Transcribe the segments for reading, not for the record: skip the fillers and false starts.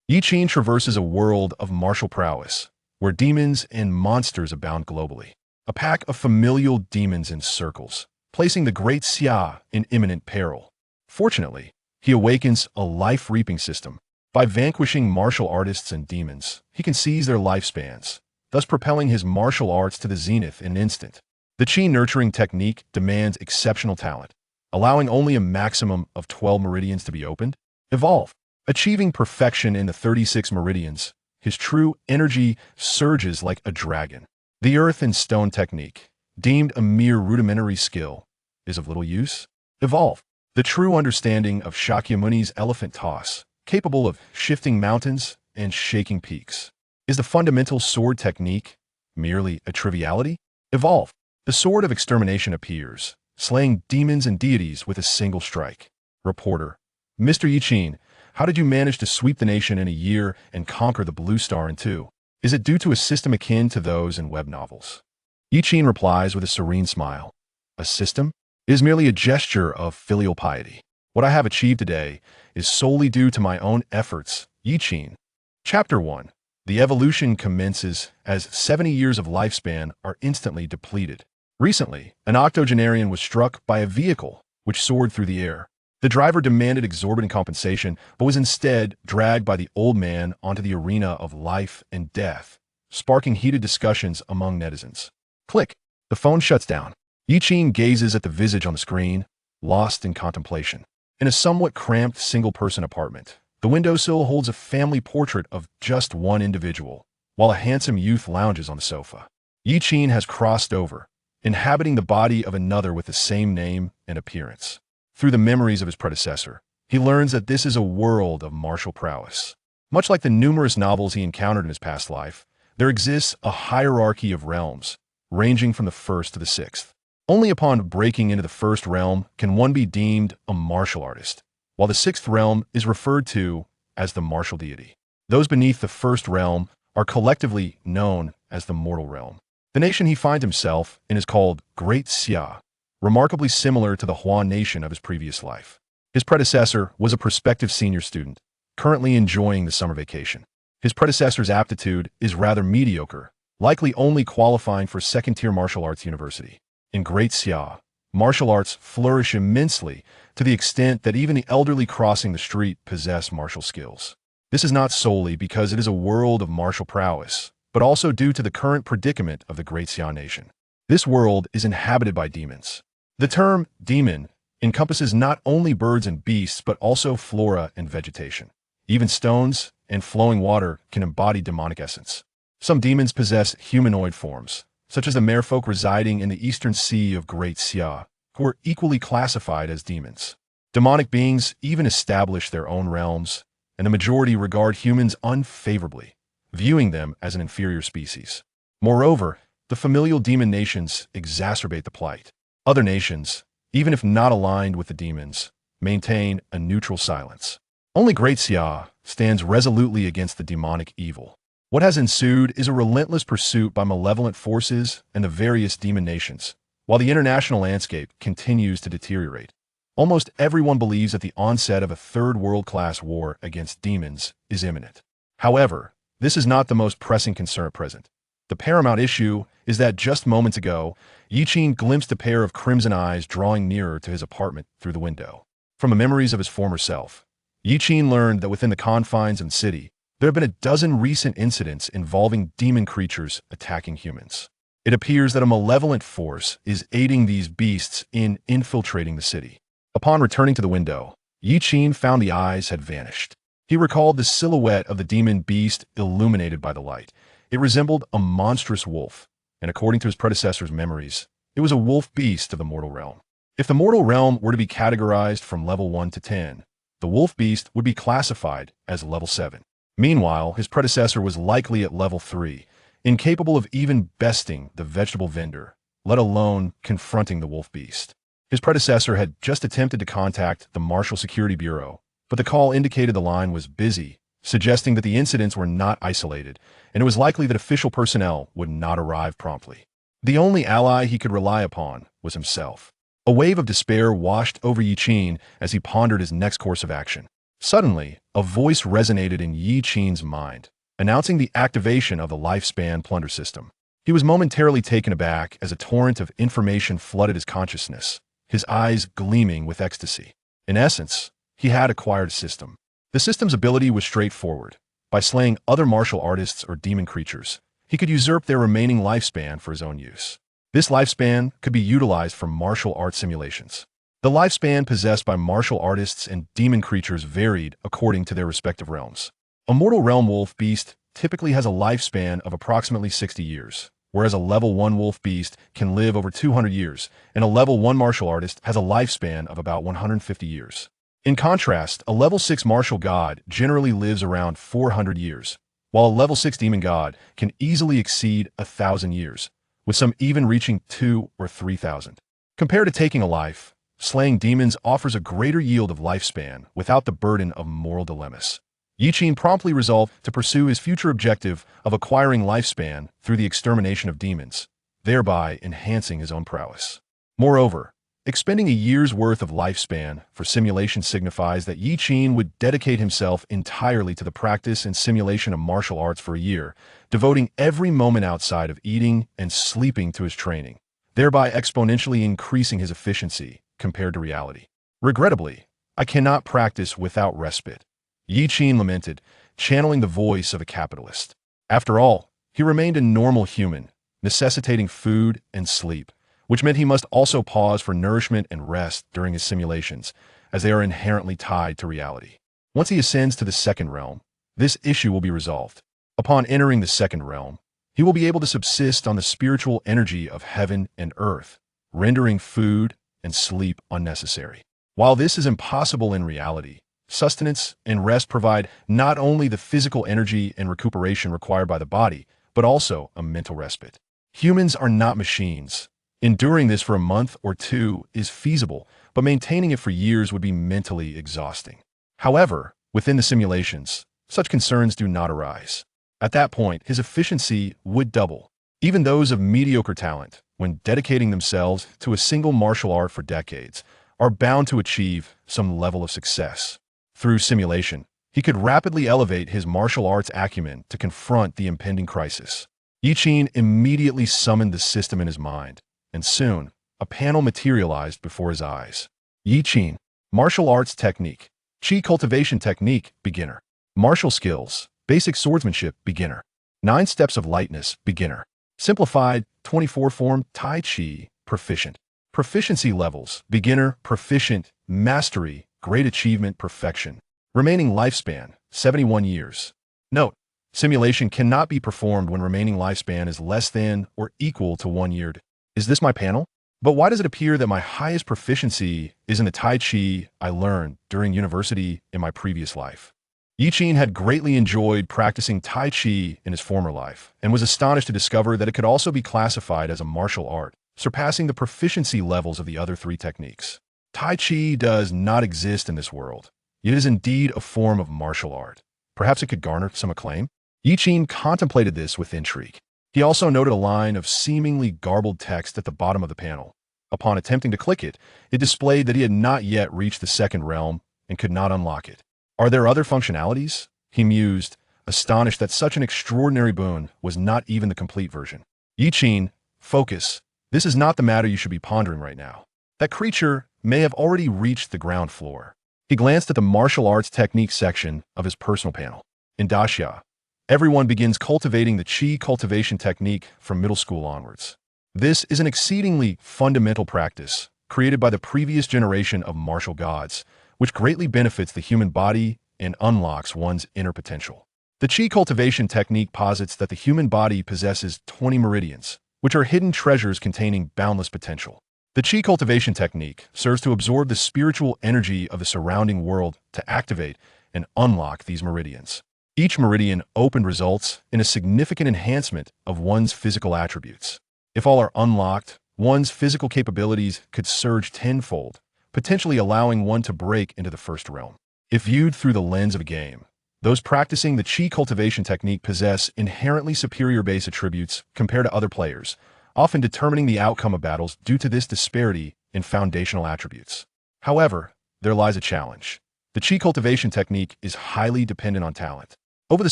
Yi Qin traverses a world of martial prowess, where demons and monsters abound globally. A pack of familial demons encircles, placing the great Xia in imminent peril. Fortunately, he awakens a life-reaping system. By vanquishing martial artists and demons, he can seize their lifespans, thus propelling his martial arts to the zenith in an instant. The Qi nurturing technique demands exceptional talent, allowing only a maximum of 12 meridians to be opened. Evolve. Achieving perfection in the 36 meridians, his true energy surges like a dragon. The earth and stone technique, deemed a mere rudimentary skill, is of little use. Evolve. The true understanding of Shakyamuni's elephant toss, capable of shifting mountains and shaking peaks. Is the fundamental sword technique merely a triviality? Evolve. The sword of extermination appears, slaying demons and deities with a single strike. Reporter. Mr. Yi Qin, how did you manage to sweep the nation in a year and conquer the Blue Star in 2? Is it due to a system akin to those in web novels? Yi Qin replies with a serene smile. A system? It is merely a gesture of filial piety. What I have achieved today is solely due to my own efforts. Yi Qin. Chapter 1. The evolution commences as 70 years of lifespan are instantly depleted. Recently, an octogenarian was struck by a vehicle which soared through the air. The driver demanded exorbitant compensation, but was instead dragged by the old man onto the arena of life and death, sparking heated discussions among netizens. Click. The phone shuts down. Yi Qin gazes at the visage on the screen, lost in contemplation. In a somewhat cramped single-person apartment, the windowsill holds a family portrait of just one individual, while a handsome youth lounges on the sofa. Yi Qin has crossed over, inhabiting the body of another with the same name and appearance. Through the memories of his predecessor, he learns that this is a world of martial prowess. Much like the numerous novels he encountered in his past life, there exists a hierarchy of realms, ranging from the first to the sixth. Only upon breaking into the first realm can one be deemed a martial artist, while the sixth realm is referred to as the martial deity. Those beneath the first realm are collectively known as the mortal realm. The nation he finds himself in is called Great Xia, remarkably similar to the Huan nation of his previous life. His predecessor was a prospective senior student, currently enjoying the summer vacation. His predecessor's aptitude is rather mediocre, likely only qualifying for second-tier martial arts university. In Great Xia, martial arts flourish immensely to the extent that even the elderly crossing the street possess martial skills. This is not solely because it is a world of martial prowess, but also due to the current predicament of the Great Xia nation. This world is inhabited by demons. The term demon encompasses not only birds and beasts, but also flora and vegetation. Even stones and flowing water can embody demonic essence. Some demons possess humanoid forms, such as the merfolk residing in the eastern sea of Great Xia, who are equally classified as demons. Demonic beings even establish their own realms, and the majority regard humans unfavorably, viewing them as an inferior species. Moreover, the familial demon nations exacerbate the plight. Other nations, even if not aligned with the demons, maintain a neutral silence. Only Great Xia stands resolutely against the demonic evil. What has ensued is a relentless pursuit by malevolent forces and the various demon nations, while the international landscape continues to deteriorate. Almost everyone believes that the onset of a third world-class war against demons is imminent. However, this is not the most pressing concern at present. The paramount issue is that just moments ago, Yi Qin glimpsed a pair of crimson eyes drawing nearer to his apartment through the window. From the memories of his former self, Yi Qin learned that within the confines of the city, there have been a dozen recent incidents involving demon creatures attacking humans. It appears that a malevolent force is aiding these beasts in infiltrating the city. Upon returning to the window, Yi Qin found the eyes had vanished. He recalled the silhouette of the demon beast illuminated by the light. It resembled a monstrous wolf, and according to his predecessor's memories, it was a wolf beast of the mortal realm. If the mortal realm were to be categorized from level 1 to 10, the wolf beast would be classified as level 7. Meanwhile, his predecessor was likely at level 3, incapable of even besting the vegetable vendor, let alone confronting the wolf beast. His predecessor had just attempted to contact the Martial Security Bureau, but the call indicated the line was busy, suggesting that the incidents were not isolated, and it was likely that official personnel would not arrive promptly. The only ally he could rely upon was himself. A wave of despair washed over Yi Qin as he pondered his next course of action. Suddenly, a voice resonated in Yi Qin's mind, announcing the activation of the lifespan plunder system. He was momentarily taken aback as a torrent of information flooded his consciousness, his eyes gleaming with ecstasy. In essence, he had acquired a system. The system's ability was straightforward. By slaying other martial artists or demon creatures, he could usurp their remaining lifespan for his own use. This lifespan could be utilized for martial arts simulations. The lifespan possessed by martial artists and demon creatures varied according to their respective realms. A mortal realm wolf beast typically has a lifespan of approximately 60 years, whereas a level 1 wolf beast can live over 200 years, and a level 1 martial artist has a lifespan of about 150 years. In contrast, a level 6 martial god generally lives around 400 years, while a level 6 demon god can easily exceed 1,000 years, with some even reaching 2,000 or 3,000. Compared to taking a life, slaying demons offers a greater yield of lifespan without the burden of moral dilemmas. Yi Qin promptly resolved to pursue his future objective of acquiring lifespan through the extermination of demons, thereby enhancing his own prowess. Moreover, expending a year's worth of lifespan for simulation signifies that Yi Qin would dedicate himself entirely to the practice and simulation of martial arts for a year, devoting every moment outside of eating and sleeping to his training, thereby exponentially increasing his efficiency compared to reality. Regrettably, I cannot practice without respite, Yi Qin lamented, channeling the voice of a capitalist. After all, he remained a normal human, necessitating food and sleep, which meant he must also pause for nourishment and rest during his simulations, as they are inherently tied to reality. Once he ascends to the second realm, this issue will be resolved. Upon entering the second realm, he will be able to subsist on the spiritual energy of heaven and earth, rendering food and sleep unnecessary. While this is impossible in reality, sustenance and rest provide not only the physical energy and recuperation required by the body, but also a mental respite. Humans are not machines. Enduring this for a month or two is feasible, but maintaining it for years would be mentally exhausting. However, within the simulations, such concerns do not arise. At that point, his efficiency would double. Even those of mediocre talent, when dedicating themselves to a single martial art for decades, are bound to achieve some level of success. Through simulation, he could rapidly elevate his martial arts acumen to confront the impending crisis. Yi Qin immediately summoned the system in his mind, and soon, a panel materialized before his eyes. Yi Qin, Martial Arts Technique, Qi Cultivation Technique, Beginner. Martial Skills, Basic Swordsmanship, Beginner. 9 Steps of Lightness, Beginner. Simplified, 24 Form, Tai Chi, Proficient. Proficiency Levels, Beginner, Proficient, Mastery, Great Achievement, Perfection. Remaining Lifespan, 71 years. Note: simulation cannot be performed when remaining lifespan is less than or equal to 1 year. Is this my panel? But why does it appear that my highest proficiency is in the Tai Chi I learned during university in my previous life? Yi Qin had greatly enjoyed practicing Tai Chi in his former life, and was astonished to discover that it could also be classified as a martial art, surpassing the proficiency levels of the other 3 techniques. Tai Chi does not exist in this world, yet it is indeed a form of martial art. Perhaps it could garner some acclaim? Yi Qin contemplated this with intrigue. He also noted a line of seemingly garbled text at the bottom of the panel. Upon attempting to click it, it displayed that he had not yet reached the second realm and could not unlock it. Are there other functionalities? He mused, astonished that such an extraordinary boon was not even the complete version. Yi Qin, focus. This is not the matter you should be pondering right now. That creature may have already reached the ground floor. He glanced at the martial arts technique section of his personal panel. In Daxia, everyone begins cultivating the Qi cultivation technique from middle school onwards. This is an exceedingly fundamental practice created by the previous generation of martial gods, which greatly benefits the human body and unlocks one's inner potential. The Qi cultivation technique posits that the human body possesses 20 meridians, which are hidden treasures containing boundless potential. The Qi cultivation technique serves to absorb the spiritual energy of the surrounding world to activate and unlock these meridians. Each meridian opened results in a significant enhancement of one's physical attributes. If all are unlocked, one's physical capabilities could surge tenfold, potentially allowing one to break into the first realm. If viewed through the lens of a game, those practicing the Qi cultivation technique possess inherently superior base attributes compared to other players, often determining the outcome of battles due to this disparity in foundational attributes. However, there lies a challenge. The qi cultivation technique is highly dependent on talent. Over the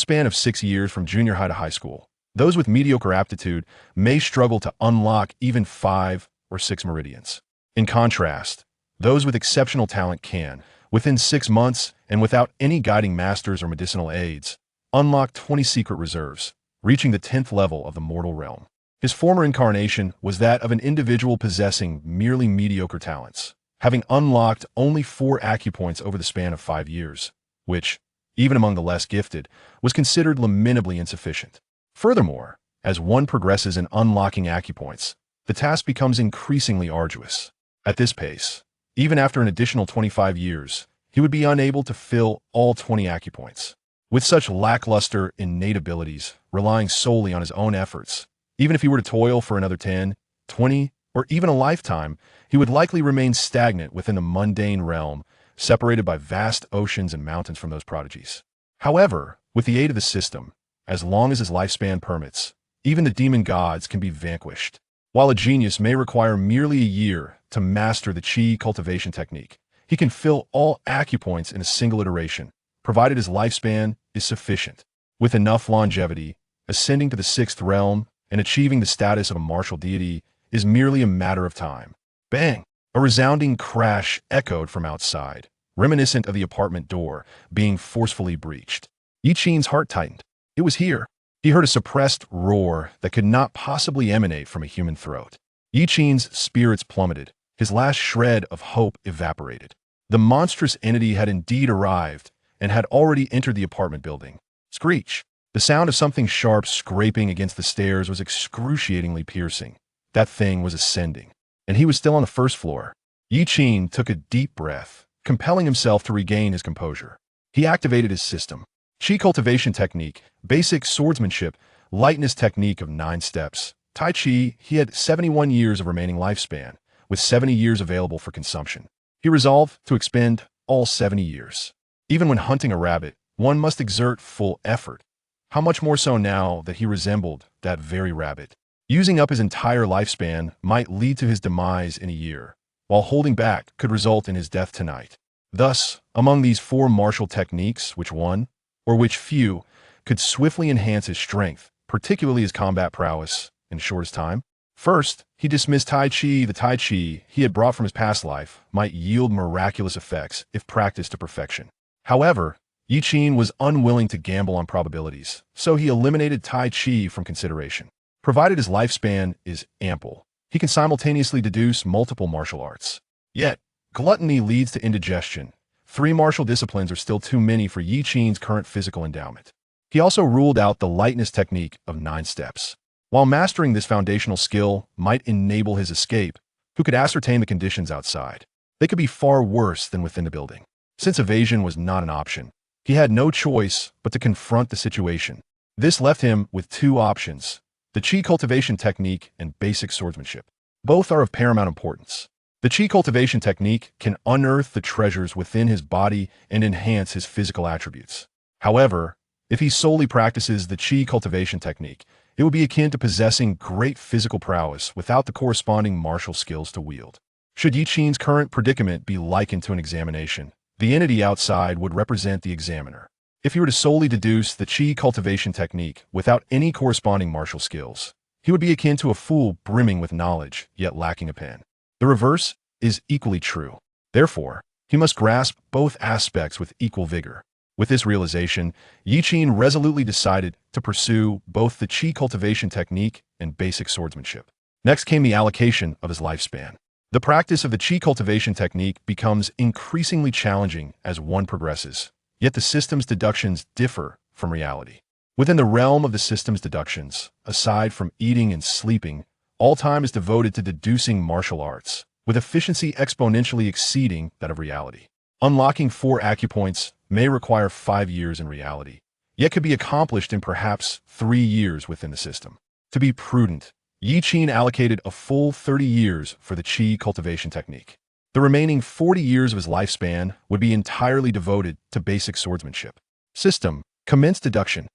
span of 6 years from junior high to high school, those with mediocre aptitude may struggle to unlock even 5 or 6 meridians. In contrast, those with exceptional talent can, within 6 months and without any guiding masters or medicinal aids, unlock 20 secret reserves, reaching the 10th level of the mortal realm. His former incarnation was that of an individual possessing merely mediocre talents, having unlocked only 4 acupoints over the span of 5 years, which, even among the less gifted, was considered lamentably insufficient. Furthermore, as one progresses in unlocking acupoints, the task becomes increasingly arduous. At this pace, even after an additional 25 years, he would be unable to fill all 20 acupoints. With such lackluster innate abilities, relying solely on his own efforts, even if he were to toil for another 10, 20, or even a lifetime, he would likely remain stagnant within the mundane realm, separated by vast oceans and mountains from those prodigies. However, with the aid of the system, as long as his lifespan permits, even the demon gods can be vanquished. While a genius may require merely a year to master the qi cultivation technique, he can fill all acupoints in a single iteration, provided his lifespan is sufficient. With enough longevity, ascending to the 6th realm and achieving the status of a martial deity is merely a matter of time. Bang! A resounding crash echoed from outside, reminiscent of the apartment door being forcefully breached. Yi Qin's heart tightened. It was here. He heard a suppressed roar that could not possibly emanate from a human throat. Yi Qin's spirits plummeted. His last shred of hope evaporated. The monstrous entity had indeed arrived and had already entered the apartment building. Screech! The sound of something sharp scraping against the stairs was excruciatingly piercing. That thing was ascending, and he was still on the 1st floor. Yi Qin took a deep breath, compelling himself to regain his composure. He activated his system. Qi cultivation technique, basic swordsmanship, lightness technique of 9 steps. Tai Chi, he had 71 years of remaining lifespan, with 70 years available for consumption. He resolved to expend all 70 years. Even when hunting a rabbit, one must exert full effort. How much more so now that he resembled that very rabbit? Using up his entire lifespan might lead to his demise in a year, while holding back could result in his death tonight. Thus, among these 4 martial techniques, which one, or which few, could swiftly enhance his strength, particularly his combat prowess, in the shortest time? First, he dismissed Tai Chi. The Tai Chi he had brought from his past life might yield miraculous effects if practiced to perfection. However, Yi Qin was unwilling to gamble on probabilities, so he eliminated Tai Chi from consideration. Provided his lifespan is ample, he can simultaneously deduce multiple martial arts. Yet, gluttony leads to indigestion. 3 martial disciplines are still too many for Yi Qin's current physical endowment. He also ruled out the lightness technique of 9 steps. While mastering this foundational skill might enable his escape, who could ascertain the conditions outside? They could be far worse than within the building. Since evasion was not an option, he had no choice but to confront the situation. This left him with 2 options: the qi cultivation technique and basic swordsmanship. Both are of paramount importance. The qi cultivation technique can unearth the treasures within his body and enhance his physical attributes. However, if he solely practices the qi cultivation technique, it would be akin to possessing great physical prowess without the corresponding martial skills to wield. Should Yi Qin's current predicament be likened to an examination, the entity outside would represent the examiner. If he were to solely deduce the qi cultivation technique without any corresponding martial skills, he would be akin to a fool brimming with knowledge, yet lacking a pen. The reverse is equally true. Therefore, he must grasp both aspects with equal vigor. With this realization, Yi Qin resolutely decided to pursue both the qi cultivation technique and basic swordsmanship. Next came the allocation of his lifespan. The practice of the qi cultivation technique becomes increasingly challenging as one progresses, yet the system's deductions differ from reality. Within the realm of the system's deductions, aside from eating and sleeping, all time is devoted to deducing martial arts, with efficiency exponentially exceeding that of reality. Unlocking 4 acupoints may require 5 years in reality, yet could be accomplished in perhaps 3 years within the system. To be prudent, Yi Qin allocated a full 30 years for the qi cultivation technique. The remaining 40 years of his lifespan would be entirely devoted to basic swordsmanship. System: commence deduction.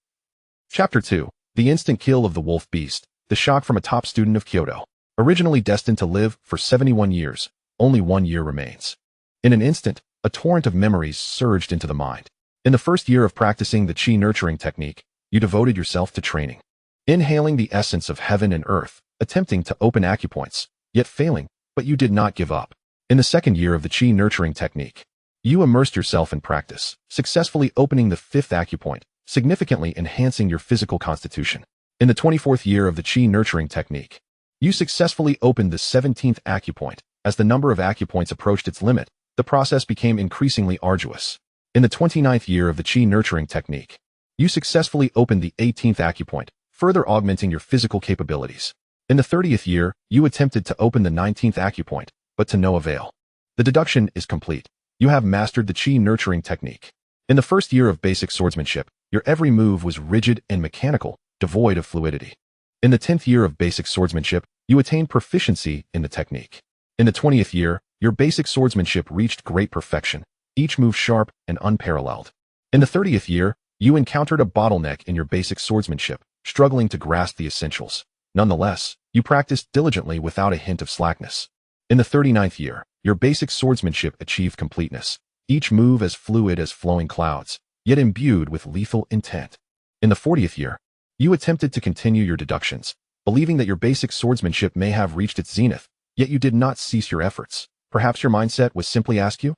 Chapter 2. The instant kill of the wolf beast. The shock from a top student of Kyoto. Originally destined to live for 71 years, only 1 year remains. In an instant, a torrent of memories surged into the mind. In the first year of practicing the Qi nurturing technique, you devoted yourself to training. Inhaling the essence of heaven and earth, attempting to open acupoints, yet failing, but you did not give up. In the second year of the Qi nurturing technique, you immersed yourself in practice, successfully opening the fifth acupoint, significantly enhancing your physical constitution. In the 24th year of the Qi nurturing technique, you successfully opened the 17th acupoint. As the number of acupoints approached its limit, the process became increasingly arduous. In the 29th year of the Qi nurturing technique, you successfully opened the 18th acupoint, further augmenting your physical capabilities. In the 30th year, you attempted to open the 19th acupoint, but to no avail. The deduction is complete. You have mastered the Qi nurturing technique. In the first year of basic swordsmanship, your every move was rigid and mechanical, devoid of fluidity. In the 10th year of basic swordsmanship, you attained proficiency in the technique. In the 20th year, your basic swordsmanship reached great perfection, each move sharp and unparalleled. In the 30th year, you encountered a bottleneck in your basic swordsmanship, struggling to grasp the essentials. Nonetheless, you practiced diligently without a hint of slackness. In the 39th year, your basic swordsmanship achieved completeness, each move as fluid as flowing clouds, yet imbued with lethal intent. In the 40th year, you attempted to continue your deductions, believing that your basic swordsmanship may have reached its zenith, yet you did not cease your efforts. Perhaps your mindset was simply ask you?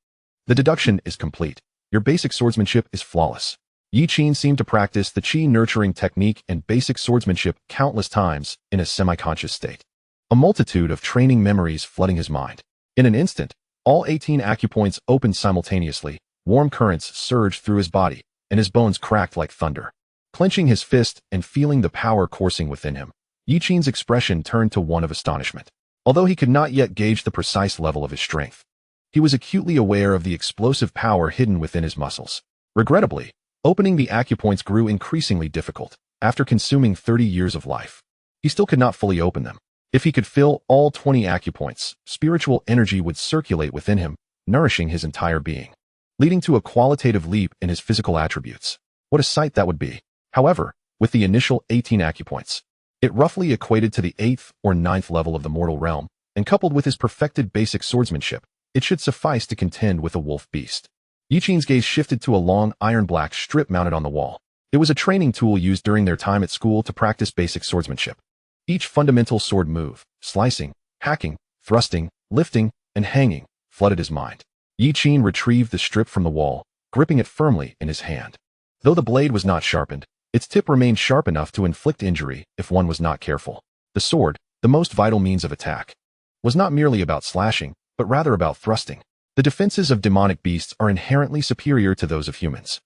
The deduction is complete. Your basic swordsmanship is flawless. Yi Qin seemed to practice the Qi nurturing technique and basic swordsmanship countless times in a semi-conscious state. A multitude of training memories flooding his mind. In an instant, all 18 acupoints opened simultaneously, warm currents surged through his body, and his bones cracked like thunder. Clenching his fist and feeling the power coursing within him, Yi Qin's expression turned to one of astonishment. Although he could not yet gauge the precise level of his strength, he was acutely aware of the explosive power hidden within his muscles. Regrettably, opening the acupoints grew increasingly difficult. After consuming 30 years of life, he still could not fully open them. If he could fill all 20 acupoints, spiritual energy would circulate within him, nourishing his entire being, leading to a qualitative leap in his physical attributes. What a sight that would be! However, with the initial 18 acupoints, it roughly equated to the 8th or 9th level of the mortal realm, and coupled with his perfected basic swordsmanship, it should suffice to contend with a wolf beast. Yi Qin's gaze shifted to a long iron-black strip mounted on the wall. It was a training tool used during their time at school to practice basic swordsmanship. Each fundamental sword move, slicing, hacking, thrusting, lifting, and hanging, flooded his mind. Yi Qin retrieved the strip from the wall, gripping it firmly in his hand. Though the blade was not sharpened, its tip remained sharp enough to inflict injury if one was not careful. The sword, the most vital means of attack, was not merely about slashing, but rather about thrusting. The defenses of demonic beasts are inherently superior to those of humans.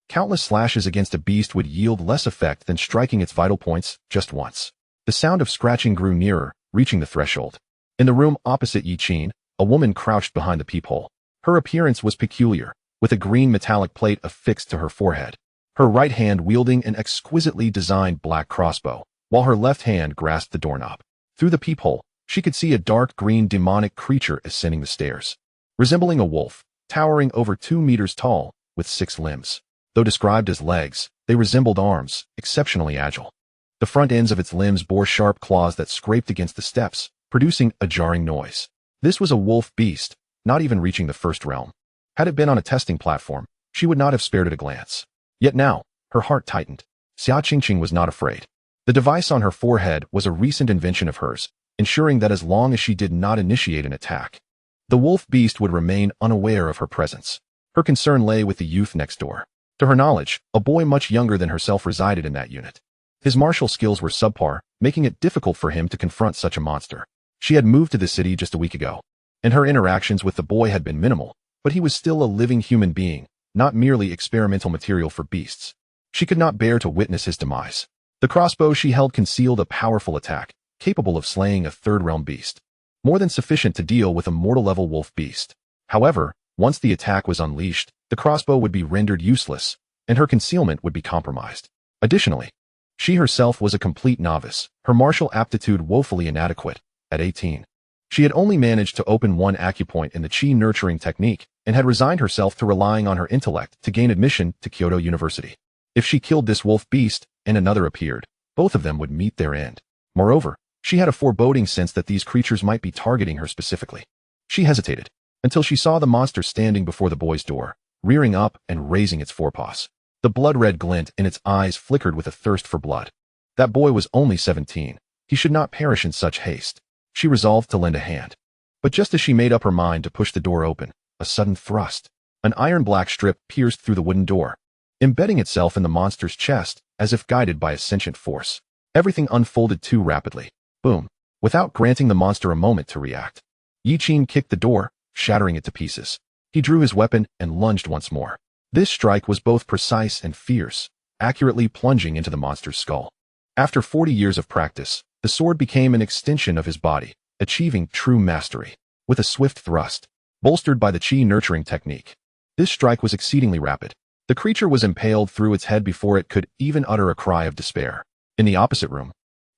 Countless slashes against a beast would yield less effect than striking its vital points just once. The sound of scratching grew nearer, reaching the threshold. In the room opposite Yi Qin, a woman crouched behind the peephole. Her appearance was peculiar, with a green metallic plate affixed to her forehead. Her right hand wielding an exquisitely designed black crossbow, while her left hand grasped the doorknob. Through the peephole, she could see a dark green demonic creature ascending the stairs. Resembling a wolf, towering over 2 meters tall, with 6 limbs. Though described as legs, they resembled arms, exceptionally agile. The front ends of its limbs bore sharp claws that scraped against the steps, producing a jarring noise. This was a wolf beast, not even reaching the first realm. Had it been on a testing platform, she would not have spared it a glance. Yet now, her heart tightened. Xia Qingqing was not afraid. The device on her forehead was a recent invention of hers, ensuring that as long as she did not initiate an attack, the wolf beast would remain unaware of her presence. Her concern lay with the youth next door. To her knowledge, a boy much younger than herself resided in that unit. His martial skills were subpar, making it difficult for him to confront such a monster. She had moved to the city just a week ago, and her interactions with the boy had been minimal, but he was still a living human being, not merely experimental material for beasts. She could not bear to witness his demise. The crossbow she held concealed a powerful attack, capable of slaying a third-realm beast, more than sufficient to deal with a mortal-level wolf beast. However, once the attack was unleashed, the crossbow would be rendered useless, and her concealment would be compromised. Additionally, she herself was a complete novice, her martial aptitude woefully inadequate. At 18, she had only managed to open 1 acupoint in the Qi nurturing technique, and had resigned herself to relying on her intellect to gain admission to Kyoto University. If she killed this wolf beast, and another appeared, both of them would meet their end. Moreover, she had a foreboding sense that these creatures might be targeting her specifically. She hesitated. until she saw the monster standing before the boy's door, rearing up and raising its forepaws. The blood-red glint in its eyes flickered with a thirst for blood. That boy was only 17. He should not perish in such haste. She resolved to lend a hand. But just as she made up her mind to push the door open, a sudden thrust. An iron-black strip pierced through the wooden door, embedding itself in the monster's chest as if guided by a sentient force. Everything unfolded too rapidly. Boom. Without granting the monster a moment to react, Yiqin kicked the door, shattering it to pieces. He drew his weapon and lunged once more. This strike was both precise and fierce, accurately plunging into the monster's skull. After 40 years of practice, the sword became an extension of his body, achieving true mastery. With a swift thrust, bolstered by the qi nurturing technique, this strike was exceedingly rapid. The creature was impaled through its head before it could even utter a cry of despair. In the opposite room,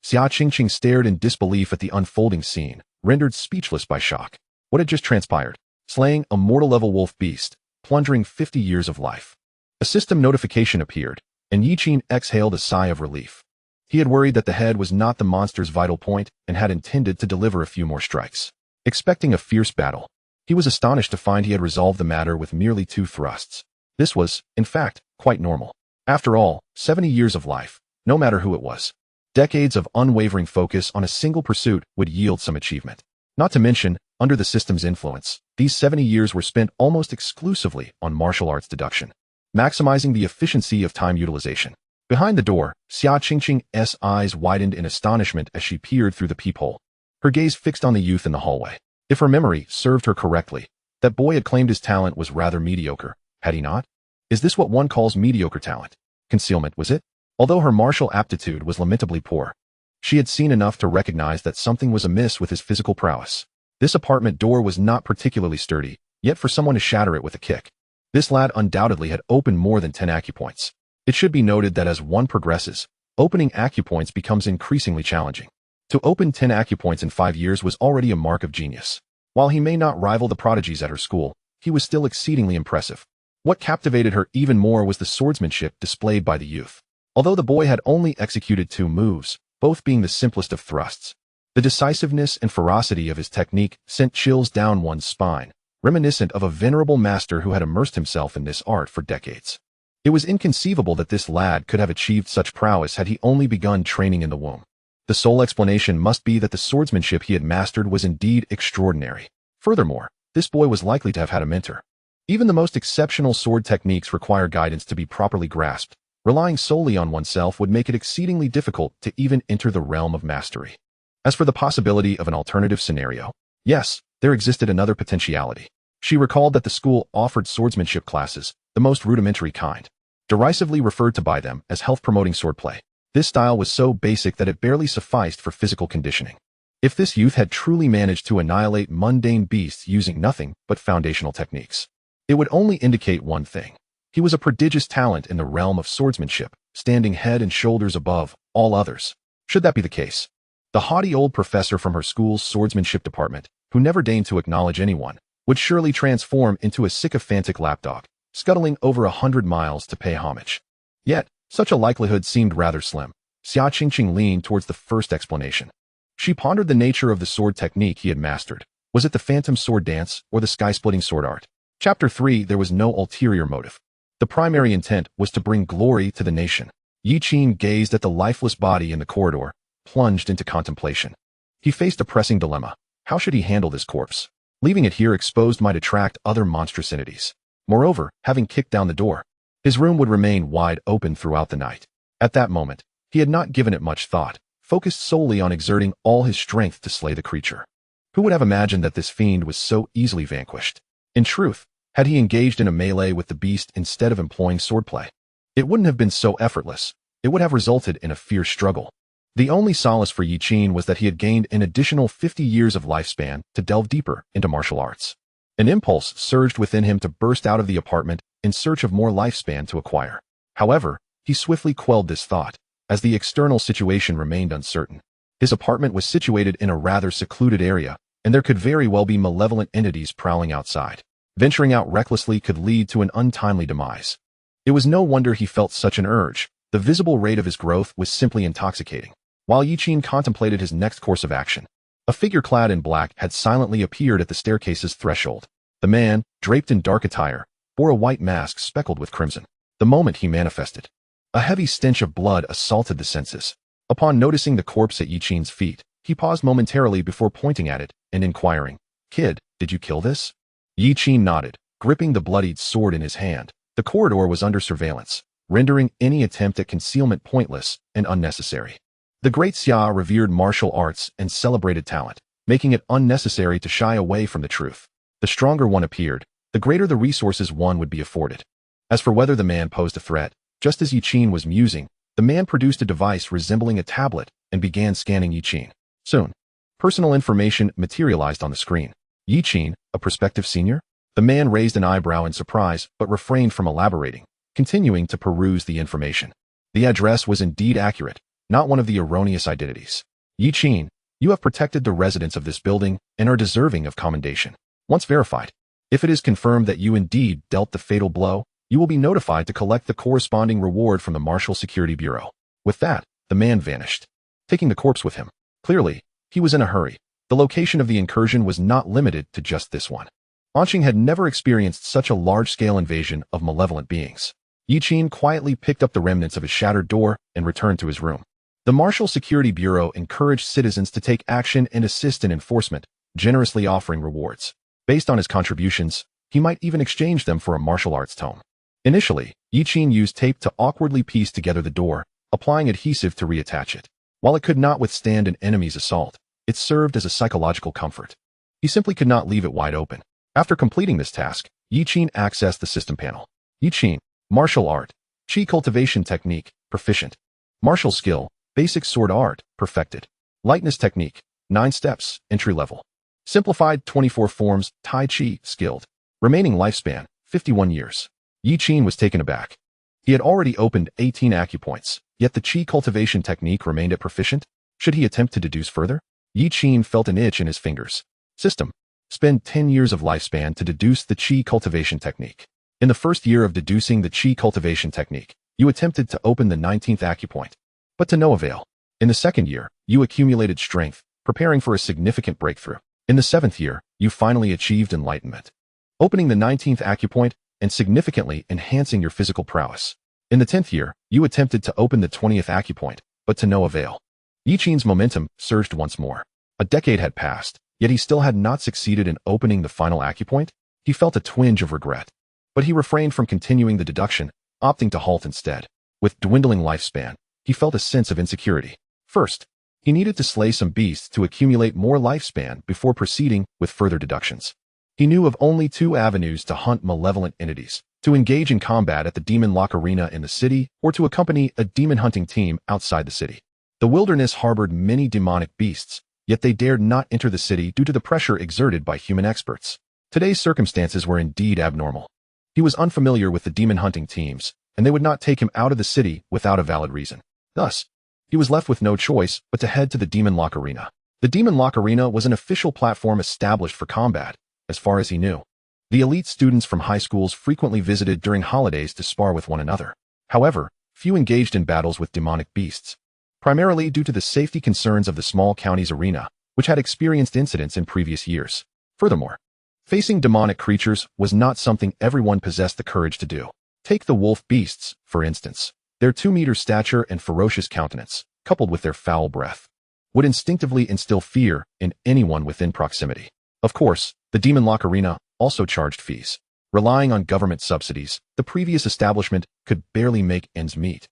Xia Qingqing stared in disbelief at the unfolding scene, rendered speechless by shock. What had just transpired? Slaying a mortal-level wolf beast, plundering 50 years of life. A system notification appeared, and Yiqin exhaled a sigh of relief. He had worried that the head was not the monster's vital point and had intended to deliver a few more strikes. Expecting a fierce battle, he was astonished to find he had resolved the matter with merely 2 thrusts. This was, in fact, quite normal. After all, 70 years of life, no matter who it was. Decades of unwavering focus on a single pursuit would yield some achievement. Not to mention, under the system's influence, these 70 years were spent almost exclusively on martial arts deduction, maximizing the efficiency of time utilization. Behind the door, Xia Qingqing's eyes widened in astonishment as she peered through the peephole, her gaze fixed on the youth in the hallway. If her memory served her correctly, that boy had claimed his talent was rather mediocre, had he not? Is this what one calls mediocre talent? Concealment, was it? Although her martial aptitude was lamentably poor, she had seen enough to recognize that something was amiss with his physical prowess. This apartment door was not particularly sturdy, yet for someone to shatter it with a kick, this lad undoubtedly had opened more than 10 acupoints. It should be noted that as one progresses, opening acupoints becomes increasingly challenging. To open 10 acupoints in 5 years was already a mark of genius. While he may not rival the prodigies at her school, he was still exceedingly impressive. What captivated her even more was the swordsmanship displayed by the youth. Although the boy had only executed 2 moves, both being the simplest of thrusts, the decisiveness and ferocity of his technique sent chills down one's spine, reminiscent of a venerable master who had immersed himself in this art for decades. It was inconceivable that this lad could have achieved such prowess had he only begun training in the womb. The sole explanation must be that the swordsmanship he had mastered was indeed extraordinary. Furthermore, this boy was likely to have had a mentor. Even the most exceptional sword techniques require guidance to be properly grasped. Relying solely on oneself would make it exceedingly difficult to even enter the realm of mastery. As for the possibility of an alternative scenario, yes, there existed another potentiality. She recalled that the school offered swordsmanship classes, the most rudimentary kind, derisively referred to by them as health-promoting swordplay. This style was so basic that it barely sufficed for physical conditioning. If this youth had truly managed to annihilate mundane beasts using nothing but foundational techniques, it would only indicate one thing. He was a prodigious talent in the realm of swordsmanship, standing head and shoulders above all others. Should that be the case, the haughty old professor from her school's swordsmanship department, who never deigned to acknowledge anyone, would surely transform into a sycophantic lapdog, scuttling over 100 miles to pay homage. Yet, such a likelihood seemed rather slim. Xia Qingqing leaned towards the first explanation. She pondered the nature of the sword technique he had mastered. Was it the phantom sword dance or the sky-splitting sword art? Chapter 3. There was no ulterior motive. The primary intent was to bring glory to the nation. Yiqin gazed at the lifeless body in the corridor, plunged into contemplation. He faced a pressing dilemma. How should he handle this corpse? Leaving it here exposed might attract other monstrous entities. Moreover, having kicked down the door, his room would remain wide open throughout the night. At that moment, he had not given it much thought, focused solely on exerting all his strength to slay the creature. Who would have imagined that this fiend was so easily vanquished? In truth, had he engaged in a melee with the beast instead of employing swordplay, it wouldn't have been so effortless. It would have resulted in a fierce struggle. The only solace for Yiqin was that he had gained an additional 50 years of lifespan to delve deeper into martial arts. An impulse surged within him to burst out of the apartment in search of more lifespan to acquire. However, he swiftly quelled this thought, as the external situation remained uncertain. His apartment was situated in a rather secluded area, and there could very well be malevolent entities prowling outside. Venturing out recklessly could lead to an untimely demise. It was no wonder he felt such an urge. The visible rate of his growth was simply intoxicating. While Yiqin contemplated his next course of action, a figure clad in black had silently appeared at the staircase's threshold. The man, draped in dark attire, bore a white mask speckled with crimson. The moment he manifested, a heavy stench of blood assaulted the senses. Upon noticing the corpse at Yiqin's feet, he paused momentarily before pointing at it and inquiring, "Kid, did you kill this?" Yiqin nodded, gripping the bloodied sword in his hand. The corridor was under surveillance, rendering any attempt at concealment pointless and unnecessary. The great Xia revered martial arts and celebrated talent, making it unnecessary to shy away from the truth. The stronger one appeared, the greater the resources one would be afforded. As for whether the man posed a threat, just as Yiqin was musing, the man produced a device resembling a tablet and began scanning Yiqin. Soon, personal information materialized on the screen. Yiqin, a prospective senior? The man raised an eyebrow in surprise but refrained from elaborating, continuing to peruse the information. The address was indeed accurate, not one of the erroneous identities. Yiqin, you have protected the residents of this building and are deserving of commendation. Once verified, if it is confirmed that you indeed dealt the fatal blow, you will be notified to collect the corresponding reward from the Martial Security Bureau. With that, the man vanished, taking the corpse with him. Clearly, he was in a hurry. The location of the incursion was not limited to just this one. Anqing had never experienced such a large-scale invasion of malevolent beings. Yiqin quietly picked up the remnants of his shattered door and returned to his room. The Martial Security Bureau encouraged citizens to take action and assist in enforcement, generously offering rewards. Based on his contributions, he might even exchange them for a martial arts tome. Initially, Yiqin used tape to awkwardly piece together the door, applying adhesive to reattach it. While it could not withstand an enemy's assault, it served as a psychological comfort. He simply could not leave it wide open. After completing this task, Yiqin accessed the system panel. Yiqin, martial art, chi cultivation technique, proficient. Martial skill, basic sword art, perfected. Lightness technique, 9 steps, entry level. Simplified 24 forms, tai chi, skilled. Remaining lifespan, 51 years. Yiqin was taken aback. He had already opened 18 acupoints, yet the chi cultivation technique remained at proficient. Should he attempt to deduce further? Yiqin felt an itch in his fingers. System. Spend 10 years of lifespan to deduce the chi cultivation technique. In the first year of deducing the chi cultivation technique, you attempted to open the 19th acupoint, but to no avail. In the second year, you accumulated strength, preparing for a significant breakthrough. In the 7th year, you finally achieved enlightenment, opening the 19th acupoint and significantly enhancing your physical prowess. In the 10th year, you attempted to open the 20th acupoint, but to no avail. Yiqin's momentum surged once more. A decade had passed, yet he still had not succeeded in opening the final acupoint. He felt a twinge of regret, but he refrained from continuing the deduction, opting to halt instead. With dwindling lifespan, he felt a sense of insecurity. First, he needed to slay some beasts to accumulate more lifespan before proceeding with further deductions. He knew of only 2 avenues to hunt malevolent entities: to engage in combat at the Demon Lock Arena in the city, or to accompany a demon hunting team outside the city. The wilderness harbored many demonic beasts, yet they dared not enter the city due to the pressure exerted by human experts. Today's circumstances were indeed abnormal. He was unfamiliar with the demon hunting teams, and they would not take him out of the city without a valid reason. Thus, he was left with no choice but to head to the Demon Lock Arena. The Demon Lock Arena was an official platform established for combat, as far as he knew. The elite students from high schools frequently visited during holidays to spar with one another. However, few engaged in battles with demonic beasts, primarily due to the safety concerns of the small county's arena, which had experienced incidents in previous years. Furthermore, facing demonic creatures was not something everyone possessed the courage to do. Take the wolf beasts, for instance. Their 2-meter stature and ferocious countenance, coupled with their foul breath, would instinctively instill fear in anyone within proximity. Of course, the Demon Lock Arena also charged fees. Relying on government subsidies, the previous establishment could barely make ends meet,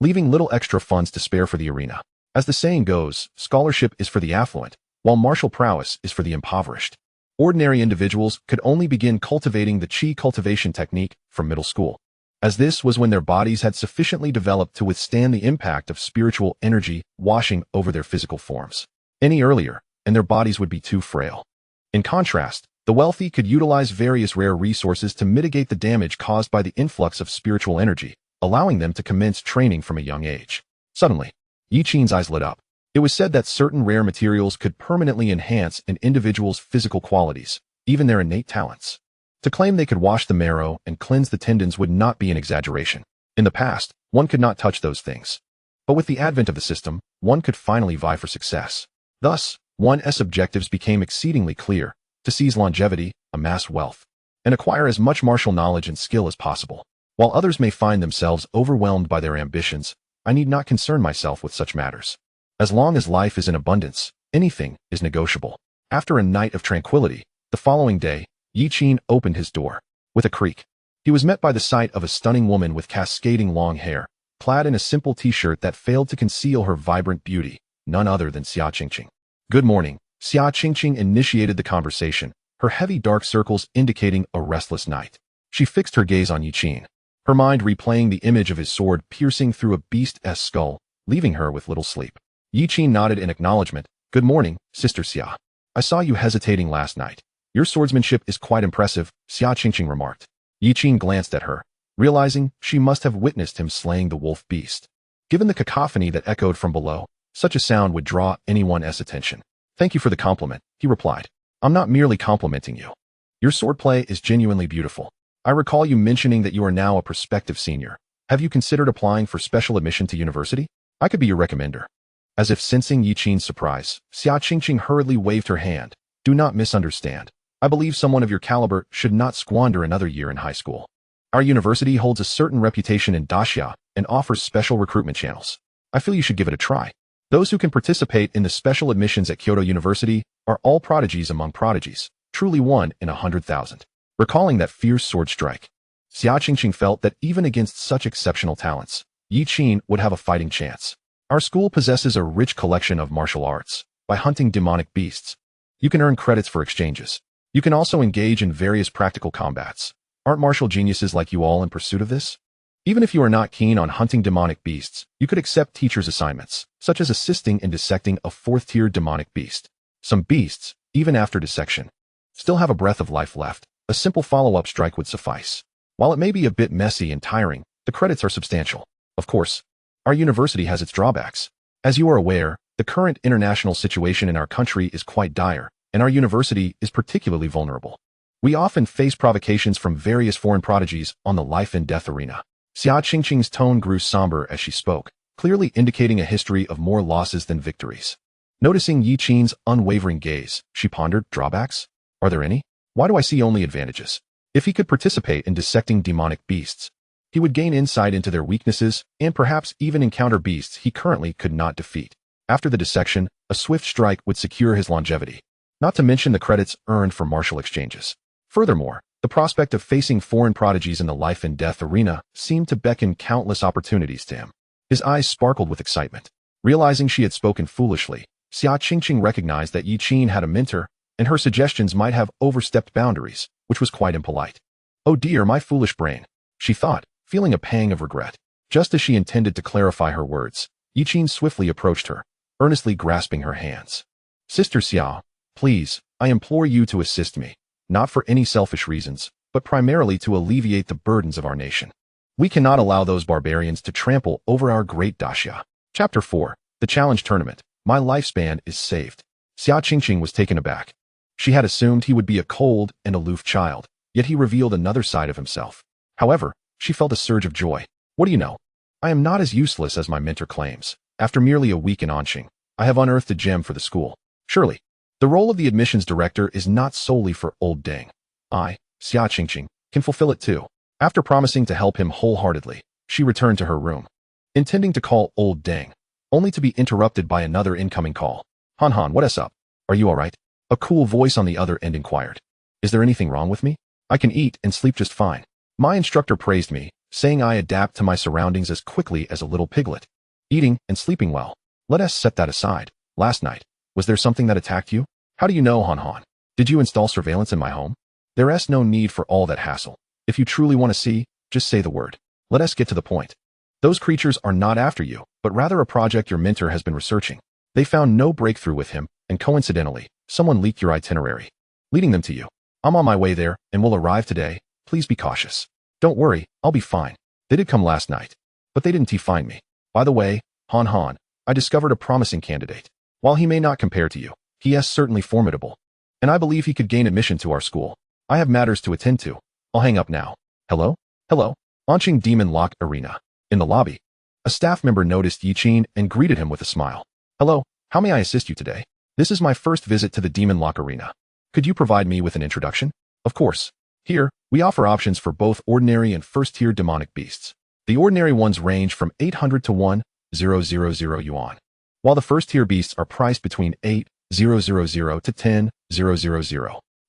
leaving little extra funds to spare for the arena. As the saying goes, scholarship is for the affluent, while martial prowess is for the impoverished. Ordinary individuals could only begin cultivating the chi cultivation technique from middle school, as this was when their bodies had sufficiently developed to withstand the impact of spiritual energy washing over their physical forms. Any earlier, and their bodies would be too frail. In contrast, the wealthy could utilize various rare resources to mitigate the damage caused by the influx of spiritual energy, allowing them to commence training from a young age. Suddenly, Yiqin's eyes lit up. It was said that certain rare materials could permanently enhance an individual's physical qualities, even their innate talents. To claim they could wash the marrow and cleanse the tendons would not be an exaggeration. In the past, one could not touch those things. But with the advent of the system, one could finally vie for success. Thus, one's objectives became exceedingly clear: to seize longevity, amass wealth, and acquire as much martial knowledge and skill as possible. While others may find themselves overwhelmed by their ambitions, I need not concern myself with such matters. As long as life is in abundance, anything is negotiable. After a night of tranquility, the following day, Yi Qin opened his door. With a creak, he was met by the sight of a stunning woman with cascading long hair, clad in a simple t-shirt that failed to conceal her vibrant beauty, none other than Xia Qingqing. Good morning. Xia Qingqing initiated the conversation, her heavy dark circles indicating a restless night. She fixed her gaze on Yi Qin, her mind replaying the image of his sword piercing through a beast's skull, leaving her with little sleep. Yi Qin nodded in acknowledgement. Good morning, Sister Xia. I saw you hesitating last night. Your swordsmanship is quite impressive, Xia Qingqing remarked. Yi Qin glanced at her, realizing she must have witnessed him slaying the wolf beast. Given the cacophony that echoed from below, such a sound would draw anyone's attention. Thank you for the compliment, he replied. I'm not merely complimenting you. Your swordplay is genuinely beautiful. I recall you mentioning that you are now a prospective senior. Have you considered applying for special admission to university? I could be your recommender. As if sensing Yi Qin's surprise, Xia Qingqing hurriedly waved her hand. Do not misunderstand. I believe someone of your caliber should not squander another year in high school. Our university holds a certain reputation in Daxia and offers special recruitment channels. I feel you should give it a try. Those who can participate in the special admissions at Kyoto University are all prodigies among prodigies, truly 1 in 100,000. Recalling that fierce sword strike, Xia Qingqing felt that even against such exceptional talents, Yi Qin would have a fighting chance. Our school possesses a rich collection of martial arts. By hunting demonic beasts, you can earn credits for exchanges. You can also engage in various practical combats. Aren't martial geniuses like you all in pursuit of this? Even if you are not keen on hunting demonic beasts, you could accept teachers' assignments, such as assisting in dissecting a 4th-tier demonic beast. Some beasts, even after dissection, still have a breath of life left. A simple follow-up strike would suffice. While it may be a bit messy and tiring, the credits are substantial. Of course, our university has its drawbacks. As you are aware, the current international situation in our country is quite dire, and our university is particularly vulnerable. We often face provocations from various foreign prodigies on the life and death arena. Xia Qingqing's tone grew somber as she spoke, clearly indicating a history of more losses than victories. Noticing Yi Qin's unwavering gaze, she pondered, drawbacks? Are there any? Why do I see only advantages? If he could participate in dissecting demonic beasts, he would gain insight into their weaknesses and perhaps even encounter beasts he currently could not defeat. After the dissection, a swift strike would secure his longevity, not to mention the credits earned for martial exchanges. Furthermore, the prospect of facing foreign prodigies in the life and death arena seemed to beckon countless opportunities to him. His eyes sparkled with excitement. Realizing she had spoken foolishly, Xia Qingqing recognized that Yi Qin had a mentor, and her suggestions might have overstepped boundaries, which was quite impolite. Oh dear, my foolish brain, she thought, feeling a pang of regret. Just as she intended to clarify her words, Yi Qin swiftly approached her, earnestly grasping her hands. Sister Xia, please, I implore you to assist me, not for any selfish reasons, but primarily to alleviate the burdens of our nation. We cannot allow those barbarians to trample over our great Daxia. Chapter 4. The Challenge Tournament. My lifespan is saved. Xia Qingqing was taken aback. She had assumed he would be a cold and aloof child, yet he revealed another side of himself. However, she felt a surge of joy. What do you know? I am not as useless as my mentor claims. After merely a week in Anqing, I have unearthed a gem for the school. Surely, the role of the admissions director is not solely for old Deng. I, Xia Qingqing, can fulfill it too. After promising to help him wholeheartedly, she returned to her room, intending to call old Deng, only to be interrupted by another incoming call. Han Han, what's up? Are you alright? A cool voice on the other end inquired. Is there anything wrong with me? I can eat and sleep just fine. My instructor praised me, saying I adapt to my surroundings as quickly as a little piglet. Eating and sleeping well. Let us set that aside. Last night, was there something that attacked you? How do you know, Han Han? Did you install surveillance in my home? There's no need for all that hassle. If you truly want to see, just say the word. Let us get to the point. Those creatures are not after you, but rather a project your mentor has been researching. They found no breakthrough with him, and coincidentally, someone leaked your itinerary, leading them to you. I'm on my way there, and will arrive today. Please be cautious. Don't worry, I'll be fine. They did come last night, but they didn't find me. By the way, Han Han, I discovered a promising candidate. While he may not compare to you, he is certainly formidable, and I believe he could gain admission to our school. I have matters to attend to. I'll hang up now. Hello? Hello? Anqing Demon Lock Arena. In the lobby, a staff member noticed Yi Qin and greeted him with a smile. Hello, how may I assist you today? This is my first visit to the Demon Lock Arena. Could you provide me with an introduction? Of course. Here, we offer options for both ordinary and first-tier demonic beasts. The ordinary ones range from 800 to 1,000 yuan, while the first-tier beasts are priced between 8,000 to 10,000.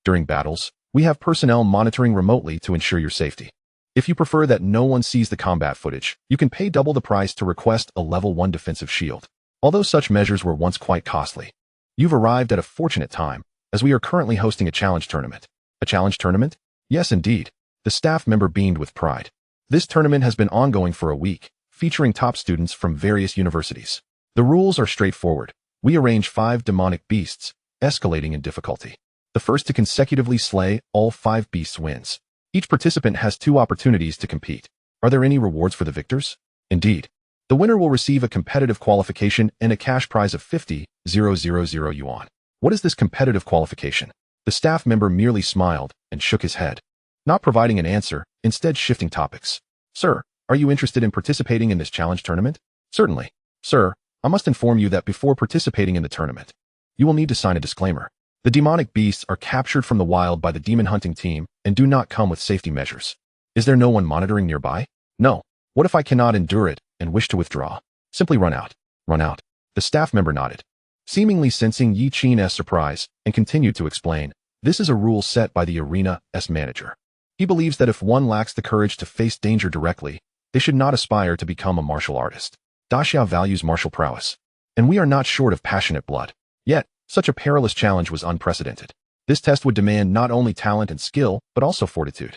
During battles, we have personnel monitoring remotely to ensure your safety. If you prefer that no one sees the combat footage, you can pay double the price to request a level 1 defensive shield. Although such measures were once quite costly, you've arrived at a fortunate time, as we are currently hosting a challenge tournament. A challenge tournament? Yes, indeed. The staff member beamed with pride. This tournament has been ongoing for a week, featuring top students from various universities. The rules are straightforward. We arrange 5 demonic beasts, escalating in difficulty. The first to consecutively slay all 5 beasts wins. Each participant has 2 opportunities to compete. Are there any rewards for the victors? Indeed. The winner will receive a competitive qualification and a cash prize of 50,000 yuan. What is this competitive qualification? The staff member merely smiled and shook his head, not providing an answer, instead shifting topics. Sir, are you interested in participating in this challenge tournament? Certainly. Sir, I must inform you that before participating in the tournament, you will need to sign a disclaimer. The demonic beasts are captured from the wild by the demon hunting team and do not come with safety measures. Is there no one monitoring nearby? No. What if I cannot endure it and wish to withdraw? Simply run out. Run out. The staff member nodded, seemingly sensing Yi Qin's surprise, and continued to explain. This is a rule set by the arena's manager. He believes that if one lacks the courage to face danger directly, they should not aspire to become a martial artist. Daxia values martial prowess, and we are not short of passionate blood. Yet, such a perilous challenge was unprecedented. This test would demand not only talent and skill, but also fortitude.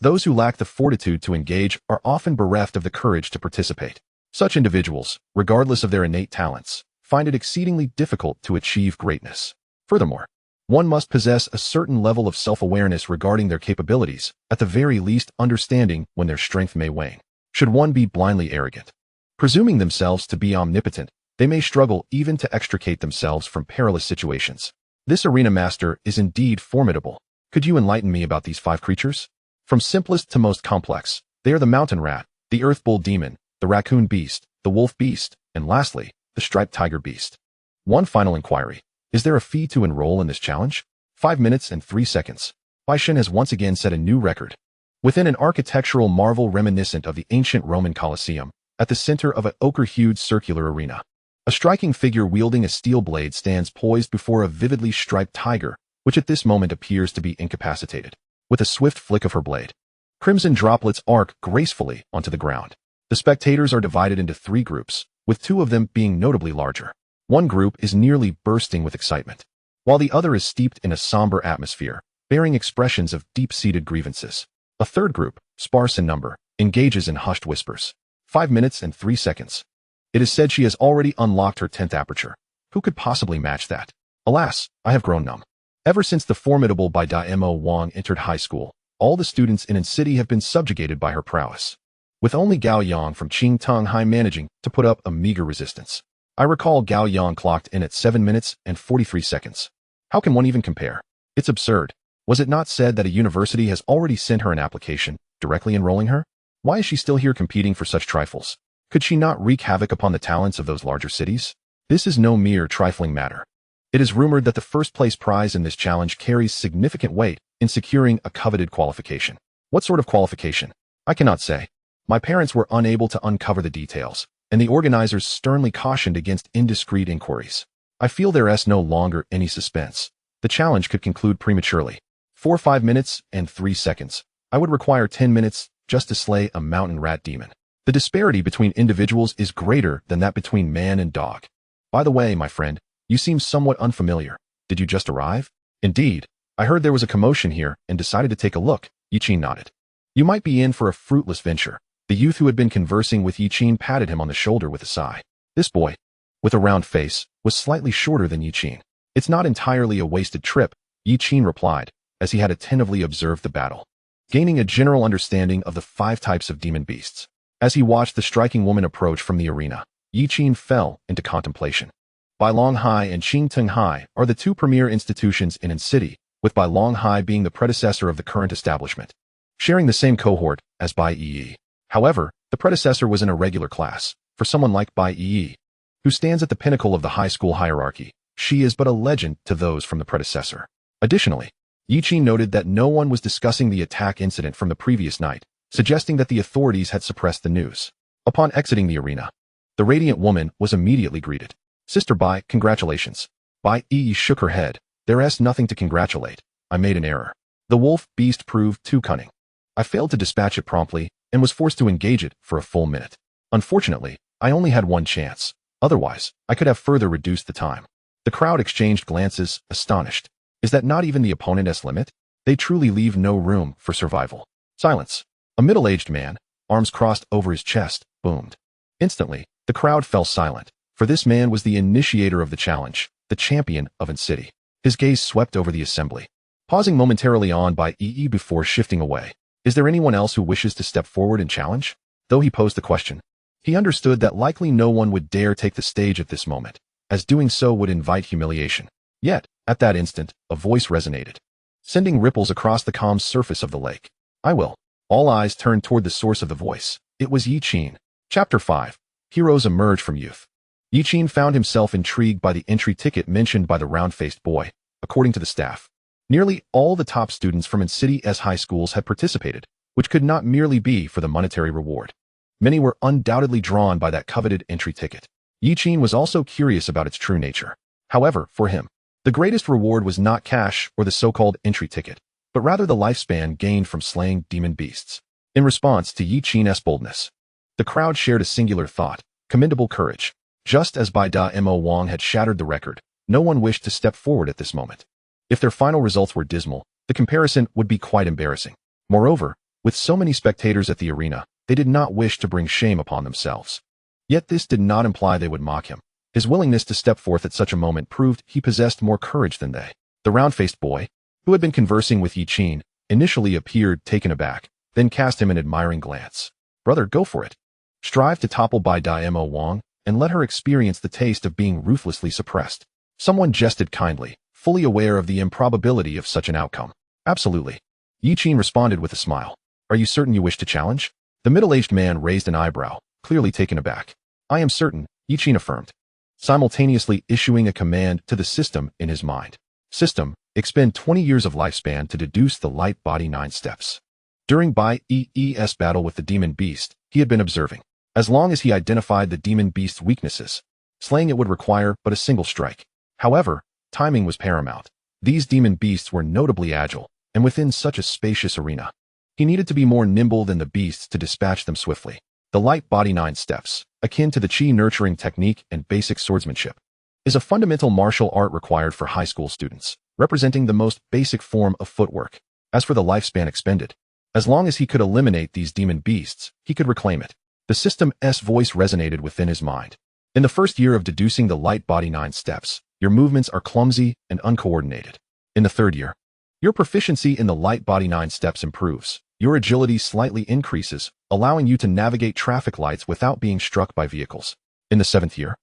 Those who lack the fortitude to engage are often bereft of the courage to participate. Such individuals, regardless of their innate talents, find it exceedingly difficult to achieve greatness. Furthermore, one must possess a certain level of self-awareness regarding their capabilities, at the very least understanding when their strength may wane. Should one be blindly arrogant, presuming themselves to be omnipotent, they may struggle even to extricate themselves from perilous situations. This arena master is indeed formidable. Could you enlighten me about these 5 creatures? From simplest to most complex, they are the mountain rat, the earth bull demon, the raccoon beast, the wolf beast, and lastly, the striped tiger beast. One final inquiry. Is there a fee to enroll in this challenge? 5 minutes and 3 seconds. Bai Shen has once again set a new record. Within an architectural marvel reminiscent of the ancient Roman Colosseum, at the center of an ochre-hued circular arena, a striking figure wielding a steel blade stands poised before a vividly striped tiger, which at this moment appears to be incapacitated. With a swift flick of her blade, crimson droplets arc gracefully onto the ground. The spectators are divided into 3 groups, with 2 of them being notably larger. One group is nearly bursting with excitement, while the other is steeped in a somber atmosphere, bearing expressions of deep-seated grievances. A third group, sparse in number, engages in hushed whispers. 5 minutes and 3 seconds. It is said she has already unlocked her 10th aperture. Who could possibly match that? Alas, I have grown numb. Ever since the formidable Bai Daimo Wang entered high school, all the students in An City have been subjugated by her prowess, with only Gao Yang from Qingtong High managing to put up a meager resistance. I recall Gao Yang clocked in at 7 minutes and 43 seconds. How can one even compare? It's absurd. Was it not said that a university has already sent her an application, directly enrolling her? Why is she still here competing for such trifles? Could she not wreak havoc upon the talents of those larger cities? This is no mere trifling matter. It is rumored that the first-place prize in this challenge carries significant weight in securing a coveted qualification. What sort of qualification? I cannot say. My parents were unable to uncover the details, and the organizers sternly cautioned against indiscreet inquiries. I feel there is no longer any suspense. The challenge could conclude prematurely. 5 minutes and 3 seconds. I would require 10 minutes just to slay a mountain rat demon. The disparity between individuals is greater than that between man and dog. By the way, my friend, you seem somewhat unfamiliar. Did you just arrive? Indeed. I heard there was a commotion here and decided to take a look. Yi Qin nodded. You might be in for a fruitless venture. The youth who had been conversing with Yi Qin patted him on the shoulder with a sigh. This boy, with a round face, was slightly shorter than Yi Qin. It's not entirely a wasted trip, Yi Qin replied, as he had attentively observed the battle, gaining a general understanding of the 5 types of demon beasts. As he watched the striking woman approach from the arena, Yi Qin fell into contemplation. Bailong High and Qingtong High are the 2 premier institutions in An City, with Bailong High being the predecessor of the current establishment, sharing the same cohort as Bai Yi. However, the predecessor was an irregular class. For someone like Bai Yi, who stands at the pinnacle of the high school hierarchy, she is but a legend to those from the predecessor. Additionally, Yi noted that no one was discussing the attack incident from the previous night, suggesting that the authorities had suppressed the news. Upon exiting the arena, the radiant woman was immediately greeted. Sister Bai, congratulations. Bai Yi shook her head. There's nothing to congratulate. I made an error. The wolf beast proved too cunning. I failed to dispatch it promptly and was forced to engage it for a full minute. Unfortunately, I only had one chance. Otherwise, I could have further reduced the time. The crowd exchanged glances, astonished. Is that not even the opponent's limit? They truly leave no room for survival. Silence. A middle-aged man, arms crossed over his chest, boomed. Instantly, the crowd fell silent, for this man was the initiator of the challenge, the champion of an city. His gaze swept over the assembly, pausing momentarily on by Yi before shifting away. Is there anyone else who wishes to step forward and challenge? Though he posed the question, he understood that likely no one would dare take the stage at this moment, as doing so would invite humiliation. Yet, at that instant, a voice resonated, sending ripples across the calm surface of the lake. I will. All eyes turned toward the source of the voice. It was Yi. Chapter 5. Heroes emerge from youth. Yi found himself intrigued by the entry ticket mentioned by the round-faced boy. According to the staff, nearly all the top students from in-city's high schools had participated, which could not merely be for the monetary reward. Many were undoubtedly drawn by that coveted entry ticket. Yi was also curious about its true nature. However, for him, the greatest reward was not cash or the so-called entry ticket, but rather the lifespan gained from slaying demon beasts. In response to Yi's boldness, the crowd shared a singular thought: commendable courage. Just as Bai Mo Wang had shattered the record, no one wished to step forward at this moment. If their final results were dismal, the comparison would be quite embarrassing. Moreover, with so many spectators at the arena, they did not wish to bring shame upon themselves. Yet this did not imply they would mock him. His willingness to step forth at such a moment proved he possessed more courage than they. The round-faced boy, who had been conversing with Yi, initially appeared taken aback, then cast him an admiring glance. Brother, go for it. Strive to topple Bai Mo Wang, and let her experience the taste of being ruthlessly suppressed. Someone jested kindly, fully aware of the improbability of such an outcome. Absolutely. Yi responded with a smile. Are you certain you wish to challenge? The middle-aged man raised an eyebrow, clearly taken aback. I am certain, Yi affirmed, simultaneously issuing a command to the system in his mind. System, expend 20 years of lifespan to deduce the light body 9 steps. During Bai Yi's battle with the demon beast, he had been observing. As long as he identified the demon beast's weaknesses, slaying it would require but a single strike. However, timing was paramount. These demon beasts were notably agile, and within such a spacious arena, he needed to be more nimble than the beasts to dispatch them swiftly. The light body 9 steps, akin to the chi nurturing technique and basic swordsmanship, is a fundamental martial art required for high school students, representing the most basic form of footwork. As for the lifespan expended, as long as he could eliminate these demon beasts, he could reclaim it. The system's voice resonated within his mind. In the first year of deducing the light body 9 steps, your movements are clumsy and uncoordinated. In the third year, your proficiency in the light body 9 steps improves. Your agility slightly increases, allowing you to navigate traffic lights without being struck by vehicles. In the 7th year,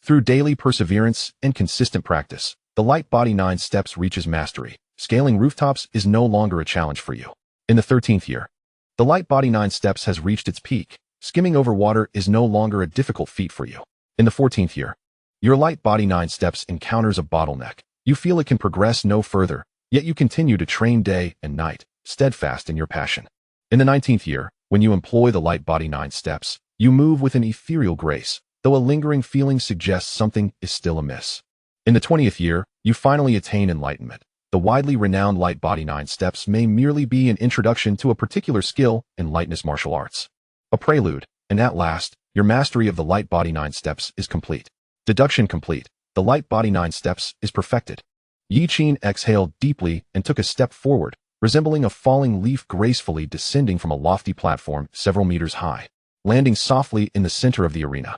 through daily perseverance and consistent practice, the light body 9 steps reaches mastery. Scaling rooftops is no longer a challenge for you. In the 13th year, the light body 9 steps has reached its peak. Skimming over water is no longer a difficult feat for you. In the 14th year, your light body 9 steps encounters a bottleneck. You feel it can progress no further, yet you continue to train day and night, steadfast in your passion. In the 19th year, when you employ the light body 9 steps, you move with an ethereal grace, though a lingering feeling suggests something is still amiss. In the 20th year, you finally attain enlightenment. The widely renowned light body 9 steps may merely be an introduction to a particular skill in lightness martial arts. A prelude, and at last, your mastery of the light body 9 steps is complete. Deduction complete. The light body 9 steps is perfected. Yi exhaled deeply and took a step forward, resembling a falling leaf gracefully descending from a lofty platform several meters high, landing softly in the center of the arena.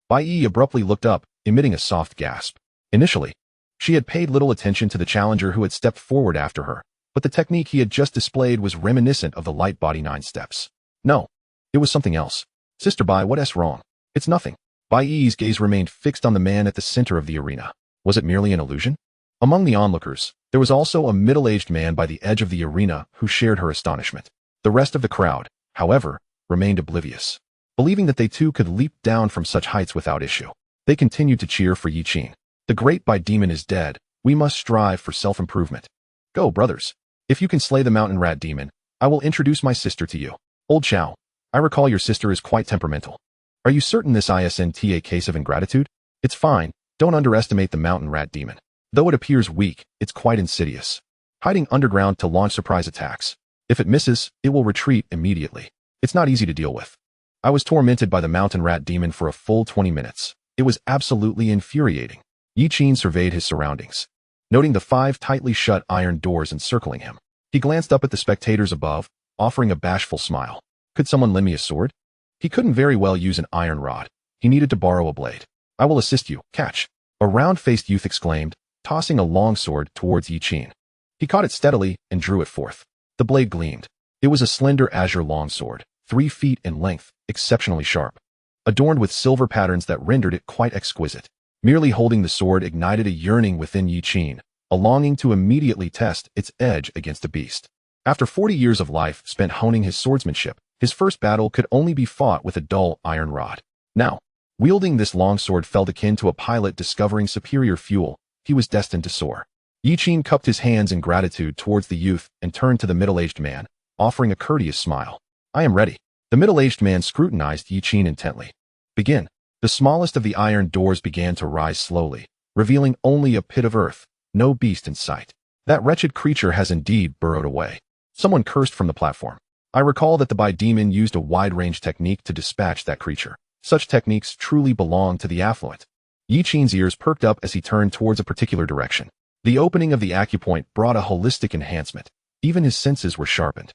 Bai Yi abruptly looked up, emitting a soft gasp. Initially, she had paid little attention to the challenger who had stepped forward after her, but the technique he had just displayed was reminiscent of the light body 9 steps. No. It was something else. Sister Bai, what's wrong? It's nothing. Bai Yi's gaze remained fixed on the man at the center of the arena. Was it merely an illusion? Among the onlookers, there was also a middle-aged man by the edge of the arena who shared her astonishment. The rest of the crowd, however, remained oblivious, believing that they too could leap down from such heights without issue. They continued to cheer for Yi. The great Bai demon is dead. We must strive for self-improvement. Go, brothers. If you can slay the mountain rat demon, I will introduce my sister to you. Old Chow, I recall your sister is quite temperamental. Are you certain this isn't a case of ingratitude? It's fine, don't underestimate the mountain rat demon. Though it appears weak, it's quite insidious. Hiding underground to launch surprise attacks. If it misses, it will retreat immediately. It's not easy to deal with. I was tormented by the mountain rat demon for a full 20 minutes. It was absolutely infuriating. Yi Qin surveyed his surroundings. Noting the 5 tightly shut iron doors encircling him, he glanced up at the spectators above, offering a bashful smile. Could someone lend me a sword? He couldn't very well use an iron rod. He needed to borrow a blade. I will assist you. Catch! A round-faced youth exclaimed, tossing a long sword towards Yi Qin. He caught it steadily and drew it forth. The blade gleamed. It was a slender azure longsword, 3 feet in length, exceptionally sharp, adorned with silver patterns that rendered it quite exquisite. Merely holding the sword ignited a yearning within Yi Qin, a longing to immediately test its edge against a beast. After 40 years of life spent honing his swordsmanship, his first battle could only be fought with a dull iron rod. Now, wielding this longsword felt akin to a pilot discovering superior fuel. He was destined to soar. Yi Qin cupped his hands in gratitude towards the youth and turned to the middle-aged man, offering a courteous smile. I am ready. The middle-aged man scrutinized Yi Qin intently. Begin. The smallest of the iron doors began to rise slowly, revealing only a pit of earth, no beast in sight. That wretched creature has indeed burrowed away. Someone cursed from the platform. I recall that the Bai demon used a wide-range technique to dispatch that creature. Such techniques truly belong to the affluent. Yi Qin's ears perked up as he turned towards a particular direction. The opening of the acupoint brought a holistic enhancement. Even his senses were sharpened.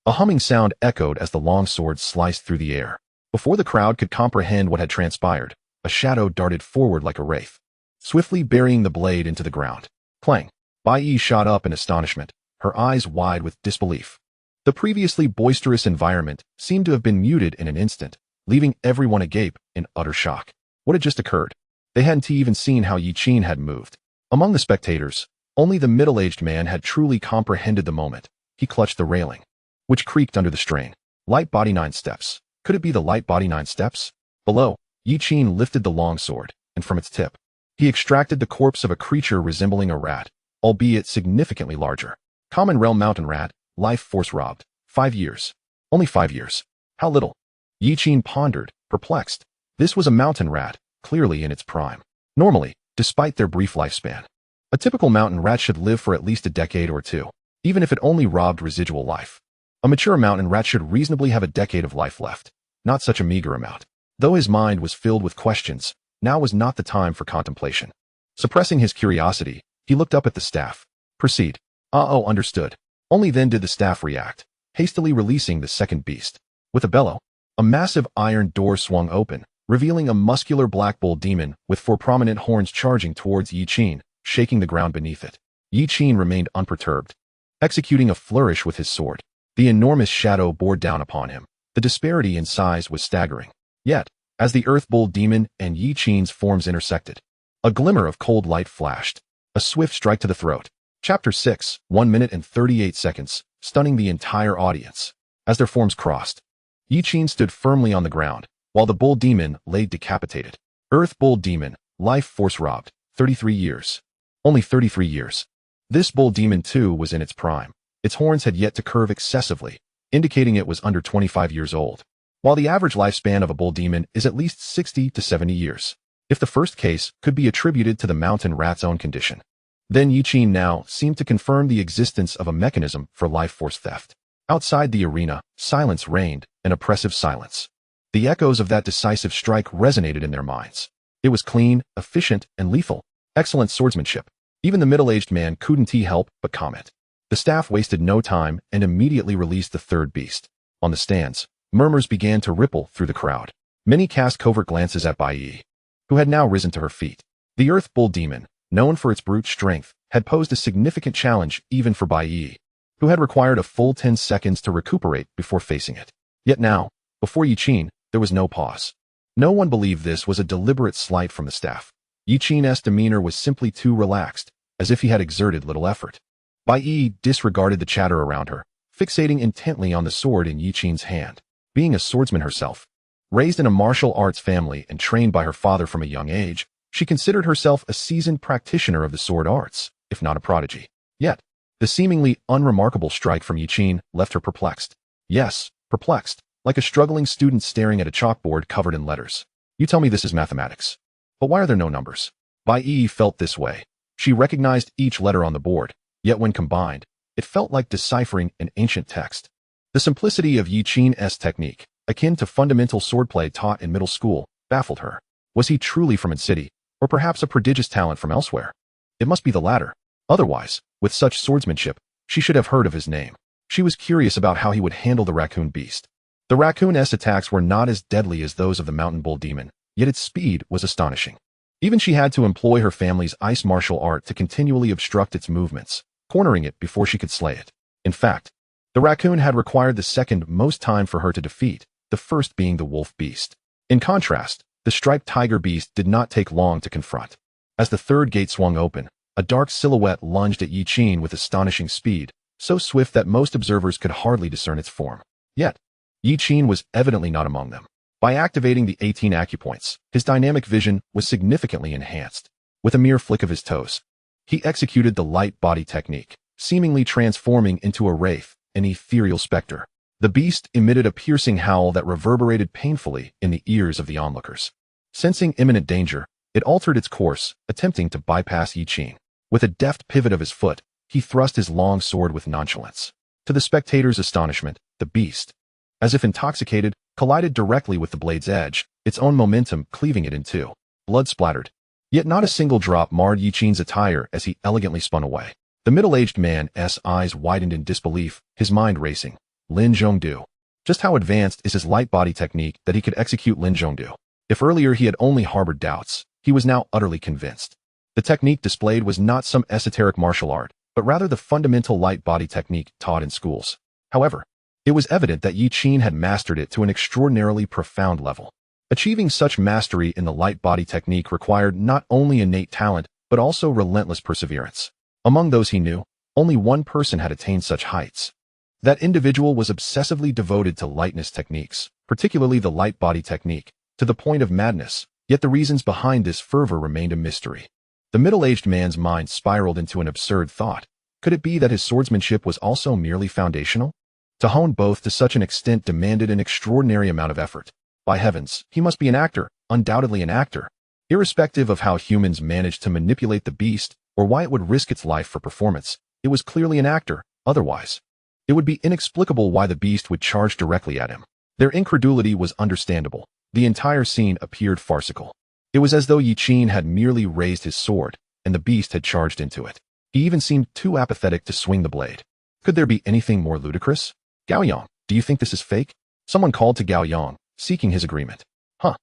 A humming sound echoed as the long sword sliced through the air. Before the crowd could comprehend what had transpired, a shadow darted forward like a wraith, swiftly burying the blade into the ground. Clang! Bai Yi shot up in astonishment, her eyes wide with disbelief. The previously boisterous environment seemed to have been muted in an instant, leaving everyone agape in utter shock. What had just occurred? They hadn't even seen how Yi Qin had moved. Among the spectators, only the middle-aged man had truly comprehended the moment. He clutched the railing, which creaked under the strain. Light body 9 steps. Could it be the light body 9 steps? Below, Yi Qin lifted the long sword, and from its tip, he extracted the corpse of a creature resembling a rat, albeit significantly larger. Common realm mountain rat, life force robbed. 5 years. Only 5 years. How little? Yi Qin pondered, perplexed. This was a mountain rat, clearly in its prime. Normally, despite their brief lifespan, a typical mountain rat should live for at least a decade or 2, even if it only robbed residual life. A mature mountain rat should reasonably have a decade of life left, not such a meager amount. Though his mind was filled with questions, now was not the time for contemplation. Suppressing his curiosity, he looked up at the staff. Proceed. Oh, understood. Only then did the staff react, hastily releasing the second beast. With a bellow, a massive iron door swung open, revealing a muscular black bull demon with 4 prominent horns charging towards Yi Qin, shaking the ground beneath it. Yi Qin remained unperturbed, executing a flourish with his sword. The enormous shadow bore down upon him. The disparity in size was staggering. Yet, as the earth bull demon and Yi Qin's forms intersected, a glimmer of cold light flashed. A swift strike to the throat. Chapter 6, 1 minute and 38 seconds, stunning the entire audience. As their forms crossed, Yi Qin stood firmly on the ground, while the bull demon lay decapitated. Earth bull demon, life force robbed, 33 years. Only 33 years. This bull demon too was in its prime. Its horns had yet to curve excessively, indicating it was under 25 years old, while the average lifespan of a bull demon is at least 60 to 70 years. If the first case could be attributed to the mountain rat's own condition, then Yi Qin now seemed to confirm the existence of a mechanism for life force theft. Outside the arena, silence reigned, an oppressive silence. The echoes of that decisive strike resonated in their minds. It was clean, efficient, and lethal. Excellent swordsmanship. Even the middle-aged man couldn't help but comment. The staff wasted no time and immediately released the third beast. On the stands, murmurs began to ripple through the crowd. Many cast covert glances at Bai Yi, who had now risen to her feet. The earth bull demon, known for its brute strength, had posed a significant challenge even for Bai Yi, who had required a full 10 seconds to recuperate before facing it. Yet now, before Yi Qin, there was no pause. No one believed this was a deliberate slight from the staff. Yi Qin's demeanor was simply too relaxed, as if he had exerted little effort. Bai Yi disregarded the chatter around her, fixating intently on the sword in Yi Qin's hand. Being a swordsman herself, raised in a martial arts family and trained by her father from a young age, she considered herself a seasoned practitioner of the sword arts, if not a prodigy. Yet, The seemingly unremarkable strike from Yi left her perplexed. Yes, perplexed, like a struggling student staring at a chalkboard covered in letters. You tell me this is mathematics. But why are there no numbers? Bai Yi felt this way. She recognized each letter on the board, yet when combined, it felt like deciphering an ancient text. The simplicity of Yi Qin's technique, akin to fundamental swordplay taught in middle school, baffled her. Was he truly from a city, or perhaps a prodigious talent from elsewhere? It must be the latter. Otherwise, with such swordsmanship, she should have heard of his name. She was curious about how he would handle the raccoon beast. The raccoon's attacks were not as deadly as those of the mountain bull demon, yet its speed was astonishing. Even she had to employ her family's ice martial art to continually obstruct its movements, cornering it before she could slay it. In fact, the raccoon had required the second most time for her to defeat, the first being the wolf beast. In contrast, the striped tiger beast did not take long to confront. As the third gate swung open, a dark silhouette lunged at Yi Qin with astonishing speed, so swift that most observers could hardly discern its form. Yet, Yi Qin was evidently not among them. By activating the 18 acupoints, his dynamic vision was significantly enhanced. With a mere flick of his toes, he executed the light body technique, seemingly transforming into a wraith, an ethereal specter. The beast emitted a piercing howl that reverberated painfully in the ears of the onlookers. Sensing imminent danger, it altered its course, attempting to bypass Yi Qin. With a deft pivot of his foot, he thrust his long sword with nonchalance. To the spectators' astonishment, the beast, as if intoxicated, collided directly with the blade's edge, its own momentum cleaving it in two. Blood splattered. Yet not a single drop marred Yi Qin's attire as he elegantly spun away. The middle-aged man's eyes widened in disbelief, his mind racing. Lin Zhongdu. Just how advanced is his light body technique that he could execute Lin Zhongdu? If earlier he had only harbored doubts, he was now utterly convinced. The technique displayed was not some esoteric martial art, but rather the fundamental light body technique taught in schools. However, it was evident that Yi Qin had mastered it to an extraordinarily profound level. Achieving such mastery in the light body technique required not only innate talent, but also relentless perseverance. Among those he knew, only one person had attained such heights. That individual was obsessively devoted to lightness techniques, particularly the light body technique, to the point of madness, yet the reasons behind this fervor remained a mystery. The middle-aged man's mind spiraled into an absurd thought. Could it be that his swordsmanship was also merely foundational? To hone both to such an extent demanded an extraordinary amount of effort. By heavens, he must be an actor, undoubtedly an actor. Irrespective of how humans managed to manipulate the beast, or why it would risk its life for performance, it was clearly an actor, otherwise it would be inexplicable why the beast would charge directly at him. Their incredulity was understandable. The entire scene appeared farcical. It was as though Yi Qin had merely raised his sword, and the beast had charged into it. He even seemed too apathetic to swing the blade. Could there be anything more ludicrous? Gao Yang, do you think this is fake? Someone called to Gao Yang, seeking his agreement. Huh?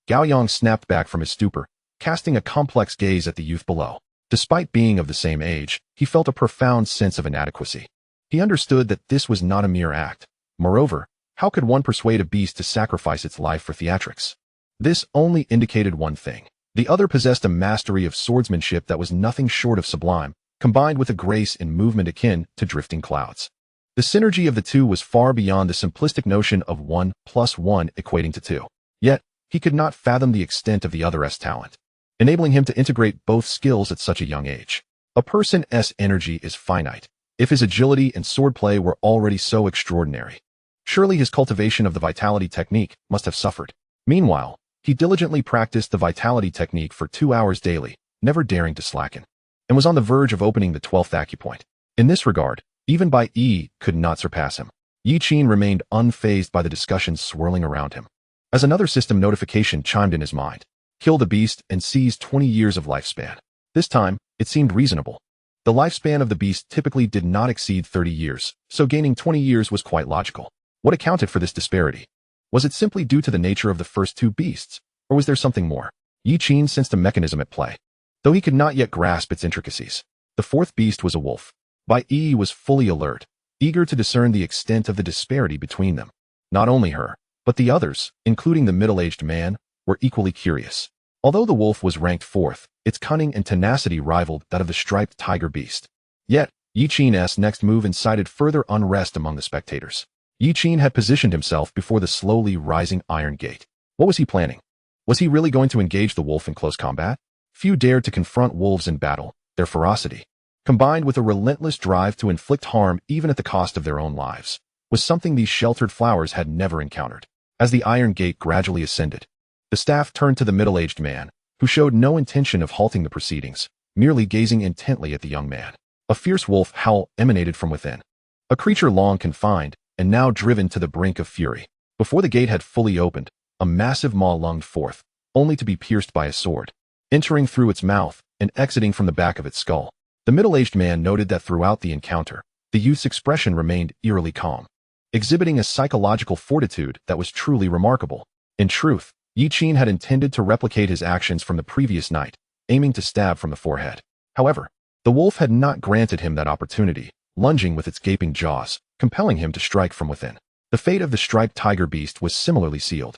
Gao Yang snapped back from his stupor, casting a complex gaze at the youth below. Despite being of the same age, he felt a profound sense of inadequacy. He understood that this was not a mere act. Moreover, how could one persuade a beast to sacrifice its life for theatrics? This only indicated one thing. The other possessed a mastery of swordsmanship that was nothing short of sublime, combined with a grace in movement akin to drifting clouds. The synergy of the two was far beyond the simplistic notion of 1 + 1 equating to 2. Yet, he could not fathom the extent of the other's talent, enabling him to integrate both skills at such a young age. A person's energy is finite. If his agility and swordplay were already so extraordinary, surely his cultivation of the vitality technique must have suffered. Meanwhile, he diligently practiced the vitality technique for 2 hours daily, never daring to slacken, and was on the verge of opening the 12th acupoint. In this regard, even Bai Yi could not surpass him. Yi Qin remained unfazed by the discussions swirling around him. As another system notification chimed in his mind, kill the beast and seize 20 years of lifespan. This time, it seemed reasonable. The lifespan of the beast typically did not exceed 30 years, so gaining 20 years was quite logical. What accounted for this disparity? Was it simply due to the nature of the first two beasts, or was there something more? Yi Qin sensed a mechanism at play, though he could not yet grasp its intricacies. The fourth beast was a wolf. Bai Yi was fully alert, eager to discern the extent of the disparity between them. Not only her, but the others, including the middle-aged man, were equally curious. Although the wolf was ranked fourth, its cunning and tenacity rivaled that of the striped tiger beast. Yet, Yi Qin's next move incited further unrest among the spectators. Yi Qin had positioned himself before the slowly rising iron gate. What was he planning? Was he really going to engage the wolf in close combat? Few dared to confront wolves in battle, their ferocity combined with a relentless drive to inflict harm even at the cost of their own lives, was something these sheltered flowers had never encountered. As the iron gate gradually ascended, the staff turned to the middle-aged man, who showed no intention of halting the proceedings, merely gazing intently at the young man. A fierce wolf howl emanated from within, a creature long confined and now driven to the brink of fury. Before the gate had fully opened, a massive maw lunged forth, only to be pierced by a sword, entering through its mouth and exiting from the back of its skull. The middle-aged man noted that throughout the encounter, the youth's expression remained eerily calm, exhibiting a psychological fortitude that was truly remarkable. In truth, Yi Qin had intended to replicate his actions from the previous night, aiming to stab from the forehead. However, the wolf had not granted him that opportunity, lunging with its gaping jaws, compelling him to strike from within. The fate of the striped tiger beast was similarly sealed,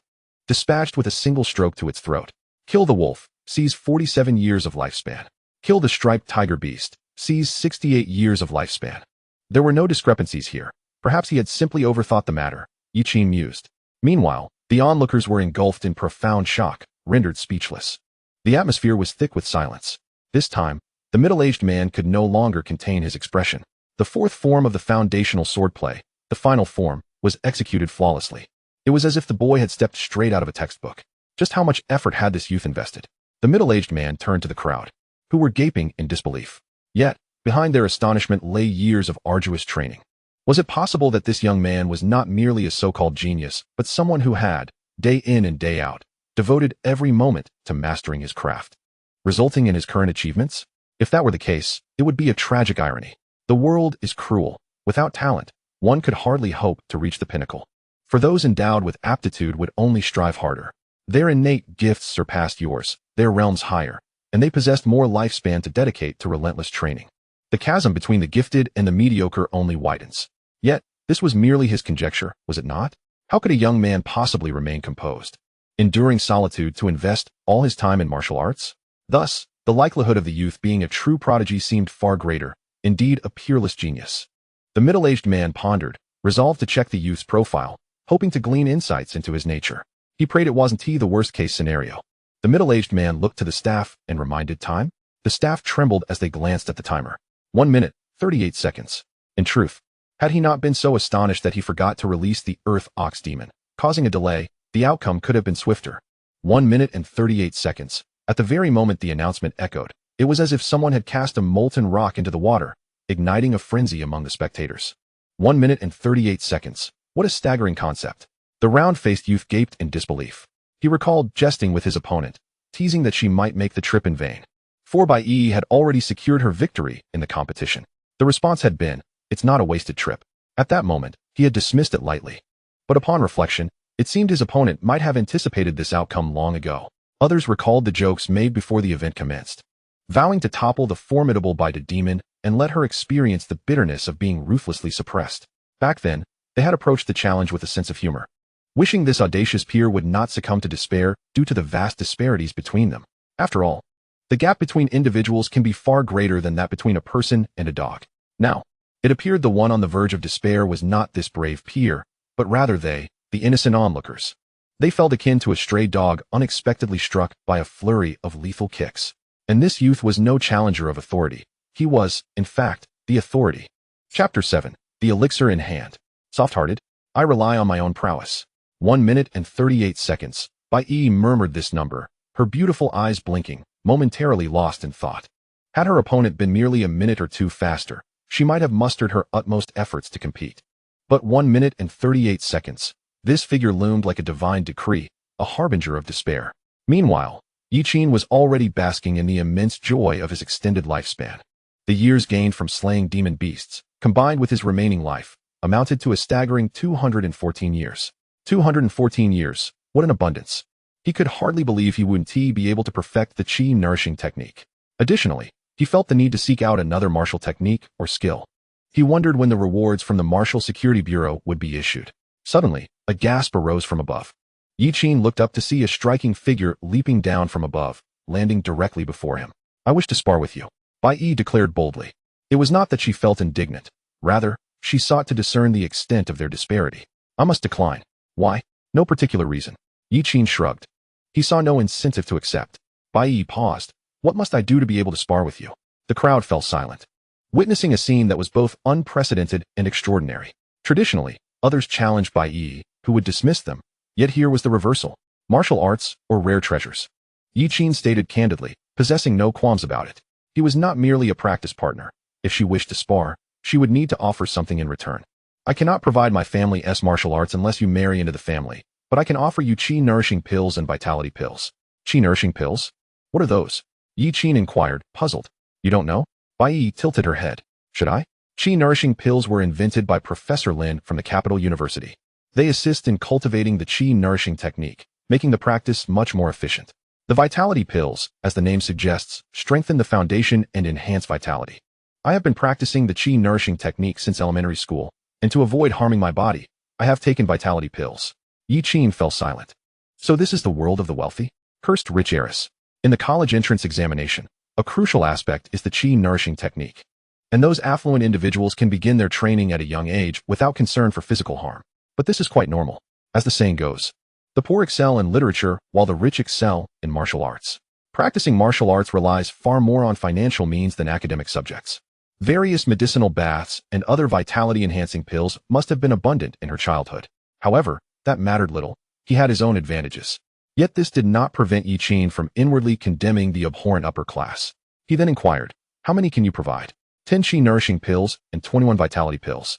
dispatched with a single stroke to its throat. Kill the wolf, seize 47 years of lifespan. Kill the striped tiger beast, seize 68 years of lifespan. There were no discrepancies here. Perhaps he had simply overthought the matter, Yi Qin mused. Meanwhile, the onlookers were engulfed in profound shock, rendered speechless. The atmosphere was thick with silence. This time, the middle-aged man could no longer contain his expression. The fourth form of the foundational swordplay, the final form, was executed flawlessly. It was as if the boy had stepped straight out of a textbook. Just how much effort had this youth invested? The middle-aged man turned to the crowd, who were gaping in disbelief. Yet, behind their astonishment lay years of arduous training. Was it possible that this young man was not merely a so-called genius, but someone who had, day in and day out, devoted every moment to mastering his craft, resulting in his current achievements? If that were the case, it would be a tragic irony. The world is cruel. Without talent, one could hardly hope to reach the pinnacle. For those endowed with aptitude would only strive harder. Their innate gifts surpassed yours, their realms higher, and they possessed more lifespan to dedicate to relentless training. The chasm between the gifted and the mediocre only widens. Yet, this was merely his conjecture, was it not? How could a young man possibly remain composed, enduring solitude to invest all his time in martial arts? Thus, the likelihood of the youth being a true prodigy seemed far greater, indeed a peerless genius. The middle-aged man pondered, resolved to check the youth's profile, hoping to glean insights into his nature. He prayed it wasn't the worst-case scenario. The middle-aged man looked to the staff and reminded time. The staff trembled as they glanced at the timer. 1 minute, 38 seconds. In truth, had he not been so astonished that he forgot to release the Earth Ox Demon, causing a delay, the outcome could have been swifter. 1 minute and 38 seconds. At the very moment the announcement echoed, it was as if someone had cast a molten rock into the water, igniting a frenzy among the spectators. 1 minute and 38 seconds. What a staggering concept. The round-faced youth gaped in disbelief. He recalled jesting with his opponent, teasing that she might make the trip in vain. 4xE had already secured her victory in the competition. The response had been, "It's not a wasted trip." At that moment, he had dismissed it lightly. But upon reflection, it seemed his opponent might have anticipated this outcome long ago. Others recalled the jokes made before the event commenced, vowing to topple the formidable Baidu demon and let her experience the bitterness of being ruthlessly suppressed. Back then, they had approached the challenge with a sense of humor, wishing this audacious peer would not succumb to despair due to the vast disparities between them. After all, the gap between individuals can be far greater than that between a person and a dog. Now, it appeared the one on the verge of despair was not this brave peer, but rather they, the innocent onlookers. They felt akin to a stray dog unexpectedly struck by a flurry of lethal kicks. And this youth was no challenger of authority. He was, in fact, the authority. Chapter 7. The Elixir in Hand. Soft-hearted, I rely on my own prowess. 1 minute and 38 seconds. Bai murmured this number, her beautiful eyes blinking, momentarily lost in thought. Had her opponent been merely a minute or two faster, she might have mustered her utmost efforts to compete. But 1 minute and 38 seconds. This figure loomed like a divine decree, a harbinger of despair. Meanwhile, Yi Qin was already basking in the immense joy of his extended lifespan. The years gained from slaying demon beasts, combined with his remaining life, amounted to a staggering 214 years. 214 years, what an abundance. He could hardly believe he wouldn't be able to perfect the qi nourishing technique. Additionally, he felt the need to seek out another martial technique or skill. He wondered when the rewards from the Martial Security Bureau would be issued. Suddenly, a gasp arose from above. Yi Qin looked up to see a striking figure leaping down from above, landing directly before him. I wish to spar with you, Bai declared boldly. It was not that she felt indignant. Rather, she sought to discern the extent of their disparity. I must decline. Why? No particular reason. Yi Qin shrugged. He saw no incentive to accept. Bai paused. What must I do to be able to spar with you? The crowd fell silent. witnessing a scene that was both unprecedented and extraordinary. Traditionally, others challenged Bai Yi, who would dismiss them, yet here was the reversal. Martial arts, or rare treasures. Yi Qin stated candidly, possessing no qualms about it. He was not merely a practice partner. If she wished to spar, she would need to offer something in return. I cannot provide my family's martial arts unless you marry into the family, but I can offer you qi-nourishing pills and vitality pills. Qi-nourishing pills? What are those? Yi Qin inquired, puzzled. You don't know? Bai Yi tilted her head. Should I? Qi-nourishing pills were invented by Professor Lin from the Capital University. They assist in cultivating the qi-nourishing technique, making the practice much more efficient. The vitality pills, as the name suggests, strengthen the foundation and enhance vitality. I have been practicing the qi-nourishing technique since elementary school, and to avoid harming my body, I have taken vitality pills. Yi Qin fell silent. So this is the world of the wealthy? Cursed rich heiress. In the college entrance examination, a crucial aspect is the qi-nourishing technique. And those affluent individuals can begin their training at a young age without concern for physical harm. But this is quite normal. As the saying goes, the poor excel in literature while the rich excel in martial arts. Practicing martial arts relies far more on financial means than academic subjects. Various medicinal baths and other vitality-enhancing pills must have been abundant in her childhood. However, that mattered little. He had his own advantages. Yet this did not prevent Yi Qin from inwardly condemning the abhorrent upper class. He then inquired, how many can you provide? 10 qi-nourishing pills and 21 vitality pills.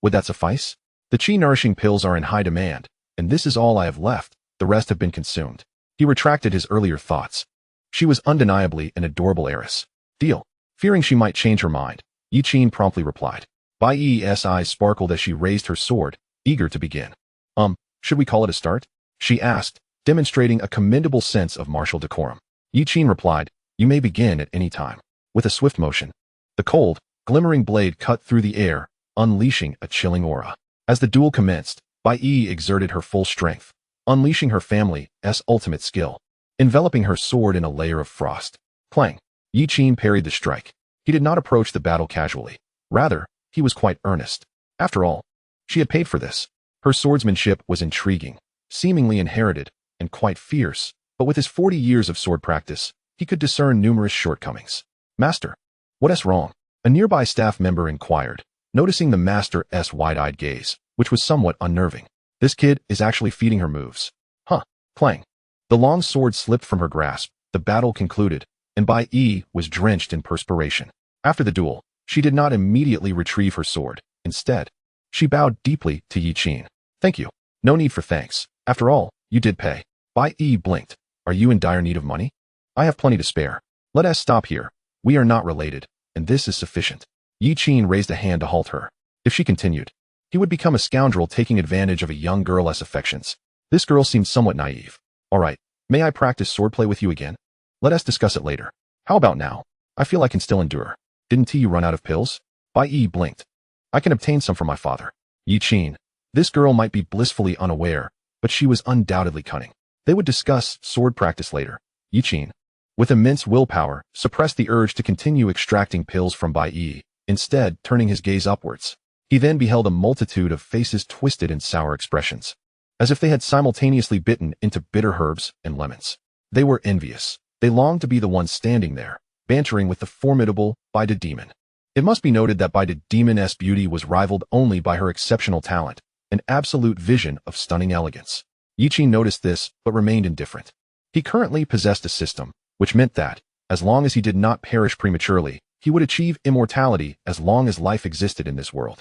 Would that suffice? The qi-nourishing pills are in high demand, and this is all I have left. The rest have been consumed. He retracted his earlier thoughts. She was undeniably an adorable heiress. Deal. Fearing she might change her mind, Yi Qin promptly replied. Bai Yi's eyes sparkled as she raised her sword, eager to begin. Should we call it a start? She asked, demonstrating a commendable sense of martial decorum. Yi Qin replied, you may begin at any time. With a swift motion, the cold, glimmering blade cut through the air, unleashing a chilling aura. As the duel commenced, Bai Yi exerted her full strength, unleashing her family's ultimate skill, enveloping her sword in a layer of frost. Clang! Yi Qin parried the strike. He did not approach the battle casually. Rather, he was quite earnest. After all, she had paid for this. Her swordsmanship was intriguing, seemingly inherited, and quite fierce, but with his 40 years of sword practice, he could discern numerous shortcomings. Master, what's wrong? A nearby staff member inquired, noticing the master's wide-eyed gaze, which was somewhat unnerving. This kid is actually feeding her moves. Huh. Clang. The long sword slipped from her grasp. The battle concluded, and Bai Yi was drenched in perspiration. After the duel, she did not immediately retrieve her sword. Instead, she bowed deeply to Yi Qin. Thank you. No need for thanks. After all, you did pay. Bai Yi blinked. Are you in dire need of money? I have plenty to spare. Let us stop here. We are not related, and this is sufficient. Yi Qin raised a hand to halt her. If she continued, he would become a scoundrel taking advantage of a young girl's affections. This girl seemed somewhat naive. All right, may I practice swordplay with you again? Let us discuss it later. How about now? I feel I can still endure. Didn't you run out of pills? Bai Yi blinked. I can obtain some from my father. Yi Qin. This girl might be blissfully unaware, but she was undoubtedly cunning. They would discuss sword practice later. Yi Qin, with immense willpower, suppressed the urge to continue extracting pills from Bai Yi, instead turning his gaze upwards. He then beheld a multitude of faces twisted in sour expressions, as if they had simultaneously bitten into bitter herbs and lemons. They were envious. They longed to be the ones standing there, bantering with the formidable Bai the Demon. It must be noted that Bai the Demon's beauty was rivaled only by her exceptional talent, an absolute vision of stunning elegance. Yi Qin noticed this, but remained indifferent. He currently possessed a system, which meant that, as long as he did not perish prematurely, he would achieve immortality as long as life existed in this world.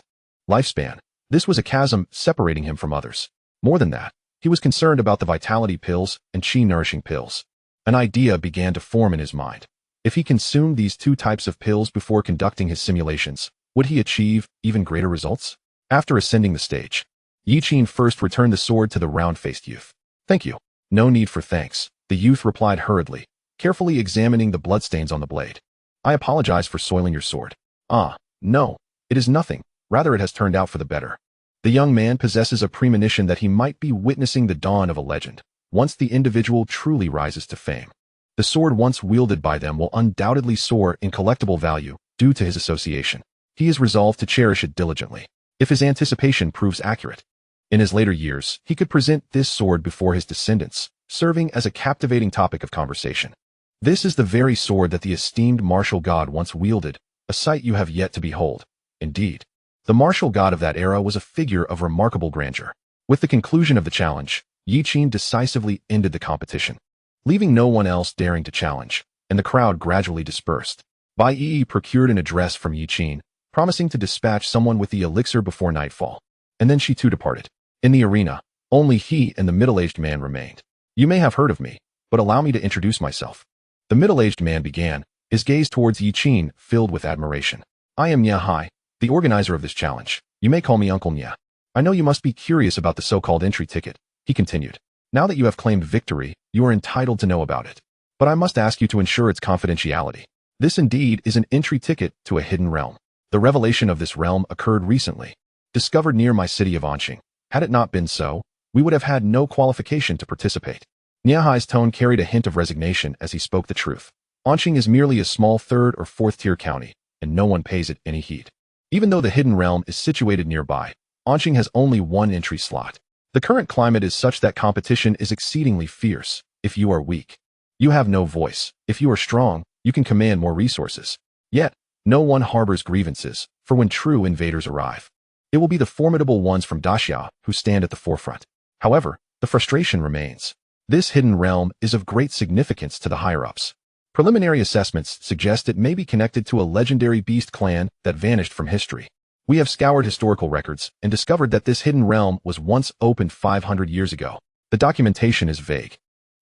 Lifespan. This was a chasm separating him from others. More than that, he was concerned about the vitality pills and qi-nourishing pills. An idea began to form in his mind. If he consumed these two types of pills before conducting his simulations, would he achieve even greater results? After ascending the stage, Yi Qin first returned the sword to the round-faced youth. Thank you. No need for thanks, the youth replied hurriedly, carefully examining the bloodstains on the blade. I apologize for soiling your sword. No, it is nothing. Rather, it has turned out for the better. The young man possesses a premonition that he might be witnessing the dawn of a legend, once the individual truly rises to fame. The sword once wielded by them will undoubtedly soar in collectible value due to his association. He is resolved to cherish it diligently, if his anticipation proves accurate. In his later years, he could present this sword before his descendants, serving as a captivating topic of conversation. This is the very sword that the esteemed martial god once wielded, a a sight you have yet to behold. Indeed, the martial god of that era was a figure of remarkable grandeur. With the conclusion of the challenge, Yi Qin decisively ended the competition, leaving no one else daring to challenge, and the crowd gradually dispersed. Bai Yi procured an address from Yi Qin, promising to dispatch someone with the elixir before nightfall, and then she too departed. In the arena, only he and the middle-aged man remained. You may have heard of me, but allow me to introduce myself. The middle-aged man began, his gaze towards Yi Qin filled with admiration. I am Nia Hai, the organizer of this challenge. You may call me Uncle Nia. I know you must be curious about the so-called entry ticket, he continued. Now that you have claimed victory, you are entitled to know about it. But I must ask you to ensure its confidentiality. This indeed is an entry ticket to a hidden realm. The revelation of this realm occurred recently, discovered near my city of Anqing. Had it not been so, we would have had no qualification to participate. Niahai's tone carried a hint of resignation as he spoke the truth. Anqing is merely a small third or fourth tier county, and no one pays it any heed. Even though the hidden realm is situated nearby, Anqing has only one entry slot. The current climate is such that competition is exceedingly fierce. If you are weak, you have no voice. If you are strong, you can command more resources. Yet, no one harbors grievances, for when true invaders arrive, it will be the formidable ones from Daxia who stand at the forefront. However, the frustration remains. This hidden realm is of great significance to the higher-ups. Preliminary assessments suggest it may be connected to a legendary beast clan that vanished from history. We have scoured historical records and discovered that this hidden realm was once opened 500 years ago. The documentation is vague,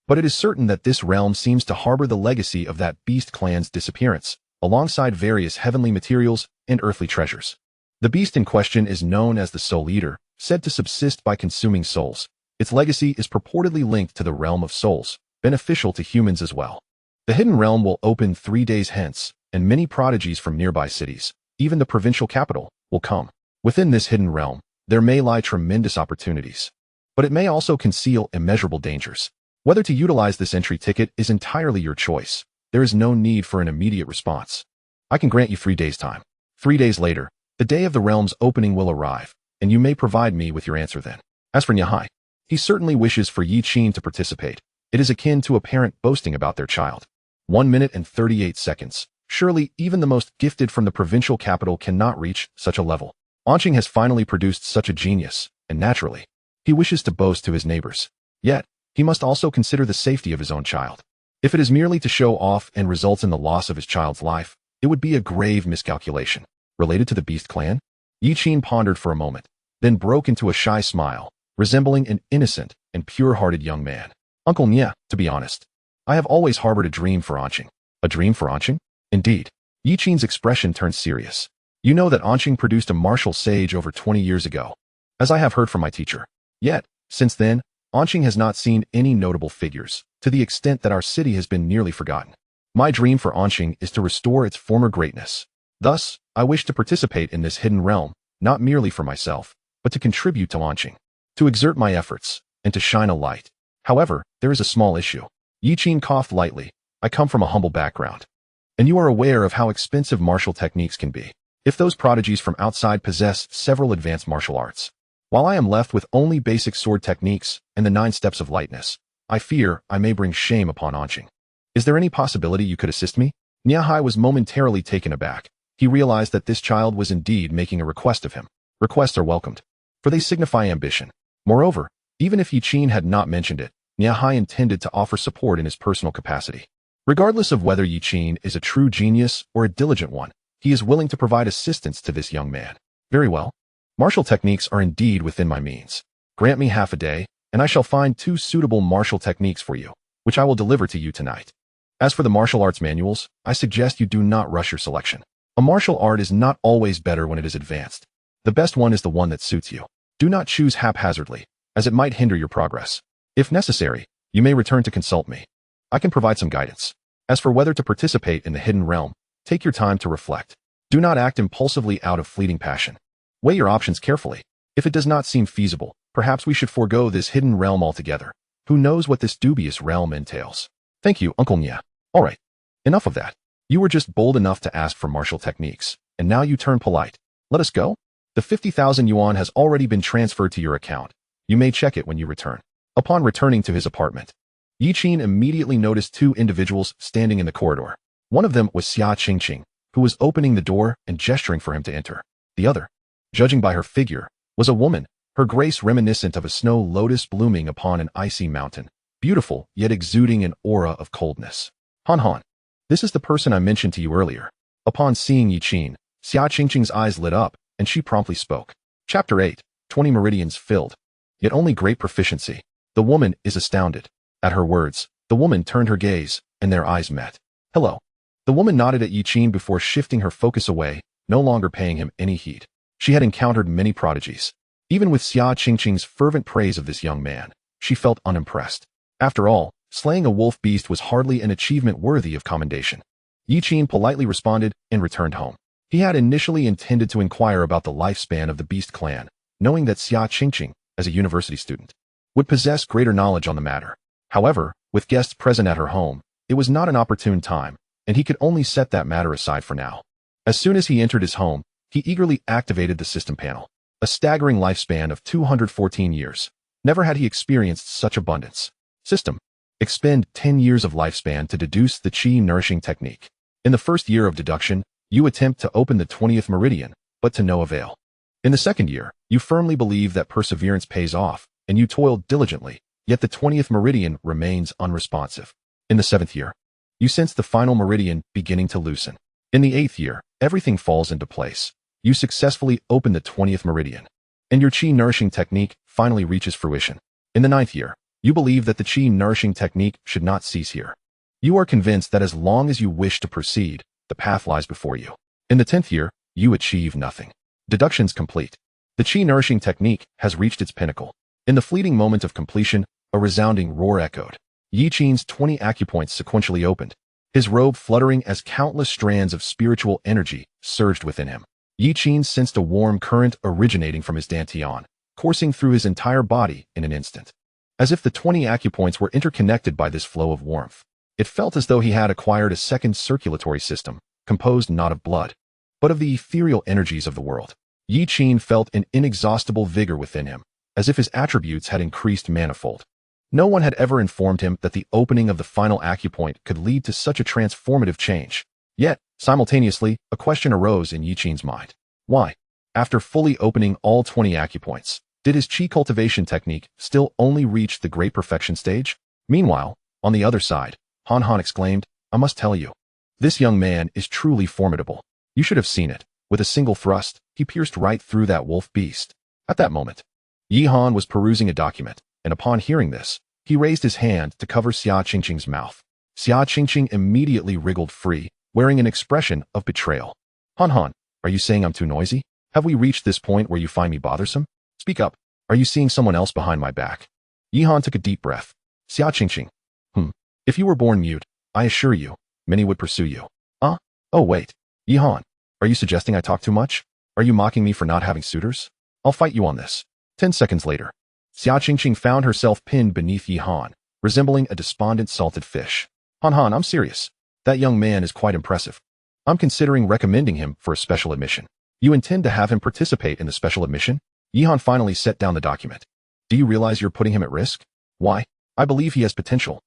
but it is certain that this realm seems to harbor the legacy of that beast clan's disappearance, alongside various heavenly materials and earthly treasures. The beast in question is known as the Soul Eater, said to subsist by consuming souls. Its legacy is purportedly linked to the realm of souls, beneficial to humans as well. The hidden realm will open 3 days hence, and many prodigies from nearby cities, even the provincial capital, will come. Within this hidden realm, there may lie tremendous opportunities, but it may also conceal immeasurable dangers. Whether to utilize this entry ticket is entirely your choice. There is no need for an immediate response. I can grant you 3 days' time. 3 days later, the day of the realm's opening will arrive, and you may provide me with your answer then. As for Niahai, he certainly wishes for Yi Qin to participate. It is akin to a parent boasting about their child. 1 minute and 38 seconds. Surely, even the most gifted from the provincial capital cannot reach such a level. Anqing has finally produced such a genius, and naturally, he wishes to boast to his neighbors. Yet, he must also consider the safety of his own child. If it is merely to show off and results in the loss of his child's life, it would be a grave miscalculation. Related to the Beast clan? Yi Qin pondered for a moment, then broke into a shy smile, resembling an innocent and pure-hearted young man. Uncle Nia, to be honest, I have always harbored a dream for Anqing. A dream for Anqing? Indeed. Yi Qin's expression turned serious. You know that Anqing produced a martial sage over 20 years ago, as I have heard from my teacher. Yet, since then, Anqing has not seen any notable figures, to the extent that our city has been nearly forgotten. My dream for Anqing is to restore its former greatness. Thus, I wish to participate in this hidden realm, not merely for myself, but to contribute to Anqing, to exert my efforts, and to shine a light. However, there is a small issue. Yi Qin coughed lightly. I come from a humble background, and you are aware of how expensive martial techniques can be. If those prodigies from outside possess several advanced martial arts, while I am left with only basic sword techniques and the 9 steps of lightness, I fear I may bring shame upon Anqing. Is there any possibility you could assist me? Niahai was momentarily taken aback. He realized that this child was indeed making a request of him. Requests are welcomed, for they signify ambition. Moreover, even if Yi Qin had not mentioned it, Niahai intended to offer support in his personal capacity. Regardless of whether Yi Qin is a true genius or a diligent one, he is willing to provide assistance to this young man. Very well. Martial techniques are indeed within my means. Grant me half a day, and I shall find 2 suitable martial techniques for you, which I will deliver to you tonight. As for the martial arts manuals, I suggest you do not rush your selection. A martial art is not always better when it is advanced. The best one is the one that suits you. Do not choose haphazardly, as it might hinder your progress. If necessary, you may return to consult me. I can provide some guidance. As for whether to participate in the hidden realm, take your time to reflect. Do not act impulsively out of fleeting passion. Weigh your options carefully. If it does not seem feasible, perhaps we should forego this hidden realm altogether. Who knows what this dubious realm entails? Thank you, Uncle Nia. All right. Enough of that. You were just bold enough to ask for martial techniques, and now you turn polite. Let us go? The 50,000 yuan has already been transferred to your account. You may check it when you return. Upon returning to his apartment, Yi Qin immediately noticed 2 individuals standing in the corridor. One of them was Xia Qingqing, who was opening the door and gesturing for him to enter. The other, judging by her figure, was a woman, her grace reminiscent of a snow lotus blooming upon an icy mountain, beautiful yet exuding an aura of coldness. Han Han, this is the person I mentioned to you earlier. Upon seeing Yi Qin, Xia Qingqing's eyes lit up, and she promptly spoke. Chapter 8, 20 meridians filled. Yet only great proficiency. The woman is astounded. At her words, the woman turned her gaze, and their eyes met. Hello. The woman nodded at Yi Qin before shifting her focus away, no longer paying him any heed. She had encountered many prodigies. Even with Xia Qingqing's fervent praise of this young man, she felt unimpressed. After all, slaying a wolf beast was hardly an achievement worthy of commendation. Yi Qin politely responded and returned home. He had initially intended to inquire about the lifespan of the beast clan, knowing that Xia Qingqing, as a university student, would possess greater knowledge on the matter. However, with guests present at her home, it was not an opportune time, and he could only set that matter aside for now. As soon as he entered his home, he eagerly activated the system panel. A staggering lifespan of 214 years. Never had he experienced such abundance. System. Expend 10 years of lifespan to deduce the qi nourishing technique. In the first year of deduction, you attempt to open the 20th meridian, but to no avail. In the second year, you firmly believe that perseverance pays off, and you toil diligently, yet the 20th meridian remains unresponsive. In the 7th year, you sense the final meridian beginning to loosen. In the 8th year, everything falls into place. You successfully open the 20th meridian, and your qi nourishing technique finally reaches fruition. In the 9th year, you believe that the qi nourishing technique should not cease here. You are convinced that as long as you wish to proceed, the path lies before you. In the 10th year, you achieve nothing. Deductions complete. The qi nourishing technique has reached its pinnacle. In the fleeting moment of completion, a resounding roar echoed. Yi Qin's 20 acupoints sequentially opened, his robe fluttering as countless strands of spiritual energy surged within him. Yi Qin sensed a warm current originating from his dantian, coursing through his entire body in an instant. As if the 20 acupoints were interconnected by this flow of warmth, it felt as though he had acquired a second circulatory system, composed not of blood, but of the ethereal energies of the world. Yi Qin felt an inexhaustible vigor within him, as if his attributes had increased manifold. No one had ever informed him that the opening of the final acupoint could lead to such a transformative change. Yet, simultaneously, a question arose in Yi Qin's mind. Why, after fully opening all 20 acupoints, did his qi cultivation technique still only reach the great perfection stage? Meanwhile, on the other side, Han Han exclaimed, I must tell you, this young man is truly formidable. You should have seen it. With a single thrust, he pierced right through that wolf beast. At that moment, Yi Han was perusing a document, and upon hearing this, he raised his hand to cover Xia Qingqing's mouth. Xia Qingqing immediately wriggled free, wearing an expression of betrayal. Han Han, are you saying I'm too noisy? Have we reached this point where you find me bothersome? Speak up. Are you seeing someone else behind my back? Yi Han took a deep breath. Xia Qingqing. If you were born mute, I assure you, many would pursue you. Oh wait. Yi Han, are you suggesting I talk too much? Are you mocking me for not having suitors? I'll fight you on this. 10 seconds later, Xia Qingqing found herself pinned beneath Yi Han, resembling a despondent salted fish. Han Han, I'm serious. That young man is quite impressive. I'm considering recommending him for a special admission. You intend to have him participate in the special admission? Yi Han finally set down the document. Do you realize you're putting him at risk? Why? I believe he has potential.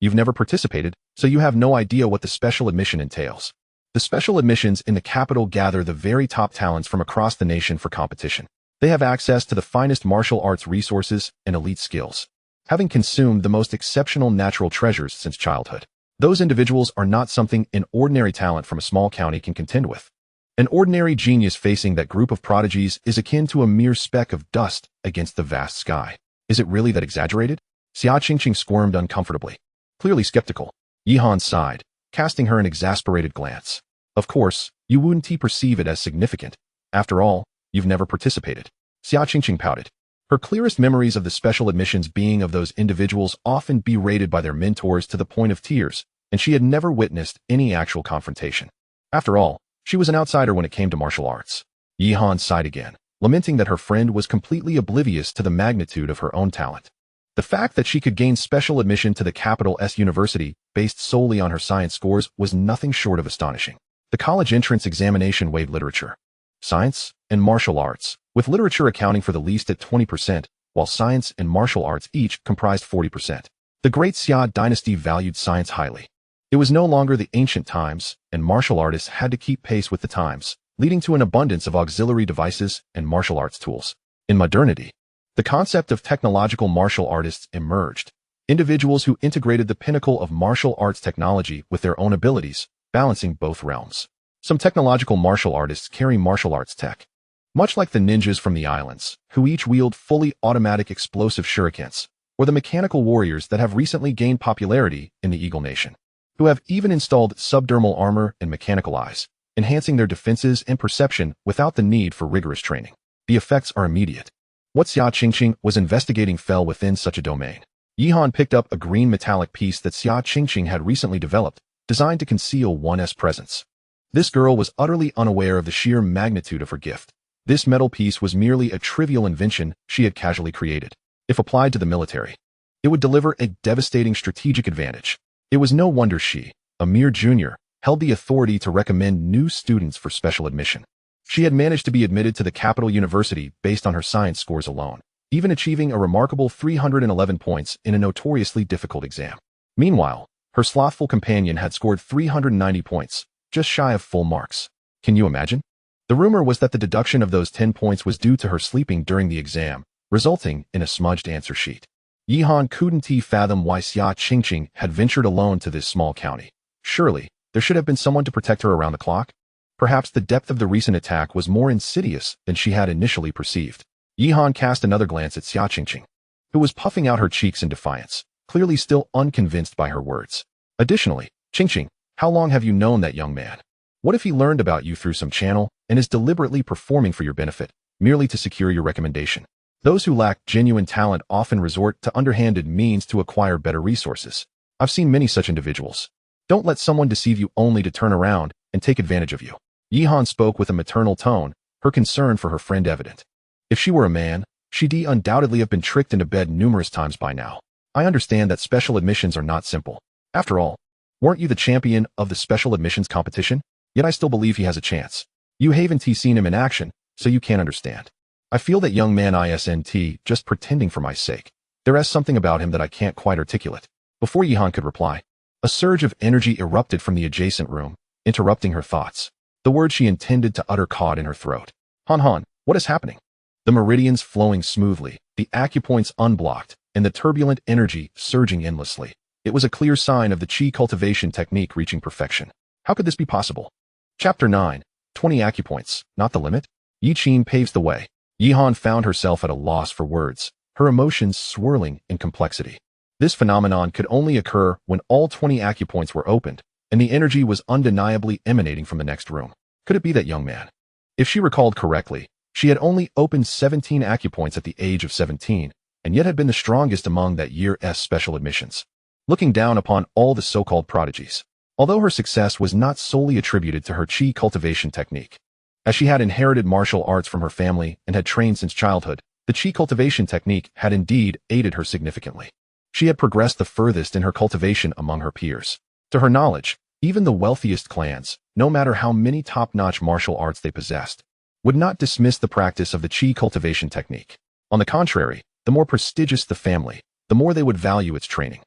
You've never participated, so you have no idea what the special admission entails. The special admissions in the capital gather the very top talents from across the nation for competition. They have access to the finest martial arts resources and elite skills, having consumed the most exceptional natural treasures since childhood. Those individuals are not something an ordinary talent from a small county can contend with. An ordinary genius facing that group of prodigies is akin to a mere speck of dust against the vast sky. Is it really that exaggerated? Xia Qingqing squirmed uncomfortably. Clearly skeptical, Yi Han sighed, casting her an exasperated glance. Of course, you wouldn't perceive it as significant. After all, you've never participated. Xia Qingqing pouted, her clearest memories of the special admissions being of those individuals often berated by their mentors to the point of tears, and she had never witnessed any actual confrontation. After all, she was an outsider when it came to martial arts. Yi Han sighed again, lamenting that her friend was completely oblivious to the magnitude of her own talent. The fact that she could gain special admission to the capital S university based solely on her science scores was nothing short of astonishing. The college entrance examination weighed literature, science, and martial arts, with literature accounting for the least at 20%, while science and martial arts each comprised 40%. The great Xia dynasty valued science highly. It was no longer the ancient times, and martial artists had to keep pace with the times, leading to an abundance of auxiliary devices and martial arts tools. In modernity, the concept of technological martial artists emerged. Individuals who integrated the pinnacle of martial arts technology with their own abilities, balancing both realms. Some technological martial artists carry martial arts tech, much like the ninjas from the islands, who each wield fully automatic explosive shurikens, or the mechanical warriors that have recently gained popularity in the Eagle Nation, who have even installed subdermal armor and mechanical eyes, enhancing their defenses and perception without the need for rigorous training. The effects are immediate. What Xianxiafans was investigating fell within such a domain. Yihan picked up a green metallic piece that Xianxiafans had recently developed, designed to conceal one's presence. This girl was utterly unaware of the sheer magnitude of her gift. This metal piece was merely a trivial invention she had casually created. If applied to the military, it would deliver a devastating strategic advantage. It was no wonder she, a mere junior, held the authority to recommend new students for special admission. She had managed to be admitted to the capital university based on her science scores alone, even achieving a remarkable 311 points in a notoriously difficult exam. Meanwhile, her slothful companion had scored 390 points, just shy of full marks. Can you imagine? The rumor was that the deduction of those 10 points was due to her sleeping during the exam, resulting in a smudged answer sheet. Yihan couldn't fathom why Xianxiafans had ventured alone to this small county. Surely, there should have been someone to protect her around the clock? Perhaps the depth of the recent attack was more insidious than she had initially perceived. Yihan cast another glance at Xianxiafans, who was puffing out her cheeks in defiance, clearly still unconvinced by her words. Additionally, Qingqing, how long have you known that young man? What if he learned about you through some channel and is deliberately performing for your benefit, merely to secure your recommendation? Those who lack genuine talent often resort to underhanded means to acquire better resources. I've seen many such individuals. Don't let someone deceive you only to turn around and take advantage of you. Yihan spoke with a maternal tone, her concern for her friend evident. If she were a man, she'd undoubtedly have been tricked into bed numerous times by now. I understand that special admissions are not simple. After all, weren't you the champion of the special admissions competition? Yet I still believe he has a chance. You haven't seen him in action, so you can't understand. I feel that young man isn't just pretending for my sake. There is something about him that I can't quite articulate. Before Yihan could reply, a surge of energy erupted from the adjacent room, interrupting her thoughts. The word she intended to utter caught in her throat. Han, what is happening? The meridians flowing smoothly, the acupoints unblocked, and the turbulent energy surging endlessly. It was a clear sign of the qi cultivation technique reaching perfection. How could this be possible? Chapter 9. 20 acupoints, not the limit? Yi Qin paves the way. Yihan found herself at a loss for words, her emotions swirling in complexity. This phenomenon could only occur when all 20 acupoints were opened, and the energy was undeniably emanating from the next room. Could it be that young man? If she recalled correctly, she had only opened 17 acupoints at the age of 17, and yet had been the strongest among that year's special admissions. Looking down upon all the so-called prodigies, although her success was not solely attributed to her qi cultivation technique. As she had inherited martial arts from her family and had trained since childhood, the qi cultivation technique had indeed aided her significantly. She had progressed the furthest in her cultivation among her peers. To her knowledge, even the wealthiest clans, no matter how many top-notch martial arts they possessed, would not dismiss the practice of the qi cultivation technique. On the contrary, the more prestigious the family, the more they would value its training.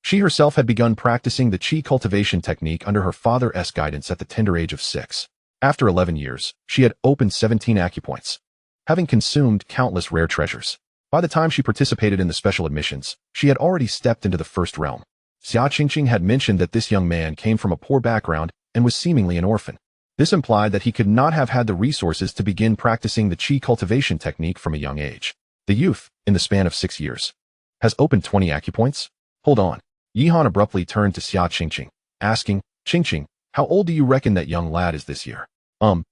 She herself had begun practicing the qi cultivation technique under her father's guidance at the tender age of 6. After 11 years, she had opened 17 acupoints, having consumed countless rare treasures. By the time she participated in the special admissions, she had already stepped into the first realm. Xianxiafans had mentioned that this young man came from a poor background and was seemingly an orphan. This implied that he could not have had the resources to begin practicing the qi cultivation technique from a young age. The youth, in the span of 6 years, has opened 20 acupoints? Hold on. Yihan abruptly turned to Xianxiafans, asking, Qingqing, how old do you reckon that young lad is this year?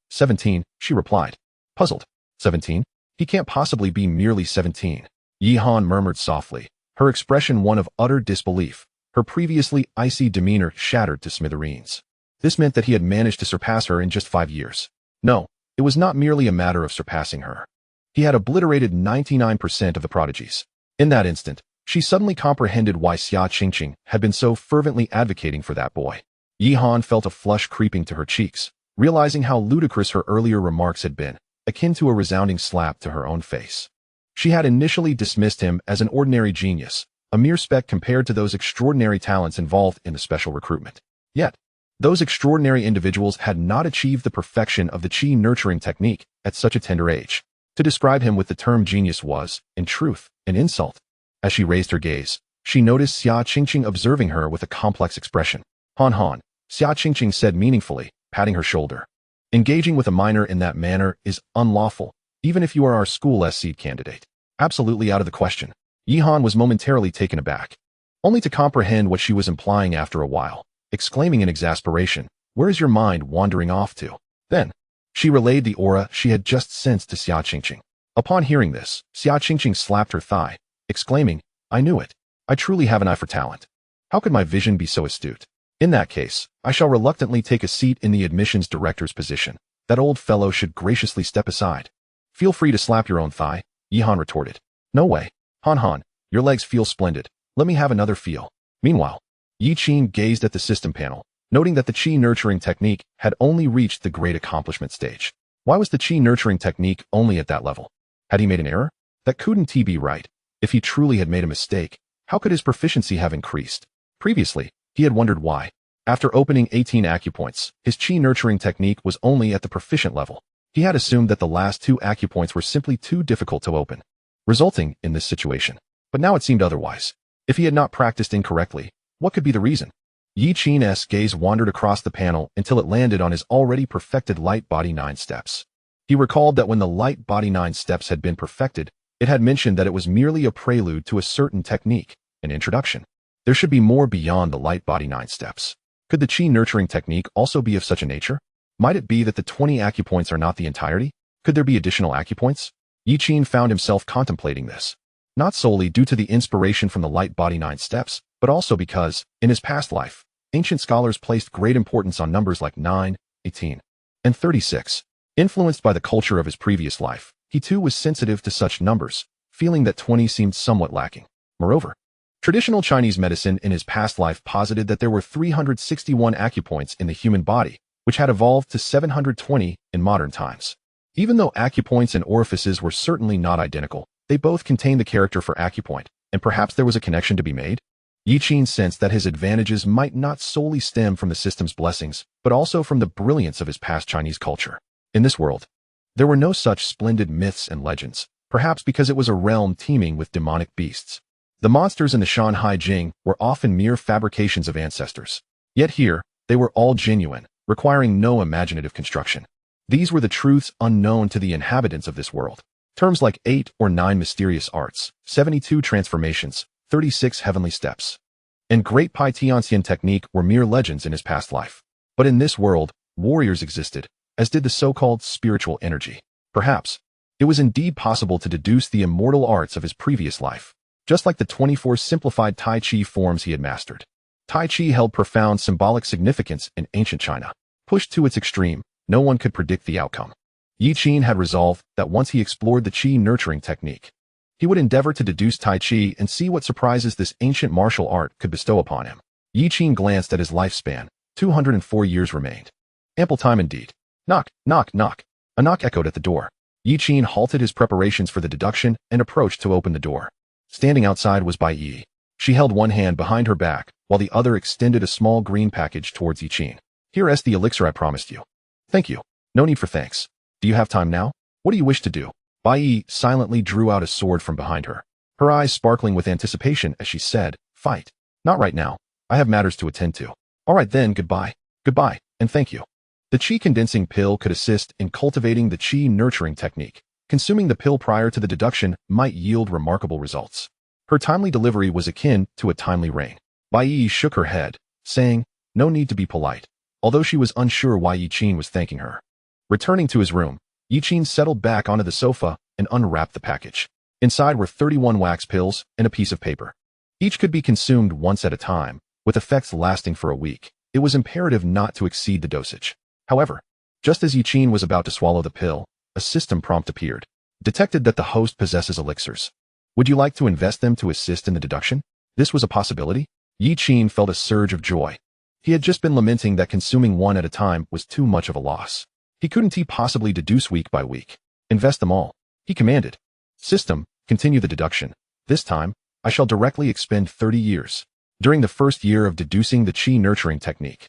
17, she replied. Puzzled. 17? He can't possibly be merely 17. Yihan murmured softly, her expression one of utter disbelief, her previously icy demeanor shattered to smithereens. This meant that he had managed to surpass her in just 5 years. No, it was not merely a matter of surpassing her. He had obliterated 99% of the prodigies. In that instant, she suddenly comprehended why Xianxiafans had been so fervently advocating for that boy. Yihan felt a flush creeping to her cheeks, realizing how ludicrous her earlier remarks had been, akin to a resounding slap to her own face. She had initially dismissed him as an ordinary genius, a mere speck compared to those extraordinary talents involved in the special recruitment. Yet, those extraordinary individuals had not achieved the perfection of the qi nurturing technique at such a tender age. To describe him with the term genius was, in truth, an insult. As she raised her gaze, she noticed Xia Qingqing observing her with a complex expression. Han Han, Xia Qingqing said meaningfully, patting her shoulder. Engaging with a minor in that manner is unlawful, even if you are our school's seed candidate. Absolutely out of the question. Yi Han was momentarily taken aback, only to comprehend what she was implying after a while, exclaiming in exasperation, "Where is your mind wandering off to?" Then, she relayed the aura she had just sensed to Xia Qingqing. Upon hearing this, Xia Qingqing slapped her thigh, exclaiming, "I knew it. I truly have an eye for talent. How could my vision be so astute? In that case, I shall reluctantly take a seat in the admissions director's position. That old fellow should graciously step aside." "Feel free to slap your own thigh," Yi Han retorted. "No way. Han Han, your legs feel splendid. Let me have another feel." Meanwhile, Yi Qin gazed at the system panel, noting that the qi nurturing technique had only reached the great accomplishment stage. Why was the qi nurturing technique only at that level? Had he made an error? That couldn't be right. If he truly had made a mistake, how could his proficiency have increased? Previously, he had wondered why. After opening 18 acupoints, his qi nurturing technique was only at the proficient level. He had assumed that the last 2 acupoints were simply too difficult to open, resulting in this situation. But now it seemed otherwise. If he had not practiced incorrectly, what could be the reason? Yi Qin's gaze wandered across the panel until it landed on his already perfected light body 9 steps. He recalled that when the light body 9 steps had been perfected, it had mentioned that it was merely a prelude to a certain technique, an introduction. There should be more beyond the light body 9 steps. Could the qi nurturing technique also be of such a nature? Might it be that the 20 acupoints are not the entirety? Could there be additional acupoints? Yi Qin found himself contemplating this, not solely due to the inspiration from the light body 9 steps, but also because, in his past life, ancient scholars placed great importance on numbers like 9, 18, and 36. Influenced by the culture of his previous life, he too was sensitive to such numbers, feeling that 20 seemed somewhat lacking. Moreover, traditional Chinese medicine in his past life posited that there were 361 acupoints in the human body, which had evolved to 720 in modern times. Even though acupoints and orifices were certainly not identical, they both contained the character for acupoint, and perhaps there was a connection to be made. Yi Qin sensed that his advantages might not solely stem from the system's blessings, but also from the brilliance of his past Chinese culture. In this world, there were no such splendid myths and legends, perhaps because it was a realm teeming with demonic beasts. The monsters in the Shanhai Jing were often mere fabrications of ancestors. Yet here, they were all genuine, requiring no imaginative construction. These were the truths unknown to the inhabitants of this world. Terms like 8 or 9 mysterious arts, 72 transformations, 36 heavenly steps, and Great Pai Tianxian technique were mere legends in his past life. But in this world, warriors existed, as did the so-called spiritual energy. Perhaps, it was indeed possible to deduce the immortal arts of his previous life, just like the 24 simplified Tai Chi forms he had mastered. Tai Chi held profound symbolic significance in ancient China. Pushed to its extreme, no one could predict the outcome. Yi Qin had resolved that once he explored the qi nurturing technique, he would endeavor to deduce Tai Chi and see what surprises this ancient martial art could bestow upon him. Yi Qin glanced at his lifespan. 204 years remained. Ample time indeed. Knock, knock, knock. A knock echoed at the door. Yi Qin halted his preparations for the deduction and approached to open the door. Standing outside was Bai Yi. She held one hand behind her back, while the other extended a small green package towards Yi Qin. "Here is the elixir I promised you." "Thank you. No need for thanks. Do you have time now? What do you wish to do?" Bai Yi silently drew out a sword from behind her, her eyes sparkling with anticipation as she said, "Fight." "Not right now. I have matters to attend to." "All right then, goodbye. Goodbye, and thank you." The qi condensing pill could assist in cultivating the qi nurturing technique. Consuming the pill prior to the deduction might yield remarkable results. Her timely delivery was akin to a timely rain. Bai Yi shook her head, saying, "No need to be polite," although she was unsure why Yi Qin was thanking her. Returning to his room, Yi Qin settled back onto the sofa and unwrapped the package. Inside were 31 wax pills and a piece of paper. Each could be consumed once at a time, with effects lasting for a week. It was imperative not to exceed the dosage. However, just as Yi Qin was about to swallow the pill, a system prompt appeared. Detected that the host possesses elixirs. Would you like to invest them to assist in the deduction? This was a possibility. Yi Qin felt a surge of joy. He had just been lamenting that consuming one at a time was too much of a loss. He couldn't possibly deduce week by week. "Invest them all," he commanded. "System, continue the deduction. This time, I shall directly expend 30 years. During the first year of deducing the qi nurturing technique,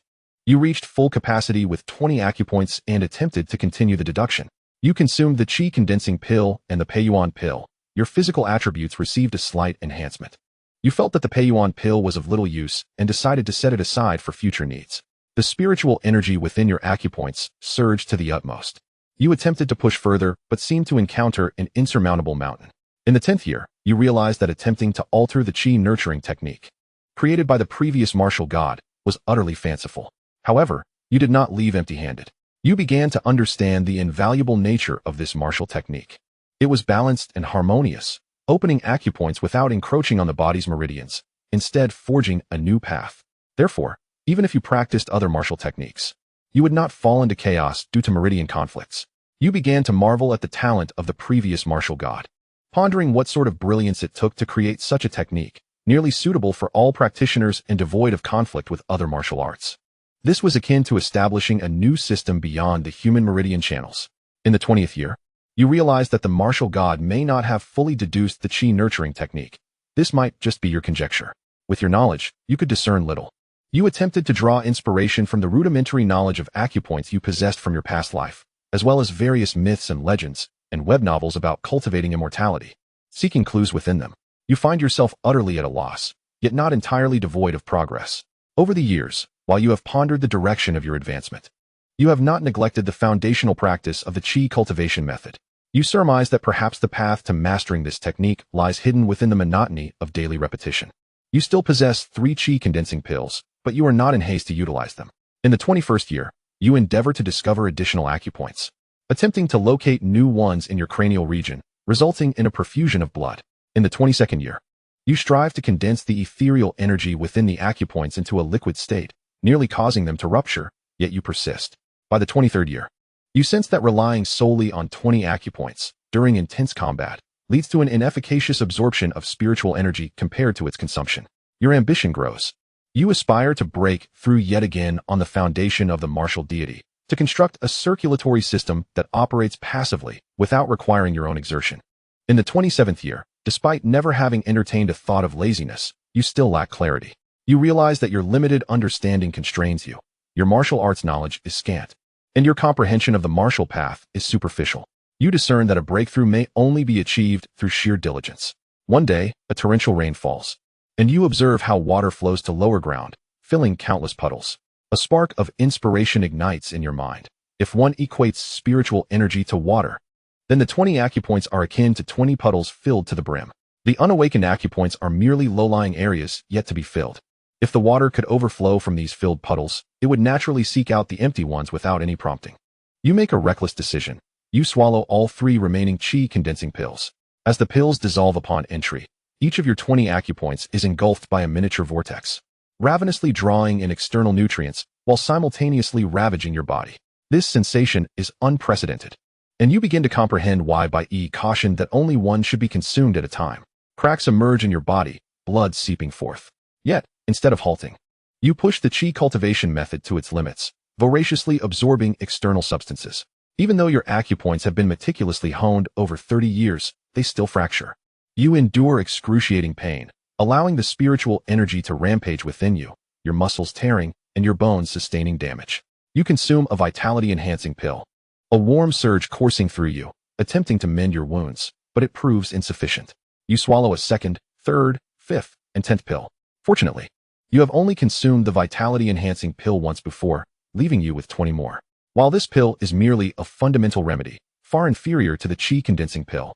You reached full capacity with 20 acupoints and attempted to continue the deduction. You consumed the qi condensing pill and the peiyuan pill. Your physical attributes received a slight enhancement. You felt that the peiyuan pill was of little use and decided to set it aside for future needs. The spiritual energy within your acupoints surged to the utmost. You attempted to push further, but seemed to encounter an insurmountable mountain. In the 10th year, you realized that attempting to alter the qi nurturing technique created by the previous martial god was utterly fanciful. However, you did not leave empty-handed. You began to understand the invaluable nature of this martial technique. It was balanced and harmonious, opening acupoints without encroaching on the body's meridians, instead forging a new path. Therefore, even if you practiced other martial techniques, you would not fall into chaos due to meridian conflicts. You began to marvel at the talent of the previous martial god, pondering what sort of brilliance it took to create such a technique, nearly suitable for all practitioners and devoid of conflict with other martial arts. This was akin to establishing a new system beyond the human meridian channels. In the 20th year, you realized that the martial god may not have fully deduced the qi nurturing technique. This might just be your conjecture. With your knowledge, you could discern little. You attempted to draw inspiration from the rudimentary knowledge of acupoints you possessed from your past life, as well as various myths and legends and web novels about cultivating immortality. Seeking clues within them, you find yourself utterly at a loss, yet not entirely devoid of progress. Over the years, while you have pondered the direction of your advancement, you have not neglected the foundational practice of the qi cultivation method. You surmise that perhaps the path to mastering this technique lies hidden within the monotony of daily repetition. You still possess 3 qi condensing pills, but you are not in haste to utilize them. In the 21st year, you endeavor to discover additional acupoints, attempting to locate new ones in your cranial region, resulting in a perfusion of blood. In the 22nd year, you strive to condense the ethereal energy within the acupoints into a liquid state, nearly causing them to rupture, yet you persist. By the 23rd year, you sense that relying solely on 20 acupoints during intense combat leads to an inefficacious absorption of spiritual energy compared to its consumption. Your ambition grows. You aspire to break through yet again on the foundation of the martial deity, to construct a circulatory system that operates passively without requiring your own exertion. In the 27th year, despite never having entertained a thought of laziness, you still lack clarity. You realize that your limited understanding constrains you. Your martial arts knowledge is scant, and your comprehension of the martial path is superficial. You discern that a breakthrough may only be achieved through sheer diligence. One day, a torrential rain falls, and you observe how water flows to lower ground, filling countless puddles. A spark of inspiration ignites in your mind. If one equates spiritual energy to water, then the 20 acupoints are akin to 20 puddles filled to the brim. The unawakened acupoints are merely low-lying areas yet to be filled. If the water could overflow from these filled puddles, it would naturally seek out the empty ones without any prompting. You make a reckless decision. You swallow all 3 remaining qi condensing pills. As the pills dissolve upon entry, each of your 20 acupoints is engulfed by a miniature vortex, ravenously drawing in external nutrients while simultaneously ravaging your body. This sensation is unprecedented, and you begin to comprehend why Bai Yi cautioned that only one should be consumed at a time. Cracks emerge in your body, blood seeping forth. Yet, instead of halting, you push the qi cultivation method to its limits, voraciously absorbing external substances. Even though your acupoints have been meticulously honed over 30 years, they still fracture. You endure excruciating pain, allowing the spiritual energy to rampage within you, your muscles tearing and your bones sustaining damage. You consume a vitality-enhancing pill, a warm surge coursing through you, attempting to mend your wounds, but it proves insufficient. You swallow a 2nd, 3rd, 5th, and 10th pill. Fortunately, you have only consumed the vitality-enhancing pill once before, leaving you with 20 more. While this pill is merely a fundamental remedy, far inferior to the qi condensing pill,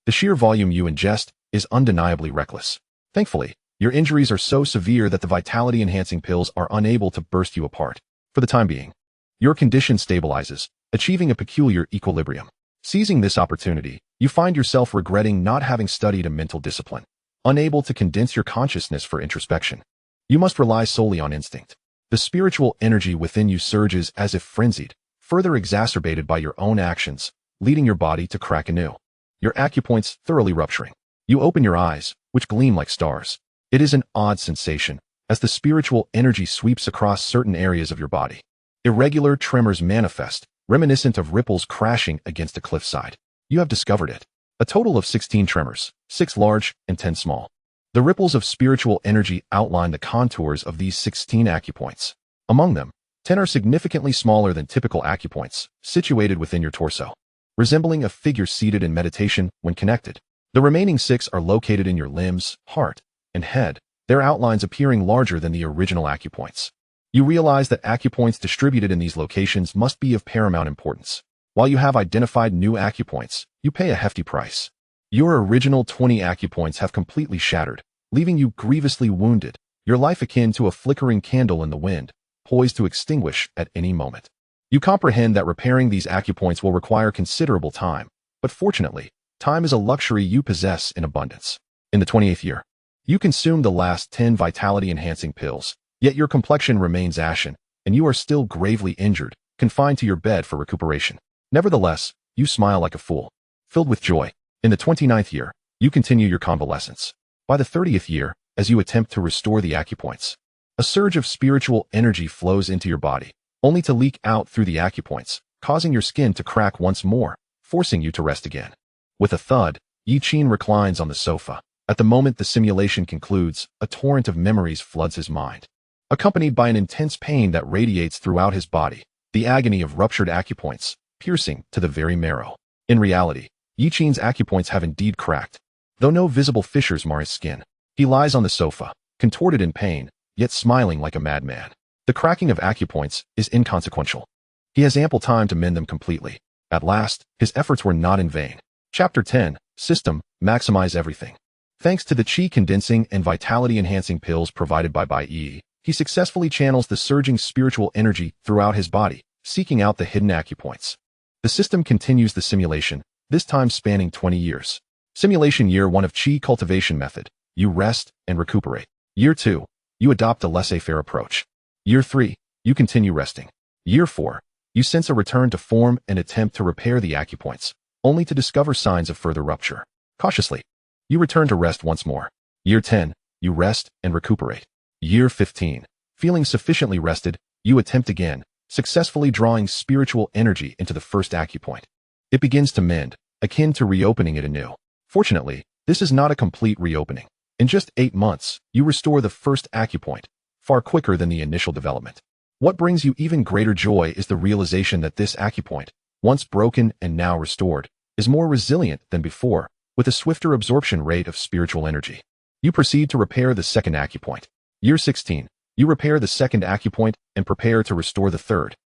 the sheer volume you ingest is undeniably reckless. Thankfully, your injuries are so severe that the vitality-enhancing pills are unable to burst you apart. For the time being, your condition stabilizes, achieving a peculiar equilibrium. Seizing this opportunity, you find yourself regretting not having studied a mental discipline, unable to condense your consciousness for introspection. You must rely solely on instinct. The spiritual energy within you surges as if frenzied, further exacerbated by your own actions, leading your body to crack anew. Your acupoints thoroughly rupturing. You open your eyes, which gleam like stars. It is an odd sensation, as the spiritual energy sweeps across certain areas of your body. Irregular tremors manifest, reminiscent of ripples crashing against a cliffside. You have discovered it. A total of 16 tremors, 6 large and 10 small. The ripples of spiritual energy outline the contours of these 16 acupoints. Among them, 10 are significantly smaller than typical acupoints, situated within your torso, resembling a figure seated in meditation when connected. The remaining 6 are located in your limbs, heart, and head, their outlines appearing larger than the original acupoints. You realize that acupoints distributed in these locations must be of paramount importance. While you have identified new acupoints, you pay a hefty price. Your original 20 acupoints have completely shattered, leaving you grievously wounded, your life akin to a flickering candle in the wind, poised to extinguish at any moment. You comprehend that repairing these acupoints will require considerable time, but fortunately, time is a luxury you possess in abundance. In the 28th year, you consume the last 10 vitality-enhancing pills, yet your complexion remains ashen, and you are still gravely injured, confined to your bed for recuperation. Nevertheless, you smile like a fool, filled with joy. In the 29th year, you continue your convalescence. By the 30th year, as you attempt to restore the acupoints, a surge of spiritual energy flows into your body, only to leak out through the acupoints, causing your skin to crack once more, forcing you to rest again. With a thud, Yi Qin reclines on the sofa. At the moment the simulation concludes, a torrent of memories floods his mind, accompanied by an intense pain that radiates throughout his body, the agony of ruptured acupoints, piercing to the very marrow. In reality, Yi Qin's acupoints have indeed cracked, though no visible fissures mar his skin. He lies on the sofa, contorted in pain, yet smiling like a madman. The cracking of acupoints is inconsequential. He has ample time to mend them completely. At last, his efforts were not in vain. Chapter 10, System, Maximize Everything. Thanks to the qi condensing and vitality-enhancing pills provided by Bai Yi, he successfully channels the surging spiritual energy throughout his body, seeking out the hidden acupoints. The system continues the simulation, this time spanning 20 years. Simulation Year 1 of Qi Cultivation Method. You rest and recuperate. Year 2. You adopt a laissez-faire approach. Year 3. You continue resting. Year 4. You sense a return to form and attempt to repair the acupoints, only to discover signs of further rupture. Cautiously, you return to rest once more. Year 10. You rest and recuperate. Year 15. Feeling sufficiently rested, you attempt again, successfully drawing spiritual energy into the first acupoint. It begins to mend, akin to reopening it anew. Fortunately, this is not a complete reopening. In just 8 months, you restore the first acupoint, far quicker than the initial development. What brings you even greater joy is the realization that this acupoint, once broken and now restored, is more resilient than before, with a swifter absorption rate of spiritual energy. You proceed to repair the second acupoint. Year 16. You repair the second acupoint and prepare to restore the third,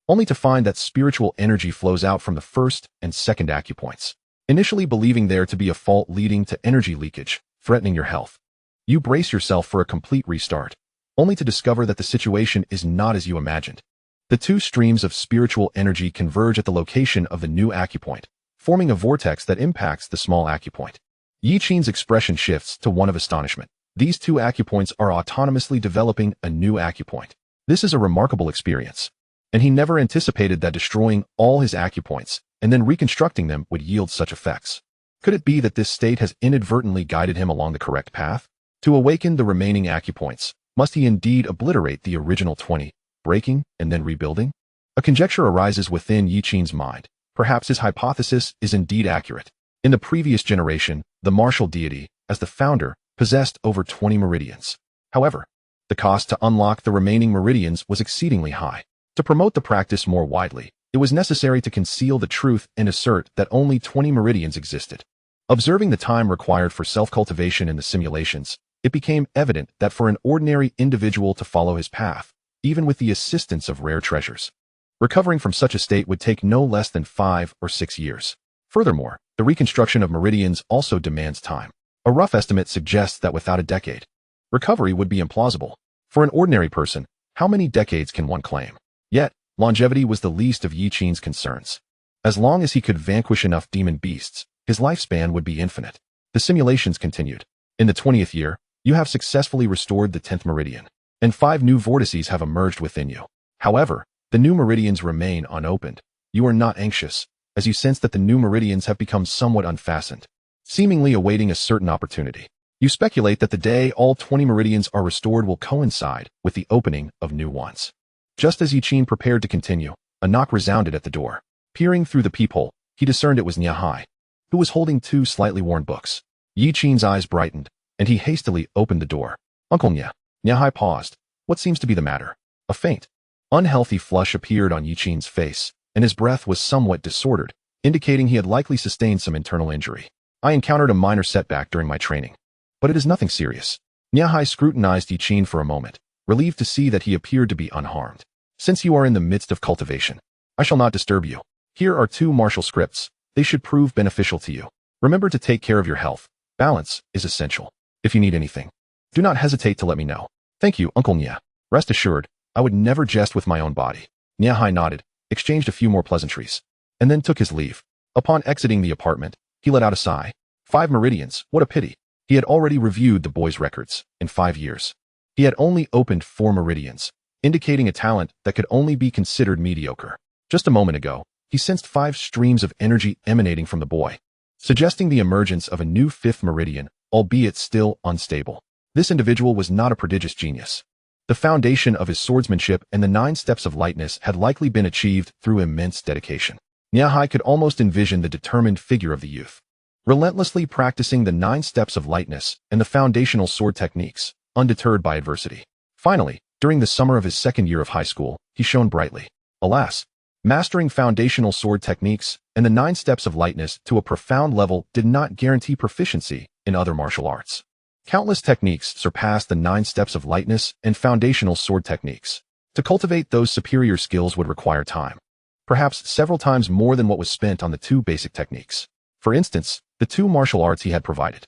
only to find that spiritual energy flows out from the first and second acupoints. Initially believing there to be a fault leading to energy leakage, threatening your health, you brace yourself for a complete restart, only to discover that the situation is not as you imagined. The two streams of spiritual energy converge at the location of the new acupoint, forming a vortex that impacts the small acupoint. Yi Qin's expression shifts to one of astonishment. These two acupoints are autonomously developing a new acupoint. This is a remarkable experience, and he never anticipated that destroying all his acupoints and then reconstructing them would yield such effects. Could it be that this state has inadvertently guided him along the correct path? To awaken the remaining acupoints, must he indeed obliterate the original 20, breaking and then rebuilding? A conjecture arises within Yi Qin's mind. Perhaps his hypothesis is indeed accurate. In the previous generation, the martial deity, as the founder, possessed over 20 meridians. However, the cost to unlock the remaining meridians was exceedingly high. To promote the practice more widely, it was necessary to conceal the truth and assert that only 20 meridians existed. Observing the time required for self-cultivation in the simulations, it became evident that for an ordinary individual to follow his path, even with the assistance of rare treasures, recovering from such a state would take no less than 5 or 6 years. Furthermore, the reconstruction of meridians also demands time. A rough estimate suggests that without a decade, recovery would be implausible. For an ordinary person, how many decades can one claim? Yet, longevity was the least of Yi Qin's concerns. As long as he could vanquish enough demon beasts, his lifespan would be infinite. The simulations continued. In the 20th year, you have successfully restored the 10th meridian, and 5 new vortices have emerged within you. However, the new meridians remain unopened. You are not anxious, as you sense that the new meridians have become somewhat unfastened, seemingly awaiting a certain opportunity. You speculate that the day all 20 meridians are restored will coincide with the opening of new ones. Just as Yi Qin prepared to continue, a knock resounded at the door. Peering through the peephole, he discerned it was Niahai, who was holding 2 slightly worn books. Yi Qin's eyes brightened, and he hastily opened the door. "Uncle Nia." Niahai paused. "What seems to be the matter?" "A faint." Unhealthy flush appeared on Yiqin's face, and his breath was somewhat disordered, indicating he had likely sustained some internal injury. I encountered a minor setback during my training, but it is nothing serious. Niahai scrutinized Yiqin for a moment, relieved to see that he appeared to be unharmed. Since you are in the midst of cultivation, I shall not disturb you. Here are 2 martial scripts. They should prove beneficial to you. Remember to take care of your health. Balance is essential. If you need anything, do not hesitate to let me know. Thank you, Uncle Nia. Rest assured, I would never jest with my own body. Niahai nodded, exchanged a few more pleasantries, and then took his leave. Upon exiting the apartment, he let out a sigh. 5 meridians, what a pity. He had already reviewed the boy's records. In 5 years, he had only opened 4 meridians, indicating a talent that could only be considered mediocre. Just a moment ago, he sensed 5 streams of energy emanating from the boy, suggesting the emergence of a new 5th meridian, albeit still unstable. This individual was not a prodigious genius. The foundation of his swordsmanship and the 9 steps of lightness had likely been achieved through immense dedication. Niahai could almost envision the determined figure of the youth, relentlessly practicing the 9 steps of lightness and the foundational sword techniques, undeterred by adversity. Finally, during the summer of his 2nd year of high school, he shone brightly. Alas, mastering foundational sword techniques and the 9 steps of lightness to a profound level did not guarantee proficiency in other martial arts. Countless techniques surpassed the 9 steps of lightness and foundational sword techniques. To cultivate those superior skills would require time, perhaps several times more than what was spent on the 2 basic techniques. For instance, the 2 martial arts he had provided.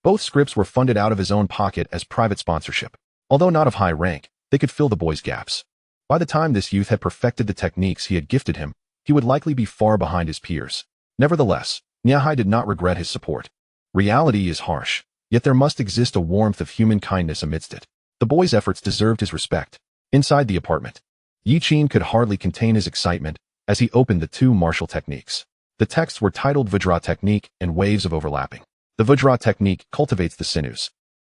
Both scripts were funded out of his own pocket as private sponsorship. Although not of high rank, they could fill the boy's gaps. By the time this youth had perfected the techniques he had gifted him, he would likely be far behind his peers. Nevertheless, Niahai did not regret his support. Reality is harsh, yet there must exist a warmth of human kindness amidst it. The boy's efforts deserved his respect. Inside the apartment, Yiqin could hardly contain his excitement as he opened the 2 martial techniques. The texts were titled Vajra Technique and Waves of Overlapping. The Vajra Technique cultivates the sinews,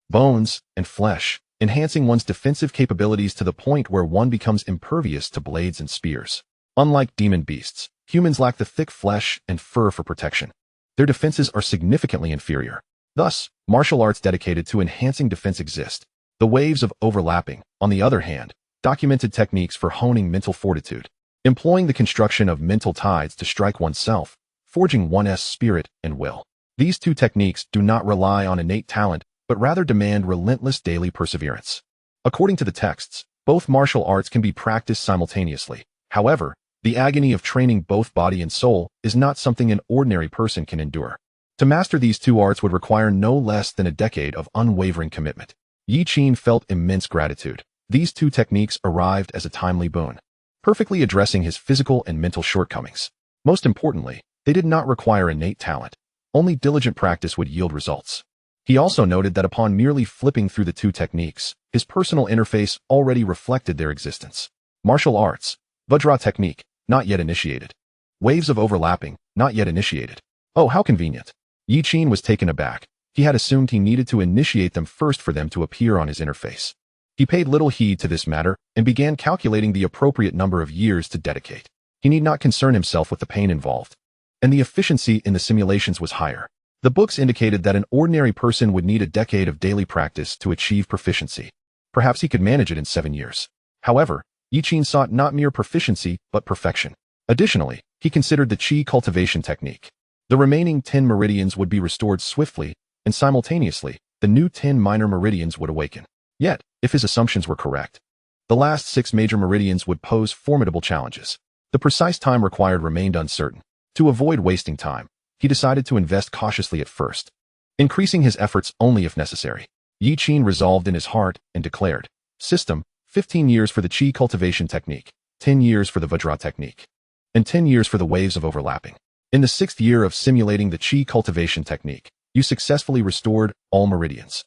bones, and flesh, enhancing one's defensive capabilities to the point where one becomes impervious to blades and spears. Unlike demon beasts, humans lack the thick flesh and fur for protection. Their defenses are significantly inferior. Thus, martial arts dedicated to enhancing defense exist. The Waves of Overlapping, on the other hand, documented techniques for honing mental fortitude, employing the construction of mental tides to strike oneself, forging one's spirit and will. These 2 techniques do not rely on innate talent, but rather demand relentless daily perseverance. According to the texts, both martial arts can be practiced simultaneously. However, the agony of training both body and soul is not something an ordinary person can endure. To master these 2 arts would require no less than a decade of unwavering commitment. Yiqin felt immense gratitude. These 2 techniques arrived as a timely boon, perfectly addressing his physical and mental shortcomings. Most importantly, they did not require innate talent. Only diligent practice would yield results. He also noted that upon merely flipping through the 2 techniques, his personal interface already reflected their existence. Martial arts, Vajra Technique, not yet initiated. Waves of Overlapping, not yet initiated. Oh, how convenient. Yiqin was taken aback. He had assumed he needed to initiate them first for them to appear on his interface. He paid little heed to this matter and began calculating the appropriate number of years to dedicate. He need not concern himself with the pain involved, and the efficiency in the simulations was higher. The books indicated that an ordinary person would need a decade of daily practice to achieve proficiency. Perhaps he could manage it in 7 years. However, Yiqin sought not mere proficiency, but perfection. Additionally, he considered the qi cultivation technique. The remaining 10 meridians would be restored swiftly, and simultaneously, the new 10 minor meridians would awaken. Yet, if his assumptions were correct, the last 6 major meridians would pose formidable challenges. The precise time required remained uncertain. To avoid wasting time, he decided to invest cautiously at first, increasing his efforts only if necessary. Yiqin resolved in his heart and declared, System, 15 years for the qi cultivation technique, 10 years for the Vajra technique, and 10 years for the Waves of Overlapping. In the 6th year of simulating the qi cultivation technique, you successfully restored all meridians,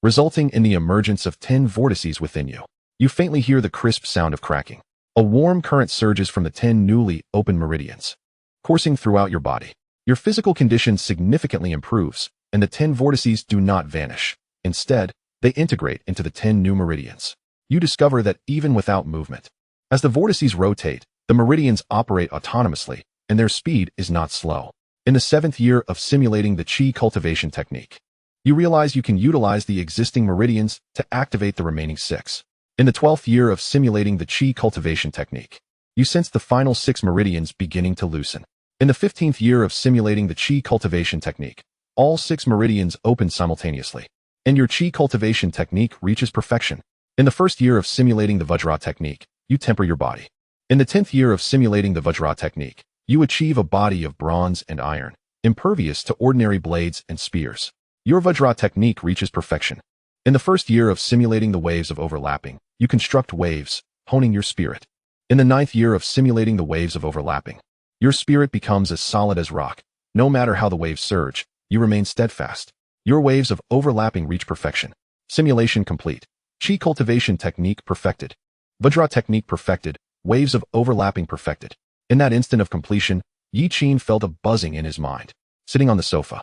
resulting in the emergence of 10 vortices within you. You faintly hear the crisp sound of cracking. A warm current surges from the 10 newly opened meridians, coursing throughout your body. Your physical condition significantly improves, and the 10 vortices do not vanish. Instead, they integrate into the 10 new meridians. You discover that even without movement, as the vortices rotate, the meridians operate autonomously, and their speed is not slow. In the 7th year of simulating the qi cultivation technique, you realize you can utilize the existing meridians to activate the remaining 6. In the 12th year of simulating the qi cultivation technique, you sense the final 6 meridians beginning to loosen. In the 15th year of simulating the qi cultivation technique, all 6 meridians open simultaneously, and your qi cultivation technique reaches perfection. In the 1st year of simulating the Vajra technique, you temper your body. In the 10th year of simulating the Vajra technique, you achieve a body of bronze and iron, impervious to ordinary blades and spears. Your Vajra technique reaches perfection. In the 1st year of simulating the waves of overlapping, you construct waves, honing your spirit. In the 9th year of simulating the waves of overlapping, your spirit becomes as solid as rock. No matter how the waves surge, you remain steadfast. Your waves of overlapping reach perfection. Simulation complete. Qi cultivation technique perfected. Vajra technique perfected. Waves of overlapping perfected. In that instant of completion, Yi Qin felt a buzzing in his mind. Sitting on the sofa,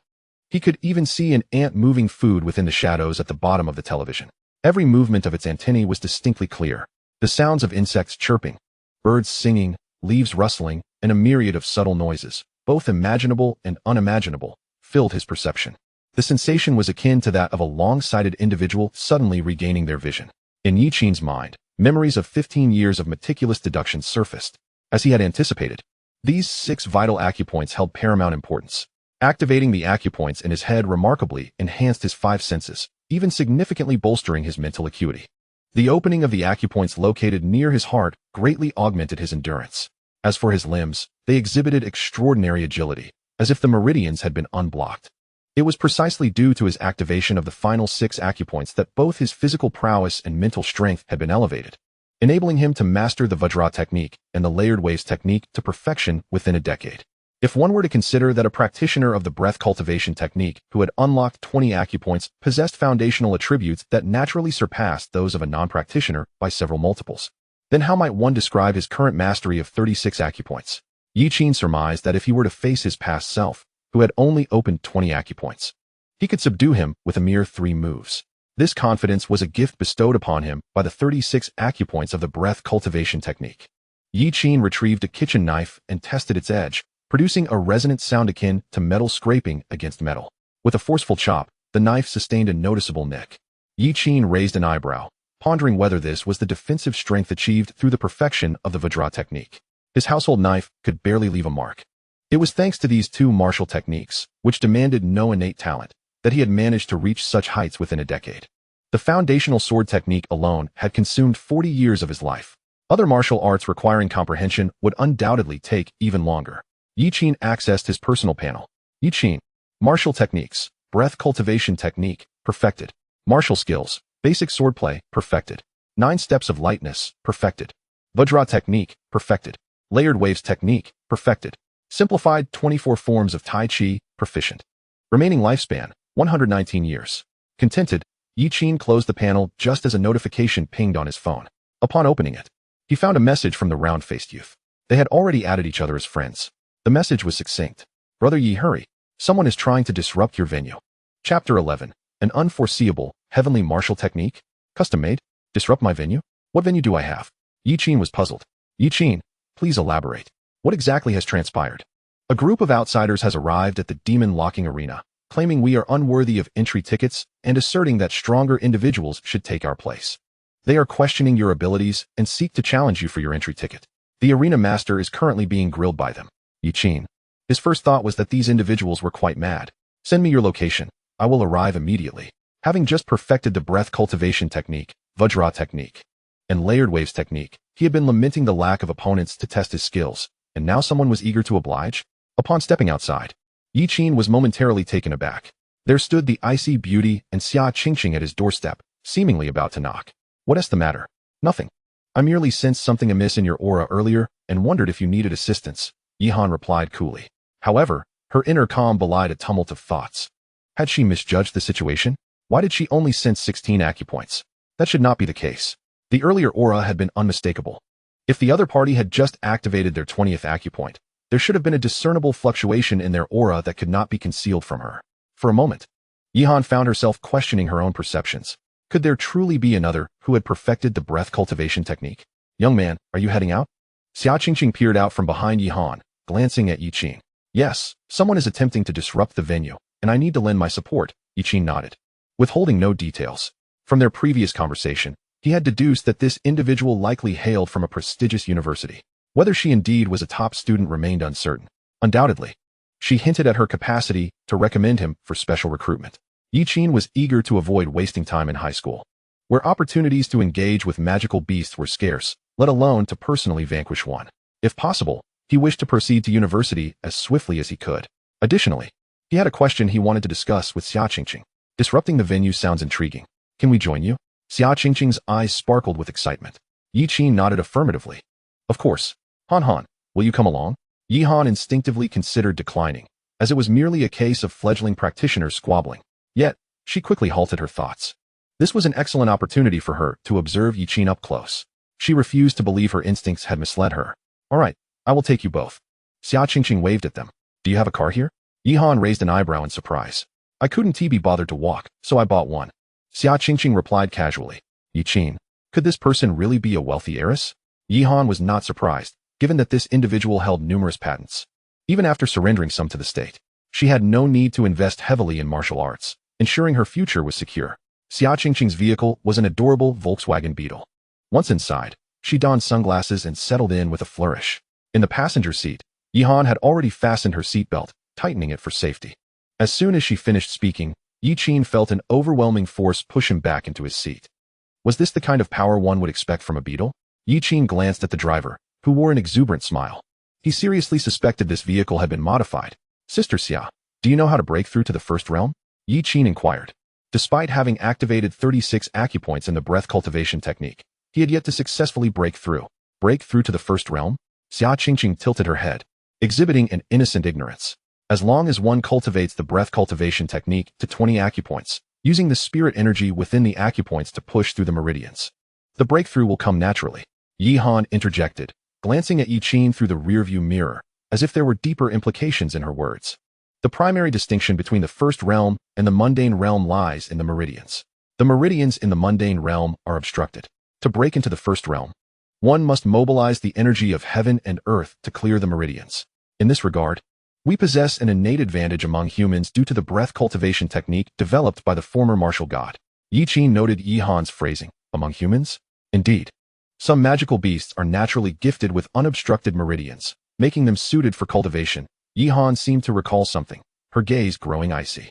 he could even see an ant moving food within the shadows at the bottom of the television. Every movement of its antennae was distinctly clear. The sounds of insects chirping, birds singing, leaves rustling, and a myriad of subtle noises, both imaginable and unimaginable, filled his perception. The sensation was akin to that of a long-sighted individual suddenly regaining their vision. In Yi Qin's mind, memories of 15 years of meticulous deduction surfaced. As he had anticipated, these 6 vital acupoints held paramount importance. Activating the acupoints in his head remarkably enhanced his 5 senses, even significantly bolstering his mental acuity. The opening of the acupoints located near his heart greatly augmented his endurance. As for his limbs, they exhibited extraordinary agility, as if the meridians had been unblocked. It was precisely due to his activation of the final 6 acupoints that both his physical prowess and mental strength had been elevated, enabling him to master the Vajra technique and the layered waves technique to perfection within a decade. If one were to consider that a practitioner of the breath cultivation technique who had unlocked 20 acupoints possessed foundational attributes that naturally surpassed those of a non-practitioner by several multiples, then how might one describe his current mastery of 36 acupoints? Yi Qin surmised that if he were to face his past self, who had only opened 20 acupoints, he could subdue him with a mere 3 moves. This confidence was a gift bestowed upon him by the 36 acupoints of the breath cultivation technique. Yi Qin retrieved a kitchen knife and tested its edge, producing a resonant sound akin to metal scraping against metal. With a forceful chop, the knife sustained a noticeable nick. Yi Qin raised an eyebrow, pondering whether this was the defensive strength achieved through the perfection of the Vajra technique. His household knife could barely leave a mark. It was thanks to these 2 martial techniques, which demanded no innate talent, that he had managed to reach such heights within a decade. The foundational sword technique alone had consumed 40 years of his life. Other martial arts requiring comprehension would undoubtedly take even longer. Yi Qin accessed his personal panel. Yi Qin. Martial techniques. Breath cultivation technique. Perfected. Martial skills. Basic swordplay. Perfected. 9 steps of lightness. Perfected. Vajra technique. Perfected. Layered waves technique. Perfected. Simplified 24 forms of Tai Chi. Proficient. Remaining lifespan. 119 years. Contented, Yi Qin closed the panel just as a notification pinged on his phone. Upon opening it, he found a message from the round-faced youth. They had already added each other as friends. The message was succinct. Brother Yi, hurry. Someone is trying to disrupt your venue. Chapter 11. An unforeseeable, heavenly martial technique? Custom-made? Disrupt my venue? What venue do I have? Yi Qin was puzzled. Yi Qin, please elaborate. What exactly has transpired? A group of outsiders has arrived at the demon-locking arena, claiming we are unworthy of entry tickets and asserting that stronger individuals should take our place. They are questioning your abilities and seek to challenge you for your entry ticket. The arena master is currently being grilled by them. Yi Qin. His first thought was that these individuals were quite mad. Send me your location. I will arrive immediately. Having just perfected the breath cultivation technique, Vajra technique, and layered waves technique, he had been lamenting the lack of opponents to test his skills, and now someone was eager to oblige? Upon stepping outside, Yi Qin was momentarily taken aback. There stood the icy beauty and Xia Qingqing at his doorstep, seemingly about to knock. What's the matter? Nothing. I merely sensed something amiss in your aura earlier and wondered if you needed assistance, Yihan replied coolly. However, her inner calm belied a tumult of thoughts. Had she misjudged the situation? Why did she only sense 16 acupoints? That should not be the case. The earlier aura had been unmistakable. If the other party had just activated their 20th acupoint, there should have been a discernible fluctuation in their aura that could not be concealed from her. For a moment, Yihan found herself questioning her own perceptions. Could there truly be another who had perfected the breath cultivation technique? Young man, are you heading out? Xia Qingqing peered out from behind Yihan, glancing at Yi Qin. Yes, someone is attempting to disrupt the venue, and I need to lend my support, Yi Qin nodded. Withholding no details from their previous conversation, He had deduced that this individual likely hailed from a prestigious university. Whether she indeed was a top student remained uncertain. Undoubtedly, she hinted at her capacity to recommend him for special recruitment. Yiqin was eager to avoid wasting time in high school, where opportunities to engage with magical beasts were scarce, let alone to personally vanquish one. If possible, he wished to proceed to university as swiftly as he could. Additionally, he had a question he wanted to discuss with Xiaxing. Disrupting the venue sounds intriguing. Can we join you? Xiaxing's eyes sparkled with excitement. Yiqin nodded affirmatively. Of course. Han, will you come along? Yihan instinctively considered declining, as it was merely a case of fledgling practitioners squabbling. Yet, she quickly halted her thoughts. This was an excellent opportunity for her to observe Yiqin up close. She refused to believe her instincts had misled her. All right, I will take you both. Xiaxing waved at them. Do you have a car here? Yihan raised an eyebrow in surprise. I couldn't be bothered to walk, so I bought one. Xiaxing replied casually. Yiqin, could this person really be a wealthy heiress? Yihan was not surprised, given that this individual held numerous patents. Even after surrendering some to the state, she had no need to invest heavily in martial arts, ensuring her future was secure. Xiaxing's vehicle was an adorable Volkswagen Beetle. Once inside, she donned sunglasses and settled in with a flourish. In the passenger seat, Yihan had already fastened her seatbelt, tightening it for safety. As soon as she finished speaking, Yiqin felt an overwhelming force push him back into his seat. Was this the kind of power one would expect from a beetle? Yiqin glanced at the driver, who wore an exuberant smile. He seriously suspected this vehicle had been modified. Sister Xia, do you know how to break through to the first realm? Yiqin inquired. Despite having activated 36 acupoints in the breath cultivation technique, he had yet to successfully break through. Break through to the first realm? Xiaxing tilted her head, exhibiting an innocent ignorance. As long as one cultivates the breath cultivation technique to 20 acupoints, using the spirit energy within the acupoints to push through the meridians, the breakthrough will come naturally. Yihan interjected, glancing at Yiqin through the rearview mirror, as if there were deeper implications in her words. The primary distinction between the first realm and the mundane realm lies in the meridians. The meridians in the mundane realm are obstructed. To break into the first realm, one must mobilize the energy of heaven and earth to clear the meridians. In this regard, we possess an innate advantage among humans due to the breath cultivation technique developed by the former martial god. Yiqin noted Yihan's phrasing, among humans? Indeed. Some magical beasts are naturally gifted with unobstructed meridians, making them suited for cultivation. Yihan seemed to recall something, her gaze growing icy.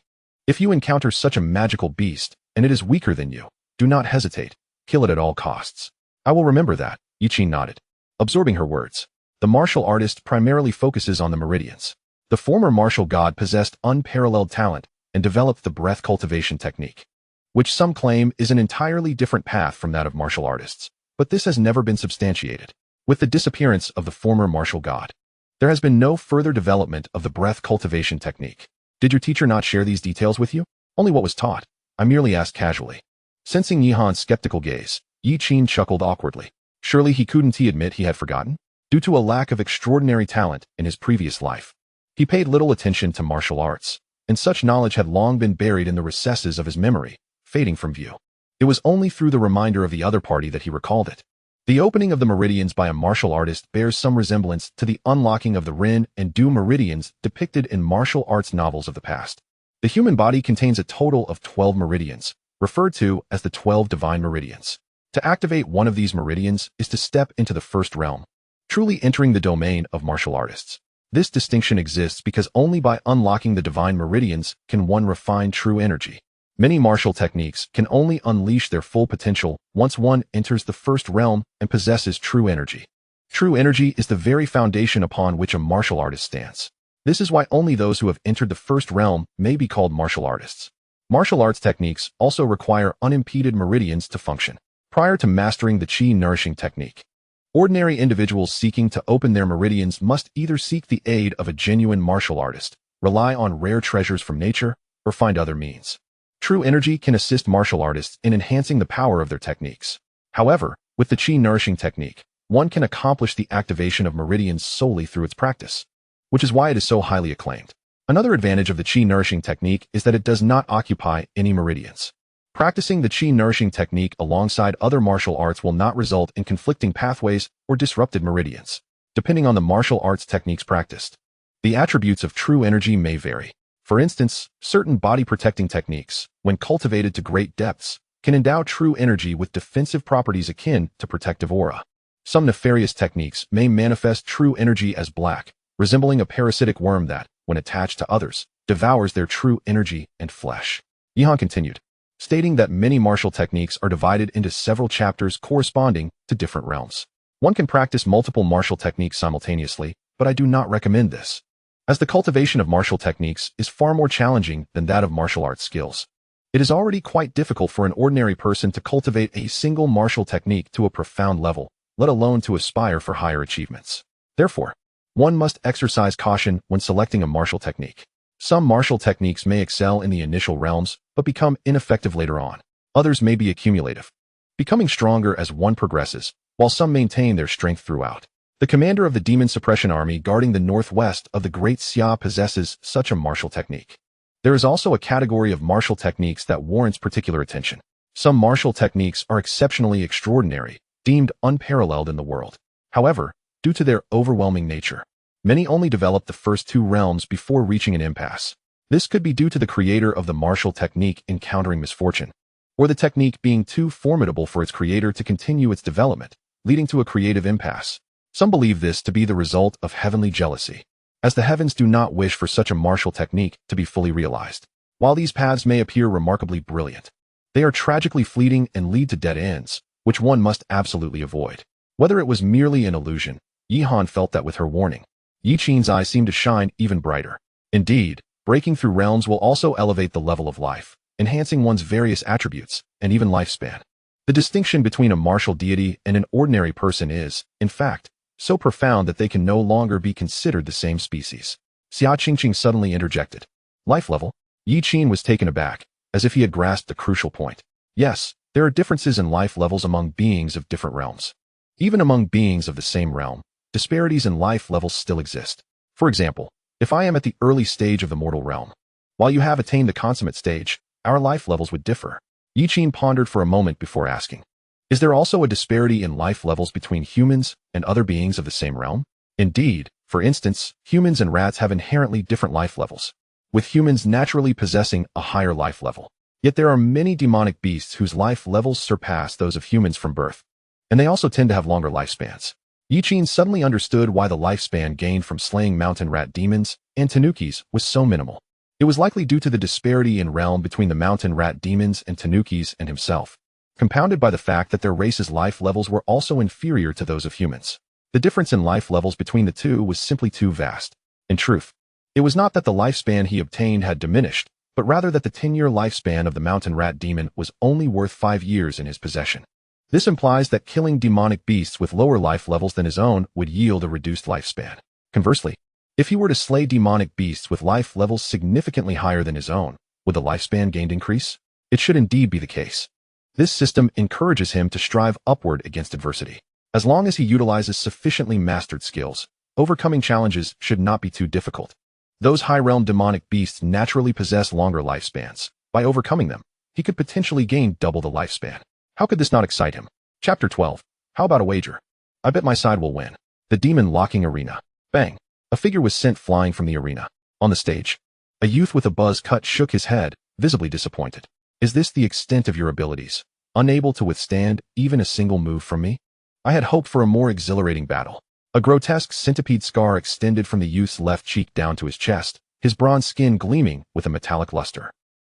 If you encounter such a magical beast, and it is weaker than you, do not hesitate. Kill it at all costs. I will remember that, Yiqin nodded. Absorbing her words, the martial artist primarily focuses on the meridians. The former martial god possessed unparalleled talent and developed the breath cultivation technique, which some claim is an entirely different path from that of martial artists. But this has never been substantiated. With the disappearance of the former martial god, there has been no further development of the breath cultivation technique. Did your teacher not share these details with you? Only what was taught. I merely asked casually. Sensing Yihan's skeptical gaze, Yiqin chuckled awkwardly. Surely he couldn't admit he had forgotten? Due to a lack of extraordinary talent in his previous life, he paid little attention to martial arts, and such knowledge had long been buried in the recesses of his memory, fading from view. It was only through the reminder of the other party that he recalled it. The opening of the meridians by a martial artist bears some resemblance to the unlocking of the Rin and Du meridians depicted in martial arts novels of the past. The human body contains a total of 12 meridians, referred to as the 12 divine meridians. To activate one of these meridians is to step into the first realm, truly entering the domain of martial artists. This distinction exists because only by unlocking the divine meridians can one refine true energy. Many martial techniques can only unleash their full potential once one enters the first realm and possesses true energy. True energy is the very foundation upon which a martial artist stands. This is why only those who have entered the first realm may be called martial artists. Martial arts techniques also require unimpeded meridians to function. Prior to mastering the qi nourishing technique, ordinary individuals seeking to open their meridians must either seek the aid of a genuine martial artist, rely on rare treasures from nature, or find other means. True energy can assist martial artists in enhancing the power of their techniques. However, with the qi nourishing technique, one can accomplish the activation of meridians solely through its practice, which is why it is so highly acclaimed. Another advantage of the qi nourishing technique is that it does not occupy any meridians. Practicing the qi nourishing technique alongside other martial arts will not result in conflicting pathways or disrupted meridians, depending on the martial arts techniques practiced. The attributes of true energy may vary. For instance, certain body-protecting techniques, when cultivated to great depths, can endow true energy with defensive properties akin to protective aura. Some nefarious techniques may manifest true energy as black, resembling a parasitic worm that, when attached to others, devours their true energy and flesh. Yihan continued, stating that many martial techniques are divided into several chapters corresponding to different realms. One can practice multiple martial techniques simultaneously, but I do not recommend this, as the cultivation of martial techniques is far more challenging than that of martial arts skills. It is already quite difficult for an ordinary person to cultivate a single martial technique to a profound level, let alone to aspire for higher achievements. Therefore, one must exercise caution when selecting a martial technique. Some martial techniques may excel in the initial realms, but become ineffective later on. Others may be accumulative, becoming stronger as one progresses, while some maintain their strength throughout. The commander of the demon suppression army guarding the northwest of the Great Xia possesses such a martial technique. There is also a category of martial techniques that warrants particular attention. Some martial techniques are exceptionally extraordinary, deemed unparalleled in the world. However, due to their overwhelming nature, many only develop the first two realms before reaching an impasse. This could be due to the creator of the martial technique encountering misfortune, or the technique being too formidable for its creator to continue its development, leading to a creative impasse. Some believe this to be the result of heavenly jealousy, as the heavens do not wish for such a martial technique to be fully realized. While these paths may appear remarkably brilliant, they are tragically fleeting and lead to dead ends, which one must absolutely avoid. Whether it was merely an illusion, Yihan felt that with her warning, Yi Qin's eyes seemed to shine even brighter. Indeed, breaking through realms will also elevate the level of life, enhancing one's various attributes, and even lifespan. The distinction between a martial deity and an ordinary person is, in fact, so profound that they can no longer be considered the same species. Xia Qingqing suddenly interjected. Life level? Yi Qin was taken aback, as if he had grasped the crucial point. Yes, there are differences in life levels among beings of different realms. Even among beings of the same realm, disparities in life levels still exist. For example, if I am at the early stage of the mortal realm, while you have attained the consummate stage, our life levels would differ. Yi Qin pondered for a moment before asking, is there also a disparity in life levels between humans and other beings of the same realm? Indeed, for instance, humans and rats have inherently different life levels, with humans naturally possessing a higher life level. Yet there are many demonic beasts whose life levels surpass those of humans from birth, and they also tend to have longer lifespans. Yi Qin suddenly understood why the lifespan gained from slaying mountain rat demons and tanukis was so minimal. It was likely due to the disparity in realm between the mountain rat demons and tanukis and himself, compounded by the fact that their race's life levels were also inferior to those of humans. The difference in life levels between the two was simply too vast. In truth, it was not that the lifespan he obtained had diminished, but rather that the 10-year lifespan of the mountain rat demon was only worth 5 years in his possession. This implies that killing demonic beasts with lower life levels than his own would yield a reduced lifespan. Conversely, if he were to slay demonic beasts with life levels significantly higher than his own, would the lifespan gained increase? It should indeed be the case. This system encourages him to strive upward against adversity. As long as he utilizes sufficiently mastered skills, overcoming challenges should not be too difficult. Those high-realm demonic beasts naturally possess longer lifespans. By overcoming them, he could potentially gain double the lifespan. How could this not excite him? Chapter 12. How about a wager? I bet my side will win. The demon locking arena. Bang. A figure was sent flying from the arena. On the stage, a youth with a buzz cut shook his head, visibly disappointed. Is this the extent of your abilities? Unable to withstand even a single move from me? I had hoped for a more exhilarating battle. A grotesque centipede scar extended from the youth's left cheek down to his chest, his bronze skin gleaming with a metallic luster.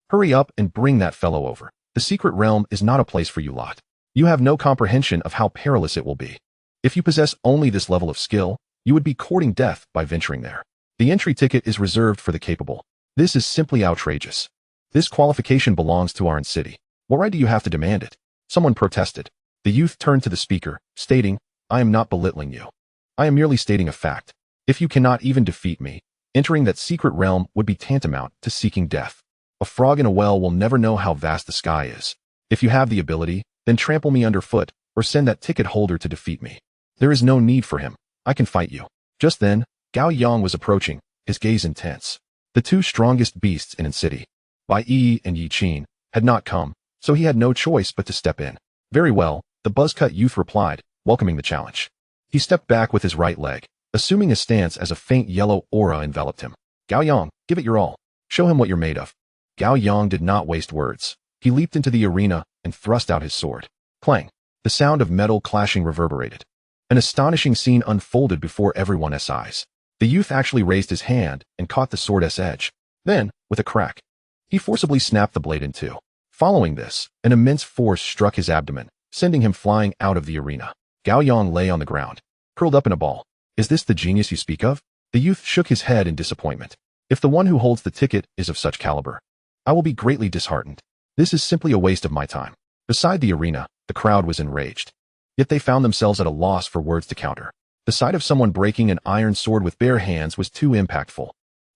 Hurry up and bring that fellow over. The secret realm is not a place for you lot. You have no comprehension of how perilous it will be. If you possess only this level of skill, you would be courting death by venturing there. The entry ticket is reserved for the capable. This is simply outrageous. This qualification belongs to our city. What right do you have to demand it? Someone protested. The youth turned to the speaker, stating, I am not belittling you. I am merely stating a fact. If you cannot even defeat me, entering that secret realm would be tantamount to seeking death. A frog in a well will never know how vast the sky is. If you have the ability, then trample me underfoot, or send that ticket holder to defeat me. There is no need for him. I can fight you. Just then, Gao Yang was approaching, his gaze intense. The two strongest beasts in the city, Bai Yi and Yi Qin, had not come, so he had no choice but to step in. Very well, the buzz-cut youth replied, welcoming the challenge. He stepped back with his right leg, assuming a stance as a faint yellow aura enveloped him. Gao Yang, give it your all. Show him what you're made of. Gao Yang did not waste words. He leaped into the arena and thrust out his sword. Clang! The sound of metal clashing reverberated. An astonishing scene unfolded before everyone's eyes. The youth actually raised his hand and caught the sword's edge. Then, with a crack, he forcibly snapped the blade in two. Following this, an immense force struck his abdomen, sending him flying out of the arena. Gao Yang lay on the ground, curled up in a ball. Is this the genius you speak of? The youth shook his head in disappointment. If the one who holds the ticket is of such caliber, I will be greatly disheartened. This is simply a waste of my time. Beside the arena, the crowd was enraged. Yet they found themselves at a loss for words to counter. The sight of someone breaking an iron sword with bare hands was too impactful.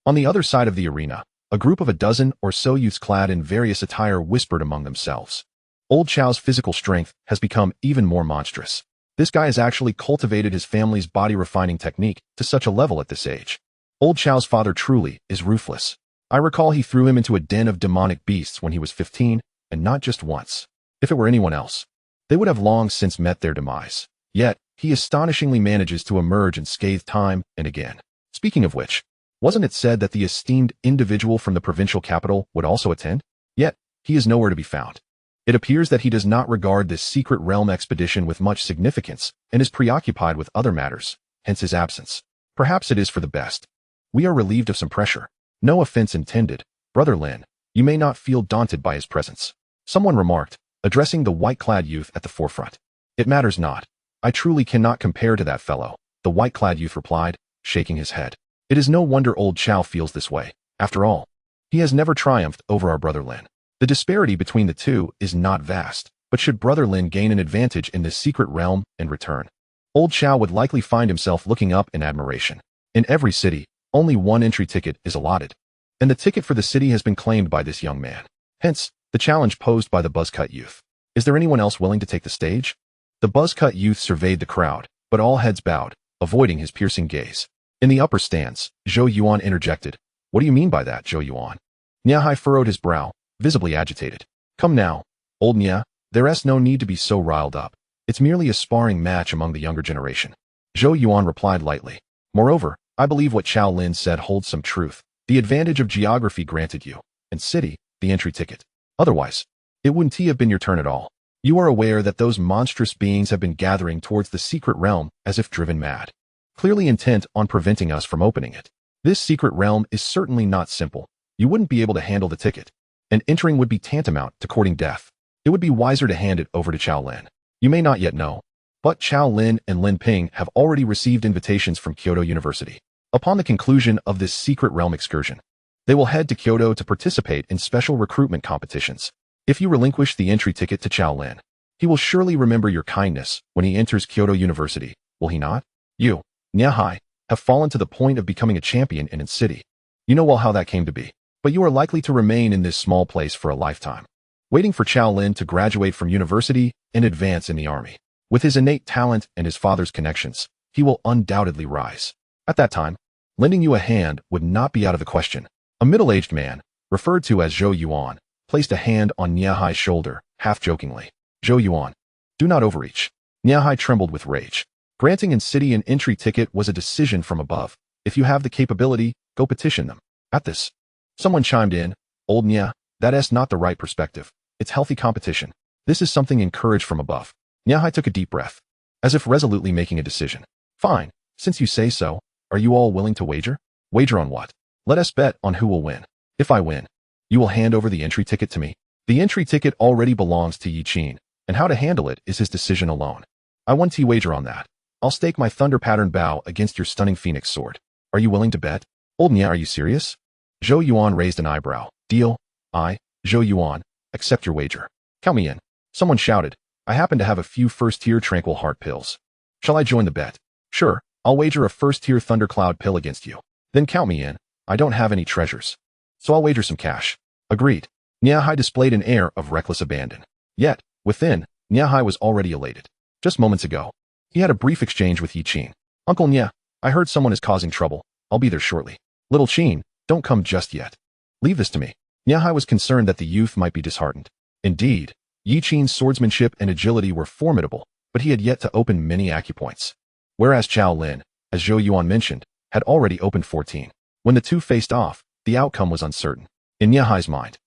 On the other side of the arena, a group of a dozen or so youths clad in various attire whispered among themselves. Old Chao's physical strength has become even more monstrous. This guy has actually cultivated his family's body refining technique to such a level at this age. Old Chao's father truly is ruthless. I recall he threw him into a den of demonic beasts when he was 15, and not just once. If it were anyone else, they would have long since met their demise. Yet, he astonishingly manages to emerge and scathe time and again. Speaking of which, wasn't it said that the esteemed individual from the provincial capital would also attend? Yet, he is nowhere to be found. It appears that he does not regard this secret realm expedition with much significance and is preoccupied with other matters, hence his absence. Perhaps it is for the best. We are relieved of some pressure. No offense intended, Brother Lin. You may not feel daunted by his presence. Someone remarked, addressing the white-clad youth at the forefront. It matters not. I truly cannot compare to that fellow, the white-clad youth replied, shaking his head. It is no wonder old Chao feels this way. After all, he has never triumphed over our Brother Lin. The disparity between the two is not vast, but should Brother Lin gain an advantage in this secret realm and return, old Chao would likely find himself looking up in admiration. In every city, only one entry ticket is allotted, and the ticket for the city has been claimed by this young man. Hence, the challenge posed by the buzzcut youth. Is there anyone else willing to take the stage? The buzzcut youth surveyed the crowd, but all heads bowed, avoiding his piercing gaze. In the upper stands, Zhou Yuan interjected. What do you mean by that, Zhou Yuan? Niahai furrowed his brow, visibly agitated. Come now, old Nia, there's no need to be so riled up. It's merely a sparring match among the younger generation. Zhou Yuan replied lightly. Moreover, I believe what Chao Lin said holds some truth. The advantage of geography granted you, and city, the entry ticket. Otherwise, it wouldn't have been your turn at all. You are aware that those monstrous beings have been gathering towards the secret realm as if driven mad, clearly intent on preventing us from opening it. This secret realm is certainly not simple. You wouldn't be able to handle the ticket, and entering would be tantamount to courting death. It would be wiser to hand it over to Chao Lin. You may not yet know, but Chao Lin and Lin Ping have already received invitations from Kyoto University. Upon the conclusion of this secret realm excursion, they will head to Kyoto to participate in special recruitment competitions. If you relinquish the entry ticket to Chao Lin, he will surely remember your kindness when he enters Kyoto University, will he not? You, Niahai, have fallen to the point of becoming a champion in its city. You know well how that came to be, but you are likely to remain in this small place for a lifetime, waiting for Chao Lin to graduate from university and advance in the army. With his innate talent and his father's connections, he will undoubtedly rise. At that time, lending you a hand would not be out of the question. A middle-aged man, referred to as Zhou Yuan, placed a hand on Niahai's shoulder, half-jokingly. Zhou Yuan, do not overreach. Niahai trembled with rage. Granting in city an entry ticket was a decision from above. If you have the capability, go petition them. At this, someone chimed in, Old Nia, that's not the right perspective. It's healthy competition. This is something encouraged from above. Niahai took a deep breath, as if resolutely making a decision. Fine, since you say so, are you all willing to wager? Wager on what? Let us bet on who will win. If I win, you will hand over the entry ticket to me. The entry ticket already belongs to Yi Qin, and how to handle it is his decision alone. I want to wager on that. I'll stake my thunder pattern bow against your stunning phoenix sword. Are you willing to bet? Old Nia, are you serious? Zhou Yuan raised an eyebrow. Deal. I, Zhou Yuan, accept your wager. Count me in. Someone shouted. I happen to have a few first-tier tranquil heart pills. Shall I join the bet? Sure, I'll wager a first-tier thundercloud pill against you. Then count me in. I don't have any treasures, so I'll wager some cash. Agreed. Niahai displayed an air of reckless abandon. Yet, within, Niahai was already elated. Just moments ago, he had a brief exchange with Yi Qin. Uncle Nia, I heard someone is causing trouble. I'll be there shortly. Little Qin, don't come just yet. Leave this to me. Niahai was concerned that the youth might be disheartened. Indeed, Yi Qin's swordsmanship and agility were formidable, but he had yet to open many acupoints. Whereas Chao Lin, as Zhou Yuan mentioned, had already opened 14. When the two faced off, the outcome was uncertain. In Niahai's mind,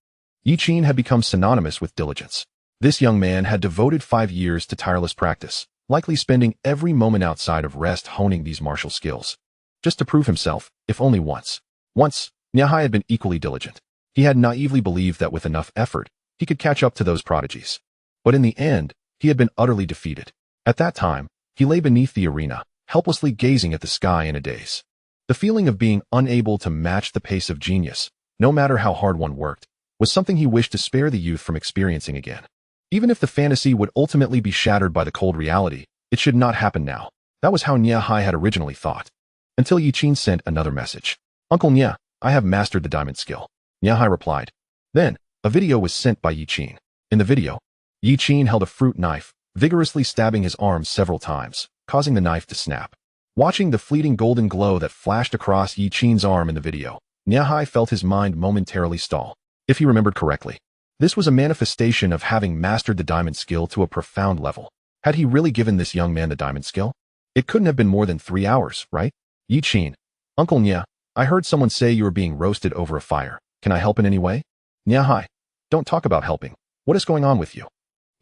Yi Qin had become synonymous with diligence. This young man had devoted 5 years to tireless practice, likely spending every moment outside of rest honing these martial skills. Just to prove himself, if only once. Once, Niahai had been equally diligent. He had naively believed that with enough effort, he could catch up to those prodigies. But in the end, he had been utterly defeated. At that time, he lay beneath the arena, helplessly gazing at the sky in a daze. The feeling of being unable to match the pace of genius, no matter how hard one worked, was something he wished to spare the youth from experiencing again. Even if the fantasy would ultimately be shattered by the cold reality, it should not happen now. That was how Niahai had originally thought. Until Yi Qin sent another message. Uncle Nia, I have mastered the diamond skill. Niahai replied. Then, a video was sent by Yi Qin. In the video, Yi Qin held a fruit knife, vigorously stabbing his arm several times, causing the knife to snap. Watching the fleeting golden glow that flashed across Yi Qin's arm in the video, Niahai felt his mind momentarily stall. If he remembered correctly, this was a manifestation of having mastered the diamond skill to a profound level. Had he really given this young man the diamond skill? It couldn't have been more than 3 hours, right? Yi Qin. Uncle Nia, I heard someone say you were being roasted over a fire. Can I help in any way? Niahai. Don't talk about helping. What is going on with you?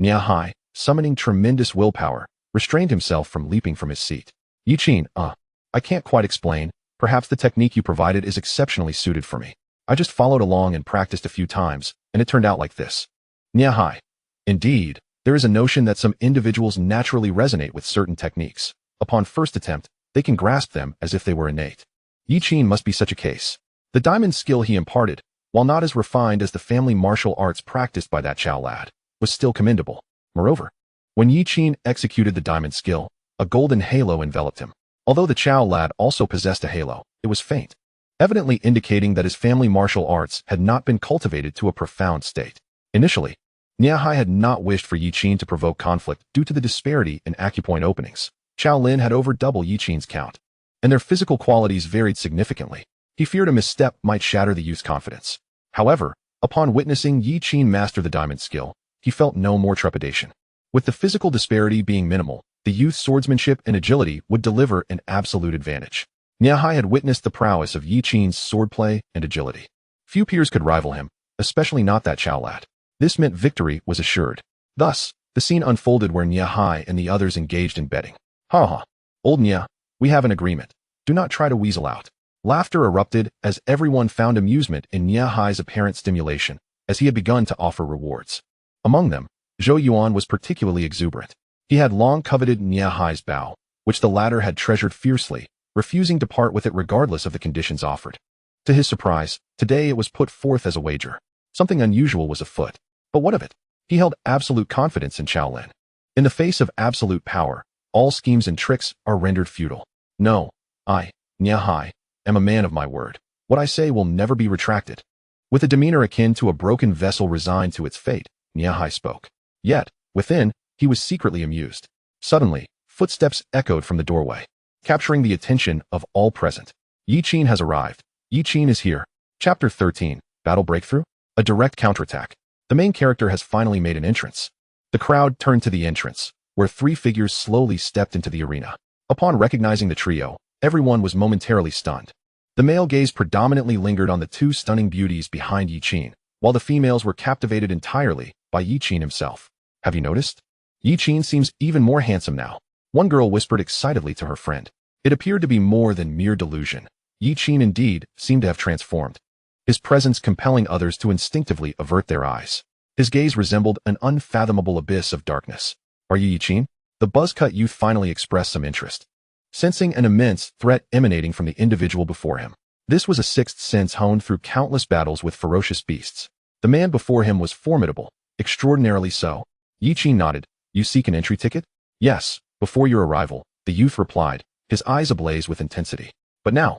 Niahai, summoning tremendous willpower, restrained himself from leaping from his seat. Yi Qin, I can't quite explain. Perhaps the technique you provided is exceptionally suited for me. I just followed along and practiced a few times, and it turned out like this. Niahai. Indeed, there is a notion that some individuals naturally resonate with certain techniques. Upon first attempt, they can grasp them as if they were innate. Yi Qin must be such a case. The diamond skill he imparted, while not as refined as the family martial arts practiced by that Chao lad, was still commendable. Moreover, when Yi Qin executed the diamond skill, a golden halo enveloped him. Although the Chao lad also possessed a halo, it was faint, evidently indicating that his family martial arts had not been cultivated to a profound state. Initially, Niahai had not wished for Yi Qin to provoke conflict due to the disparity in acupoint openings. Chao Lin had over double Yi Qin's count, and their physical qualities varied significantly. He feared a misstep might shatter the youth's confidence. However, upon witnessing Yi Qin master the diamond skill, he felt no more trepidation. With the physical disparity being minimal, the youth's swordsmanship and agility would deliver an absolute advantage. Niahai had witnessed the prowess of Yi Qin's swordplay and agility. Few peers could rival him, especially not that Chao lad. This meant victory was assured. Thus, the scene unfolded where Niahai and the others engaged in betting. Ha ha. Old Nia, we have an agreement. Do not try to weasel out. Laughter erupted as everyone found amusement in Niahai's apparent stimulation, as he had begun to offer rewards. Among them, Zhou Yuan was particularly exuberant. He had long coveted Niahai's bow, which the latter had treasured fiercely, refusing to part with it regardless of the conditions offered. To his surprise, today it was put forth as a wager. Something unusual was afoot. But what of it? He held absolute confidence in Shaolin. In the face of absolute power, all schemes and tricks are rendered futile. No, I, Niahai, am a man of my word. What I say will never be retracted. With a demeanor akin to a broken vessel resigned to its fate, Niahai spoke. Yet, within, he was secretly amused. Suddenly, footsteps echoed from the doorway, capturing the attention of all present. Yi Qin has arrived. Yi Qin is here. Chapter 13, Battle Breakthrough? A direct counterattack. The main character has finally made an entrance. The crowd turned to the entrance, where 3 figures slowly stepped into the arena. Upon recognizing the trio, everyone was momentarily stunned. The male gaze predominantly lingered on the 2 stunning beauties behind Yi Qin, while the females were captivated entirely by Yi Qin himself. Have you noticed? Yi Qin seems even more handsome now. One girl whispered excitedly to her friend. It appeared to be more than mere delusion. Yi Qin indeed seemed to have transformed, his presence compelling others to instinctively avert their eyes. His gaze resembled an unfathomable abyss of darkness. Are you Yi Qin? The buzz-cut youth finally expressed some interest, sensing an immense threat emanating from the individual before him. This was a sixth sense honed through countless battles with ferocious beasts. The man before him was formidable, extraordinarily so. Yi Qin nodded. You seek an entry ticket? Yes, before your arrival, the youth replied, his eyes ablaze with intensity. But now,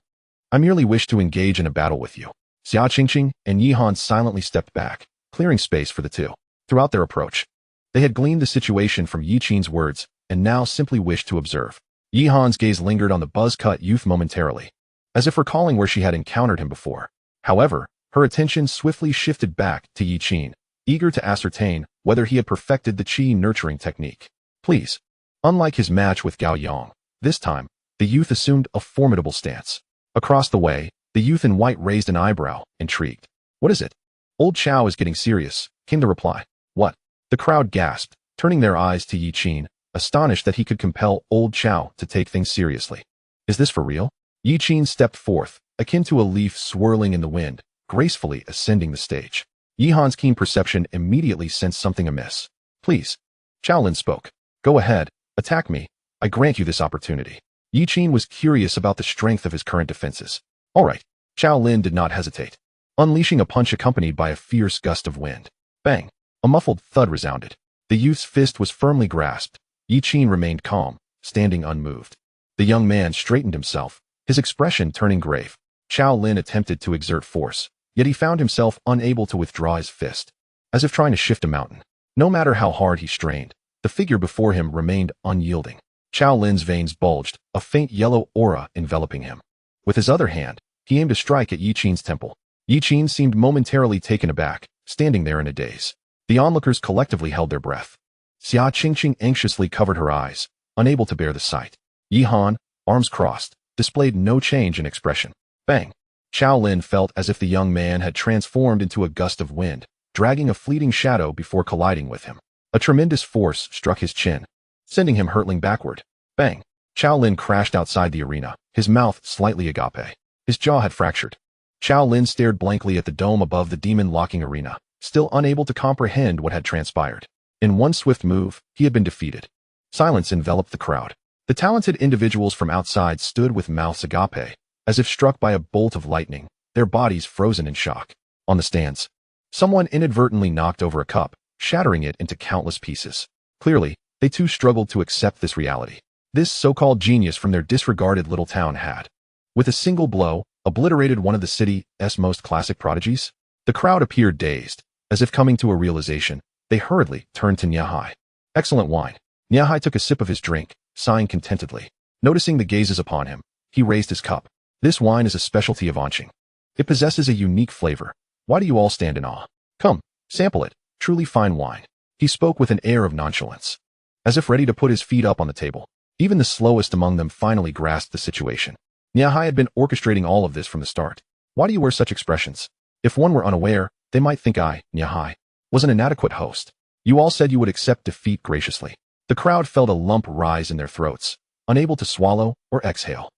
I merely wish to engage in a battle with you. Xia Qingqing and Yi Han silently stepped back, clearing space for the two. Throughout their approach, they had gleaned the situation from Yi Qin's words, and now simply wished to observe. Yi Han's gaze lingered on the buzz-cut youth momentarily, as if recalling where she had encountered him before. However, her attention swiftly shifted back to Yi Qin, eager to ascertain whether he had perfected the qi nurturing technique. Please. Unlike his match with Gao Yang, this time, the youth assumed a formidable stance. Across the way, the youth in white raised an eyebrow, intrigued. What is it? Old Chow is getting serious, came the reply. What? The crowd gasped, turning their eyes to Yi Qin, astonished that he could compel Old Chow to take things seriously. Is this for real? Yi Qin stepped forth, akin to a leaf swirling in the wind, gracefully ascending the stage. Yi Han's keen perception immediately sensed something amiss. Please. Chow Lin spoke. Go ahead, attack me. I grant you this opportunity. Yi Qin was curious about the strength of his current defenses. All right. Chow Lin did not hesitate, unleashing a punch accompanied by a fierce gust of wind. Bang! A muffled thud resounded. The youth's fist was firmly grasped. Yi Qin remained calm, standing unmoved. The young man straightened himself, his expression turning grave. Chow Lin attempted to exert force, yet he found himself unable to withdraw his fist, as if trying to shift a mountain. No matter how hard he strained, the figure before him remained unyielding. Chow Lin's veins bulged, a faint yellow aura enveloping him. With his other hand, he aimed a strike at Yi Qin's temple. Yi Qin seemed momentarily taken aback, standing there in a daze. The onlookers collectively held their breath. Xia Qingqing anxiously covered her eyes, unable to bear the sight. Yi Han, arms crossed, displayed no change in expression. Bang! Chow Lin felt as if the young man had transformed into a gust of wind, dragging a fleeting shadow before colliding with him. A tremendous force struck his chin, sending him hurtling backward. Bang! Chow Lin crashed outside the arena, his mouth slightly agape. His jaw had fractured. Chow Lin stared blankly at the dome above the demon-locking arena, still unable to comprehend what had transpired. In one swift move, he had been defeated. Silence enveloped the crowd. The talented individuals from outside stood with mouths agape, as if struck by a bolt of lightning, their bodies frozen in shock. On the stands, someone inadvertently knocked over a cup, shattering it into countless pieces. Clearly, they too struggled to accept this reality. This so-called genius from their disregarded little town had, with a single blow, obliterated one of the city's most classic prodigies. The crowd appeared dazed, as if coming to a realization. They hurriedly turned to Niahai. Excellent wine. Niahai took a sip of his drink, sighing contentedly. Noticing the gazes upon him, he raised his cup. This wine is a specialty of Anqing. It possesses a unique flavor. Why do you all stand in awe? Come, sample it. Truly fine wine. He spoke with an air of nonchalance, as if ready to put his feet up on the table. Even the slowest among them finally grasped the situation. Niahai had been orchestrating all of this from the start. Why do you wear such expressions? If one were unaware, they might think I, Niahai, was an inadequate host. You all said you would accept defeat graciously. The crowd felt a lump rise in their throats, unable to swallow or exhale.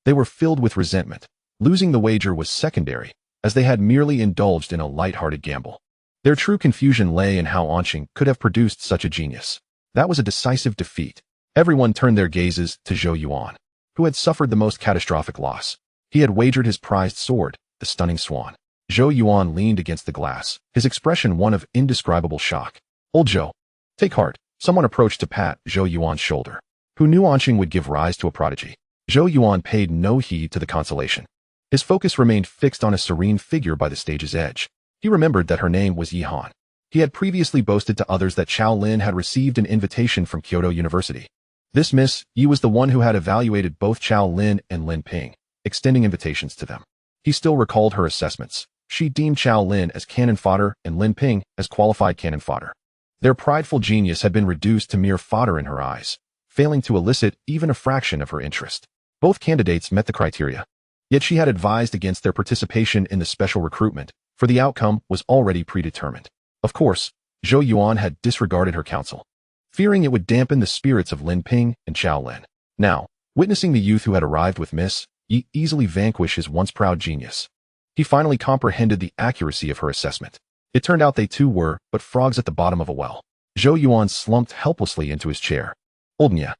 They were filled with resentment. Losing the wager was secondary, as they had merely indulged in a light-hearted gamble. Their true confusion lay in how Anqing could have produced such a genius. That was a decisive defeat. Everyone turned their gazes to Zhou Yuan, who had suffered the most catastrophic loss. He had wagered his prized sword, the stunning swan. Zhou Yuan leaned against the glass, his expression one of indescribable shock. Old Zhou, take heart. Someone approached to pat Zhou Yuan's shoulder. Who knew Anqing would give rise to a prodigy? Zhou Yuan paid no heed to the consolation. His focus remained fixed on a serene figure by the stage's edge. He remembered that her name was Yi Han. He had previously boasted to others that Chow Lin had received an invitation from Kyoto University. This Miss Yi was the one who had evaluated both Chow Lin and Lin Ping, extending invitations to them. He still recalled her assessments. She deemed Chow Lin as cannon fodder and Lin Ping as qualified cannon fodder. Their prideful genius had been reduced to mere fodder in her eyes, failing to elicit even a fraction of her interest. Both candidates met the criteria. Yet she had advised against their participation in the special recruitment, for the outcome was already predetermined. Of course, Zhou Yuan had disregarded her counsel, fearing it would dampen the spirits of Lin Ping and Chow Lin. Now, witnessing the youth who had arrived with Miss Yi easily vanquish his once proud genius, he finally comprehended the accuracy of her assessment. It turned out they too were but frogs at the bottom of a well. Zhou Yuan slumped helplessly into his chair. Old Nya,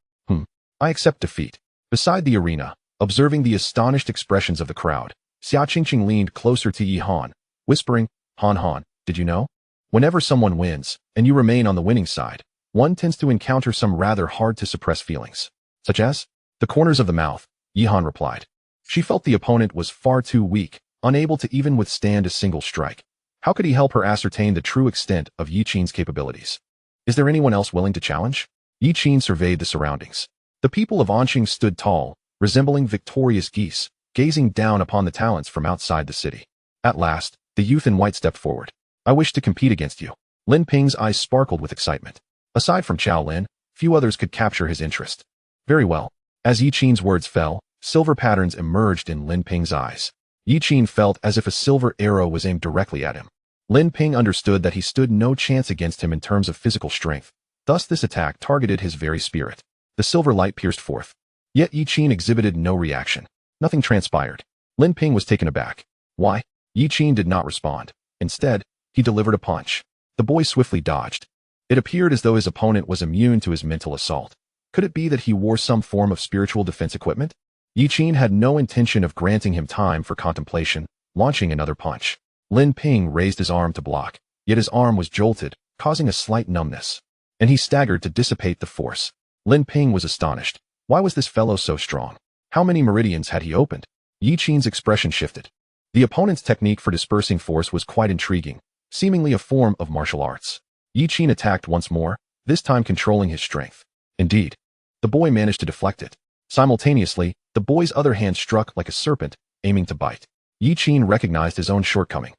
I accept defeat. Beside the arena, observing the astonished expressions of the crowd, Xia Qingqing leaned closer to Yi Han, whispering, Han, did you know? Whenever someone wins, and you remain on the winning side, one tends to encounter some rather hard-to-suppress feelings. Such as? The corners of the mouth, Yi Han replied. She felt the opponent was far too weak, unable to even withstand a single strike. How could he help her ascertain the true extent of Yi Qin's capabilities? Is there anyone else willing to challenge? Yi Qin surveyed the surroundings. The people of Anqing stood tall, resembling victorious geese, gazing down upon the talents from outside the city. At last, the youth in white stepped forward. I wish to compete against you. Lin Ping's eyes sparkled with excitement. Aside from Chow Lin, few others could capture his interest. Very well. As Yi Qin's words fell, silver patterns emerged in Lin Ping's eyes. Yi Qin felt as if a silver arrow was aimed directly at him. Lin Ping understood that he stood no chance against him in terms of physical strength. Thus this attack targeted his very spirit. The silver light pierced forth. Yet Yi Qin exhibited no reaction. Nothing transpired. Lin Ping was taken aback. Why? Yi Qin did not respond. Instead, he delivered a punch. The boy swiftly dodged. It appeared as though his opponent was immune to his mental assault. Could it be that he wore some form of spiritual defense equipment? Yi Qin had no intention of granting him time for contemplation, launching another punch. Lin Ping raised his arm to block, yet his arm was jolted, causing a slight numbness. And he staggered to dissipate the force. Lin Ping was astonished. Why was this fellow so strong? How many meridians had he opened? Yi Qin's expression shifted. The opponent's technique for dispersing force was quite intriguing, seemingly a form of martial arts. Yi Qin attacked once more, this time controlling his strength. Indeed, the boy managed to deflect it. Simultaneously, the boy's other hand struck like a serpent, aiming to bite. Yi Qin recognized his own shortcoming.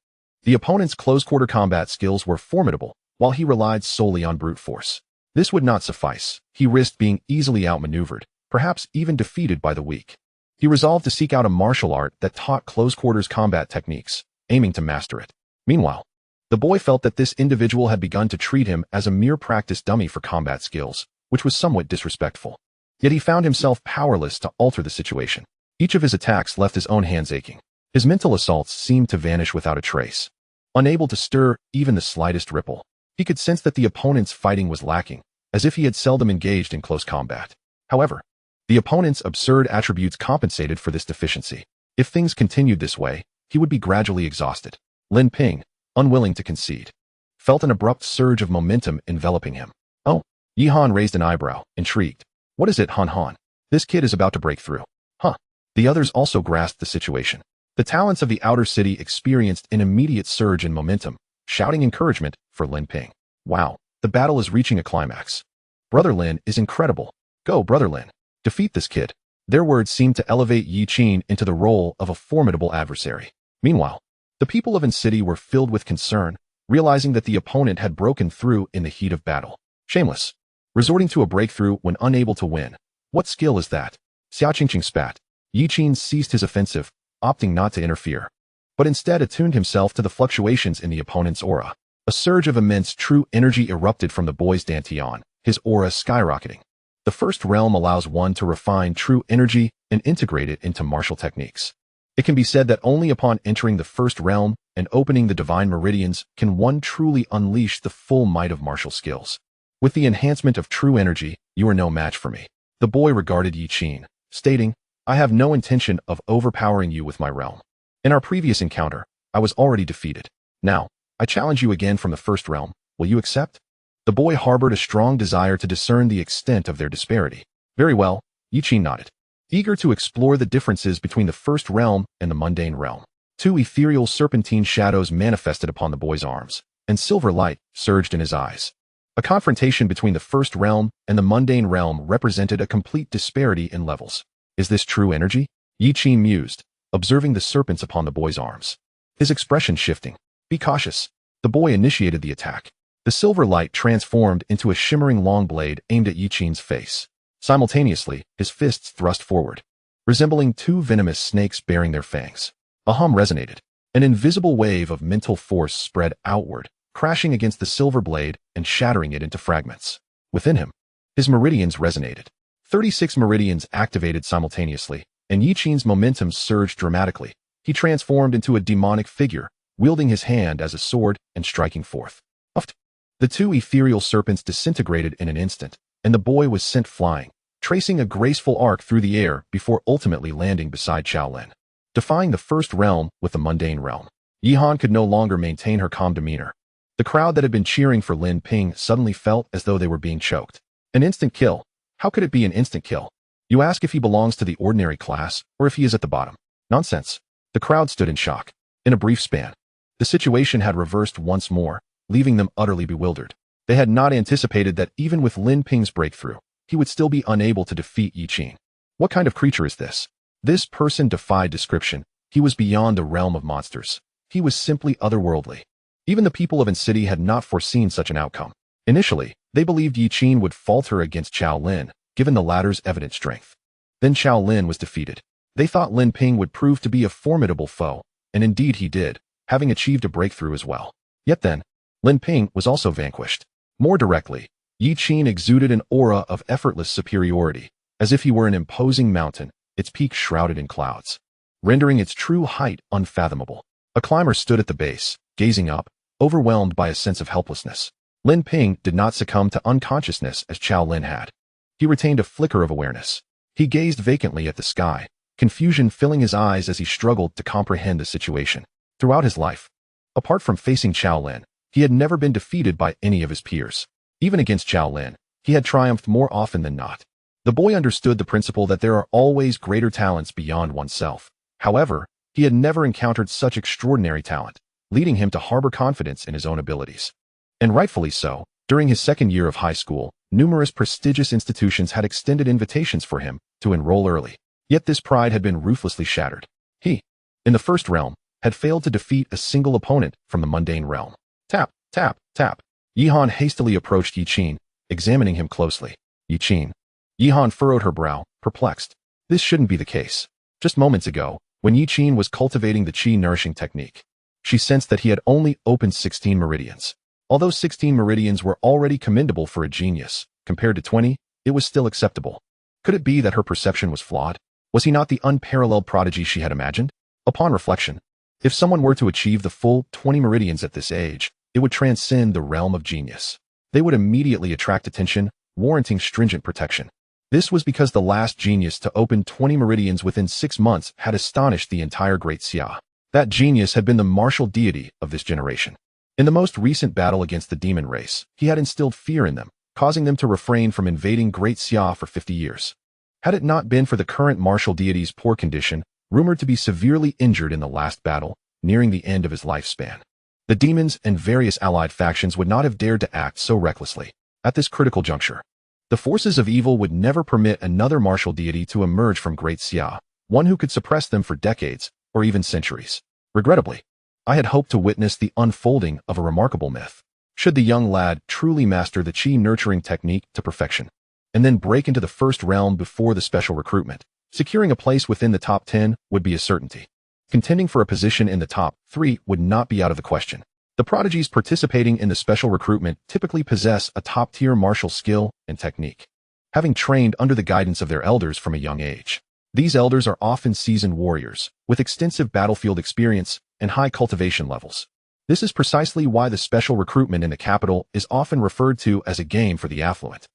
The opponent's close-quarter combat skills were formidable, while he relied solely on brute force. This would not suffice. He risked being easily outmaneuvered, perhaps even defeated by the weak. He resolved to seek out a martial art that taught close-quarters combat techniques, aiming to master it. Meanwhile, the boy felt that this individual had begun to treat him as a mere practice dummy for combat skills, which was somewhat disrespectful. Yet he found himself powerless to alter the situation. Each of his attacks left his own hands aching. His mental assaults seemed to vanish without a trace. Unable to stir even the slightest ripple, he could sense that the opponent's fighting was lacking, as if he had seldom engaged in close combat. However, the opponent's absurd attributes compensated for this deficiency. If things continued this way, he would be gradually exhausted. Lin Ping, unwilling to concede, felt an abrupt surge of momentum enveloping him. Oh, Yi Han raised an eyebrow, intrigued. What is it, Han Han? This kid is about to break through. Huh. The others also grasped the situation. The talents of the outer city experienced an immediate surge in momentum, shouting encouragement for Lin Ping. Wow, the battle is reaching a climax. Brother Lin is incredible. Go, Brother Lin. Defeat this kid. Their words seemed to elevate Yi Qin into the role of a formidable adversary. Meanwhile, the people of An City were filled with concern, realizing that the opponent had broken through in the heat of battle. Shameless. Resorting to a breakthrough when unable to win. What skill is that? Xiaoqing spat. Yi Qin ceased his offensive, opting not to interfere, but instead attuned himself to the fluctuations in the opponent's aura. A surge of immense true energy erupted from the boy's dantian, his aura skyrocketing. The first realm allows one to refine true energy and integrate it into martial techniques. It can be said that only upon entering the first realm and opening the divine meridians can one truly unleash the full might of martial skills. With the enhancement of true energy, you are no match for me. The boy regarded Yi Qin, stating, I have no intention of overpowering you with my realm. In our previous encounter, I was already defeated. Now, I challenge you again from the first realm. Will you accept? The boy harbored a strong desire to discern the extent of their disparity. Very well, Yi Qin nodded, eager to explore the differences between the first realm and the mundane realm. Two ethereal serpentine shadows manifested upon the boy's arms, and silver light surged in his eyes. A confrontation between the first realm and the mundane realm represented a complete disparity in levels. Is this true energy? Yi Qin mused, observing the serpents upon the boy's arms. His expression shifting. Be cautious. The boy initiated the attack. The silver light transformed into a shimmering long blade aimed at Yi Qin's face. Simultaneously, his fists thrust forward, resembling two venomous snakes bearing their fangs. A hum resonated. An invisible wave of mental force spread outward, crashing against the silver blade and shattering it into fragments. Within him, his meridians resonated. 36 meridians activated simultaneously, and Yi Qin's momentum surged dramatically. He transformed into a demonic figure, wielding his hand as a sword and striking forth. Uft! The two ethereal serpents disintegrated in an instant, and the boy was sent flying, tracing a graceful arc through the air before ultimately landing beside Shaolin. Defying the first realm with the mundane realm, Yi Han could no longer maintain her calm demeanor. The crowd that had been cheering for Lin Ping suddenly felt as though they were being choked. An instant kill. How could it be an instant kill? You ask if he belongs to the ordinary class or if he is at the bottom. Nonsense. The crowd stood in shock. In a brief span, the situation had reversed once more, leaving them utterly bewildered. They had not anticipated that even with Lin Ping's breakthrough, he would still be unable to defeat Yi Qin. What kind of creature is this? This person defied description. He was beyond the realm of monsters. He was simply otherworldly. Even the people of An City had not foreseen such an outcome. Initially, they believed Yi Qin would falter against Shaolin, given the latter's evident strength. Then Shaolin was defeated. They thought Lin Ping would prove to be a formidable foe, and indeed he did, having achieved a breakthrough as well. Yet then, Lin Ping was also vanquished. More directly, Yi Qin exuded an aura of effortless superiority, as if he were an imposing mountain, its peak shrouded in clouds, rendering its true height unfathomable. A climber stood at the base, gazing up, overwhelmed by a sense of helplessness. Lin Ping did not succumb to unconsciousness as Chao Lin had. He retained a flicker of awareness. He gazed vacantly at the sky, confusion filling his eyes as he struggled to comprehend the situation. Throughout his life, apart from facing Chao Lin, he had never been defeated by any of his peers. Even against Chao Lin, he had triumphed more often than not. The boy understood the principle that there are always greater talents beyond oneself. However, he had never encountered such extraordinary talent, leading him to harbor confidence in his own abilities. And rightfully so. During his second year of high school, numerous prestigious institutions had extended invitations for him to enroll early. Yet this pride had been ruthlessly shattered. He, in the first realm, had failed to defeat a single opponent from the mundane realm. Tap, tap, tap. Yihan hastily approached Yi Qin, examining him closely. Yi Qin. Yihan furrowed her brow, perplexed. This shouldn't be the case. Just moments ago, when Yi Qin was cultivating the qi nourishing technique, she sensed that he had only opened 16 meridians. Although 16 meridians were already commendable for a genius, compared to 20, it was still acceptable. Could it be that her perception was flawed? Was he not the unparalleled prodigy she had imagined? Upon reflection, if someone were to achieve the full 20 meridians at this age, it would transcend the realm of genius. They would immediately attract attention, warranting stringent protection. This was because the last genius to open 20 meridians within 6 months had astonished the entire Great Xia. That genius had been the martial deity of this generation. In the most recent battle against the demon race, he had instilled fear in them, causing them to refrain from invading Great Xia for 50 years. Had it not been for the current martial deity's poor condition, rumored to be severely injured in the last battle, nearing the end of his lifespan, the demons and various allied factions would not have dared to act so recklessly. At this critical juncture, the forces of evil would never permit another martial deity to emerge from Great Xia, one who could suppress them for decades, or even centuries. Regrettably, I had hoped to witness the unfolding of a remarkable myth. Should the young lad truly master the qi nurturing technique to perfection, and then break into the first realm before the special recruitment, securing a place within the top 10 would be a certainty. Contending for a position in the top 3 would not be out of the question. The prodigies participating in the special recruitment typically possess a top-tier martial skill and technique, having trained under the guidance of their elders from a young age. These elders are often seasoned warriors, with extensive battlefield experience and high cultivation levels. This is precisely why the special recruitment in the capital is often referred to as a game for the affluent.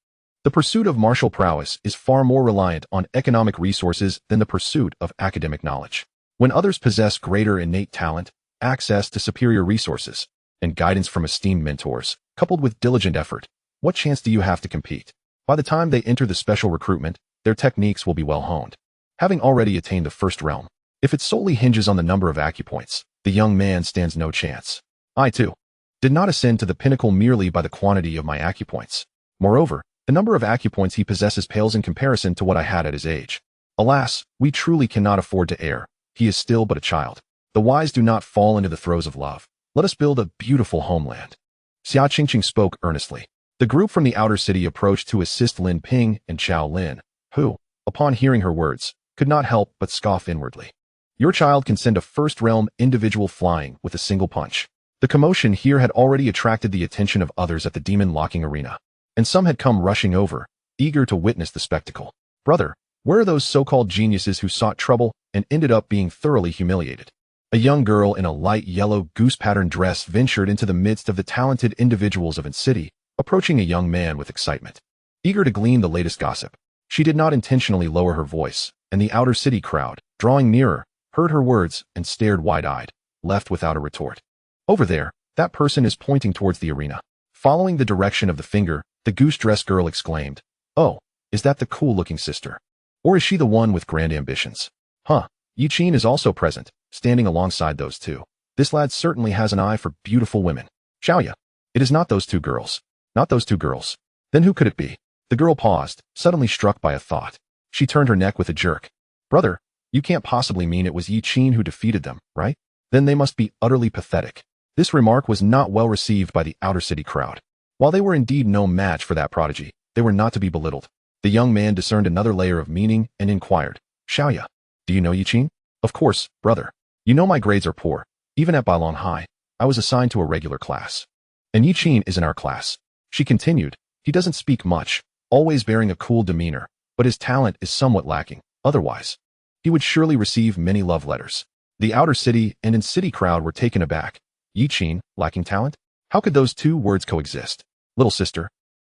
The pursuit of martial prowess is far more reliant on economic resources than the pursuit of academic knowledge. When others possess greater innate talent, access to superior resources, and guidance from esteemed mentors, coupled with diligent effort, what chance do you have to compete? By the time they enter the special recruitment, their techniques will be well honed. Having already attained the first realm, if it solely hinges on the number of acupoints, the young man stands no chance. I, too, did not ascend to the pinnacle merely by the quantity of my acupoints. Moreover, the number of acupoints he possesses pales in comparison to what I had at his age. Alas, we truly cannot afford to err. He is still but a child. The wise do not fall into the throes of love. Let us build a beautiful homeland. Xia Qingqing spoke earnestly. The group from the outer city approached to assist Lin Ping and Chao Lin, who, upon hearing her words, could not help but scoff inwardly. Your child can send a first-realm individual flying with a single punch. The commotion here had already attracted the attention of others at the demon-locking arena, and some had come rushing over, eager to witness the spectacle. Brother, where are those so-called geniuses who sought trouble and ended up being thoroughly humiliated? A young girl in a light yellow goose-patterned dress ventured into the midst of the talented individuals of an city, approaching a young man with excitement. Eager to glean the latest gossip, she did not intentionally lower her voice, and the outer city crowd, drawing nearer, heard her words and stared wide-eyed, left without a retort. Over there, that person is pointing towards the arena. Following the direction of the finger, the goose-dressed girl exclaimed, "Oh, is that the cool-looking sister? Or is she the one with grand ambitions? Huh, Yi Qin is also present, standing alongside those two. This lad certainly has an eye for beautiful women. Xiaoya, it is not those two girls. Not those two girls. Then who could it be?" The girl paused, suddenly struck by a thought. She turned her neck with a jerk. "Brother, you can't possibly mean it was Yi Qin who defeated them, right? Then they must be utterly pathetic." This remark was not well received by the outer city crowd. While they were indeed no match for that prodigy, they were not to be belittled. The young man discerned another layer of meaning and inquired, "Xiaoya, do you know Yi Qin?" "Of course, brother. You know my grades are poor, even at Bailong High. I was assigned to a regular class. And Yiqin is in our class. She continued. He doesn't speak much, always bearing a cool demeanor, but his talent is somewhat lacking. Otherwise, he would surely receive many love letters. The outer city and in-city crowd were taken aback. Yiqin, lacking talent? How could those two words coexist? Little sister,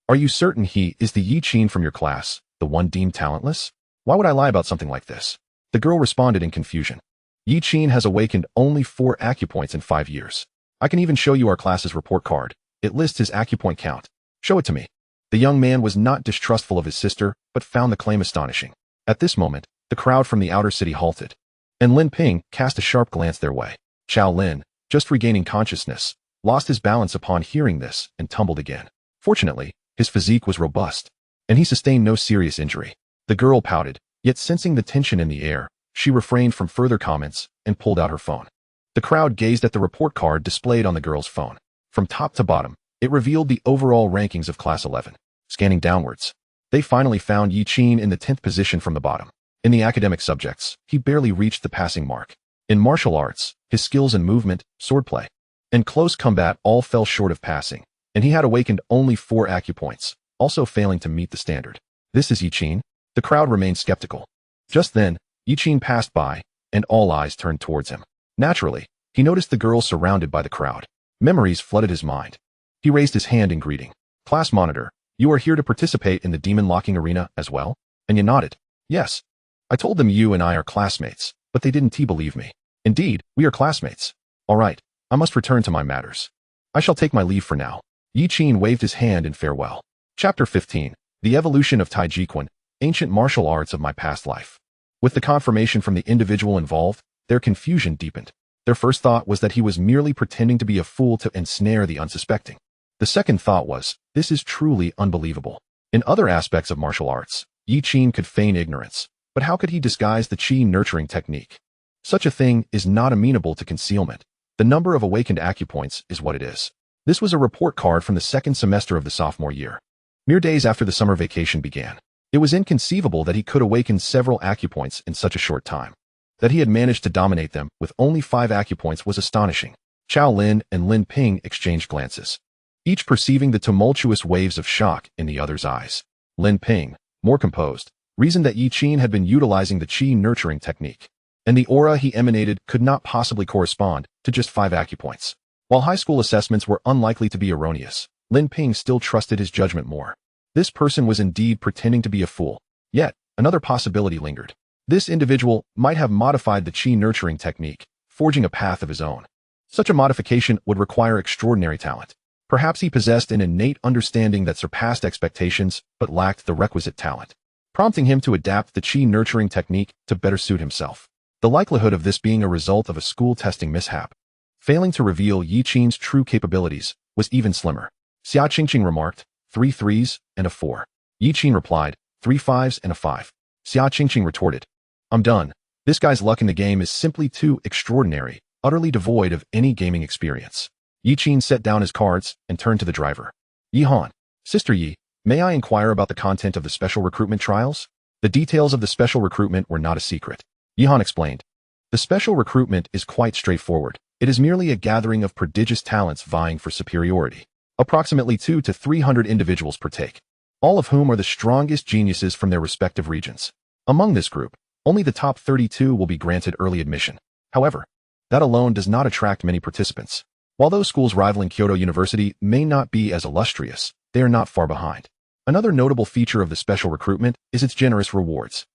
are you certain he is the Yiqin from your class, the one deemed talentless? Why would I lie about something like this? The girl responded in confusion. Yiqin has awakened only 4 acupoints in 5 years. I can even show you our class's report card. It lists his acupoint count. Show it to me. The young man was not distrustful of his sister, but found the claim astonishing. At this moment, the crowd from the outer city halted, and Lin Ping cast a sharp glance their way. Xiao Lin, just regaining consciousness, lost his balance upon hearing this and tumbled again. Fortunately, his physique was robust, and he sustained no serious injury. The girl pouted, yet sensing the tension in the air, she refrained from further comments and pulled out her phone. The crowd gazed at the report card displayed on the girl's phone. From top to bottom, it revealed the overall rankings of Class 11. Scanning downwards, they finally found Yiqin in the 10th position from the bottom. In the academic subjects, he barely reached the passing mark. In martial arts, his skills in movement, swordplay, and close combat all fell short of passing, and he had awakened only 4 acupoints, also failing to meet the standard. This is Yiqin? The crowd remained skeptical. Just then, Yiqin passed by, and all eyes turned towards him. Naturally, he noticed the girl surrounded by the crowd. Memories flooded his mind. He raised his hand in greeting. Class monitor, you are here to participate in the demon locking arena as well? And you nodded. Yes. I told them you and I are classmates, but they didn't believe me. Indeed, we are classmates. All right, I must return to my matters. I shall take my leave for now. Yiqin waved his hand in farewell. Chapter 15. The Evolution of Taijiquan, Ancient Martial Arts of My Past Life. With the confirmation from the individual involved, their confusion deepened. Their first thought was that he was merely pretending to be a fool to ensnare the unsuspecting. The second thought was, this is truly unbelievable. In other aspects of martial arts, Yiqin could feign ignorance, but how could he disguise the qi nurturing technique? Such a thing is not amenable to concealment. The number of awakened acupoints is what it is. This was a report card from the 2nd semester of the sophomore year. Mere days after the summer vacation began. It was inconceivable that he could awaken several acupoints in such a short time. That he had managed to dominate them with only 5 acupoints was astonishing. Xiao Lin and Lin Ping exchanged glances, each perceiving the tumultuous waves of shock in the other's eyes. Lin Ping, more composed, reasoned that Yiqin had been utilizing the qi nurturing technique, and the aura he emanated could not possibly correspond to just 5 acupoints. While high school assessments were unlikely to be erroneous, Lin Ping still trusted his judgment more. This person was indeed pretending to be a fool. Yet, another possibility lingered. This individual might have modified the qi nurturing technique, forging a path of his own. Such a modification would require extraordinary talent. Perhaps he possessed an innate understanding that surpassed expectations but lacked the requisite talent, prompting him to adapt the qi nurturing technique to better suit himself. The likelihood of this being a result of a school testing mishap, failing to reveal Yiqin's true capabilities, was even slimmer. Xia Qingqing remarked, 3 3s and a 4. Yiqin replied, 3 5s and a 5. Xia Qingqing retorted, I'm done. This guy's luck in the game is simply too extraordinary, utterly devoid of any gaming experience. Yiqin set down his cards and turned to the driver. Yihan, Sister Yi, may I inquire about the content of the special recruitment trials? The details of the special recruitment were not a secret. Yihan explained. The special recruitment is quite straightforward. It is merely a gathering of prodigious talents vying for superiority. Approximately 200 to 300 individuals partake, all of whom are the strongest geniuses from their respective regions. Among this group, only the top 32 will be granted early admission. However, that alone does not attract many participants. While those schools rivaling Kyoto University may not be as illustrious, they are not far behind. Another notable feature of the special recruitment is its generous rewards.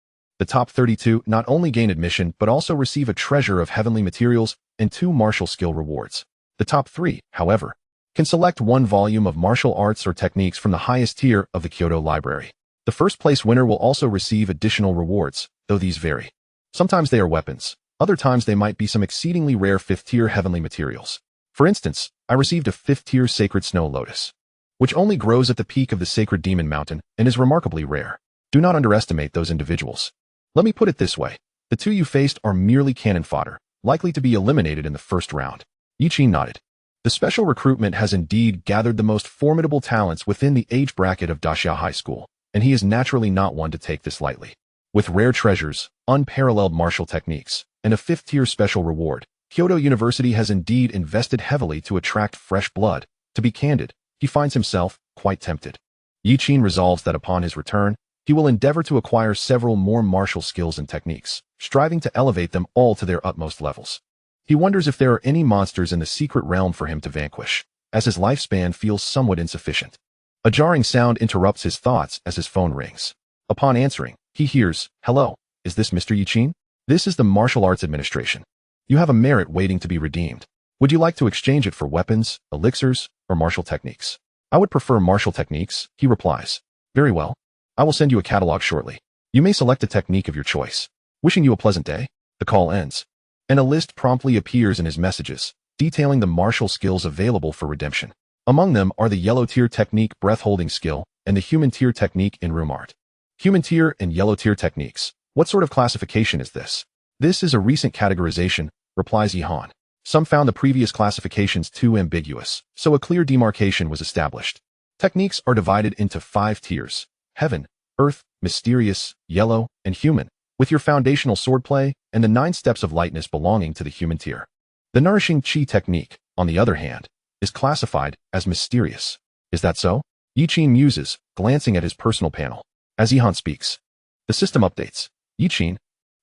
The top 32 not only gain admission but also receive a treasure of heavenly materials and 2 martial skill rewards. The top 3, however, can select 1 volume of martial arts or techniques from the highest tier of the Kyoto Library. The first place winner will also receive additional rewards, though these vary. Sometimes they are weapons, other times they might be some exceedingly rare 5th-tier heavenly materials. For instance, I received a 5th-tier sacred snow lotus, which only grows at the peak of the sacred demon mountain and is remarkably rare. Do not underestimate those individuals. Let me put it this way. The 2 you faced are merely cannon fodder, likely to be eliminated in the first round. Yiqin nodded. The special recruitment has indeed gathered the most formidable talents within the age bracket of Daxia High School, and he is naturally not one to take this lightly. With rare treasures, unparalleled martial techniques, and a 5th-tier special reward, Kyoto University has indeed invested heavily to attract fresh blood. To be candid, he finds himself quite tempted. Yi Qin resolves that upon his return, he will endeavor to acquire several more martial skills and techniques, striving to elevate them all to their utmost levels. He wonders if there are any monsters in the secret realm for him to vanquish, as his lifespan feels somewhat insufficient. A jarring sound interrupts his thoughts as his phone rings. Upon answering, he hears, "Hello, is this Mr. Yi Qin? This is the Martial Arts Administration. You have a merit waiting to be redeemed. Would you like to exchange it for weapons, elixirs, or martial techniques?" "I would prefer martial techniques," he replies. "Very well. I will send you a catalog shortly. You may select a technique of your choice. Wishing you a pleasant day." The call ends, and a list promptly appears in his messages, detailing the martial skills available for redemption. Among them are the yellow tier technique breath-holding skill and the human tier technique in room art. Human tier and yellow tier techniques. What sort of classification is this? This is a recent categorization, replies Yihan. Some found the previous classifications too ambiguous, so a clear demarcation was established. Techniques are divided into 5 tiers: heaven, earth, mysterious, yellow, and human, with your foundational swordplay and the 9 steps of lightness belonging to the human tier. The nourishing chi technique, on the other hand, is classified as mysterious. Is that so? Yi Qin muses, glancing at his personal panel. As Yihan speaks, the system updates. Yi Qin,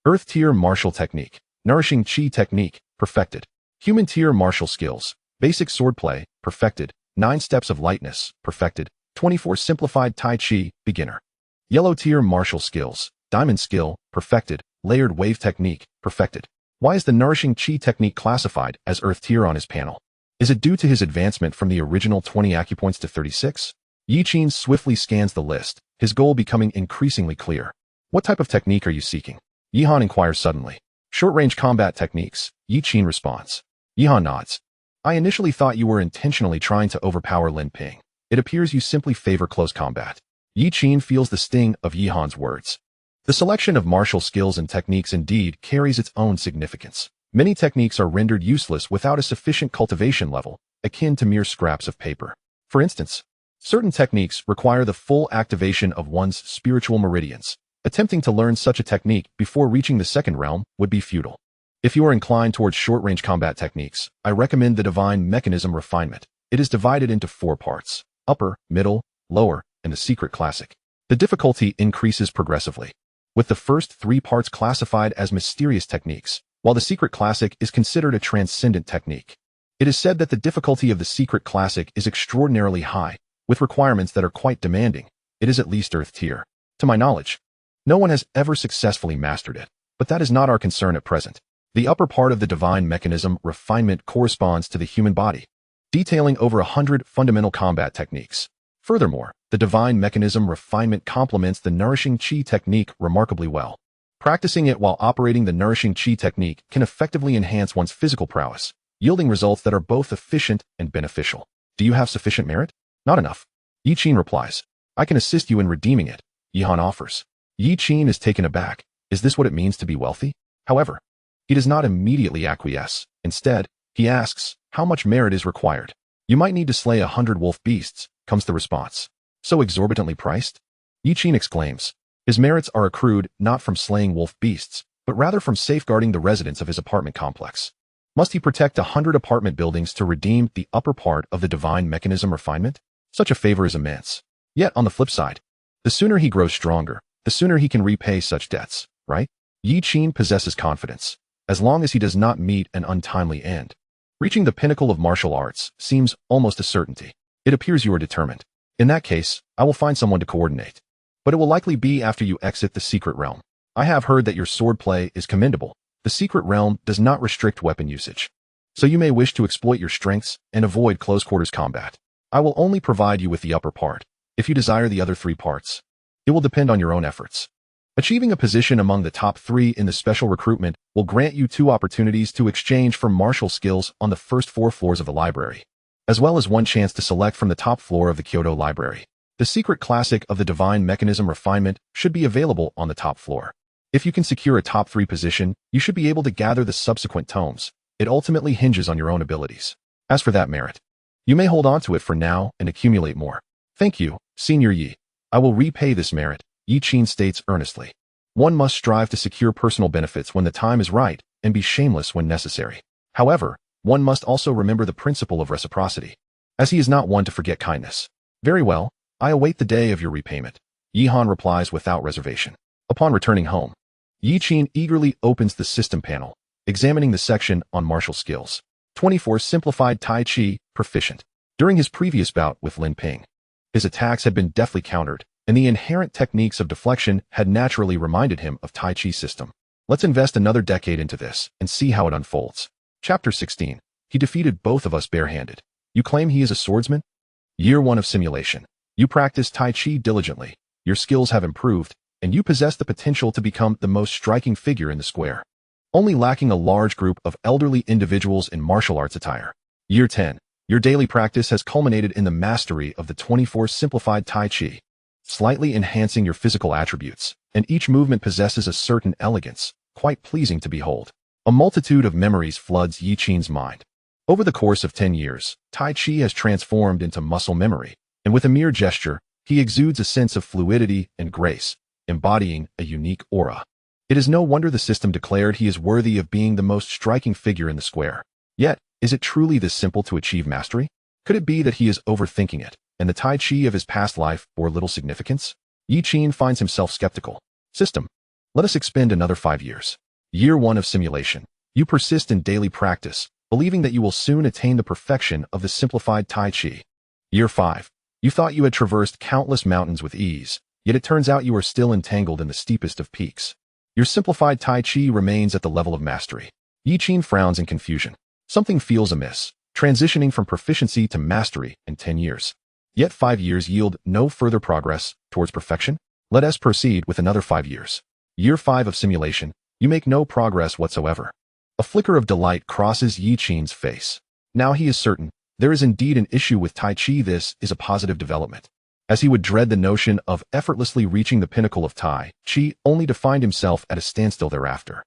earth tier martial technique, nourishing chi technique, perfected. Human tier martial skills, basic swordplay, perfected. 9 steps of lightness, perfected. 24 simplified tai chi, beginner. Yellow tier martial skills, diamond skill, perfected. Layered wave technique, perfected. Why is the nourishing chi technique classified as earth tier on his panel? Is it due to his advancement from the original 20 acupoints to 36? Yi Qin swiftly scans the list, his goal becoming increasingly clear. What type of technique are you seeking? Yihan inquires suddenly. Short-range combat techniques, Yi Qin responds. Yihan nods. I initially thought you were intentionally trying to overpower Lin Ping. It appears you simply favor close combat. Yi Qin feels the sting of Yihan's words. The selection of martial skills and techniques indeed carries its own significance. Many techniques are rendered useless without a sufficient cultivation level, akin to mere scraps of paper. For instance, certain techniques require the full activation of one's spiritual meridians. Attempting to learn such a technique before reaching the second realm would be futile. If you are inclined towards short-range combat techniques, I recommend the Divine Mechanism Refinement. It is divided into 4 parts: upper, middle, lower, and the secret classic. The difficulty increases progressively, with the first 3 parts classified as mysterious techniques, while the secret classic is considered a transcendent technique. It is said that the difficulty of the secret classic is extraordinarily high, with requirements that are quite demanding. It is at least earth tier. To my knowledge, no one has ever successfully mastered it, but that is not our concern at present. The upper part of the Divine Mechanism Refinement corresponds to the human body, detailing over 100 fundamental combat techniques. Furthermore, the Divine Mechanism Refinement complements the Nourishing Chi technique remarkably well. Practicing it while operating the Nourishing Chi technique can effectively enhance one's physical prowess, yielding results that are both efficient and beneficial. Do you have sufficient merit? Not enough. Yi Qin replies. I can assist you in redeeming it, Yihan offers. Yi Qin is taken aback. Is this what it means to be wealthy? However, he does not immediately acquiesce. Instead, he asks, how much merit is required? You might need to slay 100 wolf beasts, comes the response. So exorbitantly priced? Yi Qin exclaims. His merits are accrued not from slaying wolf beasts, but rather from safeguarding the residents of his apartment complex. Must he protect 100 apartment buildings to redeem the upper part of the Divine Mechanism Refinement? Such a favor is immense. Yet, on the flip side, the sooner he grows stronger, the sooner he can repay such debts, right? Yi Qin possesses confidence, as long as he does not meet an untimely end. Reaching the pinnacle of martial arts seems almost a certainty. It appears you are determined. In that case, I will find someone to coordinate. But it will likely be after you exit the secret realm. I have heard that your swordplay is commendable. The secret realm does not restrict weapon usage, so you may wish to exploit your strengths and avoid close-quarters combat. I will only provide you with the upper part. If you desire the other 3 parts, it will depend on your own efforts. Achieving a position among the top 3 in the special recruitment will grant you 2 opportunities to exchange for martial skills on the first 4 floors of the library, as well as 1 chance to select from the top floor of the Kyoto Library. The secret classic of the Divine Mechanism Refinement should be available on the top floor. If you can secure a top 3 position, you should be able to gather the subsequent tomes. It ultimately hinges on your own abilities. As for that merit, you may hold on to it for now and accumulate more. Thank you, Senior Yi. I will repay this merit, Yi Qin states earnestly. One must strive to secure personal benefits when the time is right and be shameless when necessary. However, one must also remember the principle of reciprocity, as he is not one to forget kindness. Very well, I await the day of your repayment, Yihan replies without reservation. Upon returning home, Yi Qin eagerly opens the system panel, examining the section on martial skills. 24 Simplified Tai Chi, proficient. During his previous bout with Lin Ping, his attacks had been deftly countered, and the inherent techniques of deflection had naturally reminded him of Tai Chi system. Let's invest another decade into this and see how it unfolds. Chapter 16. He defeated both of us barehanded. You claim he is a swordsman? Year 1 of simulation. You practice Tai Chi diligently. Your skills have improved, and you possess the potential to become the most striking figure in the square, only lacking a large group of elderly individuals in martial arts attire. Year 10. Your daily practice has culminated in the mastery of the 24 Simplified Tai Chi, slightly enhancing your physical attributes, and each movement possesses a certain elegance, quite pleasing to behold. A multitude of memories floods Yi Qin's mind. Over the course of 10 years, Tai Chi has transformed into muscle memory, and with a mere gesture, he exudes a sense of fluidity and grace, embodying a unique aura. It is no wonder the system declared he is worthy of being the most striking figure in the square. Yet, is it truly this simple to achieve mastery? Could it be that he is overthinking it, and the Tai Chi of his past life bore little significance? Yi Qin finds himself skeptical. System. Let us expend another 5 years. Year 1 of simulation. You persist in daily practice, believing that you will soon attain the perfection of the simplified Tai Chi. Year 5. You thought you had traversed countless mountains with ease, yet it turns out you are still entangled in the steepest of peaks. Your simplified Tai Chi remains at the level of mastery. Yi Qin frowns in confusion. Something feels amiss, transitioning from proficiency to mastery in 10 years. Yet 5 years yield no further progress towards perfection? Let us proceed with another 5 years. Year 5 of simulation. You make no progress whatsoever. A flicker of delight crosses Yi Qin's face. Now he is certain there is indeed an issue with Tai Chi. This is a positive development, as he would dread the notion of effortlessly reaching the pinnacle of Tai Chi only to find himself at a standstill thereafter.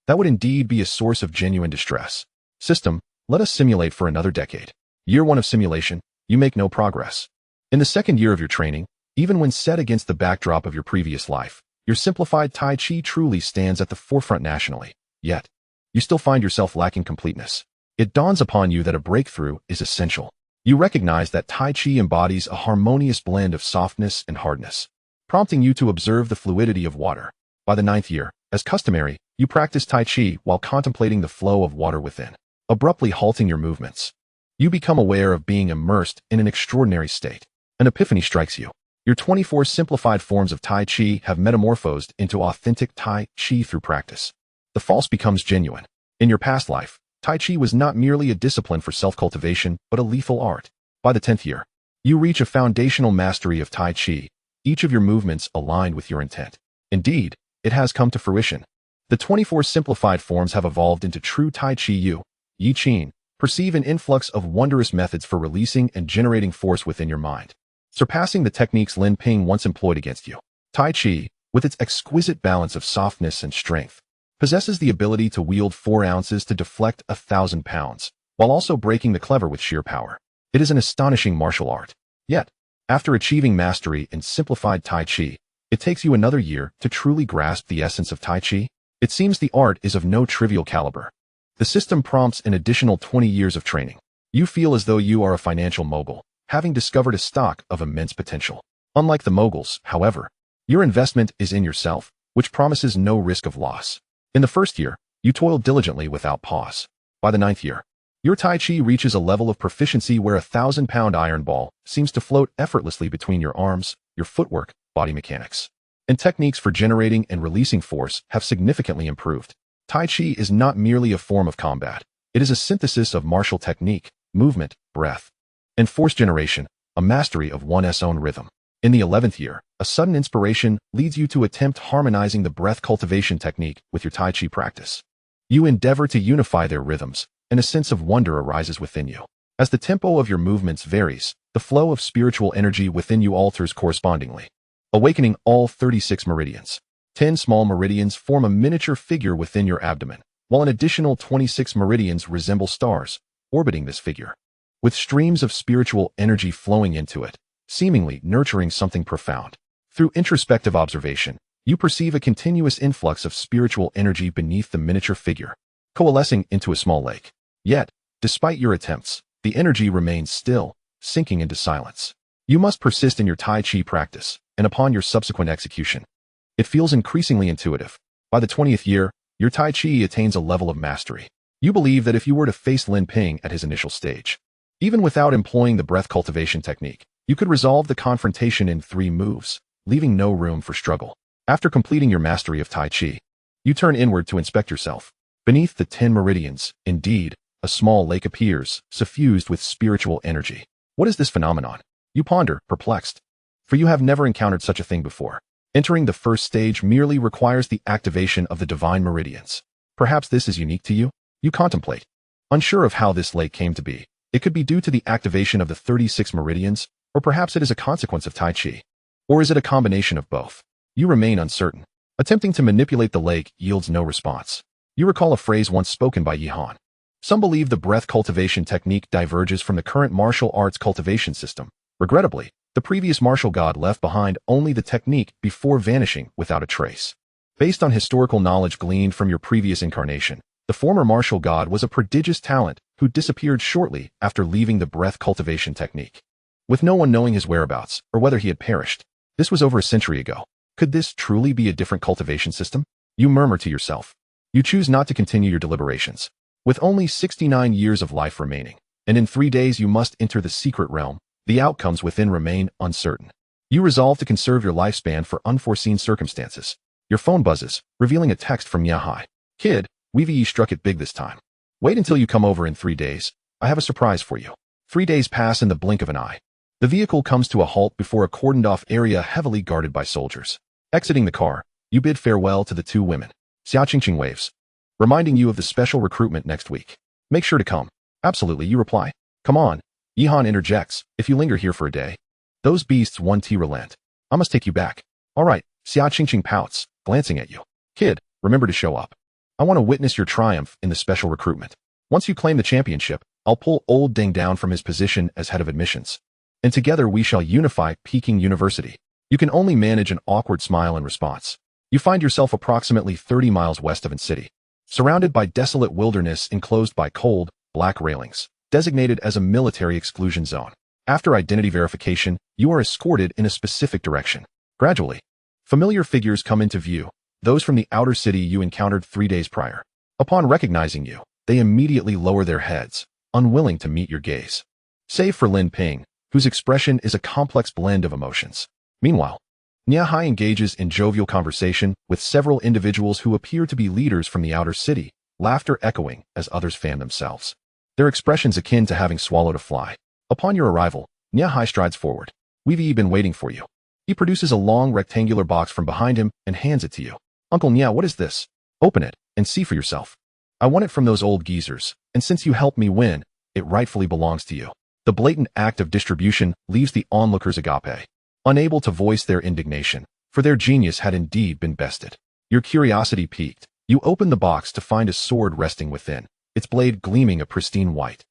That would indeed be a source of genuine distress. System, let us simulate for another decade. Year 1 of simulation. You make no progress. In the second year of your training, even when set against the backdrop of your previous life, your simplified Tai Chi truly stands at the forefront nationally. Yet, you still find yourself lacking completeness. It dawns upon you that a breakthrough is essential. You recognize that Tai Chi embodies a harmonious blend of softness and hardness, prompting you to observe the fluidity of water. By the 9th year, as customary, you practice Tai Chi while contemplating the flow of water within, abruptly halting your movements. You become aware of being immersed in an extraordinary state. An epiphany strikes you. Your 24 simplified forms of Tai Chi have metamorphosed into authentic Tai Chi through practice. The false becomes genuine. In your past life, Tai Chi was not merely a discipline for self-cultivation, but a lethal art. By the 10th year, you reach a foundational mastery of Tai Chi, each of your movements aligned with your intent. Indeed, it has come to fruition. The 24 simplified forms have evolved into true Tai Chi. You, Yi Qin, perceive an influx of wondrous methods for releasing and generating force within your mind, surpassing the techniques Lin Ping once employed against you. Tai Chi, with its exquisite balance of softness and strength, possesses the ability to wield 4 ounces to deflect 1,000 pounds, while also breaking the clever with sheer power. It is an astonishing martial art. Yet, after achieving mastery in simplified Tai Chi, it takes you another year to truly grasp the essence of Tai Chi. It seems the art is of no trivial caliber. The system prompts an additional 20 years of training. You feel as though you are a financial mogul, having discovered a stock of immense potential. Unlike the moguls, however, your investment is in yourself, which promises no risk of loss. In the first year, you toil diligently without pause. By the 9th year, your Tai Chi reaches a level of proficiency where a 1,000-pound iron ball seems to float effortlessly between your arms. Your footwork, body mechanics, and techniques for generating and releasing force have significantly improved. Tai Chi is not merely a form of combat. It is a synthesis of martial technique, movement, breath, and force generation, a mastery of one's own rhythm. In the 11th year, a sudden inspiration leads you to attempt harmonizing the breath cultivation technique with your Tai Chi practice. You endeavor to unify their rhythms, and a sense of wonder arises within you. As the tempo of your movements varies, the flow of spiritual energy within you alters correspondingly, awakening all 36 meridians. 10 small meridians form a miniature figure within your abdomen, while an additional 26 meridians resemble stars, orbiting this figure, with streams of spiritual energy flowing into it, seemingly nurturing something profound. Through introspective observation, you perceive a continuous influx of spiritual energy beneath the miniature figure, coalescing into a small lake. Yet, despite your attempts, the energy remains still, sinking into silence. You must persist in your Tai Chi practice, and upon your subsequent execution, it feels increasingly intuitive. By the 20th year, your Tai Chi attains a level of mastery. You believe that if you were to face Lin Ping at his initial stage, even without employing the breath cultivation technique, you could resolve the confrontation in 3 moves, leaving no room for struggle. After completing your mastery of Tai Chi, you turn inward to inspect yourself. Beneath the 10 meridians, indeed, a small lake appears, suffused with spiritual energy. What is this phenomenon? You ponder, perplexed, for you have never encountered such a thing before. Entering the first stage merely requires the activation of the divine meridians. Perhaps this is unique to you? You contemplate, unsure of how this lake came to be. It could be due to the activation of the 36 meridians, or perhaps it is a consequence of Tai Chi. Or is it a combination of both? You remain uncertain. Attempting to manipulate the lake yields no response. You recall a phrase once spoken by Yi Han. Some believe the breath cultivation technique diverges from the current martial arts cultivation system. Regrettably, the previous martial god left behind only the technique before vanishing without a trace. Based on historical knowledge gleaned from your previous incarnation, the former martial god was a prodigious talent who disappeared shortly after leaving the breath cultivation technique, with no one knowing his whereabouts or whether he had perished. This was over a century ago. Could this truly be a different cultivation system? You murmur to yourself. You choose not to continue your deliberations. With only 69 years of life remaining, and in 3 days you must enter the secret realm, the outcomes within remain uncertain. You resolve to conserve your lifespan for unforeseen circumstances. Your phone buzzes, revealing a text from Yahai. Kid, we've struck it big this time. Wait until you come over in 3 days. I have a surprise for you. 3 days pass in the blink of an eye. The vehicle comes to a halt before a cordoned-off area heavily guarded by soldiers. Exiting the car, you bid farewell to the 2 women. Xiaoqingqing waves, reminding you of the special recruitment next week. Make sure to come. Absolutely, you reply. Come on. Yihan interjects, if you linger here for a day. Those beasts won't relent. I must take you back. All right, Xiaoqingqing pouts, glancing at you. Kid, remember to show up. I want to witness your triumph in the special recruitment. Once you claim the championship, I'll pull old Ding down from his position as head of admissions. And together we shall unify Peking University. You can only manage an awkward smile in response. You find yourself approximately 30 miles west of An City, surrounded by desolate wilderness enclosed by cold, black railings, designated as a military exclusion zone. After identity verification, you are escorted in a specific direction. Gradually, familiar figures come into view, those from the outer city you encountered 3 days prior. Upon recognizing you, they immediately lower their heads, unwilling to meet your gaze. Save for Lin Ping, whose expression is a complex blend of emotions. Meanwhile, Niahai engages in jovial conversation with several individuals who appear to be leaders from the outer city, laughter echoing as others fan themselves. Their expressions akin to having swallowed a fly. Upon your arrival, Niahai strides forward. We've been waiting for you. He produces a long rectangular box from behind him and hands it to you. Uncle Nia, what is this? Open it and see for yourself. I won it from those old geezers, and since you helped me win, it rightfully belongs to you. The blatant act of distribution leaves the onlookers agape, unable to voice their indignation, for their genius had indeed been bested. Your curiosity piqued, you open the box to find a sword resting within, its blade gleaming a pristine white,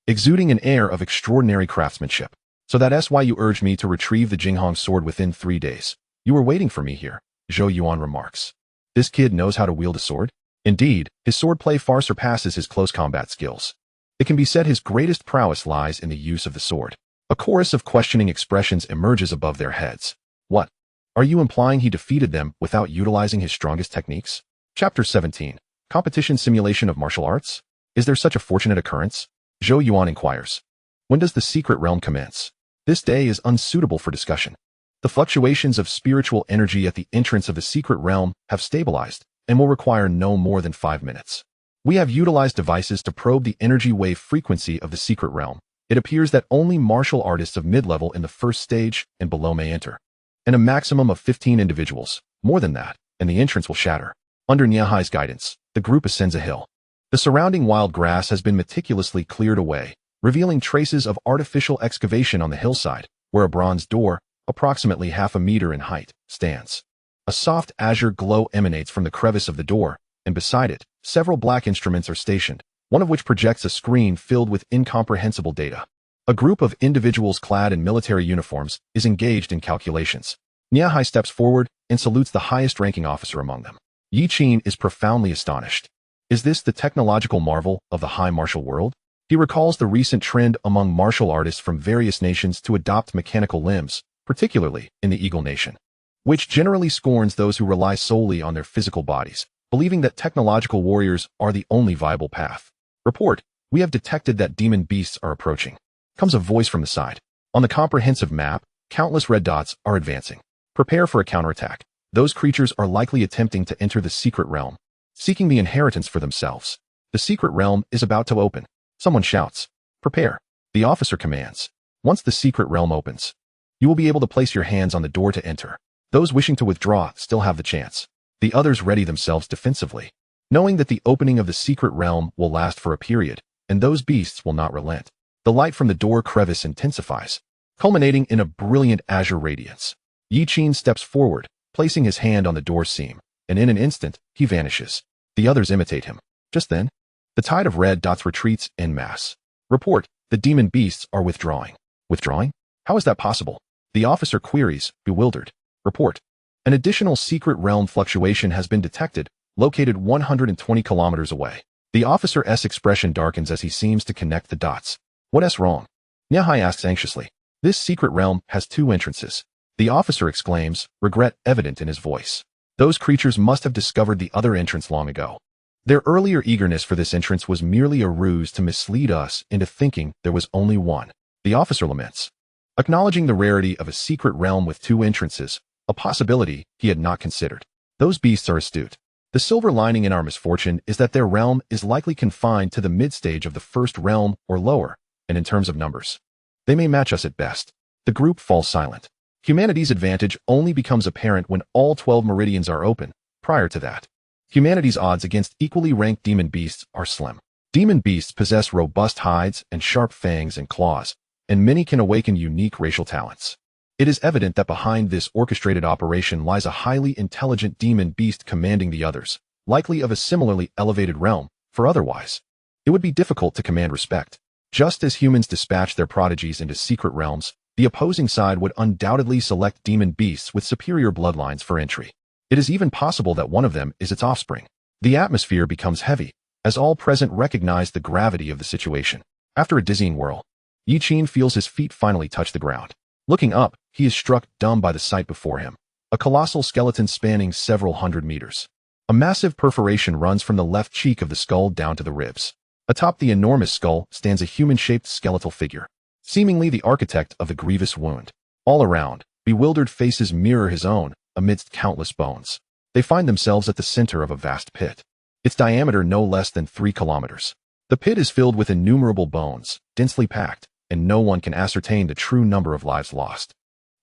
exuding an air of extraordinary craftsmanship. So that's why you urged me to retrieve the Jinghong sword within 3 days. You were waiting for me here, Zhou Yuan remarks. This kid knows how to wield a sword? Indeed, his swordplay far surpasses his close combat skills. It can be said his greatest prowess lies in the use of the sword. A chorus of questioning expressions emerges above their heads. What? Are you implying he defeated them without utilizing his strongest techniques? Chapter 17. Competition Simulation of Martial Arts? Is there such a fortunate occurrence? Zhou Yuan inquires. When does the secret realm commence? This day is unsuitable for discussion. The fluctuations of spiritual energy at the entrance of the secret realm have stabilized and will require no more than 5 minutes. We have utilized devices to probe the energy wave frequency of the secret realm. It appears that only martial artists of mid-level in the first stage and below may enter, and a maximum of 15 individuals. More than that, and the entrance will shatter. Under Niahai's guidance, the group ascends a hill. The surrounding wild grass has been meticulously cleared away, revealing traces of artificial excavation on the hillside, where a bronze door, approximately half a meter in height, stands. A soft azure glow emanates from the crevice of the door, and beside it, several black instruments are stationed, one of which projects a screen filled with incomprehensible data. A group of individuals clad in military uniforms is engaged in calculations. Niahai steps forward and salutes the highest-ranking officer among them. Yi Qin is profoundly astonished. Is this the technological marvel of the high martial world? He recalls the recent trend among martial artists from various nations to adopt mechanical limbs, particularly in the Eagle Nation, which generally scorns those who rely solely on their physical bodies, believing that technological warriors are the only viable path. Report, we have detected that demon beasts are approaching. Comes a voice from the side. On the comprehensive map, countless red dots are advancing. Prepare for a counterattack. Those creatures are likely attempting to enter the secret realm, seeking the inheritance for themselves. The secret realm is about to open. Someone shouts, "Prepare." The officer commands. Once the secret realm opens, you will be able to place your hands on the door to enter. Those wishing to withdraw still have the chance. The others ready themselves defensively, knowing that the opening of the secret realm will last for a period, and those beasts will not relent. The light from the door crevice intensifies, culminating in a brilliant azure radiance. Yi Qin steps forward, placing his hand on the door seam, and in an instant, he vanishes. The others imitate him. Just then, the tide of red dots retreats en masse. Report, the demon beasts are withdrawing. Withdrawing? How is that possible? The officer queries, bewildered. Report, an additional secret realm fluctuation has been detected, located 120 kilometers away. The officer's expression darkens as he seems to connect the dots. What's wrong? Niahai asks anxiously. This secret realm has two entrances. The officer exclaims, regret evident in his voice. Those creatures must have discovered the other entrance long ago. Their earlier eagerness for this entrance was merely a ruse to mislead us into thinking there was only one. The officer laments, acknowledging the rarity of a secret realm with two entrances, a possibility he had not considered. Those beasts are astute. The silver lining in our misfortune is that their realm is likely confined to the mid-stage of the first realm or lower, and in terms of numbers, they may match us at best. The group falls silent. Humanity's advantage only becomes apparent when all 12 meridians are open. Prior to that, humanity's odds against equally ranked demon beasts are slim. Demon beasts possess robust hides and sharp fangs and claws, and many can awaken unique racial talents. It is evident that behind this orchestrated operation lies a highly intelligent demon beast commanding the others, likely of a similarly elevated realm, for otherwise, it would be difficult to command respect. Just as humans dispatch their prodigies into secret realms, the opposing side would undoubtedly select demon beasts with superior bloodlines for entry. It is even possible that one of them is its offspring. The atmosphere becomes heavy, as all present recognize the gravity of the situation. After a dizzying whirl, Yi Qin feels his feet finally touch the ground. Looking up, he is struck dumb by the sight before him. A colossal skeleton spanning several hundred meters. A massive perforation runs from the left cheek of the skull down to the ribs. Atop the enormous skull stands a human-shaped skeletal figure, seemingly the architect of the grievous wound. All around, bewildered faces mirror his own, amidst countless bones. They find themselves at the center of a vast pit. Its diameter no less than 3 kilometers. The pit is filled with innumerable bones, densely packed, and no one can ascertain the true number of lives lost.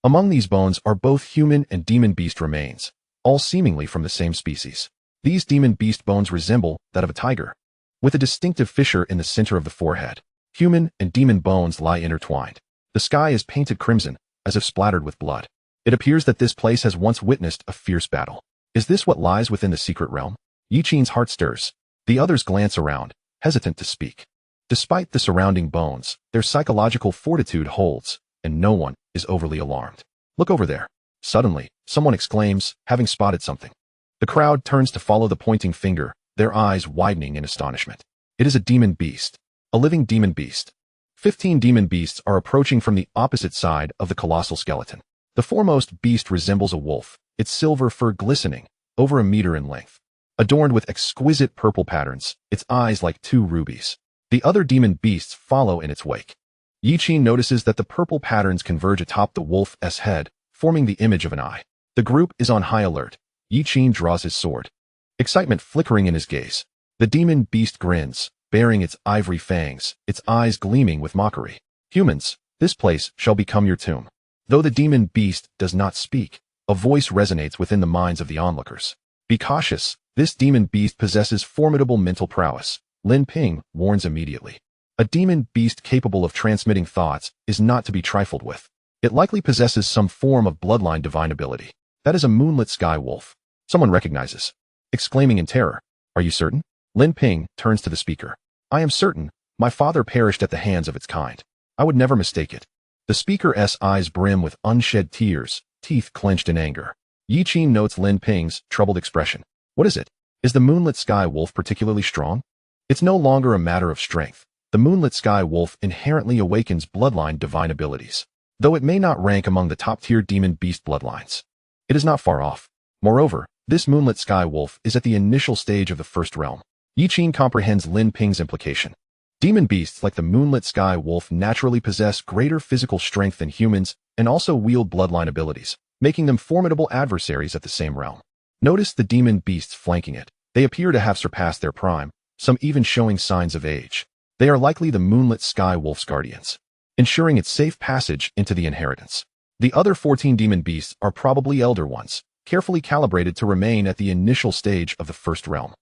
Among these bones are both human and demon beast remains, all seemingly from the same species. These demon beast bones resemble that of a tiger, with a distinctive fissure in the center of the forehead. Human and demon bones lie intertwined. The sky is painted crimson, as if splattered with blood. It appears that this place has once witnessed a fierce battle. Is this what lies within the secret realm? Yi Qin's heart stirs. The others glance around, hesitant to speak. Despite the surrounding bones, their psychological fortitude holds, and no one is overly alarmed. Look over there. Suddenly, someone exclaims, having spotted something. The crowd turns to follow the pointing finger, their eyes widening in astonishment. It is a demon beast. A living demon beast. 15 demon beasts are approaching from the opposite side of the colossal skeleton. The foremost beast resembles a wolf, its silver fur glistening, over a meter in length. Adorned with exquisite purple patterns, its eyes like two rubies. The other demon beasts follow in its wake. Yi Qin notices that the purple patterns converge atop the wolf's head, forming the image of an eye. The group is on high alert. Yi Qin draws his sword, excitement flickering in his gaze. The demon beast grins, baring its ivory fangs, its eyes gleaming with mockery. Humans, this place shall become your tomb. Though the demon beast does not speak, a voice resonates within the minds of the onlookers. Be cautious, this demon beast possesses formidable mental prowess. Lin Ping warns immediately. A demon beast capable of transmitting thoughts is not to be trifled with. It likely possesses some form of bloodline divine ability. That is a moonlit sky wolf. Someone recognizes, exclaiming in terror. Are you certain? Lin Ping turns to the speaker. I am certain. My father perished at the hands of its kind. I would never mistake it. The speaker's eyes brim with unshed tears, teeth clenched in anger. Yi Qin notes Lin Ping's troubled expression. What is it? Is the moonlit sky wolf particularly strong? It's no longer a matter of strength. The moonlit sky wolf inherently awakens bloodline divine abilities, though it may not rank among the top-tier demon beast bloodlines. It is not far off. Moreover, this moonlit sky wolf is at the initial stage of the first realm. Yi Qin comprehends Lin Ping's implication. Demon beasts like the moonlit sky wolf naturally possess greater physical strength than humans and also wield bloodline abilities, making them formidable adversaries at the same realm. Notice the demon beasts flanking it. They appear to have surpassed their prime, some even showing signs of age. They are likely the moonlit sky wolf's guardians, ensuring its safe passage into the inheritance. The other 14 demon beasts are probably elder ones, carefully calibrated to remain at the initial stage of the first realm.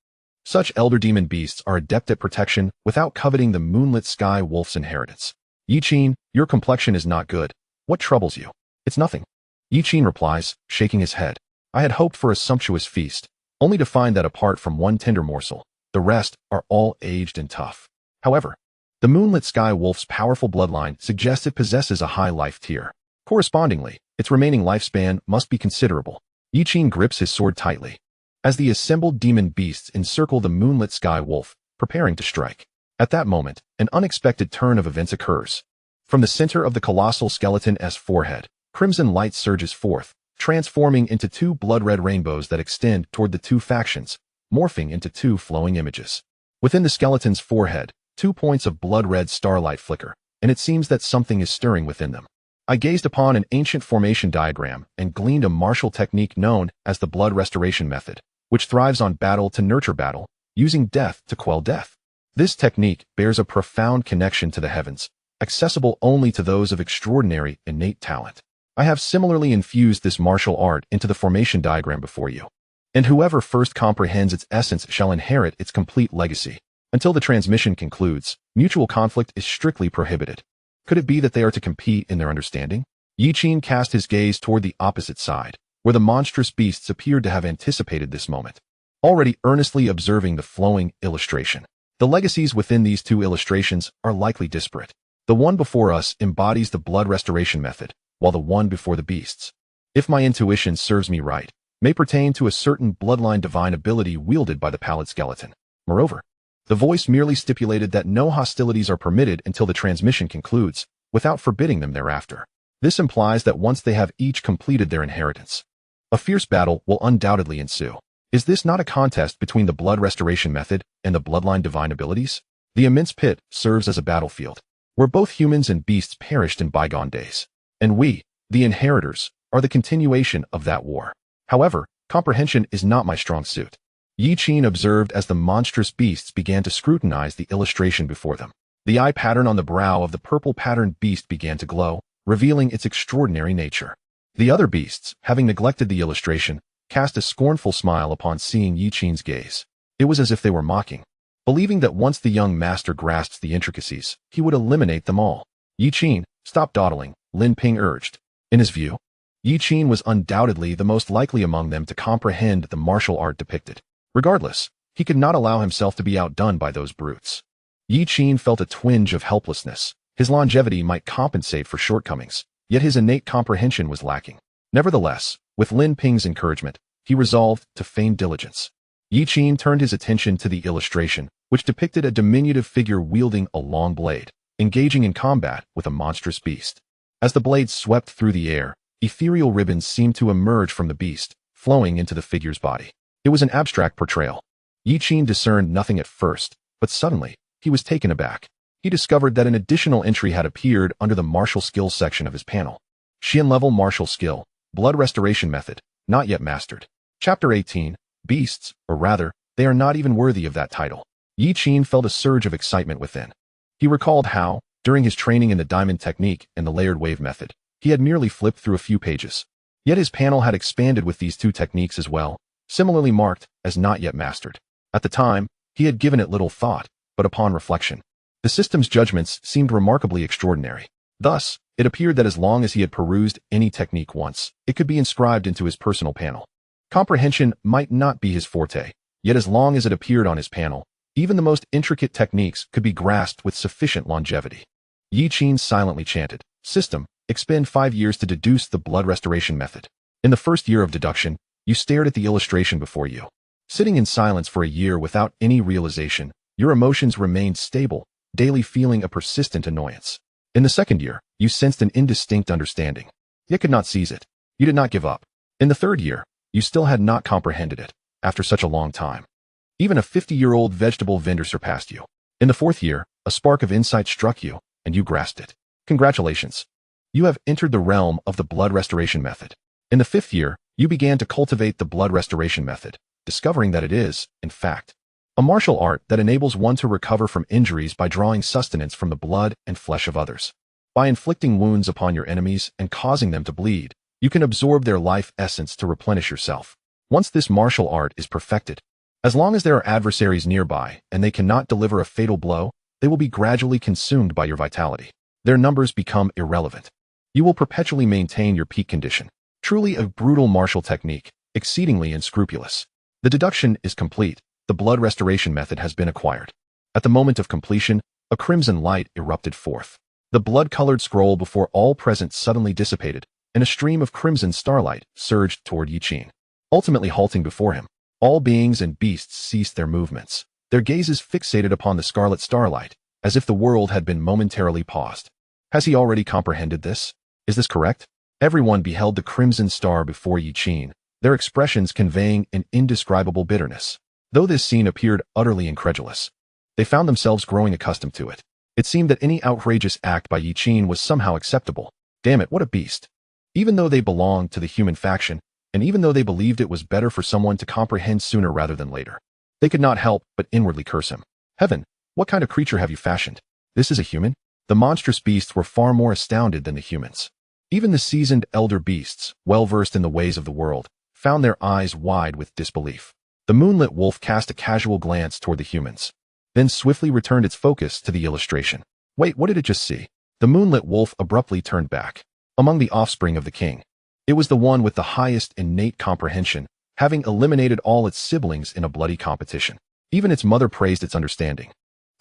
Such elder demon beasts are adept at protection without coveting the moonlit sky wolf's inheritance. Yi Qin, your complexion is not good. What troubles you? It's nothing. Yi Qin replies, shaking his head. I had hoped for a sumptuous feast, only to find that apart from one tender morsel, the rest are all aged and tough. However, the moonlit sky wolf's powerful bloodline suggests it possesses a high life tier. Correspondingly, its remaining lifespan must be considerable. Yi Qin grips his sword tightly, as the assembled demon beasts encircle the moonlit sky wolf, preparing to strike. At that moment, an unexpected turn of events occurs. From the center of the colossal skeleton's forehead, crimson light surges forth, transforming into two blood-red rainbows that extend toward the two factions, morphing into two flowing images. Within the skeleton's forehead, 2 points of blood-red starlight flicker, and it seems that something is stirring within them. I gazed upon an ancient formation diagram and gleaned a martial technique known as the blood restoration method, which thrives on battle to nurture battle, using death to quell death. This technique bears a profound connection to the heavens, accessible only to those of extraordinary innate talent. I have similarly infused this martial art into the formation diagram before you, and whoever first comprehends its essence shall inherit its complete legacy. Until the transmission concludes, mutual conflict is strictly prohibited. Could it be that they are to compete in their understanding? Yi Qin cast his gaze toward the opposite side, where the monstrous beasts appeared to have anticipated this moment, already earnestly observing the flowing illustration. The legacies within these two illustrations are likely disparate. The one before us embodies the blood restoration method, while the one before the beasts, if my intuition serves me right, may pertain to a certain bloodline divine ability wielded by the pallid skeleton. Moreover, the voice merely stipulated that no hostilities are permitted until the transmission concludes, without forbidding them thereafter. This implies that once they have each completed their inheritance, a fierce battle will undoubtedly ensue. Is this not a contest between the blood restoration method and the bloodline divine abilities? The immense pit serves as a battlefield, where both humans and beasts perished in bygone days. And we, the inheritors, are the continuation of that war. However, comprehension is not my strong suit. Yi Qin observed as the monstrous beasts began to scrutinize the illustration before them. The eye pattern on the brow of the purple-patterned beast began to glow, revealing its extraordinary nature. The other beasts, having neglected the illustration, cast a scornful smile upon seeing Yi Qin's gaze. It was as if they were mocking, believing that once the young master grasps the intricacies, he would eliminate them all. Yi Qin, stop dawdling, Lin Ping urged. In his view, Yi Qin was undoubtedly the most likely among them to comprehend the martial art depicted. Regardless, he could not allow himself to be outdone by those brutes. Yi Qin felt a twinge of helplessness. His longevity might compensate for shortcomings, yet his innate comprehension was lacking. Nevertheless, with Lin Ping's encouragement, he resolved to feign diligence. Yi Qin turned his attention to the illustration, which depicted a diminutive figure wielding a long blade, engaging in combat with a monstrous beast. As the blade swept through the air, ethereal ribbons seemed to emerge from the beast, flowing into the figure's body. It was an abstract portrayal. Yi Qin discerned nothing at first, but suddenly, he was taken aback. He discovered that an additional entry had appeared under the martial skills section of his panel. Xian-level martial skill, blood restoration method, not yet mastered. Chapter 18, Beasts, or rather, they are not even worthy of that title. Yi Qin felt a surge of excitement within. He recalled how, during his training in the diamond technique and the layered wave method, he had merely flipped through a few pages. Yet his panel had expanded with these two techniques as well, similarly marked as not yet mastered. At the time, he had given it little thought, but upon reflection, the system's judgments seemed remarkably extraordinary. Thus, it appeared that as long as he had perused any technique once, it could be inscribed into his personal panel. Comprehension might not be his forte, yet as long as it appeared on his panel, even the most intricate techniques could be grasped with sufficient longevity. Yi Qin silently chanted, "System, expend 5 years to deduce the blood restoration method." In the first year of deduction, you stared at the illustration before you. Sitting in silence for a year without any realization, your emotions remained stable, daily feeling a persistent annoyance. In the second year, you sensed an indistinct understanding, yet could not seize it. You did not give up. In the third year, you still had not comprehended it, after such a long time. Even a 50-year-old vegetable vendor surpassed you. In the fourth year, a spark of insight struck you, and you grasped it. Congratulations. You have entered the realm of the blood restoration method. In the fifth year, you began to cultivate the blood restoration method, discovering that it is, in fact, a martial art that enables one to recover from injuries by drawing sustenance from the blood and flesh of others. By inflicting wounds upon your enemies and causing them to bleed, you can absorb their life essence to replenish yourself. Once this martial art is perfected, as long as there are adversaries nearby and they cannot deliver a fatal blow, they will be gradually consumed by your vitality. Their numbers become irrelevant. You will perpetually maintain your peak condition. Truly a brutal martial technique, exceedingly unscrupulous. The deduction is complete. The blood restoration method has been acquired. At the moment of completion, a crimson light erupted forth. The blood-colored scroll before all present suddenly dissipated, and a stream of crimson starlight surged toward Yi Qin, ultimately halting before him. All beings and beasts ceased their movements, their gazes fixated upon the scarlet starlight, as if the world had been momentarily paused. Has he already comprehended this? Is this correct? Everyone beheld the crimson star before Yi Qin, their expressions conveying an indescribable bitterness. Though this scene appeared utterly incredulous, they found themselves growing accustomed to it. It seemed that any outrageous act by Yi Qin was somehow acceptable. Damn it, what a beast. Even though they belonged to the human faction, and even though they believed it was better for someone to comprehend sooner rather than later, they could not help but inwardly curse him. Heaven, what kind of creature have you fashioned? This is a human? The monstrous beasts were far more astounded than the humans. Even the seasoned elder beasts, well-versed in the ways of the world, found their eyes wide with disbelief. The moonlit wolf cast a casual glance toward the humans, then swiftly returned its focus to the illustration. Wait, what did it just see? The moonlit wolf abruptly turned back. Among the offspring of the king, it was the one with the highest innate comprehension, having eliminated all its siblings in a bloody competition. Even its mother praised its understanding,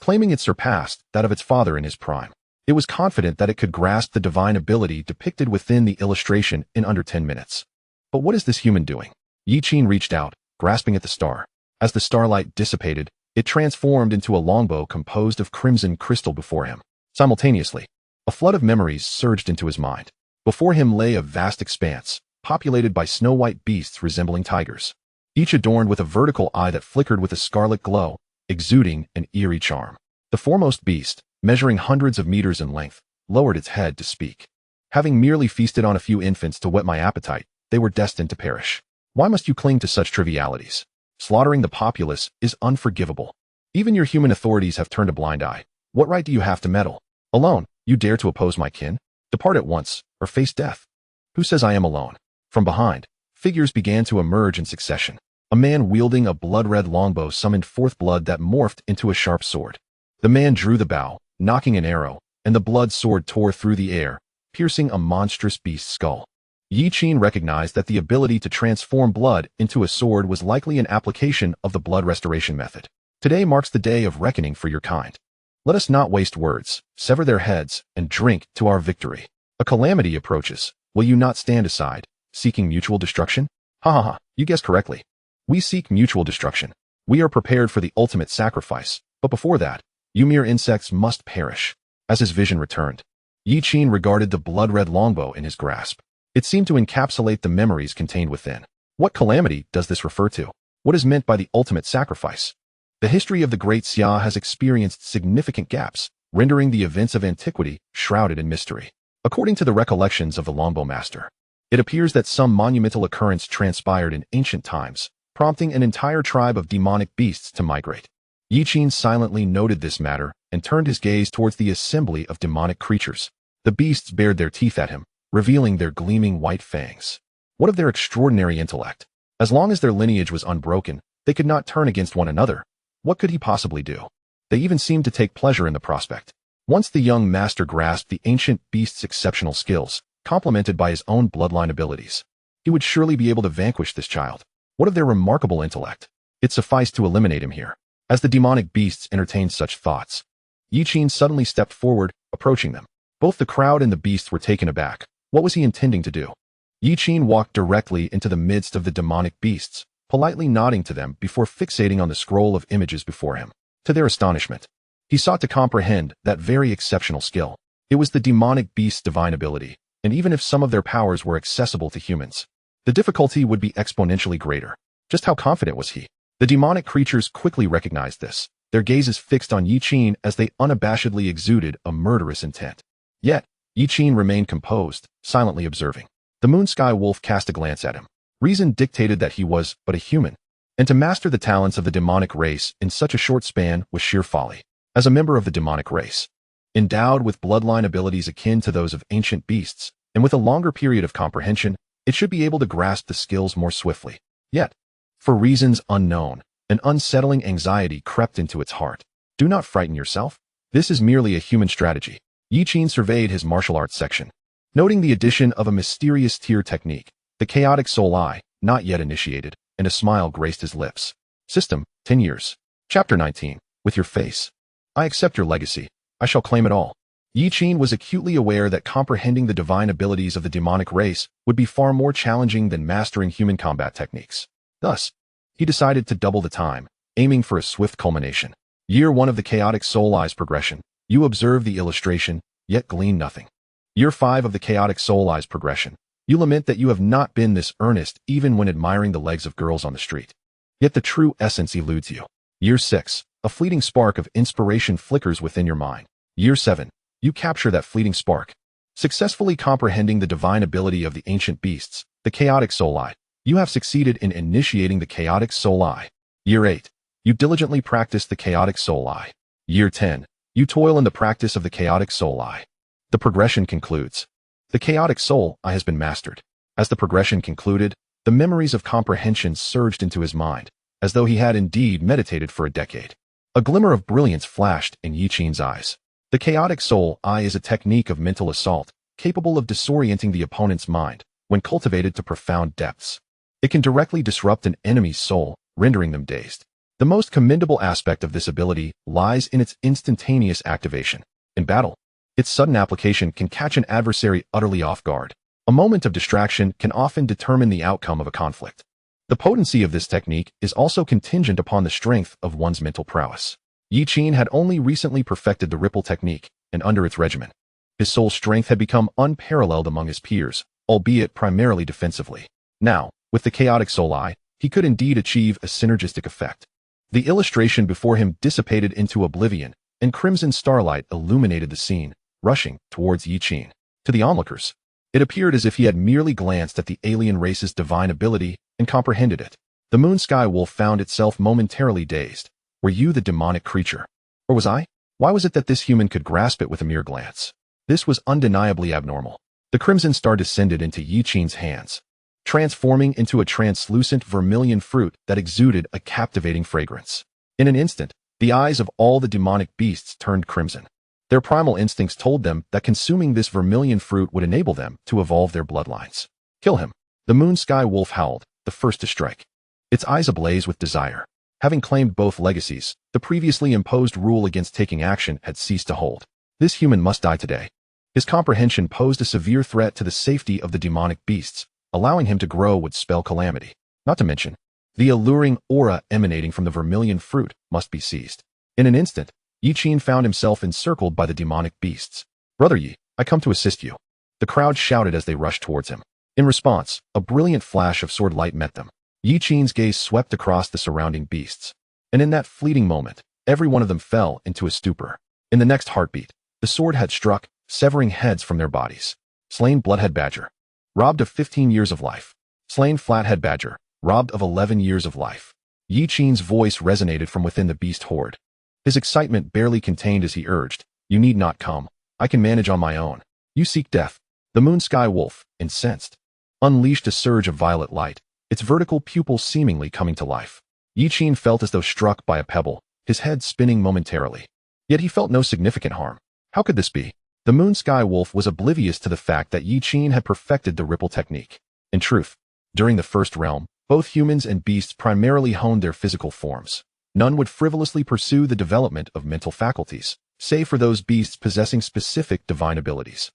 claiming it surpassed that of its father in his prime. It was confident that it could grasp the divine ability depicted within the illustration in under 10 minutes. But what is this human doing? Yi Qin reached out, grasping at the star. As the starlight dissipated, it transformed into a longbow composed of crimson crystal before him. Simultaneously, a flood of memories surged into his mind. Before him lay a vast expanse, populated by snow-white beasts resembling tigers, each adorned with a vertical eye that flickered with a scarlet glow, exuding an eerie charm. The foremost beast, measuring hundreds of meters in length, lowered its head to speak. Having merely feasted on a few infants to whet my appetite, they were destined to perish. Why must you cling to such trivialities? Slaughtering the populace is unforgivable. Even your human authorities have turned a blind eye. What right do you have to meddle? Alone, you dare to oppose my kin? Depart at once, or face death. Who says I am alone? From behind, figures began to emerge in succession. A man wielding a blood-red longbow summoned forth blood that morphed into a sharp sword. The man drew the bow, knocking an arrow, and the blood sword tore through the air, piercing a monstrous beast's skull. Yi Qin recognized that the ability to transform blood into a sword was likely an application of the blood restoration method. Today marks the day of reckoning for your kind. Let us not waste words, sever their heads, and drink to our victory. A calamity approaches. Will you not stand aside, seeking mutual destruction? Ha ha ha, you guessed correctly. We seek mutual destruction. We are prepared for the ultimate sacrifice, but before that, you mere insects must perish. As his vision returned, Yi Qin regarded the blood-red longbow in his grasp. It seemed to encapsulate the memories contained within. What calamity does this refer to? What is meant by the ultimate sacrifice? The history of the Great Xia has experienced significant gaps, rendering the events of antiquity shrouded in mystery. According to the recollections of the longbow master, it appears that some monumental occurrence transpired in ancient times, prompting an entire tribe of demonic beasts to migrate. Yi Qin silently noted this matter and turned his gaze towards the assembly of demonic creatures. The beasts bared their teeth at him, revealing their gleaming white fangs. What of their extraordinary intellect? As long as their lineage was unbroken, they could not turn against one another. What could he possibly do? They even seemed to take pleasure in the prospect. Once the young master grasped the ancient beast's exceptional skills, complemented by his own bloodline abilities, he would surely be able to vanquish this child. What of their remarkable intellect? It sufficed to eliminate him here. As the demonic beasts entertained such thoughts, Yi Qin suddenly stepped forward, approaching them. Both the crowd and the beasts were taken aback. What was he intending to do? Yi Qin walked directly into the midst of the demonic beasts, politely nodding to them before fixating on the scroll of images before him. To their astonishment, he sought to comprehend that very exceptional skill. It was the demonic beast's divine ability, and even if some of their powers were accessible to humans, the difficulty would be exponentially greater. Just how confident was he? The demonic creatures quickly recognized this, their gazes fixed on Yi Qin as they unabashedly exuded a murderous intent. Yet, Yi Qin remained composed, silently observing. The Moon Sky Wolf cast a glance at him. Reason dictated that he was but a human, and to master the talents of the demonic race in such a short span was sheer folly. As a member of the demonic race, endowed with bloodline abilities akin to those of ancient beasts, and with a longer period of comprehension, it should be able to grasp the skills more swiftly. Yet, for reasons unknown, an unsettling anxiety crept into its heart. Do not frighten yourself. This is merely a human strategy. Yi Qin surveyed his martial arts section, noting the addition of a mysterious tier technique, the chaotic soul eye, not yet initiated, and a smile graced his lips. System, 10 years. Chapter 19. With your face. I accept your legacy. I shall claim it all. Yi Qin was acutely aware that comprehending the divine abilities of the demonic race would be far more challenging than mastering human combat techniques. Thus, he decided to double the time, aiming for a swift culmination. Year 1 of the chaotic soul eye's progression. You observe the illustration, yet glean nothing. Year 5 of the chaotic soul eye's progression. You lament that you have not been this earnest even when admiring the legs of girls on the street. Yet the true essence eludes you. Year 6. A fleeting spark of inspiration flickers within your mind. Year 7. You capture that fleeting spark. Successfully comprehending the divine ability of the ancient beasts, the chaotic soul eye, you have succeeded in initiating the chaotic soul eye. Year 8. You diligently practice the chaotic soul eye. Year 10. You toil in the practice of the chaotic soul eye. The progression concludes. The chaotic soul eye has been mastered. As the progression concluded, the memories of comprehension surged into his mind, as though he had indeed meditated for a decade. A glimmer of brilliance flashed in Yi Qin's eyes. The chaotic soul eye is a technique of mental assault, capable of disorienting the opponent's mind, when cultivated to profound depths. It can directly disrupt an enemy's soul, rendering them dazed. The most commendable aspect of this ability lies in its instantaneous activation. In battle, its sudden application can catch an adversary utterly off guard. A moment of distraction can often determine the outcome of a conflict. The potency of this technique is also contingent upon the strength of one's mental prowess. Yi Qin had only recently perfected the ripple technique, and under its regimen, his soul strength had become unparalleled among his peers, albeit primarily defensively. Now, with the chaotic soul eye, he could indeed achieve a synergistic effect. The illustration before him dissipated into oblivion, and crimson starlight illuminated the scene, rushing towards Yi Qin. To the onlookers, it appeared as if he had merely glanced at the alien race's divine ability and comprehended it. The Moon Sky Wolf found itself momentarily dazed. Were you the demonic creature? Or was I? Why was it that this human could grasp it with a mere glance? This was undeniably abnormal. The crimson star descended into Yi Qin's hands, transforming into a translucent vermilion fruit that exuded a captivating fragrance. In an instant, the eyes of all the demonic beasts turned crimson. Their primal instincts told them that consuming this vermilion fruit would enable them to evolve their bloodlines. Kill him. The Moon Sky Wolf howled, the first to strike. Its eyes ablaze with desire. Having claimed both legacies, the previously imposed rule against taking action had ceased to hold. This human must die today. His comprehension posed a severe threat to the safety of the demonic beasts, allowing him to grow would spell calamity. Not to mention, the alluring aura emanating from the vermilion fruit must be seized. In an instant, Yi Qin found himself encircled by the demonic beasts. Brother Yi, I come to assist you. The crowd shouted as they rushed towards him. In response, a brilliant flash of sword light met them. Yi Qin's gaze swept across the surrounding beasts, and in that fleeting moment, every one of them fell into a stupor. In the next heartbeat, the sword had struck, severing heads from their bodies. Slain Bloodhead Badger, robbed of 15 years of life. Slain Flathead Badger, robbed of 11 years of life. Yi Qin's voice resonated from within the beast horde. His excitement barely contained as he urged, "You need not come. I can manage on my own. You seek death." The Moon Sky Wolf, incensed, unleashed a surge of violet light, its vertical pupils seemingly coming to life. Yi Qin felt as though struck by a pebble, his head spinning momentarily. Yet he felt no significant harm. How could this be? The Moon Sky Wolf was oblivious to the fact that Yi Qin had perfected the ripple technique. In truth, during the first realm, both humans and beasts primarily honed their physical forms. None would frivolously pursue the development of mental faculties, save for those beasts possessing specific divine abilities.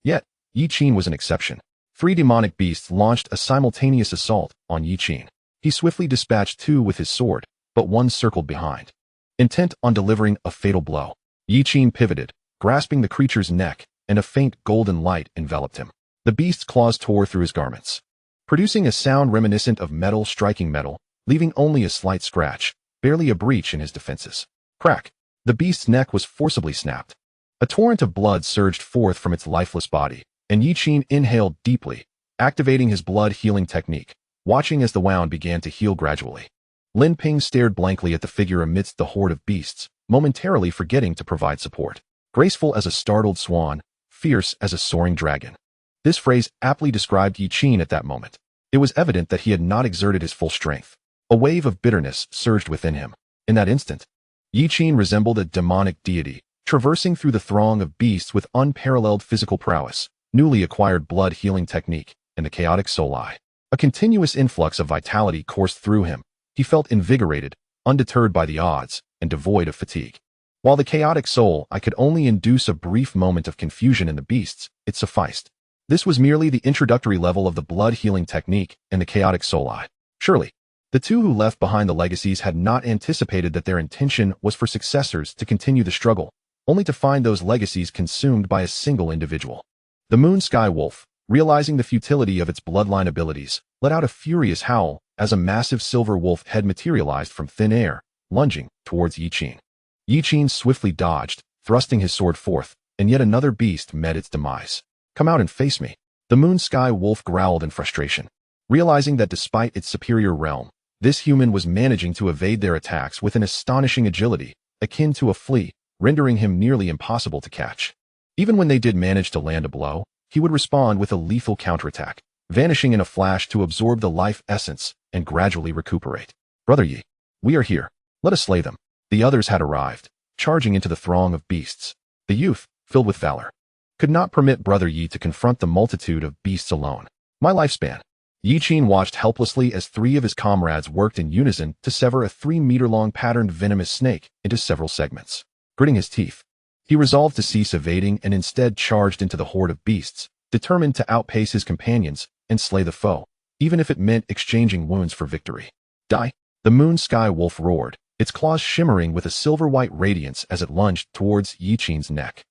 Yet, Yi Qin was an exception. 3 demonic beasts launched a simultaneous assault on Yi Qin. He swiftly dispatched two with his sword, but one circled behind. Intent on delivering a fatal blow, Yiqin pivoted, grasping the creature's neck, and a faint golden light enveloped him. The beast's claws tore through his garments, producing a sound reminiscent of metal striking metal, leaving only a slight scratch, barely a breach in his defenses. Crack! The beast's neck was forcibly snapped. A torrent of blood surged forth from its lifeless body, and Yiqin inhaled deeply, activating his blood-healing technique, watching as the wound began to heal gradually. Lin Ping stared blankly at the figure amidst the horde of beasts, momentarily forgetting to provide support. Graceful as a startled swan, fierce as a soaring dragon. This phrase aptly described Yiqin at that moment. It was evident that he had not exerted his full strength. A wave of bitterness surged within him. In that instant, Yiqin resembled a demonic deity, traversing through the throng of beasts with unparalleled physical prowess, newly acquired blood-healing technique, and the chaotic soul eye. A continuous influx of vitality coursed through him. He felt invigorated, undeterred by the odds, and devoid of fatigue. While the chaotic soul eye could only induce a brief moment of confusion in the beasts, it sufficed. This was merely the introductory level of the blood-healing technique and the chaotic soul eye. Surely, the two who left behind the legacies had not anticipated that their intention was for successors to continue the struggle, only to find those legacies consumed by a single individual. The Moon Sky Wolf, realizing the futility of its bloodline abilities, let out a furious howl as a massive silver wolf head materialized from thin air, lunging towards Yiqin. Yiqin swiftly dodged, thrusting his sword forth, and yet another beast met its demise. Come out and face me. The Moon Sky Wolf growled in frustration, realizing that despite its superior realm, this human was managing to evade their attacks with an astonishing agility, akin to a flea, rendering him nearly impossible to catch. Even when they did manage to land a blow, he would respond with a lethal counterattack, vanishing in a flash to absorb the life essence and gradually recuperate. Brother Yi, we are here. Let us slay them. The others had arrived, charging into the throng of beasts. The youth, filled with valor, could not permit Brother Yi to confront the multitude of beasts alone. My lifespan. Yiqin watched helplessly as three of his comrades worked in unison to sever a 3-meter-long patterned venomous snake into several segments. Gritting his teeth, he resolved to cease evading and instead charged into the horde of beasts, determined to outpace his companions and slay the foe, even if it meant exchanging wounds for victory. Die! The Moon Sky Wolf roared, its claws shimmering with a silver-white radiance as it lunged towards Yiqin's neck.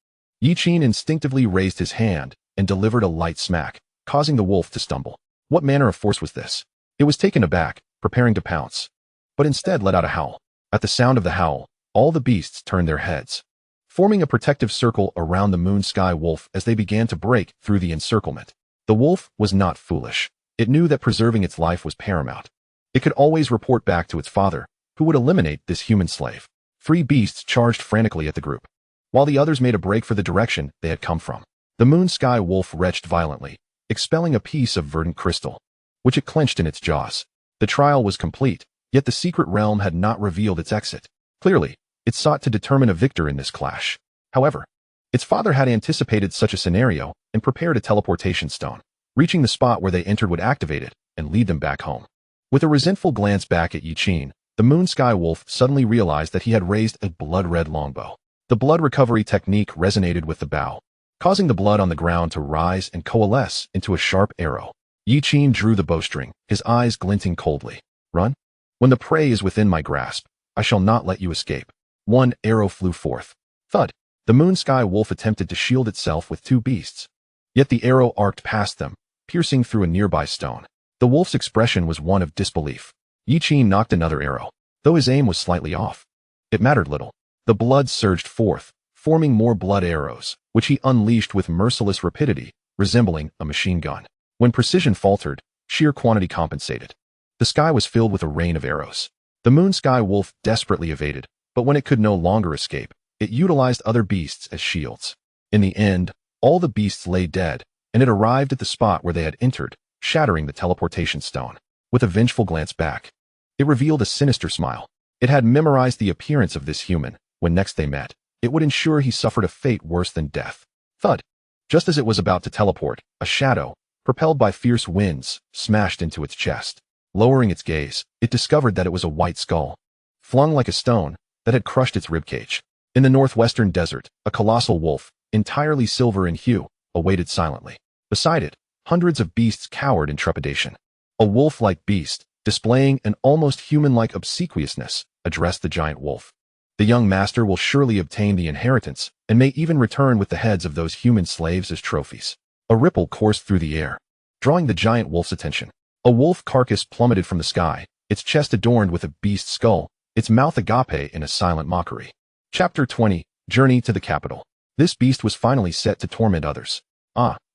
Yiqin instinctively raised his hand and delivered a light smack, causing the wolf to stumble. What manner of force was this? It was taken aback, preparing to pounce, but instead let out a howl. At the sound of the howl, all the beasts turned their heads, forming a protective circle around the Moon Sky Wolf as they began to break through the encirclement. The wolf was not foolish. It knew that preserving its life was paramount. It could always report back to its father, who would eliminate this human slave. 3 beasts charged frantically at the group, while the others made a break for the direction they had come from. The Moon Sky Wolf retched violently, expelling a piece of verdant crystal, which it clenched in its jaws. The trial was complete, yet the secret realm had not revealed its exit. Clearly, it sought to determine a victor in this clash. However, its father had anticipated such a scenario and prepared a teleportation stone. Reaching the spot where they entered would activate it and lead them back home. With a resentful glance back at Yiqin, the Moon Sky Wolf suddenly realized that he had raised a blood-red longbow. The blood recovery technique resonated with the bow, causing the blood on the ground to rise and coalesce into a sharp arrow. Yiqin drew the bowstring, his eyes glinting coldly. Run? When the prey is within my grasp, I shall not let you escape. One arrow flew forth. Thud! The Moon Sky Wolf attempted to shield itself with 2 beasts. Yet the arrow arced past them, piercing through a nearby stone. The wolf's expression was one of disbelief. Yiqin knocked another arrow, though his aim was slightly off. It mattered little. The blood surged forth, forming more blood arrows, which he unleashed with merciless rapidity, resembling a machine gun. When precision faltered, sheer quantity compensated. The sky was filled with a rain of arrows. The Moon Sky Wolf desperately evaded, but when it could no longer escape, it utilized other beasts as shields. In the end, all the beasts lay dead, and it arrived at the spot where they had entered, shattering the teleportation stone. With a vengeful glance back, it revealed a sinister smile. It had memorized the appearance of this human. When next they met, it would ensure he suffered a fate worse than death. Thud! Just as it was about to teleport, a shadow, propelled by fierce winds, smashed into its chest. Lowering its gaze, it discovered that it was a white skull, flung like a stone, that had crushed its ribcage. In the northwestern desert, a colossal wolf, entirely silver in hue, awaited silently. Beside it, hundreds of beasts cowered in trepidation. A wolf-like beast, displaying an almost human-like obsequiousness, addressed the giant wolf. The young master will surely obtain the inheritance, and may even return with the heads of those human slaves as trophies. A ripple coursed through the air, drawing the giant wolf's attention. A wolf carcass plummeted from the sky, its chest adorned with a beast skull, its mouth agape in a silent mockery. Chapter 20. Journey to the Capital. This beast was finally set to torment others.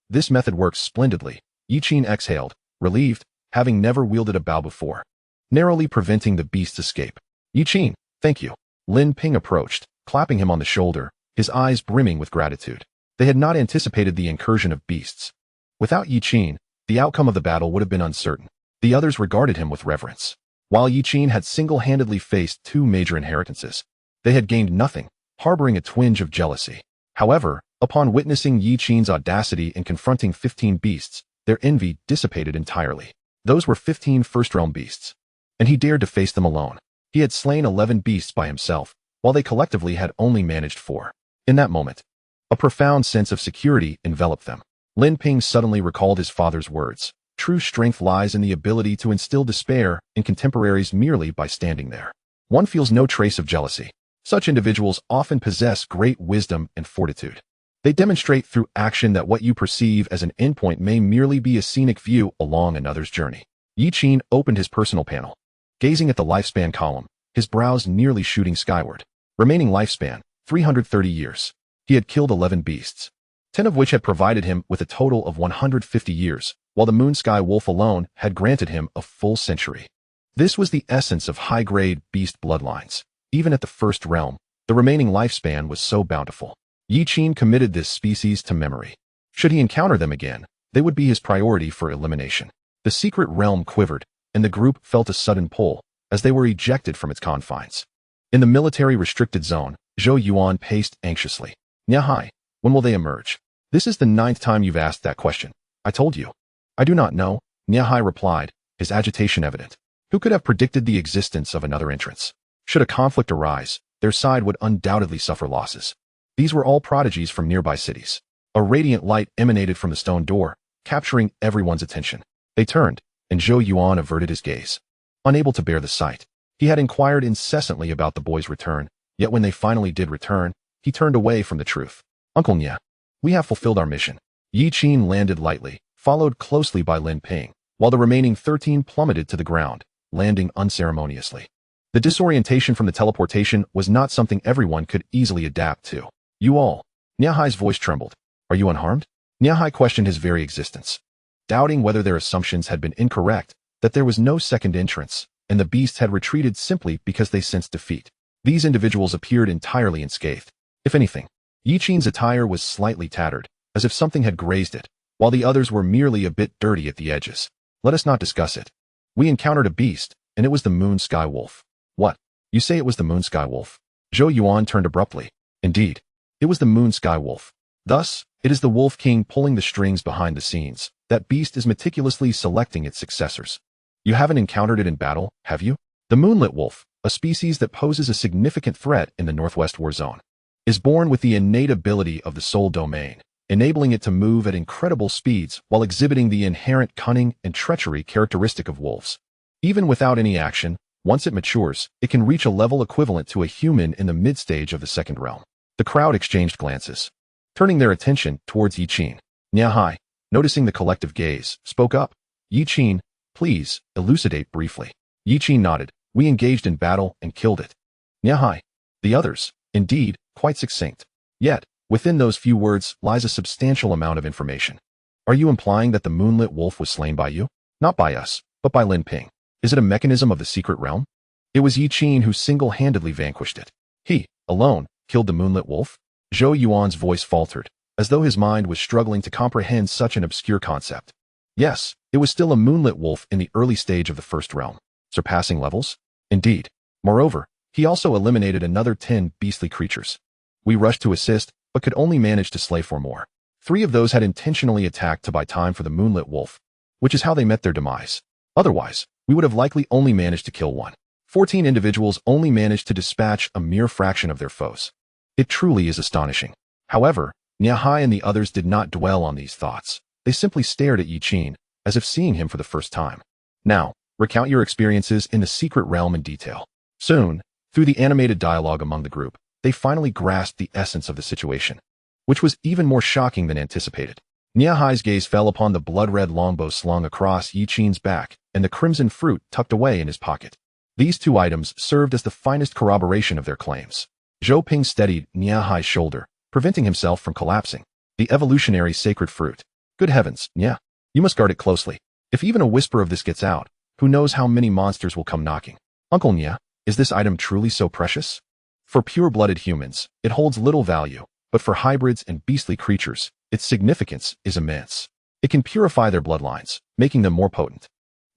This method works splendidly, Yiqin exhaled, relieved, having never wielded a bow before, narrowly preventing the beast's escape. Yiqin, thank you. Lin Ping approached, clapping him on the shoulder, his eyes brimming with gratitude. They had not anticipated the incursion of beasts. Without Yiqin, the outcome of the battle would have been uncertain. The others regarded him with reverence. While Yiqin had single-handedly faced 2 major inheritances, they had gained nothing, harboring a twinge of jealousy. However, upon witnessing Yiqin's audacity in confronting 15 beasts, their envy dissipated entirely. Those were 15 first-realm beasts, and he dared to face them alone. He had slain 11 beasts by himself, while they collectively had only managed 4. In that moment, a profound sense of security enveloped them. Lin Ping suddenly recalled his father's words. True strength lies in the ability to instill despair in contemporaries merely by standing there. One feels no trace of jealousy. Such individuals often possess great wisdom and fortitude. They demonstrate through action that what you perceive as an endpoint may merely be a scenic view along another's journey. Yiqin opened his personal panel, gazing at the lifespan column, his brows nearly shooting skyward. Remaining lifespan, 330 years. He had killed 11 beasts, 10 of which had provided him with a total of 150 years, while the Moon Sky Wolf alone had granted him a full century. This was the essence of high-grade beast bloodlines. Even at the first realm, the remaining lifespan was so bountiful. Yiqin committed this species to memory. Should he encounter them again, they would be his priority for elimination. The secret realm quivered, and the group felt a sudden pull, as they were ejected from its confines. In the military-restricted zone, Zhou Yuan paced anxiously. Niahai, when will they emerge? This is the 9th time you've asked that question. I told you. I do not know, Niahai replied, his agitation evident. Who could have predicted the existence of another entrance? Should a conflict arise, their side would undoubtedly suffer losses. These were all prodigies from nearby cities. A radiant light emanated from the stone door, capturing everyone's attention. They turned, and Zhou Yuan averted his gaze. Unable to bear the sight, he had inquired incessantly about the boy's return, yet when they finally did return, he turned away from the truth. Uncle Nya, we have fulfilled our mission. Yiqin landed lightly, followed closely by Lin Ping, while the remaining 13 plummeted to the ground, landing unceremoniously. The disorientation from the teleportation was not something everyone could easily adapt to. You all. Niahai's voice trembled. Are you unharmed? Niahai questioned his very existence, doubting whether their assumptions had been incorrect, that there was no second entrance, and the beasts had retreated simply because they sensed defeat. These individuals appeared entirely unscathed. If anything, Yiqin's attire was slightly tattered, as if something had grazed it, while the others were merely a bit dirty at the edges. Let us not discuss it. We encountered a beast, and it was the Moon Sky Wolf. What? You say it was the Moon Sky Wolf? Zhou Yuan turned abruptly. Indeed, it was the Moon Sky Wolf. Thus, it is the Wolf King pulling the strings behind the scenes. That beast is meticulously selecting its successors. You haven't encountered it in battle, have you? The Moonlit Wolf, a species that poses a significant threat in the Northwest War Zone, is born with the innate ability of the Soul Domain, enabling it to move at incredible speeds while exhibiting the inherent cunning and treachery characteristic of wolves. Even without any action, once it matures, it can reach a level equivalent to a human in the mid-stage of the second realm. The crowd exchanged glances, turning their attention towards Yiqin. Niahai, noticing the collective gaze, spoke up. Yiqin, please, elucidate briefly. Yiqin nodded. We engaged in battle and killed it. Niahai, the others, indeed, quite succinct. Yet, within those few words lies a substantial amount of information. Are you implying that the Moonlit Wolf was slain by you? Not by us, but by Lin Ping. Is it a mechanism of the secret realm? It was Yiqin who single-handedly vanquished it. He, alone, killed the Moonlit Wolf? Zhou Yuan's voice faltered, as though his mind was struggling to comprehend such an obscure concept. Yes, it was still a Moonlit Wolf in the early stage of the first realm. Surpassing levels? Indeed. Moreover, he also eliminated another 10 beastly creatures. We rushed to assist, but could only manage to slay 4 more. 3 of those had intentionally attacked to buy time for the Moonlit Wolf, which is how they met their demise. Otherwise, we would have likely only managed to kill 1. 14 individuals only managed to dispatch a mere fraction of their foes. It truly is astonishing. However, Niahai and the others did not dwell on these thoughts. They simply stared at Yiqin, as if seeing him for the first time. Now, Recount your experiences in the secret realm in detail. Soon, through the animated dialogue among the group, they finally grasped the essence of the situation, which was even more shocking than anticipated. Niahai's gaze fell upon the blood-red longbow slung across Yi Qin's back and the crimson fruit tucked away in his pocket. These two items served as the finest corroboration of their claims. Zhou Ping steadied Niahai's shoulder, preventing himself from collapsing. The evolutionary sacred fruit. Good heavens, Nia. You must guard it closely. If even a whisper of this gets out, who knows how many monsters will come knocking. Uncle Nia, is this item truly so precious? For pure-blooded humans, it holds little value, but for hybrids and beastly creatures, its significance is immense. It can purify their bloodlines, making them more potent.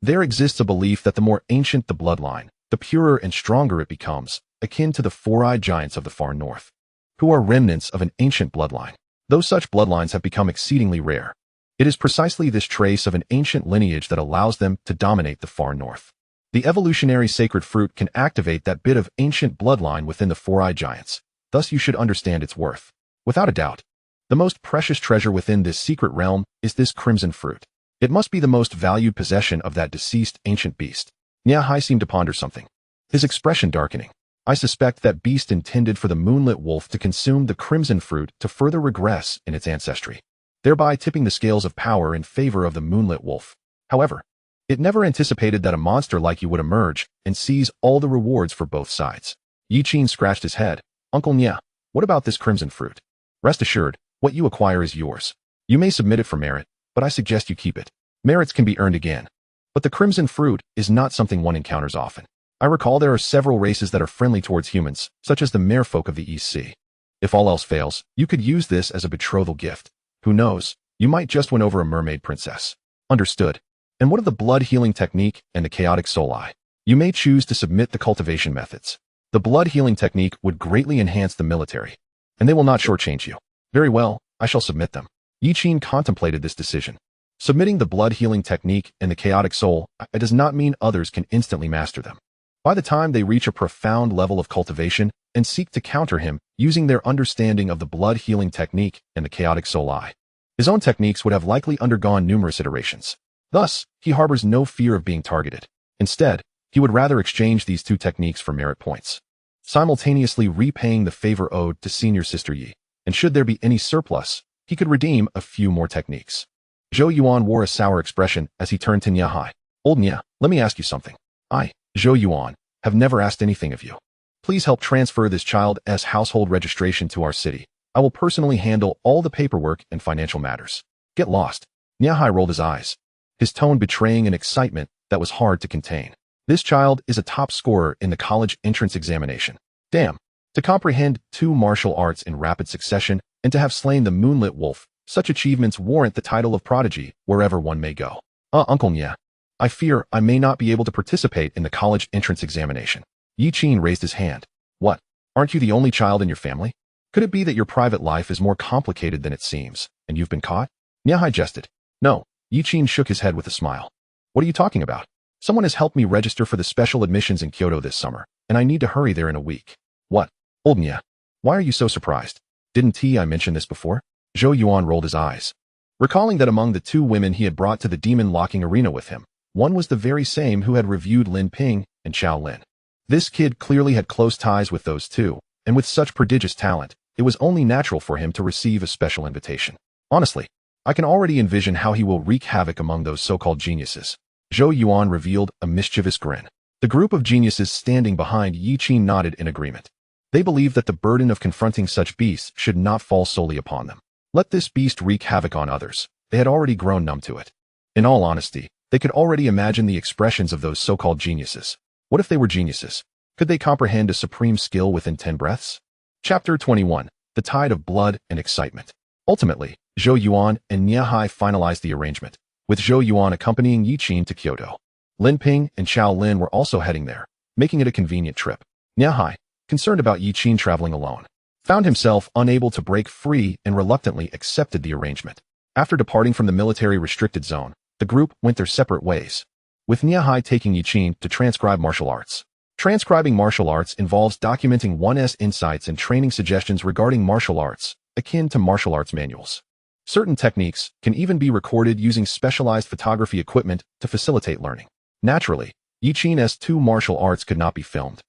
There exists a belief that the more ancient the bloodline, the purer and stronger it becomes, akin to the four-eyed giants of the far north, who are remnants of an ancient bloodline. Though such bloodlines have become exceedingly rare, it is precisely this trace of an ancient lineage that allows them to dominate the far north. The evolutionary sacred fruit can activate that bit of ancient bloodline within the four-eyed giants, thus you should understand its worth. Without a doubt, the most precious treasure within this secret realm is this crimson fruit. It must be the most valued possession of that deceased ancient beast. Niahai seemed to ponder something, his expression darkening. I suspect that beast intended for the moonlit wolf to consume the crimson fruit to further regress in its ancestry, thereby tipping the scales of power in favor of the moonlit wolf. However, it never anticipated that a monster like you would emerge and seize all the rewards for both sides. Yi Qin scratched his head. Uncle Nia, what about this crimson fruit? Rest assured, what you acquire is yours. You may submit it for merit, but I suggest you keep it. Merits can be earned again. But the crimson fruit is not something one encounters often. I recall there are several races that are friendly towards humans, such as the merfolk of the East Sea. If all else fails, you could use this as a betrothal gift. Who knows, you might just win over a mermaid princess. Understood. And what of the blood healing technique and the chaotic soul eye? You may choose to submit the cultivation methods. The blood healing technique would greatly enhance the military, and they will not shortchange you. Very well, I shall submit them. Yi Qin contemplated this decision. Submitting the blood healing technique and the chaotic soul it does not mean others can instantly master them. By the time they reach a profound level of cultivation and seek to counter him using their understanding of the blood healing technique and the chaotic soul eye, his own techniques would have likely undergone numerous iterations. Thus, he harbors no fear of being targeted. Instead, he would rather exchange these two techniques for merit points, simultaneously repaying the favor owed to senior sister Yi, and should there be any surplus, he could redeem a few more techniques. Zhou Yuan wore a sour expression as he turned to Niahai. Old Nia, let me ask you something. I, Zhou Yuan, have never asked anything of you. Please help transfer this child's household registration to our city. I will personally handle all the paperwork and financial matters. Get lost. Niahai rolled his eyes, his tone betraying an excitement that was hard to contain. This child is a top scorer in the college entrance examination. Damn. To comprehend 2 martial arts in rapid succession and to have slain the moonlit wolf, such achievements warrant the title of prodigy wherever one may go. Uncle Nia, I fear I may not be able to participate in the college entrance examination. Yi Qin raised his hand. What? Aren't you the only child in your family? Could it be that your private life is more complicated than it seems, and you've been caught? Niahai jested. No. Yi Qin shook his head with a smile. What are you talking about? Someone has helped me register for the special admissions in Kyoto this summer, and I need to hurry there in a week. What? Old Nia, why are you so surprised? Didn't I mention this before? Zhou Yuan rolled his eyes, recalling that among the 2 women he had brought to the demon-locking arena with him, one was the very same who had reviewed Lin Ping and Xiao Lin. This kid clearly had close ties with those 2, and with such prodigious talent, it was only natural for him to receive a special invitation. Honestly, I can already envision how he will wreak havoc among those so-called geniuses. Zhou Yuan revealed a mischievous grin. The group of geniuses standing behind Yi Qin nodded in agreement. They believed that the burden of confronting such beasts should not fall solely upon them. Let this beast wreak havoc on others. They had already grown numb to it. In all honesty, they could already imagine the expressions of those so-called geniuses. What if they were geniuses? Could they comprehend a supreme skill within 10 breaths? Chapter 21. The Tide of Blood and Excitement. Ultimately, Zhou Yuan and Niahai finalized the arrangement, with Zhou Yuan accompanying Yi Qin to Kyoto. Lin Ping and Xiao Lin were also heading there, making it a convenient trip. Niahai, concerned about Yi Qin traveling alone, found himself unable to break free and reluctantly accepted the arrangement. After departing from the military restricted zone, the group went their separate ways, with Niahai taking Yi Qin to transcribe martial arts. Transcribing martial arts involves documenting one's insights and training suggestions regarding martial arts, akin to martial arts manuals. Certain techniques can even be recorded using specialized photography equipment to facilitate learning. Naturally, Yiqin's two martial arts could not be filmed.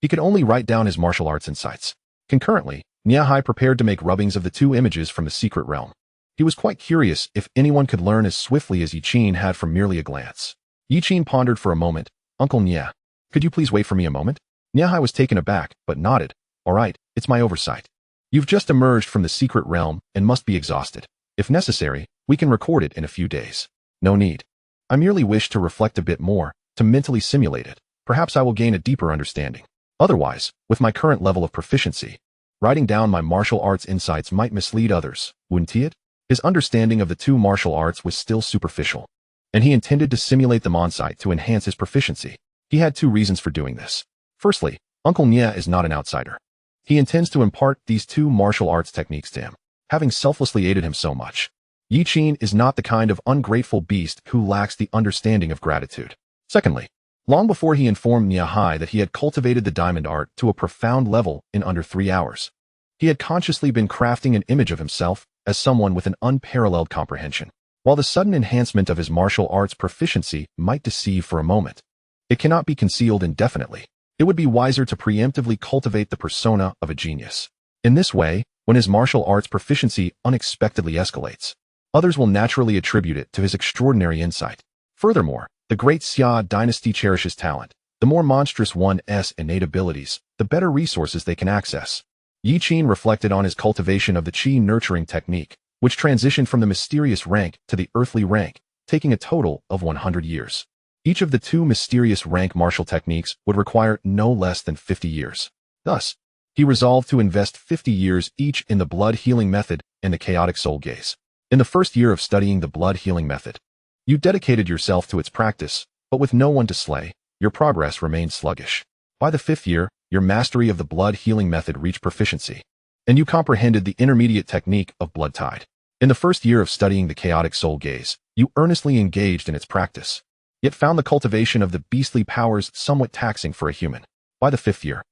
He could only write down his martial arts insights. Concurrently, Niahai prepared to make rubbings of the two images from the secret realm. He was quite curious if anyone could learn as swiftly as Yiqin had from merely a glance. Yiqin pondered for a moment. Uncle Nia, could you please wait for me a moment? Niahai was taken aback, but nodded. All right, it's my oversight. You've just emerged from the secret realm and must be exhausted. If necessary, we can record it in a few days. No need. I merely wish to reflect a bit more, to mentally simulate it. Perhaps I will gain a deeper understanding. Otherwise, with my current level of proficiency, writing down my martial arts insights might mislead others, wouldn't it? His understanding of the two martial arts was still superficial, and he intended to simulate them on-site to enhance his proficiency. He had two reasons for doing this. Firstly, Uncle Nia is not an outsider. He intends to impart these two martial arts techniques to him, having selflessly aided him so much. Yiqin is not the kind of ungrateful beast who lacks the understanding of gratitude. Secondly, long before he informed Niahai that he had cultivated the diamond art to a profound level in under 3 hours, he had consciously been crafting an image of himself as someone with an unparalleled comprehension. While the sudden enhancement of his martial arts proficiency might deceive for a moment, it cannot be concealed indefinitely. It would be wiser to preemptively cultivate the persona of a genius. In this way, when his martial arts proficiency unexpectedly escalates, others will naturally attribute it to his extraordinary insight. Furthermore, the great Xia dynasty cherishes talent. The more monstrous one's innate abilities, the better resources they can access. Yiqin reflected on his cultivation of the qi nurturing technique, which transitioned from the mysterious rank to the earthly rank, taking a total of 100 years. Each of the two mysterious rank martial techniques would require no less than 50 years. Thus, he resolved to invest 50 years each in the blood healing method and the chaotic soul gaze. In the first year of studying the blood healing method, you dedicated yourself to its practice, but with no one to slay, your progress remained sluggish. By the 5th year, your mastery of the blood healing method reached proficiency, and you comprehended the intermediate technique of blood tide. In the first year of studying the chaotic soul gaze, you earnestly engaged in its practice, yet found the cultivation of the beastly powers somewhat taxing for a human. By the 5th year,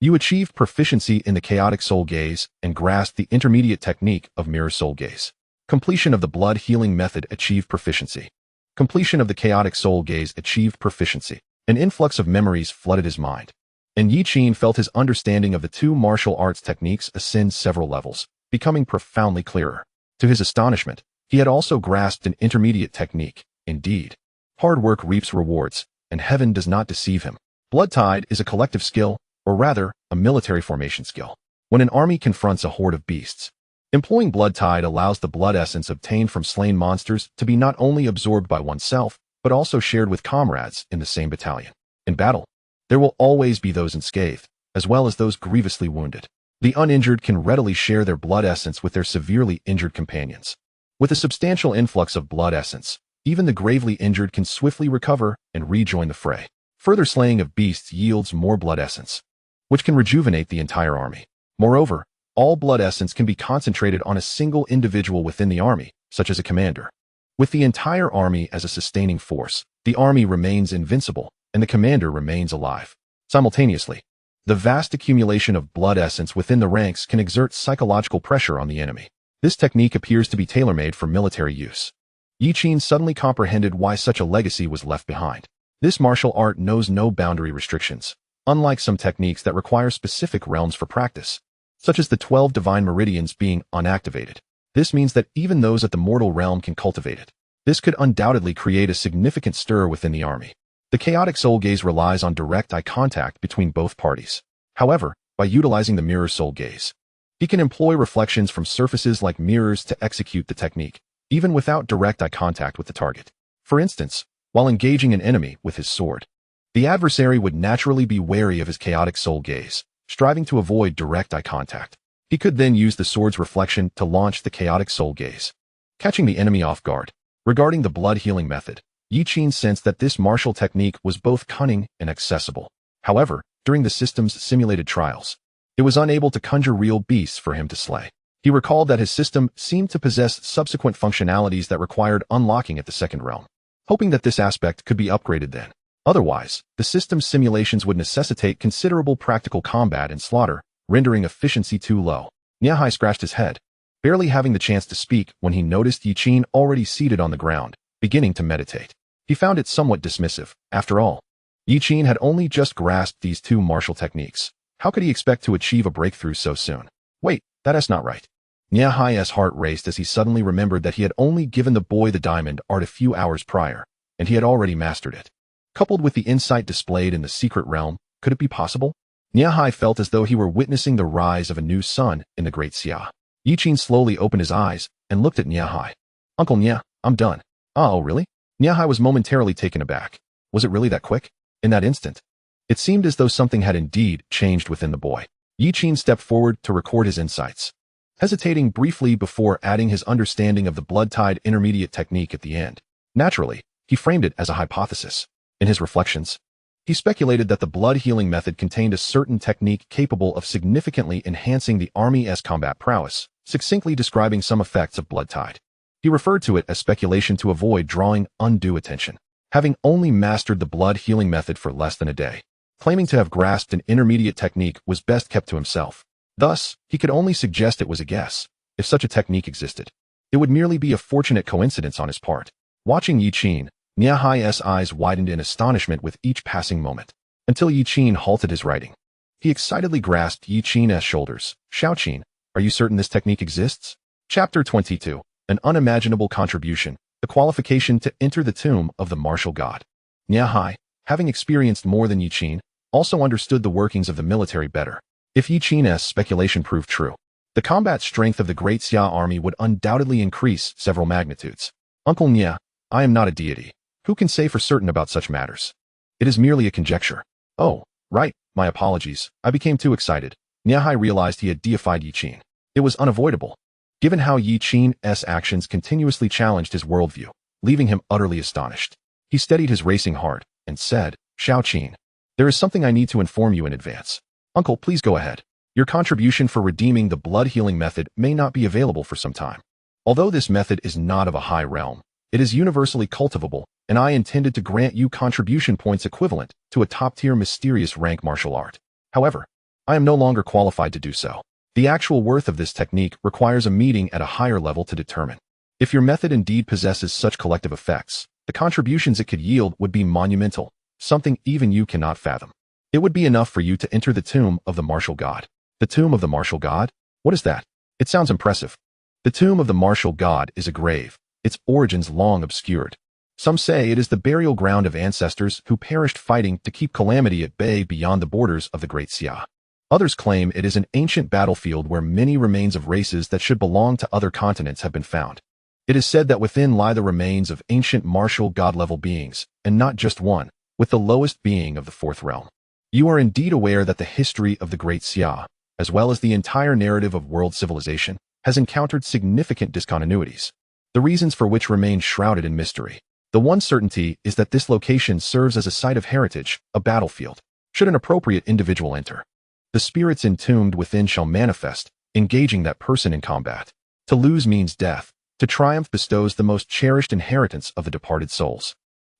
you achieved proficiency in the chaotic soul gaze and grasped the intermediate technique of mirror soul gaze. Completion of the blood healing method achieved proficiency. Completion of the chaotic soul gaze achieved proficiency. An influx of memories flooded his mind, and Yiqin felt his understanding of the two martial arts techniques ascend several levels, becoming profoundly clearer. To his astonishment, he had also grasped an intermediate technique. Indeed, hard work reaps rewards, and heaven does not deceive him. Blood tide is a collective skill, or rather, a military formation skill. When an army confronts a horde of beasts, employing blood tide allows the blood essence obtained from slain monsters to be not only absorbed by oneself, but also shared with comrades in the same battalion. In battle, there will always be those unscathed, as well as those grievously wounded. The uninjured can readily share their blood essence with their severely injured companions. With a substantial influx of blood essence, even the gravely injured can swiftly recover and rejoin the fray. Further slaying of beasts yields more blood essence, which can rejuvenate the entire army. Moreover, all blood essence can be concentrated on a single individual within the army, such as a commander. With the entire army as a sustaining force, the army remains invincible, and the commander remains alive. Simultaneously, the vast accumulation of blood essence within the ranks can exert psychological pressure on the enemy. This technique appears to be tailor-made for military use. Yiqin suddenly comprehended why such a legacy was left behind. This martial art knows no boundary restrictions, unlike some techniques that require specific realms for practice, such as the 12 divine meridians being unactivated. This means that even those at the mortal realm can cultivate it. This could undoubtedly create a significant stir within the army. The chaotic soul gaze relies on direct eye contact between both parties. However, by utilizing the mirror soul gaze, he can employ reflections from surfaces like mirrors to execute the technique, even without direct eye contact with the target. For instance, while engaging an enemy with his sword, the adversary would naturally be wary of his chaotic soul gaze, striving to avoid direct eye contact. He could then use the sword's reflection to launch the chaotic soul gaze, catching the enemy off guard. Regarding the blood healing method, Yiqin sensed that this martial technique was both cunning and accessible. However, during the system's simulated trials, it was unable to conjure real beasts for him to slay. He recalled that his system seemed to possess subsequent functionalities that required unlocking at the second realm, hoping that this aspect could be upgraded then. Otherwise, the system's simulations would necessitate considerable practical combat and slaughter, rendering efficiency too low. Niahai scratched his head, barely having the chance to speak when he noticed Yiqin already seated on the ground, beginning to meditate. He found it somewhat dismissive. After all, Yi Qin had only just grasped these two martial techniques. How could he expect to achieve a breakthrough so soon? Wait, that's not right. Niahai's heart raced as he suddenly remembered that he had only given the boy the diamond art a few hours prior, and he had already mastered it. Coupled with the insight displayed in the secret realm, could it be possible? Niahai felt as though he were witnessing the rise of a new sun in the great Xia. Yi Qin slowly opened his eyes and looked at Niahai. Uncle Nia, I'm done. Oh, really? Niahai was momentarily taken aback. Was it really that quick? In that instant, it seemed as though something had indeed changed within the boy. Yi Qin stepped forward to record his insights, hesitating briefly before adding his understanding of the blood-tied intermediate technique at the end. Naturally, he framed it as a hypothesis. In his reflections, he speculated that the blood-healing method contained a certain technique capable of significantly enhancing the army's combat prowess, succinctly describing some effects of blood-tide. He referred to it as speculation to avoid drawing undue attention. Having only mastered the blood-healing method for less than a day, claiming to have grasped an intermediate technique was best kept to himself. Thus, he could only suggest it was a guess. If such a technique existed, it would merely be a fortunate coincidence on his part. Watching Yi Qin, Niahai's eyes widened in astonishment with each passing moment, until Yi Qin halted his writing. He excitedly grasped Yi Qin's shoulders. Xiaoqin, are you certain this technique exists? Chapter 22. An unimaginable contribution, the qualification to enter the tomb of the martial god. Niahai, having experienced more than Yi Qin, also understood the workings of the military better. If Yi Qin's speculation proved true, the combat strength of the great Xia army would undoubtedly increase several magnitudes. Uncle Nia, I am not a deity. Who can say for certain about such matters? It is merely a conjecture. Oh, right, my apologies. I became too excited. Niahai realized he had deified Yi Qin. It was unavoidable, given how Yi Qin's actions continuously challenged his worldview, leaving him utterly astonished. He steadied his racing heart and said, Xiaoqin, there is something I need to inform you in advance. Uncle, please go ahead. Your contribution for redeeming the blood-healing method may not be available for some time. Although this method is not of a high realm, it is universally cultivable, and I intended to grant you contribution points equivalent to a top-tier mysterious rank martial art. However, I am no longer qualified to do so. The actual worth of this technique requires a meeting at a higher level to determine. If your method indeed possesses such collective effects, the contributions it could yield would be monumental, something even you cannot fathom. It would be enough for you to enter the tomb of the martial god. The tomb of the martial god? What is that? It sounds impressive. The tomb of the martial god is a grave, its origins long obscured. Some say it is the burial ground of ancestors who perished fighting to keep calamity at bay beyond the borders of the Great Xia. Others claim it is an ancient battlefield where many remains of races that should belong to other continents have been found. It is said that within lie the remains of ancient martial god-level beings, and not just one, with the lowest being of the fourth realm. You are indeed aware that the history of the Great Xia, as well as the entire narrative of world civilization, has encountered significant discontinuities, the reasons for which remain shrouded in mystery. The one certainty is that this location serves as a site of heritage, a battlefield. Should an appropriate individual enter, the spirits entombed within shall manifest, engaging that person in combat. To lose means death. To triumph bestows the most cherished inheritance of the departed souls.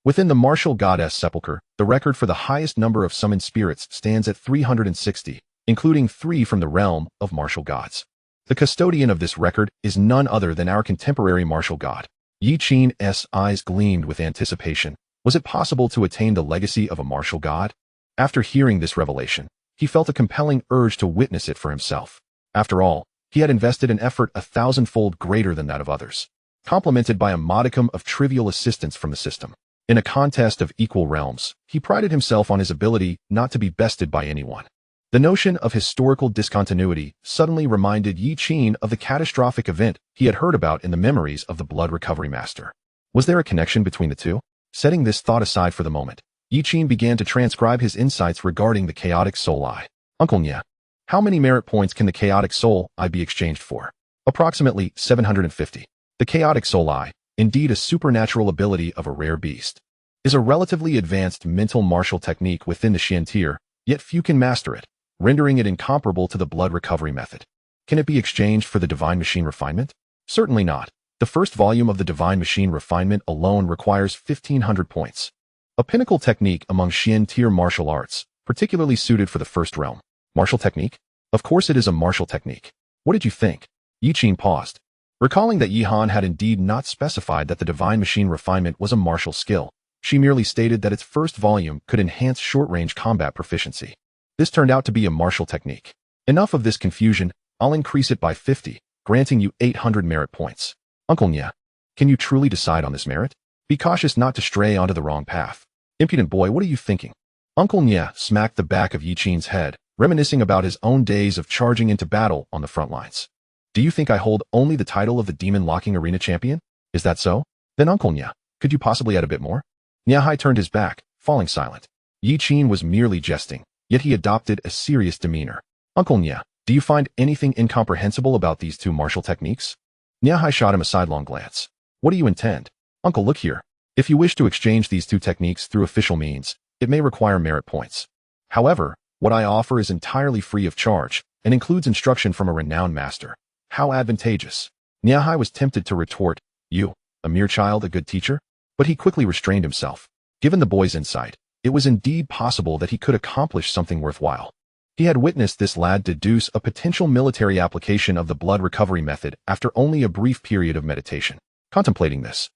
Within the martial goddess sepulchre, the record for the highest number of summoned spirits stands at 360, including 3 from the realm of martial gods. The custodian of this record is none other than our contemporary martial god. Yi Qin's eyes gleamed with anticipation. Was it possible to attain the legacy of a martial god? After hearing this revelation, he felt a compelling urge to witness it for himself. After all, he had invested an effort 1,000-fold greater than that of others, complemented by a modicum of trivial assistance from the system. In a contest of equal realms, he prided himself on his ability not to be bested by anyone. The notion of historical discontinuity suddenly reminded Yi Qin of the catastrophic event he had heard about in the memories of the Blood Recovery Master. Was there a connection between the two? Setting this thought aside for the moment, Yi Qin began to transcribe his insights regarding the chaotic soul eye. Uncle Nia, how many merit points can the chaotic soul eye be exchanged for? Approximately 750. The chaotic soul eye, indeed a supernatural ability of a rare beast, is a relatively advanced mental martial technique within the Xian tier, yet few can master it, rendering it incomparable to the blood recovery method. Can it be exchanged for the divine machine refinement? Certainly not. The first volume of the divine machine refinement alone requires 1,500 points. A pinnacle technique among Xian tier martial arts, particularly suited for the first realm. Martial technique? Of course it is a martial technique. What did you think? Yi Qin paused, recalling that Yi Han had indeed not specified that the divine machine refinement was a martial skill. She merely stated that its first volume could enhance short-range combat proficiency. This turned out to be a martial technique. Enough of this confusion, I'll increase it by 50, granting you 800 merit points. Uncle Nya, can you truly decide on this merit? Be cautious not to stray onto the wrong path. Impudent boy, what are you thinking? Uncle Nya smacked the back of Yi Qin's head, reminiscing about his own days of charging into battle on the front lines. Do you think I hold only the title of the demon-locking arena champion? Is that so? Then Uncle Nya, could you possibly add a bit more? Niahai turned his back, falling silent. Yi Qin was merely jesting, yet he adopted a serious demeanor. Uncle Nya, do you find anything incomprehensible about these two martial techniques? Niahai shot him a sidelong glance. What do you intend? Uncle, look here. If you wish to exchange these two techniques through official means, it may require merit points. However, what I offer is entirely free of charge and includes instruction from a renowned master. How advantageous. Niahai was tempted to retort, you, a mere child, a good teacher? But he quickly restrained himself. Given the boy's insight, it was indeed possible that he could accomplish something worthwhile. He had witnessed this lad deduce a potential military application of the blood recovery method after only a brief period of meditation. Contemplating this,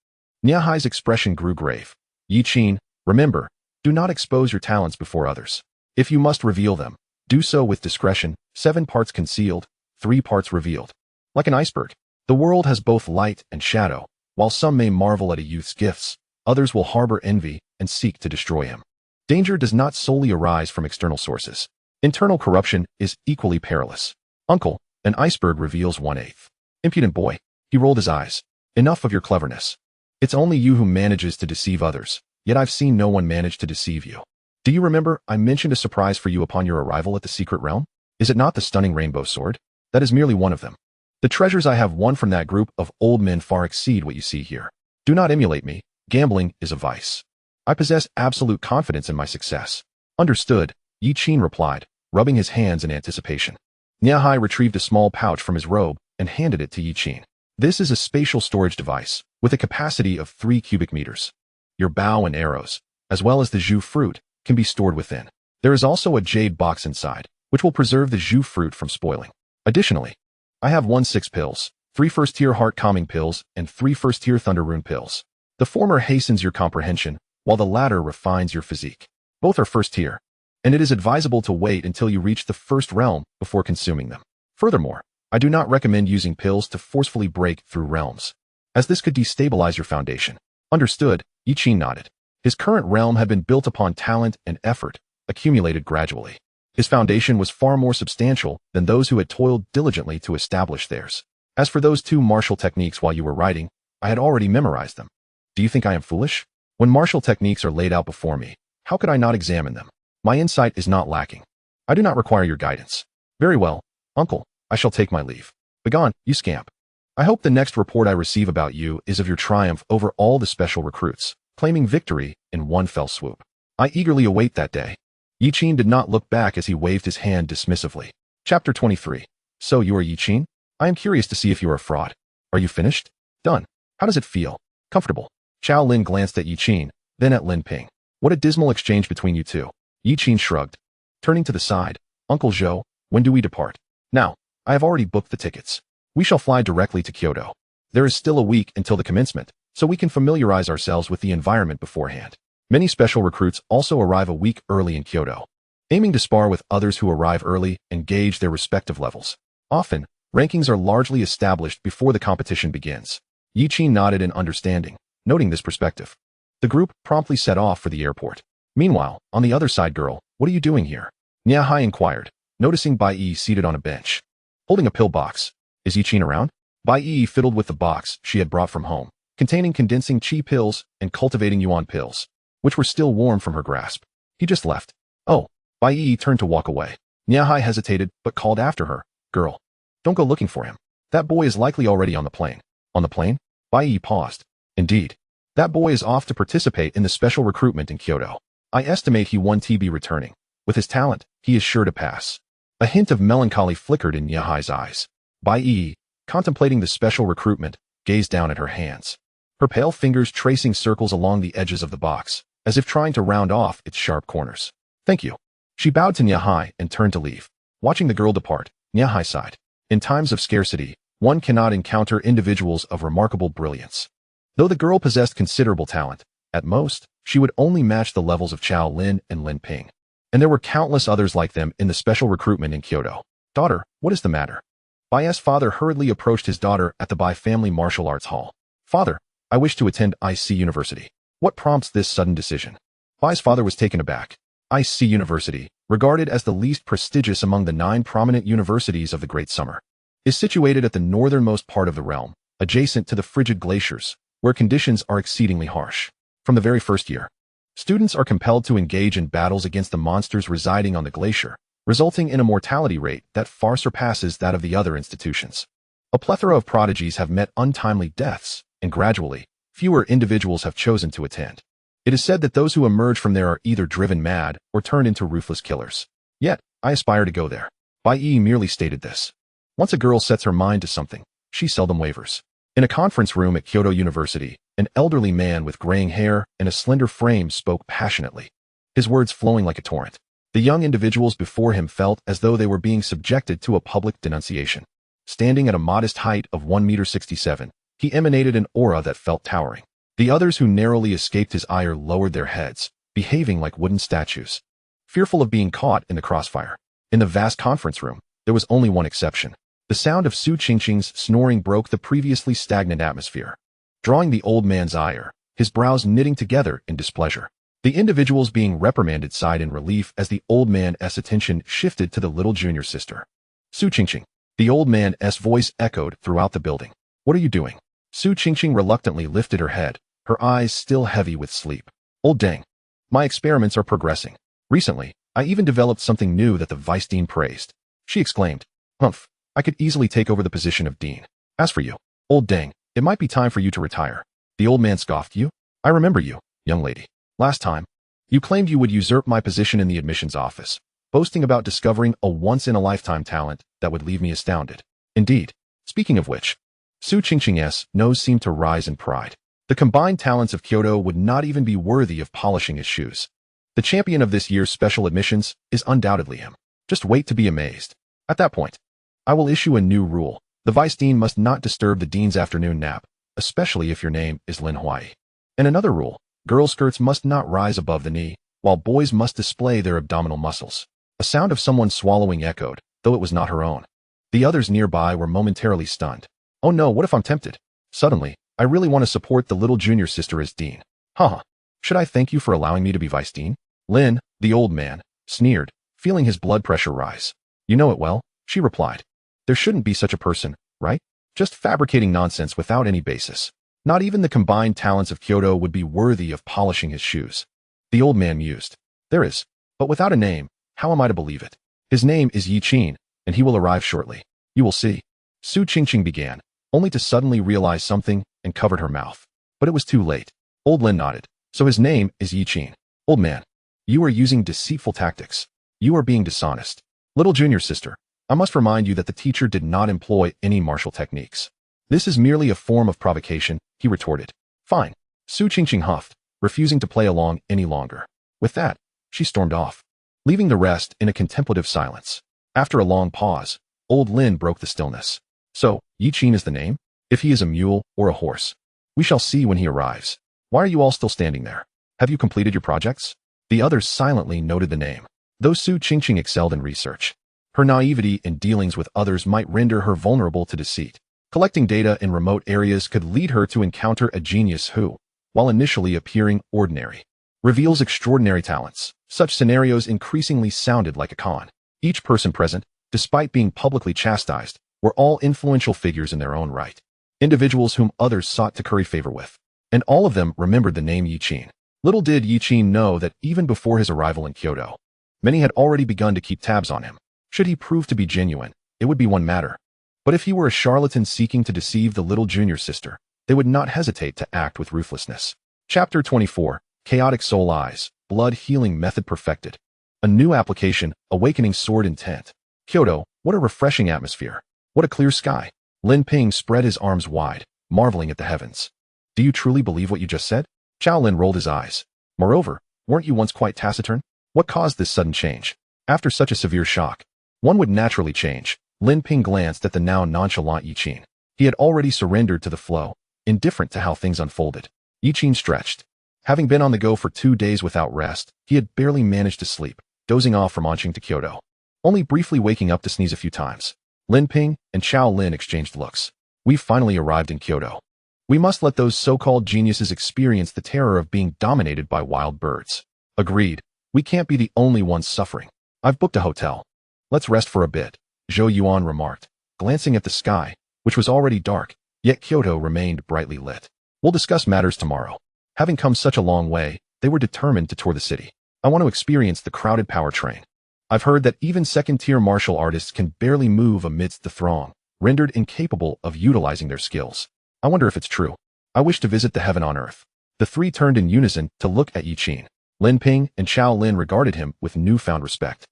Niahai's expression grew grave. Yi Qin, remember, do not expose your talents before others. If you must reveal them, do so with discretion, 7 parts concealed, 3 parts revealed. Like an iceberg, the world has both light and shadow. While some may marvel at a youth's gifts, others will harbor envy and seek to destroy him. Danger does not solely arise from external sources. Internal corruption is equally perilous. Uncle, an iceberg reveals 1/8. Impudent boy, he rolled his eyes. Enough of your cleverness. It's only you who manages to deceive others, yet I've seen no one manage to deceive you. Do you remember I mentioned a surprise for you upon your arrival at the secret realm? Is it not the stunning rainbow sword? That is merely one of them. The treasures I have won from that group of old men far exceed what you see here. Do not emulate me. Gambling is a vice. I possess absolute confidence in my success. Understood, Yi Qin replied, rubbing his hands in anticipation. Niahai retrieved a small pouch from his robe and handed it to Yi Qin. This is a spatial storage device with a capacity of 3 cubic meters. Your bow and arrows, as well as the Zhu fruit, can be stored within. There is also a jade box inside, which will preserve the Zhu fruit from spoiling. Additionally, I have 1/6 pills, 3 first-tier heart-calming pills, and 3 first-tier thunder rune pills. The former hastens your comprehension, while the latter refines your physique. Both are first-tier, and it is advisable to wait until you reach the first realm before consuming them. Furthermore, I do not recommend using pills to forcefully break through realms, as this could destabilize your foundation. Understood, Yi Qin nodded. His current realm had been built upon talent and effort, accumulated gradually. His foundation was far more substantial than those who had toiled diligently to establish theirs. As for those 2 martial techniques while you were writing, I had already memorized them. Do you think I am foolish? When martial techniques are laid out before me, how could I not examine them? My insight is not lacking. I do not require your guidance. Very well, uncle, I shall take my leave. Begone, you scamp. I hope the next report I receive about you is of your triumph over all the special recruits, claiming victory in one fell swoop. I eagerly await that day. Yi Qin did not look back as he waved his hand dismissively. Chapter 23. So you are Yi Qin? I am curious to see if you are a fraud. Are you finished? Done. How does it feel? Comfortable. Chao Lin glanced at Yi Qin, then at Lin Ping. What a dismal exchange between you two. Yi Qin shrugged. Turning to the side, Uncle Zhou, when do we depart? Now, I have already booked the tickets. We shall fly directly to Kyoto. There is still a week until the commencement, so we can familiarize ourselves with the environment beforehand. Many special recruits also arrive a week early in Kyoto, aiming to spar with others who arrive early and gauge their respective levels. Often, rankings are largely established before the competition begins. Yi Qin nodded in understanding, noting this perspective. The group promptly set off for the airport. Meanwhile, on the other side, girl, what are you doing here? Niahai inquired, noticing Bai Yi seated on a bench, holding a pill box. Is Yi Qin around? Bai Yi fiddled with the box she had brought from home, containing condensing qi pills and cultivating yuan pills, which were still warm from her grasp. He just left. Oh, Bai Yi turned to walk away. Niahai hesitated, but called after her, girl, don't go looking for him. That boy is likely already on the plane. On the plane? Bai Yi paused. Indeed. That boy is off to participate in the special recruitment in Kyoto. I estimate he won TB returning. With his talent, he is sure to pass. A hint of melancholy flickered in Niahai's eyes. Bai Yi, contemplating the special recruitment, gazed down at her hands, her pale fingers tracing circles along the edges of the box, as if trying to round off its sharp corners. Thank you. She bowed to Niahai and turned to leave. Watching the girl depart, Niahai sighed. In times of scarcity, one cannot encounter individuals of remarkable brilliance. Though the girl possessed considerable talent, at most, she would only match the levels of Chao Lin and Lin Ping. And there were countless others like them in the special recruitment in Kyoto. Daughter, what is the matter? Bai's father hurriedly approached his daughter at the Bai family martial arts hall. Father, I wish to attend IC University. What prompts this sudden decision? Bai's father was taken aback. IC University, regarded as the least prestigious among the 9 prominent universities of the Great Summer, is situated at the northernmost part of the realm, adjacent to the frigid glaciers, where conditions are exceedingly harsh. From the very first year, students are compelled to engage in battles against the monsters residing on the glacier, resulting in a mortality rate that far surpasses that of the other institutions. A plethora of prodigies have met untimely deaths, and gradually, fewer individuals have chosen to attend. It is said that those who emerge from there are either driven mad or turned into ruthless killers. Yet, I aspire to go there. Bai Yi merely stated this. Once a girl sets her mind to something, she seldom wavers. In a conference room at Kyoto University, an elderly man with graying hair and a slender frame spoke passionately, his words flowing like a torrent. The young individuals before him felt as though they were being subjected to a public denunciation. Standing at a modest height of 1.67 meters, he emanated an aura that felt towering. The others who narrowly escaped his ire lowered their heads, behaving like wooden statues, fearful of being caught in the crossfire. In the vast conference room, there was only one exception. The sound of Su Qingqing's snoring broke the previously stagnant atmosphere, drawing the old man's ire, his brows knitting together in displeasure. The individuals being reprimanded sighed in relief as the old man's attention shifted to the little junior sister. Su Qingqing. The old man's voice echoed throughout the building. What are you doing? Su Qingqing reluctantly lifted her head, her eyes still heavy with sleep. Old dang. My experiments are progressing. Recently, I even developed something new that the vice dean praised. She exclaimed. Humph. I could easily take over the position of dean. As for you, old dang, it might be time for you to retire. The old man scoffed. You? I remember you, young lady. Last time, you claimed you would usurp my position in the admissions office, boasting about discovering a once-in-a-lifetime talent that would leave me astounded. Indeed. Speaking of which, Su Qingqing's nose seemed to rise in pride. The combined talents of Kyoto would not even be worthy of polishing his shoes. The champion of this year's special admissions is undoubtedly him. Just wait to be amazed. At that point, I will issue a new rule. The vice dean must not disturb the dean's afternoon nap, especially if your name is Lin Huai. And another rule, girl skirts must not rise above the knee, while boys must display their abdominal muscles. A sound of someone swallowing echoed, though it was not her own. The others nearby were momentarily stunned. Oh no, what if I'm tempted? Suddenly, I really want to support the little junior sister as dean. Haha. Should I thank you for allowing me to be vice dean? Lin, the old man, sneered, feeling his blood pressure rise. You know it well, she replied. There shouldn't be such a person, right? Just fabricating nonsense without any basis. Not even the combined talents of Kyoto would be worthy of polishing his shoes. The old man mused. There is, but without a name, how am I to believe it? His name is Yi Qin, and he will arrive shortly. You will see. Su Qingqing began, only to suddenly realize something and covered her mouth. But it was too late. Old Lin nodded. So his name is Yi Qin. Old man, you are using deceitful tactics. You are being dishonest. Little junior sister, I must remind you that the teacher did not employ any martial techniques. This is merely a form of provocation, he retorted. Fine. Su Qingqing huffed, refusing to play along any longer. With that, she stormed off, leaving the rest in a contemplative silence. After a long pause, old Lin broke the stillness. So, Yi Qin is the name? If he is a mule or a horse, we shall see when he arrives. Why are you all still standing there? Have you completed your projects? The others silently noted the name. Though Su Qingqing excelled in research, her naivety in dealings with others might render her vulnerable to deceit. Collecting data in remote areas could lead her to encounter a genius who, while initially appearing ordinary, reveals extraordinary talents. Such scenarios increasingly sounded like a con. Each person present, despite being publicly chastised, were all influential figures in their own right. Individuals whom others sought to curry favor with. And all of them remembered the name Yi Qin. Little did Yi Qin know that even before his arrival in Kyoto, many had already begun to keep tabs on him. Should he prove to be genuine, it would be one matter. But if he were a charlatan seeking to deceive the little junior sister, they would not hesitate to act with ruthlessness. Chapter 24, Chaotic Soul Eyes, Blood Healing Method Perfected. A new application, Awakening Sword Intent. Kyoto, what a refreshing atmosphere. What a clear sky. Lin Ping spread his arms wide, marveling at the heavens. Do you truly believe what you just said? Chao Lin rolled his eyes. Moreover, weren't you once quite taciturn? What caused this sudden change? After such a severe shock, one would naturally change. Lin Ping glanced at the now nonchalant Yi Qin. He had already surrendered to the flow, indifferent to how things unfolded. Yi Qin stretched. Having been on the go for 2 days without rest, he had barely managed to sleep, dozing off from Anqing to Kyoto, only briefly waking up to sneeze a few times. Lin Ping and Xiao Lin exchanged looks. "We finally arrived in Kyoto. We must let those so-called geniuses experience the terror of being dominated by wild birds." "Agreed. We can't be the only ones suffering. I've booked a hotel. Let's rest for a bit," Zhou Yuan remarked, glancing at the sky, which was already dark, yet Kyoto remained brightly lit. "We'll discuss matters tomorrow." Having come such a long way, they were determined to tour the city. "I want to experience the crowded power train. I've heard that even second-tier martial artists can barely move amidst the throng, rendered incapable of utilizing their skills. I wonder if it's true. I wish to visit the heaven on earth." The three turned in unison to look at Yi Qin. Lin Ping and Xiao Lin regarded him with newfound respect.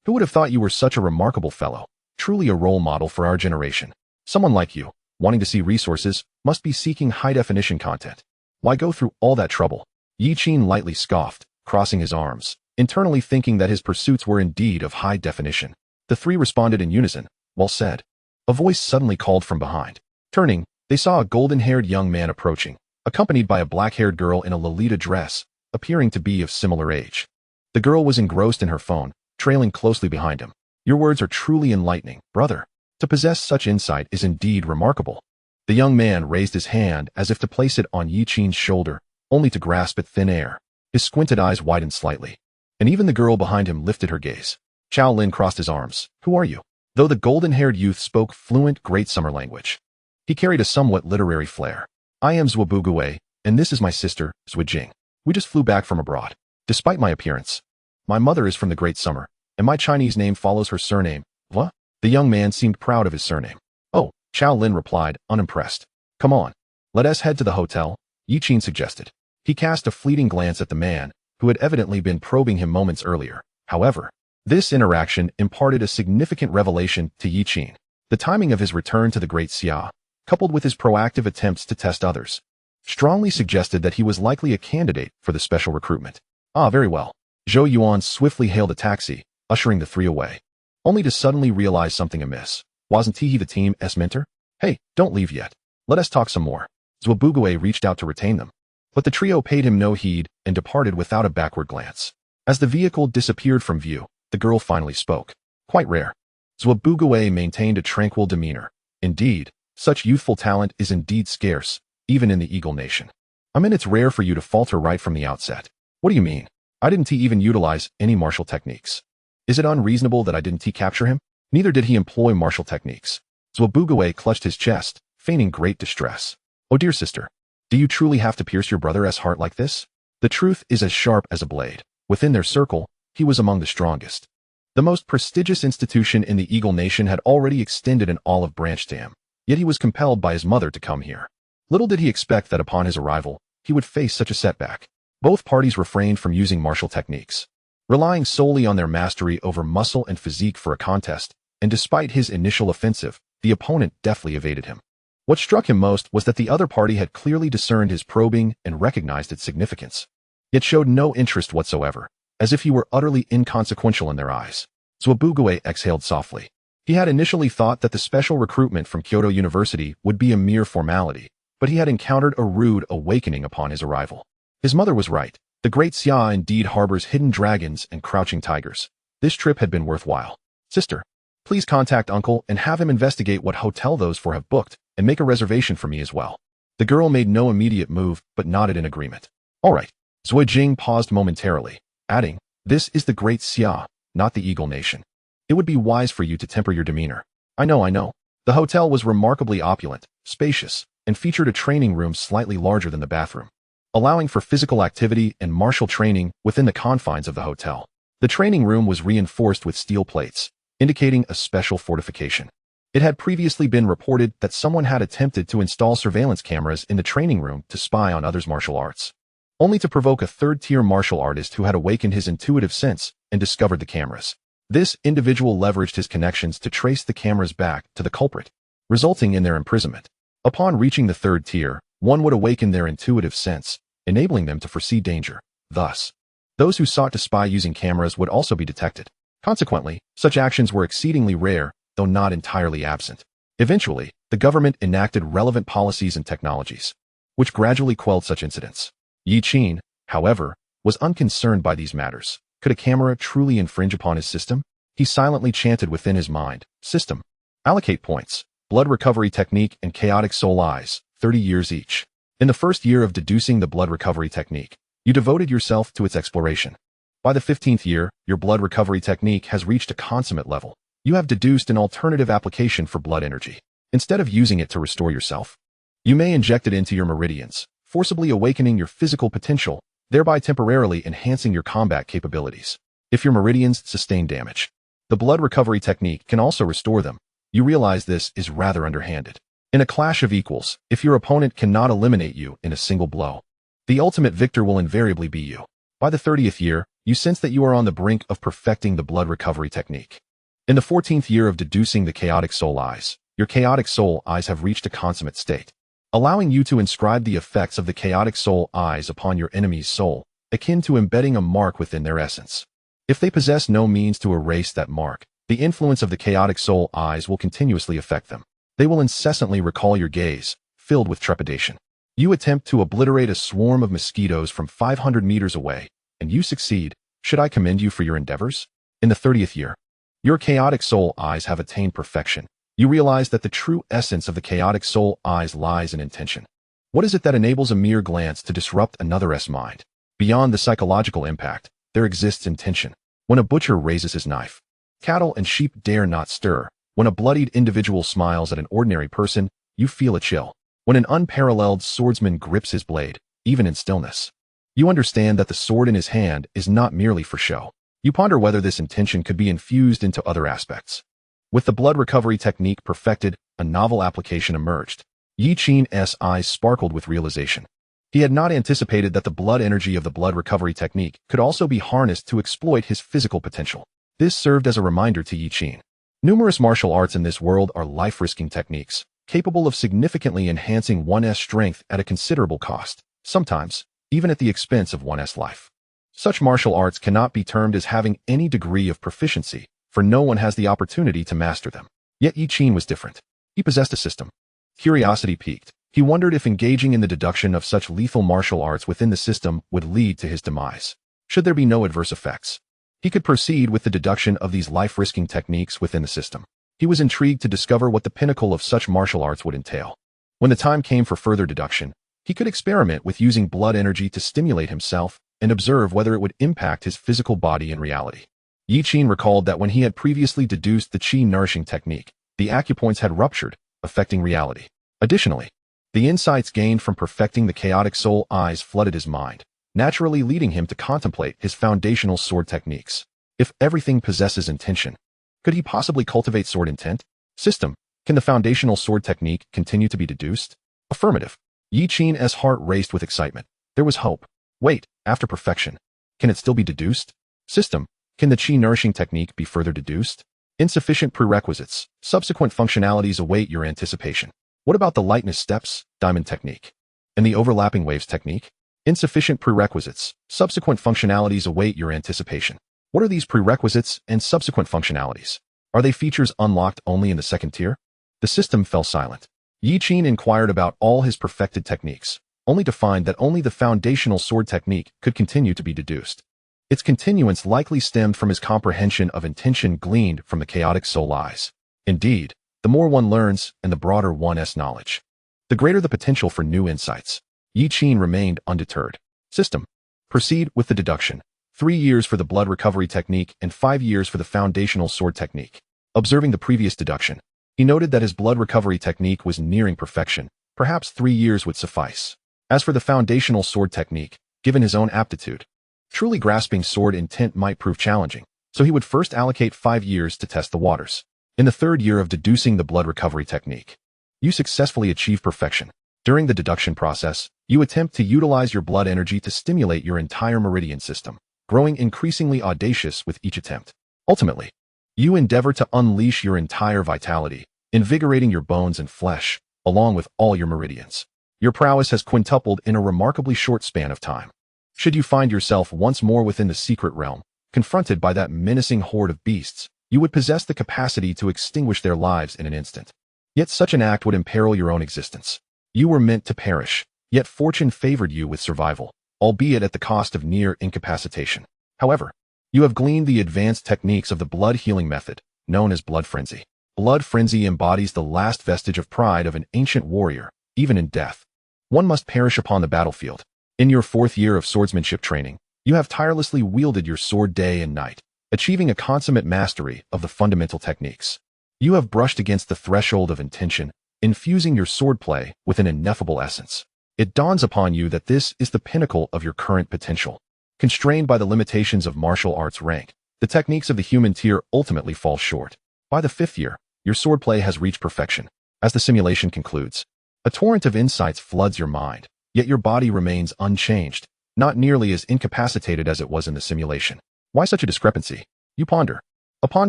"Who would have thought you were such a remarkable fellow? Truly a role model for our generation. Someone like you, wanting to see resources, must be seeking high-definition content. Why go through all that trouble?" Yi Qin lightly scoffed, crossing his arms, internally thinking that his pursuits were indeed of high definition. The three responded in unison. "Well said." A voice suddenly called from behind. Turning, they saw a golden-haired young man approaching, accompanied by a black-haired girl in a Lolita dress, appearing to be of similar age. The girl was engrossed in her phone, trailing closely behind him. "Your words are truly enlightening, brother. To possess such insight is indeed remarkable." The young man raised his hand as if to place it on Yi Qin's shoulder, only to grasp at thin air. His squinted eyes widened slightly, and even the girl behind him lifted her gaze. Xiao Lin crossed his arms. "Who are you?" Though the golden-haired youth spoke fluent Great Summer language, he carried a somewhat literary flair. "I am Zhubuguwei, and this is my sister, Zhuijing. We just flew back from abroad. Despite my appearance, my mother is from the Great Summer, and my Chinese name follows her surname, What?" The young man seemed proud of his surname. "Oh," Xiao Lin replied, unimpressed. "Come on. Let us head to the hotel," Yi Qin suggested. He cast a fleeting glance at the man, who had evidently been probing him moments earlier. However, this interaction imparted a significant revelation to Yi Qin. The timing of his return to the Great Xia, coupled with his proactive attempts to test others, strongly suggested that he was likely a candidate for the special recruitment. "Ah, very well." Zhou Yuan swiftly hailed a taxi, ushering the three away, only to suddenly realize something amiss. Wasn't he the team's mentor? "Hey, don't leave yet. Let us talk some more." Zhubuguwei reached out to retain them, but the trio paid him no heed and departed without a backward glance. As the vehicle disappeared from view, the girl finally spoke. "Quite rare." Zhubuguwei maintained a tranquil demeanor. "Indeed, such youthful talent is indeed scarce, even in the Eagle Nation. I mean, it's rare for you to falter right from the outset." "What do you mean? I didn't even utilize any martial techniques. Is it unreasonable that I didn't capture him? Neither did he employ martial techniques." Zhubuguwei clutched his chest, feigning great distress. "Oh dear sister, do you truly have to pierce your brother's heart like this?" The truth is as sharp as a blade. Within their circle, he was among the strongest. The most prestigious institution in the Eagle Nation had already extended an olive branch to him, yet he was compelled by his mother to come here. Little did he expect that upon his arrival, he would face such a setback. Both parties refrained from using martial techniques, relying solely on their mastery over muscle and physique for a contest, and despite his initial offensive, the opponent deftly evaded him. What struck him most was that the other party had clearly discerned his probing and recognized its significance, yet showed no interest whatsoever, as if he were utterly inconsequential in their eyes. Zhubuguwei exhaled softly. He had initially thought that the special recruitment from Kyoto University would be a mere formality, but he had encountered a rude awakening upon his arrival. His mother was right. The Great Xia indeed harbors hidden dragons and crouching tigers. This trip had been worthwhile. "Sister, please contact uncle and have him investigate what hotel those four have booked, and make a reservation for me as well." The girl made no immediate move, but nodded in agreement. "All right." Zhuijing paused momentarily, adding, "This is the Great Xia, not the Eagle Nation. It would be wise for you to temper your demeanor." I know. The hotel was remarkably opulent, spacious, and featured a training room slightly larger than the bathroom, allowing for physical activity and martial training within the confines of the hotel. The training room was reinforced with steel plates, indicating a special fortification. It had previously been reported that someone had attempted to install surveillance cameras in the training room to spy on others' martial arts, only to provoke a third-tier martial artist who had awakened his intuitive sense and discovered the cameras. This individual leveraged his connections to trace the cameras back to the culprit, resulting in their imprisonment. Upon reaching the third tier, one would awaken their intuitive sense, enabling them to foresee danger. Thus, those who sought to spy using cameras would also be detected. Consequently, such actions were exceedingly rare, though not entirely absent. Eventually, the government enacted relevant policies and technologies, which gradually quelled such incidents. Yi Qin, however, was unconcerned by these matters. Could a camera truly infringe upon his system? He silently chanted within his mind, "System. Allocate points. Blood recovery technique and chaotic soul eyes, 30 years each." In the first year of deducing the blood recovery technique, you devoted yourself to its exploration. By the 15th year, your blood recovery technique has reached a consummate level. You have deduced an alternative application for blood energy. Instead of using it to restore yourself, you may inject it into your meridians, forcibly awakening your physical potential, thereby temporarily enhancing your combat capabilities. If your meridians sustain damage, the blood recovery technique can also restore them. You realize this is rather underhanded. In a clash of equals, if your opponent cannot eliminate you in a single blow, the ultimate victor will invariably be you. By the 30th year, you sense that you are on the brink of perfecting the blood recovery technique. In the 14th year of deducing the chaotic soul eyes, your chaotic soul eyes have reached a consummate state, allowing you to inscribe the effects of the chaotic soul eyes upon your enemy's soul, akin to embedding a mark within their essence. If they possess no means to erase that mark, the influence of the chaotic soul eyes will continuously affect them. They will incessantly recall your gaze, filled with trepidation. You attempt to obliterate a swarm of mosquitoes from 500 meters away, and you succeed. Should I commend you for your endeavors? In the 30th year, your chaotic soul eyes have attained perfection. You realize that the true essence of the chaotic soul eyes lies in intention. What is it that enables a mere glance to disrupt another's mind? Beyond the psychological impact, there exists intention. When a butcher raises his knife, cattle and sheep dare not stir. When a bloodied individual smiles at an ordinary person, you feel a chill. When an unparalleled swordsman grips his blade, even in stillness, you understand that the sword in his hand is not merely for show. You ponder whether this intention could be infused into other aspects. With the blood recovery technique perfected, a novel application emerged. Yi Qin's eyes sparkled with realization. He had not anticipated that the blood energy of the blood recovery technique could also be harnessed to exploit his physical potential. This served as a reminder to Yi Qin. Numerous martial arts in this world are life-risking techniques, capable of significantly enhancing one's strength at a considerable cost, sometimes even at the expense of one's life. Such martial arts cannot be termed as having any degree of proficiency, for no one has the opportunity to master them. Yet Yi Qin was different. He possessed a system. Curiosity piqued. He wondered if engaging in the deduction of such lethal martial arts within the system would lead to his demise. Should there be no adverse effects, he could proceed with the deduction of these life-risking techniques within the system. He was intrigued to discover what the pinnacle of such martial arts would entail. When the time came for further deduction, he could experiment with using blood energy to stimulate himself and observe whether it would impact his physical body in reality. Yi Qin recalled that when he had previously deduced the qi nourishing technique, the acupoints had ruptured, affecting reality. Additionally, the insights gained from perfecting the chaotic soul eyes flooded his mind, naturally leading him to contemplate his foundational sword techniques. If everything possesses intention, could he possibly cultivate sword intent? System. Can the foundational sword technique continue to be deduced? Affirmative. Yi Qin's heart raced with excitement. There was hope. Wait, after perfection, can it still be deduced? System. Can the qi nourishing technique be further deduced? Insufficient prerequisites. Subsequent functionalities await your anticipation. What about the lightness steps, diamond technique, and the overlapping waves technique? Insufficient prerequisites. Subsequent functionalities await your anticipation. What are these prerequisites and subsequent functionalities? Are they features unlocked only in the second tier? The system fell silent. Yi Qin inquired about all his perfected techniques, only to find that only the foundational sword technique could continue to be deduced. Its continuance likely stemmed from his comprehension of intention gleaned from the chaotic soul eyes. Indeed, the more one learns and the broader one's knowledge, the greater the potential for new insights. Yi Qin remained undeterred. System. Proceed with the deduction. 3 years for the blood recovery technique and 5 years for the foundational sword technique. Observing the previous deduction, he noted that his blood recovery technique was nearing perfection. Perhaps 3 years would suffice. As for the foundational sword technique, given his own aptitude, truly grasping sword intent might prove challenging, so he would first allocate 5 years to test the waters. In the 3rd year of deducing the blood recovery technique, you successfully achieve perfection. During the deduction process, you attempt to utilize your blood energy to stimulate your entire meridian system, growing increasingly audacious with each attempt. Ultimately, you endeavor to unleash your entire vitality, invigorating your bones and flesh, along with all your meridians. Your prowess has quintupled in a remarkably short span of time. Should you find yourself once more within the secret realm, confronted by that menacing horde of beasts, you would possess the capacity to extinguish their lives in an instant. Yet such an act would imperil your own existence. You were meant to perish, yet fortune favored you with survival. albeit at the cost of near incapacitation. However, you have gleaned the advanced techniques of the blood healing method, known as blood frenzy. Blood frenzy embodies the last vestige of pride of an ancient warrior, even in death. One must perish upon the battlefield. In your 4th year of swordsmanship training, you have tirelessly wielded your sword day and night, achieving a consummate mastery of the fundamental techniques. You have brushed against the threshold of intention, infusing your swordplay with an ineffable essence. It dawns upon you that this is the pinnacle of your current potential. Constrained by the limitations of martial arts rank, the techniques of the human tier ultimately fall short. By the 5th year, your swordplay has reached perfection. As the simulation concludes, a torrent of insights floods your mind, yet your body remains unchanged, not nearly as incapacitated as it was in the simulation. Why such a discrepancy? You ponder. Upon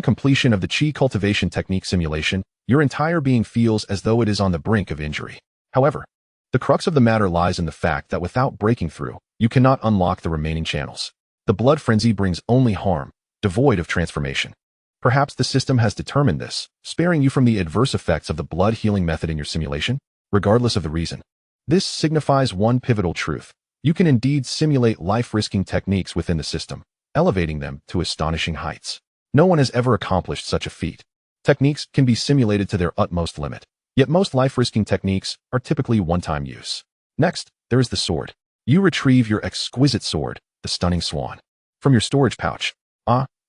completion of the chi cultivation technique simulation, your entire being feels as though it is on the brink of injury. However, the crux of the matter lies in the fact that without breaking through, you cannot unlock the remaining channels. The blood frenzy brings only harm, devoid of transformation. Perhaps the system has determined this, sparing you from the adverse effects of the blood healing method in your simulation, regardless of the reason. This signifies one pivotal truth. You can indeed simulate life-risking techniques within the system, elevating them to astonishing heights. No one has ever accomplished such a feat. Techniques can be simulated to their utmost limit, yet most life-risking techniques are typically one-time use. Next, there is the sword. You retrieve your exquisite sword, the stunning swan, from your storage pouch.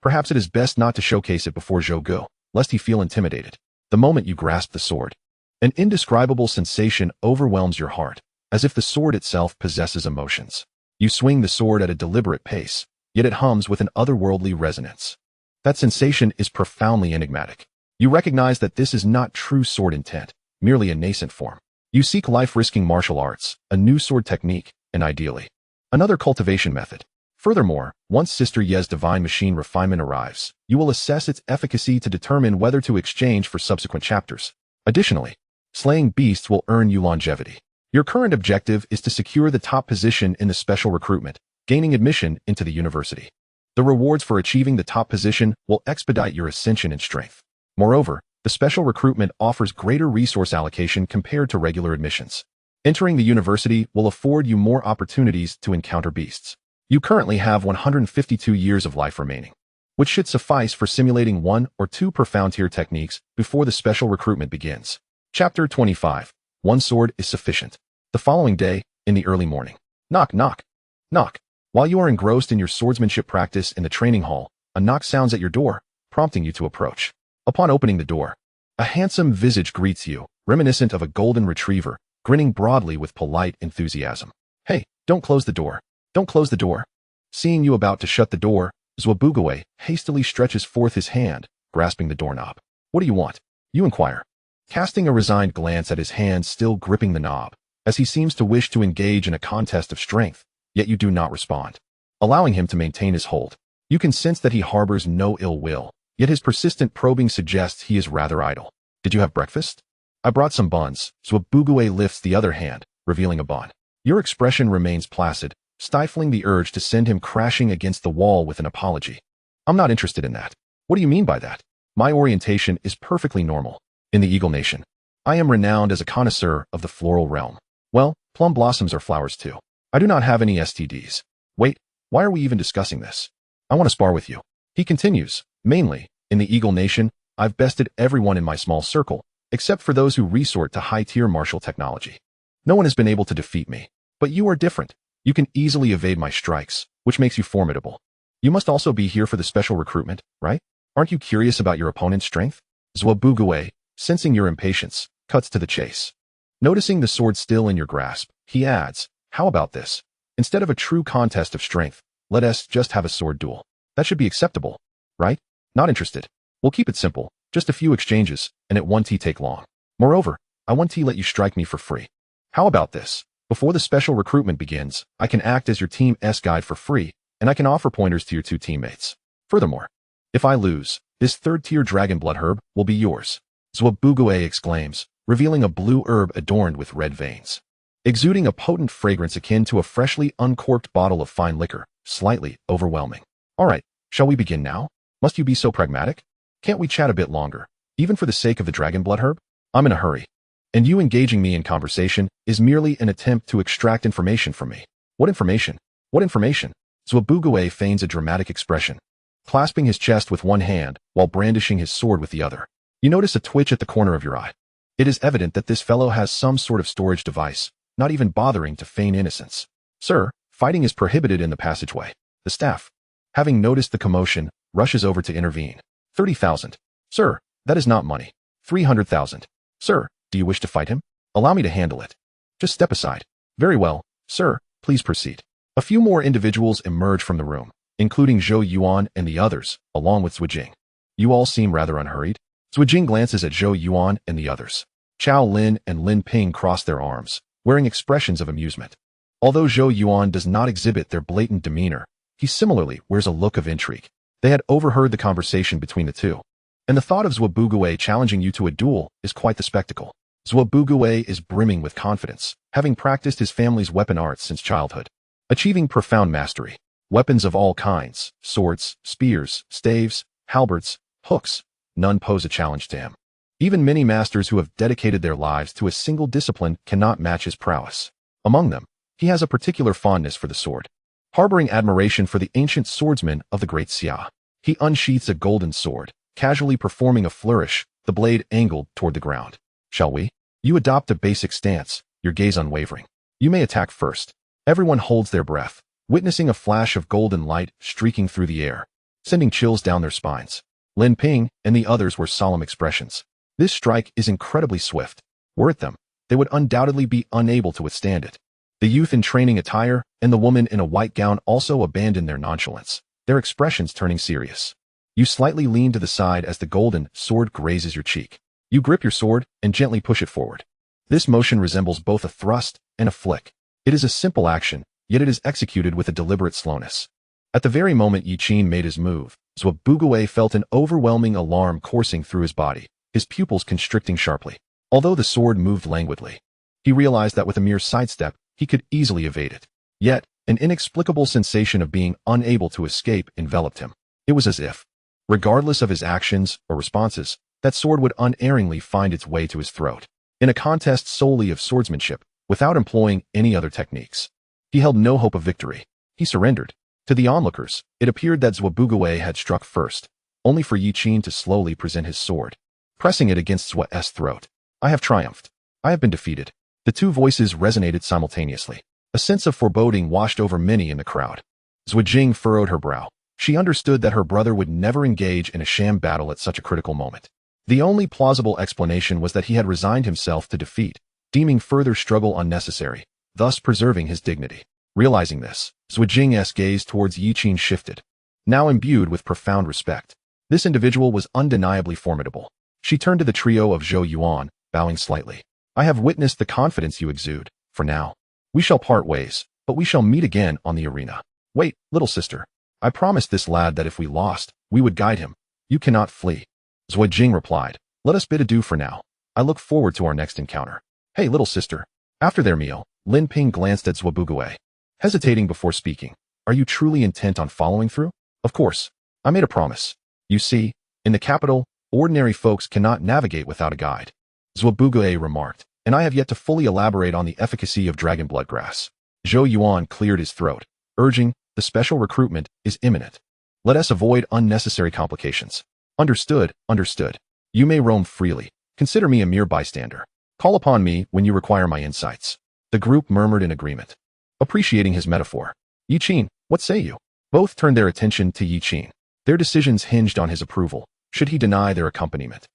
Perhaps it is best not to showcase it before Zhou, lest he feel intimidated. The moment you grasp the sword, an indescribable sensation overwhelms your heart, as if the sword itself possesses emotions. You swing the sword at a deliberate pace, yet it hums with an otherworldly resonance. That sensation is profoundly enigmatic. You recognize that this is not true sword intent, merely a nascent form. You seek life-risking martial arts, a new sword technique, and ideally, another cultivation method. Furthermore, once Sister Ye's divine machine refinement arrives, you will assess its efficacy to determine whether to exchange for subsequent chapters. Additionally, slaying beasts will earn you longevity. Your current objective is to secure the top position in the special recruitment, gaining admission into the university. The rewards for achieving the top position will expedite your ascension in strength. Moreover, the special recruitment offers greater resource allocation compared to regular admissions. Entering the university will afford you more opportunities to encounter beasts. You currently have 152 years of life remaining, which should suffice for simulating 1 or 2 profound tier techniques before the special recruitment begins. Chapter 25. One sword is sufficient. The following day, in the early morning. Knock, knock, knock. While you are engrossed in your swordsmanship practice in the training hall, a knock sounds at your door, prompting you to approach. Upon opening the door, a handsome visage greets you, reminiscent of a golden retriever, grinning broadly with polite enthusiasm. Hey, don't close the door. Don't close the door. Seeing you about to shut the door, Zhuxian hastily stretches forth his hand, grasping the doorknob. What do you want? You inquire, casting a resigned glance at his hand still gripping the knob, as he seems to wish to engage in a contest of strength, yet you do not respond, allowing him to maintain his hold. You can sense that he harbors no ill will, yet his persistent probing suggests he is rather idle. Did you have breakfast? I brought some buns. Zhuxian lifts the other hand, revealing a bun. Your expression remains placid, stifling the urge to send him crashing against the wall with an apology. I'm not interested in that. What do you mean by that? My orientation is perfectly normal. In the Eagle Nation, I am renowned as a connoisseur of the floral realm. Well, plum blossoms are flowers too. I do not have any STDs. Wait, why are we even discussing this? I want to spar with you. He continues, mainly, in the Eagle Nation, I've bested everyone in my small circle, except for those who resort to high-tier martial technology. No one has been able to defeat me. But you are different. You can easily evade my strikes, which makes you formidable. You must also be here for the special recruitment, right? Aren't you curious about your opponent's strength? Zhuxian, sensing your impatience, cuts to the chase. Noticing the sword still in your grasp, he adds, how about this? Instead of a true contest of strength, let us just have a sword duel. That should be acceptable, right? Not interested. We'll keep it simple, just a few exchanges, and it won't take long. Moreover, I won't let you strike me for free. How about this? Before the special recruitment begins, I can act as your team's guide for free, and I can offer pointers to your 2 teammates. Furthermore, if I lose, this 3rd-tier dragon blood herb will be yours. Zhuxian exclaims, revealing a blue herb adorned with red veins, exuding a potent fragrance akin to a freshly uncorked bottle of fine liquor, slightly overwhelming. All right, shall we begin now? Must you be so pragmatic? Can't we chat a bit longer, even for the sake of the dragon blood herb? I'm in a hurry. And you engaging me in conversation is merely an attempt to extract information from me. What information? What information? Zhuxian feigns a dramatic expression, clasping his chest with one hand while brandishing his sword with the other. You notice a twitch at the corner of your eye. It is evident that this fellow has some sort of storage device, not even bothering to feign innocence. Sir, fighting is prohibited in the passageway. The staff, having noticed the commotion, rushes over to intervene. 30,000. Sir, that is not money. 300,000. Sir, do you wish to fight him? Allow me to handle it. Just step aside. Very well, sir, please proceed. A few more individuals emerge from the room, including Zhou Yuan and the others, along with Zhuxian. You all seem rather unhurried. Zhuxian glances at Zhou Yuan and the others. Chao Lin and Lin Ping cross their arms, wearing expressions of amusement. Although Zhou Yuan does not exhibit their blatant demeanor, he similarly wears a look of intrigue. They had overheard the conversation between the two, and the thought of Zhuxian challenging you to a duel is quite the spectacle. Zhuxian is brimming with confidence, having practiced his family's weapon arts since childhood, achieving profound mastery. Weapons of all kinds, swords, spears, staves, halberds, hooks, none pose a challenge to him. Even many masters who have dedicated their lives to a single discipline cannot match his prowess. Among them, he has a particular fondness for the sword, harboring admiration for the ancient swordsman of the great Xia. He unsheaths a golden sword, casually performing a flourish, the blade angled toward the ground. Shall we? You adopt a basic stance, your gaze unwavering. You may attack first. Everyone holds their breath, witnessing a flash of golden light streaking through the air, sending chills down their spines. Lin Ping and the others were solemn expressions. This strike is incredibly swift. Were it them, they would undoubtedly be unable to withstand it. The youth in training attire and the woman in a white gown also abandon their nonchalance, their expressions turning serious. You slightly lean to the side as the golden sword grazes your cheek. You grip your sword and gently push it forward. This motion resembles both a thrust and a flick. It is a simple action, yet it is executed with a deliberate slowness. At the very moment Yi Qin made his move, Zhuxian felt an overwhelming alarm coursing through his body, his pupils constricting sharply. Although the sword moved languidly, he realized that with a mere sidestep, he could easily evade it. Yet, an inexplicable sensation of being unable to escape enveloped him. It was as if, regardless of his actions or responses, that sword would unerringly find its way to his throat. In a contest solely of swordsmanship, without employing any other techniques, he held no hope of victory. He surrendered. To the onlookers, it appeared that Zhuxian had struck first, only for Yi Qin to slowly present his sword, pressing it against Zhu's throat. I have triumphed. I have been defeated. The two voices resonated simultaneously. A sense of foreboding washed over many in the crowd. Zhuxian furrowed her brow. She understood that her brother would never engage in a sham battle at such a critical moment. The only plausible explanation was that he had resigned himself to defeat, deeming further struggle unnecessary, thus preserving his dignity. Realizing this, Zhuxian's gaze towards Yi Qin shifted, now imbued with profound respect. This individual was undeniably formidable. She turned to the trio of Zhou Yuan, bowing slightly. I have witnessed the confidence you exude. For now, we shall part ways, but we shall meet again on the arena. Wait, little sister. I promised this lad that if we lost, we would guide him. You cannot flee. Zhuxian replied. Let us bid adieu for now. I look forward to our next encounter. Hey, little sister. After their meal, Lin Ping glanced at Zhuxian, hesitating before speaking. Are you truly intent on following through? Of course. I made a promise. You see, in the capital, ordinary folks cannot navigate without a guide. Zhuxian remarked, and I have yet to fully elaborate on the efficacy of dragon blood grass. Zhou Yuan cleared his throat, urging, the special recruitment is imminent. Let us avoid unnecessary complications. Understood, understood. You may roam freely. Consider me a mere bystander. Call upon me when you require my insights. The group murmured in agreement, appreciating his metaphor. Yi Qin, what say you? Both turned their attention to Yi Qin. Their decisions hinged on his approval. Should he deny their accompaniment,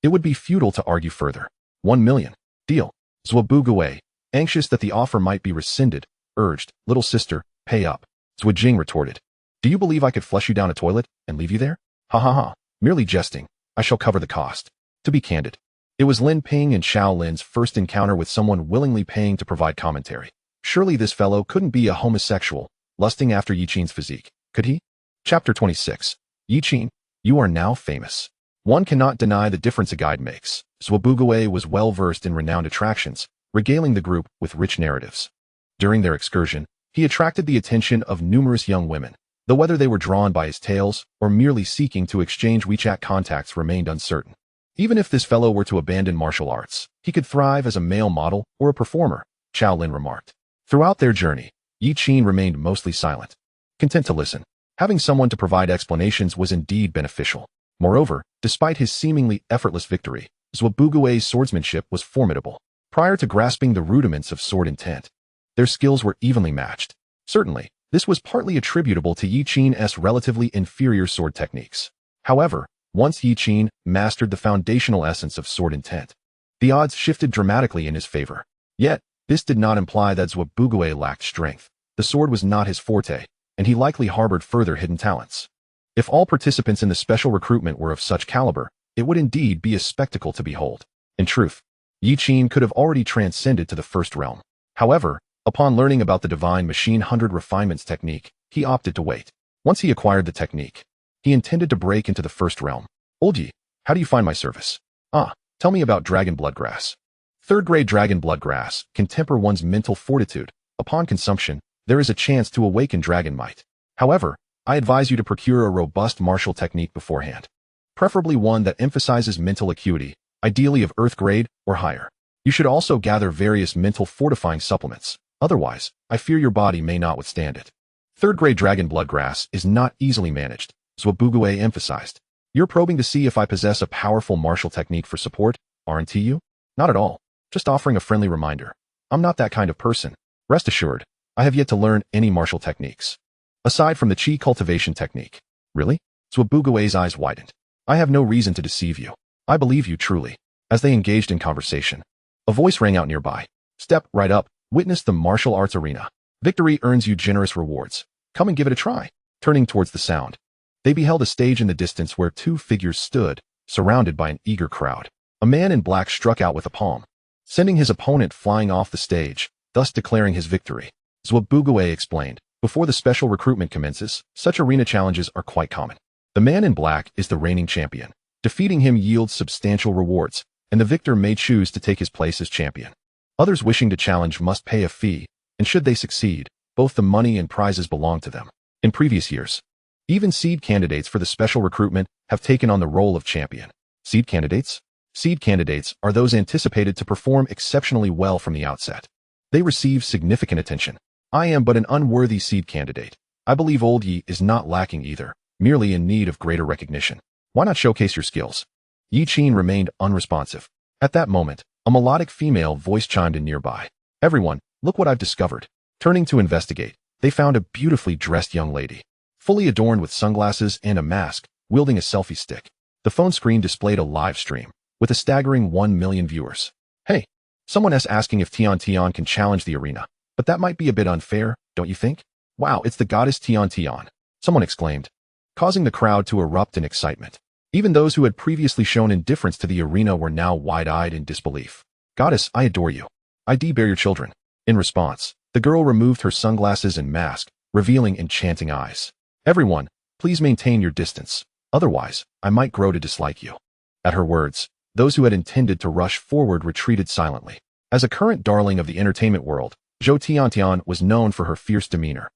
it would be futile to argue further. 1 million. Deal. Zhuxian, anxious that the offer might be rescinded, urged, little sister, pay up. Zhuxian retorted. Do you believe I could flush you down a toilet and leave you there? Ha ha ha. Merely jesting. I shall cover the cost. To be candid, it was Lin Ping and Xiao Lin's first encounter with someone willingly paying to provide commentary. Surely this fellow couldn't be a homosexual, lusting after Yi Qin's physique, could he? Chapter 26. Yi Qin, you are now famous. One cannot deny the difference a guide makes. Zhuxian was well versed in renowned attractions, regaling the group with rich narratives. During their excursion, he attracted the attention of numerous young women, though whether they were drawn by his tales or merely seeking to exchange WeChat contacts remained uncertain. Even if this fellow were to abandon martial arts, he could thrive as a male model or a performer, Chao Lin remarked. Throughout their journey, Yi Qin remained mostly silent, content to listen. Having someone to provide explanations was indeed beneficial. Moreover, despite his seemingly effortless victory, Zhuobugui's swordsmanship was formidable. Prior to grasping the rudiments of sword intent, their skills were evenly matched. Certainly, this was partly attributable to Yi Qin's relatively inferior sword techniques. However, once Yi Qin mastered the foundational essence of sword intent, the odds shifted dramatically in his favor. Yet, this did not imply that Zhuobugui lacked strength. The sword was not his forte, and he likely harbored further hidden talents. If all participants in the special recruitment were of such caliber, it would indeed be a spectacle to behold. In truth, Yi Qin could have already transcended to the first realm. However, upon learning about the Divine Machine 100 Refinements technique, he opted to wait. Once he acquired the technique, he intended to break into the first realm. Old Yi, how do you find my service? Tell me about Dragon Bloodgrass. Third-grade Dragon Bloodgrass can temper one's mental fortitude. Upon consumption, there is a chance to awaken dragon might. However, I advise you to procure a robust martial technique beforehand, preferably one that emphasizes mental acuity, ideally of earth grade or higher. You should also gather various mental fortifying supplements. Otherwise, I fear your body may not withstand it. Third-grade Dragon Bloodgrass is not easily managed, Zhuobugui emphasized. You're probing to see if I possess a powerful martial technique for support, aren't you? Not at all. Just offering a friendly reminder. I'm not that kind of person. Rest assured, I have yet to learn any martial techniques. Aside from the Qi cultivation technique. Really? Zhuobugui's eyes widened. I have no reason to deceive you. I believe you truly. As they engaged in conversation, a voice rang out nearby. Step right up, witness the martial arts arena. Victory earns you generous rewards. Come and give it a try. Turning towards the sound, they beheld a stage in the distance where two figures stood, surrounded by an eager crowd. A man in black struck out with a palm, sending his opponent flying off the stage, thus declaring his victory. Zhuobugui explained, before the special recruitment commences, such arena challenges are quite common. The man in black is the reigning champion. Defeating him yields substantial rewards, and the victor may choose to take his place as champion. Others wishing to challenge must pay a fee, and should they succeed, both the money and prizes belong to them. In previous years, even seed candidates for the special recruitment have taken on the role of champion. Seed candidates? Seed candidates are those anticipated to perform exceptionally well from the outset. They receive significant attention. I am but an unworthy seed candidate. I believe Old Yi is not lacking either, merely in need of greater recognition. Why not showcase your skills? Yi Qin remained unresponsive. At that moment, a melodic female voice chimed in nearby. Everyone, look what I've discovered. Turning to investigate, they found a beautifully dressed young lady, fully adorned with sunglasses and a mask, wielding a selfie stick. The phone screen displayed a live stream, with a staggering 1 million viewers. Hey, someone is asking if Tian Tian can challenge the arena, but that might be a bit unfair, don't you think? Wow, it's the goddess Tian Tian, someone exclaimed, causing the crowd to erupt in excitement. Even those who had previously shown indifference to the arena were now wide-eyed in disbelief. Goddess, I adore you. I bear your children. In response, the girl removed her sunglasses and mask, revealing enchanting eyes. Everyone, please maintain your distance. Otherwise, I might grow to dislike you. At her words, those who had intended to rush forward retreated silently. As a current darling of the entertainment world, Zhou Tiantian was known for her fierce demeanor.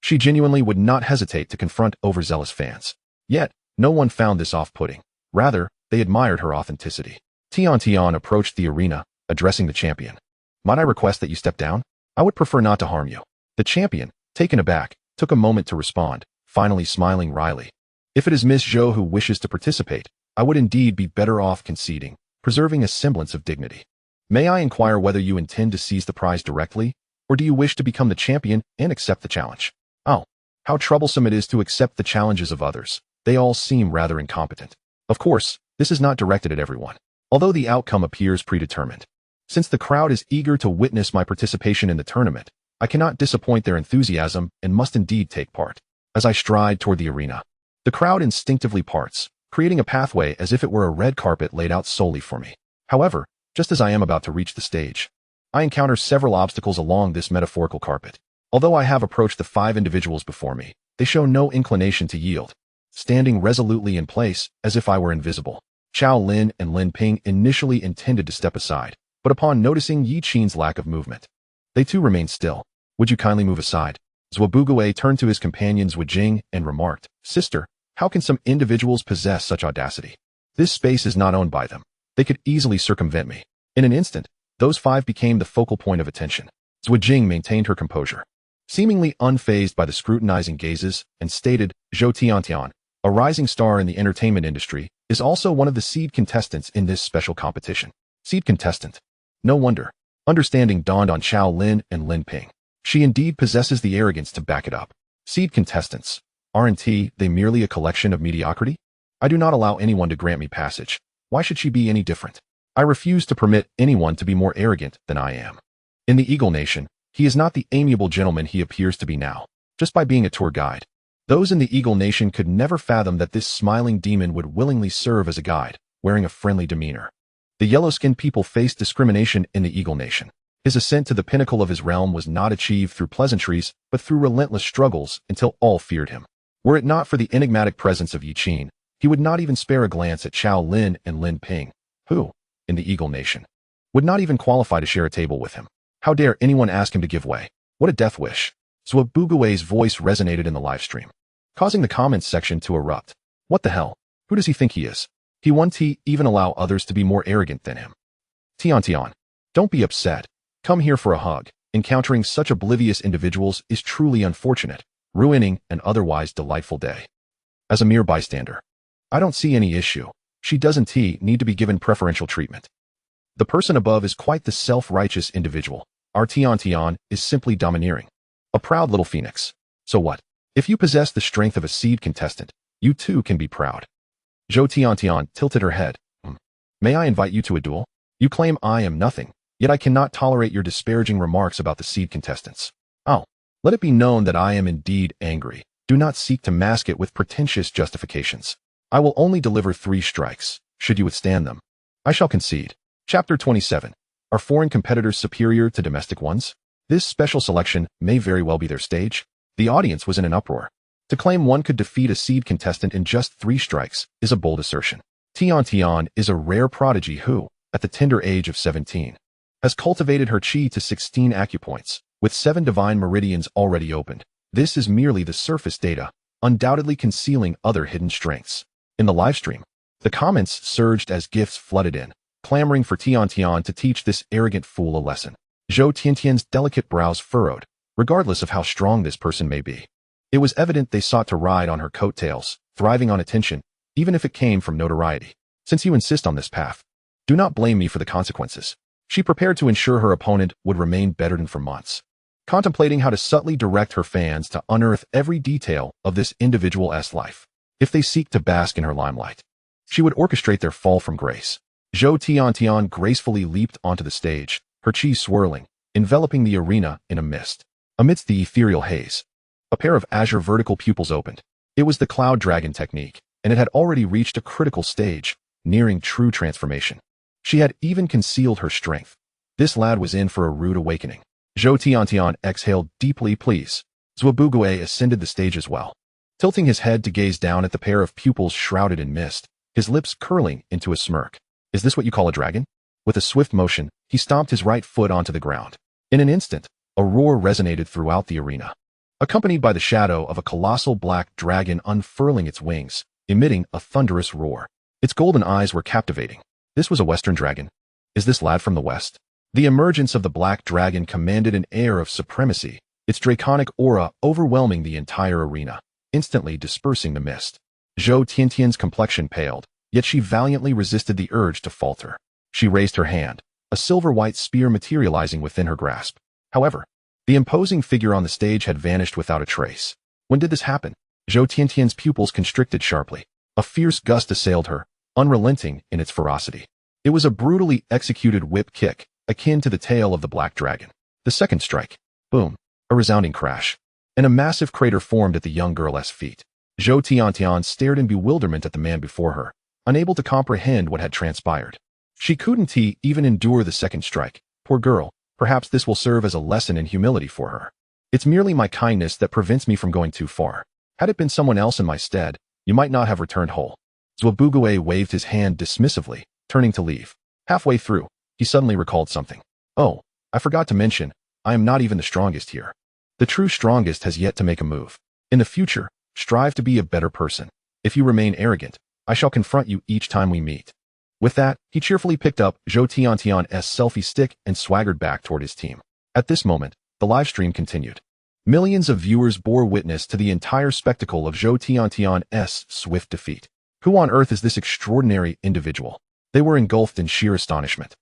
She genuinely would not hesitate to confront overzealous fans. Yet, no one found this off-putting. Rather, they admired her authenticity. Tiantian approached the arena, addressing the champion. Might I request that you step down? I would prefer not to harm you. The champion, taken aback, took a moment to respond, finally smiling wryly. If it is Miss Zhou who wishes to participate, I would indeed be better off conceding, preserving a semblance of dignity. May I inquire whether you intend to seize the prize directly, or do you wish to become the champion and accept the challenge? Oh, how troublesome it is to accept the challenges of others. They all seem rather incompetent. Of course, this is not directed at everyone, although the outcome appears predetermined. Since the crowd is eager to witness my participation in the tournament, I cannot disappoint their enthusiasm and must indeed take part. As I stride toward the arena, the crowd instinctively parts, creating a pathway as if it were a red carpet laid out solely for me. However, just as I am about to reach the stage, I encounter several obstacles along this metaphorical carpet. Although I have approached the 5 individuals before me, they show no inclination to yield, standing resolutely in place as if I were invisible. Chao Lin and Lin Ping initially intended to step aside, but upon noticing Yi Qin's lack of movement, they too remained still. Would you kindly move aside? Zhuobugui turned to his companion Zhu Jing and remarked, Sister, how can some individuals possess such audacity? This space is not owned by them. They could easily circumvent me. In an instant, those 5 became the focal point of attention. Zhu Jing maintained her composure. seemingly unfazed by the scrutinizing gazes, and stated, Zhou Tiantian, a rising star in the entertainment industry, is also one of the seed contestants in this special competition. Seed contestant. No wonder. Understanding dawned on Xiao Lin and Lin Ping. She indeed possesses the arrogance to back it up. Seed contestants. Aren't they merely a collection of mediocrity? I do not allow anyone to grant me passage. Why should she be any different? I refuse to permit anyone to be more arrogant than I am. In the Eagle Nation, he is not the amiable gentleman he appears to be now, just by being a tour guide. Those in the Eagle Nation could never fathom that this smiling demon would willingly serve as a guide, wearing a friendly demeanor. The yellow-skinned people faced discrimination in the Eagle Nation. His ascent to the pinnacle of his realm was not achieved through pleasantries, but through relentless struggles until all feared him. Were it not for the enigmatic presence of Yi Qin, he would not even spare a glance at Xiao Lin and Lin Ping, who, in the Eagle Nation, would not even qualify to share a table with him. How dare anyone ask him to give way? What a death wish. Zhuxian's voice resonated in the livestream, causing the comments section to erupt. What the hell? Who does he think he is? He won't even allow others to be more arrogant than him. Tian, don't be upset. Come here for a hug. Encountering such oblivious individuals is truly unfortunate, ruining an otherwise delightful day. As a mere bystander, I don't see any issue. She doesn't need to be given preferential treatment. The person above is quite the self-righteous individual. Our Tian is simply domineering. A proud little phoenix. So what? If you possess the strength of a seed contestant, you too can be proud. Zhou Tian tilted her head. May I invite you to a duel? You claim I am nothing, yet I cannot tolerate your disparaging remarks about the seed contestants. Oh, let it be known that I am indeed angry. Do not seek to mask it with pretentious justifications. I will only deliver 3 strikes. Should you withstand them, I shall concede. Chapter 27. Are foreign competitors superior to domestic ones? This special selection may very well be their stage. The audience was in an uproar. To claim one could defeat a seed contestant in just 3 strikes is a bold assertion. Tian is a rare prodigy who, at the tender age of 17, has cultivated her chi to 16 acupoints, with 7 divine meridians already opened. This is merely the surface data, undoubtedly concealing other hidden strengths. In the livestream, the comments surged as gifts flooded in, clamoring for Tian to teach this arrogant fool a lesson. Zhou Tiantian's delicate brows furrowed, regardless of how strong this person may be. It was evident they sought to ride on her coattails, thriving on attention, even if it came from notoriety. Since you insist on this path, do not blame me for the consequences. She prepared to ensure her opponent would remain bettered for months, contemplating how to subtly direct her fans to unearth every detail of this individual's life. If they seek to bask in her limelight, she would orchestrate their fall from grace. Zhou Tian gracefully leaped onto the stage, her chi swirling, enveloping the arena in a mist. Amidst the ethereal haze, a pair of azure vertical pupils opened. It was the cloud dragon technique, and it had already reached a critical stage, nearing true transformation. She had even concealed her strength. This lad was in for a rude awakening. Zhou Tian exhaled deeply, please. Zhuxian ascended the stage as well, tilting his head to gaze down at the pair of pupils shrouded in mist, his lips curling into a smirk. Is this what you call a dragon? With a swift motion, he stomped his right foot onto the ground. In an instant, a roar resonated throughout the arena, accompanied by the shadow of a colossal black dragon unfurling its wings, emitting a thunderous roar. Its golden eyes were captivating. This was a Western dragon. Is this lad from the West? The emergence of the black dragon commanded an air of supremacy, its draconic aura overwhelming the entire arena, instantly dispersing the mist. Zhou Tiantian's complexion paled, yet she valiantly resisted the urge to falter. She raised her hand, a silver-white spear materializing within her grasp. However, the imposing figure on the stage had vanished without a trace. When did this happen? Zhou Tiantian's pupils constricted sharply. A fierce gust assailed her, unrelenting in its ferocity. It was a brutally executed whip kick, akin to the tail of the black dragon. The second strike. Boom. A resounding crash. And a massive crater formed at the young girl's feet. Zhou Tian stared in bewilderment at the man before her, unable to comprehend what had transpired. She couldn't even endure the second strike. Poor girl. Perhaps this will serve as a lesson in humility for her. It's merely my kindness that prevents me from going too far. Had it been someone else in my stead, you might not have returned whole. Zhuxian waved his hand dismissively, turning to leave. Halfway through, he suddenly recalled something. Oh, I forgot to mention, I am not even the strongest here. The true strongest has yet to make a move. In the future, strive to be a better person. If you remain arrogant, I shall confront you each time we meet. With that, he cheerfully picked up Zhou Tian's selfie stick and swaggered back toward his team. At this moment, the livestream continued. Millions of viewers bore witness to the entire spectacle of Zhou Tiantian's swift defeat. Who on earth is this extraordinary individual? They were engulfed in sheer astonishment,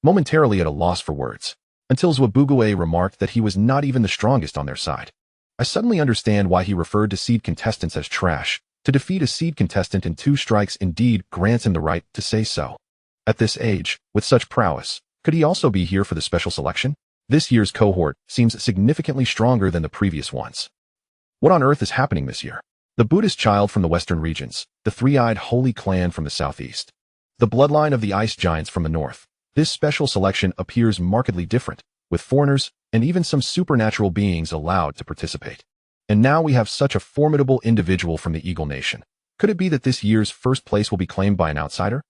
momentarily at a loss for words, until Zhuxian remarked that he was not even the strongest on their side. I suddenly understand why he referred to seed contestants as trash. To defeat a seed contestant in 2 strikes indeed grants him the right to say so. At this age, with such prowess, could he also be here for the special selection? This year's cohort seems significantly stronger than the previous ones. What on earth is happening this year? The Buddhist child from the western regions, the three-eyed holy clan from the southeast, the bloodline of the ice giants from the north. This special selection appears markedly different, with foreigners and even some supernatural beings allowed to participate. And now we have such a formidable individual from the Eagle Nation. Could it be that this year's first place will be claimed by an outsider?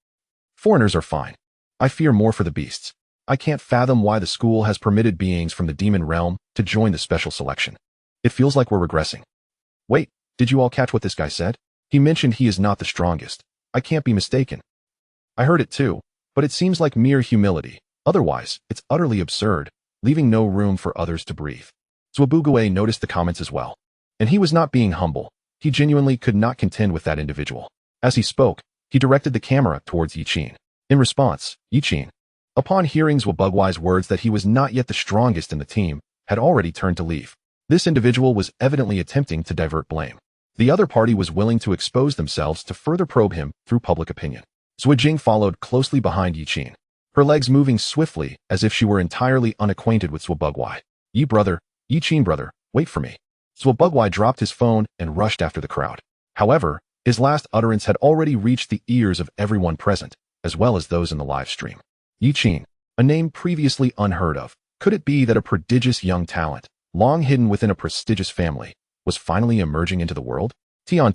Foreigners are fine. I fear more for the beasts. I can't fathom why the school has permitted beings from the demon realm to join the special selection. It feels like we're regressing. Wait, did you all catch what this guy said? He mentioned he is not the strongest. I can't be mistaken. I heard it too, but it seems like mere humility. Otherwise, it's utterly absurd, leaving no room for others to breathe. Zhuxian noticed the comments as well. And he was not being humble. He genuinely could not contend with that individual. As he spoke, he directed the camera towards Yiqin. In response, Yiqin, upon hearing Zhuxian's words that he was not yet the strongest in the team, had already turned to leave. This individual was evidently attempting to divert blame. The other party was willing to expose themselves to further probe him through public opinion. Zhuxian followed closely behind Yiqin, her legs moving swiftly as if she were entirely unacquainted with Zhuxian. Yiqin brother, wait for me. Zhuxian dropped his phone and rushed after the crowd. However, his last utterance had already reached the ears of everyone present, as well as those in the live stream. Yiqin, a name previously unheard of. Could it be that a prodigious young talent, long hidden within a prestigious family, was finally emerging into the world? Tian,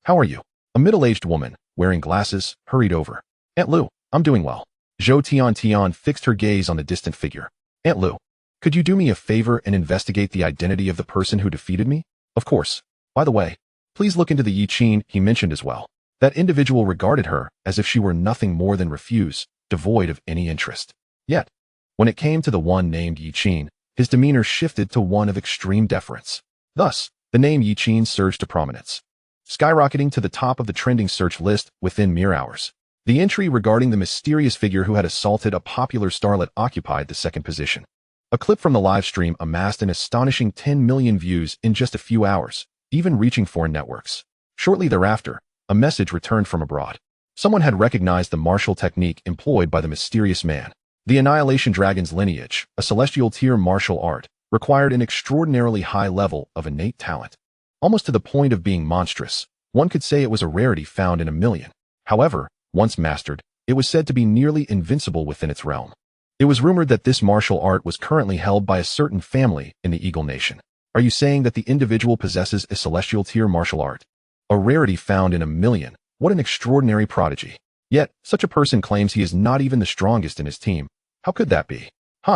how are you? A middle-aged woman, wearing glasses, hurried over. Aunt Lu, I'm doing well. Zhou Tian fixed her gaze on the distant figure. Aunt Lu, could you do me a favor and investigate the identity of the person who defeated me? Of course. By the way, please look into the Yiqin he mentioned as well. That individual regarded her as if she were nothing more than refuse, devoid of any interest. Yet, when it came to the one named Yiqin, his demeanor shifted to one of extreme deference. Thus, the name Yiqin surged to prominence, skyrocketing to the top of the trending search list within mere hours. The entry regarding the mysterious figure who had assaulted a popular starlet occupied the second position. A clip from the live stream amassed an astonishing 10 million views in just a few hours, even reaching foreign networks. Shortly thereafter, a message returned from abroad. Someone had recognized the martial technique employed by the mysterious man. The Annihilation Dragon's lineage, a celestial tier martial art, required an extraordinarily high level of innate talent. Almost to the point of being monstrous, one could say it was a rarity found in a million. However, once mastered, it was said to be nearly invincible within its realm. It was rumored that this martial art was currently held by a certain family in the Eagle Nation. Are you saying that the individual possesses a celestial tier martial art? A rarity found in a million. What an extraordinary prodigy. Yet, such a person claims he is not even the strongest in his team. How could that be?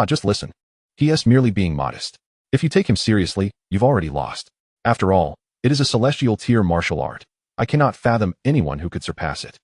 Just listen. He is merely being modest. If you take him seriously, you've already lost. After all, it is a celestial tier martial art. I cannot fathom anyone who could surpass it.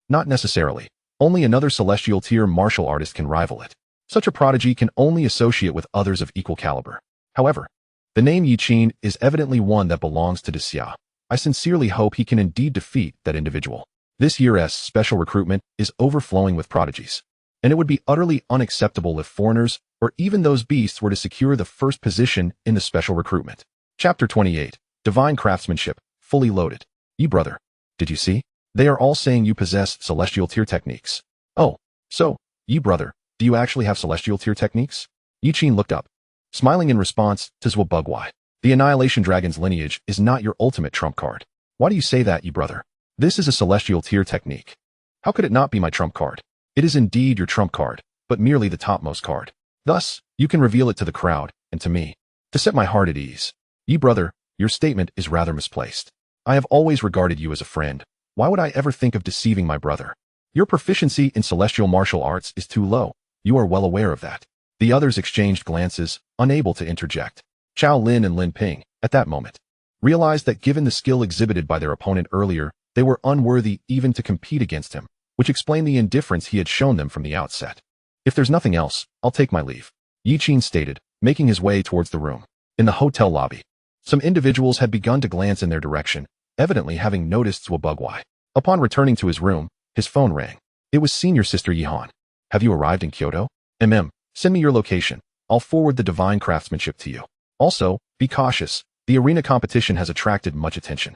Not necessarily. Only another celestial tier martial artist can rival it. Such a prodigy can only associate with others of equal caliber. However, the name Yiqin is evidently one that belongs to Xianxia. I sincerely hope he can indeed defeat that individual. This year's special recruitment is overflowing with prodigies, and it would be utterly unacceptable if foreigners or even those beasts were to secure the first position in the special recruitment. Chapter 28, Divine Craftsmanship, fully loaded. Brother, did you see? They are all saying you possess celestial tier techniques. Oh, so, brother, do you actually have celestial tier techniques? Yiqin looked up, smiling in response to Zhuxian. The Annihilation Dragon's lineage is not your ultimate trump card. Why do you say that, brother? This is a celestial tier technique. How could it not be my trump card? It is indeed your trump card, but merely the topmost card. Thus, you can reveal it to the crowd, and to me, to set my heart at ease. Brother, your statement is rather misplaced. I have always regarded you as a friend. Why would I ever think of deceiving my brother? Your proficiency in celestial martial arts is too low. You are well aware of that. The others exchanged glances, unable to interject. Chao Lin and Lin Ping, at that moment, realized that given the skill exhibited by their opponent earlier, they were unworthy even to compete against him, which explained the indifference he had shown them from the outset. If there's nothing else, I'll take my leave, Yiqin stated, making his way towards the room. In the hotel lobby, some individuals had begun to glance in their direction, evidently having noticed Zwabugwai. Upon returning to his room, his phone rang. It was Senior Sister Yihan. Have you arrived in Kyoto? Send me your location. I'll forward the divine craftsmanship to you. Also, be cautious. The arena competition has attracted much attention.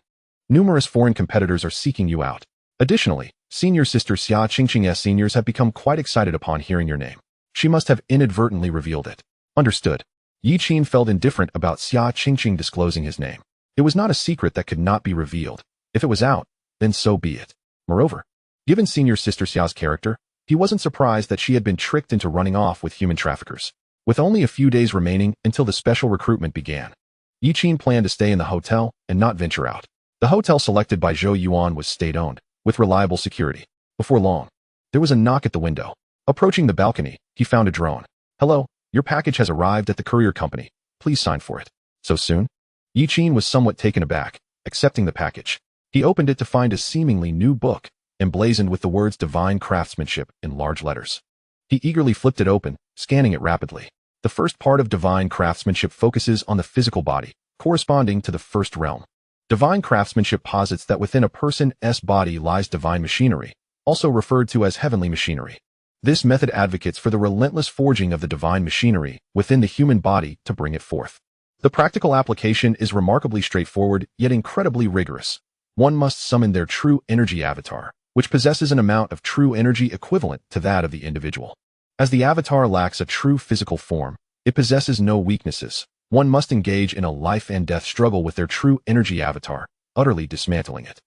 Numerous foreign competitors are seeking you out. Additionally, Senior Sister Xia Qingqing's seniors have become quite excited upon hearing your name. She must have inadvertently revealed it. Understood. Yi Qin felt indifferent about Xia Qingqing disclosing his name. It was not a secret that could not be revealed. If it was out, then so be it. Moreover, given Senior Sister Xia's character, he wasn't surprised that she had been tricked into running off with human traffickers. With only a few days remaining until the special recruitment began, Yi Qin planned to stay in the hotel and not venture out. The hotel selected by Zhou Yuan was state-owned, with reliable security. Before long, there was a knock at the window. Approaching the balcony, he found a drone. Hello, your package has arrived at the courier company. Please sign for it. So soon? Yi Qin was somewhat taken aback, accepting the package. He opened it to find a seemingly new book, emblazoned with the words Divine Craftsmanship in large letters. He eagerly flipped it open, scanning it rapidly. The first part of Divine Craftsmanship focuses on the physical body, corresponding to the first realm. Divine Craftsmanship posits that within a person's body lies divine machinery, also referred to as heavenly machinery. This method advocates for the relentless forging of the divine machinery within the human body to bring it forth. The practical application is remarkably straightforward, yet incredibly rigorous. One must summon their true energy avatar, which possesses an amount of true energy equivalent to that of the individual. As the avatar lacks a true physical form, it possesses no weaknesses. One must engage in a life and death struggle with their true energy avatar, utterly dismantling it,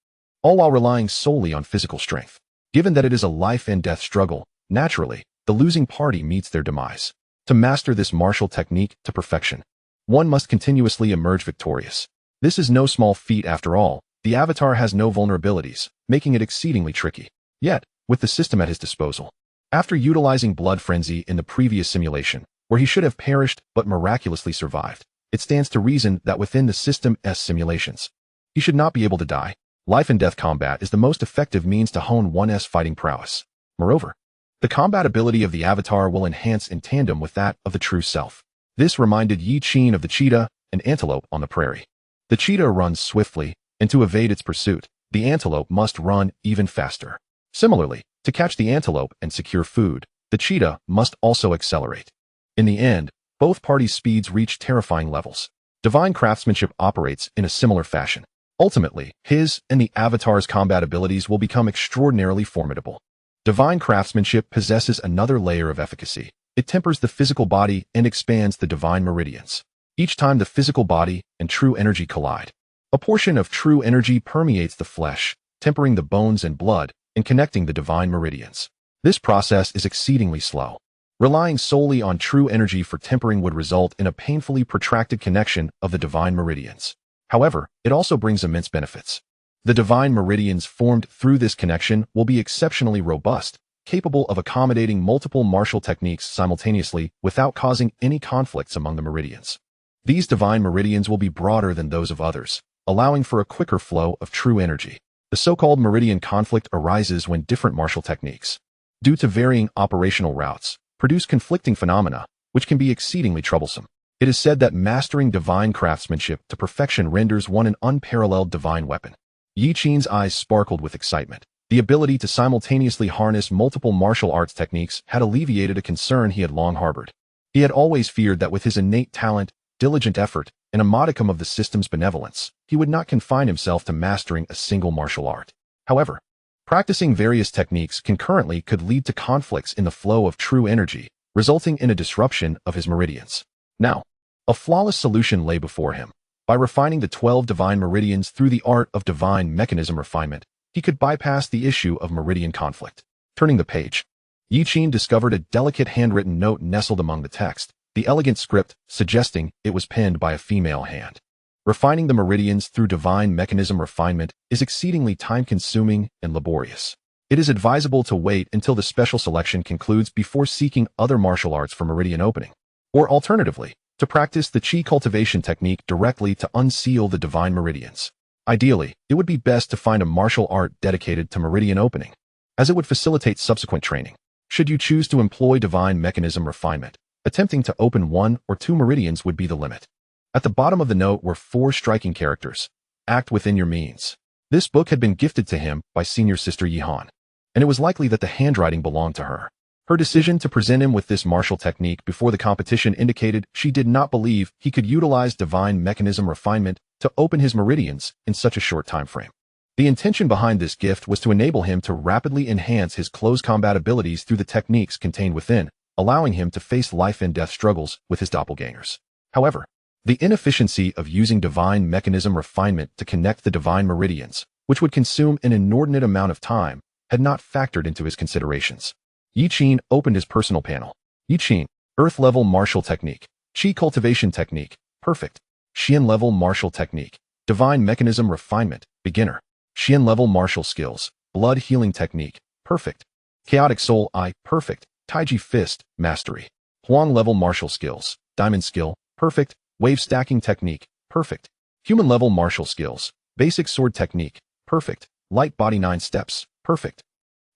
all while relying solely on physical strength. Given that it is a life and death struggle, naturally, the losing party meets their demise. To master this martial technique to perfection, one must continuously emerge victorious. This is no small feat after all. The avatar has no vulnerabilities, making it exceedingly tricky. Yet, with the system at his disposal, after utilizing blood frenzy in the previous simulation, where he should have perished but miraculously survived, it stands to reason that within the system's simulations, he should not be able to die. Life and death combat is the most effective means to hone one's fighting prowess. Moreover, the combat ability of the avatar will enhance in tandem with that of the true self. This reminded Yi Qin of the cheetah, an antelope on the prairie. The cheetah runs swiftly, and to evade its pursuit, the antelope must run even faster. Similarly, to catch the antelope and secure food, the cheetah must also accelerate. In the end, both parties' speeds reach terrifying levels. Divine Craftsmanship operates in a similar fashion. Ultimately, his and the avatar's combat abilities will become extraordinarily formidable. Divine Craftsmanship possesses another layer of efficacy. It tempers the physical body and expands the divine meridians. Each time the physical body and true energy collide, a portion of true energy permeates the flesh, tempering the bones and blood and connecting the divine meridians. This process is exceedingly slow. Relying solely on true energy for tempering would result in a painfully protracted connection of the divine meridians. However, it also brings immense benefits. The divine meridians formed through this connection will be exceptionally robust, capable of accommodating multiple martial techniques simultaneously without causing any conflicts among the meridians. These divine meridians will be broader than those of others, allowing for a quicker flow of true energy. The so-called meridian conflict arises when different martial techniques, due to varying operational routes, produce conflicting phenomena, which can be exceedingly troublesome. It is said that mastering divine craftsmanship to perfection renders one an unparalleled divine weapon. Yi Qin's eyes sparkled with excitement. The ability to simultaneously harness multiple martial arts techniques had alleviated a concern he had long harbored. He had always feared that with his innate talent, diligent effort, and a modicum of the system's benevolence, he would not confine himself to mastering a single martial art. However, practicing various techniques concurrently could lead to conflicts in the flow of true energy, resulting in a disruption of his meridians. Now, a flawless solution lay before him. By refining the 12 divine meridians through the art of divine mechanism refinement, he could bypass the issue of meridian conflict. Turning the page, Yi Qin discovered a delicate handwritten note nestled among the text, the elegant script suggesting it was penned by a female hand. Refining the meridians through divine mechanism refinement is exceedingly time-consuming and laborious. It is advisable to wait until the special selection concludes before seeking other martial arts for meridian opening, or alternatively, to practice the qi cultivation technique directly to unseal the divine meridians. Ideally, it would be best to find a martial art dedicated to meridian opening, as it would facilitate subsequent training. Should you choose to employ divine mechanism refinement, attempting to open 1 or 2 meridians would be the limit. At the bottom of the note were 4 striking characters. Act within your means. This book had been gifted to him by senior sister Yihan, and it was likely that the handwriting belonged to her. Her decision to present him with this martial technique before the competition indicated she did not believe he could utilize divine mechanism refinement to open his meridians in such a short time frame. The intention behind this gift was to enable him to rapidly enhance his close combat abilities through the techniques contained within, allowing him to face life and death struggles with his doppelgangers. However, the inefficiency of using divine mechanism refinement to connect the divine meridians, which would consume an inordinate amount of time, had not factored into his considerations. Yi Qin opened his personal panel. Yi Qin, Earth Level Martial Technique, Qi Cultivation Technique, Perfect. Xian Level Martial Technique, Divine Mechanism Refinement, Beginner. Xian Level Martial Skills, Blood Healing Technique, Perfect. Chaotic Soul Eye, Perfect. Taiji Fist, Mastery. Huang Level Martial Skills, Diamond Skill, Perfect. Wave Stacking Technique, Perfect. Human Level Martial Skills, Basic Sword Technique, Perfect. Light Body 9 Steps, Perfect.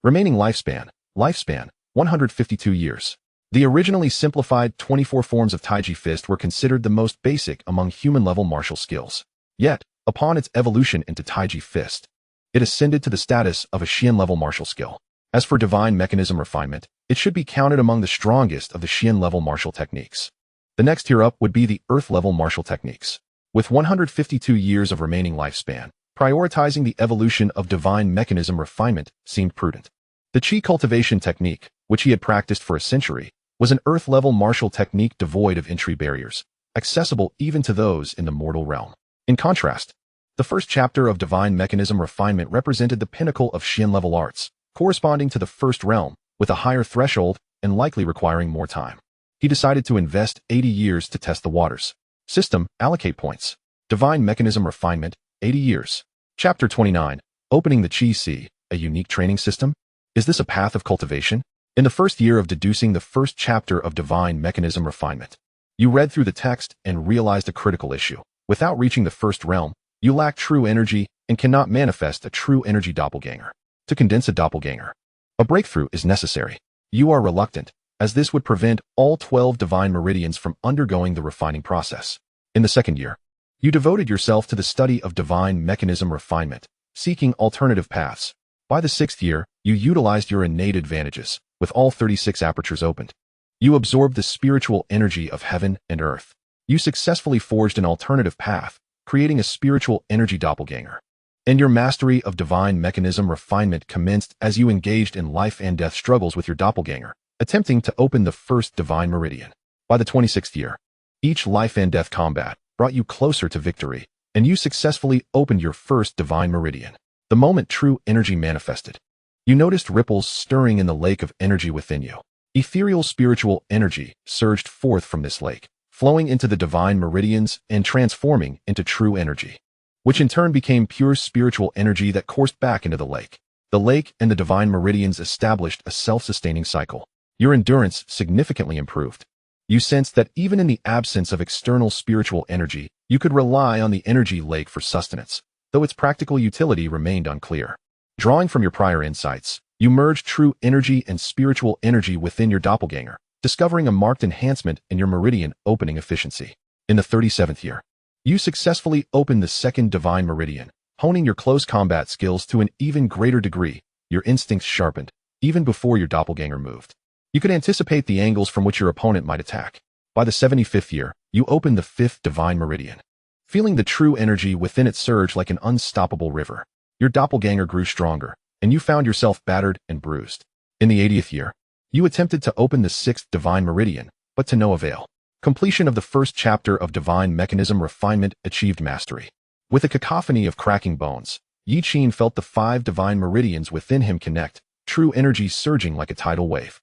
Remaining Lifespan, 152 years. The originally simplified 24 forms of Taiji Fist were considered the most basic among human-level martial skills. Yet, upon its evolution into Taiji Fist, it ascended to the status of a Xian-level martial skill. As for divine mechanism refinement, it should be counted among the strongest of the Xian-level martial techniques. The next tier up would be the Earth-level martial techniques. With 152 years of remaining lifespan, prioritizing the evolution of divine mechanism refinement seemed prudent. The Qi cultivation technique, which he had practiced for a century, was an earth-level martial technique devoid of entry barriers, accessible even to those in the mortal realm. In contrast, the first chapter of divine mechanism refinement represented the pinnacle of Xian-level arts, corresponding to the first realm, with a higher threshold and likely requiring more time. He decided to invest 80 years to test the waters. System, allocate points. Divine mechanism refinement, 80 years. Chapter 29, Opening the Qi Sea, a unique training system? Is this a path of cultivation? In the first year of deducing the first chapter of divine mechanism refinement, you read through the text and realized a critical issue. Without reaching the first realm, you lack true energy and cannot manifest a true energy doppelganger. To condense a doppelganger, a breakthrough is necessary. You are reluctant, as this would prevent all 12 divine meridians from undergoing the refining process. In the second year, you devoted yourself to the study of divine mechanism refinement, seeking alternative paths. By the 6th year, you utilized your innate advantages, with all 36 apertures opened. You absorbed the spiritual energy of heaven and earth. You successfully forged an alternative path, creating a spiritual energy doppelganger. And your mastery of divine mechanism refinement commenced as you engaged in life and death struggles with your doppelganger, attempting to open the first divine meridian. By the 26th year, each life and death combat brought you closer to victory, and you successfully opened your first divine meridian. The moment true energy manifested, you noticed ripples stirring in the lake of energy within you. Ethereal spiritual energy surged forth from this lake, flowing into the divine meridians and transforming into true energy, which in turn became pure spiritual energy that coursed back into the lake. The lake and the divine meridians established a self-sustaining cycle. Your endurance significantly improved. You sensed that even in the absence of external spiritual energy, you could rely on the energy lake for sustenance, though its practical utility remained unclear. Drawing from your prior insights, you merged true energy and spiritual energy within your doppelganger, discovering a marked enhancement in your meridian opening efficiency. In the 37th year, you successfully opened the second divine meridian, honing your close combat skills to an even greater degree. Your instincts sharpened, even before your doppelganger moved. You could anticipate the angles from which your opponent might attack. By the 75th year, you opened the 5th divine meridian. Feeling the true energy within it surge like an unstoppable river, your doppelganger grew stronger, and you found yourself battered and bruised. In the 80th year, you attempted to open the 6th divine meridian, but to no avail. Completion of the first chapter of divine mechanism refinement achieved mastery. With a cacophony of cracking bones, Yi Qin felt the 5 divine meridians within him connect, true energy surging like a tidal wave.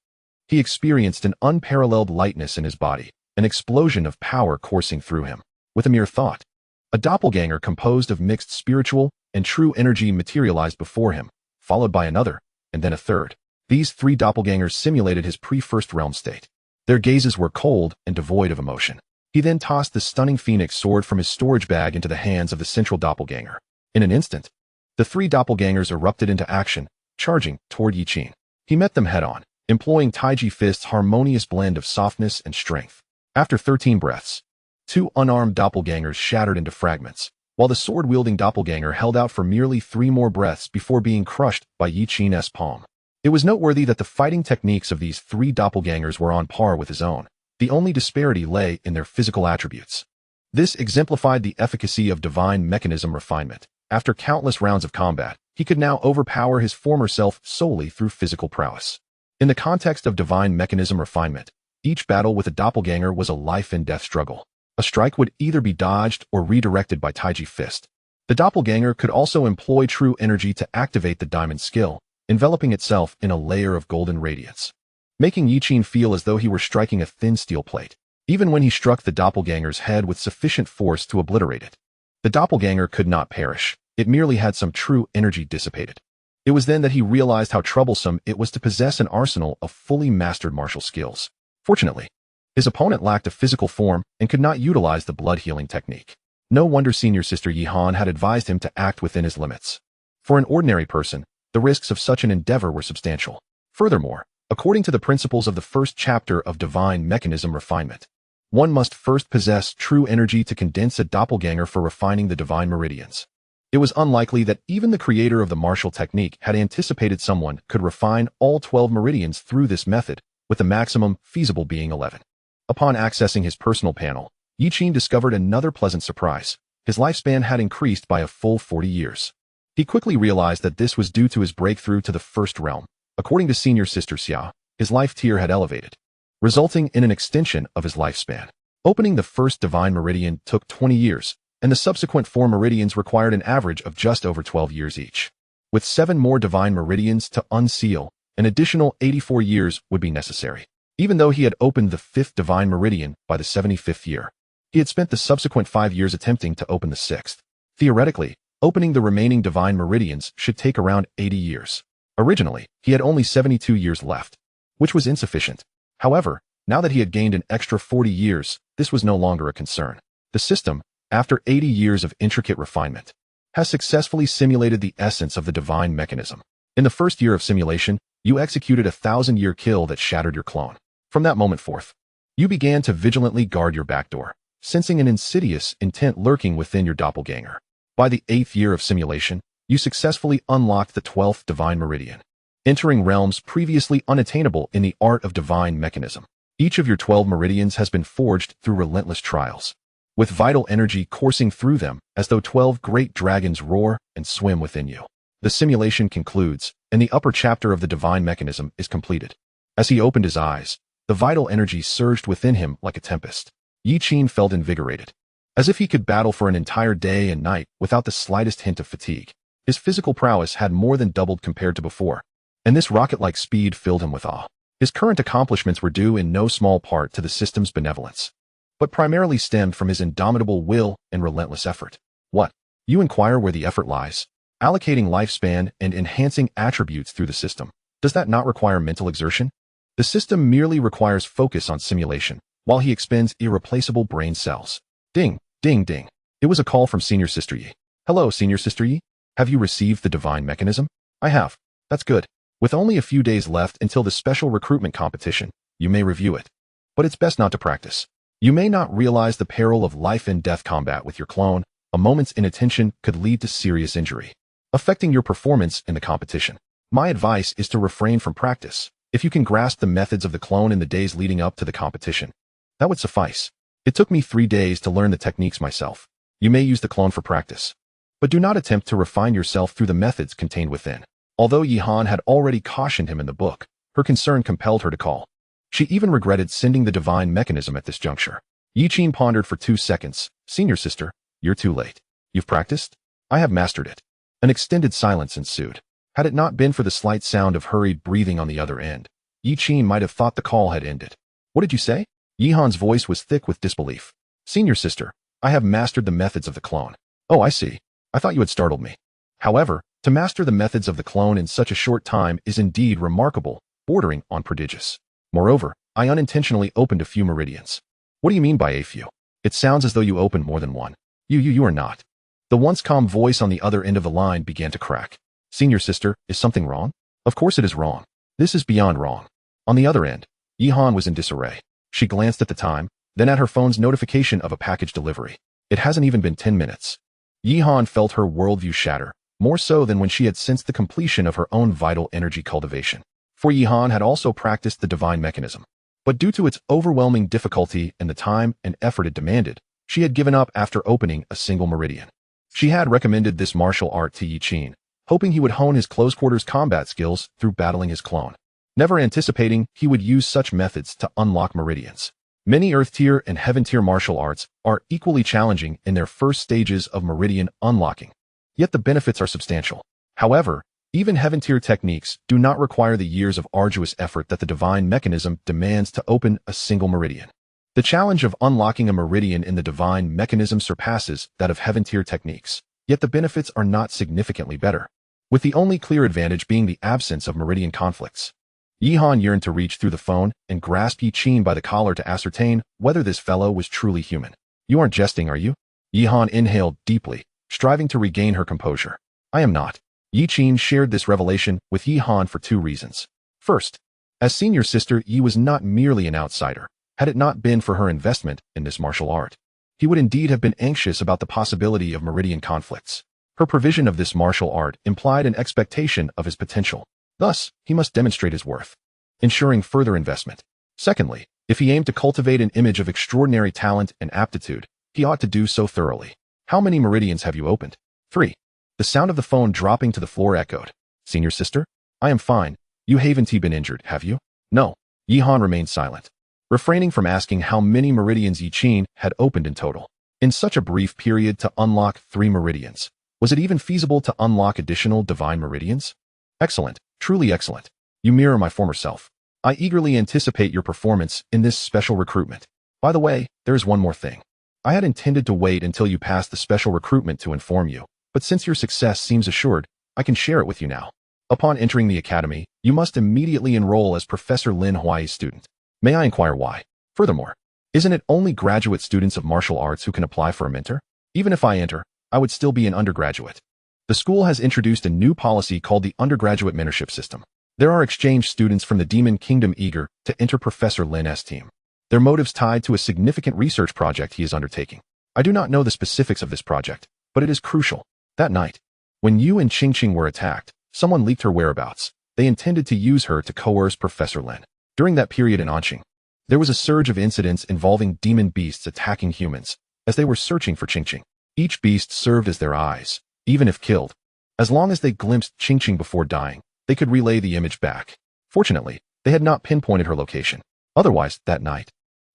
He experienced an unparalleled lightness in his body, an explosion of power coursing through him. With a mere thought, a doppelganger composed of mixed spiritual and true energy materialized before him, followed by another, and then a third. These 3 doppelgangers simulated his pre-first realm state. Their gazes were cold and devoid of emotion. He then tossed the stunning phoenix sword from his storage bag into the hands of the central doppelganger. In an instant, the 3 doppelgangers erupted into action, charging toward Yi Qin. He met them head-on, employing Taiji Fist's harmonious blend of softness and strength. After 13 breaths, Two unarmed doppelgangers shattered into fragments, while the sword-wielding doppelganger held out for merely 3 more breaths before being crushed by Yi Qin's palm. It was noteworthy that the fighting techniques of these 3 doppelgangers were on par with his own. The only disparity lay in their physical attributes. This exemplified the efficacy of divine mechanism refinement. After countless rounds of combat, he could now overpower his former self solely through physical prowess. In the context of divine mechanism refinement, each battle with a doppelganger was a life-and-death struggle. A strike would either be dodged or redirected by Taiji Fist. The doppelganger could also employ true energy to activate the diamond skill, enveloping itself in a layer of golden radiance, making Yi Qin feel as though he were striking a thin steel plate, even when he struck the doppelganger's head with sufficient force to obliterate it. The doppelganger could not perish. It merely had some true energy dissipated. It was then that he realized how troublesome it was to possess an arsenal of fully mastered martial skills. Fortunately, his opponent lacked a physical form and could not utilize the blood-healing technique. No wonder senior sister Yihan had advised him to act within his limits. For an ordinary person, the risks of such an endeavor were substantial. Furthermore, according to the principles of the first chapter of Divine Mechanism Refinement, one must first possess true energy to condense a doppelganger for refining the divine meridians. It was unlikely that even the creator of the martial technique had anticipated someone could refine all 12 meridians through this method, with the maximum feasible being 11. Upon accessing his personal panel, Yi Qin discovered another pleasant surprise. His lifespan had increased by a full 40 years. He quickly realized that this was due to his breakthrough to the first realm. According to senior sister Xia, his life tier had elevated, resulting in an extension of his lifespan. Opening the first divine meridian took 20 years, and the subsequent 4 meridians required an average of just over 12 years each. With 7 more divine meridians to unseal, an additional 84 years would be necessary. Even though he had opened the 5th divine meridian by the 75th year, he had spent the subsequent 5 years attempting to open the 6th. Theoretically, opening the remaining divine meridians should take around 80 years. Originally, he had only 72 years left, which was insufficient. However, now that he had gained an extra 40 years, this was no longer a concern. The system, after 80 years of intricate refinement, has successfully simulated the essence of the divine mechanism. In the first year of simulation, you executed a 1,000-year kill that shattered your clone. From that moment forth, you began to vigilantly guard your backdoor, sensing an insidious intent lurking within your doppelganger. By the 8th year of simulation, you successfully unlocked the 12th divine meridian, entering realms previously unattainable in the art of divine mechanism. Each of your 12 meridians has been forged through relentless trials, with vital energy coursing through them as though 12 great dragons roar and swim within you. The simulation concludes, and the upper chapter of the divine mechanism is completed. As he opened his eyes, the vital energy surged within him like a tempest. Yi Qin felt invigorated, as if he could battle for an entire day and night without the slightest hint of fatigue. His physical prowess had more than doubled compared to before, and this rocket-like speed filled him with awe. His current accomplishments were due in no small part to the system's benevolence, but primarily stemmed from his indomitable will and relentless effort. What? You inquire where the effort lies? Allocating lifespan and enhancing attributes through the system. Does that not require mental exertion? The system merely requires focus on simulation, while he expends irreplaceable brain cells. Ding, ding, ding. It was a call from Senior Sister Yi. Hello, Senior Sister Yi. Have you received the divine mechanism? I have. That's good. With only a few days left until the special recruitment competition, you may review it. But it's best not to practice. You may not realize the peril of life and death combat with your clone. A moment's inattention could lead to serious injury, affecting your performance in the competition. My advice is to refrain from practice. If you can grasp the methods of the clone in the days leading up to the competition, that would suffice. It took me 3 days to learn the techniques myself. You may use the clone for practice, but do not attempt to refine yourself through the methods contained within. Although Yihan had already cautioned him in the book, her concern compelled her to call. She even regretted sending the divine mechanism at this juncture. Yi Qin pondered for 2 seconds. Senior sister, you're too late. You've practiced? I have mastered it. An extended silence ensued. Had it not been for the slight sound of hurried breathing on the other end, Yi Qin might have thought the call had ended. What did you say? Yihan's voice was thick with disbelief. Senior sister, I have mastered the methods of the clone. Oh, I see. I thought you had startled me. However, to master the methods of the clone in such a short time is indeed remarkable, bordering on prodigious. Moreover, I unintentionally opened a few meridians. What do you mean by a few? It sounds as though you opened more than one. You are not. The once calm voice on the other end of the line began to crack. Senior sister, is something wrong? Of course it is wrong. This is beyond wrong. On the other end, Yihan was in disarray. She glanced at the time, Then at her phone's notification of a package delivery. It hasn't even been 10 minutes. Yihan felt her worldview shatter, more so than when she had sensed the completion of her own vital energy cultivation. For Yihan had also practiced the divine mechanism. But due to its overwhelming difficulty and the time and effort it demanded, she had given up after opening a single meridian. She had recommended this martial art to Yi Qin, hoping he would hone his close-quarters combat skills through battling his clone, never anticipating he would use such methods to unlock meridians. Many Earth-tier and Heaven-tier martial arts are equally challenging in their first stages of meridian unlocking, yet the benefits are substantial. However, even Heaven-tier techniques do not require the years of arduous effort that the divine mechanism demands to open a single meridian. The challenge of unlocking a meridian in the divine mechanism surpasses that of Heaven-tier techniques, yet the benefits are not significantly better, with the only clear advantage being the absence of meridian conflicts. Yihan yearned to reach through the phone and grasp Yi Qin by the collar to ascertain whether this fellow was truly human. "You aren't jesting, are you?" Yihan inhaled deeply, striving to regain her composure. "I am not." Yi Qin shared this revelation with Yihan for two reasons. First, as senior sister, Yi was not merely an outsider. Had it not been for her investment in this martial art, he would indeed have been anxious about the possibility of meridian conflicts. Her provision of this martial art implied an expectation of his potential. Thus, he must demonstrate his worth, ensuring further investment. Secondly, if he aimed to cultivate an image of extraordinary talent and aptitude, he ought to do so thoroughly. "How many meridians have you opened?" 3. The sound of the phone dropping to the floor echoed. "Senior sister? I am fine. You haven't been injured, have you?" "No." Yihan remained silent, refraining from asking how many meridians Yi Qin had opened in total. In such a brief period to unlock 3 meridians, was it even feasible to unlock additional divine meridians? "Excellent, truly excellent. You mirror my former self. I eagerly anticipate your performance in this special recruitment. By the way, there is one more thing. I had intended to wait until you passed the special recruitment to inform you, but since your success seems assured, I can share it with you now. Upon entering the academy, you must immediately enroll as Professor Lin Huai's student. May I inquire why? Furthermore, isn't it only graduate students of martial arts who can apply for a mentor? Even if I enter, I would still be an undergraduate. The school has introduced a new policy called the undergraduate mentorship system. There are exchange students from the Demon Kingdom eager to enter Professor Lin's team. Their motives tied to a significant research project he is undertaking. I do not know the specifics of this project, but it is crucial. That night, when you and Qingqing were attacked, someone leaked her whereabouts. They intended to use her to coerce Professor Lin. During that period in Anqing, there was a surge of incidents involving demon beasts attacking humans as they were searching for Qingqing. Each beast served as their eyes, even if killed. As long as they glimpsed Qingqing before dying, they could relay the image back. Fortunately, they had not pinpointed her location. Otherwise, that night,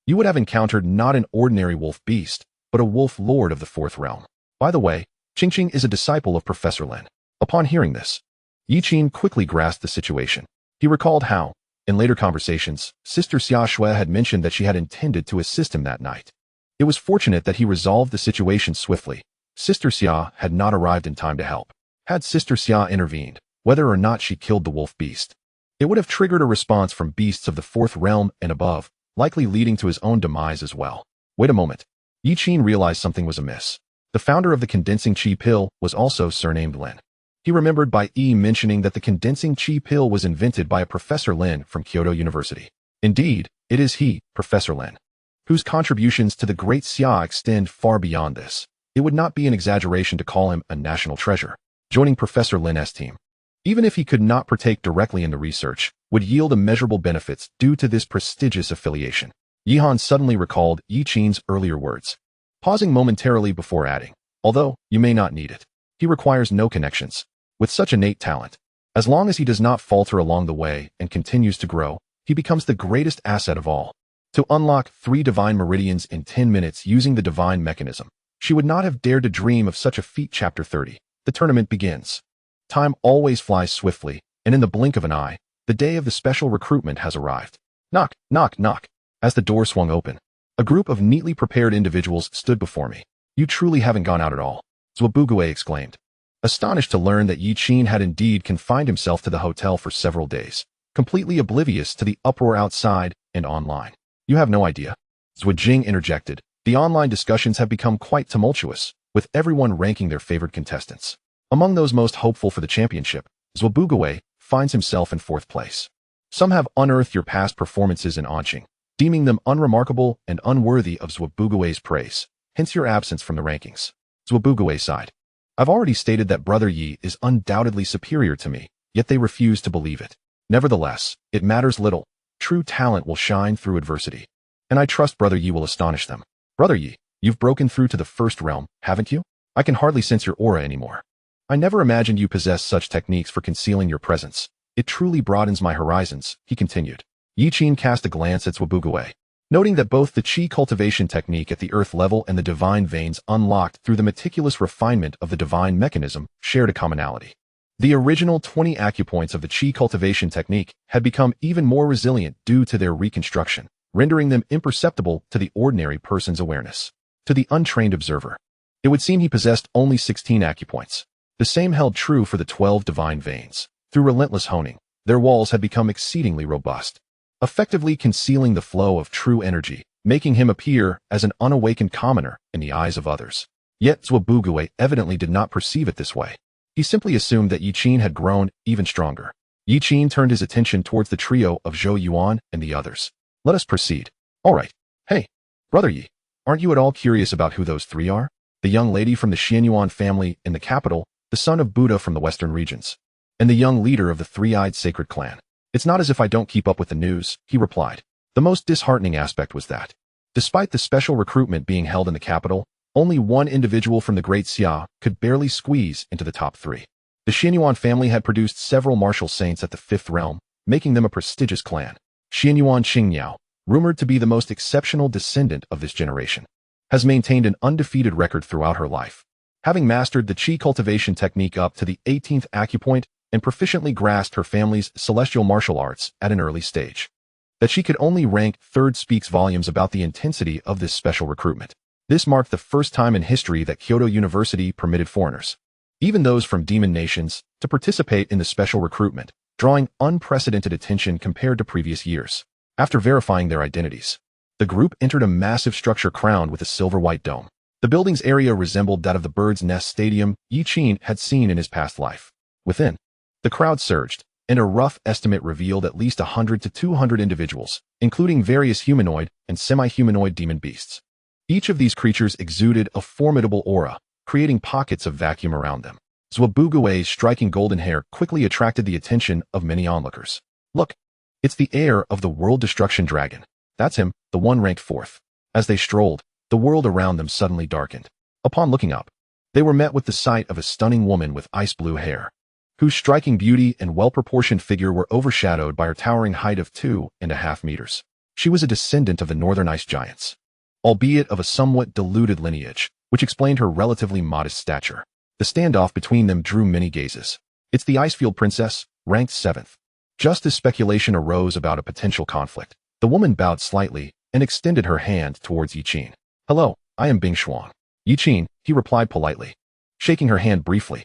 you would have encountered not an ordinary wolf beast, but a wolf lord of the 4th realm. By the way, Qingqing is a disciple of Professor Lin. Upon hearing this, Yi Qin quickly grasped the situation. He recalled how, in later conversations, Sister Xiaxue had mentioned that she had intended to assist him that night. It was fortunate that he resolved the situation swiftly. Sister Xia had not arrived in time to help. Had Sister Xia intervened, whether or not she killed the wolf beast, it would have triggered a response from beasts of the 4th realm and above, likely leading to his own demise as well. Wait a moment. Yi Qin realized something was amiss. The founder of the condensing chi pill was also surnamed Lin. He remembered by mentioning that the condensing chi pill was invented by a Professor Lin from Kyoto University. Indeed, it is he, Professor Lin, whose contributions to the Great Xia extend far beyond this. It would not be an exaggeration to call him a national treasure. Joining Professor Lin's team, even if he could not partake directly in the research, would yield immeasurable benefits due to this prestigious affiliation. Yihan suddenly recalled Yi Qin's earlier words, pausing momentarily before adding, although you may not need it. He requires no connections. With such innate talent, as long as he does not falter along the way and continues to grow, he becomes the greatest asset of all. To unlock 3 divine meridians in 10 minutes using the divine mechanism, she would not have dared to dream of such a feat. Chapter 30. The tournament begins. Time always flies swiftly, and in the blink of an eye, the day of the special recruitment has arrived. Knock, knock, knock. As the door swung open, a group of neatly prepared individuals stood before me. You truly haven't gone out at all, Zhuxian exclaimed, astonished to learn that Yi Qin had indeed confined himself to the hotel for several days, completely oblivious to the uproar outside and online. You have no idea. Zhuxian interjected. The online discussions have become quite tumultuous, with everyone ranking their favored contestants. Among those most hopeful for the championship, Zhuxian finds himself in 4th place. Some have unearthed your past performances in Anqing, deeming them unremarkable and unworthy of Zhuxian's praise, hence your absence from the rankings. Zhuxian sighed. I've already stated that Brother Yi is undoubtedly superior to me, yet they refuse to believe it. Nevertheless, it matters little. True talent will shine through adversity. And I trust Brother Yi will astonish them. Brother Yi, you've broken through to the first realm, haven't you? I can hardly sense your aura anymore. I never imagined you possessed such techniques for concealing your presence. It truly broadens my horizons, he continued. Yi Qin cast a glance at Zhuxian, noting that both the qi cultivation technique at the earth level and the divine veins unlocked through the meticulous refinement of the divine mechanism shared a commonality. The original 20 acupoints of the qi cultivation technique had become even more resilient due to their reconstruction, rendering them imperceptible to the ordinary person's awareness. To the untrained observer, it would seem he possessed only 16 acupoints. The same held true for the 12 divine veins. Through relentless honing, their walls had become exceedingly robust, effectively concealing the flow of true energy, making him appear as an unawakened commoner in the eyes of others. Yet Zhuxian evidently did not perceive it this way. He simply assumed that Yi Qin had grown even stronger. Yi Qin turned his attention towards the trio of Zhou Yuan and the others. Let us proceed. All right. Hey, Brother Yi, aren't you at all curious about who those three are? The young lady from the Xianyuan family in the capital, the son of Buddha from the western regions, and the young leader of the three-eyed sacred clan. It's not as if I don't keep up with the news, he replied. The most disheartening aspect was that, despite the special recruitment being held in the capital, only one individual from the Great Xia could barely squeeze into the top three. The Xianyuan family had produced several martial saints at the fifth realm, making them a prestigious clan. Xianyuan Qingyao, rumored to be the most exceptional descendant of this generation, has maintained an undefeated record throughout her life, having mastered the qi cultivation technique up to the 18th acupoint and proficiently grasped her family's celestial martial arts at an early stage. That she could only rank third speaks volumes about the intensity of this special recruitment. This marked the first time in history that Kyoto University permitted foreigners, even those from demon nations, to participate in the special recruitment, drawing unprecedented attention compared to previous years. After verifying their identities, the group entered a massive structure crowned with a silver-white dome. The building's area resembled that of the Bird's Nest Stadium Yi Qin had seen in his past life. Within, the crowd surged, and a rough estimate revealed at least 100 to 200 individuals, including various humanoid and semi-humanoid demon beasts. Each of these creatures exuded a formidable aura, creating pockets of vacuum around them. Zhuxian's striking golden hair quickly attracted the attention of many onlookers. Look, it's the heir of the World Destruction Dragon. That's him, the one ranked fourth. As they strolled, the world around them suddenly darkened. Upon looking up, they were met with the sight of a stunning woman with ice blue hair, whose striking beauty and well-proportioned figure were overshadowed by her towering height of 2.5 meters. She was a descendant of the northern ice giants, albeit of a somewhat diluted lineage, which explained her relatively modest stature. The standoff between them drew many gazes. It's the Icefield Princess, ranked 7th. Just as speculation arose about a potential conflict, the woman bowed slightly and extended her hand towards Yi Qin. Hello, I am Bing Shuang. Yi Qin, he replied politely, shaking her hand briefly.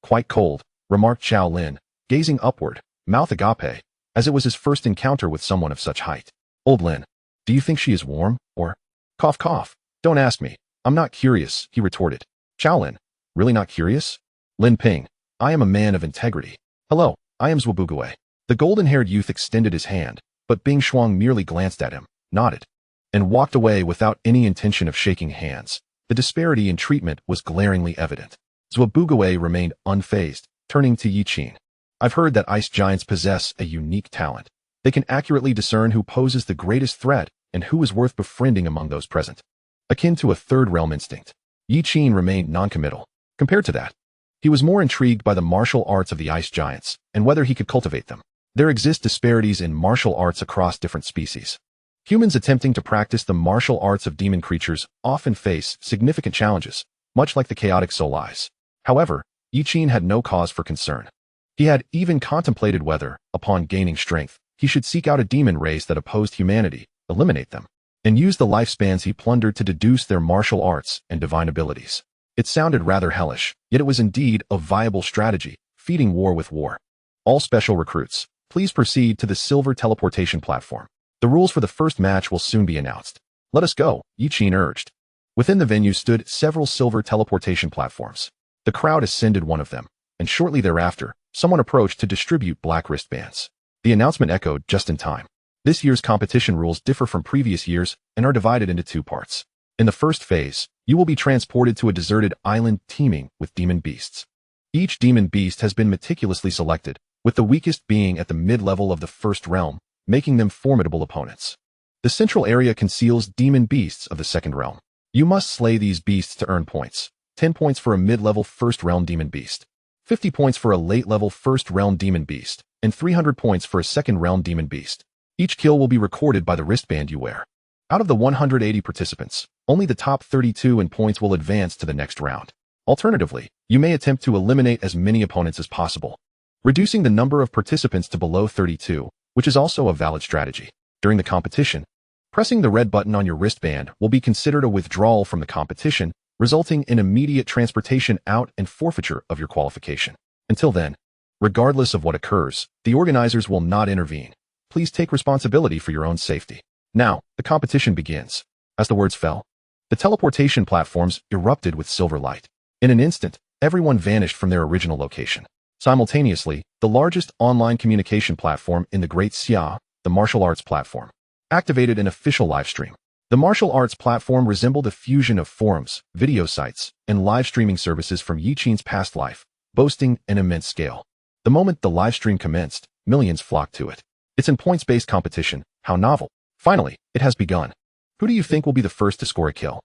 Quite cold, remarked Xiao Lin, gazing upward, mouth agape, as it was his first encounter with someone of such height. Old Lin, do you think she is warm, or? Cough cough. Don't ask me. I'm not curious, he retorted. Xiao Lin, really not curious? Lin Ping, I am a man of integrity. Hello, I am Zhuxian. The golden-haired youth extended his hand, but Bing Shuang merely glanced at him, nodded, and walked away without any intention of shaking hands. The disparity in treatment was glaringly evident. Zhuxian remained unfazed, turning to Yi Qin. I've heard that ice giants possess a unique talent. They can accurately discern who poses the greatest threat and who is worth befriending among those present. Akin to a third realm instinct, Yi Qin remained noncommittal. Compared to that, he was more intrigued by the martial arts of the ice giants and whether he could cultivate them. There exist disparities in martial arts across different species. Humans attempting to practice the martial arts of demon creatures often face significant challenges, much like the chaotic soul eyes. However, Yi Qin had no cause for concern. He had even contemplated whether, upon gaining strength, he should seek out a demon race that opposed humanity, eliminate them, and use the lifespans he plundered to deduce their martial arts and divine abilities. It sounded rather hellish, yet it was indeed a viable strategy, feeding war with war. All special recruits, please proceed to the silver teleportation platform. The rules for the first match will soon be announced. Let us go, Yi Qin urged. Within the venue stood several silver teleportation platforms. The crowd ascended one of them, and shortly thereafter, someone approached to distribute black wristbands. The announcement echoed just in time. This year's competition rules differ from previous years and are divided into two parts. In the first phase, you will be transported to a deserted island teeming with demon beasts. Each demon beast has been meticulously selected, with the weakest being at the mid-level of the first realm, making them formidable opponents. The central area conceals demon beasts of the second realm. You must slay these beasts to earn points. 10 points for a mid-level first realm demon beast, 50 points for a late-level first realm demon beast, and 300 points for a second realm demon beast. Each kill will be recorded by the wristband you wear. Out of the 180 participants, only the top 32 in points will advance to the next round. Alternatively, you may attempt to eliminate as many opponents as possible, reducing the number of participants to below 32, which is also a valid strategy. During the competition, pressing the red button on your wristband will be considered a withdrawal from the competition, resulting in immediate transportation out and forfeiture of your qualification. Until then, regardless of what occurs, the organizers will not intervene. Please take responsibility for your own safety. Now, the competition begins. As the words fell, the teleportation platforms erupted with silver light. In an instant, everyone vanished from their original location. Simultaneously, the largest online communication platform in the Great Xia, the martial arts platform, activated an official livestream. The martial arts platform resembled a fusion of forums, video sites, and live streaming services from Yiqin's past life, boasting an immense scale. The moment the livestream commenced, millions flocked to it. It's in points-based competition. How novel. Finally, it has begun. Who do you think will be the first to score a kill?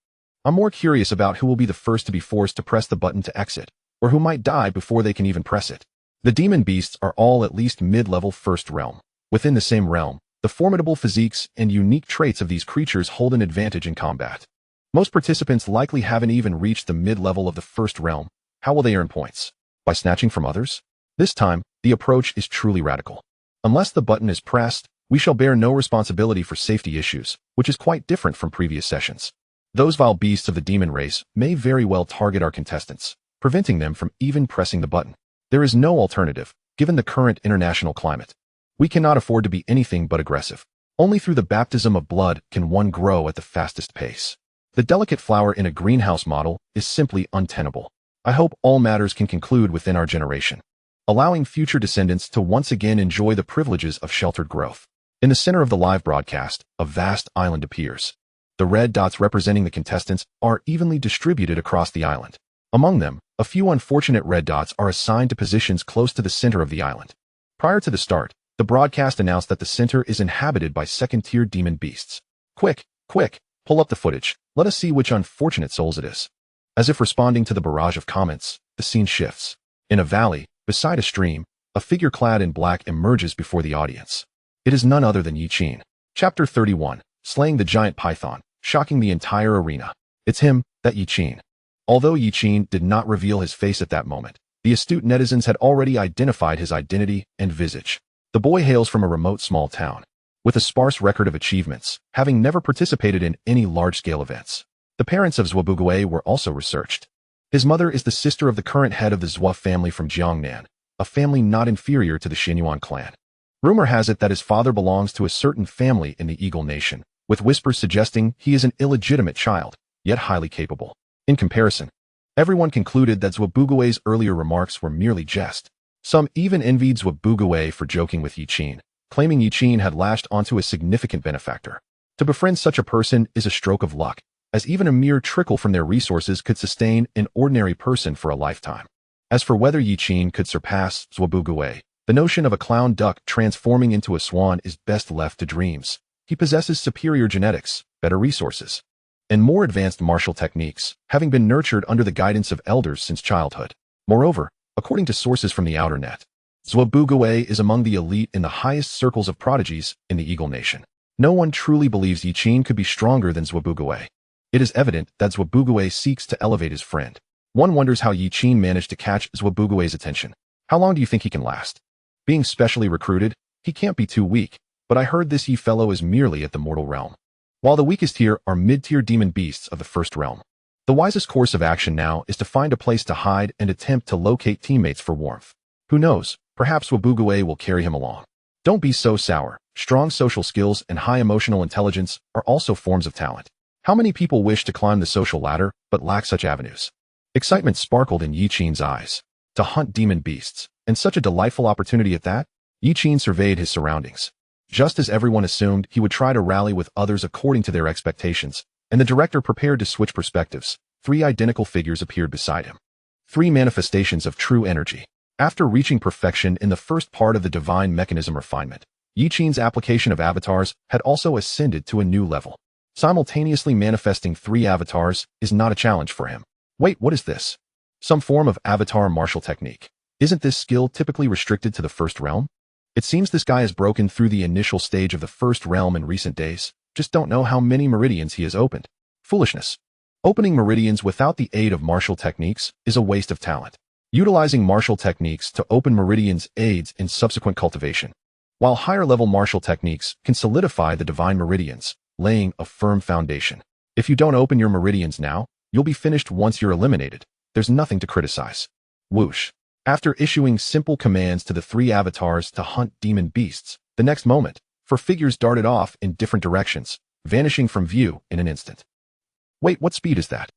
I'm more curious about who will be the first to be forced to press the button to exit, or who might die before they can even press it. The demon beasts are all at least mid-level first realm. Within the same realm, the formidable physiques and unique traits of these creatures hold an advantage in combat. Most participants likely haven't even reached the mid-level of the first realm. How will they earn points? By snatching from others? This time, the approach is truly radical. Unless the button is pressed, we shall bear no responsibility for safety issues, which is quite different from previous sessions. Those vile beasts of the demon race may very well target our contestants, preventing them from even pressing the button. There is no alternative, given the current international climate. We cannot afford to be anything but aggressive. Only through the baptism of blood can one grow at the fastest pace. The delicate flower in a greenhouse model is simply untenable. I hope all matters can conclude within our generation, allowing future descendants to once again enjoy the privileges of sheltered growth. In the center of the live broadcast, a vast island appears. The red dots representing the contestants are evenly distributed across the island. Among them, a few unfortunate red dots are assigned to positions close to the center of the island. Prior to the start, the broadcast announced that the center is inhabited by second-tier demon beasts. Quick, pull up the footage. Let us see which unfortunate souls it is. As if responding to the barrage of comments, the scene shifts. In a valley, beside a stream, a figure clad in black emerges before the audience. It is none other than Yiqin. Chapter 31, Slaying the Giant Python, shocking the entire arena. It's him, that Yiqin. Although Yiqin did not reveal his face at that moment, the astute netizens had already identified his identity and visage. The boy hails from a remote small town, with a sparse record of achievements, having never participated in any large-scale events. The parents of Zhuxian were also researched. His mother is the sister of the current head of the Zhua family from Jiangnan, a family not inferior to the Xianyuan clan. Rumor has it that his father belongs to a certain family in the Eagle Nation, with whispers suggesting he is an illegitimate child, yet highly capable. In comparison, everyone concluded that Zhuxian's earlier remarks were merely jest. Some even envied Zhuxian for joking with Yiqin, claiming Yiqin had latched onto a significant benefactor. To befriend such a person is a stroke of luck, as even a mere trickle from their resources could sustain an ordinary person for a lifetime. As for whether Yiqin could surpass Zhuxian, the notion of a clown duck transforming into a swan is best left to dreams. He possesses superior genetics, better resources, and more advanced martial techniques, having been nurtured under the guidance of elders since childhood. Moreover, according to sources from the outer net, Zhuxian is among the elite in the highest circles of prodigies in the Eagle Nation. No one truly believes Yiqin could be stronger than Zhuxian. It is evident that Zhuxian seeks to elevate his friend. One wonders how Yiqin managed to catch Zhuxian's attention. How long do you think he can last? Being specially recruited, he can't be too weak, but I heard this fellow is merely at the mortal realm. While the weakest here are mid-tier demon beasts of the first realm. The wisest course of action now is to find a place to hide and attempt to locate teammates for warmth. Who knows, perhaps Zhuxian will carry him along. Don't be so sour. Strong social skills and high emotional intelligence are also forms of talent. How many people wish to climb the social ladder, but lack such avenues? Excitement sparkled in Yiqin's eyes. To hunt demon beasts, and such a delightful opportunity at that? Yiqin surveyed his surroundings. Just as everyone assumed he would try to rally with others according to their expectations, and the director prepared to switch perspectives, 3 identical figures appeared beside him. 3 manifestations of true energy. After reaching perfection in the first part of the divine mechanism refinement, Yi Qin's application of avatars had also ascended to a new level. Simultaneously manifesting 3 avatars is not a challenge for him. Wait, what is this? Some form of avatar martial technique. Isn't this skill typically restricted to the first realm? It seems this guy has broken through the initial stage of the first realm in recent days, just don't know how many meridians he has opened. Foolishness. Opening meridians without the aid of martial techniques is a waste of talent. Utilizing martial techniques to open meridians aids in subsequent cultivation, while higher-level martial techniques can solidify the divine meridians, laying a firm foundation. If you don't open your meridians now, you'll be finished once you're eliminated. There's nothing to criticize. Whoosh. After issuing simple commands to the 3 avatars to hunt demon beasts, the next moment, 4 figures darted off in different directions, vanishing from view in an instant. Wait, what speed is that?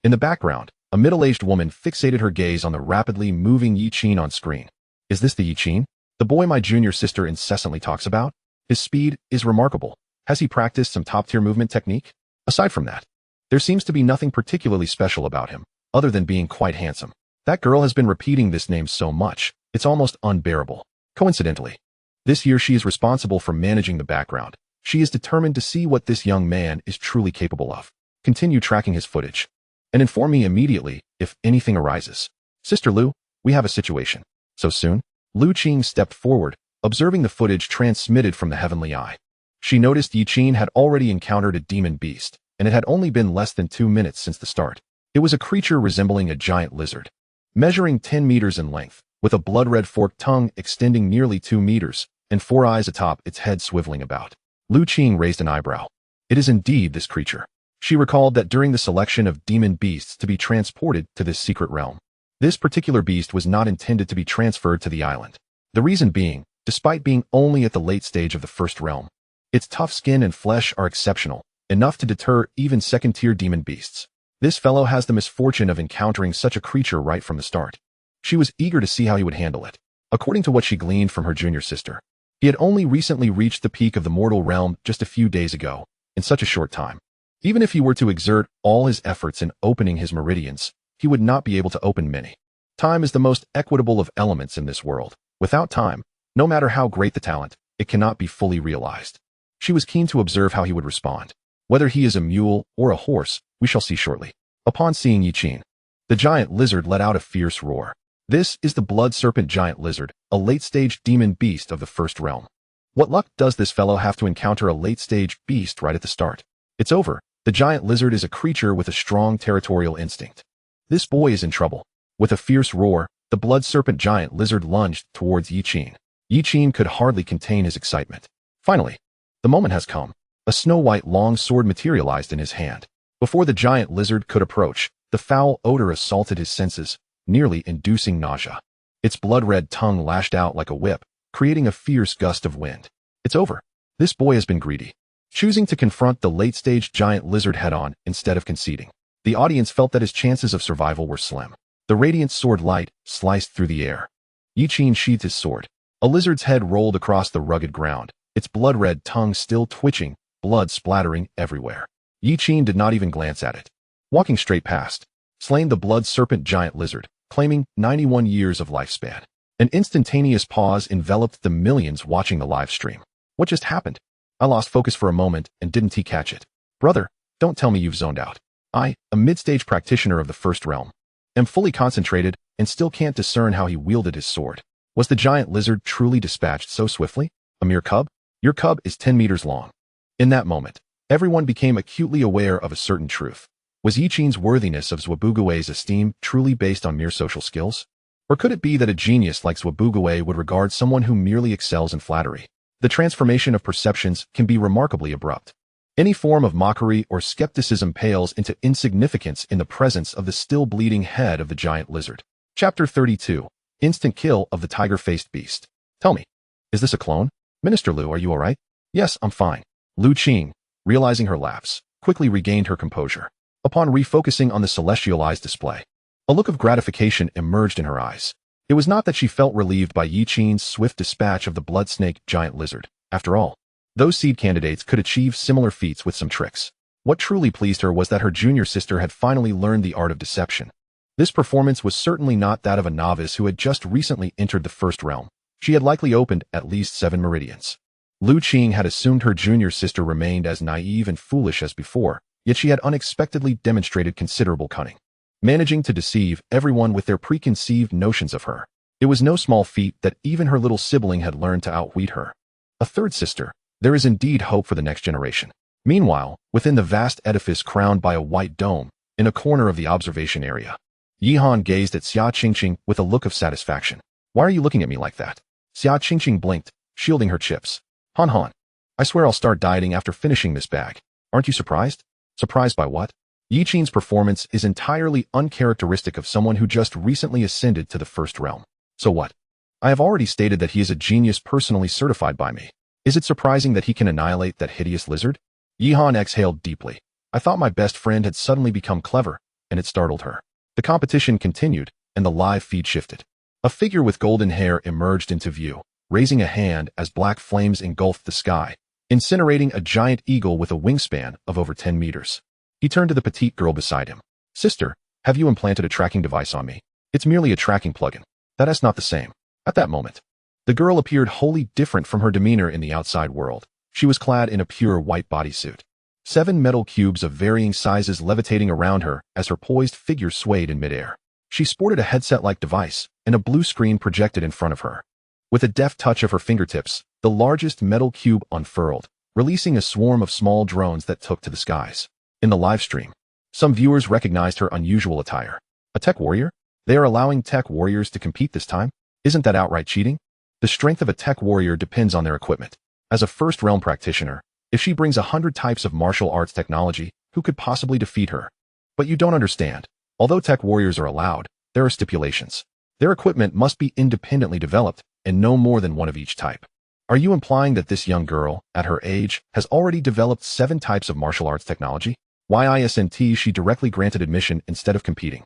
In the background, a middle-aged woman fixated her gaze on the rapidly moving Yi Qin on screen. Is this the Yi Qin? The boy my junior sister incessantly talks about? His speed is remarkable. Has he practiced some top-tier movement technique? Aside from that, there seems to be nothing particularly special about him, other than being quite handsome. That girl has been repeating this name so much, it's almost unbearable. Coincidentally, this year she is responsible for managing the background. She is determined to see what this young man is truly capable of. Continue tracking his footage, and inform me immediately if anything arises. Sister Lu, we have a situation. So soon? Lu Qing stepped forward, observing the footage transmitted from the heavenly eye. She noticed Yi Qin had already encountered a demon beast, and it had only been less than 2 minutes since the start. It was a creature resembling a giant lizard, measuring 10 meters in length, with a blood-red forked tongue extending nearly 2 meters, and 4 eyes atop its head swiveling about. Lu Qing raised an eyebrow. It is indeed this creature. She recalled that during the selection of demon beasts to be transported to this secret realm, this particular beast was not intended to be transferred to the island. The reason being, despite being only at the late stage of the first realm, its tough skin and flesh are exceptional, enough to deter even second-tier demon beasts. This fellow has the misfortune of encountering such a creature right from the start. She was eager to see how he would handle it. According to what she gleaned from her junior sister, he had only recently reached the peak of the mortal realm just a few days ago, in such a short time. Even if he were to exert all his efforts in opening his meridians, he would not be able to open many. Time is the most equitable of elements in this world. Without time, no matter how great the talent, it cannot be fully realized. She was keen to observe how he would respond. Whether he is a mule or a horse, we shall see shortly. Upon seeing Yi Qin, the giant lizard let out a fierce roar. This is the blood serpent giant lizard, a late-stage demon beast of the first realm. What luck does this fellow have to encounter a late-stage beast right at the start? It's over. The giant lizard is a creature with a strong territorial instinct. This boy is in trouble. With a fierce roar, the blood serpent giant lizard lunged towards Yi Qin. Yi Qin could hardly contain his excitement. Finally, the moment has come. A snow-white long sword materialized in his hand. Before the giant lizard could approach, the foul odor assaulted his senses, nearly inducing nausea. Its blood-red tongue lashed out like a whip, creating a fierce gust of wind. It's over. This boy has been greedy, choosing to confront the late-stage giant lizard head-on instead of conceding. The audience felt that his chances of survival were slim. The radiant sword light sliced through the air. Yi Qin sheathed his sword. A lizard's head rolled across the rugged ground, its blood-red tongue still twitching, blood splattering everywhere. Yi Qin did not even glance at it. Walking straight past, slain the blood serpent giant lizard, claiming 91 years of lifespan. An instantaneous pause enveloped the millions watching the live stream. What just happened? I lost focus for a moment and didn't catch it. Brother, don't tell me you've zoned out. I, a mid-stage practitioner of the first realm, am fully concentrated and still can't discern how he wielded his sword. Was the giant lizard truly dispatched so swiftly? A mere cub? Your cub is 10 meters long. In that moment, everyone became acutely aware of a certain truth. Was Yi Qin's worthiness of Zhuobugui's esteem truly based on mere social skills? Or could it be that a genius like Zhuobugui would regard someone who merely excels in flattery? The transformation of perceptions can be remarkably abrupt. Any form of mockery or skepticism pales into insignificance in the presence of the still bleeding head of the giant lizard. Chapter 32. Instant kill of the tiger-faced beast. Tell me, is this a clone? Minister Lu, are you all right? Yes, I'm fine. Lu Qing, realizing her lapse, quickly regained her composure. Upon refocusing on the celestial eyes display, a look of gratification emerged in her eyes. It was not that she felt relieved by Yi Qin's swift dispatch of the blood snake giant lizard. After all, Those seed candidates could achieve similar feats with some tricks. What truly pleased her was that her junior sister had finally learned the art of deception. This performance was certainly not that of a novice who had just recently entered the first realm. She had likely opened at least 7 meridians. Lu Qing had assumed her junior sister remained as naive and foolish as before, yet she had unexpectedly demonstrated considerable cunning, managing to deceive everyone with their preconceived notions of her. It was no small feat that even her little sibling had learned to outwit her. A third sister. There is indeed hope for the next generation. Meanwhile, within the vast edifice crowned by a white dome, in a corner of the observation area, Yihan gazed at Xia Qingqing with a look of satisfaction. Why are you looking at me like that? Xia Qingqing blinked, shielding her chips. Han Han. I swear I'll start dieting after finishing this bag. Aren't you surprised? Surprised by what? Yi Qin's performance is entirely uncharacteristic of someone who just recently ascended to the first realm. So what? I have already stated that he is a genius personally certified by me. Is it surprising that he can annihilate that hideous lizard? Yihan exhaled deeply. I thought my best friend had suddenly become clever, and it startled her. The competition continued, and the live feed shifted. A figure with golden hair emerged into view, raising a hand as black flames engulfed the sky, incinerating a giant eagle with a wingspan of over 10 meters. He turned to the petite girl beside him. Sister, have you implanted a tracking device on me? It's merely a tracking plugin. That is not the same. At that moment, the girl appeared wholly different from her demeanor in the outside world. She was clad in a pure white bodysuit. 7 metal cubes of varying sizes levitating around her as her poised figure swayed in midair. She sported a headset-like device, and a blue screen projected in front of her. With a deft touch of her fingertips, the largest metal cube unfurled, releasing a swarm of small drones that took to the skies. In the live stream, some viewers recognized her unusual attire. A tech warrior? They are allowing tech warriors to compete this time? Isn't that outright cheating? The strength of a tech warrior depends on their equipment. As a first realm practitioner, if she brings 100 types of martial arts technology, who could possibly defeat her? But you don't understand. Although tech warriors are allowed, there are stipulations. Their equipment must be independently developed, and no more than one of each type. Are you implying that this young girl, at her age, has already developed 7 types of martial arts technology? Why isn't she directly granted admission instead of competing?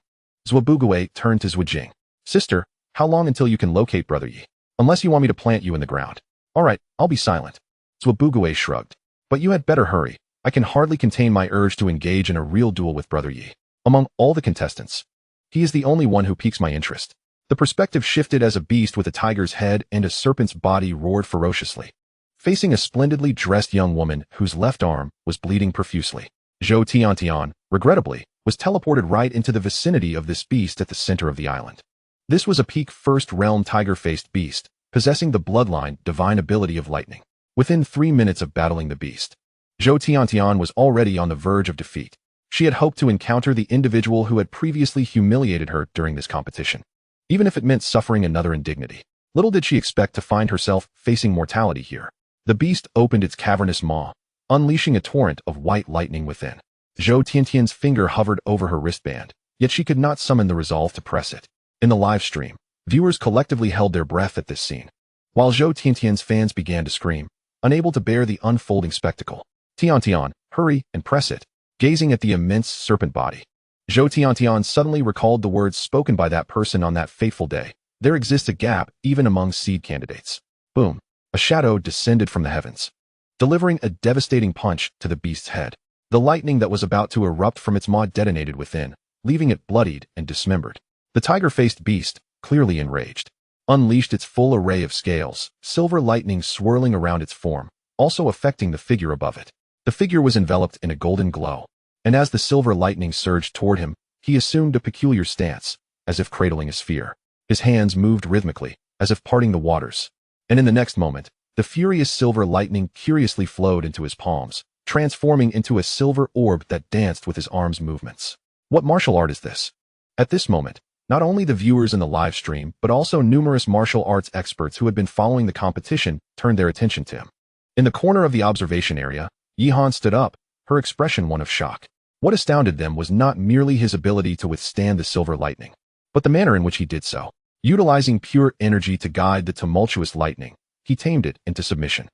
Zhuobuguei turned to Zhuijing. Sister, how long until you can locate Brother Yi? Unless you want me to plant you in the ground. All right, I'll be silent. Zhuobuguei shrugged. But you had better hurry. I can hardly contain my urge to engage in a real duel with Brother Yi. Among all the contestants, he is the only one who piques my interest. The perspective shifted as a beast with a tiger's head and a serpent's body roared ferociously, facing a splendidly dressed young woman whose left arm was bleeding profusely. Zhou Tiantian, regrettably, was teleported right into the vicinity of this beast at the center of the island. This was a peak first realm tiger-faced beast, possessing the bloodline divine ability of lightning. Within 3 minutes of battling the beast, Zhou Tiantian was already on the verge of defeat. She had hoped to encounter the individual who had previously humiliated her during this competition, even if it meant suffering another indignity. Little did she expect to find herself facing mortality here. The beast opened its cavernous maw, unleashing a torrent of white lightning within. Zhou Tiantian's finger hovered over her wristband, yet she could not summon the resolve to press it. In the live stream, viewers collectively held their breath at this scene, while Zhou Tiantian's fans began to scream, unable to bear the unfolding spectacle. Tiantian, hurry and press it. Gazing at the immense serpent body, Zhou Tiantian suddenly recalled the words spoken by that person on that fateful day. There exists a gap even among seed candidates. Boom. A shadow descended from the heavens, delivering a devastating punch to the beast's head. The lightning that was about to erupt from its maw detonated within, leaving it bloodied and dismembered. The tiger-faced beast, clearly enraged, unleashed its full array of scales, silver lightning swirling around its form, also affecting the figure above it. The figure was enveloped in a golden glow, and as the silver lightning surged toward him, he assumed a peculiar stance, as if cradling a sphere. His hands moved rhythmically, as if parting the waters. And in the next moment, the furious silver lightning curiously flowed into his palms, transforming into a silver orb that danced with his arms' movements. What martial art is this? At this moment, not only the viewers in the live stream, but also numerous martial arts experts who had been following the competition turned their attention to him. In the corner of the observation area, Yihan stood up, her expression one of shock. What astounded them was not merely his ability to withstand the silver lightning, but the manner in which he did so. Utilizing pure energy to guide the tumultuous lightning, he tamed it into submission.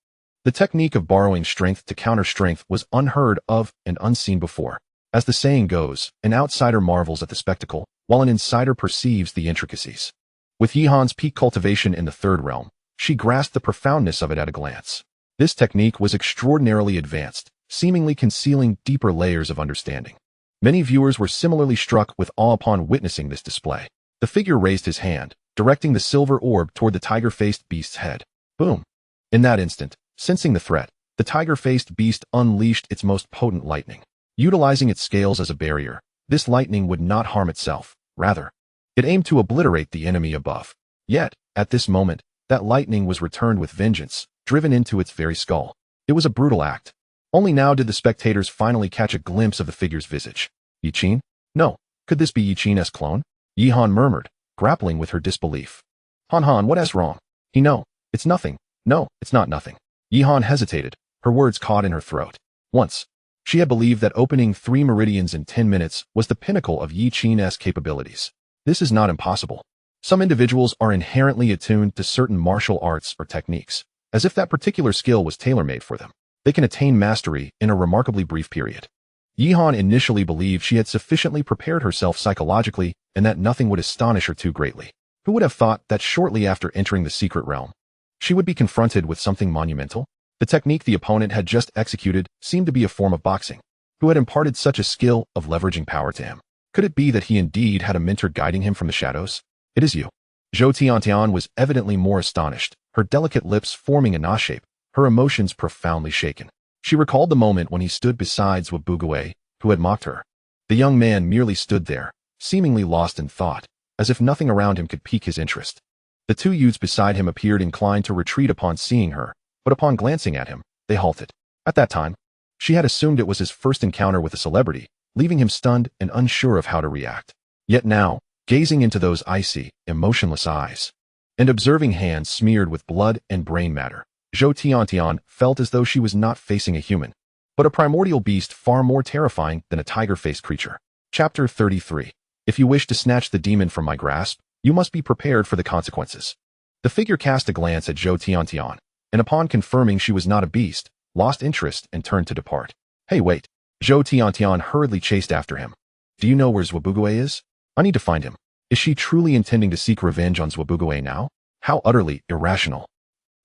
The technique of borrowing strength to counter strength was unheard of and unseen before. As the saying goes, an outsider marvels at the spectacle, while an insider perceives the intricacies. With Yihan's peak cultivation in the third realm, she grasped the profoundness of it at a glance. This technique was extraordinarily advanced, seemingly concealing deeper layers of understanding. Many viewers were similarly struck with awe upon witnessing this display. The figure raised his hand, directing the silver orb toward the tiger-faced beast's head. Boom! In that instant, sensing the threat, the tiger-faced beast unleashed its most potent lightning. Utilizing its scales as a barrier, this lightning would not harm itself. Rather, it aimed to obliterate the enemy above. Yet, at this moment, that lightning was returned with vengeance, driven into its very skull. It was a brutal act. Only now did the spectators finally catch a glimpse of the figure's visage. Yi Qin? No. Could this be Yi Qin's clone? Yi Han murmured, grappling with her disbelief. Han, what is wrong? No, it's nothing. No, it's not nothing. Yi Han hesitated, her words caught in her throat. Once, she had believed that opening 3 meridians in 10 minutes was the pinnacle of Yi Qin's capabilities. This is not impossible. Some individuals are inherently attuned to certain martial arts or techniques, as if that particular skill was tailor-made for them. They can attain mastery in a remarkably brief period. Yi Han initially believed she had sufficiently prepared herself psychologically and that nothing would astonish her too greatly. Who would have thought that shortly after entering the secret realm, she would be confronted with something monumental? The technique the opponent had just executed seemed to be a form of boxing. Who had imparted such a skill of leveraging power to him? Could it be that he indeed had a mentor guiding him from the shadows? It is you. Zhou Tiantian was evidently more astonished, her delicate lips forming a na shape, her emotions profoundly shaken. She recalled the moment when he stood beside Zhuxian, who had mocked her. The young man merely stood there, seemingly lost in thought, as if nothing around him could pique his interest. The 2 youths beside him appeared inclined to retreat upon seeing her, but upon glancing at him, they halted. At that time, she had assumed it was his first encounter with a celebrity, leaving him stunned and unsure of how to react. Yet now, gazing into those icy, emotionless eyes, and observing hands smeared with blood and brain matter, Zhou Tiantian felt as though she was not facing a human, but a primordial beast far more terrifying than a tiger-faced creature. Chapter 33. If you wish to snatch the demon from my grasp, you must be prepared for the consequences. The figure cast a glance at Zhou Tiantian, and upon confirming she was not a beast, lost interest and turned to depart. Hey, wait. Zhou Tiantian hurriedly chased after him. Do you know where Zhuxian is? I need to find him. Is she truly intending to seek revenge on Zhuxian now? How utterly irrational.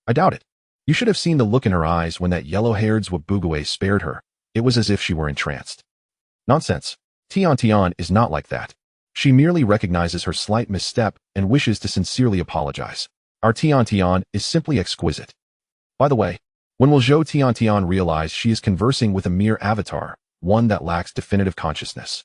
I doubt it. You should have seen the look in her eyes when that yellow-haired Zhuxian spared her. It was as if she were entranced. Nonsense. Tiantian is not like that. She merely recognizes her slight misstep and wishes to sincerely apologize. Our Tiantian is simply exquisite. By the way, when will Zhou Tiantian realize she is conversing with a mere avatar, one that lacks definitive consciousness?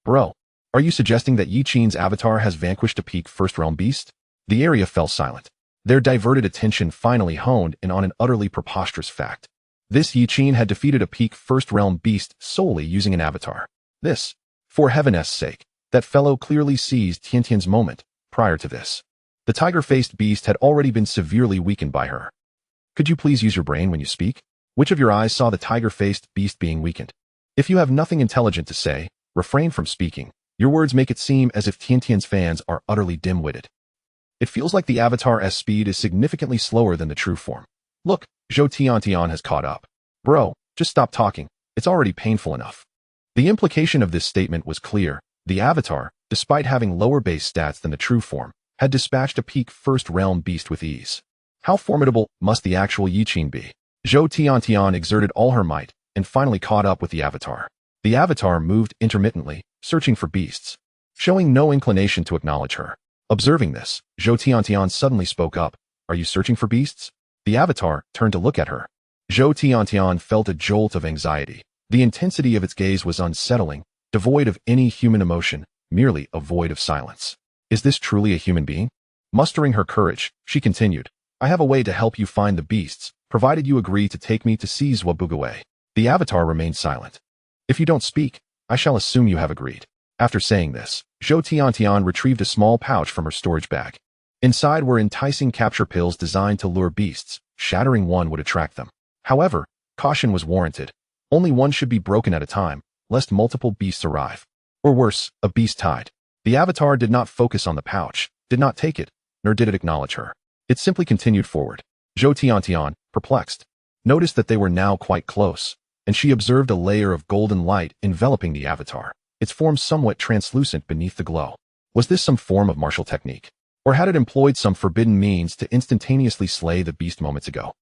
Bro, are you suggesting that Yi Qin's avatar has vanquished a peak first-realm beast? The area fell silent. Their diverted attention finally honed in on an utterly preposterous fact. This Yi Qin had defeated a peak first-realm beast solely using an avatar. This, for heaven's sake, that fellow clearly seized Tiantian's moment. Prior to this, the tiger-faced beast had already been severely weakened by her. Could you please use your brain when you speak? Which of your eyes saw the tiger-faced beast being weakened? If you have nothing intelligent to say, refrain from speaking. Your words make it seem as if Tiantian's fans are utterly dim-witted. It feels like the avatar's speed is significantly slower than the true form. Look, Zhou Tiantian has caught up. Bro, just stop talking. It's already painful enough. The implication of this statement was clear. The avatar, despite having lower base stats than the true form, had dispatched a peak first-realm beast with ease. How formidable must the actual Yi Qin be? Zhou Tiantian exerted all her might and finally caught up with the avatar. The avatar moved intermittently, searching for beasts, showing no inclination to acknowledge her. Observing this, Zhou Tiantian suddenly spoke up. Are you searching for beasts? The avatar turned to look at her. Zhou Tiantian felt a jolt of anxiety. The intensity of its gaze was unsettling, devoid of any human emotion, merely a void of silence. Is this truly a human being? Mustering her courage, she continued. I have a way to help you find the beasts, provided you agree to take me to see Zhuxian. The avatar remained silent. If you don't speak, I shall assume you have agreed. After saying this, Zhou Tiantian retrieved a small pouch from her storage bag. Inside were enticing capture pills designed to lure beasts. Shattering one would attract them. However, caution was warranted. Only one should be broken at a time, lest multiple beasts arrive. Or worse, a beast tide. The avatar did not focus on the pouch, did not take it, nor did it acknowledge her. It simply continued forward. Zhou Tiantian, perplexed, noticed that they were now quite close, and she observed a layer of golden light enveloping the avatar, its form somewhat translucent beneath the glow. Was this some form of martial technique? Or had it employed some forbidden means to instantaneously slay the beast moments ago?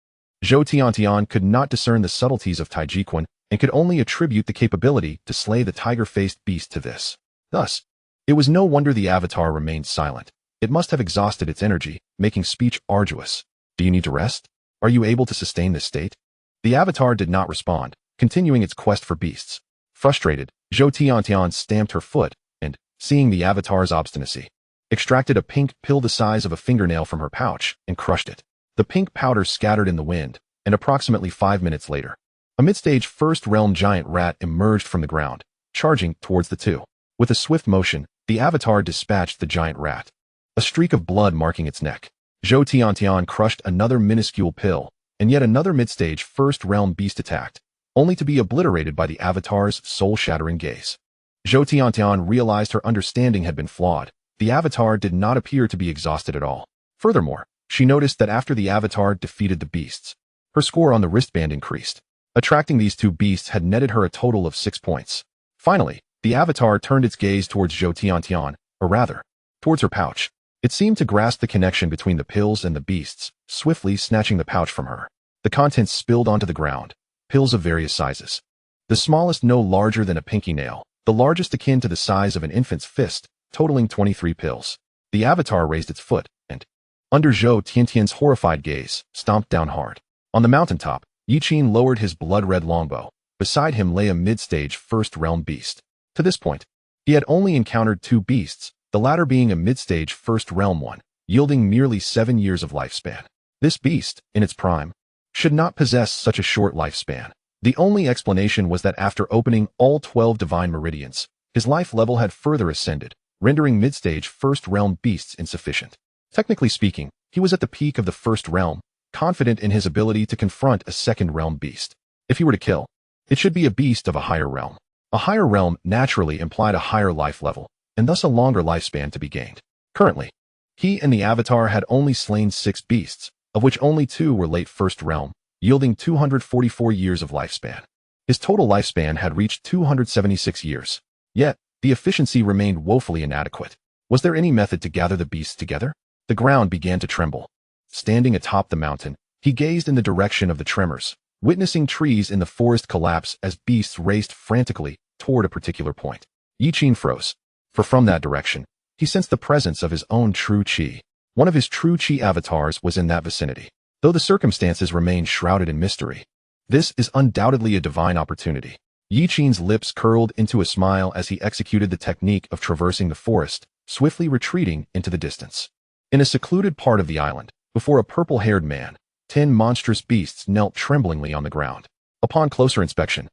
Zhou Tiantian could not discern the subtleties of Taijiquan and could only attribute the capability to slay the tiger-faced beast to this. Thus, it was no wonder the avatar remained silent. It must have exhausted its energy, making speech arduous. Do you need to rest? Are you able to sustain this state? The avatar did not respond, continuing its quest for beasts. Frustrated, Zhou Tiantian stamped her foot and, seeing the avatar's obstinacy, extracted a pink pill the size of a fingernail from her pouch and crushed it. The pink powder scattered in the wind, and approximately 5 minutes later, a mid-stage first-realm giant rat emerged from the ground, charging towards the two. With a swift motion, the avatar dispatched the giant rat, a streak of blood marking its neck. Zhou Tiantian crushed another minuscule pill, and yet another mid-stage first-realm beast attacked, only to be obliterated by the avatar's soul-shattering gaze. Zhou Tiantian realized her understanding had been flawed. The avatar did not appear to be exhausted at all. Furthermore, she noticed that after the avatar defeated the beasts, her score on the wristband increased. Attracting these two beasts had netted her a total of 6 points. Finally, the avatar turned its gaze towards Zhou Tiantian, or rather, towards her pouch. It seemed to grasp the connection between the pills and the beasts, swiftly snatching the pouch from her. The contents spilled onto the ground, pills of various sizes. The smallest no larger than a pinky nail, the largest akin to the size of an infant's fist, totaling 23 pills. The avatar raised its foot, and, under Zhou Tiantian's horrified gaze, stomped down hard. On the mountaintop, Yiqin lowered his blood-red longbow. Beside him lay a mid-stage first-realm beast. To this point, he had only encountered 2 beasts, the latter being a mid-stage first-realm one, yielding merely 7 years of lifespan. This beast, in its prime, should not possess such a short lifespan. The only explanation was that after opening all 12 divine meridians, his life level had further ascended, rendering mid-stage first-realm beasts insufficient. Technically speaking, he was at the peak of the first realm, confident in his ability to confront a second-realm beast. If he were to kill, it should be a beast of a higher realm. A higher realm naturally implied a higher life level, and thus a longer lifespan to be gained. Currently, he and the avatar had only slain 6 beasts, of which only 2 were late first realm, yielding 244 years of lifespan. His total lifespan had reached 276 years. Yet, the efficiency remained woefully inadequate. Was there any method to gather the beasts together? The ground began to tremble. Standing atop the mountain, he gazed in the direction of the tremors, witnessing trees in the forest collapse as beasts raced frantically toward a particular point. Yiqin froze, for from that direction, he sensed the presence of his own true qi. One of his true qi avatars was in that vicinity. Though the circumstances remained shrouded in mystery, this is undoubtedly a divine opportunity. Yiqin's lips curled into a smile as he executed the technique of traversing the forest, swiftly retreating into the distance. In a secluded part of the island, before a purple-haired man, 10 monstrous beasts knelt tremblingly on the ground. Upon closer inspection,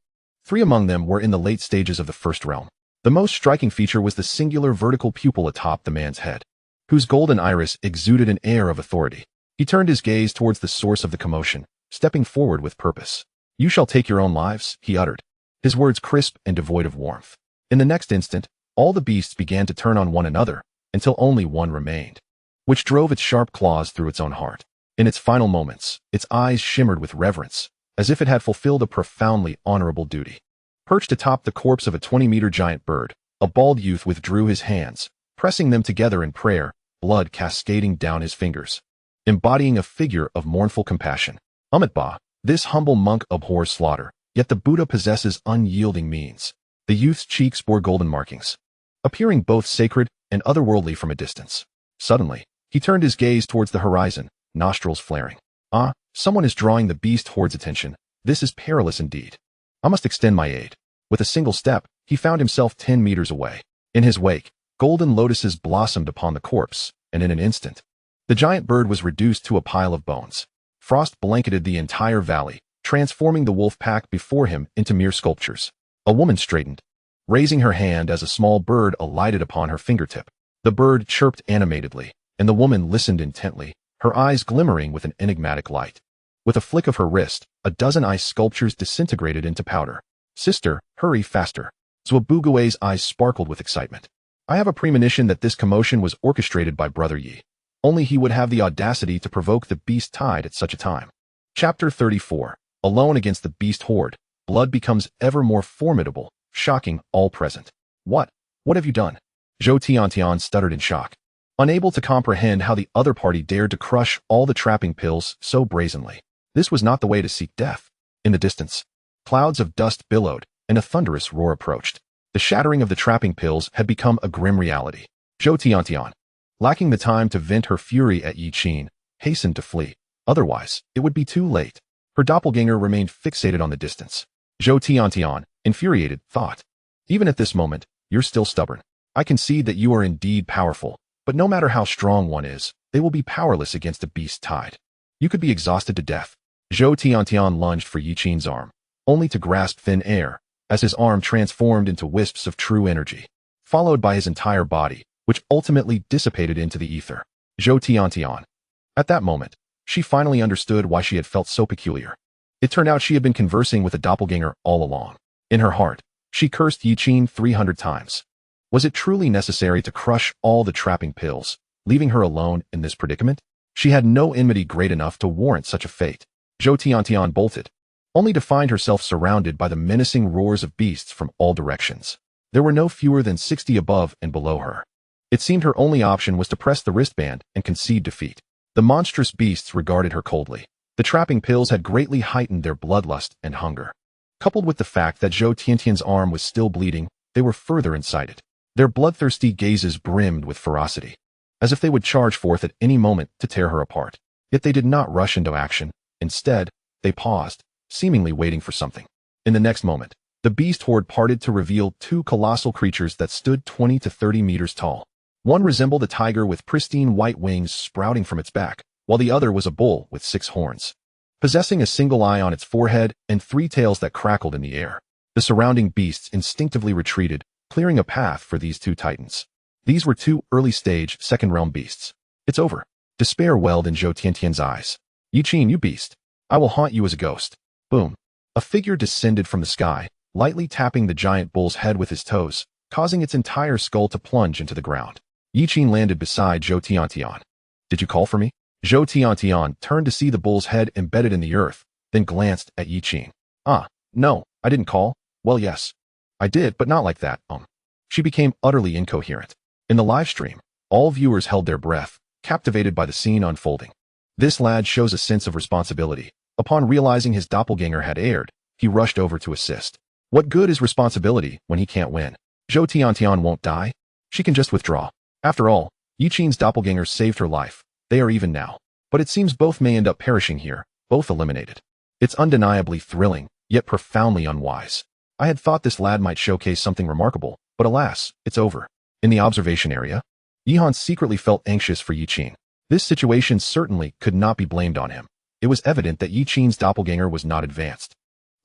3 among them were in the late stages of the first realm. The most striking feature was the singular vertical pupil atop the man's head, whose golden iris exuded an air of authority. He turned his gaze towards the source of the commotion, stepping forward with purpose. "You shall take your own lives," he uttered, his words crisp and devoid of warmth. In the next instant, all the beasts began to turn on one another, until only one remained, which drove its sharp claws through its own heart. In its final moments, its eyes shimmered with reverence, as if it had fulfilled a profoundly honorable duty. Perched atop the corpse of a 20-meter giant bird, a bald youth withdrew his hands, pressing them together in prayer, blood cascading down his fingers, embodying a figure of mournful compassion. Amitabha, this humble monk abhors slaughter, yet the Buddha possesses unyielding means. The youth's cheeks bore golden markings, appearing both sacred and otherworldly from a distance. Suddenly, he turned his gaze towards the horizon, nostrils flaring. "Ah, someone is drawing the beast horde's attention. This is perilous indeed. I must extend my aid." With a single step, he found himself 10 meters away. In his wake, golden lotuses blossomed upon the corpse, and in an instant, the giant bird was reduced to a pile of bones. Frost blanketed the entire valley, transforming the wolf pack before him into mere sculptures. A woman straightened, raising her hand as a small bird alighted upon her fingertip. The bird chirped animatedly, and the woman listened intently, her eyes glimmering with an enigmatic light. With a flick of her wrist, a dozen ice sculptures disintegrated into powder. "Sister, hurry faster." Zhubugui's eyes sparkled with excitement. "I have a premonition that this commotion was orchestrated by Brother Yi. Only he would have the audacity to provoke the beast tide at such a time." Chapter 34. Alone against the beast horde, blood becomes ever more formidable, shocking all present. What have you done?" Zhou Tiantian stuttered in shock, unable to comprehend how the other party dared to crush all the trapping pills so brazenly. This was not the way to seek death. In the distance, clouds of dust billowed, and a thunderous roar approached. The shattering of the trapping pills had become a grim reality. Zhou Tiantian, lacking the time to vent her fury at Yi Qin, hastened to flee. Otherwise, it would be too late. Her doppelganger remained fixated on the distance. Zhou Tiantian, infuriated, thought, "Even at this moment, you're still stubborn. I concede that you are indeed powerful, but no matter how strong one is, they will be powerless against a beast tide. You could be exhausted to death." Zhou Tiantian lunged for Yi Qin's arm, only to grasp thin air, as his arm transformed into wisps of true energy, followed by his entire body, which ultimately dissipated into the ether. Zhou Tiantian. At that moment, she finally understood why she had felt so peculiar. It turned out she had been conversing with a doppelganger all along. In her heart, she cursed Yi Qin 300 times. Was it truly necessary to crush all the trapping pills, leaving her alone in this predicament? She had no enmity great enough to warrant such a fate. Zhou Tiantian bolted, only to find herself surrounded by the menacing roars of beasts from all directions. There were no fewer than 60 above and below her. It seemed her only option was to press the wristband and concede defeat. The monstrous beasts regarded her coldly. The trapping pills had greatly heightened their bloodlust and hunger. Coupled with the fact that Zhou Tiantian's arm was still bleeding, they were further incited. Their bloodthirsty gazes brimmed with ferocity, as if they would charge forth at any moment to tear her apart. Yet they did not rush into action. Instead, they paused, seemingly waiting for something. In the next moment, the beast horde parted to reveal two colossal creatures that stood 20 to 30 meters tall. One resembled a tiger with pristine white wings sprouting from its back, while the other was a bull with 6 horns, possessing a single eye on its forehead and 3 tails that crackled in the air. The surrounding beasts instinctively retreated, clearing a path for these two titans. These were 2 early-stage, second-realm beasts. "It's over." Despair welled in Zhou Tiantian's eyes. "Yi Qin, you beast. I will haunt you as a ghost." Boom. A figure descended from the sky, lightly tapping the giant bull's head with his toes, causing its entire skull to plunge into the ground. Yi Qin landed beside Zhou Tiantian. "Did you call for me?" Zhou Tiantian turned to see the bull's head embedded in the earth, then glanced at Yi Qin. "Ah, no, I didn't call." "Well, yes. I did, but not like that, She became utterly incoherent. In the live stream, all viewers held their breath, captivated by the scene unfolding. This lad shows a sense of responsibility. Upon realizing his doppelganger had erred, he rushed over to assist. What good is responsibility when he can't win? Zhou Tiantian won't die. She can just withdraw. After all, Yi Qin's doppelganger saved her life. They are even now. But it seems both may end up perishing here, both eliminated. It's undeniably thrilling, yet profoundly unwise. I had thought this lad might showcase something remarkable, but alas, it's over. In the observation area, Yihan secretly felt anxious for Yi Qin. This situation certainly could not be blamed on him. It was evident that Yi Qin's doppelganger was not advanced,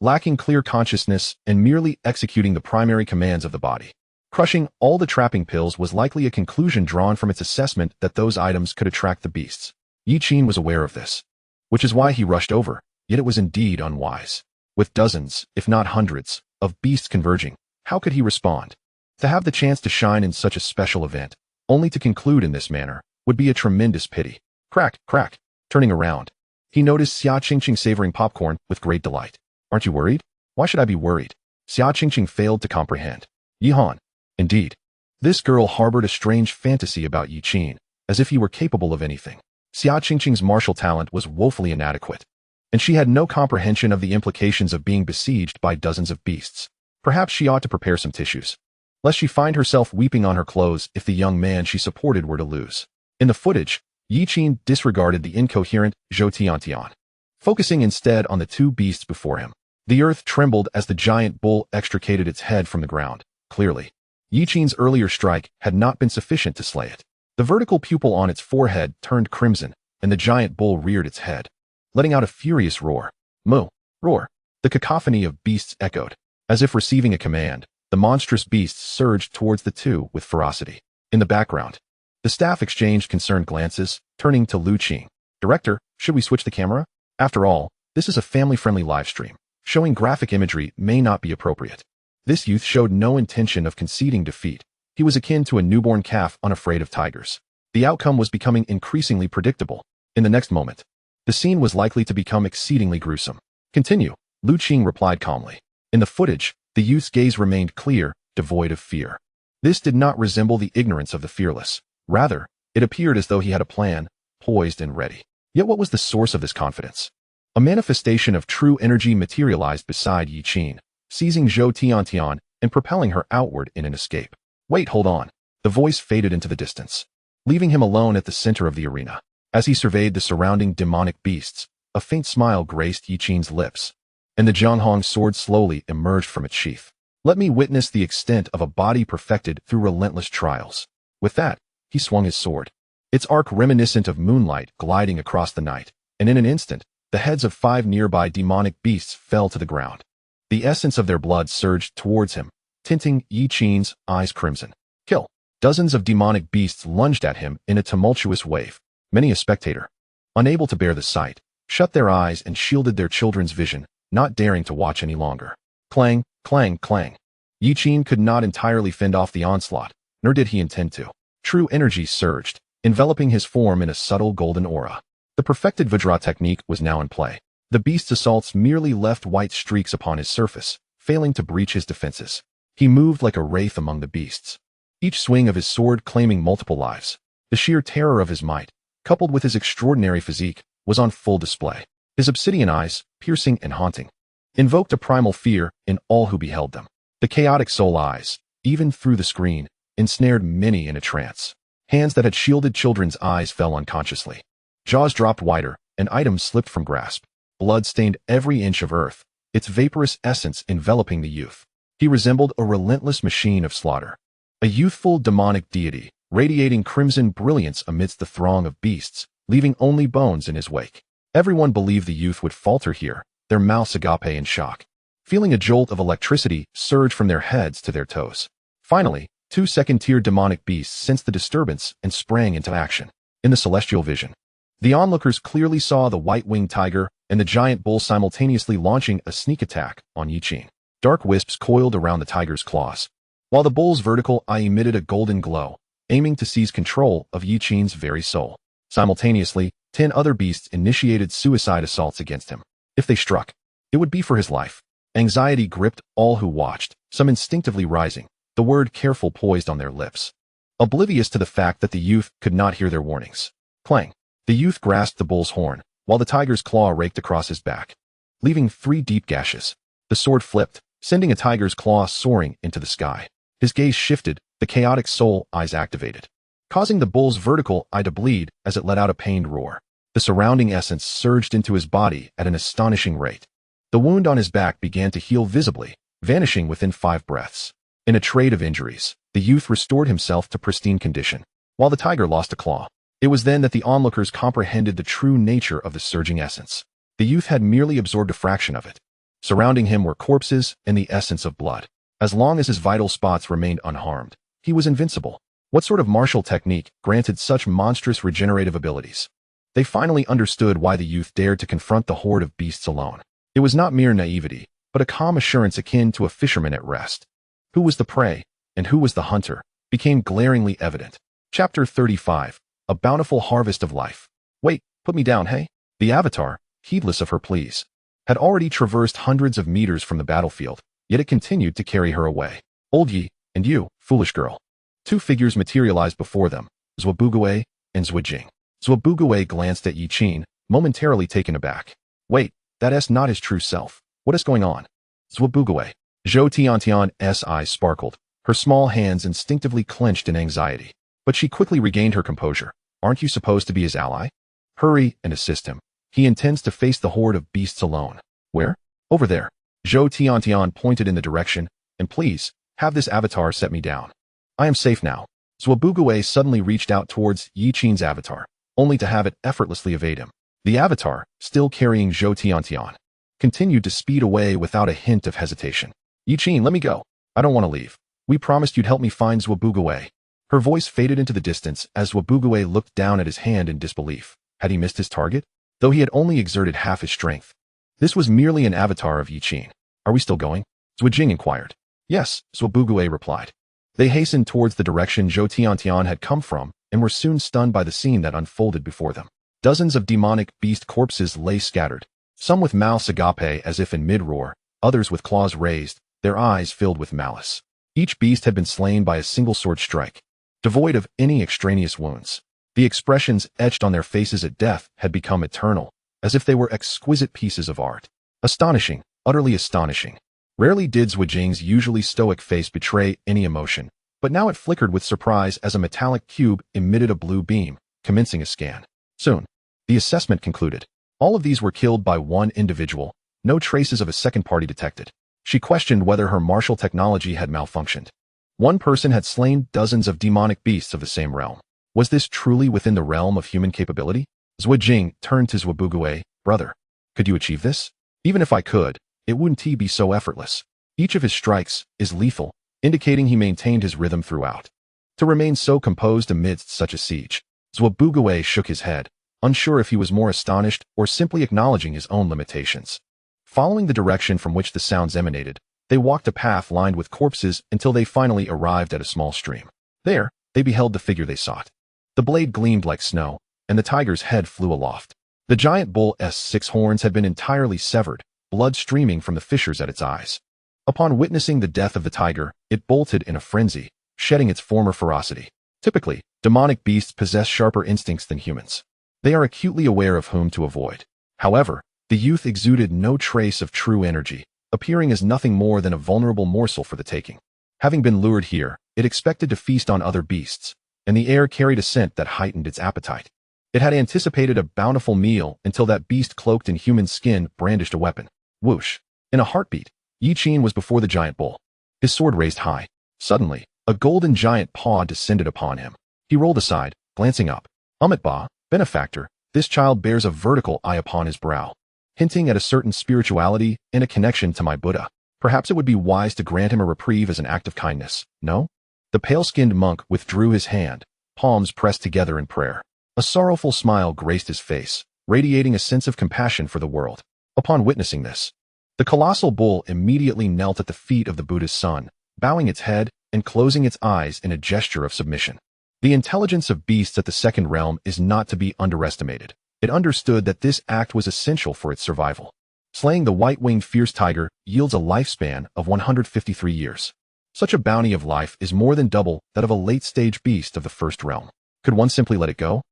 lacking clear consciousness and merely executing the primary commands of the body. Crushing all the trapping pills was likely a conclusion drawn from its assessment that those items could attract the beasts. Yi Qin was aware of this, which is why he rushed over, yet it was indeed unwise. With dozens, if not hundreds, of beasts converging, how could he respond? To have the chance to shine in such a special event, only to conclude in this manner, would be a tremendous pity. Crack, crack. Turning around, he noticed Xia Qingqing savoring popcorn with great delight. "Aren't you worried?" "Why should I be worried?" Xia Qingqing failed to comprehend. Yihan. Indeed. This girl harbored a strange fantasy about Yi Qin, as if he were capable of anything. Xia Qingqing's martial talent was woefully inadequate, and she had no comprehension of the implications of being besieged by dozens of beasts. Perhaps she ought to prepare some tissues, lest she find herself weeping on her clothes if the young man she supported were to lose. In the footage, Yi Qin disregarded the incoherent Zhou Tiantian, focusing instead on the 2 beasts before him. The earth trembled as the giant bull extricated its head from the ground. Clearly, Yi Qin's earlier strike had not been sufficient to slay it. The vertical pupil on its forehead turned crimson, and the giant bull reared its head, letting out a furious roar. Moo! Roar! The cacophony of beasts echoed. As if receiving a command, the monstrous beasts surged towards the 2 with ferocity. In the background, the staff exchanged concerned glances, turning to Lu Qing. "Director, should we switch the camera? After all, this is a family-friendly live stream. Showing graphic imagery may not be appropriate." This youth showed no intention of conceding defeat. He was akin to a newborn calf unafraid of tigers. The outcome was becoming increasingly predictable. In the next moment, the scene was likely to become exceedingly gruesome. "Continue," Lu Qing replied calmly. In the footage, the youth's gaze remained clear, devoid of fear. This did not resemble the ignorance of the fearless. Rather, it appeared as though he had a plan, poised and ready. Yet what was the source of this confidence? A manifestation of true energy materialized beside Yi Qin, seizing Zhou Tiantian and propelling her outward in an escape. Wait, hold on. The voice faded into the distance, leaving him alone at the center of the arena. As he surveyed the surrounding demonic beasts, a faint smile graced Yi Qin's lips, and the Zhanghong sword slowly emerged from its sheath. Let me witness the extent of a body perfected through relentless trials. With that, he swung his sword, its arc reminiscent of moonlight gliding across the night, and in an instant, the heads of 5 nearby demonic beasts fell to the ground. The essence of their blood surged towards him, tinting Yi Qin's eyes crimson. Kill! Dozens of demonic beasts lunged at him in a tumultuous wave. Many a spectator, unable to bear the sight, shut their eyes and shielded their children's vision, not daring to watch any longer. Clang, clang, clang. Yi Qin could not entirely fend off the onslaught, nor did he intend to. True energy surged, enveloping his form in a subtle golden aura. The perfected Vajra technique was now in play. The beast's assaults merely left white streaks upon his surface, failing to breach his defenses. He moved like a wraith among the beasts, each swing of his sword claiming multiple lives. The sheer terror of his might, coupled with his extraordinary physique, was on full display. His obsidian eyes, piercing and haunting, invoked a primal fear in all who beheld them. The chaotic soul eyes, even through the screen, ensnared many in a trance. Hands that had shielded children's eyes fell unconsciously. Jaws dropped wider, and items slipped from grasp. Blood stained every inch of earth, its vaporous essence enveloping the youth. He resembled a relentless machine of slaughter. A youthful demonic deity, radiating crimson brilliance amidst the throng of beasts, leaving only bones in his wake. Everyone believed the youth would falter here, their mouths agape in shock. Feeling a jolt of electricity surge from their heads to their toes. Finally, 2 second-tier demonic beasts sensed the disturbance and sprang into action. In the celestial vision, the onlookers clearly saw the white-winged tiger and the giant bull simultaneously launching a sneak attack on Yi Qin. Dark wisps coiled around the tiger's claws, while the bull's vertical eye emitted a golden glow, aiming to seize control of Yi Qin's very soul. Simultaneously, 10 other beasts initiated suicide assaults against him. If they struck, it would be for his life. Anxiety gripped all who watched, some instinctively rising, the word careful poised on their lips, oblivious to the fact that the youth could not hear their warnings. Clang! The youth grasped the bull's horn, while the tiger's claw raked across his back, leaving 3 deep gashes. The sword flipped, sending a tiger's claw soaring into the sky. His gaze shifted, the chaotic soul eyes activated, causing the bull's vertical eye to bleed as it let out a pained roar. The surrounding essence surged into his body at an astonishing rate. The wound on his back began to heal visibly, vanishing within 5 breaths. In a trade of injuries, the youth restored himself to pristine condition, while the tiger lost a claw. It was then that the onlookers comprehended the true nature of the surging essence. The youth had merely absorbed a fraction of it. Surrounding him were corpses and the essence of blood. As long as his vital spots remained unharmed, he was invincible. What sort of martial technique granted such monstrous regenerative abilities? They finally understood why the youth dared to confront the horde of beasts alone. It was not mere naivety, but a calm assurance akin to a fisherman at rest. Who was the prey, and who was the hunter, became glaringly evident. Chapter 35. A bountiful harvest of life. Wait, put me down, hey? The avatar, heedless of her pleas, had already traversed hundreds of meters from the battlefield, yet it continued to carry her away. Old Yi, and you, foolish girl. 2 figures materialized before them, Zhuobuguo and Zhuijing. Zhuobuguo glanced at Yi Qin, momentarily taken aback. Wait, that's not his true self. What is going on? Zhuobuguo. Zhou Tiantian's eyes sparkled, her small hands instinctively clenched in anxiety. But she quickly regained her composure. Aren't you supposed to be his ally? Hurry and assist him. He intends to face the horde of beasts alone. Where? Over there. Zhou Tiantian pointed in the direction, and please, have this avatar set me down. I am safe now. Zhuobuguo suddenly reached out towards Yi Qin's avatar, only to have it effortlessly evade him. The avatar, still carrying Zhou Tiantian, continued to speed away without a hint of hesitation. Yi Qin, let me go. I don't want to leave. We promised you'd help me find Zhuobuguo. Her voice faded into the distance as Zhuobuguo looked down at his hand in disbelief. Had he missed his target? Though he had only exerted half his strength. This was merely an avatar of Yi Qin. Are we still going? Zhuijing inquired. Yes, Zhuobuguo replied. They hastened towards the direction Zhou Tiantian had come from and were soon stunned by the scene that unfolded before them. Dozens of demonic beast corpses lay scattered, some with mouths agape as if in mid-roar, others with claws raised, their eyes filled with malice. Each beast had been slain by a single sword strike, devoid of any extraneous wounds. The expressions etched on their faces at death had become eternal, as if they were exquisite pieces of art. Astonishing, utterly astonishing. Rarely did Zhuxian's usually stoic face betray any emotion, but now it flickered with surprise as a metallic cube emitted a blue beam, commencing a scan. Soon, the assessment concluded. All of these were killed by one individual, no traces of a second party detected. She questioned whether her martial technology had malfunctioned. One person had slain dozens of demonic beasts of the same realm. Was this truly within the realm of human capability? Zhuxian turned to Zhuobugue. Brother, could you achieve this? Even if I could, it wouldn't be so effortless. Each of his strikes is lethal, indicating he maintained his rhythm throughout. To remain so composed amidst such a siege. Zhuobugue shook his head, unsure if he was more astonished or simply acknowledging his own limitations. Following the direction from which the sounds emanated, they walked a path lined with corpses until they finally arrived at a small stream. There, they beheld the figure they sought. The blade gleamed like snow, and the tiger's head flew aloft. The giant bull's 6 horns had been entirely severed, blood streaming from the fissures at its eyes. Upon witnessing the death of the tiger, it bolted in a frenzy, shedding its former ferocity. Typically, demonic beasts possess sharper instincts than humans. They are acutely aware of whom to avoid. However, the youth exuded no trace of true energy, appearing as nothing more than a vulnerable morsel for the taking. Having been lured here, it expected to feast on other beasts, and the air carried a scent that heightened its appetite. It had anticipated a bountiful meal until that beast cloaked in human skin brandished a weapon. Whoosh! In a heartbeat, Yiqin was before the giant bull, his sword raised high. Suddenly, a golden giant paw descended upon him. He rolled aside, glancing up. Ba, benefactor, this child bears a vertical eye upon his brow, hinting at a certain spirituality and a connection to my Buddha. Perhaps it would be wise to grant him a reprieve as an act of kindness, no? The pale-skinned monk withdrew his hand, palms pressed together in prayer. A sorrowful smile graced his face, radiating a sense of compassion for the world. Upon witnessing this, the colossal bull immediately knelt at the feet of the Buddha's son, bowing its head and closing its eyes in a gesture of submission. The intelligence of beasts at the second realm is not to be underestimated. It understood that this act was essential for its survival. Slaying the white-winged fierce tiger yields a lifespan of 153 years. Such a bounty of life is more than double that of a late-stage beast of the first realm. Could one simply let it go?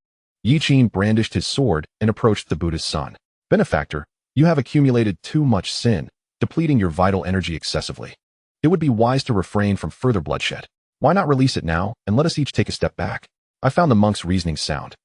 Yiqin brandished his sword and approached the Buddha's son. Benefactor, you have accumulated too much sin, depleting your vital energy excessively. It would be wise to refrain from further bloodshed. Why not release it now and let us each take a step back? I found the monk's reasoning sound.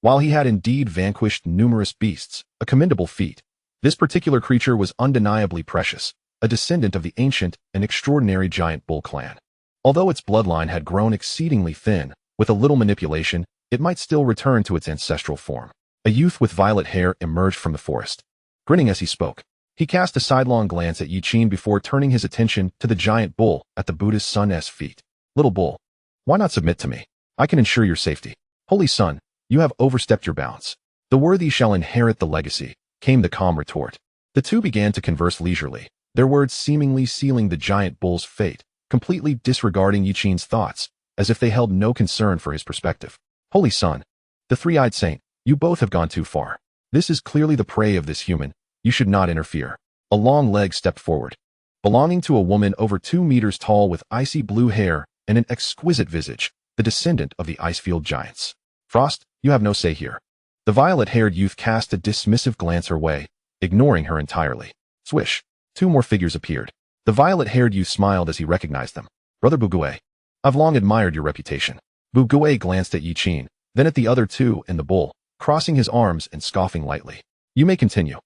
While he had indeed vanquished numerous beasts, a commendable feat, this particular creature was undeniably precious, a descendant of the ancient and extraordinary giant bull clan. Although its bloodline had grown exceedingly thin, with a little manipulation, it might still return to its ancestral form. A youth with violet hair emerged from the forest. Grinning as he spoke, he cast a sidelong glance at Yiqin before turning his attention to the giant bull at the Buddha's son's feet. Little bull, why not submit to me? I can ensure your safety. Holy son, you have overstepped your bounds. The worthy shall inherit the legacy, came the calm retort. The two began to converse leisurely, their words seemingly sealing the giant bull's fate, completely disregarding Yiqin's thoughts, as if they held no concern for his perspective. Holy son, the three-eyed saint, you both have gone too far. This is clearly the prey of this human. You should not interfere. A long leg stepped forward, belonging to a woman over 2 meters tall with icy blue hair and an exquisite visage, the descendant of the Icefield giants. Frost, you have no say here. The violet-haired youth cast a dismissive glance her way, ignoring her entirely. Swish, 2 more figures appeared. The violet-haired youth smiled as he recognized them. Brother Bugue, I've long admired your reputation. Bugue glanced at Yiqin, then at the other two and the bull, crossing his arms and scoffing lightly. You may continue.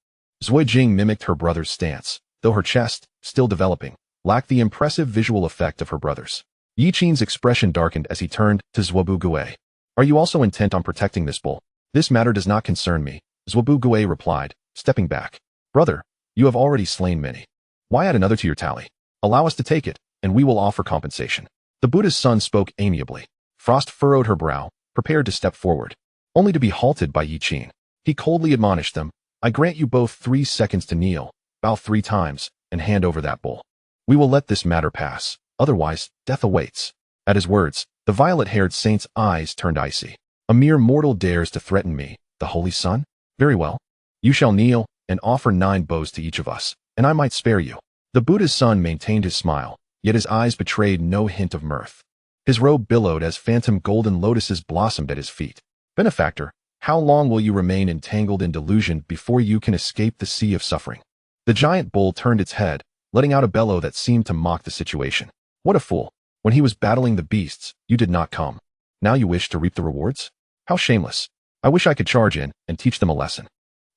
Zhuxian mimicked her brother's stance, though her chest, still developing, lacked the impressive visual effect of her brother's. Yiqin's expression darkened as he turned to Zhuobugue. Are you also intent on protecting this bull? This matter does not concern me, Zhuobugue replied, stepping back. Brother, you have already slain many. Why add another to your tally? Allow us to take it, and we will offer compensation. The Buddha's son spoke amiably. Frost furrowed her brow, prepared to step forward, only to be halted by Yiqin. He coldly admonished them. I grant you both 3 seconds to kneel, bow 3 times, and hand over that bull. We will let this matter pass, otherwise, death awaits. At his words, the violet-haired saint's eyes turned icy. A mere mortal dares to threaten me, the Holy Son? Very well. You shall kneel, and offer 9 bows to each of us, and I might spare you. The Buddha's son maintained his smile, yet his eyes betrayed no hint of mirth. His robe billowed as phantom golden lotuses blossomed at his feet. Benefactor, How long will you remain entangled in delusion before you can escape the sea of suffering? The giant bull turned its head, letting out a bellow that seemed to mock the situation. What a fool. When he was battling the beasts, you did not come. Now you wish to reap the rewards? How shameless. I wish I could charge in and teach them a lesson.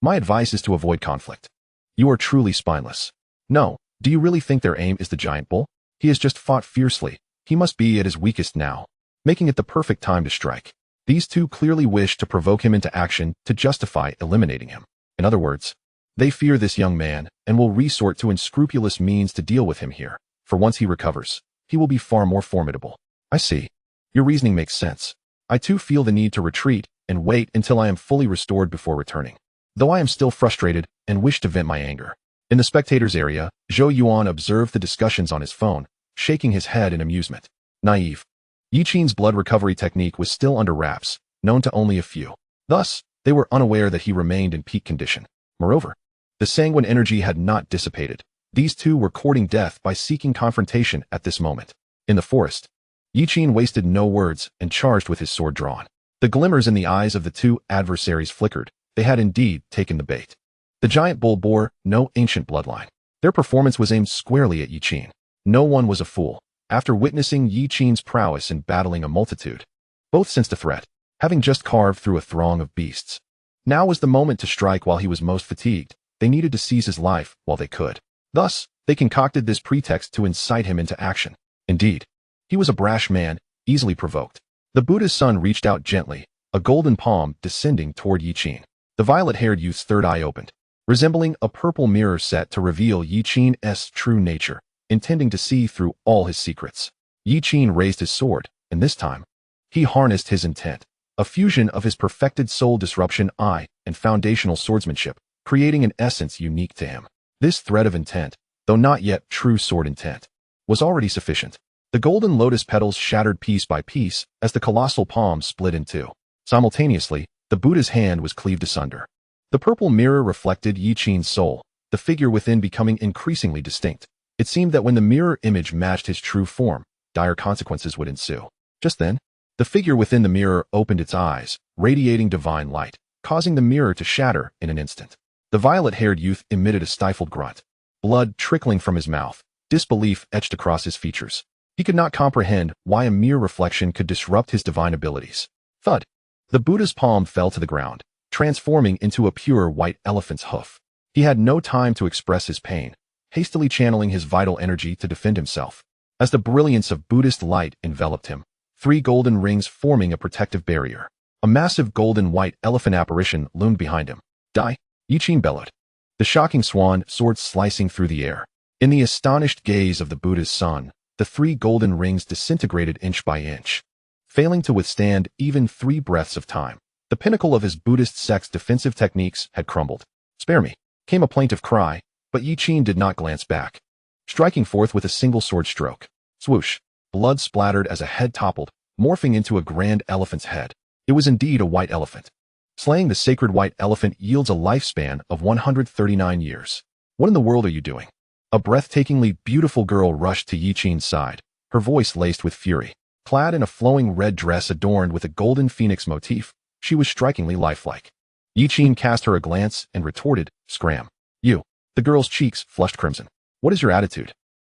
My advice is to avoid conflict. You are truly spineless. No, do you really think their aim is the giant bull? He has just fought fiercely. He must be at his weakest now, making it the perfect time to strike. These two clearly wish to provoke him into action to justify eliminating him. In other words, they fear this young man and will resort to unscrupulous means to deal with him here, for once he recovers, he will be far more formidable. I see. Your reasoning makes sense. I too feel the need to retreat and wait until I am fully restored before returning, though I am still frustrated and wish to vent my anger. In the spectators' area, Zhou Yuan observed the discussions on his phone, shaking his head in amusement. Naive. Yi Qin's blood recovery technique was still under wraps, known to only a few. Thus, they were unaware that he remained in peak condition. Moreover, the sanguine energy had not dissipated. These two were courting death by seeking confrontation at this moment. In the forest, Yi Qin wasted no words and charged with his sword drawn. The glimmers in the eyes of the two adversaries flickered. They had indeed taken the bait. The giant bull bore no ancient bloodline. Their performance was aimed squarely at Yi Qin. No one was a fool. After witnessing Yi Qin's prowess in battling a multitude, both sensed a threat, having just carved through a throng of beasts. Now was the moment to strike while he was most fatigued. They needed to seize his life while they could. Thus, they concocted this pretext to incite him into action. Indeed, he was a brash man, easily provoked. The Buddha's son reached out gently, a golden palm descending toward Yi Qin. The violet-haired youth's third eye opened, resembling a purple mirror set to reveal Yi Qin's true nature, intending to see through all his secrets. Yi Qin raised his sword, and this time, he harnessed his intent, a fusion of his perfected soul disruption eye and foundational swordsmanship, creating an essence unique to him. This thread of intent, though not yet true sword intent, was already sufficient. The golden lotus petals shattered piece by piece as the colossal palm split in two. Simultaneously, the Buddha's hand was cleaved asunder. The purple mirror reflected Yi Qin's soul, the figure within becoming increasingly distinct. It seemed that when the mirror image matched his true form, dire consequences would ensue. Just then, the figure within the mirror opened its eyes, radiating divine light, causing the mirror to shatter in an instant. The violet-haired youth emitted a stifled grunt, blood trickling from his mouth, disbelief etched across his features. He could not comprehend why a mere reflection could disrupt his divine abilities. Thud! The Buddha's palm fell to the ground, transforming into a pure white elephant's hoof. He had no time to express his pain, hastily channeling his vital energy to defend himself. As the brilliance of Buddhist light enveloped him, 3 golden rings forming a protective barrier. A massive golden white elephant apparition loomed behind him. Die! Yi Qin bellowed, the shocking swan sword slicing through the air. In the astonished gaze of the Buddha's son, the 3 golden rings disintegrated inch by inch. Failing to withstand even 3 breaths of time, the pinnacle of his Buddhist sect's defensive techniques had crumbled. Spare me, came a plaintive cry, but Yi Qin did not glance back, striking forth with a single sword stroke. Swoosh! Blood splattered as a head toppled, morphing into a grand elephant's head. It was indeed a white elephant. Slaying the sacred white elephant yields a lifespan of 139 years. What in the world are you doing? A breathtakingly beautiful girl rushed to Yi Qin's side, her voice laced with fury. Clad in a flowing red dress adorned with a golden phoenix motif, she was strikingly lifelike. Yi Qin cast her a glance and retorted, "Scram. You." The girl's cheeks flushed crimson. "What is your attitude?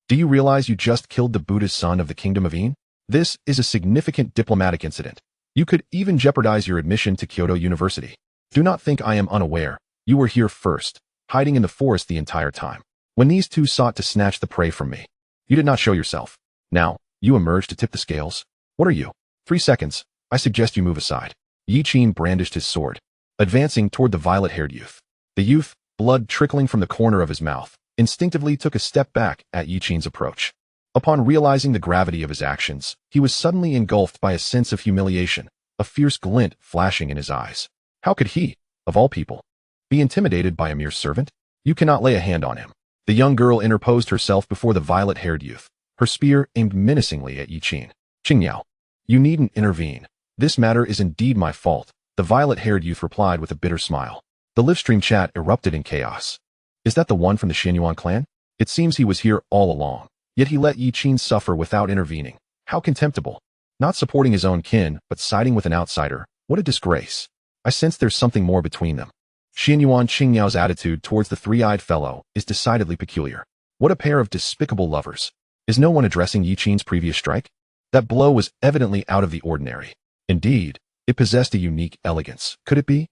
Do you realize you just killed the Buddha's son of the kingdom of Yin? This is a significant diplomatic incident. You could even jeopardize your admission to Kyoto University. Do not think I am unaware. You were here first, hiding in the forest the entire time. When these two sought to snatch the prey from me, you did not show yourself. Now, you emerge to tip the scales. What are you? 3 seconds. I suggest you move aside." Yi Qin brandished his sword, advancing toward the violet-haired youth. The youth, blood trickling from the corner of his mouth, instinctively took a step back at Yi Qin's approach. Upon realizing the gravity of his actions, he was suddenly engulfed by a sense of humiliation, a fierce glint flashing in his eyes. How could he, of all people, be intimidated by a mere servant? "You cannot lay a hand on him." The young girl interposed herself before the violet-haired youth, her spear aimed menacingly at Yi Qin. "Qingyao, you needn't intervene. This matter is indeed my fault," the violet-haired youth replied with a bitter smile. The livestream chat erupted in chaos. "Is that the one from the Xianyuan clan? It seems he was here all along, yet he let Yi Qin suffer without intervening. How contemptible. Not supporting his own kin, but siding with an outsider. What a disgrace. I sense there's something more between them. Xianyuan Qingniao's attitude towards the three-eyed fellow is decidedly peculiar. What a pair of despicable lovers. Is no one addressing Yi Qin's previous strike? That blow was evidently out of the ordinary. Indeed, it possessed a unique elegance. Could it be?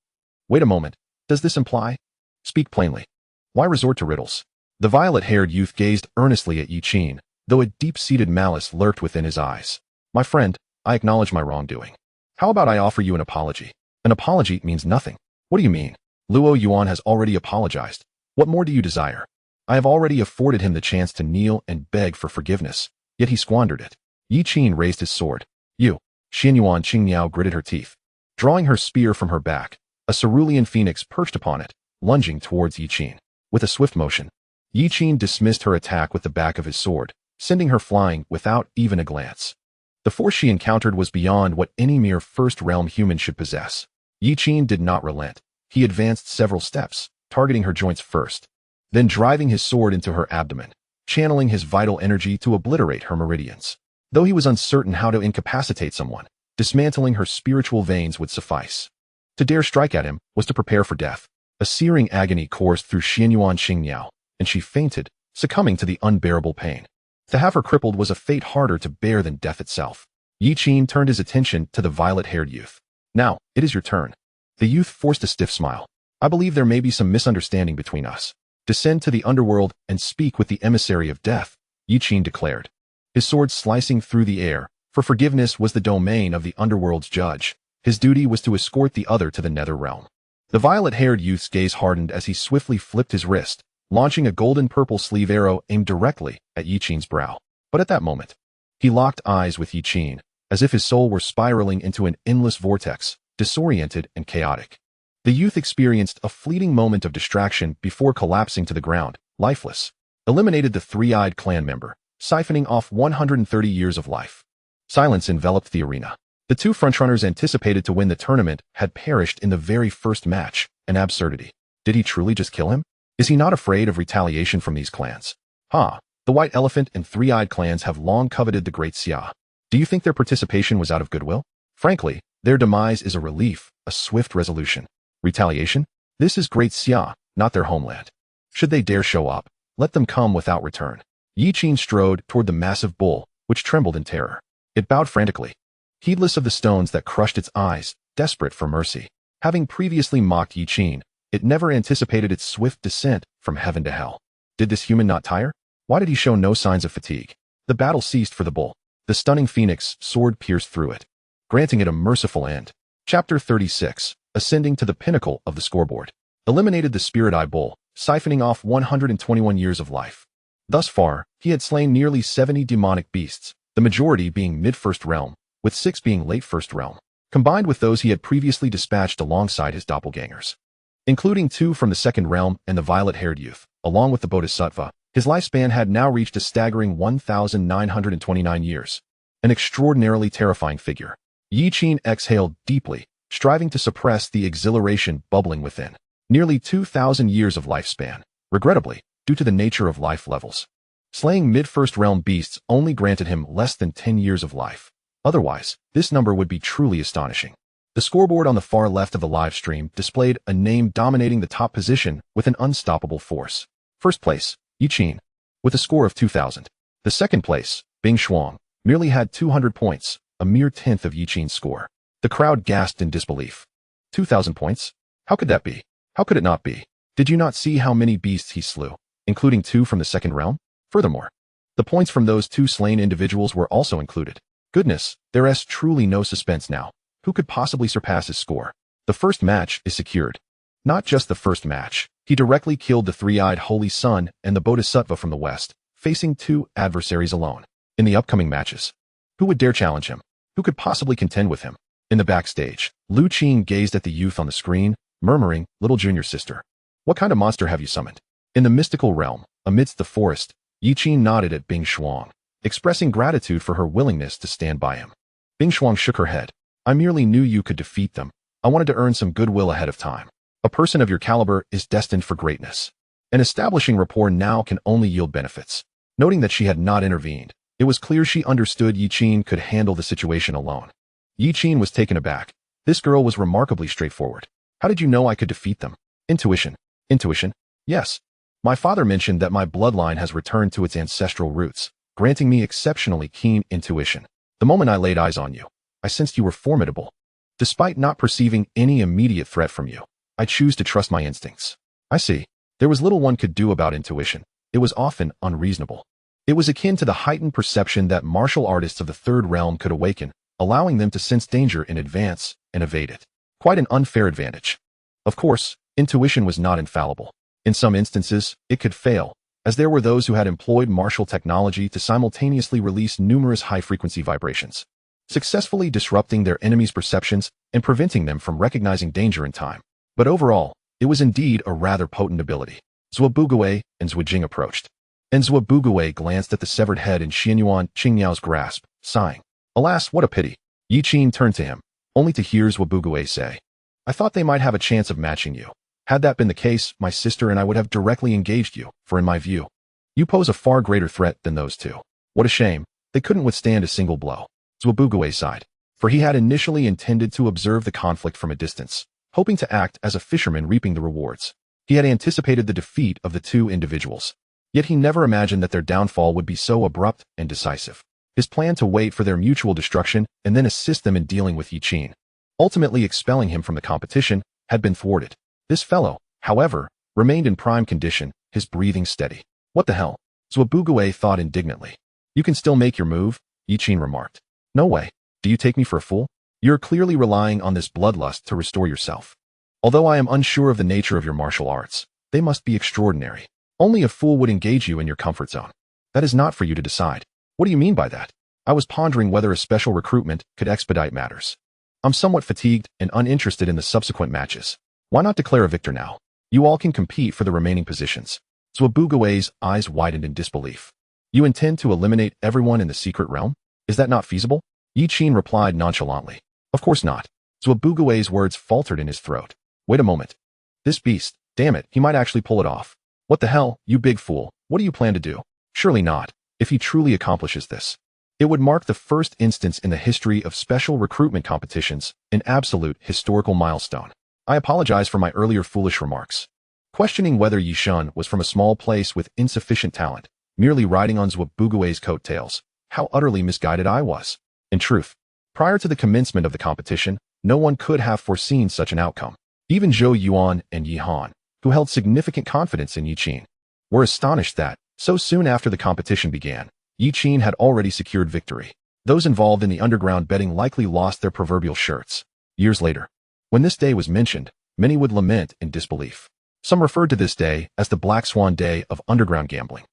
Wait a moment. Does this imply? Speak plainly. Why resort to riddles? The violet-haired youth gazed earnestly at Yi Qin, though a deep-seated malice lurked within his eyes. My friend, I acknowledge my wrongdoing. How about I offer you an apology? An apology means nothing. What do you mean? Luo Yuan has already apologized. What more do you desire? I have already afforded him the chance to kneel and beg for forgiveness, yet he squandered it. Yi Qin raised his sword. You, Xianyuan Qingniao gritted her teeth. Drawing her spear from her back, a cerulean phoenix perched upon it, lunging towards Yi Qin. With a swift motion, Yi Qin dismissed her attack with the back of his sword, sending her flying without even a glance. The force she encountered was beyond what any mere first-realm human should possess. Yi Qin did not relent. He advanced several steps, targeting her joints first, then driving his sword into her abdomen, channeling his vital energy to obliterate her meridians. Though he was uncertain how to incapacitate someone, dismantling her spiritual veins would suffice. To dare strike at him was to prepare for death. A searing agony coursed through Xianyuan Qingniao, and she fainted, succumbing to the unbearable pain. To have her crippled was a fate harder to bear than death itself. Yi Qin turned his attention to the violet-haired youth. Now, it is your turn. The youth forced a stiff smile. I believe there may be some misunderstanding between us. Descend to the underworld and speak with the emissary of death, Yi Qin declared. His sword slicing through the air, for forgiveness was the domain of the underworld's judge. His duty was to escort the other to the nether realm. The violet-haired youth's gaze hardened as he swiftly flipped his wrist, launching a golden-purple sleeve arrow aimed directly at Yi Qin's brow. But at that moment, he locked eyes with Yi Qin, as if his soul were spiraling into an endless vortex, disoriented and chaotic. The youth experienced a fleeting moment of distraction before collapsing to the ground, lifeless. Eliminated the three-eyed clan member, siphoning off 130 years of life. Silence enveloped the arena. The two frontrunners anticipated to win the tournament had perished in the very first match, an absurdity. Did he truly just kill him? Is he not afraid of retaliation from these clans? The White Elephant and Three-Eyed clans have long coveted the Great Xia. Do you think their participation was out of goodwill? Frankly, their demise is a relief, a swift resolution. Retaliation? This is Great Xia, not their homeland. Should they dare show up, let them come without return. Yi Qin strode toward the massive bull, which trembled in terror. It bowed frantically, heedless of the stones that crushed its eyes, desperate for mercy. Having previously mocked Yi Qin, it never anticipated its swift descent from heaven to hell. Did this human not tire? Why did he show no signs of fatigue? The battle ceased for the bull. The stunning phoenix sword pierced through it, granting it a merciful end. Chapter 36, Ascending to the Pinnacle of the Scoreboard. Eliminated the spirit-eye bull, siphoning off 121 years of life. Thus far, he had slain nearly 70 demonic beasts, the majority being mid-first realm, with 6 being late first realm, combined with those he had previously dispatched alongside his doppelgangers. Including 2 from the second realm and the violet-haired youth, along with the bodhisattva, his lifespan had now reached a staggering 1,929 years. An extraordinarily terrifying figure. Yi Qin exhaled deeply, striving to suppress the exhilaration bubbling within. Nearly 2,000 years of lifespan, regrettably, due to the nature of life levels. Slaying mid-first realm beasts only granted him less than 10 years of life. Otherwise, this number would be truly astonishing. The scoreboard on the far left of the live stream displayed a name dominating the top position with an unstoppable force. First place, Yi Qin, with a score of 2,000. The second place, Bing Shuang, merely had 200 points, a mere tenth of Yi Qin's score. The crowd gasped in disbelief. 2,000 points? How could that be? How could it not be? Did you not see how many beasts he slew, including 2 from the second realm? Furthermore, the points from those 2 slain individuals were also included. Goodness, there is truly no suspense now. Who could possibly surpass his score? The first match is secured. Not just the first match. He directly killed the three-eyed Holy Sun and the Bodhisattva from the west, facing 2 adversaries alone. In the upcoming matches, who would dare challenge him? Who could possibly contend with him? In the backstage, Lu Qin gazed at the youth on the screen, murmuring, "Little junior sister, what kind of monster have you summoned?" In the mystical realm, amidst the forest, Yi Qin nodded at Bing Shuang, expressing gratitude for her willingness to stand by him. Bing Shuang shook her head. "I merely knew you could defeat them. I wanted to earn some goodwill ahead of time. A person of your caliber is destined for greatness. And establishing rapport now can only yield benefits." Noting that she had not intervened, it was clear she understood Yi Qin could handle the situation alone. Yi Qin was taken aback. This girl was remarkably straightforward. How did you know I could defeat them? Intuition. Intuition? Yes. My father mentioned that my bloodline has returned to its ancestral roots, granting me exceptionally keen intuition. The moment I laid eyes on you, I sensed you were formidable. Despite not perceiving any immediate threat from you, I choose to trust my instincts. I see. There was little one could do about intuition. It was often unreasonable. It was akin to the heightened perception that martial artists of the third realm could awaken, allowing them to sense danger in advance and evade it. Quite an unfair advantage. Of course, intuition was not infallible. In some instances, it could fail, as there were those who had employed martial technology to simultaneously release numerous high-frequency vibrations, successfully disrupting their enemies' perceptions and preventing them from recognizing danger in time. But overall, it was indeed a rather potent ability. Zhuobuguwei and Zhuijing approached, and Zhuobuguwei glanced at the severed head in Xianyuan Qingyao's grasp, sighing. Alas, what a pity. Yi Qin turned to him, only to hear Zhuobuguwei say, I thought they might have a chance of matching you. Had that been the case, my sister and I would have directly engaged you, for in my view, you pose a far greater threat than those two. What a shame. They couldn't withstand a single blow. Zhuobuguwei sighed, for he had initially intended to observe the conflict from a distance, hoping to act as a fisherman reaping the rewards. He had anticipated the defeat of the two individuals, yet he never imagined that their downfall would be so abrupt and decisive. His plan to wait for their mutual destruction and then assist them in dealing with Yi Qin, ultimately expelling him from the competition, had been thwarted. This fellow, however, remained in prime condition, his breathing steady. What the hell? Zhuobuguwei thought indignantly. You can still make your move, Yi Qin remarked. No way. Do you take me for a fool? You're clearly relying on this bloodlust to restore yourself. Although I am unsure of the nature of your martial arts, they must be extraordinary. Only a fool would engage you in your comfort zone. That is not for you to decide. What do you mean by that? I was pondering whether a special recruitment could expedite matters. I'm somewhat fatigued and uninterested in the subsequent matches. Why not declare a victor now? You all can compete for the remaining positions. Zhuobuguwei's eyes widened in disbelief. You intend to eliminate everyone in the secret realm? Is that not feasible? Yi Qin replied nonchalantly. Of course not. Zhuobuguwei's words faltered in his throat. Wait a moment. This beast, damn it, he might actually pull it off. What the hell, you big fool, what do you plan to do? Surely not, if he truly accomplishes this. It would mark the first instance in the history of special recruitment competitions, an absolute historical milestone. I apologize for my earlier foolish remarks. Questioning whether Yi Shun was from a small place with insufficient talent, merely riding on Zhuobuguwei's coattails, how utterly misguided I was. In truth, prior to the commencement of the competition, no one could have foreseen such an outcome. Even Zhou Yuan and Yi Han, who held significant confidence in Yi Qin, were astonished that, so soon after the competition began, Yi Qin had already secured victory. Those involved in the underground betting likely lost their proverbial shirts. Years later, when this day was mentioned, many would lament in disbelief. Some referred to this day as the Black Swan Day of underground gambling.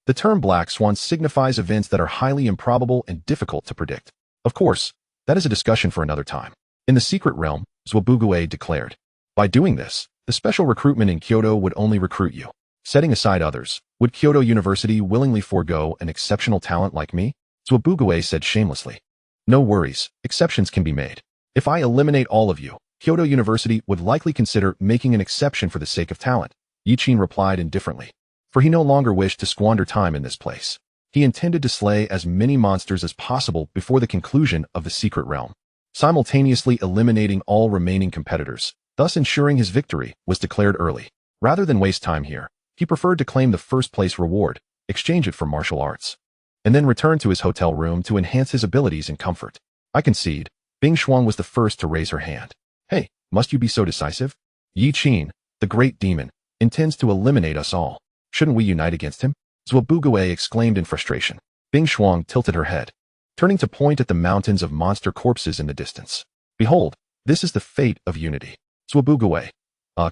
The term Black Swan signifies events that are highly improbable and difficult to predict. Of course, that is a discussion for another time. In the secret realm, Zhuobuguwei declared, by doing this, the special recruitment in Kyoto would only recruit you. Setting aside others, would Kyoto University willingly forego an exceptional talent like me? Zhuobuguwei said shamelessly. No worries, exceptions can be made. If I eliminate all of you, Kyoto University would likely consider making an exception for the sake of talent, Yi Qin replied indifferently, for he no longer wished to squander time in this place. He intended to slay as many monsters as possible before the conclusion of the secret realm, simultaneously eliminating all remaining competitors, thus ensuring his victory was declared early. Rather than waste time here, he preferred to claim the first-place reward, exchange it for martial arts, and then return to his hotel room to enhance his abilities and comfort. I concede. Bing Shuang was the first to raise her hand. Hey, must you be so decisive? Yi Qin, the great demon, intends to eliminate us all. Shouldn't we unite against him? Zhuobuguwei exclaimed in frustration. Bing Shuang tilted her head, turning to point at the mountains of monster corpses in the distance. Behold, this is the fate of unity. Zhuobuguwei,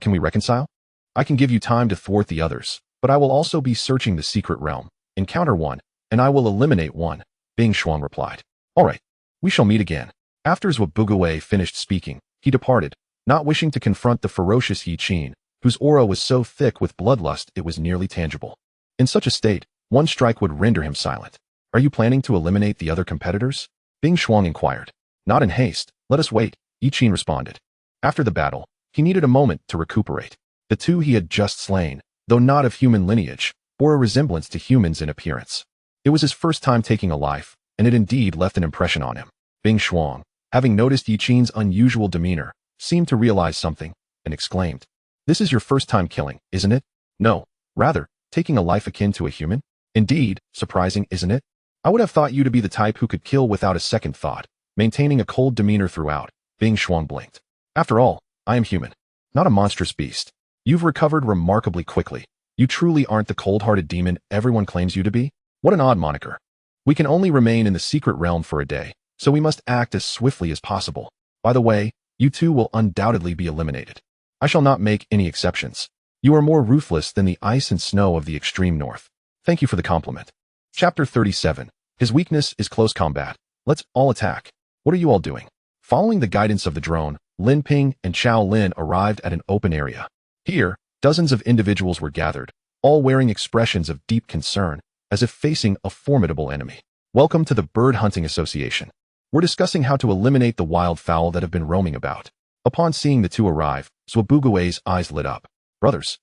can we reconcile? I can give you time to thwart the others, but I will also be searching the secret realm. Encounter one, and I will eliminate one, Bing Shuang replied. All right, we shall meet again. After Zhuobuguwei finished speaking, he departed, not wishing to confront the ferocious Yi Qin, whose aura was so thick with bloodlust it was nearly tangible. In such a state, one strike would render him silent. Are you planning to eliminate the other competitors? Bing Shuang inquired. Not in haste, let us wait, Yi Qin responded. After the battle, he needed a moment to recuperate. The two he had just slain, though not of human lineage, bore a resemblance to humans in appearance. It was his first time taking a life, and it indeed left an impression on him. Bing Shuang, having noticed Yi Qin's unusual demeanor, seemed to realize something, and exclaimed, "This is your first time killing, isn't it?" "No, rather, taking a life akin to a human." "Indeed, surprising, isn't it? I would have thought you to be the type who could kill without a second thought, maintaining a cold demeanor throughout." Bing Shuang blinked. "After all, I am human, not a monstrous beast. You've recovered remarkably quickly. You truly aren't the cold-hearted demon everyone claims you to be? What an odd moniker. We can only remain in the secret realm for a day, so we must act as swiftly as possible. By the way, you two will undoubtedly be eliminated. I shall not make any exceptions. You are more ruthless than the ice and snow of the extreme north. Thank you for the compliment." Chapter 37. His weakness is close combat. Let's all attack. What are you all doing? Following the guidance of the drone, Lin Ping and Chao Lin arrived at an open area. Here, dozens of individuals were gathered, all wearing expressions of deep concern, as if facing a formidable enemy. "Welcome to the Bird Hunting Association. We're discussing how to eliminate the wild fowl that have been roaming about." Upon seeing the two arrive, Zhuobugui's eyes lit up. "Brothers.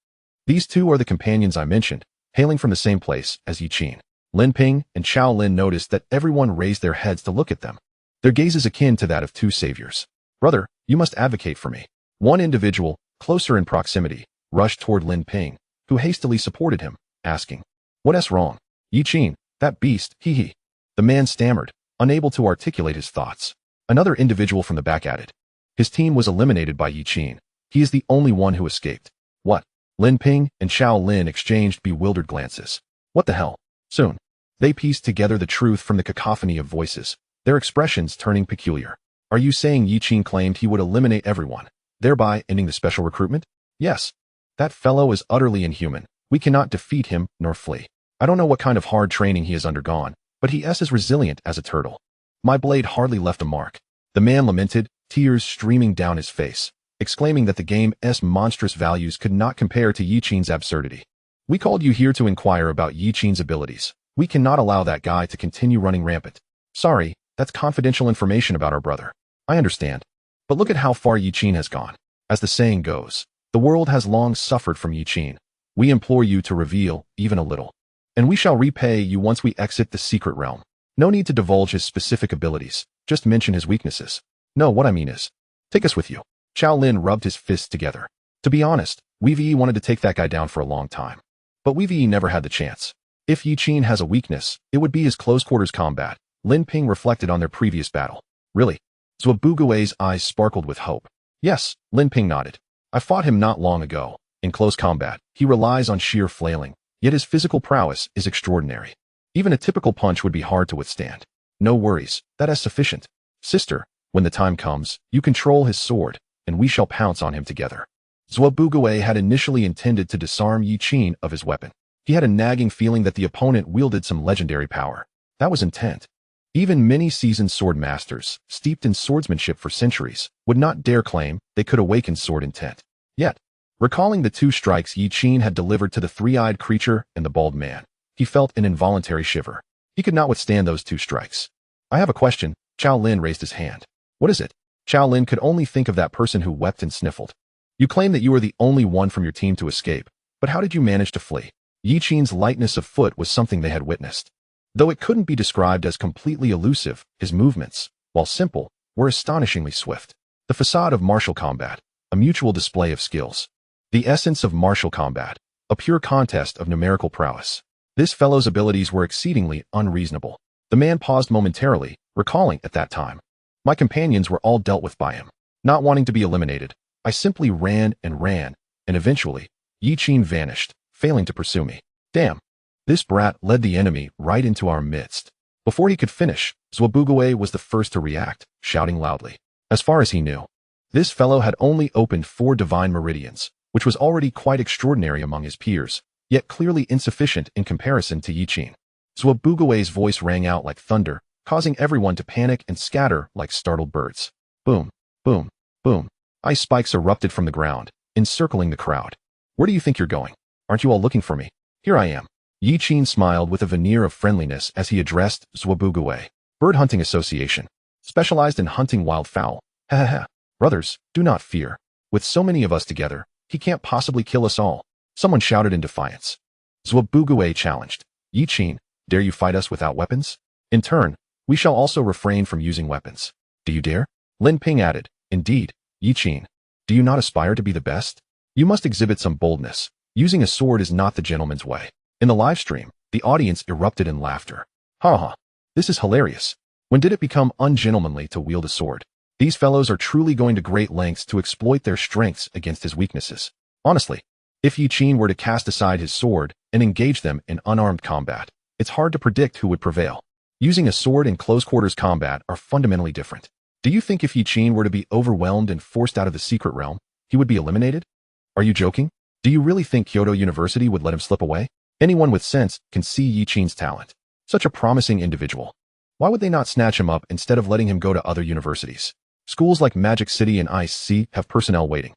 These two are the companions I mentioned, hailing from the same place as Yi Qin." Lin Ping and Chao Lin noticed that everyone raised their heads to look at them. Their gaze is akin to that of two saviors. "Brother, you must advocate for me." One individual, closer in proximity, rushed toward Lin Ping, who hastily supported him, asking, "What's wrong?" "Yi Qin, that beast, he." The man stammered, unable to articulate his thoughts. Another individual from the back added, "His team was eliminated by Yi Qin. He is the only one who escaped." "What?" Lin Ping and Chao Lin exchanged bewildered glances. "What the hell?" Soon, they pieced together the truth from the cacophony of voices, their expressions turning peculiar. "Are you saying Yi Qin claimed he would eliminate everyone, thereby ending the special recruitment?" "Yes. That fellow is utterly inhuman. We cannot defeat him nor flee. I don't know what kind of hard training he has undergone, but he is as resilient as a turtle. My blade hardly left a mark." The man lamented, tears streaming down his face, exclaiming that the game's monstrous values could not compare to Yi Qin's absurdity. "We called you here to inquire about Yi Qin's abilities. We cannot allow that guy to continue running rampant." "Sorry, that's confidential information about our brother." "I understand. But look at how far Yi Qin has gone. As the saying goes, the world has long suffered from Yi Qin. We implore you to reveal even a little, and we shall repay you once we exit the secret realm. No need to divulge his specific abilities, just mention his weaknesses. No, what I mean is, take us with you." Chao Lin rubbed his fists together. "To be honest, Weevee wanted to take that guy down for a long time. But Weevee never had the chance. If Yi Qin has a weakness, it would be his close-quarters combat." Lin Ping reflected on their previous battle. "Really?" Zhuobugui's eyes sparkled with hope. "Yes," Lin Ping nodded. "I fought him not long ago. In close combat, he relies on sheer flailing, yet his physical prowess is extraordinary. Even a typical punch would be hard to withstand." "No worries, that is sufficient. Sister, when the time comes, you control his sword, and we shall pounce on him together." Zhuobugui had initially intended to disarm Yi Qin of his weapon. He had a nagging feeling that the opponent wielded some legendary power. That was intent. Even many seasoned sword masters, steeped in swordsmanship for centuries, would not dare claim they could awaken sword intent. Yet, recalling the two strikes Yi Qin had delivered to the three-eyed creature and the bald man, he felt an involuntary shiver. He could not withstand those two strikes. "I have a question." Chao Lin raised his hand. "What is it?" Chao Lin could only think of that person who wept and sniffled. "You claim that you are the only one from your team to escape, but how did you manage to flee?" Yi Qin's lightness of foot was something they had witnessed. Though it couldn't be described as completely elusive, his movements, while simple, were astonishingly swift. The facade of martial combat, a mutual display of skills. The essence of martial combat, a pure contest of numerical prowess. This fellow's abilities were exceedingly unreasonable. The man paused momentarily, recalling at that time. "My companions were all dealt with by him. Not wanting to be eliminated, I simply ran, and eventually, Yi Qin vanished, failing to pursue me. Damn. This brat led the enemy right into our midst." Before he could finish, Zhuobugui was the first to react, shouting loudly. As far as he knew, this fellow had only opened 4 divine meridians, which was already quite extraordinary among his peers, yet clearly insufficient in comparison to Yi Qin. Zhuobugui's voice rang out like thunder, causing everyone to panic and scatter like startled birds. Boom, boom, boom. Ice spikes erupted from the ground, encircling the crowd. "Where do you think you're going? Aren't you all looking for me? Here I am." Yi Qin smiled with a veneer of friendliness as he addressed Zhuobugui. "Bird Hunting Association. Specialized in hunting wild fowl. Ha ha ha. Brothers, do not fear. With so many of us together, he can't possibly kill us all." Someone shouted in defiance. Zhuobugui challenged. "Yi Qin, dare you fight us without weapons? In turn, we shall also refrain from using weapons. Do you dare?" Lin Ping added, "Indeed, Yi Qin. Do you not aspire to be the best? You must exhibit some boldness. Using a sword is not the gentleman's way." In the live stream, the audience erupted in laughter. Ha ha. This is hilarious. When did it become ungentlemanly to wield a sword? These fellows are truly going to great lengths to exploit their strengths against his weaknesses. Honestly, if Yi Qin were to cast aside his sword and engage them in unarmed combat, it's hard to predict who would prevail. Using a sword in close-quarters combat are fundamentally different. Do you think if Yi Qin were to be overwhelmed and forced out of the secret realm, he would be eliminated? Are you joking? Do you really think Kyoto University would let him slip away? Anyone with sense can see Yi Qin's talent. Such a promising individual. Why would they not snatch him up instead of letting him go to other universities? Schools like Magic City and IC have personnel waiting,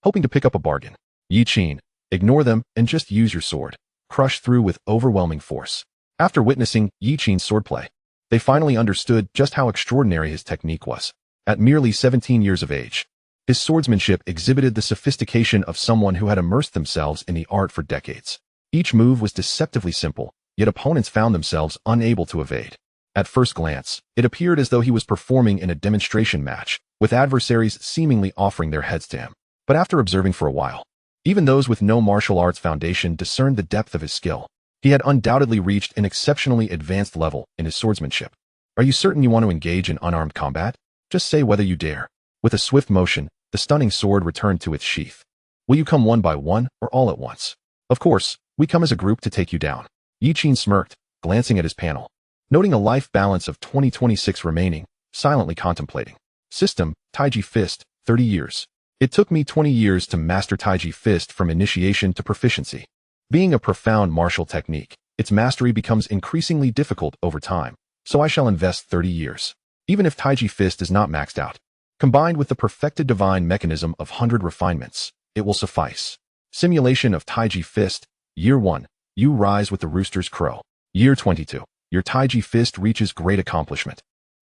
hoping to pick up a bargain. Yi Qin, ignore them and just use your sword. Crush through with overwhelming force. After witnessing Yi Qin's swordplay, they finally understood just how extraordinary his technique was. At merely 17 years of age, his swordsmanship exhibited the sophistication of someone who had immersed themselves in the art for decades. Each move was deceptively simple, yet opponents found themselves unable to evade. At first glance, it appeared as though he was performing in a demonstration match, with adversaries seemingly offering their heads to him. But after observing for a while, even those with no martial arts foundation discerned the depth of his skill. He had undoubtedly reached an exceptionally advanced level in his swordsmanship. Are you certain you want to engage in unarmed combat? Just say whether you dare. With a swift motion, the stunning sword returned to its sheath. Will you come one by one or all at once? Of course, we come as a group to take you down. Yi Qin smirked, glancing at his panel. Noting a life balance of 2026 remaining, silently contemplating. System, Taiji Fist, 30 years. It took me 20 years to master Taiji Fist from initiation to proficiency. Being a profound martial technique, its mastery becomes increasingly difficult over time, so I shall invest 30 years. Even if Taiji Fist is not maxed out, combined with the perfected divine mechanism of 100 refinements, it will suffice. Simulation of Taiji Fist, Year 1, you rise with the rooster's crow. Year 22, your Taiji Fist reaches great accomplishment.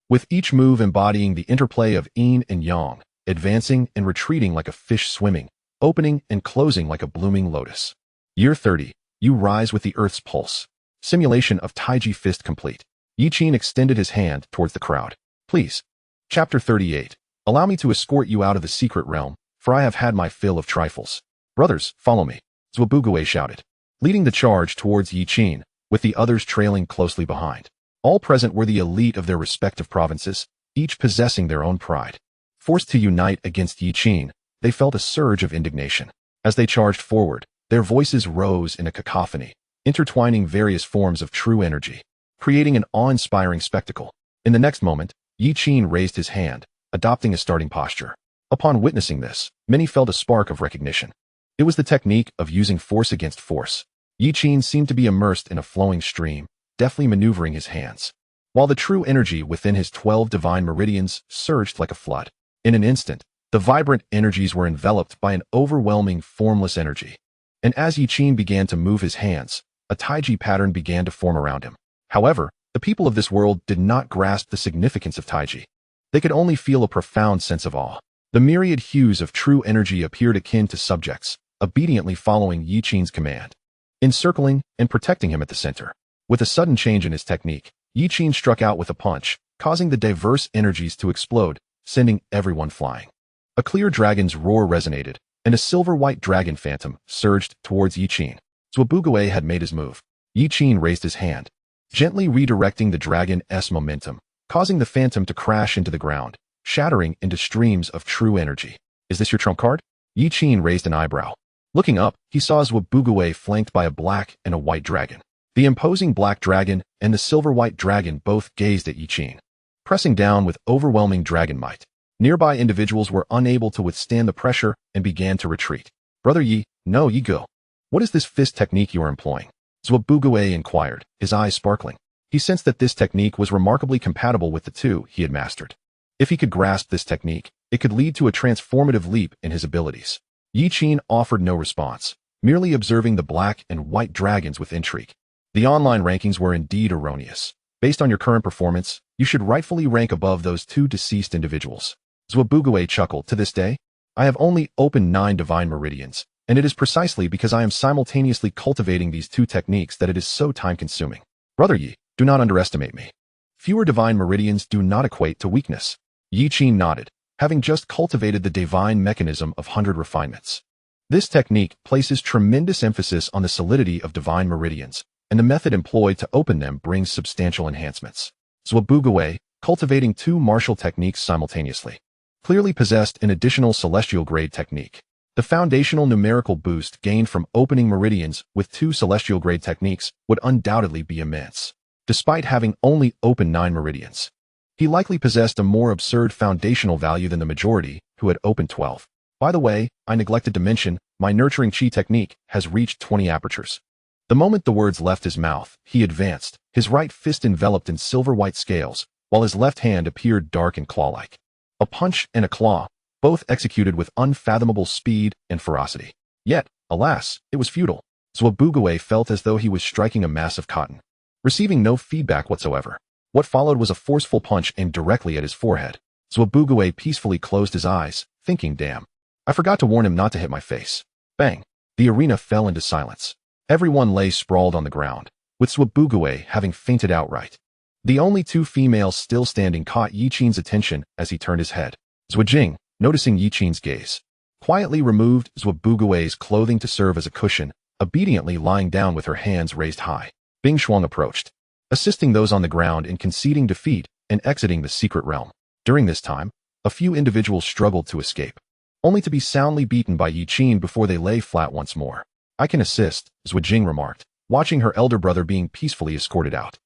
With each move embodying the interplay of yin and yang, advancing and retreating like a fish swimming, opening and closing like a blooming lotus. Year 30, you rise with the earth's pulse. Simulation of Taiji Fist complete. Yi Qin extended his hand towards the crowd. Please. Chapter 38. Allow me to escort you out of the secret realm, for I have had my fill of trifles. Brothers, follow me. Zhuxian shouted, leading the charge towards Yi Qin, with the others trailing closely behind. All present were the elite of their respective provinces, each possessing their own pride. Forced to unite against Yi Qin, they felt a surge of indignation. As they charged forward, their voices rose in a cacophony, intertwining various forms of true energy, creating an awe-inspiring spectacle. In the next moment, Yi Qin raised his hand, adopting a starting posture. Upon witnessing this, many felt a spark of recognition. It was the technique of using force against force. Yi Qin seemed to be immersed in a flowing stream, deftly maneuvering his hands, while the true energy within his 12 divine meridians surged like a flood. In an instant, the vibrant energies were enveloped by an overwhelming formless energy. And as Yi Qin began to move his hands, a Taiji pattern began to form around him. However, the people of this world did not grasp the significance of Taiji. They could only feel a profound sense of awe. The myriad hues of true energy appeared akin to subjects, obediently following Yi Qin's command, encircling and protecting him at the center. With a sudden change in his technique, Yi Qin struck out with a punch, causing the diverse energies to explode, sending everyone flying. A clear dragon's roar resonated, and a silver-white dragon phantom surged towards Yi Qin. Zhuxian had made his move. Yi Qin raised his hand, gently redirecting the dragon's momentum, causing the phantom to crash into the ground, shattering into streams of true energy. Is this your trump card? Yi Qin raised an eyebrow. Looking up, he saw Zhuxian flanked by a black and a white dragon. The imposing black dragon and the silver-white dragon both gazed at Yi Qin, pressing down with overwhelming dragon might. Nearby individuals were unable to withstand the pressure and began to retreat. Brother Yi, no, Yi go. What is this fist technique you are employing? Zhuxian inquired, his eyes sparkling. He sensed that this technique was remarkably compatible with the two he had mastered. If he could grasp this technique, it could lead to a transformative leap in his abilities. Yi Qin offered no response, merely observing the black and white dragons with intrigue. The online rankings were indeed erroneous. Based on your current performance, you should rightfully rank above those two deceased individuals. Zhuxian chuckled. To this day, I have only opened 9 divine meridians, and it is precisely because I am simultaneously cultivating these two techniques that it is so time-consuming. Brother Yi, do not underestimate me. Fewer divine meridians do not equate to weakness. Yi Qin nodded, having just cultivated the divine mechanism of 100 refinements. This technique places tremendous emphasis on the solidity of divine meridians, and the method employed to open them brings substantial enhancements. Zhuxian, cultivating two martial techniques simultaneously, clearly possessed an additional celestial grade technique. The foundational numerical boost gained from opening meridians with two celestial grade techniques would undoubtedly be immense. Despite having only opened 9 meridians, he likely possessed a more absurd foundational value than the majority, who had opened 12. By the way, I neglected to mention, my nurturing chi technique has reached 20 apertures. The moment the words left his mouth, he advanced, his right fist enveloped in silver-white scales, while his left hand appeared dark and claw-like. A punch and a claw, both executed with unfathomable speed and ferocity. Yet, alas, it was futile. Zhuxian felt as though he was striking a mass of cotton, receiving no feedback whatsoever. What followed was a forceful punch aimed directly at his forehead. Zhuxian peacefully closed his eyes, thinking, damn, I forgot to warn him not to hit my face. Bang! The arena fell into silence. Everyone lay sprawled on the ground, with Zhuxian having fainted outright. The only 2 females still standing caught Yi Qin's attention as he turned his head. Zhuxian, noticing Yi Qin's gaze, quietly removed Zhuxian's clothing to serve as a cushion, obediently lying down with her hands raised high. Bing Shuang approached, assisting those on the ground in conceding defeat and exiting the secret realm. During this time, a few individuals struggled to escape, only to be soundly beaten by Yi Qin before they lay flat once more. I can assist, Zhuxian remarked, watching her elder brother being peacefully escorted out.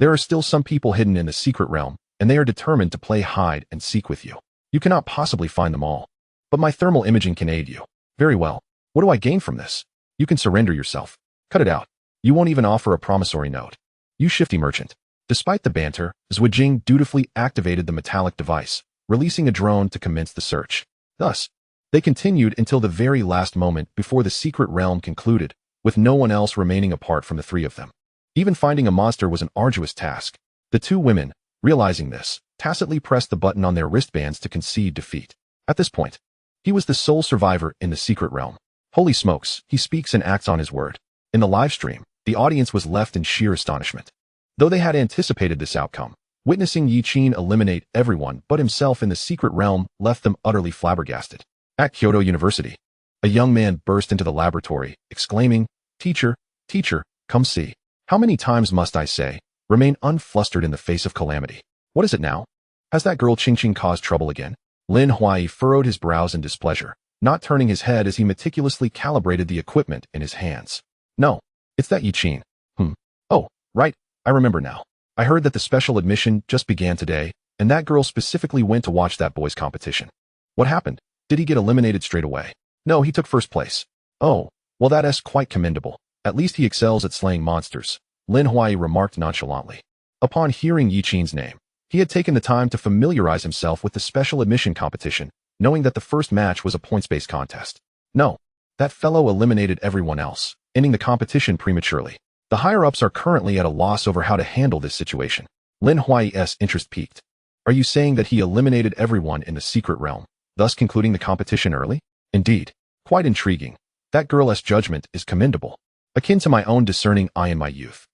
There are still some people hidden in the secret realm, and they are determined to play hide and seek with you. You cannot possibly find them all. But my thermal imaging can aid you. Very well. What do I gain from this? You can surrender yourself. Cut it out. You won't even offer a promissory note. You shifty merchant. Despite the banter, Zhuxian dutifully activated the metallic device, releasing a drone to commence the search. Thus, they continued until the very last moment before the secret realm concluded, with no one else remaining apart from the 3 of them. Even finding a monster was an arduous task. The 2 women, realizing this, tacitly pressed the button on their wristbands to concede defeat. At this point, he was the sole survivor in the secret realm. Holy smokes, he speaks and acts on his word. In the live stream, the audience was left in sheer astonishment. Though they had anticipated this outcome, witnessing Yi Qin eliminate everyone but himself in the secret realm left them utterly flabbergasted. At Kyoto University, a young man burst into the laboratory, exclaiming, Teacher, come see. How many times must I say, remain unflustered in the face of calamity? What is it now? Has that girl Qingqing caused trouble again? Lin Huai furrowed his brows in displeasure, not turning his head as he meticulously calibrated the equipment in his hands. No, it's that Yi Qin. Oh, right, I remember now. I heard that the special admission just began today, and that girl specifically went to watch that boy's competition. What happened? Did he get eliminated straight away? No, he took first place. Oh, well that's quite commendable. At least he excels at slaying monsters, Lin Huai remarked nonchalantly. Upon hearing Yi Qin's name, he had taken the time to familiarize himself with the special admission competition, knowing that the first match was a points-based contest. No, that fellow eliminated everyone else, ending the competition prematurely. The higher-ups are currently at a loss over how to handle this situation. Lin Huai's interest peaked. Are you saying that he eliminated everyone in the secret realm, thus concluding the competition early? Indeed. Quite intriguing. That girl's judgment is commendable. Akin to my own discerning eye in my youth.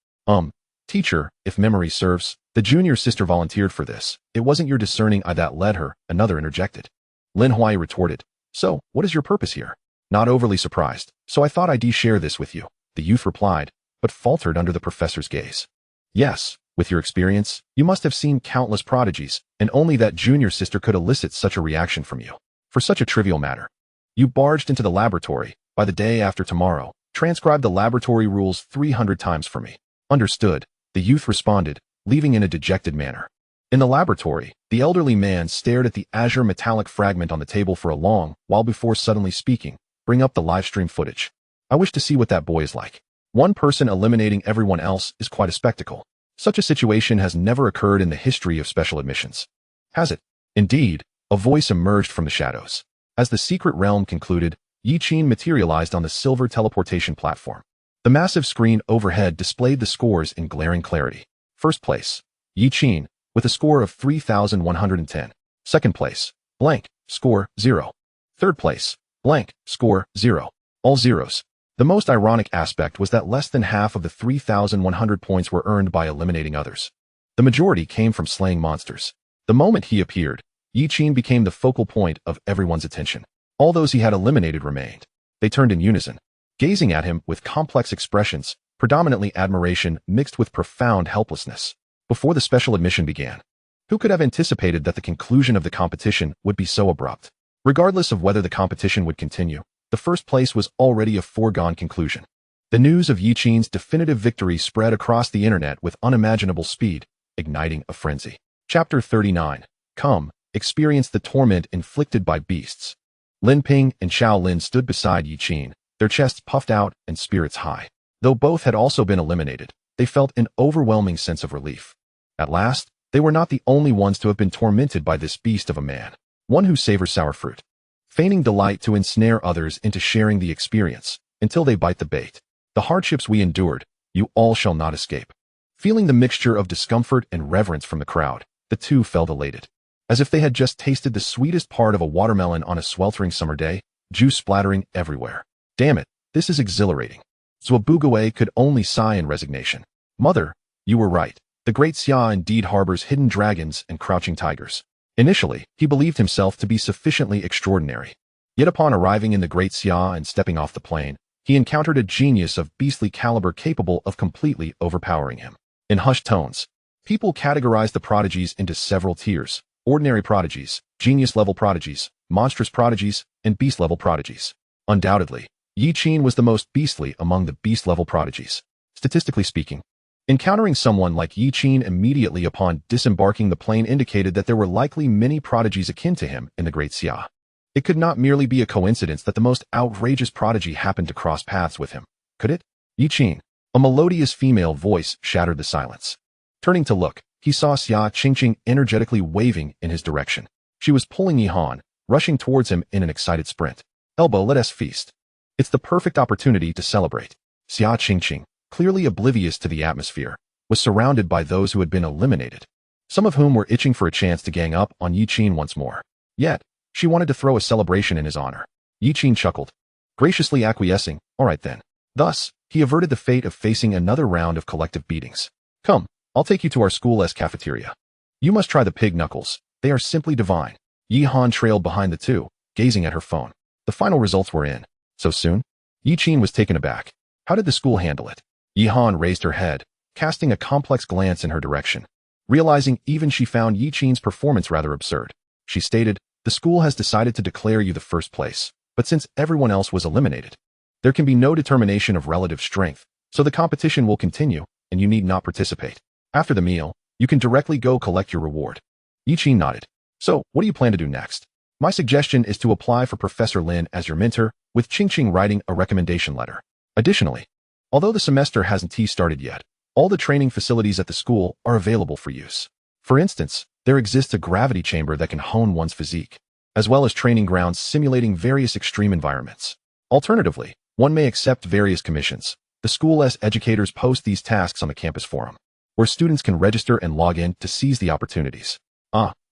Teacher, if memory serves, the junior sister volunteered for this. It wasn't your discerning eye that led her, another interjected. Lin Huai retorted. So, what is your purpose here? Not overly surprised, so I thought I'd share this with you, the youth replied, but faltered under the professor's gaze. Yes, with your experience, you must have seen countless prodigies, and only that junior sister could elicit such a reaction from you. For such a trivial matter. You barged into the laboratory. By the day after tomorrow, transcribe the laboratory rules 300 times for me. Understood, the youth responded, leaving in a dejected manner. In the laboratory, the elderly man stared at the azure metallic fragment on the table for a long while before suddenly speaking, bring up the livestream footage. I wish to see what that boy is like. One person eliminating everyone else is quite a spectacle. Such a situation has never occurred in the history of special admissions. Has it? Indeed, a voice emerged from the shadows. As the secret realm concluded, Yi Qin materialized on the silver teleportation platform. The massive screen overhead displayed the scores in glaring clarity. First place, Yi Qin, with a score of 3,110. Second place, blank, score 0. Third place, blank, score 0. All zeros. The most ironic aspect was that less than half of the 3,100 points were earned by eliminating others. The majority came from slaying monsters. The moment he appeared, Yi Qin became the focal point of everyone's attention. All those he had eliminated remained. They turned in unison, gazing at him with complex expressions, predominantly admiration mixed with profound helplessness. Before the special admission began, who could have anticipated that the conclusion of the competition would be so abrupt? Regardless of whether the competition would continue, the first place was already a foregone conclusion. The news of Yi Qin's definitive victory spread across the internet with unimaginable speed, igniting a frenzy. Chapter 39. Come, experience the torment inflicted by beasts. Lin Ping and Xiao Lin stood beside Yi Qin, their chests puffed out and spirits high. Though both had also been eliminated, they felt an overwhelming sense of relief. At last, they were not the only ones to have been tormented by this beast of a man, one who savors sour fruit, feigning delight to ensnare others into sharing the experience, until they bite the bait. The hardships we endured, you all shall not escape. Feeling the mixture of discomfort and reverence from the crowd, the two felt elated. As if they had just tasted the sweetest part of a watermelon on a sweltering summer day, juice splattering everywhere. Damn it, this is exhilarating. Zhuxian could only sigh in resignation. Mother, you were right. The great Xia indeed harbors hidden dragons and crouching tigers. Initially, he believed himself to be sufficiently extraordinary. Yet upon arriving in the great Xia and stepping off the plane, he encountered a genius of beastly caliber capable of completely overpowering him. In hushed tones, people categorized the prodigies into several tiers: ordinary prodigies, genius-level prodigies, monstrous prodigies, and beast-level prodigies. Undoubtedly, Yi Qin was the most beastly among the beast-level prodigies. Statistically speaking, encountering someone like Yi Qin immediately upon disembarking the plane indicated that there were likely many prodigies akin to him in the Great Xia. It could not merely be a coincidence that the most outrageous prodigy happened to cross paths with him, could it? Yi Qin, a melodious female voice shattered the silence. Turning to look, he saw Xianxiaaudiobooks energetically waving in his direction. She was pulling Yi Han, rushing towards him in an excited sprint. Elbow, let us feast. It's the perfect opportunity to celebrate. Xianxiaaudiobooks, clearly oblivious to the atmosphere, was surrounded by those who had been eliminated, some of whom were itching for a chance to gang up on Yi Qin once more. Yet, she wanted to throw a celebration in his honor. Yi Qin chuckled, graciously acquiescing, all right then. Thus, he averted the fate of facing another round of collective beatings. Come, I'll take you to our school's cafeteria. You must try the pig knuckles, they are simply divine. Yi Han trailed behind the two, gazing at her phone. The final results were in. So soon? Yi Qin was taken aback. How did the school handle it? Yi Han raised her head, casting a complex glance in her direction. Realizing even she found Yi Qin's performance rather absurd, she stated, the school has decided to declare you the first place, but since everyone else was eliminated, there can be no determination of relative strength, so the competition will continue, and you need not participate. After the meal, you can directly go collect your reward. Yi Qin nodded. So, what do you plan to do next? My suggestion is to apply for Professor Lin as your mentor, with Qingqing writing a recommendation letter. Additionally, although the semester hasn't started yet, all the training facilities at the school are available for use. For instance, there exists a gravity chamber that can hone one's physique, as well as training grounds simulating various extreme environments. Alternatively, one may accept various commissions. The school's educators post these tasks on the campus forum, where students can register and log in to seize the opportunities.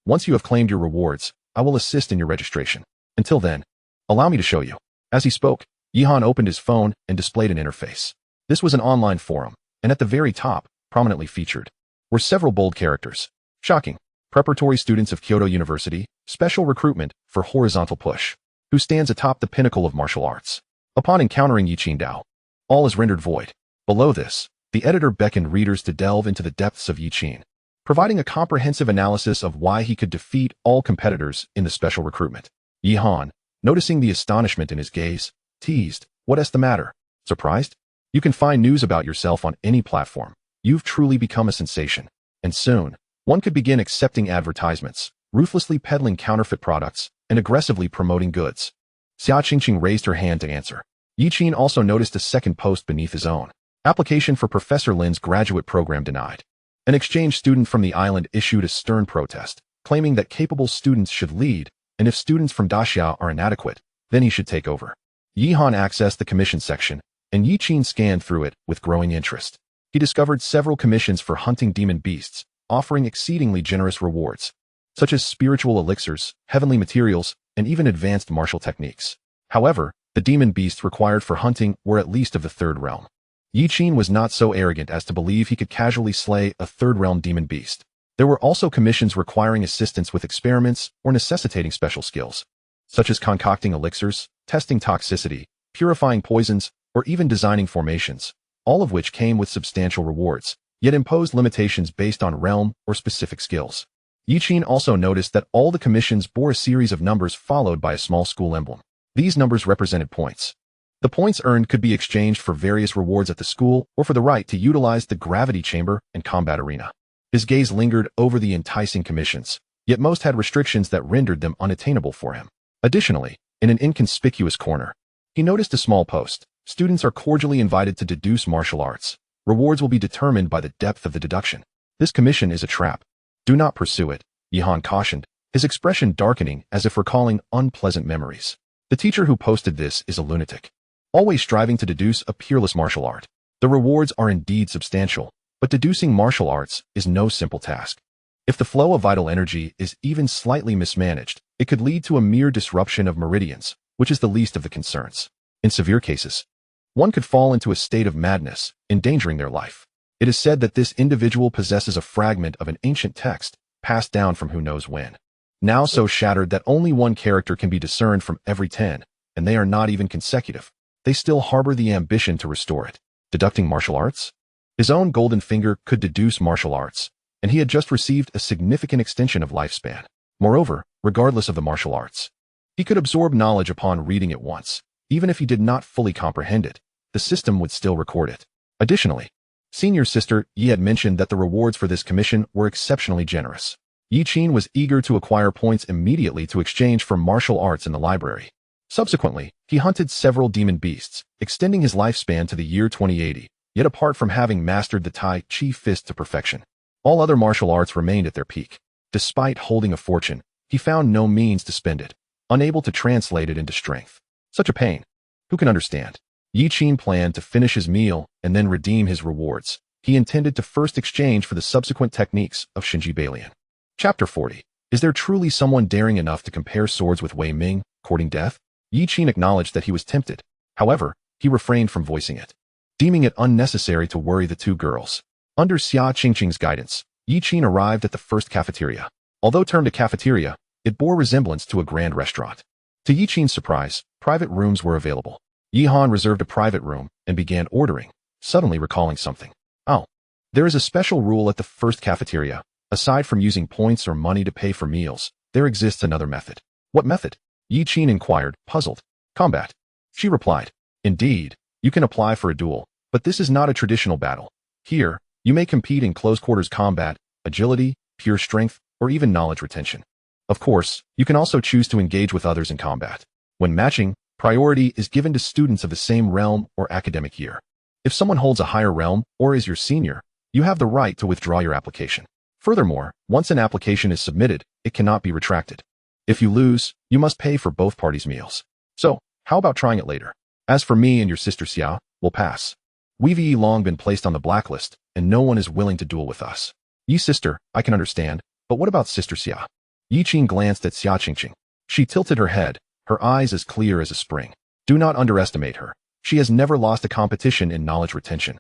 Once you have claimed your rewards, I will assist in your registration. Until then, allow me to show you. As he spoke, Yi Han opened his phone and displayed an interface. This was an online forum, and at the very top, prominently featured, were several bold characters. Shocking. Preparatory students of Kyoto University, special recruitment for horizontal push, who stands atop the pinnacle of martial arts. Upon encountering Yi Qin Dao, all is rendered void. Below this, the editor beckoned readers to delve into the depths of Yi Qin, providing a comprehensive analysis of why he could defeat all competitors in the special recruitment. Yi Han, noticing the astonishment in his gaze, teased, "What's the matter? Surprised? You can find news about yourself on any platform. You've truly become a sensation. And soon, one could begin accepting advertisements, ruthlessly peddling counterfeit products, and aggressively promoting goods." Xianxiaaudiobooks raised her hand to answer. Yi Qin also noticed a second post beneath his own. Application for Professor Lin's graduate program denied. An exchange student from the island issued a stern protest, claiming that capable students should lead, and if students from Daxia are inadequate, then he should take over. Yi Han accessed the commission section, and Yi Qin scanned through it with growing interest. He discovered several commissions for hunting demon beasts, offering exceedingly generous rewards, such as spiritual elixirs, heavenly materials, and even advanced martial techniques. However, the demon beasts required for hunting were at least of the third realm. Yi Qin was not so arrogant as to believe he could casually slay a third realm demon beast. There were also commissions requiring assistance with experiments or necessitating special skills, such as concocting elixirs, testing toxicity, purifying poisons, or even designing formations, all of which came with substantial rewards, yet imposed limitations based on realm or specific skills. Yiqin also noticed that all the commissions bore a series of numbers followed by a small school emblem. These numbers represented points. The points earned could be exchanged for various rewards at the school or for the right to utilize the gravity chamber and combat arena. His gaze lingered over the enticing commissions, yet most had restrictions that rendered them unattainable for him. Additionally, in an inconspicuous corner, he noticed a small post. Students are cordially invited to deduce martial arts. Rewards will be determined by the depth of the deduction. This commission is a trap. Do not pursue it, Yihan cautioned, his expression darkening as if recalling unpleasant memories. The teacher who posted this is a lunatic, always striving to deduce a peerless martial art. The rewards are indeed substantial, but deducing martial arts is no simple task. If the flow of vital energy is even slightly mismanaged, it could lead to a mere disruption of meridians, which is the least of the concerns. In severe cases, one could fall into a state of madness, endangering their life. It is said that this individual possesses a fragment of an ancient text, passed down from who knows when, now so shattered that only one character can be discerned from every 10, and they are not even consecutive. They still harbor the ambition to restore it. Deducting martial arts? His own golden finger could deduce martial arts, and he had just received a significant extension of lifespan. Moreover, regardless of the martial arts, he could absorb knowledge upon reading it once. Even if he did not fully comprehend it, the system would still record it. Additionally, senior sister Yi had mentioned that the rewards for this commission were exceptionally generous. Yiqin was eager to acquire points immediately to exchange for martial arts in the library. Subsequently, he hunted several demon beasts, extending his lifespan to the year 2080, yet apart from having mastered the Tai Chi fist to perfection, all other martial arts remained at their peak. Despite holding a fortune, he found no means to spend it, unable to translate it into strength. Such a pain. Who can understand? Yiqin planned to finish his meal and then redeem his rewards. He intended to first exchange for the subsequent techniques of Shinji Balian. Chapter 40. Is there truly someone daring enough to compare swords with Wei Ming, courting death? Yiqin acknowledged that he was tempted. However, he refrained from voicing it, deeming it unnecessary to worry the two girls. Under Xia Qingqing's guidance, Yiqin arrived at the first cafeteria. Although termed a cafeteria, it bore resemblance to a grand restaurant. To Yiqin's surprise, private rooms were available. Yihan reserved a private room and began ordering, suddenly recalling something. Oh, there is a special rule at the first cafeteria. Aside from using points or money to pay for meals, there exists another method. What method? Yiqin inquired, puzzled. Combat. She replied. Indeed, you can apply for a duel, but this is not a traditional battle. Here, you may compete in close-quarters combat, agility, pure strength, or even knowledge retention. Of course, you can also choose to engage with others in combat. When matching, priority is given to students of the same realm or academic year. If someone holds a higher realm or is your senior, you have the right to withdraw your application. Furthermore, once an application is submitted, it cannot be retracted. If you lose, you must pay for both parties' meals. So, how about trying it later? As for me and your sister Xia, we'll pass. We've long been placed on the blacklist, and no one is willing to duel with us. Yi sister, I can understand, but what about sister Xia? Yiqin glanced at Xia Qingqing. She tilted her head, her eyes as clear as a spring. Do not underestimate her. She has never lost a competition in knowledge retention.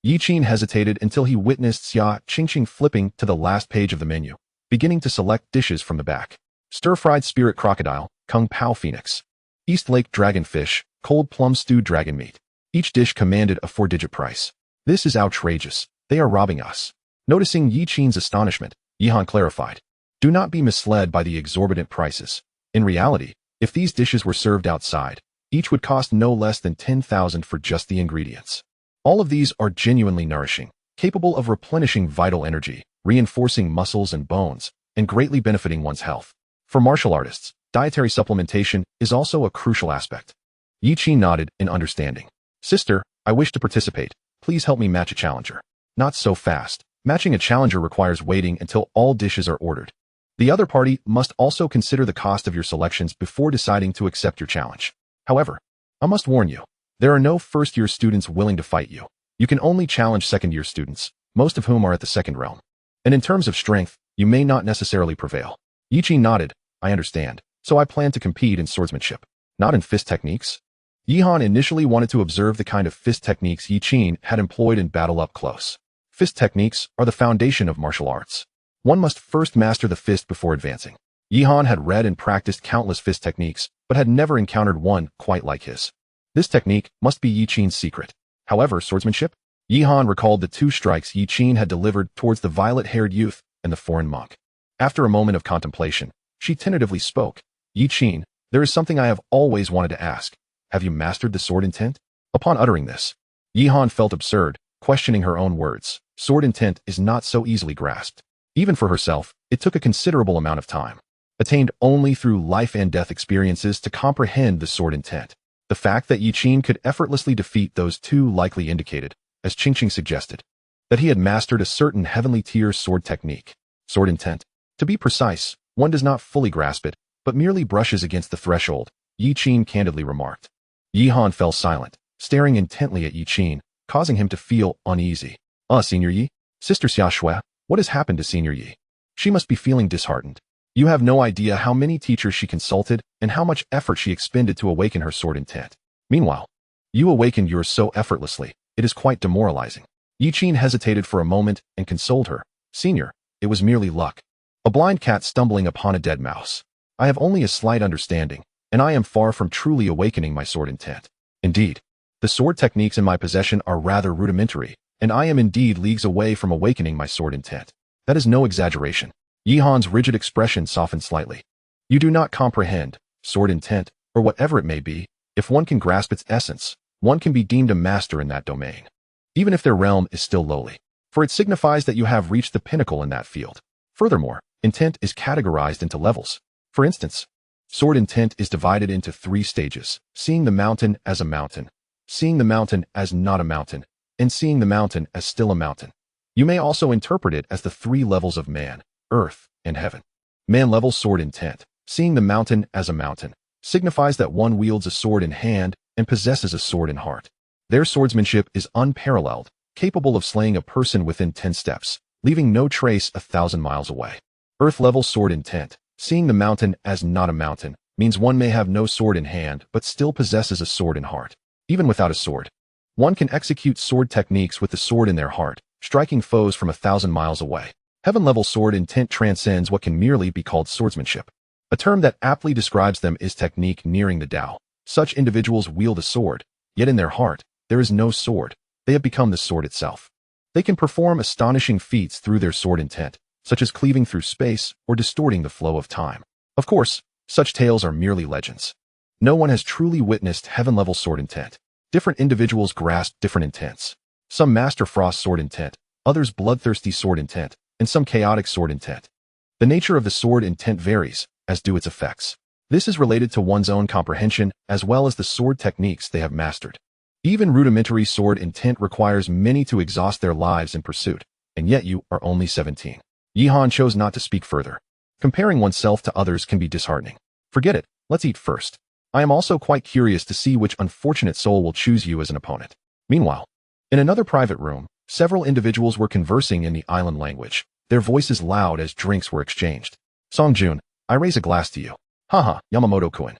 Yiqin hesitated until he witnessed Xia Qingqing flipping to the last page of the menu, beginning to select dishes from the back. Stir-fried spirit crocodile, kung pao phoenix. East Lake dragonfish, cold plum stewed dragon meat. Each dish commanded a 4-digit price. This is outrageous. They are robbing us. Noticing Yiqin's astonishment, Yihan clarified. Do not be misled by the exorbitant prices. In reality, if these dishes were served outside, each would cost no less than 10,000 for just the ingredients. All of these are genuinely nourishing, capable of replenishing vital energy, reinforcing muscles and bones, and greatly benefiting one's health. For martial artists, dietary supplementation is also a crucial aspect. Yiqin nodded in understanding. Sister, I wish to participate. Please help me match a challenger. Not so fast. Matching a challenger requires waiting until all dishes are ordered. The other party must also consider the cost of your selections before deciding to accept your challenge. However, I must warn you, there are no first-year students willing to fight you. You can only challenge second-year students, most of whom are at the second realm. And in terms of strength, you may not necessarily prevail. Yiqin nodded. I understand. So I plan to compete in swordsmanship, not in fist techniques. Yihan initially wanted to observe the kind of fist techniques Yiqin had employed in battle up close. Fist techniques are the foundation of martial arts. One must first master the fist before advancing. Yihan had read and practiced countless fist techniques, but had never encountered one quite like his. This technique must be Yi Qin's secret. However, swordsmanship? Yihan recalled the 2 strikes Yi Qin had delivered towards the violet-haired youth and the foreign monk. After a moment of contemplation, she tentatively spoke. Yi Qin, there is something I have always wanted to ask. Have you mastered the sword intent? Upon uttering this, Yihan felt absurd, questioning her own words. Sword intent is not so easily grasped. Even for herself, it took a considerable amount of time, attained only through life and death experiences to comprehend the sword intent. The fact that Yi Qin could effortlessly defeat those 2 likely indicated, as Qingqing suggested, that he had mastered a certain heavenly tier sword technique. Sword intent. To be precise, one does not fully grasp it, but merely brushes against the threshold, Yi Qin candidly remarked. Yihan fell silent, staring intently at Yi Qin, causing him to feel uneasy. Senior Yi? Sister Xiaxue, what has happened to Senior Yi? She must be feeling disheartened. You have no idea how many teachers she consulted and how much effort she expended to awaken her sword intent. Meanwhile, you awakened yours so effortlessly, it is quite demoralizing. Yi Qin hesitated for a moment and consoled her. Senior, it was merely luck. A blind cat stumbling upon a dead mouse. I have only a slight understanding, and I am far from truly awakening my sword intent. Indeed, the sword techniques in my possession are rather rudimentary, and I am indeed leagues away from awakening my sword intent. That is no exaggeration. Yihan's rigid expression softened slightly. You do not comprehend sword intent, or whatever it may be. If one can grasp its essence, one can be deemed a master in that domain, even if their realm is still lowly, for it signifies that you have reached the pinnacle in that field. Furthermore, intent is categorized into levels. For instance, sword intent is divided into 3 stages: seeing the mountain as a mountain, seeing the mountain as not a mountain, and seeing the mountain as still a mountain. You may also interpret it as the 3 levels of man, earth, and heaven. Man-level sword intent, seeing the mountain as a mountain, signifies that one wields a sword in hand and possesses a sword in heart. Their swordsmanship is unparalleled, capable of slaying a person within 10 steps, leaving no trace 1,000 miles away. Earth-level sword intent, seeing the mountain as not a mountain, means one may have no sword in hand but still possesses a sword in heart. Even without a sword, one can execute sword techniques with the sword in their heart, striking foes from 1,000 miles away. Heaven-level sword intent transcends what can merely be called swordsmanship. A term that aptly describes them is technique nearing the Tao. Such individuals wield a sword, yet in their heart, there is no sword. They have become the sword itself. They can perform astonishing feats through their sword intent, such as cleaving through space or distorting the flow of time. Of course, such tales are merely legends. No one has truly witnessed heaven-level sword intent. Different individuals grasp different intents. Some master frost sword intent, others bloodthirsty sword intent, and some chaotic sword intent. The nature of the sword intent varies, as do its effects. This is related to one's own comprehension as well as the sword techniques they have mastered. Even rudimentary sword intent requires many to exhaust their lives in pursuit, and yet you are only 17. Yihan chose not to speak further. Comparing oneself to others can be disheartening. Forget it, let's eat first. I am also quite curious to see which unfortunate soul will choose you as an opponent. Meanwhile, in another private room, several individuals were conversing in the island language, their voices loud as drinks were exchanged. Songjun, I raise a glass to you. Haha, Yamamoto-kun.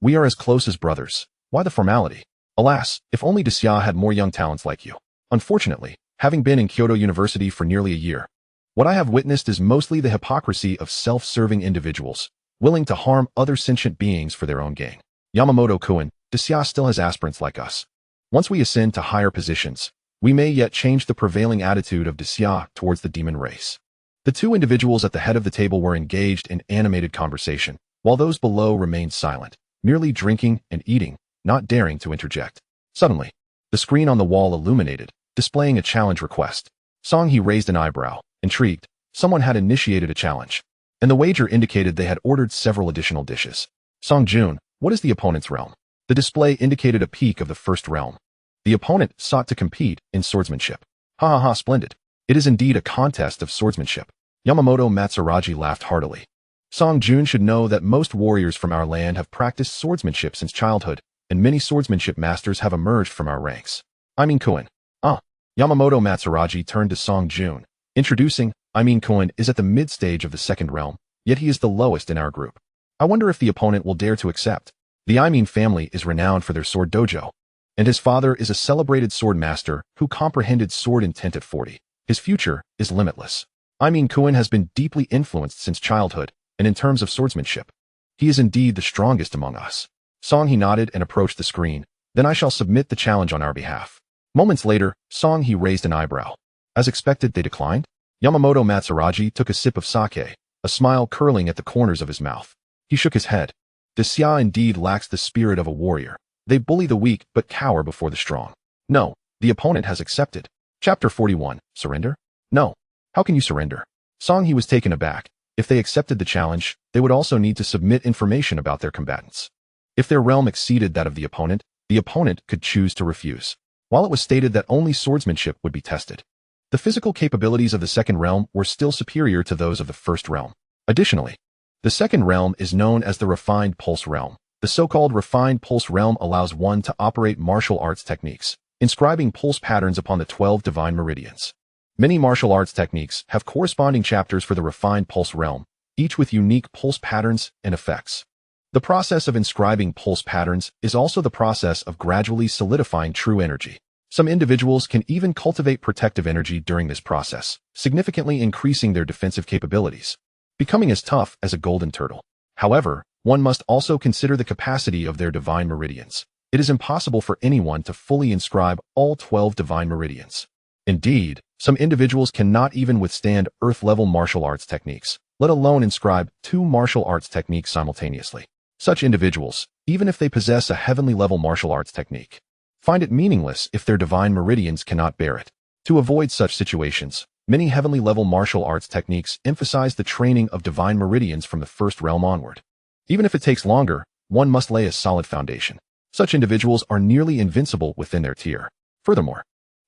We are as close as brothers. Why the formality? Alas, if only Desya had more young talents like you. Unfortunately, having been in Kyoto University for nearly a year, what I have witnessed is mostly the hypocrisy of self-serving individuals, willing to harm other sentient beings for their own gain. Yamamoto-kun, Desya still has aspirants like us. Once we ascend to higher positions, we may yet change the prevailing attitude of Desya towards the demon race. The 2 individuals at the head of the table were engaged in animated conversation, while those below remained silent, merely drinking and eating, not daring to interject. Suddenly, the screen on the wall illuminated, displaying a challenge request. Songhe raised an eyebrow, intrigued. Someone had initiated a challenge, and the wager indicated they had ordered several additional dishes. Songjun, what is the opponent's realm? The display indicated a peak of the first realm. The opponent sought to compete in swordsmanship. Ha ha ha, splendid. It is indeed a contest of swordsmanship. Yamamoto Matsurugi laughed heartily. Songjun should know that most warriors from our land have practiced swordsmanship since childhood, and many swordsmanship masters have emerged from our ranks. Kun. Yamamoto Matsurugi turned to Songjun, introducing, Kun is at the mid-stage of the second realm, yet he is the lowest in our group. I wonder if the opponent will dare to accept. The family is renowned for their sword dojo, and his father is a celebrated sword master who comprehended sword intent at 40. His future is limitless. Kuan has been deeply influenced since childhood, and in terms of swordsmanship, he is indeed the strongest among us. Song He nodded and approached the screen. Then I shall submit the challenge on our behalf. Moments later, Song He raised an eyebrow. As expected, they declined. Yamamoto Matsudaji took a sip of sake, a smile curling at the corners of his mouth. He shook his head. The Xia indeed lacks the spirit of a warrior. They bully the weak but cower before the strong. No, the opponent has accepted. Chapter 41. Surrender? No. How can you surrender? Song He was taken aback. If they accepted the challenge, they would also need to submit information about their combatants. If their realm exceeded that of the opponent could choose to refuse. While it was stated that only swordsmanship would be tested, the physical capabilities of the second realm were still superior to those of the first realm. Additionally, the second realm is known as the refined pulse realm. The so-called refined pulse realm allows one to operate martial arts techniques, inscribing pulse patterns upon the 12 divine meridians. Many martial arts techniques have corresponding chapters for the refined pulse realm, each with unique pulse patterns and effects. The process of inscribing pulse patterns is also the process of gradually solidifying true energy. Some individuals can even cultivate protective energy during this process, significantly increasing their defensive capabilities, becoming as tough as a golden turtle. However, one must also consider the capacity of their divine meridians. It is impossible for anyone to fully inscribe all 12 divine meridians. Indeed, some individuals cannot even withstand earth-level martial arts techniques, let alone inscribe 2 martial arts techniques simultaneously. Such individuals, even if they possess a heavenly-level martial arts technique, find it meaningless if their divine meridians cannot bear it. To avoid such situations, many heavenly-level martial arts techniques emphasize the training of divine meridians from the first realm onward. Even if it takes longer, one must lay a solid foundation. Such individuals are nearly invincible within their tier. Furthermore,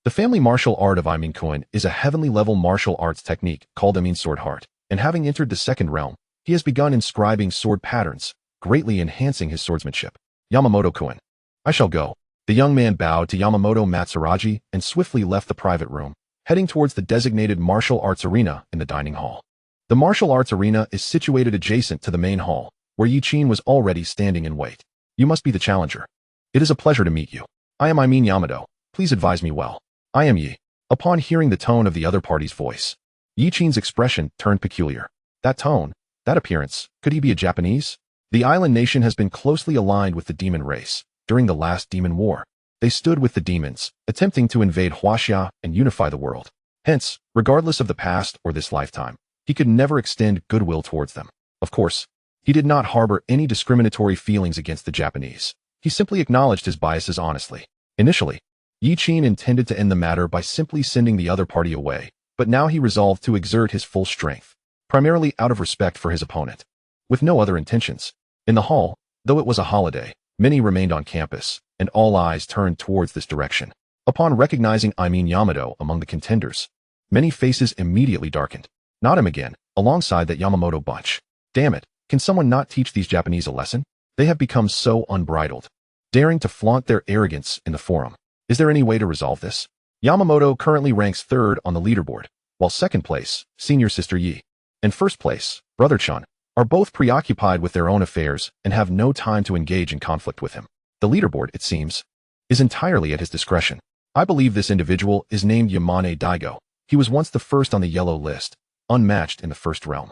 the family martial art of Kuan is a heavenly-level martial arts technique called Sword Heart, and having entered the second realm, he has begun inscribing sword patterns, greatly enhancing his swordsmanship. Yamamoto Kuan. I shall go. The young man bowed to Yamamoto Matsudaji and swiftly left the private room, heading towards the designated martial arts arena in the dining hall. The martial arts arena is situated adjacent to the main hall, where Yi was already standing in wait. You must be the challenger. It is a pleasure to meet you. I am Yamato. Please advise me well. I am Yi. Upon hearing the tone of the other party's voice, Yi expression turned peculiar. That tone, that appearance, could he be a Japanese? The island nation has been closely aligned with the demon race. During the last demon war, they stood with the demons, attempting to invade Huaxia and unify the world. Hence, regardless of the past or this lifetime, he could never extend goodwill towards them. Of course, he did not harbor any discriminatory feelings against the Japanese. He simply acknowledged his biases honestly. Initially, Yi intended to end the matter by simply sending the other party away, but now he resolved to exert his full strength, primarily out of respect for his opponent. With no other intentions. In the hall, though it was a holiday, many remained on campus, and all eyes turned towards this direction. Upon recognizing Yamato among the contenders, many faces immediately darkened. Not him again, alongside that Yamamoto bunch. Damn it, can someone not teach these Japanese a lesson? They have become so unbridled, daring to flaunt their arrogance in the forum. Is there any way to resolve this? Yamamoto currently ranks 3rd on the leaderboard, while 2nd place, senior sister Yi, and 1st place, brother Chun, are both preoccupied with their own affairs and have no time to engage in conflict with him. The leaderboard, it seems, is entirely at his discretion. I believe this individual is named Yamane Daigo. He was once the first on the yellow list, unmatched in the first realm.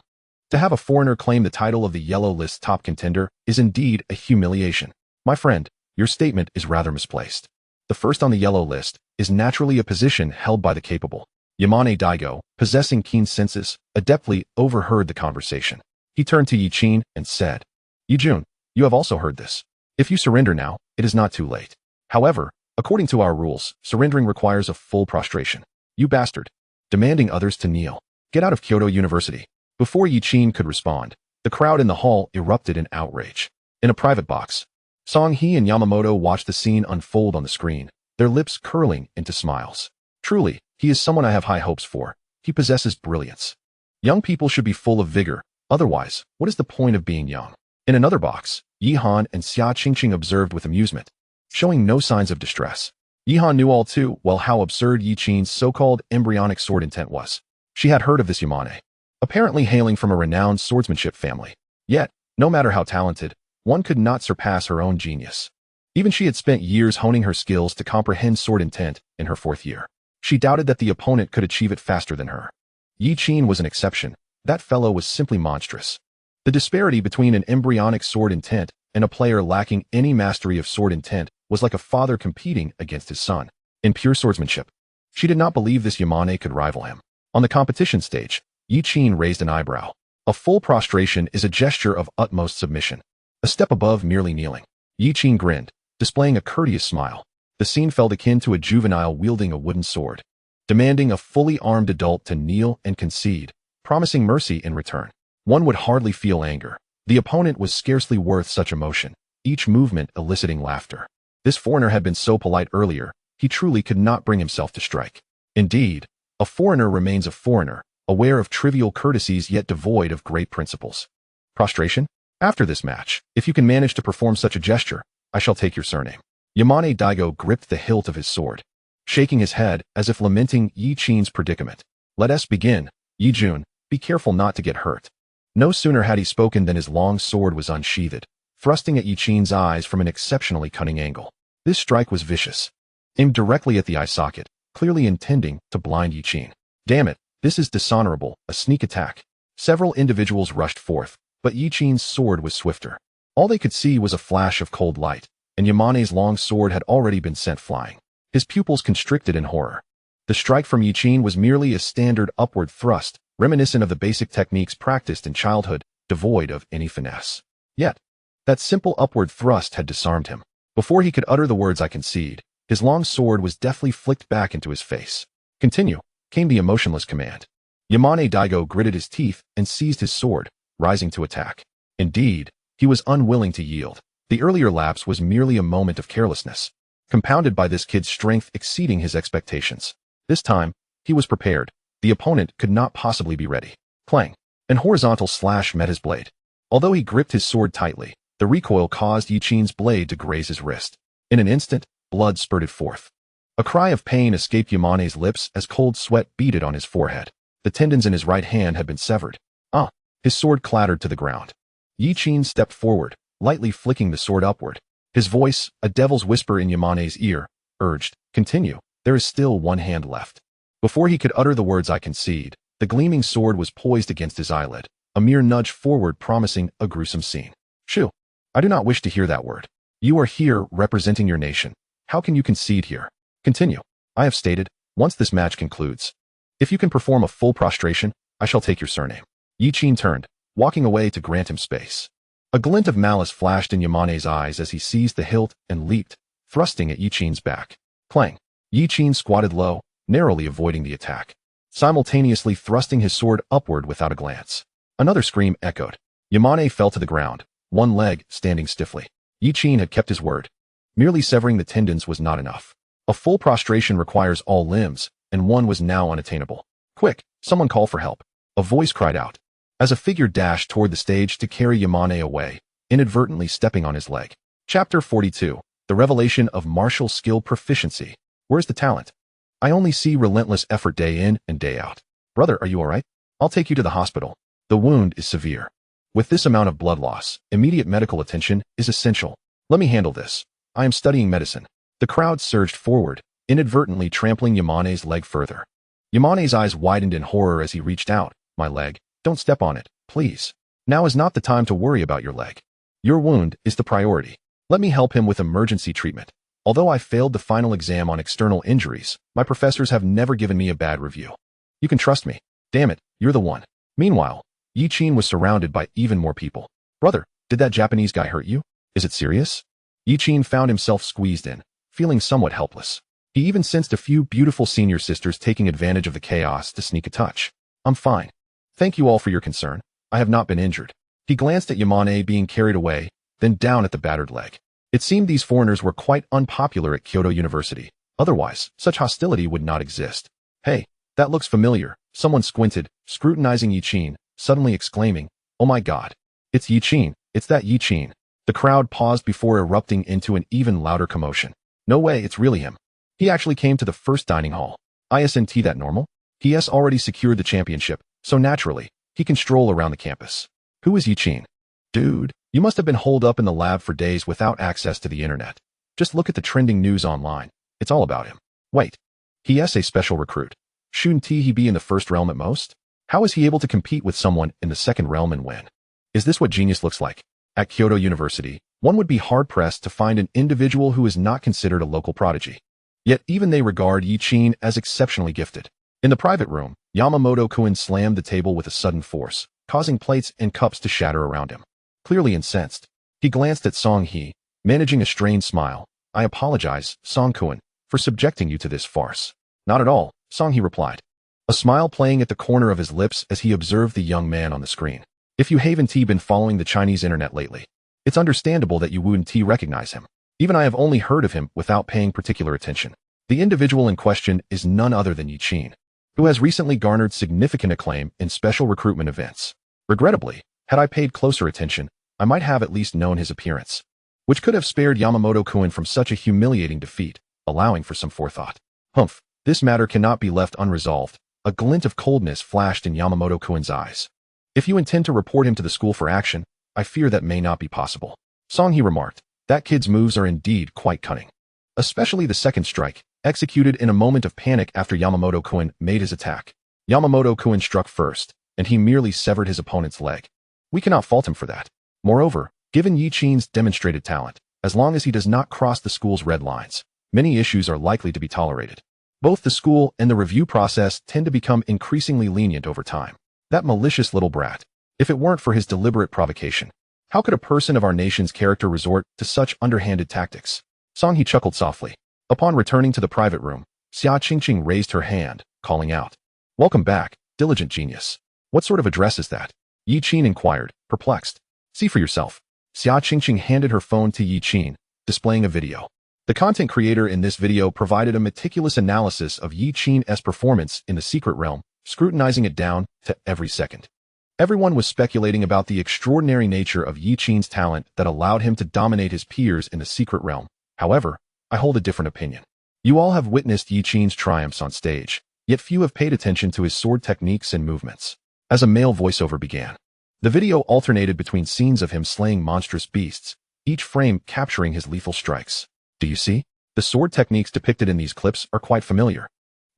To have a foreigner claim the title of the yellow list top contender is indeed a humiliation. My friend, your statement is rather misplaced. The first on the yellow list is naturally a position held by the capable. Yamane Daigo, possessing keen senses, adeptly overheard the conversation. He turned to Yi and said, Yi-jun, you have also heard this. If you surrender now, it is not too late. However, according to our rules, surrendering requires a full prostration. You bastard. Demanding others to kneel. Get out of Kyoto University. Before Yi could respond, the crowd in the hall erupted in outrage. In a private box, Song He and Yamamoto watched the scene unfold on the screen, their lips curling into smiles. Truly, he is someone I have high hopes for. He possesses brilliance. Young people should be full of vigor, otherwise, what is the point of being young? In another box, Yi-han and Xia Qingqing observed with amusement, showing no signs of distress. Yi-han knew all too well how absurd Yi-chen's so-called embryonic sword intent was. She had heard of this Yamane, apparently hailing from a renowned swordsmanship family. Yet, no matter how talented, one could not surpass her own genius. Even she had spent years honing her skills to comprehend sword intent in her 4th year. She doubted that the opponent could achieve it faster than her. Yi Qin was an exception. That fellow was simply monstrous. The disparity between an embryonic sword intent and a player lacking any mastery of sword intent was like a father competing against his son. In pure swordsmanship, she did not believe this Yamane could rival him. On the competition stage, Yi Qin raised an eyebrow. A full prostration is a gesture of utmost submission, a step above merely kneeling. Yi Qin grinned, displaying a courteous smile. The scene felt akin to a juvenile wielding a wooden sword, demanding a fully armed adult to kneel and concede, promising mercy in return. One would hardly feel anger. The opponent was scarcely worth such emotion, each movement eliciting laughter. This foreigner had been so polite earlier, he truly could not bring himself to strike. Indeed, a foreigner remains a foreigner, aware of trivial courtesies yet devoid of great principles. Prostration? After this match, if you can manage to perform such a gesture, I shall take your surname. Yamane Daigo gripped the hilt of his sword, shaking his head as if lamenting Yi Qin's predicament. Let us begin. Yi Jun, be careful not to get hurt. No sooner had he spoken than his long sword was unsheathed, thrusting at Yi Qin's eyes from an exceptionally cunning angle. This strike was vicious, aimed directly at the eye socket, clearly intending to blind Yi Qin. Damn it, this is dishonorable, a sneak attack. Several individuals rushed forth, but Yi Qin's sword was swifter. All they could see was a flash of cold light, and Yamane's long sword had already been sent flying. His pupils constricted in horror. The strike from Yi Qin was merely a standard upward thrust, reminiscent of the basic techniques practiced in childhood, devoid of any finesse. Yet, that simple upward thrust had disarmed him. Before he could utter the words "I concede," his long sword was deftly flicked back into his face. Continue, came the emotionless command. Yamane Daigo gritted his teeth and seized his sword, rising to attack. Indeed, he was unwilling to yield. The earlier lapse was merely a moment of carelessness, compounded by this kid's strength exceeding his expectations. This time, he was prepared. The opponent could not possibly be ready. Clang! An horizontal slash met his blade. Although he gripped his sword tightly, the recoil caused Yi Qin's blade to graze his wrist. In an instant, blood spurted forth. A cry of pain escaped Yamane's lips as cold sweat beaded on his forehead. The tendons in his right hand had been severed. His sword clattered to the ground. Yi Qin stepped forward, lightly flicking the sword upward. His voice, a devil's whisper in Yamane's ear, urged, "Continue, there is still one hand left." Before he could utter the words "I concede," the gleaming sword was poised against his eyelid, a mere nudge forward promising a gruesome scene. Shoo! I do not wish to hear that word. You are here representing your nation. How can you concede here? Continue. I have stated, once this match concludes, if you can perform a full prostration, I shall take your surname. Yi Qin turned, walking away to grant him space. A glint of malice flashed in Yamane's eyes as he seized the hilt and leaped, thrusting at Yi Qin's back. Clang! Yi Qin squatted low, narrowly avoiding the attack, simultaneously thrusting his sword upward without a glance. Another scream echoed. Yamane fell to the ground, one leg standing stiffly. Yi Qin had kept his word. Merely severing the tendons was not enough. A full prostration requires all limbs, and one was now unattainable. Quick, someone call for help. A voice cried out, as a figure dashed toward the stage to carry Yamane away, inadvertently stepping on his leg. Chapter 42. The Revelation of Martial Skill Proficiency. Where's the talent? I only see relentless effort day in and day out. Brother, are you alright? I'll take you to the hospital. The wound is severe. With this amount of blood loss, immediate medical attention is essential. Let me handle this. I am studying medicine. The crowd surged forward, inadvertently trampling Yamane's leg further. Yamane's eyes widened in horror as he reached out. My leg. Don't step on it, please. Now is not the time to worry about your leg. Your wound is the priority. Let me help him with emergency treatment. Although I failed the final exam on external injuries, my professors have never given me a bad review. You can trust me. Damn it, you're the one. Meanwhile, Yi Qin was surrounded by even more people. Brother, did that Japanese guy hurt you? Is it serious? Yi Qin found himself squeezed in, feeling somewhat helpless. He even sensed a few beautiful senior sisters taking advantage of the chaos to sneak a touch. I'm fine. Thank you all for your concern. I have not been injured. He glanced at Yamane being carried away, then down at the battered leg. It seemed these foreigners were quite unpopular at Kyoto University. Otherwise, such hostility would not exist. Hey, that looks familiar. Someone squinted, scrutinizing Yi Qin, suddenly exclaiming, "Oh my god. It's Yi Qin. It's that Yi Qin." The crowd paused before erupting into an even louder commotion. No way, it's really him. He actually came to the first dining hall. Isn't that normal? He has already secured the championship, so naturally, he can stroll around the campus. Who is Yi Qin? Dude, you must have been holed up in the lab for days without access to the internet. Just look at the trending news online. It's all about him. Wait. He is a special recruit. Shouldn't he be in the first realm at most? How is he able to compete with someone in the second realm and win? Is this what genius looks like? At Kyoto University, one would be hard-pressed to find an individual who is not considered a local prodigy. Yet even they regard Yi Qin as exceptionally gifted. In the private room, Yamamoto-kun slammed the table with a sudden force, causing plates and cups to shatter around him. Clearly incensed, he glanced at Song He, managing a strained smile. I apologize, Song-kun, for subjecting you to this farce. Not at all, Song He replied, a smile playing at the corner of his lips as he observed the young man on the screen. If you haven't been following the Chinese internet lately, it's understandable that you wouldn't recognize him. Even I have only heard of him without paying particular attention. The individual in question is none other than Yi Qin, who has recently garnered significant acclaim in special recruitment events. Regrettably, had I paid closer attention, I might have at least known his appearance, which could have spared Yamamoto-kun from such a humiliating defeat, allowing for some forethought. Humph, this matter cannot be left unresolved. A glint of coldness flashed in Yamamoto-kun's eyes. If you intend to report him to the school for action, I fear that may not be possible. Song He remarked, that kid's moves are indeed quite cunning. Especially the second strike, executed in a moment of panic after Yamamoto-kun made his attack. Yamamoto-kun struck first, and he merely severed his opponent's leg. We cannot fault him for that. Moreover, given Yi Qin's demonstrated talent, as long as he does not cross the school's red lines, many issues are likely to be tolerated. Both the school and the review process tend to become increasingly lenient over time. That malicious little brat. If it weren't for his deliberate provocation, how could a person of our nation's character resort to such underhanded tactics? Song He chuckled softly. Upon returning to the private room, Xia Qingqing raised her hand, calling out, welcome back, diligent genius. What sort of address is that? Yi Qin inquired, perplexed. See for yourself. Xia Qingqing handed her phone to Yi Qin, displaying a video. The content creator in this video provided a meticulous analysis of Yi Qin's performance in the secret realm, scrutinizing it down to every second. Everyone was speculating about the extraordinary nature of Yi Qin's talent that allowed him to dominate his peers in the secret realm. However, I hold a different opinion. You all have witnessed Yi Qin's triumphs on stage, yet few have paid attention to his sword techniques and movements. As a male voiceover began, the video alternated between scenes of him slaying monstrous beasts, each frame capturing his lethal strikes. Do you see? The sword techniques depicted in these clips are quite familiar.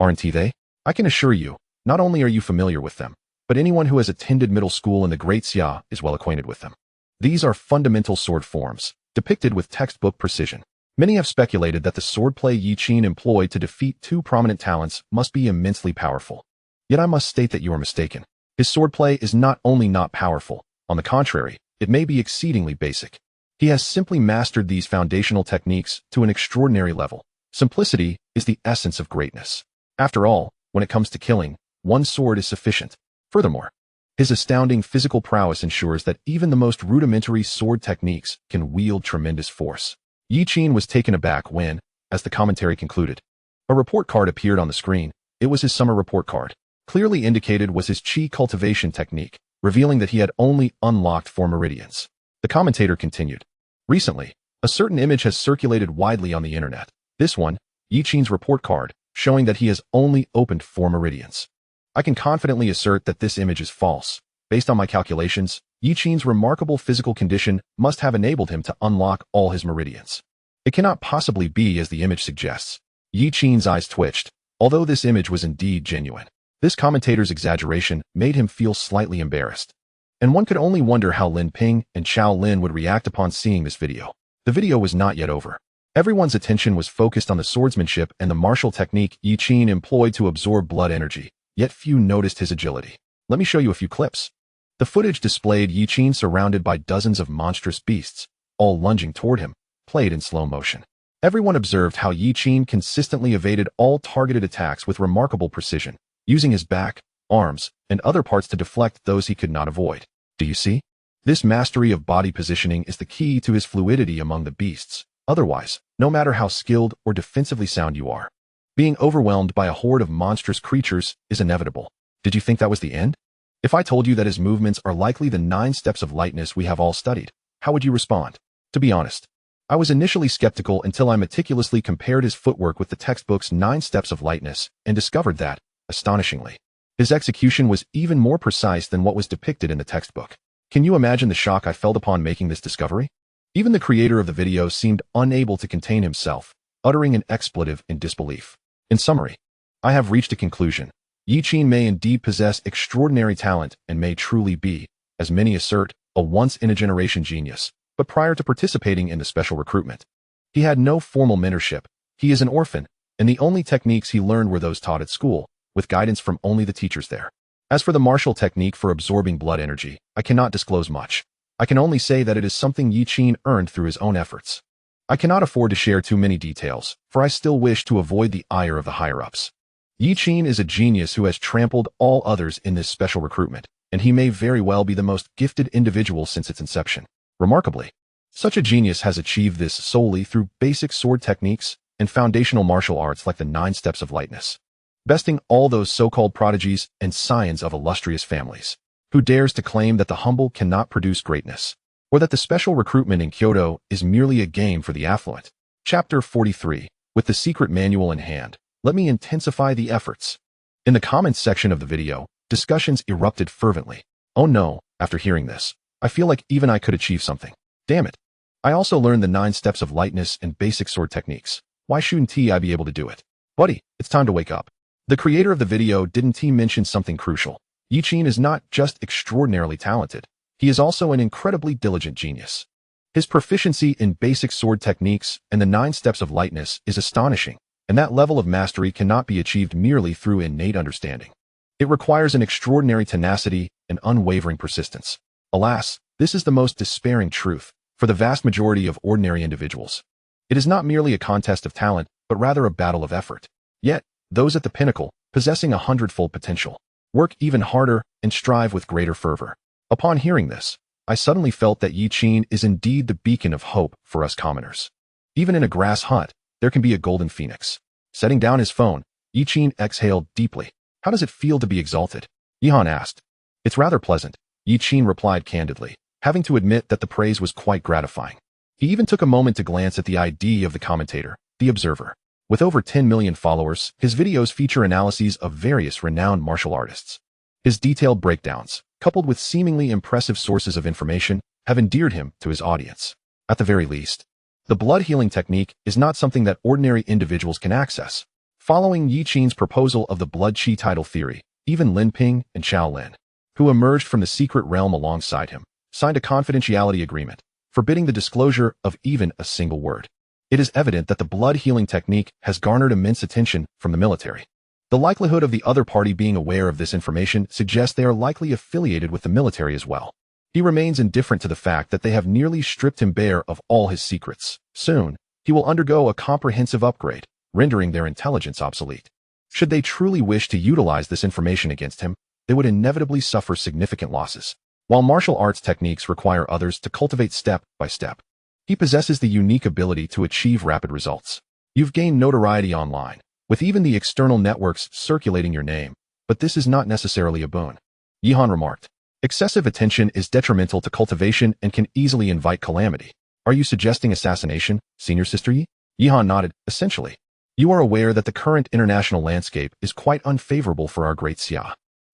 Aren't they? I can assure you, not only are you familiar with them, but anyone who has attended middle school in the Great Xia is well acquainted with them. These are fundamental sword forms, depicted with textbook precision. Many have speculated that the swordplay Yi Qin employed to defeat two prominent talents must be immensely powerful. Yet I must state that you are mistaken. His swordplay is not only not powerful, on the contrary, it may be exceedingly basic. He has simply mastered these foundational techniques to an extraordinary level. Simplicity is the essence of greatness. After all, when it comes to killing, one sword is sufficient. Furthermore, his astounding physical prowess ensures that even the most rudimentary sword techniques can wield tremendous force. Yi Qin was taken aback when, as the commentary concluded, a report card appeared on the screen. It was his summer report card. Clearly indicated was his chi cultivation technique, revealing that he had only unlocked 4 meridians. The commentator continued. Recently, a certain image has circulated widely on the internet. This one, Yi Qin's report card, showing that he has only opened 4 meridians. I can confidently assert that this image is false. Based on my calculations, Yi Qin's remarkable physical condition must have enabled him to unlock all his meridians. It cannot possibly be as the image suggests. Yi Qin's eyes twitched, although this image was indeed genuine. This commentator's exaggeration made him feel slightly embarrassed. And one could only wonder how Lin Ping and Xiao Lin would react upon seeing this video. The video was not yet over. Everyone's attention was focused on the swordsmanship and the martial technique Yi Qin employed to absorb blood energy, yet few noticed his agility. Let me show you a few clips. The footage displayed Yi Qin surrounded by dozens of monstrous beasts, all lunging toward him, played in slow motion. Everyone observed how Yi Qin consistently evaded all targeted attacks with remarkable precision, using his back, arms, and other parts to deflect those he could not avoid. Do you see? This mastery of body positioning is the key to his fluidity among the beasts. Otherwise, no matter how skilled or defensively sound you are, being overwhelmed by a horde of monstrous creatures is inevitable. Did you think that was the end? If I told you that his movements are likely the 9 steps of lightness we have all studied, how would you respond? To be honest, I was initially skeptical until I meticulously compared his footwork with the textbook's 9 steps of lightness and discovered that, astonishingly, his execution was even more precise than what was depicted in the textbook. Can you imagine the shock I felt upon making this discovery? Even the creator of the video seemed unable to contain himself, uttering an expletive in disbelief. In summary, I have reached a conclusion. Yi Qin may indeed possess extraordinary talent and may truly be, as many assert, a once-in-a-generation genius, but prior to participating in the special recruitment, he had no formal mentorship. He is an orphan, and the only techniques he learned were those taught at school, with guidance from only the teachers there. As for the martial technique for absorbing blood energy, I cannot disclose much. I can only say that it is something Yi Qin earned through his own efforts. I cannot afford to share too many details, for I still wish to avoid the ire of the higher-ups. Yi Qin is a genius who has trampled all others in this special recruitment, and he may very well be the most gifted individual since its inception. Remarkably, such a genius has achieved this solely through basic sword techniques and foundational martial arts like the 9 steps of lightness, besting all those so-called prodigies and scions of illustrious families. Who dares to claim that the humble cannot produce greatness, or that the special recruitment in Kyoto is merely a game for the affluent? Chapter 43. With the secret manual in hand, let me intensify the efforts. In the comments section of the video, discussions erupted fervently. Oh no, after hearing this, I feel like even I could achieve something. Damn it. I also learned the 9 steps of lightness and basic sword techniques. Why shouldn't I be able to do it? Buddy, it's time to wake up. The creator of the video didn't mention something crucial. Yi Qin is not just extraordinarily talented, he is also an incredibly diligent genius. His proficiency in basic sword techniques and the 9 steps of lightness is astonishing, and that level of mastery cannot be achieved merely through innate understanding. It requires an extraordinary tenacity and unwavering persistence. Alas, this is the most despairing truth for the vast majority of ordinary individuals. It is not merely a contest of talent, but rather a battle of effort. Yet, those at the pinnacle, possessing 100-fold potential, work even harder and strive with greater fervor. Upon hearing this, I suddenly felt that Yi Qin is indeed the beacon of hope for us commoners. Even in a grass hut, there can be a golden phoenix. Setting down his phone, Yi Qin exhaled deeply. How does it feel to be exalted? Yihan asked. It's rather pleasant, Yi Qin replied candidly, having to admit that the praise was quite gratifying. He even took a moment to glance at the ID of the commentator, the observer. With over 10 million followers, his videos feature analyses of various renowned martial artists. His detailed breakdowns, coupled with seemingly impressive sources of information, have endeared him to his audience. At the very least, the blood healing technique is not something that ordinary individuals can access. Following Yi Qin's proposal of the blood qi tidal theory, even Lin Ping and Xiao Lin, who emerged from the secret realm alongside him, signed a confidentiality agreement, forbidding the disclosure of even a single word. It is evident that the blood healing technique has garnered immense attention from the military. The likelihood of the other party being aware of this information suggests they are likely affiliated with the military as well. He remains indifferent to the fact that they have nearly stripped him bare of all his secrets. Soon, he will undergo a comprehensive upgrade, rendering their intelligence obsolete. Should they truly wish to utilize this information against him, they would inevitably suffer significant losses. While martial arts techniques require others to cultivate step by step, he possesses the unique ability to achieve rapid results. You've gained notoriety online, with even the external networks circulating your name, but this is not necessarily a boon. Yihan remarked. Excessive attention is detrimental to cultivation and can easily invite calamity. Are you suggesting assassination, senior sister Yi? Yihan nodded. Essentially, you are aware that the current international landscape is quite unfavorable for our great Xia.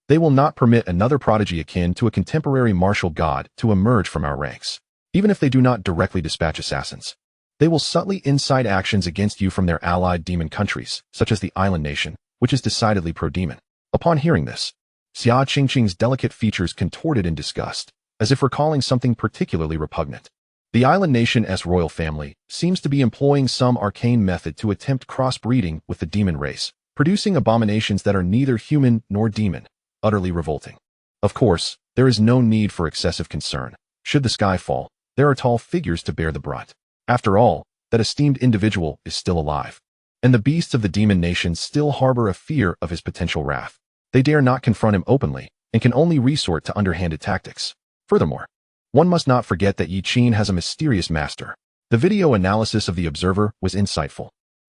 They will not permit another prodigy akin to a contemporary martial god to emerge from our ranks. Even if they do not directly dispatch assassins, they will subtly incite actions against you from their allied demon countries, such as the island nation, which is decidedly pro-demon. Upon hearing this, Xia Qingqing's delicate features contorted in disgust, as if recalling something particularly repugnant. The island nation's royal family seems to be employing some arcane method to attempt crossbreeding with the demon race, producing abominations that are neither human nor demon, utterly revolting. Of course, there is no need for excessive concern. Should the sky fall, there are tall figures to bear the brunt. After all, that esteemed individual is still alive, and the beasts of the demon nation still harbor a fear of his potential wrath. They dare not confront him openly, and can only resort to underhanded tactics. Furthermore, one must not forget that Yi Qin has a mysterious master. The video analysis of the observer was insightful.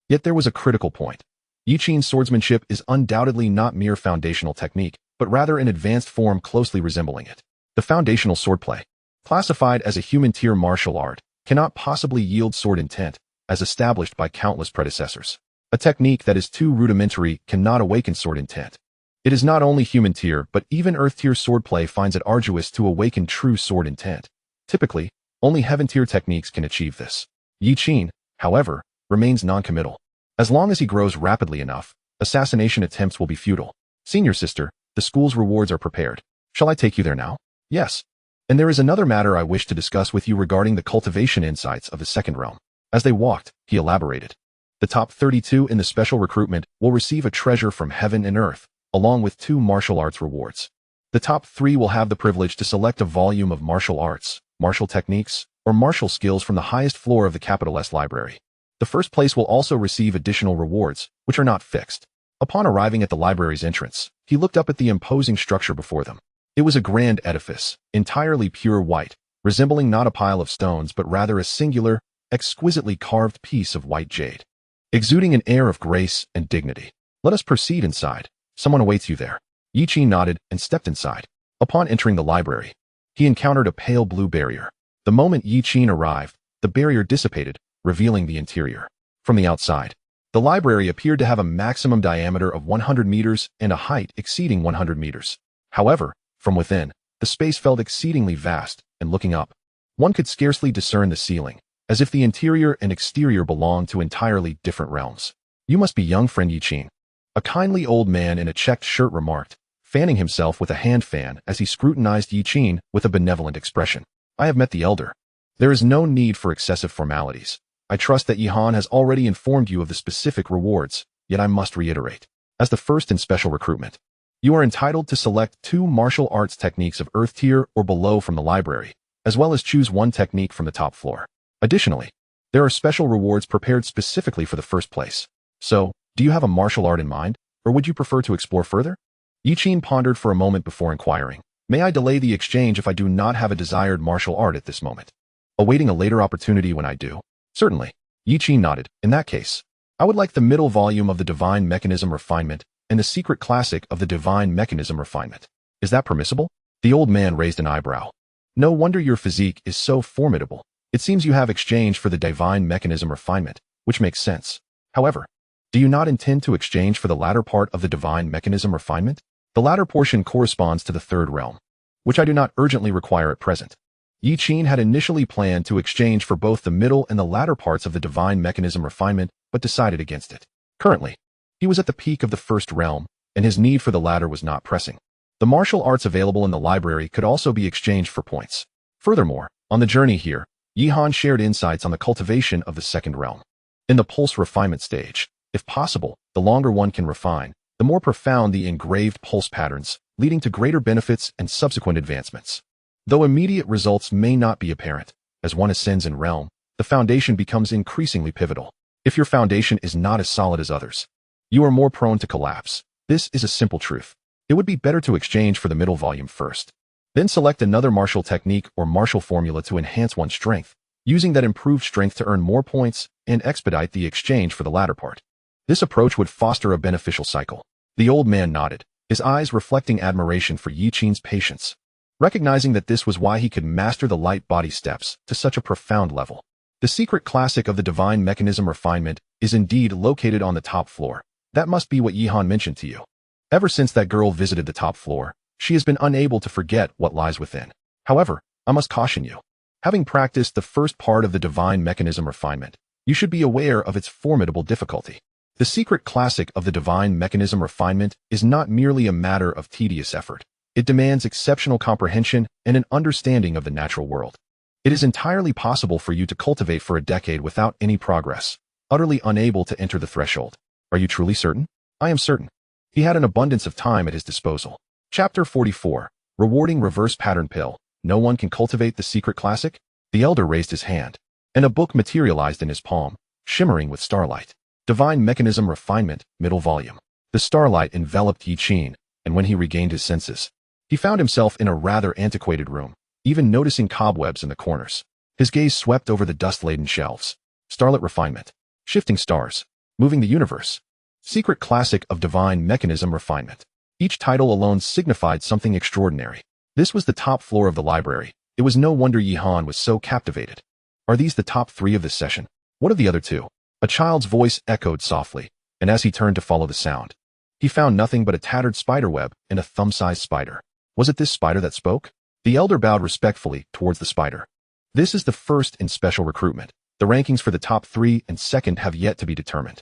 Yet there was a critical point. Yi Qin's swordsmanship is undoubtedly not mere foundational technique, but rather an advanced form closely resembling it. The foundational swordplay, classified as a human-tier martial art, cannot possibly yield sword intent, as established by countless predecessors. A technique that is too rudimentary cannot awaken sword intent. It is not only human-tier, but even earth-tier swordplay finds it arduous to awaken true sword intent. Typically, only heaven-tier techniques can achieve this. Yi Qin, however, remains non-committal. As long as he grows rapidly enough, assassination attempts will be futile. Senior sister, the school's rewards are prepared. Shall I take you there now? Yes. And there is another matter I wish to discuss with you regarding the cultivation insights of the second realm. As they walked, he elaborated. The top 32 in the special recruitment will receive a treasure from heaven and earth, along with 2 martial arts rewards. The top 3 will have the privilege to select a volume of martial arts, martial techniques, or martial skills from the highest floor of the capital S library. The first place will also receive additional rewards, which are not fixed. Upon arriving at the library's entrance, he looked up at the imposing structure before them. It was a grand edifice, entirely pure white, resembling not a pile of stones but rather a singular, exquisitely carved piece of white jade, exuding an air of grace and dignity. Let us proceed inside. Someone awaits you there. Yi Qin nodded and stepped inside. Upon entering the library, he encountered a pale blue barrier. The moment Yi Qin arrived, the barrier dissipated, revealing the interior. From the outside, the library appeared to have a maximum diameter of 100 meters and a height exceeding 100 meters. However, from within, the space felt exceedingly vast, and looking up, one could scarcely discern the ceiling, as if the interior and exterior belonged to entirely different realms. You must be young friend Yi Qin. A kindly old man in a checked shirt remarked, fanning himself with a hand fan as he scrutinized Yi Qin with a benevolent expression. I have met the elder. There is no need for excessive formalities. I trust that Yihan has already informed you of the specific rewards, yet I must reiterate. As the first in special recruitment, you are entitled to select 2 martial arts techniques of earth tier or below from the library, as well as choose 1 technique from the top floor. Additionally, there are special rewards prepared specifically for the first place. So, do you have a martial art in mind, or would you prefer to explore further? Yi Qin pondered for a moment before inquiring. May I delay the exchange if I do not have a desired martial art at this moment? Awaiting a later opportunity when I do? Certainly. Yi Qin nodded. In that case, I would like the middle volume of the Divine Mechanism Refinement and the secret classic of the Divine Mechanism Refinement. Is that permissible? The old man raised an eyebrow. No wonder your physique is so formidable. It seems you have exchanged for the Divine Mechanism Refinement, which makes sense. However, do you not intend to exchange for the latter part of the Divine Mechanism Refinement? The latter portion corresponds to the third realm, which I do not urgently require at present. Yi Qin had initially planned to exchange for both the middle and the latter parts of the Divine Mechanism Refinement, but decided against it. Currently, he was at the peak of the first realm, and his need for the latter was not pressing. The martial arts available in the library could also be exchanged for points. Furthermore, on the journey here, Yihan shared insights on the cultivation of the second realm. In the pulse refinement stage, if possible, the longer one can refine, the more profound the engraved pulse patterns, leading to greater benefits and subsequent advancements. Though immediate results may not be apparent, as one ascends in realm, the foundation becomes increasingly pivotal. If your foundation is not as solid as others, you are more prone to collapse. This is a simple truth. It would be better to exchange for the middle volume first. Then select another martial technique or martial formula to enhance one's strength, using that improved strength to earn more points and expedite the exchange for the latter part. This approach would foster a beneficial cycle. The old man nodded, his eyes reflecting admiration for Yi Qin's patience, recognizing that this was why he could master the light body steps to such a profound level. The secret classic of the Divine Mechanism Refinement is indeed located on the top floor. That must be what Yihan mentioned to you. Ever since that girl visited the top floor, she has been unable to forget what lies within. However, I must caution you. Having practiced the first part of the Divine Mechanism Refinement, you should be aware of its formidable difficulty. The secret classic of the Divine Mechanism Refinement is not merely a matter of tedious effort. It demands exceptional comprehension and an understanding of the natural world. It is entirely possible for you to cultivate for a decade without any progress, utterly unable to enter the threshold. Are you truly certain? I am certain. He had an abundance of time at his disposal. Chapter 44. Rewarding Reverse Pattern Pill. No one can cultivate the secret classic? The elder raised his hand, and a book materialized in his palm, shimmering with starlight. Divine Mechanism Refinement, middle volume. The starlight enveloped Yi Qin, and when he regained his senses, he found himself in a rather antiquated room, even noticing cobwebs in the corners. His gaze swept over the dust-laden shelves. Starlit Refinement. Shifting Stars. Moving the Universe. Secret Classic of Divine Mechanism Refinement. Each title alone signified something extraordinary. This was the top floor of the library. It was no wonder Yihan was so captivated. Are these the top 3 of this session? What of the other 2? A child's voice echoed softly, and as he turned to follow the sound, he found nothing but a tattered spiderweb and a thumb-sized spider. Was it this spider that spoke? The elder bowed respectfully towards the spider. This is the first in special recruitment. The rankings for the top 3 and second have yet to be determined.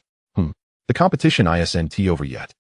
The competition isn't over yet.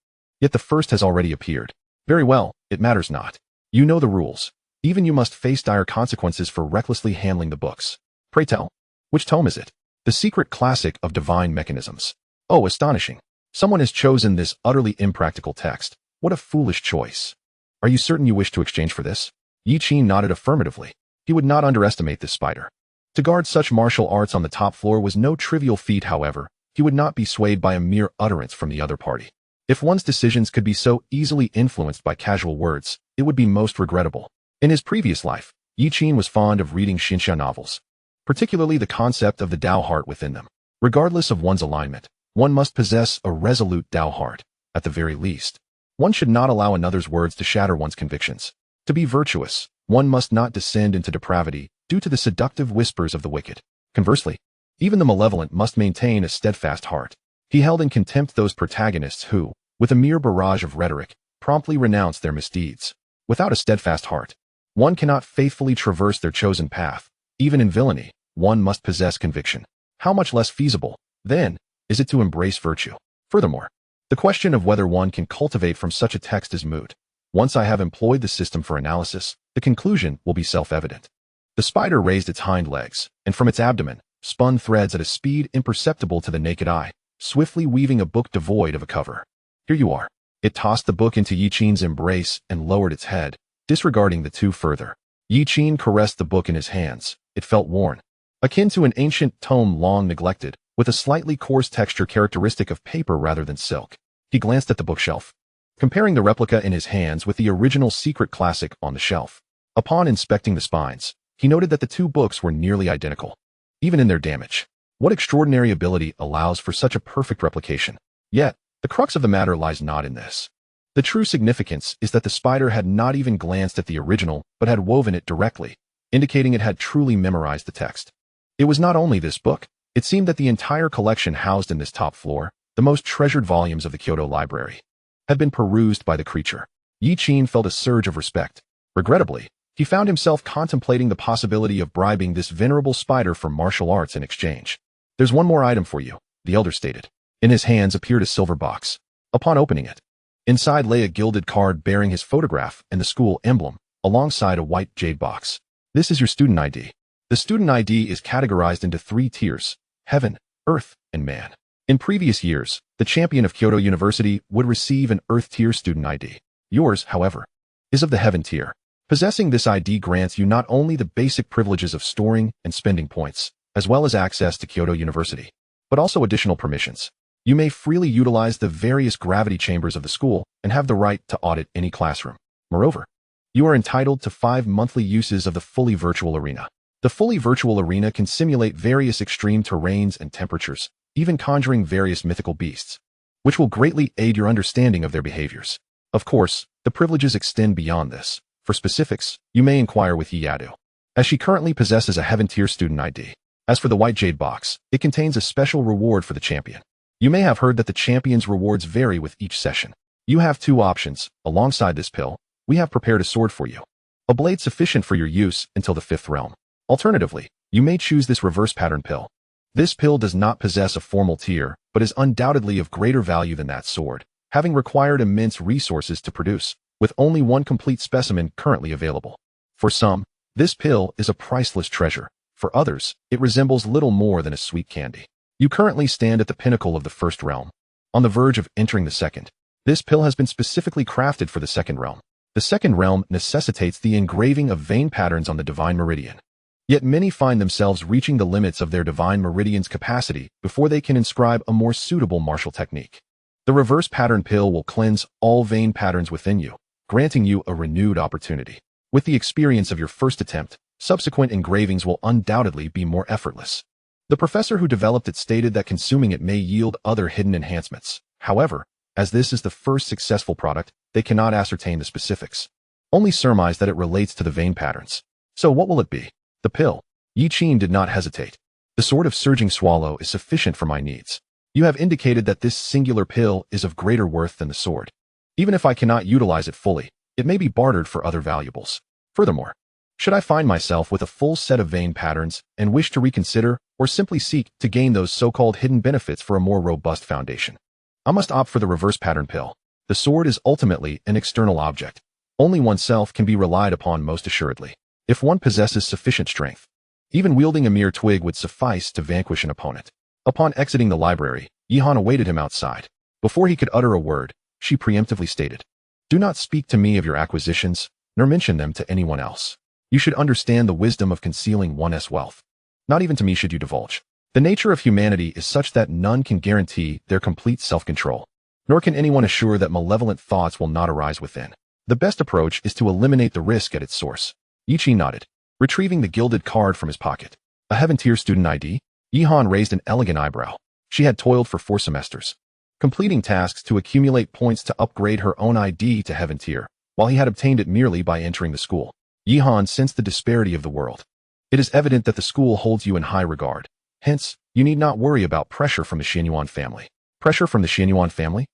Yet the first has already appeared. Very well, it matters not. You know the rules. Even you must face dire consequences for recklessly handling the books. Pray tell, which tome is it? The secret classic of divine mechanisms. Oh, astonishing. Someone has chosen this utterly impractical text. What a foolish choice. Are you certain you wish to exchange for this? Yi Qin nodded affirmatively. He would not underestimate this spider. To guard such martial arts on the top floor was no trivial feat, however. He would not be swayed by a mere utterance from the other party. If one's decisions could be so easily influenced by casual words, it would be most regrettable. In his previous life, Yi Qin was fond of reading xianxia novels, particularly the concept of the Tao heart within them. Regardless of one's alignment, one must possess a resolute Tao heart. At the very least, one should not allow another's words to shatter one's convictions. To be virtuous, one must not descend into depravity due to the seductive whispers of the wicked. Conversely, even the malevolent must maintain a steadfast heart. He held in contempt those protagonists who, with a mere barrage of rhetoric, promptly renounce their misdeeds. Without a steadfast heart, one cannot faithfully traverse their chosen path. Even in villainy, one must possess conviction. How much less feasible, then, is it to embrace virtue? Furthermore, the question of whether one can cultivate from such a text is moot. Once I have employed the system for analysis, the conclusion will be self-evident. The spider raised its hind legs, and from its abdomen, spun threads at a speed imperceptible to the naked eye, swiftly weaving a book devoid of a cover. Here you are. It tossed the book into Yi Qin's embrace and lowered its head, disregarding the two further. Yi Qin caressed the book in his hands. It felt worn, akin to an ancient tome long neglected, with a slightly coarse texture characteristic of paper rather than silk. He glanced at the bookshelf, comparing the replica in his hands with the original secret classic on the shelf. Upon inspecting the spines, he noted that the two books were nearly identical, even in their damage. What extraordinary ability allows for such a perfect replication? Yet, the crux of the matter lies not in this. The true significance is that the spider had not even glanced at the original, but had woven it directly, indicating it had truly memorized the text. It was not only this book. It seemed that the entire collection housed in this top floor, the most treasured volumes of the Kyoto Library, had been perused by the creature. Yi Qin felt a surge of respect. Regrettably, he found himself contemplating the possibility of bribing this venerable spider for martial arts in exchange. There's one more item for you, the elder stated. In his hands appeared a silver box. Upon opening it, inside lay a gilded card bearing his photograph and the school emblem, alongside a white jade box. This is your student ID. The student ID is categorized into 3 tiers: heaven, earth, and man. In previous years, the champion of Kyoto University would receive an earth tier student ID. Yours, however, is of the heaven tier. Possessing this ID grants you not only the basic privileges of storing and spending points, as well as access to Kyoto University, but also additional permissions. You may freely utilize the various gravity chambers of the school and have the right to audit any classroom. Moreover, you are entitled to 5 monthly uses of the fully virtual arena. The fully virtual arena can simulate various extreme terrains and temperatures, even conjuring various mythical beasts, which will greatly aid your understanding of their behaviors. Of course, the privileges extend beyond this. For specifics, you may inquire with Yadu, as she currently possesses a heaven tier student ID. As for the white jade box, it contains a special reward for the champion. You may have heard that the champion's rewards vary with each session. You have 2 options. Alongside this pill, we have prepared a sword for you, a blade sufficient for your use until the 5th realm. Alternatively, you may choose this reverse pattern pill. This pill does not possess a formal tier, but is undoubtedly of greater value than that sword, having required immense resources to produce, with only 1 complete specimen currently available. For some, this pill is a priceless treasure. For others, it resembles little more than a sweet candy. You currently stand at the pinnacle of the 1st realm, on the verge of entering the 2nd. This pill has been specifically crafted for the 2nd realm. The 2nd realm necessitates the engraving of vein patterns on the divine meridian. Yet many find themselves reaching the limits of their divine meridian's capacity before they can inscribe a more suitable martial technique. The reverse pattern pill will cleanse all vein patterns within you, granting you a renewed opportunity. With the experience of your first attempt, subsequent engravings will undoubtedly be more effortless. The professor who developed it stated that consuming it may yield other hidden enhancements. However, as this is the first successful product, they cannot ascertain the specifics. Only surmise that it relates to the vein patterns. So what will it be? The pill. Yi Qin did not hesitate. The sword of surging swallow is sufficient for my needs. You have indicated that this singular pill is of greater worth than the sword. Even if I cannot utilize it fully, it may be bartered for other valuables. Furthermore, should I find myself with a full set of vein patterns and wish to reconsider or simply seek to gain those so-called hidden benefits for a more robust foundation, I must opt for the reverse pattern pill. The The sword is ultimately an external object. Only oneself can be relied upon most assuredly. If one possesses sufficient strength, even wielding a mere twig would suffice to vanquish an opponent. Upon exiting the library, Yihan awaited him outside. Before he could utter a word, she preemptively stated, "Do not speak to me of your acquisitions, nor mention them to anyone else. You should understand the wisdom of concealing one's wealth. Not even to me should you divulge. The nature of humanity is such that none can guarantee their complete self-control, nor can anyone assure that malevolent thoughts will not arise within. The best approach is to eliminate the risk at its source." Yi Qi nodded, retrieving the gilded card from his pocket. A Heaven-tier student ID? Yihan raised an elegant eyebrow. She had toiled for 4 semesters, completing tasks to accumulate points to upgrade her own ID to Heaven-tier, while he had obtained it merely by entering the school. Yihan sensed the disparity of the world. It is evident that the school holds you in high regard. Hence, you need not worry about pressure from the Xianyuan family. Pressure from the Xianyuan family?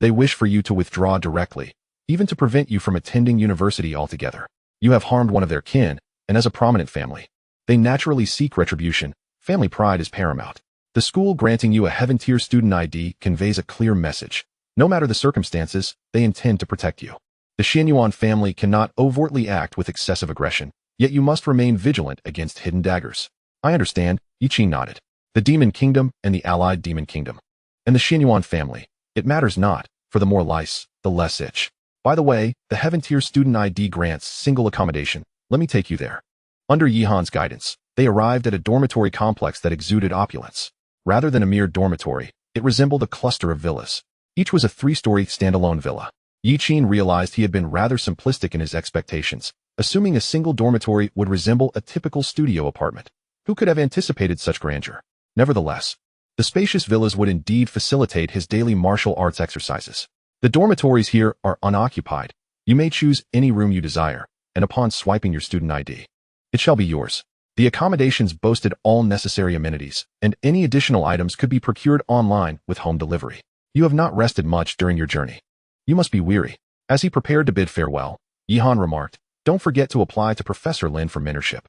They wish for you to withdraw directly, even to prevent you from attending university altogether. You have harmed one of their kin, and as a prominent family, they naturally seek retribution. Family pride is paramount. The school granting you a Heaven-tier student ID conveys a clear message. No matter the circumstances, they intend to protect you. The Xianyuan family cannot overtly act with excessive aggression, yet you must remain vigilant against hidden daggers. I understand, Yi Qi nodded. The Demon Kingdom and the allied Demon Kingdom. And the Xianyuan family. It matters not, for the more lice, the less itch. By the way, the Heaven-tier student ID grants single accommodation. Let me take you there. Under Yihan's guidance, they arrived at a dormitory complex that exuded opulence. Rather than a mere dormitory, it resembled a cluster of villas. Each was a 3-story standalone villa. Yi Qi realized he had been rather simplistic in his expectations, assuming a single dormitory would resemble a typical studio apartment. Who could have anticipated such grandeur? Nevertheless, the spacious villas would indeed facilitate his daily martial arts exercises. The dormitories here are unoccupied. You may choose any room you desire, and upon swiping your student ID, it shall be yours. The accommodations boasted all necessary amenities, and any additional items could be procured online with home delivery. You have not rested much during your journey. You must be weary. As he prepared to bid farewell, Yihan remarked, "Don't forget to apply to Professor Lin for mentorship.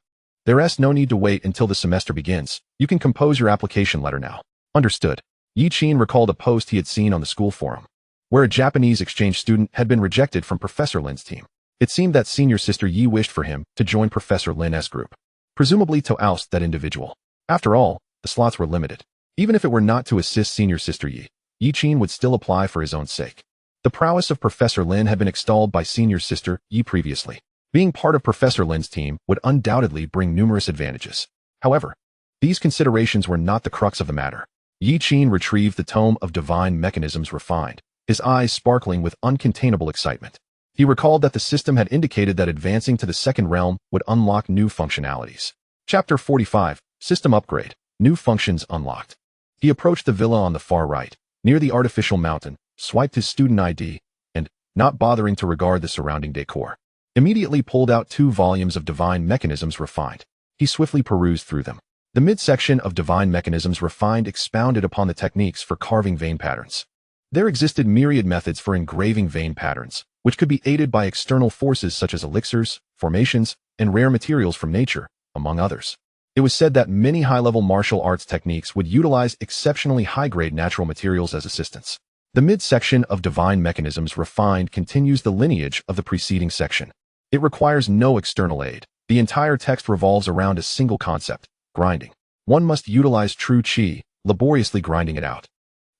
There's no need to wait until the semester begins. You can compose your application letter now." Understood. Yi Qi recalled a post he had seen on the school forum, where a Japanese exchange student had been rejected from Professor Lin's team. It seemed that senior sister Yi wished for him to join Professor Lin's group, presumably to oust that individual. After all, the slots were limited. Even if it were not to assist senior sister Yi, Yi Qi would still apply for his own sake. The prowess of Professor Lin had been extolled by senior sister Yi previously. Being part of Professor Lin's team would undoubtedly bring numerous advantages. However, these considerations were not the crux of the matter. Yi Qi retrieved the tome of Divine Mechanisms Refined, his eyes sparkling with uncontainable excitement. He recalled that the system had indicated that advancing to the second realm would unlock new functionalities. Chapter 45, System Upgrade, New Functions Unlocked. He approached the villa on the far right, near the artificial mountain, swiped his student ID, and, not bothering to regard the surrounding decor, immediately pulled out 2 volumes of Divine Mechanisms Refined. He swiftly perused through them. The midsection of Divine Mechanisms Refined expounded upon the techniques for carving vein patterns. There existed myriad methods for engraving vein patterns, which could be aided by external forces such as elixirs, formations, and rare materials from nature, among others. It was said that many high-level martial arts techniques would utilize exceptionally high-grade natural materials as assistance. The midsection of Divine Mechanisms Refined continues the lineage of the preceding section. It requires no external aid. The entire text revolves around a single concept: grinding. One must utilize true qi, laboriously grinding it out.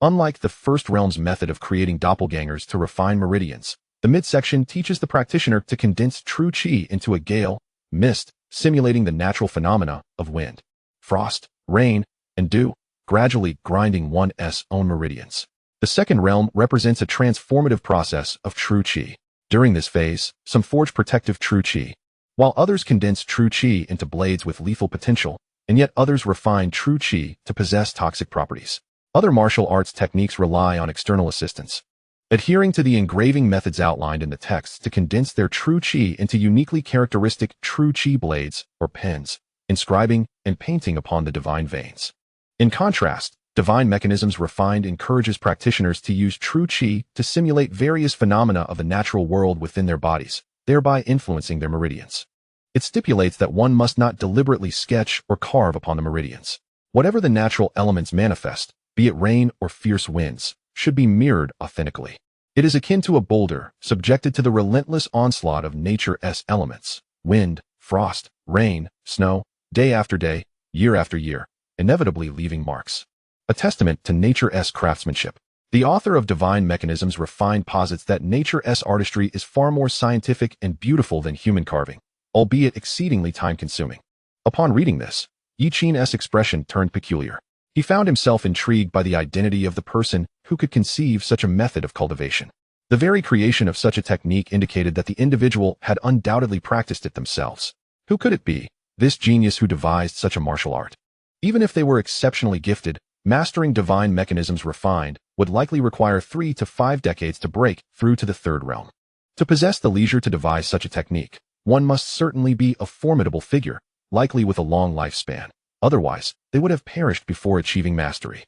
Unlike the first realm's method of creating doppelgangers to refine meridians, the midsection teaches the practitioner to condense true qi into a gale, mist, simulating the natural phenomena of wind, frost, rain, and dew, gradually grinding one's own meridians. The second realm represents a transformative process of true qi. During this phase, some forge protective true qi, while others condense true qi into blades with lethal potential, and yet others refine true qi to possess toxic properties. Other martial arts techniques rely on external assistance, adhering to the engraving methods outlined in the text to condense their true qi into uniquely characteristic true qi blades or pens, inscribing and painting upon the divine veins. In contrast, Divine Mechanisms Refined encourages practitioners to use true qi to simulate various phenomena of the natural world within their bodies, thereby influencing their meridians. It stipulates that one must not deliberately sketch or carve upon the meridians. Whatever the natural elements manifest, be it rain or fierce winds, should be mirrored authentically. It is akin to a boulder, subjected to the relentless onslaught of nature's elements: wind, frost, rain, snow, day after day, year after year, inevitably leaving marks. A testament to nature's craftsmanship. The author of Divine Mechanisms Refined posits that nature's artistry is far more scientific and beautiful than human carving, albeit exceedingly time-consuming. Upon reading this, Yiqian's expression turned peculiar. He found himself intrigued by the identity of the person who could conceive such a method of cultivation. The very creation of such a technique indicated that the individual had undoubtedly practiced it themselves. Who could it be, this genius who devised such a martial art? Even if they were exceptionally gifted, mastering Divine Mechanisms Refined would likely require 3 to 5 decades to break through to the third realm. To possess the leisure to devise such a technique, one must certainly be a formidable figure, likely with a long lifespan. Otherwise, they would have perished before achieving mastery.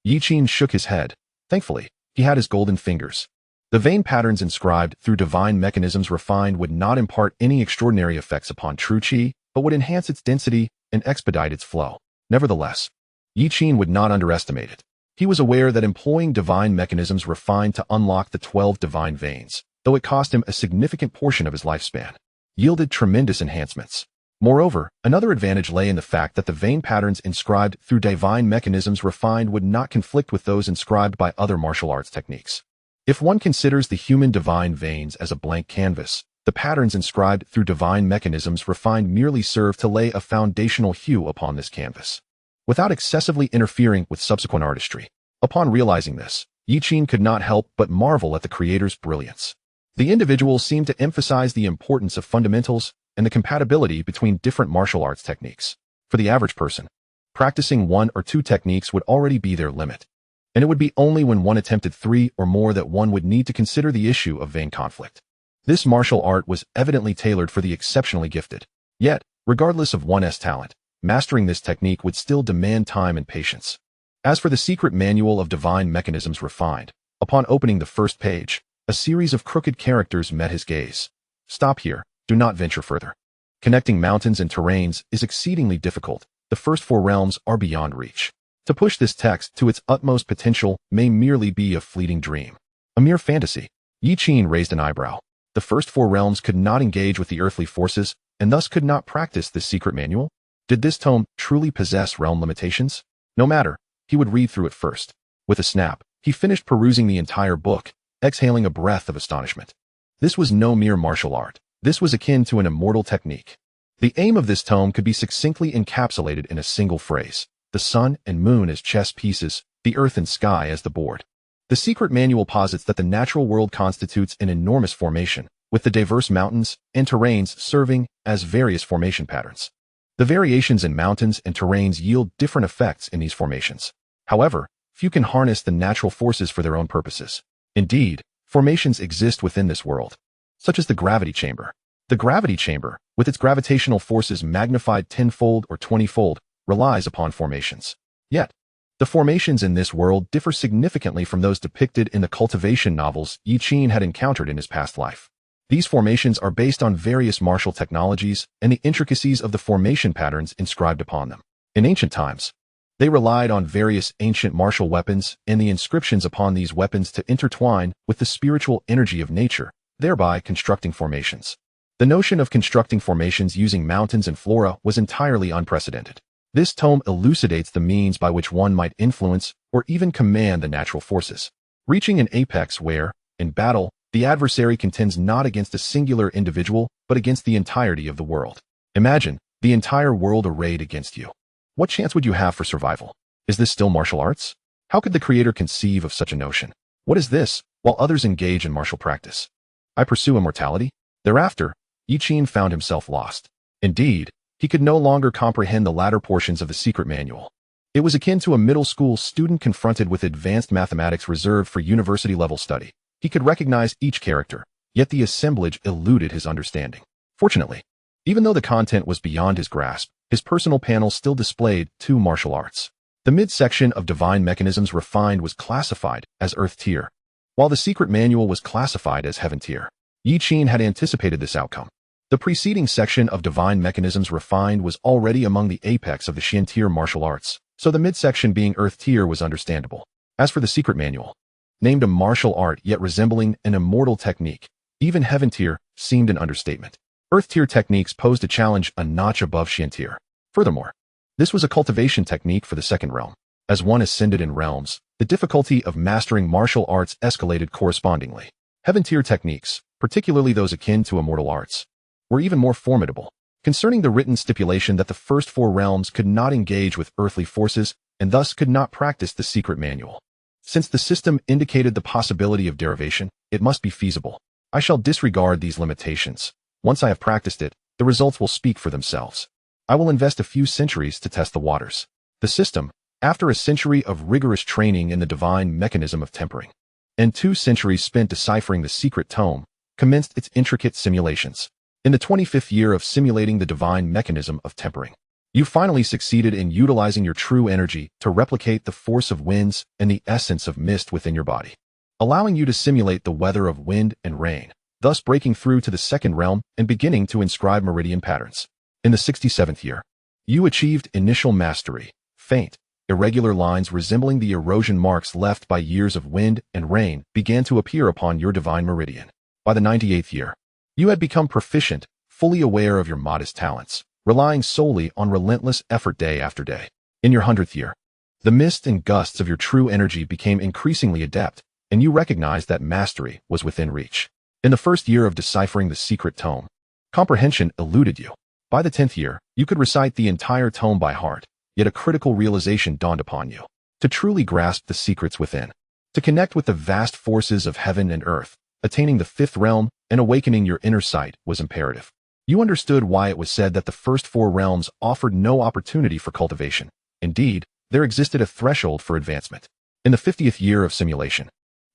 Yiqian shook his head. Thankfully, he had his golden fingers. The vein patterns inscribed through Divine Mechanisms Refined would not impart any extraordinary effects upon true qi, but would enhance its density and expedite its flow. Nevertheless, Yiqian would not underestimate it. He was aware that employing Divine Mechanisms Refined to unlock the 12 divine veins, though it cost him a significant portion of his lifespan, yielded tremendous enhancements. Moreover, another advantage lay in the fact that the vein patterns inscribed through Divine Mechanisms Refined would not conflict with those inscribed by other martial arts techniques. If one considers the human divine veins as a blank canvas, the patterns inscribed through Divine Mechanisms Refined merely serve to lay a foundational hue upon this canvas, without excessively interfering with subsequent artistry. Upon realizing this, Yiqian could not help but marvel at the creator's brilliance. The individual seemed to emphasize the importance of fundamentals and the compatibility between different martial arts techniques. For the average person, practicing 1 or 2 techniques would already be their limit, and it would be only when one attempted 3 or more that one would need to consider the issue of vein conflict. This martial art was evidently tailored for the exceptionally gifted. Yet, regardless of one's talent, mastering this technique would still demand time and patience. As for the secret manual of Divine Mechanisms Refined, upon opening the first page, a series of crooked characters met his gaze. Stop here. Do not venture further. Connecting mountains and terrains is exceedingly difficult. The first 4 realms are beyond reach. To push this text to its utmost potential may merely be a fleeting dream, a mere fantasy. Yiqian raised an eyebrow. The first 4 realms could not engage with the earthly forces, and thus could not practice this secret manual? Did this tome truly possess realm limitations? No matter, he would read through it first. With a snap, he finished perusing the entire book, exhaling a breath of astonishment. This was no mere martial art. This was akin to an immortal technique. The aim of this tome could be succinctly encapsulated in a single phrase: the sun and moon as chess pieces, the earth and sky as the board. The secret manual posits that the natural world constitutes an enormous formation, with the diverse mountains and terrains serving as various formation patterns. The variations in mountains and terrains yield different effects in these formations. However, few can harness the natural forces for their own purposes. Indeed, formations exist within this world, such as the gravity chamber. The gravity chamber, with its gravitational forces magnified 10-fold or 20-fold, relies upon formations. Yet, the formations in this world differ significantly from those depicted in the cultivation novels Yiqian had encountered in his past life. These formations are based on various martial technologies and the intricacies of the formation patterns inscribed upon them. In ancient times, they relied on various ancient martial weapons and the inscriptions upon these weapons to intertwine with the spiritual energy of nature, thereby constructing formations. The notion of constructing formations using mountains and flora was entirely unprecedented. This tome elucidates the means by which one might influence or even command the natural forces, reaching an apex where, in battle, the adversary contends not against a singular individual, but against the entirety of the world. Imagine the entire world arrayed against you. What chance would you have for survival? Is this still martial arts? How could the creator conceive of such a notion? What is this, while others engage in martial practice? I pursue immortality? Thereafter, Yiqian found himself lost. Indeed, he could no longer comprehend the latter portions of the secret manual. It was akin to a middle school student confronted with advanced mathematics reserved for university-level study. He could recognize each character, yet the assemblage eluded his understanding. Fortunately, even though the content was beyond his grasp, his personal panel still displayed 2 martial arts. The midsection of Divine Mechanisms Refined was classified as Earth Tier, while the secret manual was classified as Heaven Tier. Yiqian had anticipated this outcome. The preceding section of Divine Mechanisms Refined was already among the apex of the Xian Tier martial arts, so the midsection being Earth Tier was understandable. As for the secret manual, named a martial art yet resembling an immortal technique. Even heaven tier seemed an understatement. Earth tier techniques posed a challenge a notch above Xian tier. Furthermore, this was a cultivation technique for the second realm. As one ascended in realms, the difficulty of mastering martial arts escalated correspondingly. Heaven tier techniques, particularly those akin to immortal arts, were even more formidable. Concerning the written stipulation that the first four realms could not engage with earthly forces and thus could not practice the secret manual. Since the system indicated the possibility of derivation, it must be feasible. I shall disregard these limitations. Once I have practiced it, the results will speak for themselves. I will invest a few centuries to test the waters. The system, after a century of rigorous training in the divine mechanism of tempering, and 2 centuries spent deciphering the secret tome, commenced its intricate simulations. In the 25th year of simulating the divine mechanism of tempering, you finally succeeded in utilizing your true energy to replicate the force of winds and the essence of mist within your body, allowing you to simulate the weather of wind and rain, thus breaking through to the second realm and beginning to inscribe meridian patterns. In the 67th year, you achieved initial mastery. Faint, irregular lines resembling the erosion marks left by years of wind and rain began to appear upon your divine meridian. By the 98th year, you had become proficient, fully aware of your modest talents, relying solely on relentless effort day after day. In your 100th year, the mist and gusts of your true energy became increasingly adept, and you recognized that mastery was within reach. In the first year of deciphering the secret tome, comprehension eluded you. By the 10th year, you could recite the entire tome by heart, yet a critical realization dawned upon you. To truly grasp the secrets within, to connect with the vast forces of heaven and earth, attaining the 5th realm and awakening your inner sight was imperative. You understood why it was said that the first 4 realms offered no opportunity for cultivation. Indeed, there existed a threshold for advancement. In the 50th year of simulation,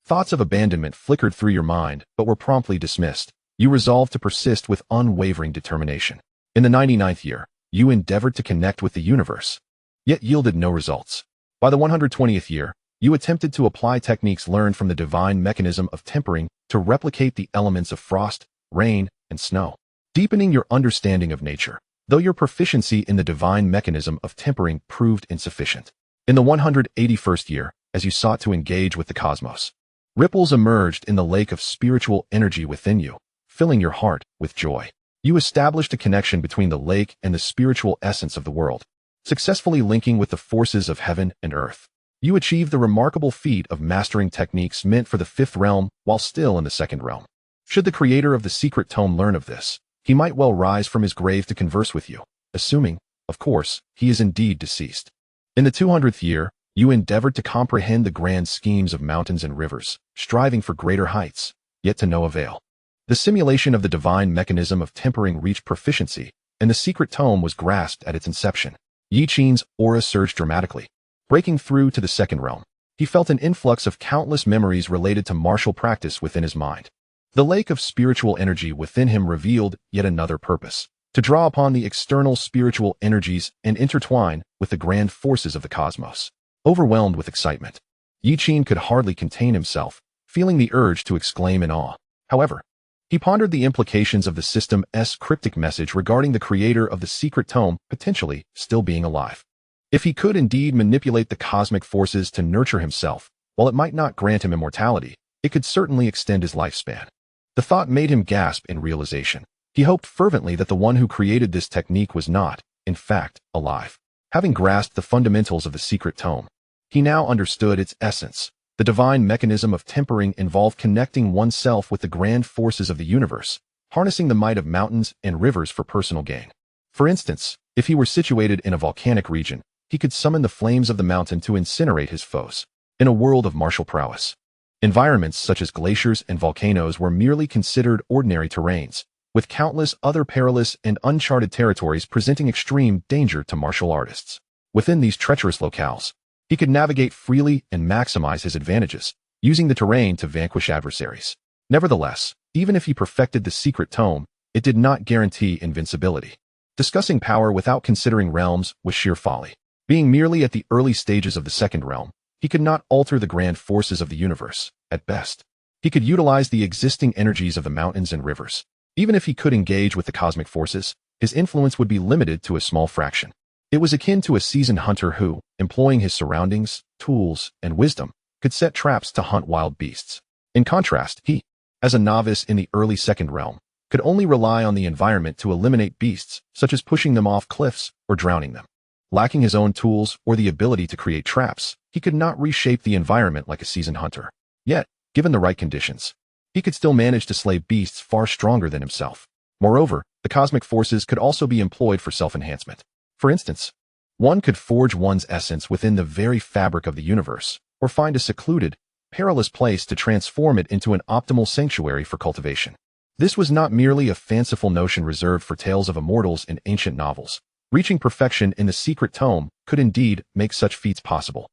thoughts of abandonment flickered through your mind but were promptly dismissed. You resolved to persist with unwavering determination. In the 99th year, you endeavored to connect with the universe, yet yielded no results. By the 120th year, you attempted to apply techniques learned from the divine mechanism of tempering to replicate the elements of frost, rain, and snow, deepening your understanding of nature, though your proficiency in the divine mechanism of tempering proved insufficient. In the 181st year, as you sought to engage with the cosmos, ripples emerged in the lake of spiritual energy within you, filling your heart with joy. You established a connection between the lake and the spiritual essence of the world, successfully linking with the forces of heaven and earth. You achieved the remarkable feat of mastering techniques meant for the 5th realm while still in the 2nd realm. Should the creator of the secret tome learn of this, he might well rise from his grave to converse with you, assuming, of course, he is indeed deceased. In the 200th year, you endeavored to comprehend the grand schemes of mountains and rivers, striving for greater heights, yet to no avail. The simulation of the divine mechanism of tempering reached proficiency, and the secret tome was grasped at its inception. Yi Qin's aura surged dramatically. Breaking through to the 2nd realm, he felt an influx of countless memories related to martial practice within his mind. The lake of spiritual energy within him revealed yet another purpose: to draw upon the external spiritual energies and intertwine with the grand forces of the cosmos. Overwhelmed with excitement, Yi Qin could hardly contain himself, feeling the urge to exclaim in awe. However, he pondered the implications of the system's cryptic message regarding the creator of the secret tome potentially still being alive. If he could indeed manipulate the cosmic forces to nurture himself, while it might not grant him immortality, it could certainly extend his lifespan. The thought made him gasp in realization. He hoped fervently that the one who created this technique was not, in fact, alive. Having grasped the fundamentals of the secret tome, he now understood its essence. The divine mechanism of tempering involved connecting oneself with the grand forces of the universe, harnessing the might of mountains and rivers for personal gain. For instance, if he were situated in a volcanic region, he could summon the flames of the mountain to incinerate his foes. In a world of martial prowess, environments such as glaciers and volcanoes were merely considered ordinary terrains, with countless other perilous and uncharted territories presenting extreme danger to martial artists. Within these treacherous locales, he could navigate freely and maximize his advantages, using the terrain to vanquish adversaries. Nevertheless, even if he perfected the secret tome, it did not guarantee invincibility. Discussing power without considering realms was sheer folly. Being merely at the early stages of the 2nd realm, he could not alter the grand forces of the universe. At best, he could utilize the existing energies of the mountains and rivers. Even if he could engage with the cosmic forces, his influence would be limited to a small fraction. It was akin to a seasoned hunter who, employing his surroundings, tools, and wisdom, could set traps to hunt wild beasts. In contrast, he, as a novice in the early second realm, could only rely on the environment to eliminate beasts, such as pushing them off cliffs or drowning them. Lacking his own tools or the ability to create traps, he could not reshape the environment like a seasoned hunter. Yet, given the right conditions, he could still manage to slay beasts far stronger than himself. Moreover, the cosmic forces could also be employed for self-enhancement. For instance, one could forge one's essence within the very fabric of the universe, or find a secluded, perilous place to transform it into an optimal sanctuary for cultivation. This was not merely a fanciful notion reserved for tales of immortals in ancient novels. Reaching perfection in the secret tome could indeed make such feats possible.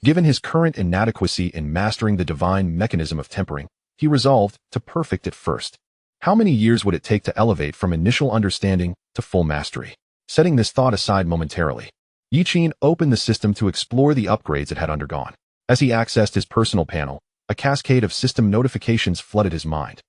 Given his current inadequacy in mastering the divine mechanism of tempering, he resolved to perfect it first. How many years would it take to elevate from initial understanding to full mastery? Setting this thought aside momentarily, Zhuxian opened the system to explore the upgrades it had undergone. As he accessed his personal panel, a cascade of system notifications flooded his mind.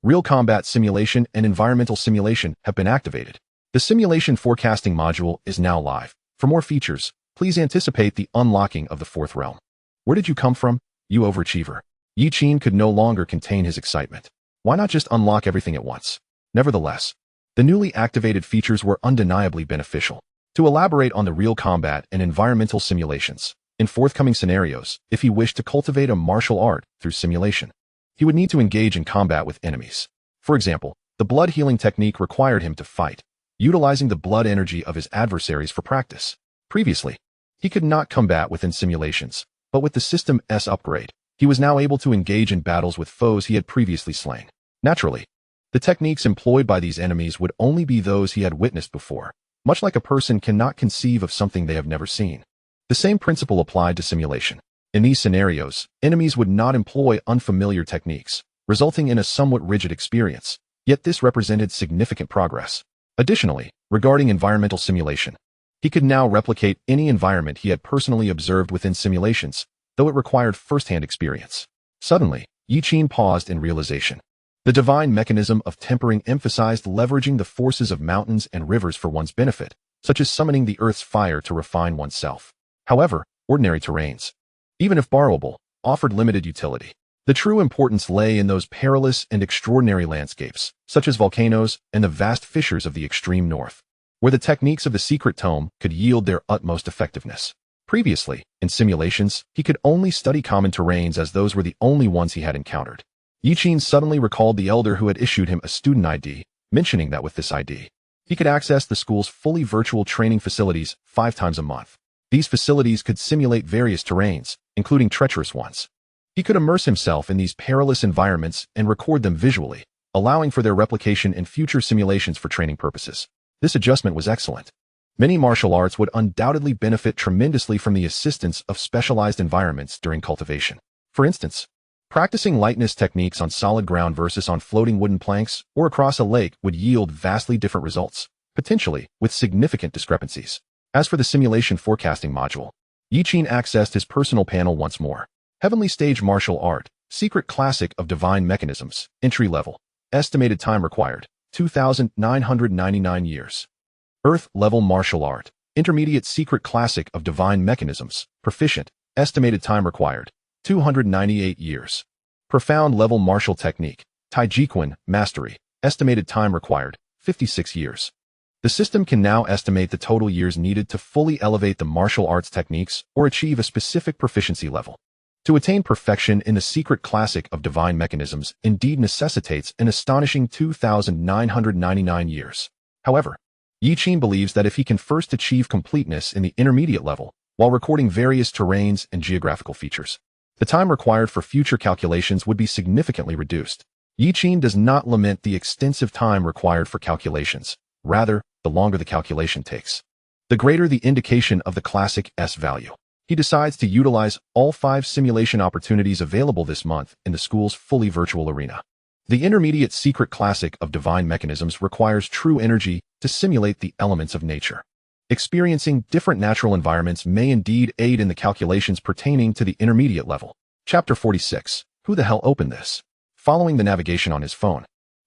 Real combat simulation and environmental simulation have been activated. The simulation forecasting module is now live. For more features, please anticipate the unlocking of the fourth realm. Where did you come from, you overachiever? Zhuxian could no longer contain his excitement. Why not just unlock everything at once? Nevertheless, the newly activated features were undeniably beneficial. To elaborate on the real combat and environmental simulations, in forthcoming scenarios, if he wished to cultivate a martial art through simulation, he would need to engage in combat with enemies. For example, the blood healing technique required him to fight, utilizing the blood energy of his adversaries for practice. Previously, he could not combat within simulations, but with the System S upgrade, he was now able to engage in battles with foes he had previously slain. Naturally, the techniques employed by these enemies would only be those he had witnessed before, much like a person cannot conceive of something they have never seen. The same principle applied to simulation. In these scenarios, enemies would not employ unfamiliar techniques, resulting in a somewhat rigid experience, yet this represented significant progress. Additionally, regarding environmental simulation, he could now replicate any environment he had personally observed within simulations, though it required first-hand experience. Suddenly, Zhuxian paused in realization. The divine mechanism of tempering emphasized leveraging the forces of mountains and rivers for one's benefit, such as summoning the earth's fire to refine oneself. However, ordinary terrains, even if borrowable, offered limited utility. The true importance lay in those perilous and extraordinary landscapes, such as volcanoes and the vast fissures of the extreme north, where the techniques of the secret tome could yield their utmost effectiveness. Previously, in simulations, he could only study common terrains as those were the only ones he had encountered. Zhuxian suddenly recalled the elder who had issued him a student ID, mentioning that with this ID, he could access the school's fully virtual training facilities 5 times a month. These facilities could simulate various terrains, including treacherous ones. He could immerse himself in these perilous environments and record them visually, allowing for their replication in future simulations for training purposes. This adjustment was excellent. Many martial arts would undoubtedly benefit tremendously from the assistance of specialized environments during cultivation. For instance, practicing lightness techniques on solid ground versus on floating wooden planks or across a lake would yield vastly different results, potentially with significant discrepancies. As for the simulation forecasting module, Zhuxian accessed his personal panel once more. Heavenly Stage Martial Art, Secret Classic of Divine Mechanisms, Entry Level, Estimated Time Required, 2,999 years. Earth Level Martial Art, Intermediate Secret Classic of Divine Mechanisms, Proficient, Estimated Time Required, 298 years. Profound Level Martial Technique, Taijiquan, Mastery, Estimated Time Required, 56 years. The system can now estimate the total years needed to fully elevate the martial arts techniques or achieve a specific proficiency level. To attain perfection in the secret classic of divine mechanisms indeed necessitates an astonishing 2,999 years. However, Zhuxian believes that if he can first achieve completeness in the intermediate level, while recording various terrains and geographical features, the time required for future calculations would be significantly reduced. Zhuxian does not lament the extensive time required for calculations. Rather, the longer the calculation takes, the greater the indication of the classic S value. He decides to utilize all 5 simulation opportunities available this month in the school's fully virtual arena. The intermediate secret classic of divine mechanisms requires true energy to simulate the elements of nature. Experiencing different natural environments may indeed aid in the calculations pertaining to the intermediate level. Chapter 46. Who the hell opened this? Following the navigation on his phone,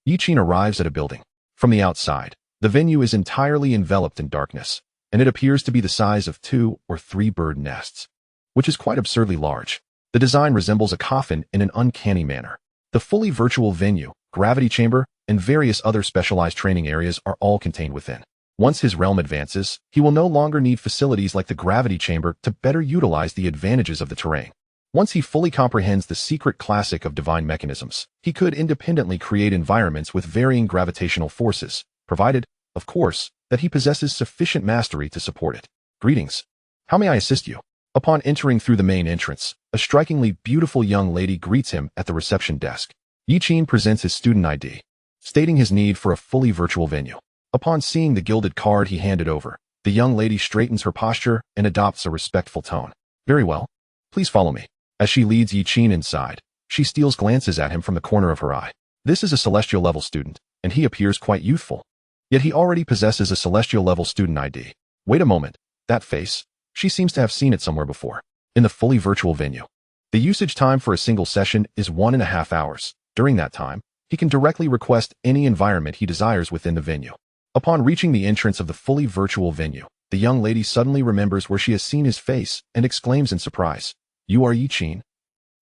Zhuxian arrives at a building. From the outside, the venue is entirely enveloped in darkness, and it appears to be the size of 2 or 3 bird nests, which is quite absurdly large. The design resembles a coffin in an uncanny manner. The fully virtual venue, gravity chamber, and various other specialized training areas are all contained within. Once his realm advances, he will no longer need facilities like the gravity chamber to better utilize the advantages of the terrain. Once he fully comprehends the secret classic of divine mechanisms, he could independently create environments with varying gravitational forces, provided, of course, that he possesses sufficient mastery to support it. Greetings. How may I assist you? Upon entering through the main entrance, a strikingly beautiful young lady greets him at the reception desk. Yiqin presents his student ID, stating his need for a fully virtual venue. Upon seeing the gilded card he handed over, the young lady straightens her posture and adopts a respectful tone. Very well. Please follow me. As she leads Yiqin inside, she steals glances at him from the corner of her eye. This is a celestial level student, and he appears quite youthful. Yet he already possesses a celestial level student ID. Wait a moment. That face. She seems to have seen it somewhere before. In the fully virtual venue. The usage time for a single session is 1.5 hours. During that time, he can directly request any environment he desires within the venue. Upon reaching the entrance of the fully virtual venue, the young lady suddenly remembers where she has seen his face and exclaims in surprise, "You are Yiqin?"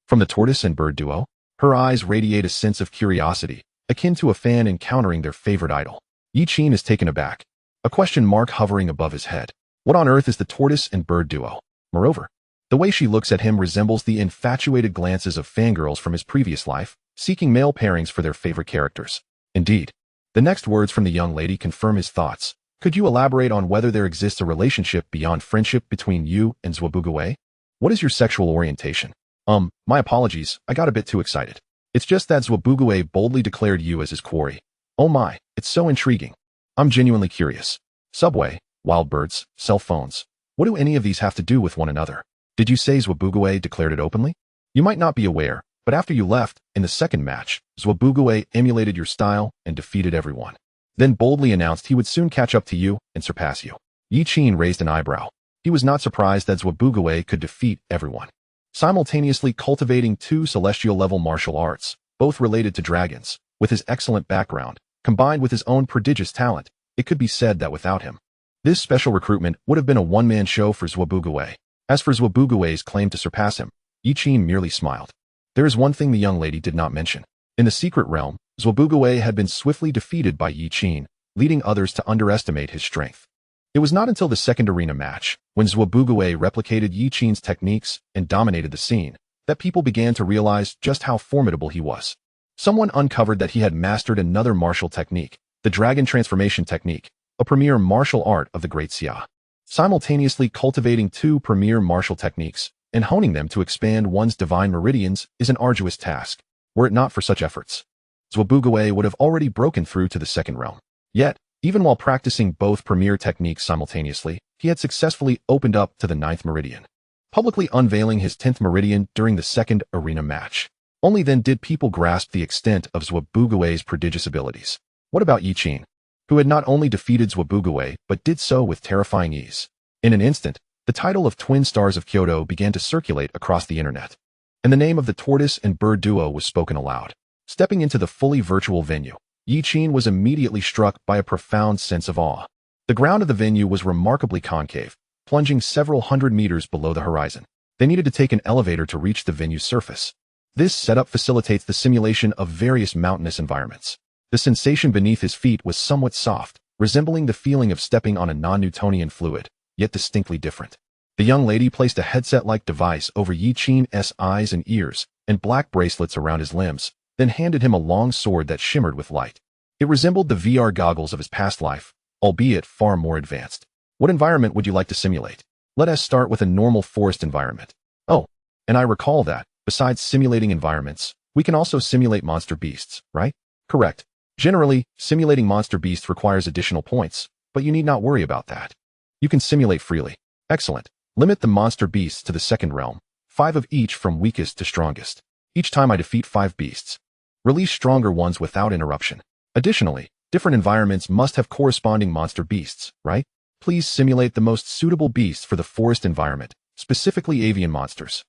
From the tortoise and bird duo, her eyes radiate a sense of curiosity, akin to a fan encountering their favorite idol. Yiqin is taken aback, a question mark hovering above his head. What on earth is the tortoise and bird duo? Moreover, the way she looks at him resembles the infatuated glances of fangirls from his previous life, seeking male pairings for their favorite characters. Indeed, the next words from the young lady confirm his thoughts. Could you elaborate on whether there exists a relationship beyond friendship between you and Zhuxian? What is your sexual orientation? My apologies, I got a bit too excited. It's just that Zhuxian boldly declared you as his quarry. Oh my, it's so intriguing. I'm genuinely curious. Subway, wild birds, cell phones. What do any of these have to do with one another? Did you say Zhuxian declared it openly? You might not be aware, but after you left, in the second match, Zhuxian emulated your style and defeated everyone. Then boldly announced he would soon catch up to you and surpass you. Yiqin raised an eyebrow. He was not surprised that Zhuxian could defeat everyone. Simultaneously cultivating 2 celestial-level martial arts, both related to dragons, with his excellent background, combined with his own prodigious talent, it could be said that without him, this special recruitment would have been a one-man show for Zhuxian. As for Zhuxian's claim to surpass him, Yiqin merely smiled. There is one thing the young lady did not mention. In the secret realm, Zhuxian had been swiftly defeated by Yiqin, leading others to underestimate his strength. It was not until the second arena match, when Zhuxian replicated Yiqin's techniques and dominated the scene, that people began to realize just how formidable he was. Someone uncovered that he had mastered another martial technique, the dragon transformation technique, a premier martial art of the great Xia. Simultaneously cultivating 2 premier martial techniques and honing them to expand one's divine meridians is an arduous task. Were it not for such efforts, Zhuxian would have already broken through to the second realm. Yet, even while practicing both premier techniques simultaneously, he had successfully opened up to the 9th meridian, publicly unveiling his 10th meridian during the second arena match. Only then did people grasp the extent of Zhuxian's prodigious abilities. What about Yiqin, who had not only defeated Zhuxian but did so with terrifying ease? In an instant, the title of Twin Stars of Kyoto began to circulate across the internet, and the name of the tortoise and bird duo was spoken aloud. Stepping into the fully virtual venue, Yiqin was immediately struck by a profound sense of awe. The ground of the venue was remarkably concave, plunging several hundred meters below the horizon. They needed to take an elevator to reach the venue's surface. This setup facilitates the simulation of various mountainous environments. The sensation beneath his feet was somewhat soft, resembling the feeling of stepping on a non-Newtonian fluid, yet distinctly different. The young lady placed a headset-like device over Yiqin's eyes and ears, and black bracelets around his limbs, then handed him a long sword that shimmered with light. It resembled the VR goggles of his past life, albeit far more advanced. What environment would you like to simulate? Let us start with a normal forest environment. Oh, and I recall that, besides simulating environments, we can also simulate monster beasts, right? Correct. Generally, simulating monster beasts requires additional points, but you need not worry about that. You can simulate freely. Excellent. Limit the monster beasts to the second realm, 5 of each from weakest to strongest. Each time I defeat 5 beasts, release stronger ones without interruption. Additionally, different environments must have corresponding monster beasts, right? Please simulate the most suitable beasts for the forest environment, specifically avian monsters.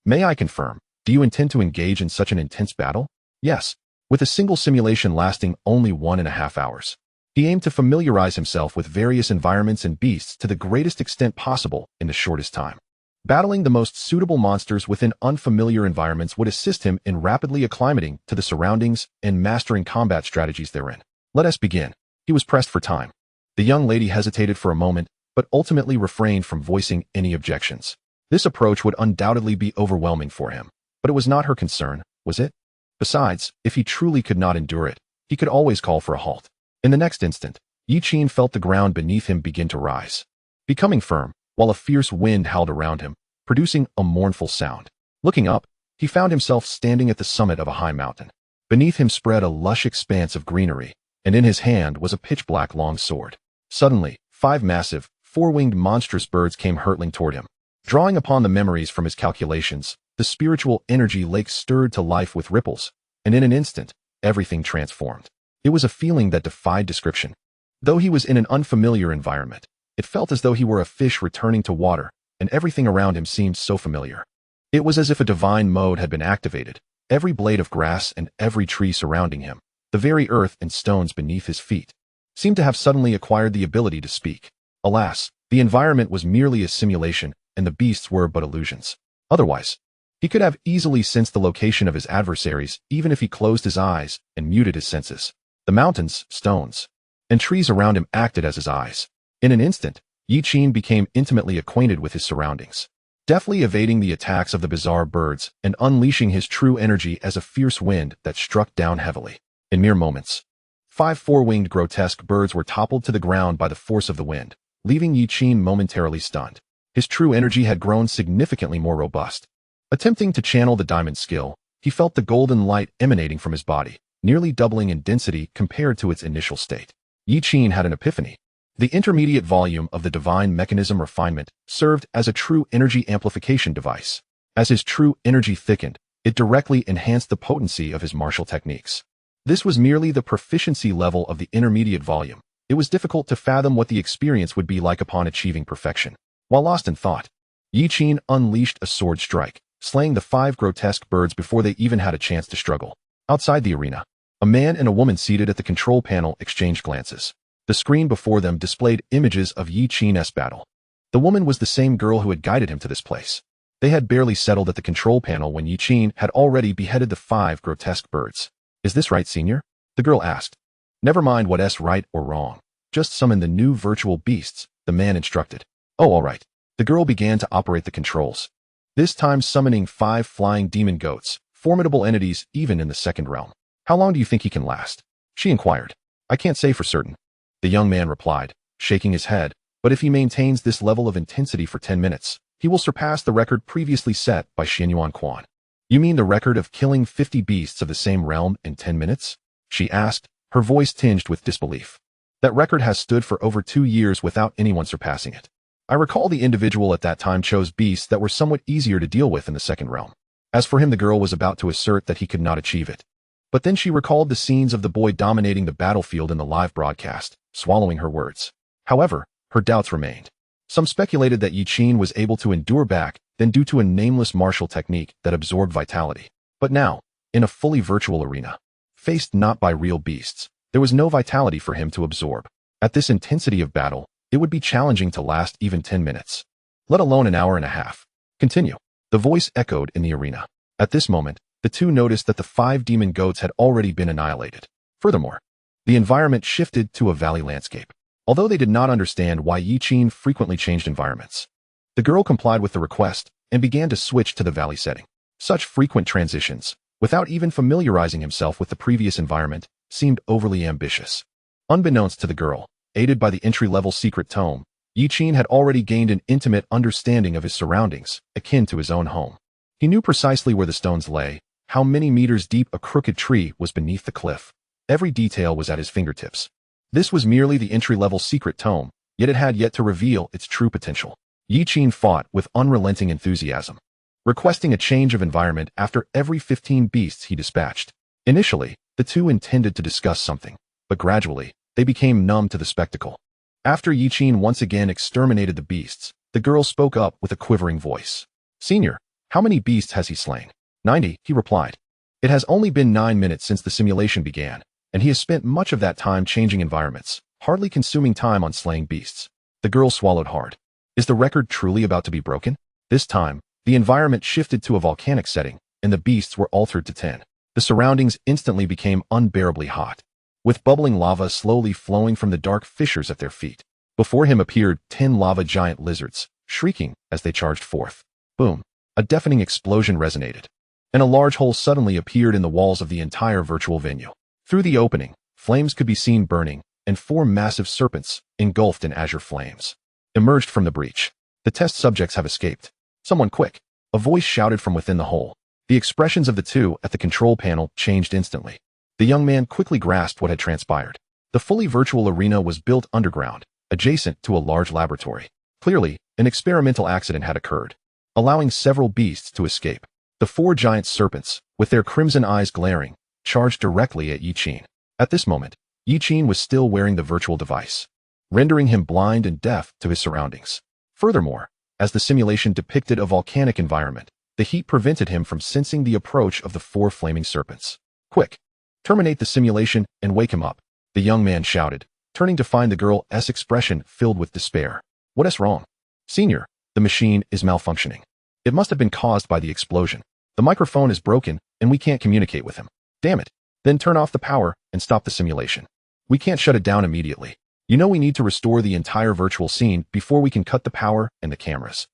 May I confirm, do you intend to engage in such an intense battle? Yes, with a single simulation lasting only 1.5 hours. He aimed to familiarize himself with various environments and beasts to the greatest extent possible in the shortest time. Battling the most suitable monsters within unfamiliar environments would assist him in rapidly acclimating to the surroundings and mastering combat strategies therein. Let us begin. He was pressed for time. The young lady hesitated for a moment, but ultimately refrained from voicing any objections. This approach would undoubtedly be overwhelming for him, but it was not her concern, was it? Besides, if he truly could not endure it, he could always call for a halt. In the next instant, Yi Qin felt the ground beneath him begin to rise, becoming firm, while a fierce wind howled around him, producing a mournful sound. Looking up, he found himself standing at the summit of a high mountain. Beneath him spread a lush expanse of greenery, and in his hand was a pitch-black long sword. Suddenly, 5 massive, 4-winged monstrous birds came hurtling toward him. Drawing upon the memories from his calculations, the spiritual energy lake stirred to life with ripples, and in an instant, everything transformed. It was a feeling that defied description. Though he was in an unfamiliar environment, it felt as though he were a fish returning to water, and everything around him seemed so familiar. It was as if a divine mode had been activated. Every blade of grass and every tree surrounding him, the very earth and stones beneath his feet, seemed to have suddenly acquired the ability to speak. Alas, the environment was merely a simulation, and the beasts were but illusions. Otherwise, he could have easily sensed the location of his adversaries even if he closed his eyes and muted his senses. The mountains, stones, and trees around him acted as his eyes. In an instant, Yi Qin became intimately acquainted with his surroundings, deftly evading the attacks of the bizarre birds and unleashing his true energy as a fierce wind that struck down heavily. In mere moments, 5 4-winged grotesque birds were toppled to the ground by the force of the wind, leaving Yi Qin momentarily stunned. His true energy had grown significantly more robust. Attempting to channel the diamond skill, he felt the golden light emanating from his body, nearly doubling in density compared to its initial state. Yi Qin had an epiphany. The intermediate volume of the divine mechanism refinement served as a true energy amplification device. As his true energy thickened, it directly enhanced the potency of his martial techniques. This was merely the proficiency level of the intermediate volume. It was difficult to fathom what the experience would be like upon achieving perfection. While lost in thought, Yi Qin unleashed a sword strike, slaying the 5 grotesque birds before they even had a chance to struggle. Outside the arena, a man and a woman seated at the control panel exchanged glances. The screen before them displayed images of Yi Qin's battle. The woman was the same girl who had guided him to this place. They had barely settled at the control panel when Yi Qin had already beheaded the 5 grotesque birds. "Is this right, Senior?" the girl asked. "Never mind what's right or wrong. Just summon the new virtual beasts," the man instructed. "Oh, all right." The girl began to operate the controls, this time summoning 5 flying demon goats, formidable entities even in the second realm. "How long do you think he can last?" she inquired. "I can't say for certain," the young man replied, shaking his head, "but if he maintains this level of intensity for 10 minutes, he will surpass the record previously set by Xianyuan Quan." "You mean the record of killing 50 beasts of the same realm in 10 minutes? She asked, her voice tinged with disbelief. "That record has stood for over 2 years without anyone surpassing it. I recall the individual at that time chose beasts that were somewhat easier to deal with in the second realm." As for him, the girl was about to assert that he could not achieve it. But then she recalled the scenes of the boy dominating the battlefield in the live broadcast, swallowing her words. However, her doubts remained. Some speculated that Yi Qin was able to endure back then due to a nameless martial technique that absorbed vitality. But now, in a fully virtual arena, faced not by real beasts, there was no vitality for him to absorb. At this intensity of battle, it would be challenging to last even 10 minutes, let alone an hour and a half. "Continue." The voice echoed in the arena. At this moment, the two noticed that the 5 demon goats had already been annihilated. Furthermore, the environment shifted to a valley landscape. Although they did not understand why Yi Qin frequently changed environments, the girl complied with the request and began to switch to the valley setting. Such frequent transitions, without even familiarizing himself with the previous environment, seemed overly ambitious. Unbeknownst to the girl, aided by the entry-level secret tome, Yi Qin had already gained an intimate understanding of his surroundings, akin to his own home. He knew precisely where the stones lay, how many meters deep a crooked tree was beneath the cliff. Every detail was at his fingertips. This was merely the entry-level secret tome, yet it had yet to reveal its true potential. Yi Qin fought with unrelenting enthusiasm, requesting a change of environment after every 15 beasts he dispatched. Initially, the two intended to discuss something, but gradually, they became numb to the spectacle. After Yi Qin once again exterminated the beasts, the girl spoke up with a quivering voice. "Senior, how many beasts has he slain?" 90, he replied. "It has only been 9 minutes since the simulation began, and he has spent much of that time changing environments, hardly consuming time on slaying beasts." The girl swallowed hard. "Is the record truly about to be broken?" This time, the environment shifted to a volcanic setting, and the beasts were altered to 10. The surroundings instantly became unbearably hot, with bubbling lava slowly flowing from the dark fissures at their feet. Before him appeared 10 lava giant lizards, shrieking as they charged forth. Boom! A deafening explosion resonated, and a large hole suddenly appeared in the walls of the entire virtual venue. Through the opening, flames could be seen burning, and 4 massive serpents, engulfed in azure flames, emerged from the breach. The test subjects have escaped. Someone quick! A voice shouted from within the hole. The expressions of the two at the control panel changed instantly. The young man quickly grasped what had transpired. The fully virtual arena was built underground, adjacent to a large laboratory. Clearly, an experimental accident had occurred, allowing several beasts to escape. The 4 giant serpents, with their crimson eyes glaring, charged directly at Yiqin. At this moment, Yiqin was still wearing the virtual device, rendering him blind and deaf to his surroundings. Furthermore, as the simulation depicted a volcanic environment, the heat prevented him from sensing the approach of the 4 flaming serpents. Quick! Terminate the simulation and wake him up, the young man shouted, turning to find the girl's expression filled with despair. What is wrong? Senior, the machine is malfunctioning. It must have been caused by the explosion. The microphone is broken, and we can't communicate with him. Damn it. Then turn off the power and stop the simulation. We can't shut it down immediately. You know we need to restore the entire virtual scene before we can cut the power and the cameras.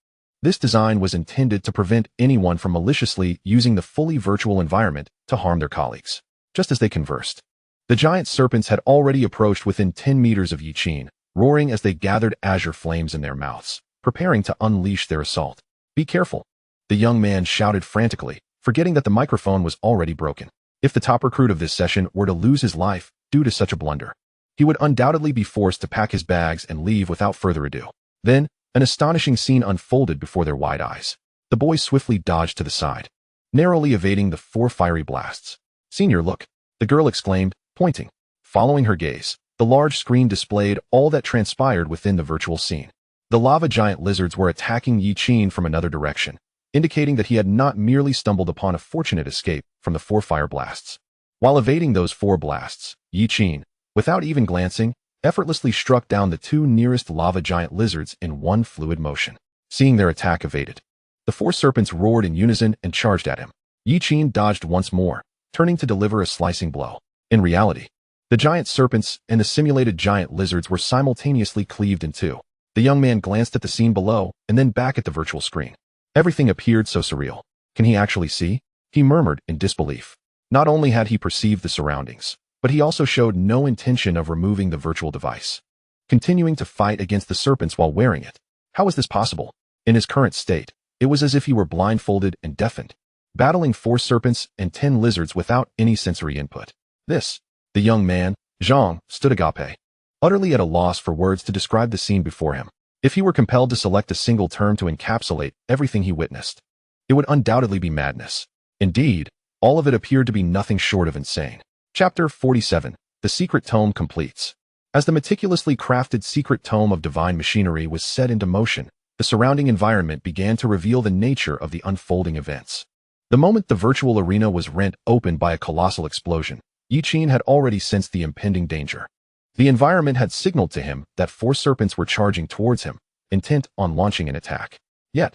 This design was intended to prevent anyone from maliciously using the fully virtual environment to harm their colleagues. Just as they conversed, the giant serpents had already approached within 10 meters of Yiqin, roaring as they gathered azure flames in their mouths, preparing to unleash their assault. Be careful! The young man shouted frantically, forgetting that the microphone was already broken. If the top recruit of this session were to lose his life due to such a blunder, he would undoubtedly be forced to pack his bags and leave without further ado. Then, an astonishing scene unfolded before their wide eyes. The boy swiftly dodged to the side, narrowly evading the 4 fiery blasts. Senior, look! The girl exclaimed, pointing. Following her gaze, the large screen displayed all that transpired within the virtual scene. The lava giant lizards were attacking Yiqin from another direction, indicating that he had not merely stumbled upon a fortunate escape from the 4 fire blasts. While evading those 4 blasts, Yiqin, without even glancing, effortlessly struck down the 2 nearest lava giant lizards in one fluid motion. Seeing their attack evaded, the 4 serpents roared in unison and charged at him. Yiqin dodged once more, turning to deliver a slicing blow. In reality, the giant serpents and the simulated giant lizards were simultaneously cleaved in 2. The young man glanced at the scene below and then back at the virtual screen. Everything appeared so surreal. Can he actually see? He murmured in disbelief. Not only had he perceived the surroundings, but he also showed no intention of removing the virtual device, continuing to fight against the serpents while wearing it. How was this possible? In his current state, it was as if he were blindfolded and deafened, battling 4 serpents and 10 lizards without any sensory input. The young man, Zhang, stood agape, utterly at a loss for words to describe the scene before him. If he were compelled to select a single term to encapsulate everything he witnessed, it would undoubtedly be madness. Indeed, all of it appeared to be nothing short of insane. Chapter 47. The Secret Tome completes. As the meticulously crafted secret tome of divine machinery was set into motion, the surrounding environment began to reveal the nature of the unfolding events. The moment the virtual arena was rent open by a colossal explosion, Yiqin had already sensed the impending danger. The environment had signaled to him that 4 serpents were charging towards him, intent on launching an attack. Yet,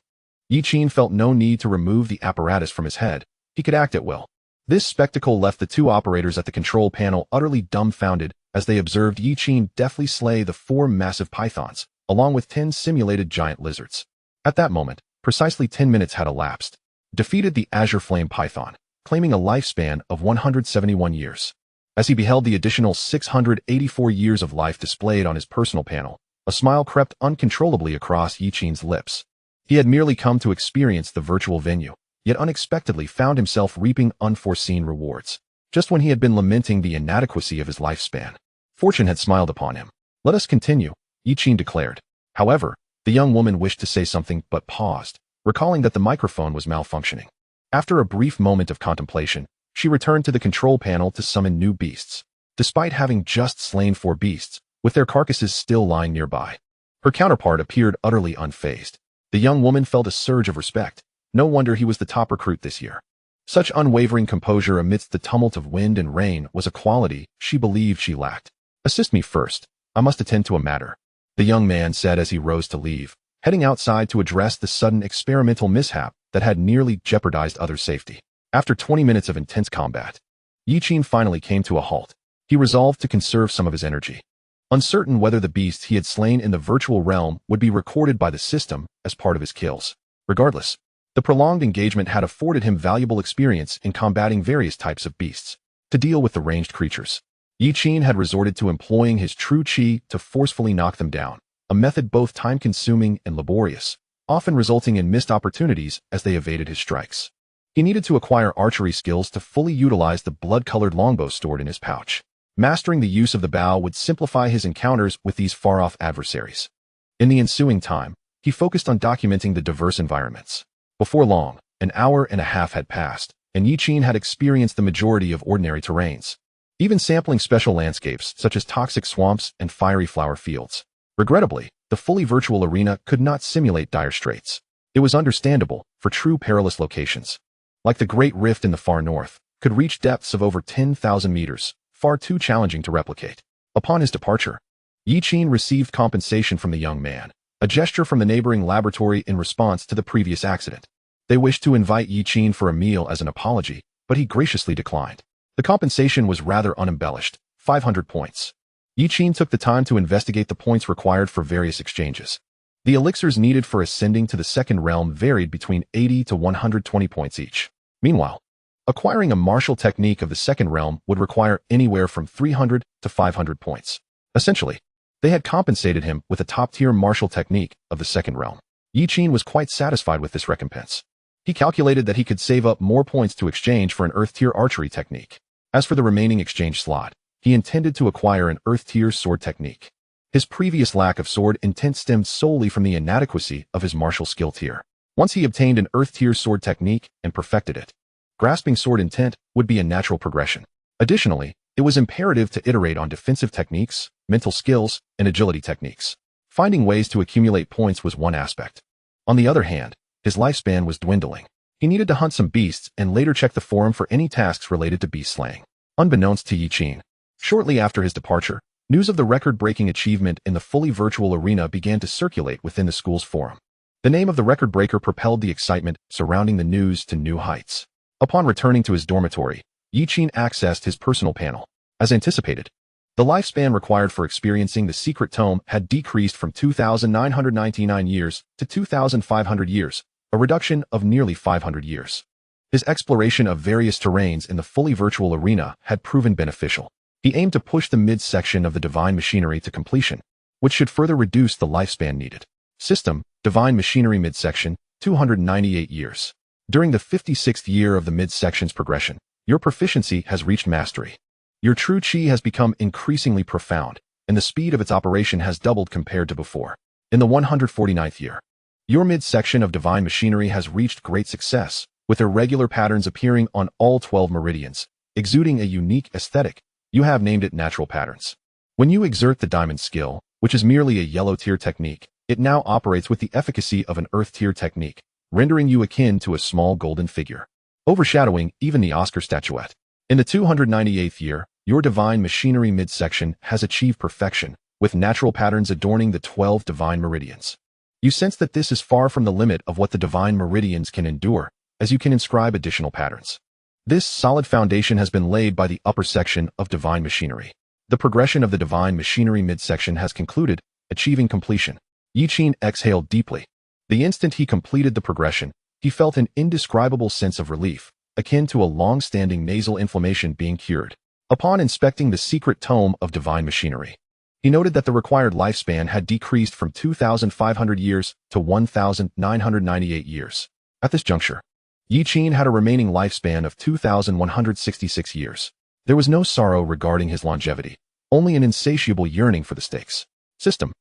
Yiqin felt no need to remove the apparatus from his head. He could act at will. This spectacle left the 2 operators at the control panel utterly dumbfounded as they observed Yiqin deftly slay the 4 massive pythons, along with 10 simulated giant lizards. At that moment, precisely 10 minutes had elapsed. Defeated the azure flame python, claiming a lifespan of 171 years. As he beheld the additional 684 years of life displayed on his personal panel, a smile crept uncontrollably across Yiqin's lips. He had merely come to experience the virtual venue, yet unexpectedly found himself reaping unforeseen rewards, just when he had been lamenting the inadequacy of his lifespan. Fortune had smiled upon him. Let us continue, Yiqin declared. However, the young woman wished to say something but paused, recalling that the microphone was malfunctioning. After a brief moment of contemplation, she returned to the control panel to summon new beasts, despite having just slain 4 beasts, with their carcasses still lying nearby. Her counterpart appeared utterly unfazed. The young woman felt a surge of respect. No wonder he was the top recruit this year. Such unwavering composure amidst the tumult of wind and rain was a quality she believed she lacked. Assist me first. I must attend to a matter, the young man said as he rose to leave, heading outside to address the sudden experimental mishap that had nearly jeopardized others' safety. After 20 minutes of intense combat, Yiqin finally came to a halt. He resolved to conserve some of his energy. Uncertain whether the beasts he had slain in the virtual realm would be recorded by the system as part of his kills. Regardless, the prolonged engagement had afforded him valuable experience in combating various types of beasts. To deal with the ranged creatures, Yiqin had resorted to employing his true qi to forcefully knock them down, a method both time-consuming and laborious, often resulting in missed opportunities as they evaded his strikes. He needed to acquire archery skills to fully utilize the blood-colored longbow stored in his pouch. Mastering the use of the bow would simplify his encounters with these far-off adversaries. In the ensuing time, he focused on documenting the diverse environments. Before long, an hour and a half had passed, and Yiqin had experienced the majority of ordinary terrains, even sampling special landscapes such as toxic swamps and fiery flower fields. Regrettably, the fully virtual arena could not simulate dire straits. It was understandable, for true perilous locations, like the Great Rift in the far north, could reach depths of over 10,000 meters, far too challenging to replicate. Upon his departure, Yiqin received compensation from the young man, a gesture from the neighboring laboratory in response to the previous accident. They wished to invite Yiqin for a meal as an apology, but he graciously declined. The compensation was rather unembellished, 500 points. Yiqin took the time to investigate the points required for various exchanges. The elixirs needed for ascending to the second realm varied between 80 to 120 points each. Meanwhile, acquiring a martial technique of the second realm would require anywhere from 300 to 500 points. Essentially, they had compensated him with a top-tier martial technique of the second realm. Yiqin was quite satisfied with this recompense. He calculated that he could save up more points to exchange for an earth-tier archery technique. As for the remaining exchange slot, he intended to acquire an earth-tier sword technique. His previous lack of sword intent stemmed solely from the inadequacy of his martial skill tier. Once he obtained an earth-tier sword technique and perfected it, grasping sword intent would be a natural progression. Additionally, it was imperative to iterate on defensive techniques, mental skills, and agility techniques. Finding ways to accumulate points was one aspect. On the other hand, his lifespan was dwindling. He needed to hunt some beasts and later check the forum for any tasks related to beast slaying. Unbeknownst to Yiqin, shortly after his departure, news of the record-breaking achievement in the fully virtual arena began to circulate within the school's forum. The name of the record breaker propelled the excitement surrounding the news to new heights. Upon returning to his dormitory, Yiqin accessed his personal panel. As anticipated, the lifespan required for experiencing the secret tome had decreased from 2,999 years to 2,500 years, a reduction of nearly 500 years. His exploration of various terrains in the fully virtual arena had proven beneficial. He aimed to push the midsection of the divine machinery to completion, which should further reduce the lifespan needed. System, divine machinery midsection, 298 years. During the 56th year of the midsection's progression, your proficiency has reached mastery. Your true qi has become increasingly profound, and the speed of its operation has doubled compared to before. In the 149th year, your midsection of divine machinery has reached great success, with irregular patterns appearing on all 12 meridians, exuding a unique aesthetic. You have named it natural patterns. When you exert the diamond skill, which is merely a yellow tier technique, it now operates with the efficacy of an earth tier technique, rendering you akin to a small golden figure, overshadowing even the Oscar statuette. In the 298th year, your divine machinery midsection has achieved perfection, with natural patterns adorning the 12 divine meridians. You sense that this is far from the limit of what the divine meridians can endure, as you can inscribe additional patterns. This solid foundation has been laid by the upper section of divine machinery. The progression of the divine machinery midsection has concluded, achieving completion. Yiqin exhaled deeply. The instant he completed the progression, he felt an indescribable sense of relief, akin to a long-standing nasal inflammation being cured. Upon inspecting the secret tome of divine machinery, he noted that the required lifespan had decreased from 2,500 years to 1,998 years. At this juncture, Yiqin had a remaining lifespan of 2,166 years. There was no sorrow regarding his longevity, only an insatiable yearning for the stakes. System.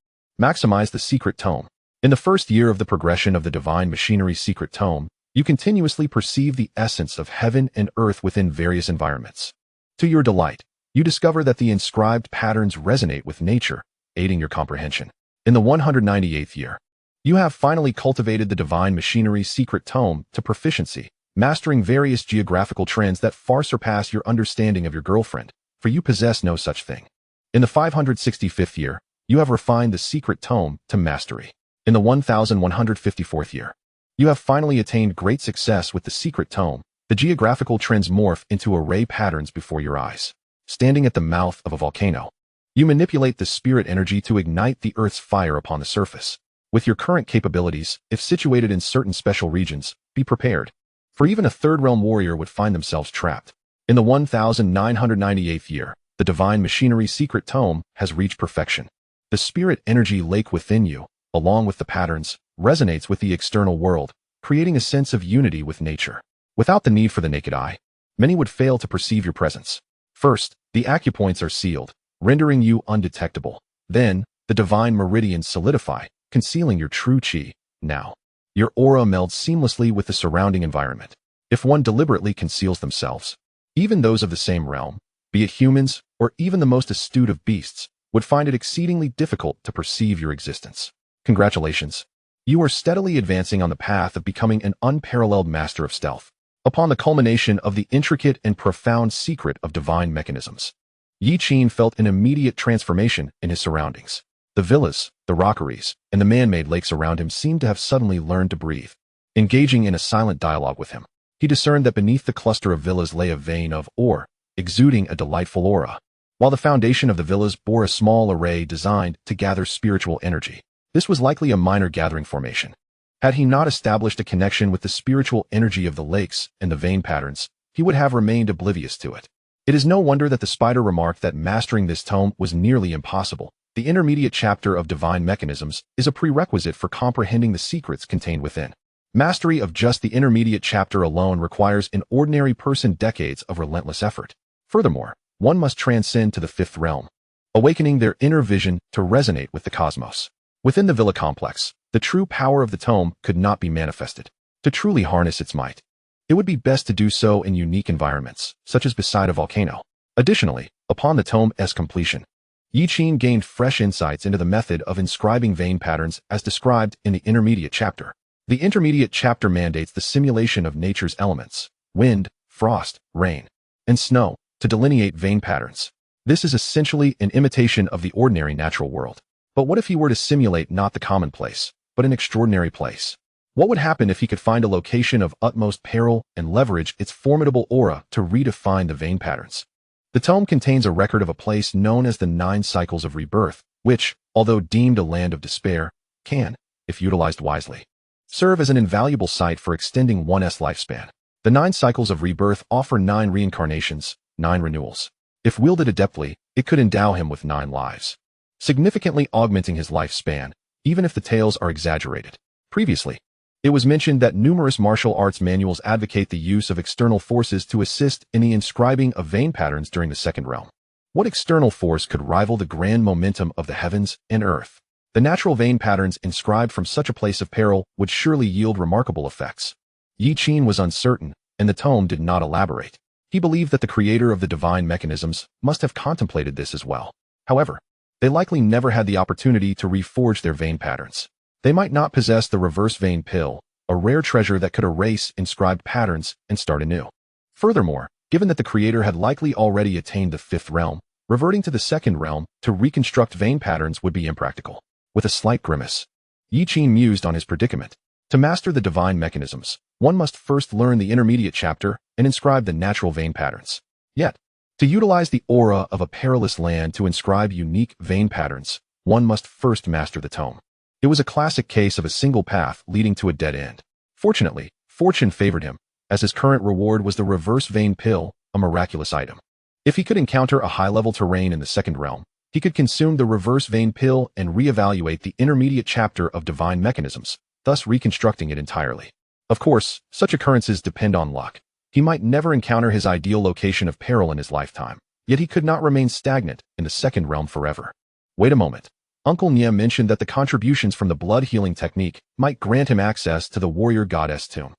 Maximize the secret tome. In the first year of the progression of the divine machinery secret tome, you continuously perceive the essence of heaven and earth within various environments. To your delight, you discover that the inscribed patterns resonate with nature, aiding your comprehension. In the 198th year, you have finally cultivated the divine machinery secret tome to proficiency, mastering various geographical trends that far surpass your understanding of your girlfriend, for you possess no such thing. In the 565th year, you have refined the secret tome to mastery. In the 1154th year, you have finally attained great success with the secret tome. The geographical trends morph into array patterns before your eyes. Standing at the mouth of a volcano, you manipulate the spirit energy to ignite the Earth's fire upon the surface. With your current capabilities, if situated in certain special regions, be prepared. For even a third realm warrior would find themselves trapped. In the 1998th year, the Divine Machinery Secret Tome has reached perfection. The spirit energy lake within you, along with the patterns, resonates with the external world, creating a sense of unity with nature. Without the need for the naked eye, many would fail to perceive your presence. First, the acupoints are sealed, rendering you undetectable. Then, the divine meridians solidify, concealing your true chi. Now, your aura melds seamlessly with the surrounding environment. If one deliberately conceals themselves, even those of the same realm, be it humans or even the most astute of beasts, would find it exceedingly difficult to perceive your existence. Congratulations. You are steadily advancing on the path of becoming an unparalleled master of stealth. Upon the culmination of the intricate and profound secret of divine mechanisms, Yi Qin felt an immediate transformation in his surroundings. The villas, the rockeries, and the man-made lakes around him seemed to have suddenly learned to breathe. Engaging in a silent dialogue with him, he discerned that beneath the cluster of villas lay a vein of ore, exuding a delightful aura, while the foundation of the villas bore a small array designed to gather spiritual energy. This was likely a minor gathering formation. Had he not established a connection with the spiritual energy of the lakes and the vein patterns, he would have remained oblivious to it. It is no wonder that the spider remarked that mastering this tome was nearly impossible. The intermediate chapter of divine mechanisms is a prerequisite for comprehending the secrets contained within. Mastery of just the intermediate chapter alone requires an ordinary person decades of relentless effort. Furthermore, one must transcend to the fifth realm, awakening their inner vision to resonate with the cosmos. Within the villa complex, the true power of the tome could not be manifested. To truly harness its might, it would be best to do so in unique environments, such as beside a volcano. Additionally, upon the tome's completion, Yi Qin gained fresh insights into the method of inscribing vein patterns as described in the intermediate chapter. The intermediate chapter mandates the simulation of nature's elements, wind, frost, rain, and snow, to delineate vein patterns. This is essentially an imitation of the ordinary natural world. But what if he were to simulate not the commonplace, but an extraordinary place? What would happen if he could find a location of utmost peril and leverage its formidable aura to redefine the vein patterns? The tome contains a record of a place known as the 9 cycles of rebirth, which, although deemed a land of despair, can, if utilized wisely, serve as an invaluable site for extending one's lifespan. The 9 cycles of rebirth offer 9 reincarnations, 9 renewals. If wielded adeptly, it could endow him with 9 lives, significantly augmenting his lifespan, even if the tales are exaggerated. Previously, it was mentioned that numerous martial arts manuals advocate the use of external forces to assist in the inscribing of vein patterns during the second realm. What external force could rival the grand momentum of the heavens and earth? The natural vein patterns inscribed from such a place of peril would surely yield remarkable effects. Yi Qin was uncertain, and the tome did not elaborate. He believed that the creator of the divine mechanisms must have contemplated this as well. However, they likely never had the opportunity to reforge their vein patterns. They might not possess the reverse vein pill, a rare treasure that could erase inscribed patterns and start anew. Furthermore, given that the creator had likely already attained the fifth realm, reverting to the second realm to reconstruct vein patterns would be impractical. With a slight grimace, Yi Qin mused on his predicament. To master the divine mechanisms, one must first learn the intermediate chapter and inscribe the natural vein patterns. Yet, to utilize the aura of a perilous land to inscribe unique vein patterns, one must first master the tome. It was a classic case of a single path leading to a dead end. Fortunately, fortune favored him, as his current reward was the reverse vein pill, a miraculous item. If he could encounter a high-level terrain in the second realm, he could consume the reverse vein pill and reevaluate the intermediate chapter of divine mechanisms, thus reconstructing it entirely. Of course, such occurrences depend on luck. He might never encounter his ideal location of peril in his lifetime, yet he could not remain stagnant in the second realm forever. Wait a moment. Uncle Nia mentioned that the contributions from the blood healing technique might grant him access to the warrior goddess tomb.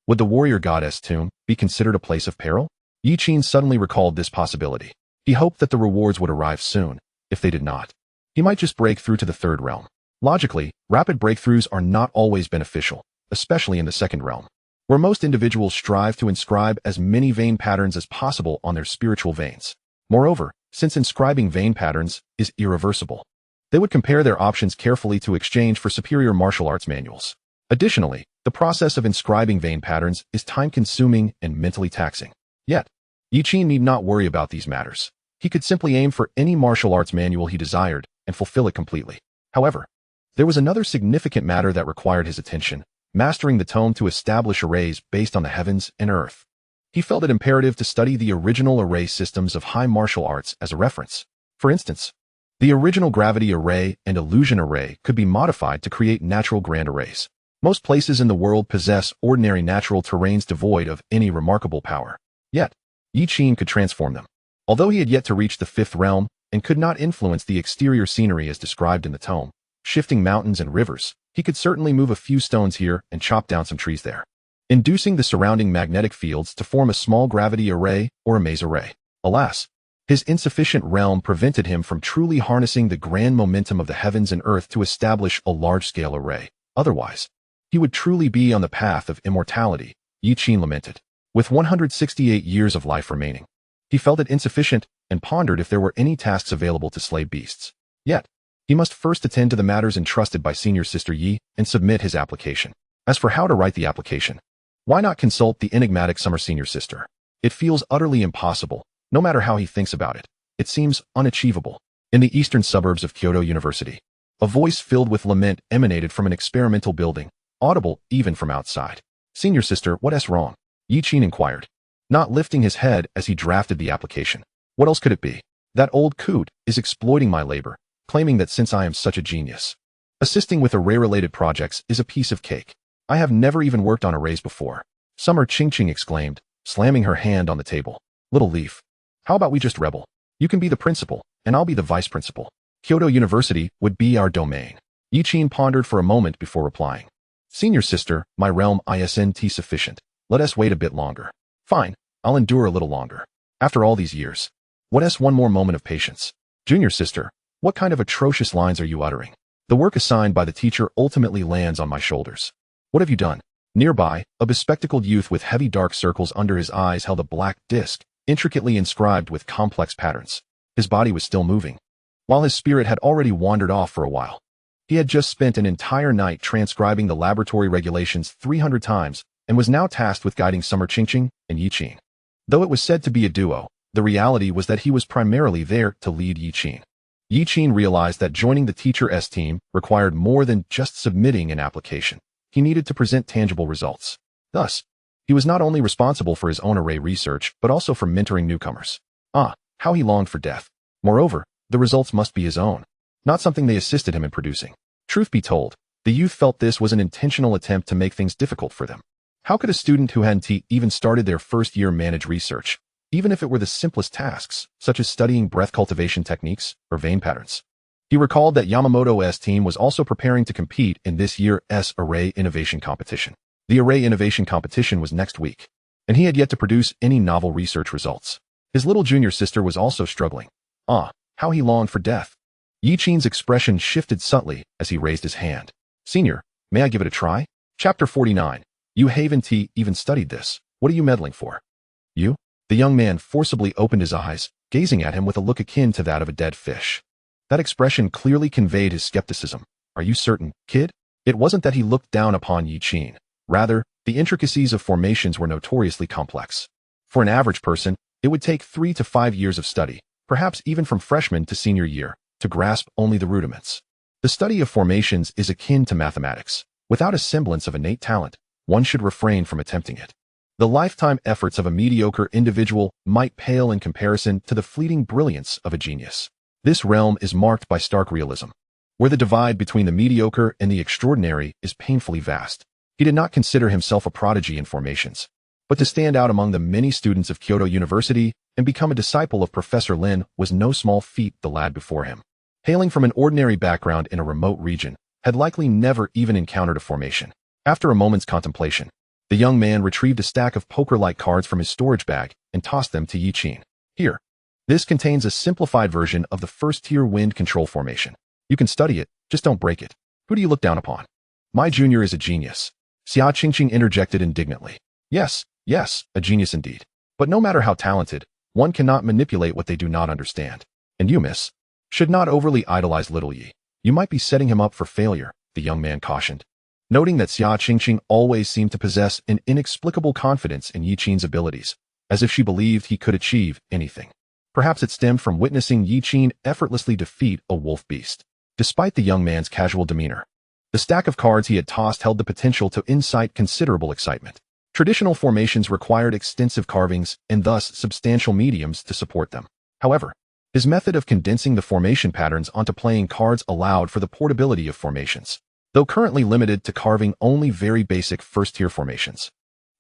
Would the warrior goddess tomb be considered a place of peril? Yi Qin suddenly recalled this possibility. He hoped that the rewards would arrive soon. If they did not, he might just break through to the third realm. Logically, rapid breakthroughs are not always beneficial, especially in the second realm, where most individuals strive to inscribe as many vein patterns as possible on their spiritual veins. Moreover, since inscribing vein patterns is irreversible, They would compare their options carefully to exchange for superior martial arts manuals. Additionally, the process of inscribing vein patterns is time-consuming and mentally taxing. Yet, Yi Qin need not worry about these matters. He could simply aim for any martial arts manual he desired and fulfill it completely. However, there was another significant matter that required his attention, mastering the tome to establish arrays based on the heavens and earth. He felt it imperative to study the original array systems of high martial arts as a reference. For instance, the original gravity array and illusion array could be modified to create natural grand arrays. Most places in the world possess ordinary natural terrains devoid of any remarkable power. Yet, Yi Qin could transform them. Although he had yet to reach the fifth realm and could not influence the exterior scenery as described in the tome, shifting mountains and rivers, he could certainly move a few stones here and chop down some trees there, inducing the surrounding magnetic fields to form a small gravity array or a maze array. Alas, his insufficient realm prevented him from truly harnessing the grand momentum of the heavens and earth to establish a large-scale array. Otherwise, he would truly be on the path of immortality, Yi Qin lamented. With 168 years of life remaining, he felt it insufficient and pondered if there were any tasks available to slay beasts. Yet, he must first attend to the matters entrusted by senior sister Yi and submit his application. As for how to write the application, why not consult the enigmatic summer senior sister? It feels utterly impossible, no matter how he thinks about it. It seems unachievable. In the eastern suburbs of Kyoto University, a voice filled with lament emanated from an experimental building, audible even from outside. Senior sister, what's wrong? Yi Qin inquired, not lifting his head as he drafted the application. What else could it be? That old coot is exploiting my labor, claiming that since I am such a genius, assisting with array-related projects is a piece of cake. I have never even worked on arrays before. Summer Qingqing exclaimed, slamming her hand on the table. Little leaf, how about we just rebel? You can be the principal, and I'll be the vice principal. Kyoto University would be our domain. Yi Qin pondered for a moment before replying. Senior sister, my realm isn't sufficient. Let us wait a bit longer. Fine, I'll endure a little longer. After all these years, what's one more moment of patience? Junior sister, what kind of atrocious lines are you uttering? The work assigned by the teacher ultimately lands on my shoulders. What have you done? Nearby, a bespectacled youth with heavy dark circles under his eyes held a black disc, intricately inscribed with complex patterns. His body was still moving, while his spirit had already wandered off for a while. He had just spent an entire night transcribing the laboratory regulations 300 times and was now tasked with guiding Summer Qingqing and Yi Qin. Though it was said to be a duo, the reality was that he was primarily there to lead Yi Qin. Yi Qin realized that joining the teacher's team required more than just submitting an application. He needed to present tangible results. Thus, he was not only responsible for his own array research, but also for mentoring newcomers. How he longed for death. Moreover, the results must be his own, not something they assisted him in producing. Truth be told, the youth felt this was an intentional attempt to make things difficult for them. How could a student who hadn't even started their first year manage research, even if it were the simplest tasks, such as studying breath cultivation techniques or vein patterns? He recalled that Yamamoto's team was also preparing to compete in this year's Array Innovation Competition. The Array Innovation Competition was next week, and he had yet to produce any novel research results. His little junior sister was also struggling. How he longed for death. Yi Qin's expression shifted subtly as he raised his hand. Senior, may I give it a try? Chapter 49. You haven't even studied this. What are you meddling for? You? The young man forcibly opened his eyes, gazing at him with a look akin to that of a dead fish. That expression clearly conveyed his skepticism. Are you certain, kid? It wasn't that he looked down upon Yi Qin. Rather, the intricacies of formations were notoriously complex. For an average person, it would take 3 to 5 years of study, perhaps even from freshman to senior year, to grasp only the rudiments. The study of formations is akin to mathematics. Without a semblance of innate talent, one should refrain from attempting it. The lifetime efforts of a mediocre individual might pale in comparison to the fleeting brilliance of a genius. This realm is marked by stark realism, where the divide between the mediocre and the extraordinary is painfully vast. He did not consider himself a prodigy in formations, but to stand out among the many students of Kyoto University and become a disciple of Professor Lin was no small feat. The lad before him, hailing from an ordinary background in a remote region, had likely never even encountered a formation. After a moment's contemplation, the young man retrieved a stack of poker-like cards from his storage bag and tossed them to Yi Qin. Here. This contains a simplified version of the first-tier wind control formation. You can study it, just don't break it. Who do you look down upon? My junior is a genius. Xia Qingqing interjected indignantly. Yes, a genius indeed. But no matter how talented, one cannot manipulate what they do not understand. And you, miss, should not overly idolize little Yi. You might be setting him up for failure, the young man cautioned, noting that Xia Qingqing always seemed to possess an inexplicable confidence in Yi Qin's abilities, as if she believed he could achieve anything. Perhaps it stemmed from witnessing Yi Qin effortlessly defeat a wolf beast. Despite the young man's casual demeanor, the stack of cards he had tossed held the potential to incite considerable excitement. Traditional formations required extensive carvings and thus substantial mediums to support them. However, his method of condensing the formation patterns onto playing cards allowed for the portability of formations, though currently limited to carving only very basic first-tier formations.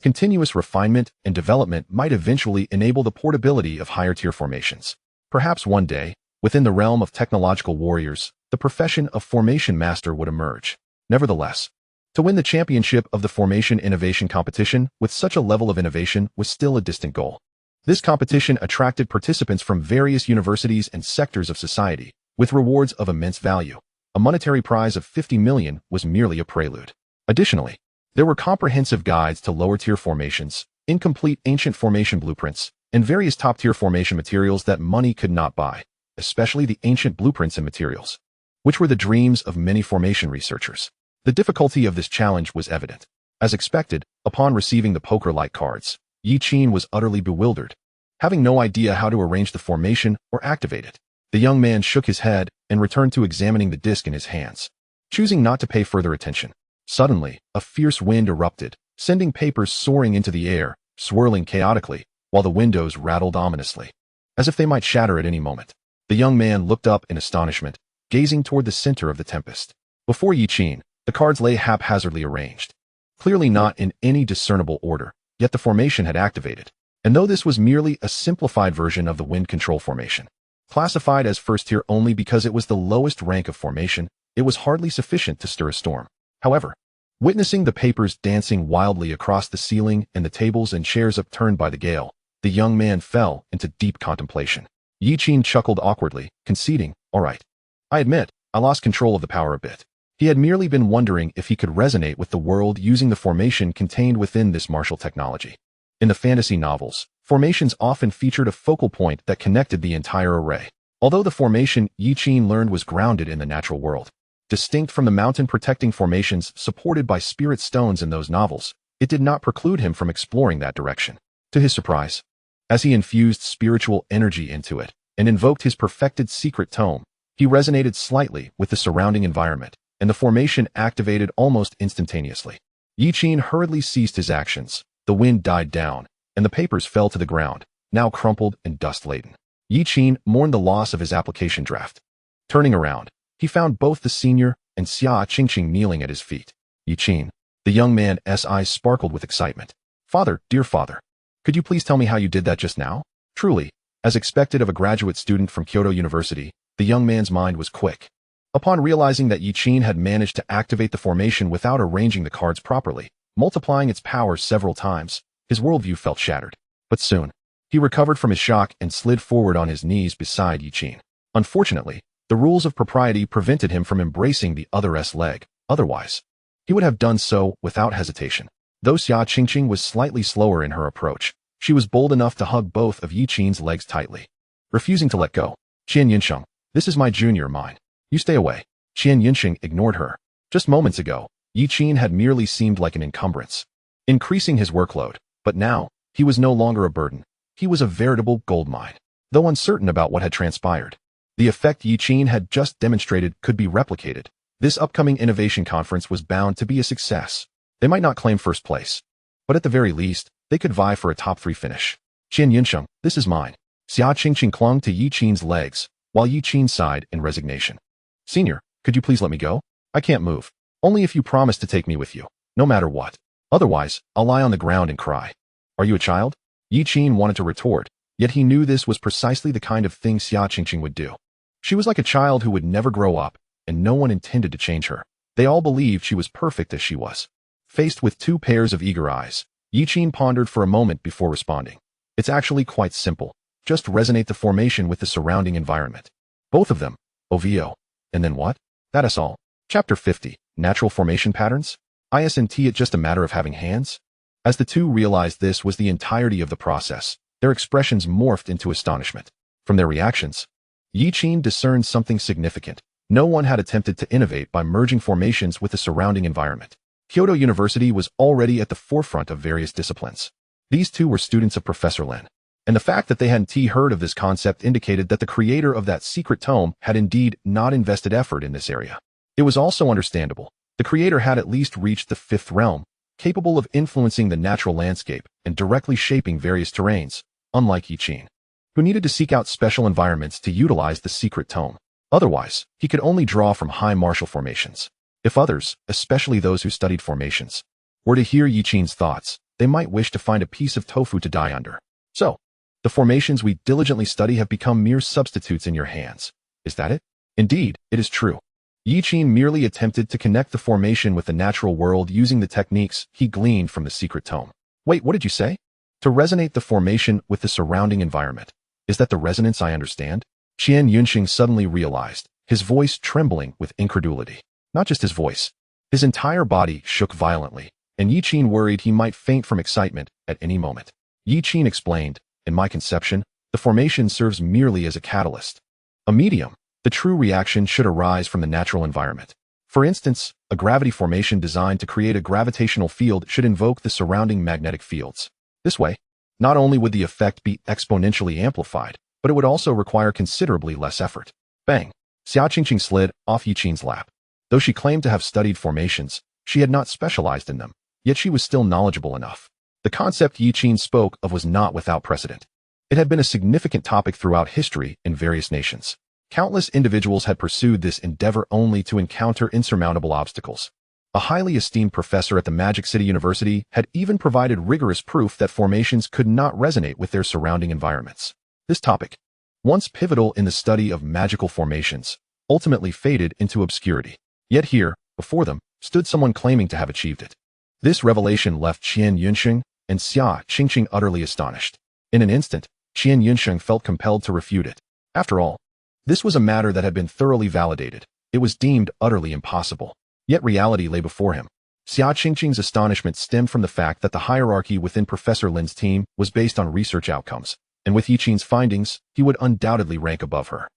Continuous refinement and development might eventually enable the portability of higher-tier formations. Perhaps one day, within the realm of technological warriors, the profession of formation master would emerge. Nevertheless, to win the championship of the formation innovation competition with such a level of innovation was still a distant goal. This competition attracted participants from various universities and sectors of society, with rewards of immense value. A monetary prize of 50 million was merely a prelude. Additionally, there were comprehensive guides to lower-tier formations, incomplete ancient formation blueprints, and various top-tier formation materials that money could not buy, especially the ancient blueprints and materials, which were the dreams of many formation researchers. The difficulty of this challenge was evident. As expected, upon receiving the poker-like cards, Yi Qin was utterly bewildered, having no idea how to arrange the formation or activate it. The young man shook his head and returned to examining the disc in his hands, choosing not to pay further attention. Suddenly, a fierce wind erupted, sending papers soaring into the air, swirling chaotically, while the windows rattled ominously, as if they might shatter at any moment. The young man looked up in astonishment, gazing toward the center of the tempest. Before Yi Qin, the cards lay haphazardly arranged, clearly not in any discernible order, yet the formation had activated. And though this was merely a simplified version of the wind control formation, classified as first tier only because it was the lowest rank of formation, it was hardly sufficient to stir a storm. However, witnessing the papers dancing wildly across the ceiling and the tables and chairs upturned by the gale, the young man fell into deep contemplation. Yi Qin chuckled awkwardly, conceding, "All right. I admit, I lost control of the power a bit." He had merely been wondering if he could resonate with the world using the formation contained within this martial technology. In the fantasy novels, formations often featured a focal point that connected the entire array. Although the formation Yi Qin learned was grounded in the natural world, distinct from the mountain-protecting formations supported by spirit stones in those novels, it did not preclude him from exploring that direction. To his surprise, as he infused spiritual energy into it and invoked his perfected secret tome, he resonated slightly with the surrounding environment, and the formation activated almost instantaneously. Yi Qin hurriedly ceased his actions, the wind died down, and the papers fell to the ground, now crumpled and dust-laden. Yi Qin mourned the loss of his application draft. Turning around, he found both the senior and Xia Qingqing kneeling at his feet. "Yi Qin." The young man's eyes sparkled with excitement. "Father, dear father, could you please tell me how you did that just now?" Truly, as expected of a graduate student from Kyoto University, the young man's mind was quick. Upon realizing that Yi Qin had managed to activate the formation without arranging the cards properly, multiplying its power several times, his worldview felt shattered. But soon, he recovered from his shock and slid forward on his knees beside Yi Qin. Unfortunately, the rules of propriety prevented him from embracing the other's leg. Otherwise, he would have done so without hesitation. Though Xia Qingqing was slightly slower in her approach, she was bold enough to hug both of Yi Qin's legs tightly, refusing to let go. "Xianxiang, this is my junior mine. You stay away." Xianxiang ignored her. Just moments ago, Yi Qin had merely seemed like an encumbrance, increasing his workload, but now, he was no longer a burden. He was a veritable goldmine. Though uncertain about what had transpired, the effect Yi Qin had just demonstrated could be replicated. This upcoming innovation conference was bound to be a success. They might not claim first place, but at the very least, they could vie for a top 3 finish. "Xianxiang, this is mine." Xia Qingqing clung to Yi Qin's legs, while Yi Qin sighed in resignation. "Senior, could you please let me go? I can't move. Only if you promise to take me with you, no matter what. Otherwise, I'll lie on the ground and cry." "Are you a child?" Yi Qin wanted to retort, yet he knew this was precisely the kind of thing Xia Qingqing would do. She was like a child who would never grow up, and no one intended to change her. They all believed she was perfect as she was. Faced with 2 pairs of eager eyes, Yi Qin pondered for a moment before responding. "It's actually quite simple. Just resonate the formation with the surrounding environment. Both of them. OVO. And then what? That is all." Chapter 50. Natural Formation Patterns? Isn't it just a matter of having hands? As the two realized this was the entirety of the process, their expressions morphed into astonishment. From their reactions, Yi Qin discerned something significant. No one had attempted to innovate by merging formations with the surrounding environment. Kyoto University was already at the forefront of various disciplines. These two were students of Professor Lin, and the fact that they hadn't heard of this concept indicated that the creator of that secret tome had indeed not invested effort in this area. It was also understandable. The creator had at least reached the fifth realm, capable of influencing the natural landscape and directly shaping various terrains, unlike Yiqin, who needed to seek out special environments to utilize the secret tome. Otherwise, he could only draw from high martial formations. If others, especially those who studied formations, were to hear Yiqin's thoughts, they might wish to find a piece of tofu to die under. So, the formations we diligently study have become mere substitutes in your hands. Is that it? Indeed, it is true. Yiqin merely attempted to connect the formation with the natural world using the techniques he gleaned from the secret tome. Wait, what did you say? To resonate the formation with the surrounding environment. Is that the resonance I understand? Xianxiaaudiobooks suddenly realized, his voice trembling with incredulity. Not just his voice. His entire body shook violently, and Yiqin worried he might faint from excitement at any moment. Yiqin explained, in my conception, the formation serves merely as a catalyst. A medium. The true reaction should arise from the natural environment. For instance, a gravity formation designed to create a gravitational field should invoke the surrounding magnetic fields. This way, not only would the effect be exponentially amplified, but it would also require considerably less effort. Bang! Xiaoqingqing slid off Yiqin's lap. Though she claimed to have studied formations, she had not specialized in them, yet she was still knowledgeable enough. The concept Yiqin spoke of was not without precedent. It had been a significant topic throughout history in various nations. Countless individuals had pursued this endeavor only to encounter insurmountable obstacles. A highly esteemed professor at the Magic City University had even provided rigorous proof that formations could not resonate with their surrounding environments. This topic, once pivotal in the study of magical formations, ultimately faded into obscurity. Yet here, before them, stood someone claiming to have achieved it. This revelation left Xianxiaaudiobooks and Xianxiafanans utterly astonished. In an instant, Xianxiaaudiobooks felt compelled to refute it. After all, this was a matter that had been thoroughly validated. It was deemed utterly impossible. Yet reality lay before him. Xiaoqingqing's astonishment stemmed from the fact that the hierarchy within Professor Lin's team was based on research outcomes, and with Yiqin's findings, he would undoubtedly rank above her.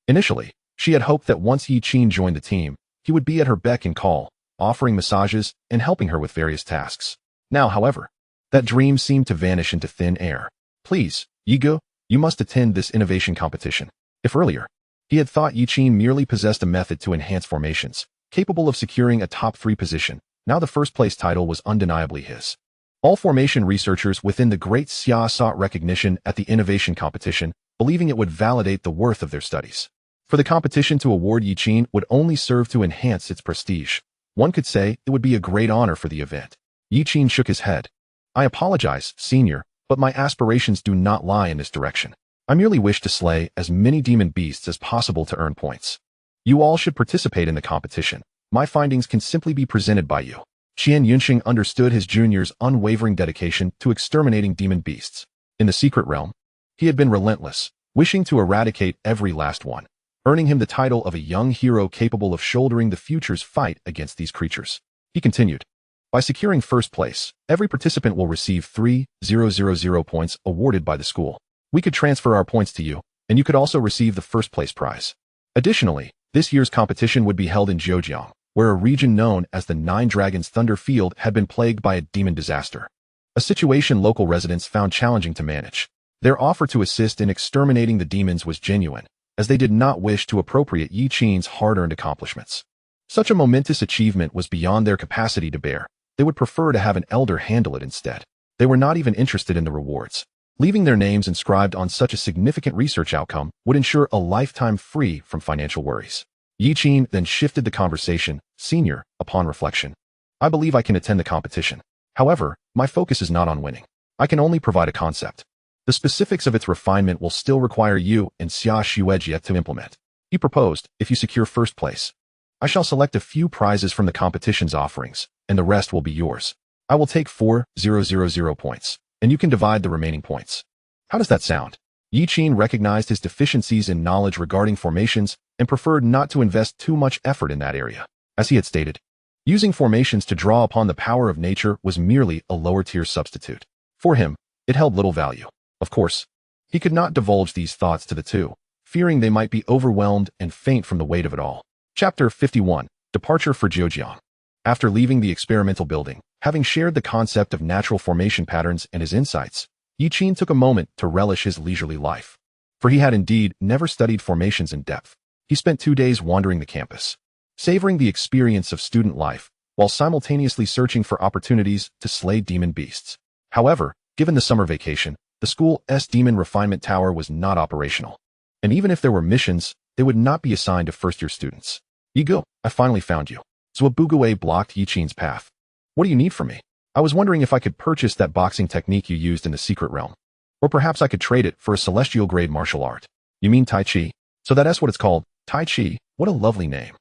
Initially, she had hoped that once Yiqin joined the team, he would be at her beck and call, offering massages and helping her with various tasks. Now, however, that dream seemed to vanish into thin air. Please, Yigo, you must attend this innovation competition. If earlier, he had thought Yiqin merely possessed a method to enhance formations, capable of securing a top 3 position. Now the first-place title was undeniably his. All formation researchers within the Great Xia sought recognition at the innovation competition, believing it would validate the worth of their studies. For the competition to award Yiqin would only serve to enhance its prestige. One could say it would be a great honor for the event. Yiqin shook his head. I apologize, senior, but my aspirations do not lie in this direction. I merely wish to slay as many demon beasts as possible to earn points. You all should participate in the competition. My findings can simply be presented by you. Xianxiaaudiobooks understood his junior's unwavering dedication to exterminating demon beasts. In the secret realm, he had been relentless, wishing to eradicate every last one, earning him the title of a young hero capable of shouldering the future's fight against these creatures. He continued, by securing first place, every participant will receive 3,000 points awarded by the school. We could transfer our points to you, and you could also receive the first place prize. Additionally, this year's competition would be held in Zhejiang, where a region known as the Nine Dragons Thunder Field had been plagued by a demon disaster. A situation local residents found challenging to manage. Their offer to assist in exterminating the demons was genuine, as they did not wish to appropriate Yiqin's hard-earned accomplishments. Such a momentous achievement was beyond their capacity to bear. They would prefer to have an elder handle it instead. They were not even interested in the rewards. Leaving their names inscribed on such a significant research outcome would ensure a lifetime free from financial worries. Yiqin then shifted the conversation, senior, upon reflection. I believe I can attend the competition. However, my focus is not on winning. I can only provide a concept. The specifics of its refinement will still require you and Xianxiaaudiobooks to implement. He proposed, if you secure first place, I shall select a few prizes from the competition's offerings, and the rest will be yours. I will take 4,000 points, and you can divide the remaining points. How does that sound? Yiqin recognized his deficiencies in knowledge regarding formations and preferred not to invest too much effort in that area. As he had stated, using formations to draw upon the power of nature was merely a lower-tier substitute. For him, it held little value. Of course, he could not divulge these thoughts to the two, fearing they might be overwhelmed and faint from the weight of it all. Chapter 51. Departure for Zhuxian. After leaving the experimental building, having shared the concept of natural formation patterns and his insights, Yiqin took a moment to relish his leisurely life. For he had indeed never studied formations in depth. He spent 2 days wandering the campus, savoring the experience of student life, while simultaneously searching for opportunities to slay demon beasts. However, given the summer vacation, the school's demon refinement tower was not operational. And even if there were missions, they would not be assigned to first-year students. Yigo, I finally found you. Zhuxian blocked Yiqin's path. What do you need from me? I was wondering if I could purchase that boxing technique you used in the secret realm. Or perhaps I could trade it for a celestial-grade martial art. You mean Tai Chi? So that's what it's called, Tai Chi. What a lovely name.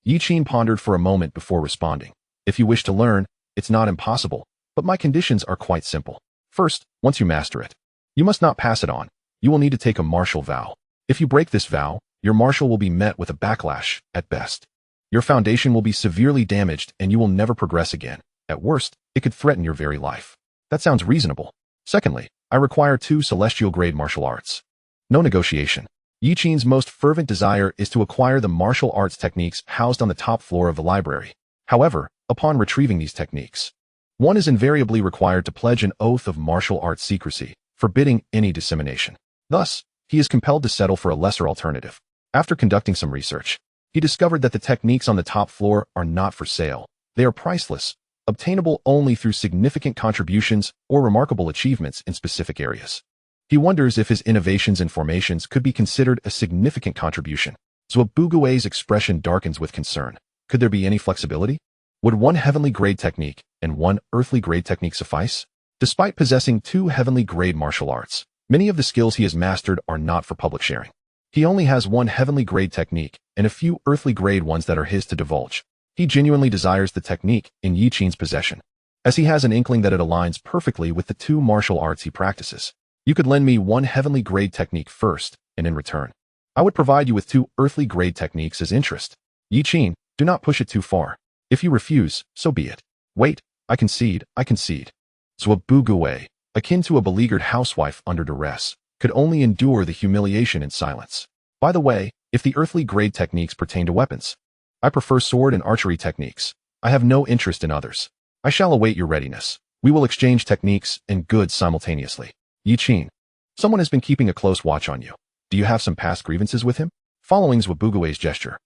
Yiqin pondered for a moment before responding. If you wish to learn, it's not impossible, but my conditions are quite simple. First, once you master it, you must not pass it on. You will need to take a martial vow. If you break this vow, your martial will be met with a backlash, at best. Your foundation will be severely damaged and you will never progress again. At worst, it could threaten your very life. That sounds reasonable. Secondly, I require 2 celestial-grade martial arts. No negotiation. Yiqin's most fervent desire is to acquire the martial arts techniques housed on the top floor of the library. However, upon retrieving these techniques, one is invariably required to pledge an oath of martial arts secrecy, forbidding any dissemination. Thus, he is compelled to settle for a lesser alternative. After conducting some research, he discovered that the techniques on the top floor are not for sale. They are priceless, obtainable only through significant contributions or remarkable achievements in specific areas. He wonders if his innovations and formations could be considered a significant contribution. Zhuxian's expression darkens with concern. Could there be any flexibility? Would 1 heavenly grade technique and 1 earthly grade technique suffice? Despite possessing 2 heavenly grade martial arts, many of the skills he has mastered are not for public sharing. He only has 1 heavenly grade technique and a few earthly grade ones that are his to divulge. He genuinely desires the technique in Yiqin's possession, as he has an inkling that it aligns perfectly with the 2 martial arts he practices. You could lend me 1 heavenly grade technique first, and in return, I would provide you with 2 earthly grade techniques as interest. Yiqin, do not push it too far. If you refuse, so be it. Wait, I concede. Zhuxian, akin to a beleaguered housewife under duress, could only endure the humiliation in silence. By the way, if the earthly grade techniques pertain to weapons, I prefer sword and archery techniques. I have no interest in others. I shall await your readiness. We will exchange techniques and goods simultaneously. Yiqin, someone has been keeping a close watch on you. Do you have some past grievances with him? Following Zhuxian's gesture,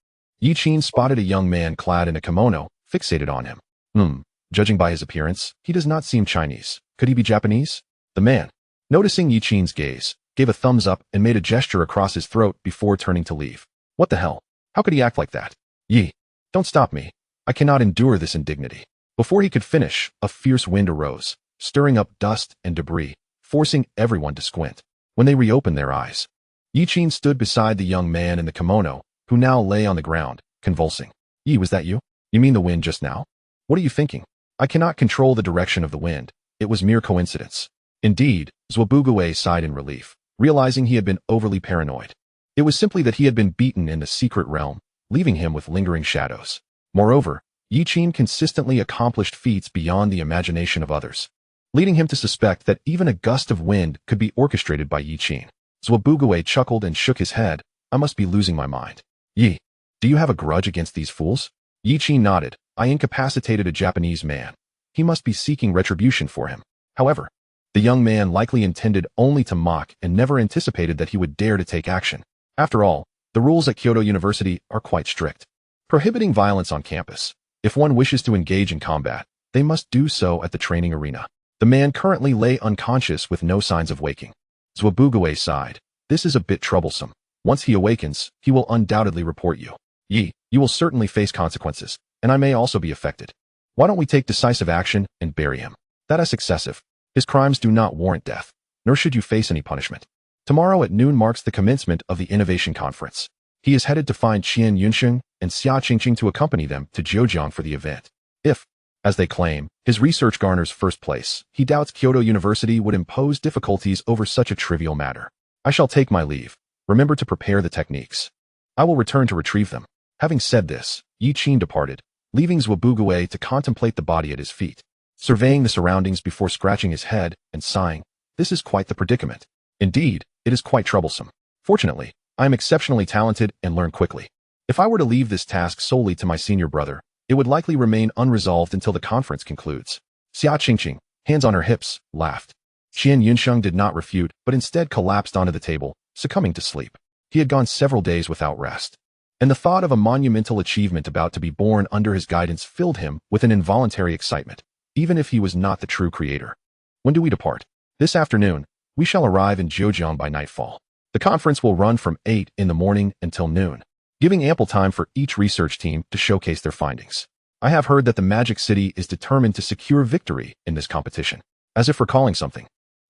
Yiqin spotted a young man clad in a kimono, fixated on him. Judging by his appearance, he does not seem Chinese. Could he be Japanese? The man, noticing Yiqin's gaze, gave a thumbs up and made a gesture across his throat before turning to leave. What the hell? How could he act like that? Yi, don't stop me. I cannot endure this indignity. Before he could finish, a fierce wind arose, stirring up dust and debris, forcing everyone to squint. When they reopened their eyes, Yiqin stood beside the young man in the kimono, who now lay on the ground, convulsing. Yi, was that you? You mean the wind just now? What are you thinking? I cannot control the direction of the wind. It was mere coincidence. Indeed, Zhuxian sighed in relief, realizing he had been overly paranoid. It was simply that he had been beaten in the secret realm, leaving him with lingering shadows. Moreover, Yiqin consistently accomplished feats beyond the imagination of others, leading him to suspect that even a gust of wind could be orchestrated by Yiqin. Zhuxian chuckled and shook his head. I must be losing my mind. Yi, do you have a grudge against these fools? Yiqin nodded. I incapacitated a Japanese man. He must be seeking retribution for him. However, the young man likely intended only to mock and never anticipated that he would dare to take action. After all, the rules at Kyoto University are quite strict, prohibiting violence on campus. If one wishes to engage in combat, they must do so at the training arena. The man currently lay unconscious with no signs of waking. Zhuxian sighed. This is a bit troublesome. Once he awakens, he will undoubtedly report you. Yi, you will certainly face consequences, and I may also be affected. Why don't we take decisive action and bury him? That is excessive. His crimes do not warrant death, nor should you face any punishment. Tomorrow at noon marks the commencement of the Innovation Conference. He is headed to find Qian Yunxing and Xia Qingqing to accompany them to Zhejiang for the event. If, as they claim, his research garners first place, he doubts Kyoto University would impose difficulties over such a trivial matter. I shall take my leave. Remember to prepare the techniques. I will return to retrieve them. Having said this, Yiqin departed, leaving Zhuxian to contemplate the body at his feet, surveying the surroundings before scratching his head and sighing. This is quite the predicament. Indeed, it is quite troublesome. Fortunately, I am exceptionally talented and learn quickly. If I were to leave this task solely to my senior brother, it would likely remain unresolved until the conference concludes. Xia Qingqing, hands on her hips, laughed. Qian Yunsheng did not refute, but instead collapsed onto the table, succumbing to sleep. He had gone several days without rest, and the thought of a monumental achievement about to be born under his guidance filled him with an involuntary excitement, even if he was not the true creator. When do we depart? This afternoon. We shall arrive in Zhejiang by nightfall. The conference will run from 8 in the morning until noon, giving ample time for each research team to showcase their findings. I have heard that the Magic City is determined to secure victory in this competition. As if recalling something,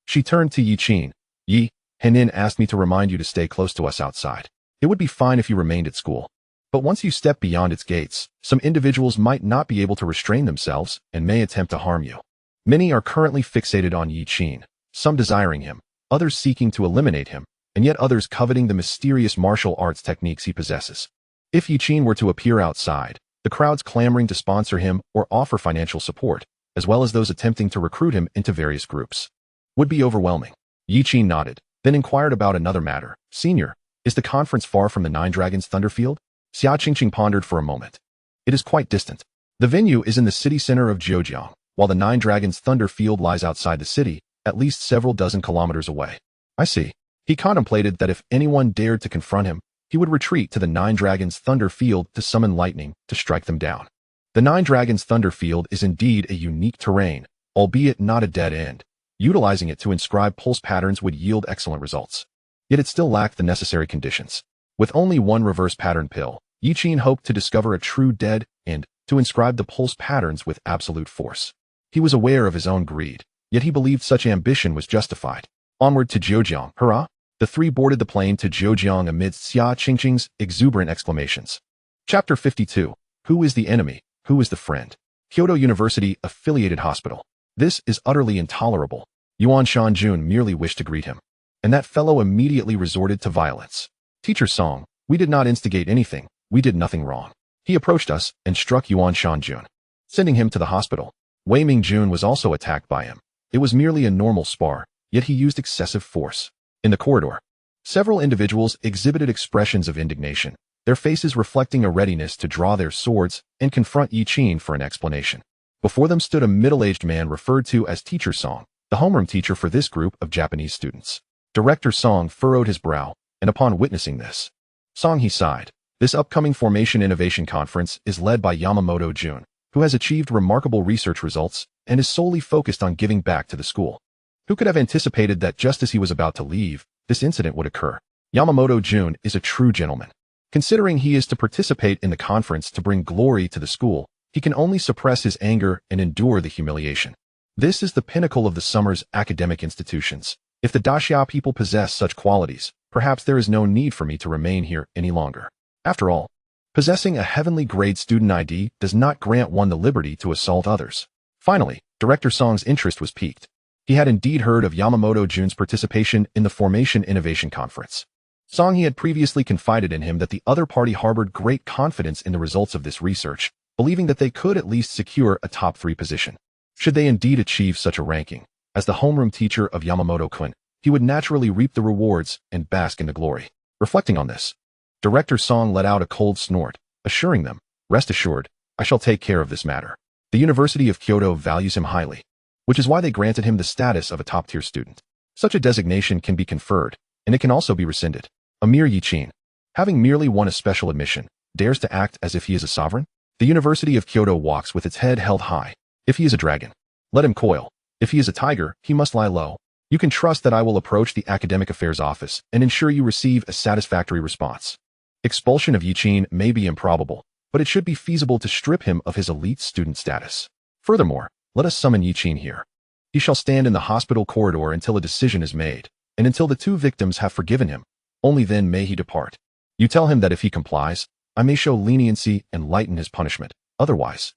she turned to Yi Qin. Yi, Henin asked me to remind you to stay close to us outside. It would be fine if you remained at school. But once you step beyond its gates, some individuals might not be able to restrain themselves and may attempt to harm you. Many are currently fixated on Yi Qin, some desiring him, others seeking to eliminate him, and yet others coveting the mysterious martial arts techniques he possesses. If Yi Qin were to appear outside, the crowds clamoring to sponsor him or offer financial support, as well as those attempting to recruit him into various groups, would be overwhelming. Yi Qin nodded, then inquired about another matter. Senior, is the conference far from the Nine Dragons Thunderfield? Xia Qingqing pondered for a moment. It is quite distant. The venue is in the city center of Zhejiang, while the Nine Dragons Thunder Field lies outside the city, at least several dozen kilometers away. I see. He contemplated that if anyone dared to confront him, he would retreat to the Nine Dragons Thunder Field to summon lightning to strike them down. The Nine Dragons Thunder Field is indeed a unique terrain, albeit not a dead end. Utilizing it to inscribe pulse patterns would yield excellent results. Yet it still lacked the necessary conditions. With only one reverse pattern pill, Yi Qin hoped to discover a true dead end to inscribe the pulse patterns with absolute force. He was aware of his own greed, yet he believed such ambition was justified. Onward to Zhejiang, hurrah! The three boarded the plane to Zhejiang amidst Xia Qingqing's exuberant exclamations. Chapter 52. Who is the enemy? Who is the friend? Kyoto University Affiliated Hospital. This is utterly intolerable. Yuan Shanjun merely wished to greet him, and that fellow immediately resorted to violence. Teacher Song, we did not instigate anything. We did nothing wrong. He approached us and struck Yuan Shanjun, sending him to the hospital. Wei Mingjun was also attacked by him. It was merely a normal spar, yet he used excessive force. In the corridor, several individuals exhibited expressions of indignation, their faces reflecting a readiness to draw their swords and confront Yi Qin for an explanation. Before them stood a middle-aged man referred to as Teacher Song, the homeroom teacher for this group of Japanese students. Director Song furrowed his brow, and upon witnessing this, Song he sighed. This upcoming Formation Innovation Conference is led by Yamamoto Jun, who has achieved remarkable research results and is solely focused on giving back to the school. Who could have anticipated that just as he was about to leave, this incident would occur? Yamamoto Jun is a true gentleman. Considering he is to participate in the conference to bring glory to the school, he can only suppress his anger and endure the humiliation. This is the pinnacle of the summer's academic institutions. If the Daxia people possess such qualities, perhaps there is no need for me to remain here any longer. After all, possessing a heavenly grade student ID does not grant one the liberty to assault others. Finally, Director Song's interest was piqued. He had indeed heard of Yamamoto Jun's participation in the Formation Innovation Conference. Song he had previously confided in him that the other party harbored great confidence in the results of this research, believing that they could at least secure a top 3 position. Should they indeed achieve such a ranking, as the homeroom teacher of Yamamoto-kun, he would naturally reap the rewards and bask in the glory. Reflecting on this, Director Song let out a cold snort, assuring them, "Rest assured, I shall take care of this matter." The University of Kyoto values him highly, which is why they granted him the status of a top-tier student. Such a designation can be conferred, and it can also be rescinded. A mere Yi Qin, having merely won a special admission, dares to act as if he is a sovereign? The University of Kyoto walks with its head held high. If he is a dragon, let him coil. If he is a tiger, he must lie low. You can trust that I will approach the Academic Affairs Office and ensure you receive a satisfactory response. Expulsion of Yi Qin may be improbable, but it should be feasible to strip him of his elite student status. Furthermore, let us summon Yi Qin here. He shall stand in the hospital corridor until a decision is made, and until the 2 victims have forgiven him. Only then may he depart. You tell him that if he complies, I may show leniency and lighten his punishment. Otherwise,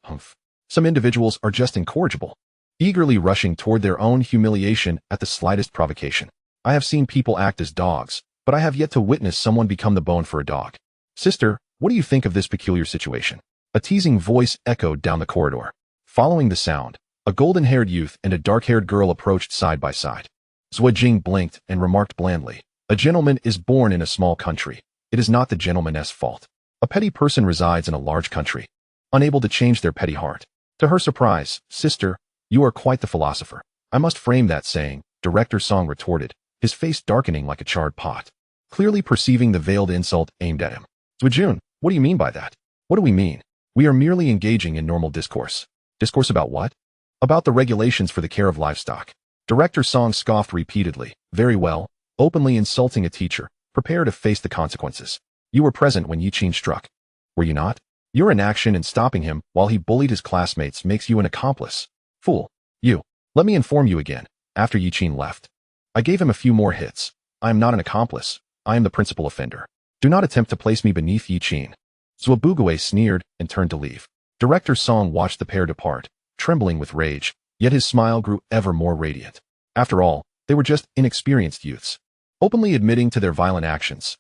some individuals are just incorrigible, eagerly rushing toward their own humiliation at the slightest provocation. I have seen people act as dogs, but I have yet to witness someone become the bone for a dog. Sister, what do you think of this peculiar situation? A teasing voice echoed down the corridor. Following the sound, a golden-haired youth and a dark-haired girl approached side by side. Zhuo Jing blinked and remarked blandly, "A gentleman is born in a small country. It is not the gentleman's fault." A petty person resides in a large country, unable to change their petty heart. To her surprise, "Sister, you are quite the philosopher." "I must frame that saying," Director Song retorted, his face darkening like a charred pot, clearly perceiving the veiled insult aimed at him. "Zhuxian, what do you mean by that?" "What do we mean? We are merely engaging in normal discourse." "Discourse about what?" "About the regulations for the care of livestock." Director Song scoffed repeatedly. "Very well, openly insulting a teacher. Prepare to face the consequences. You were present when Yiqin struck. Were you not? Your inaction in stopping him while he bullied his classmates makes you an accomplice. Fool. You. Let me inform you again. After Yiqin left, I gave him a few more hits. I am not an accomplice. I am the principal offender. Do not attempt to place me beneath Yiqin." Zhuobugue sneered and turned to leave. Director Song watched the pair depart, trembling with rage, yet his smile grew ever more radiant. After all, they were just inexperienced youths, openly admitting to their violent actions.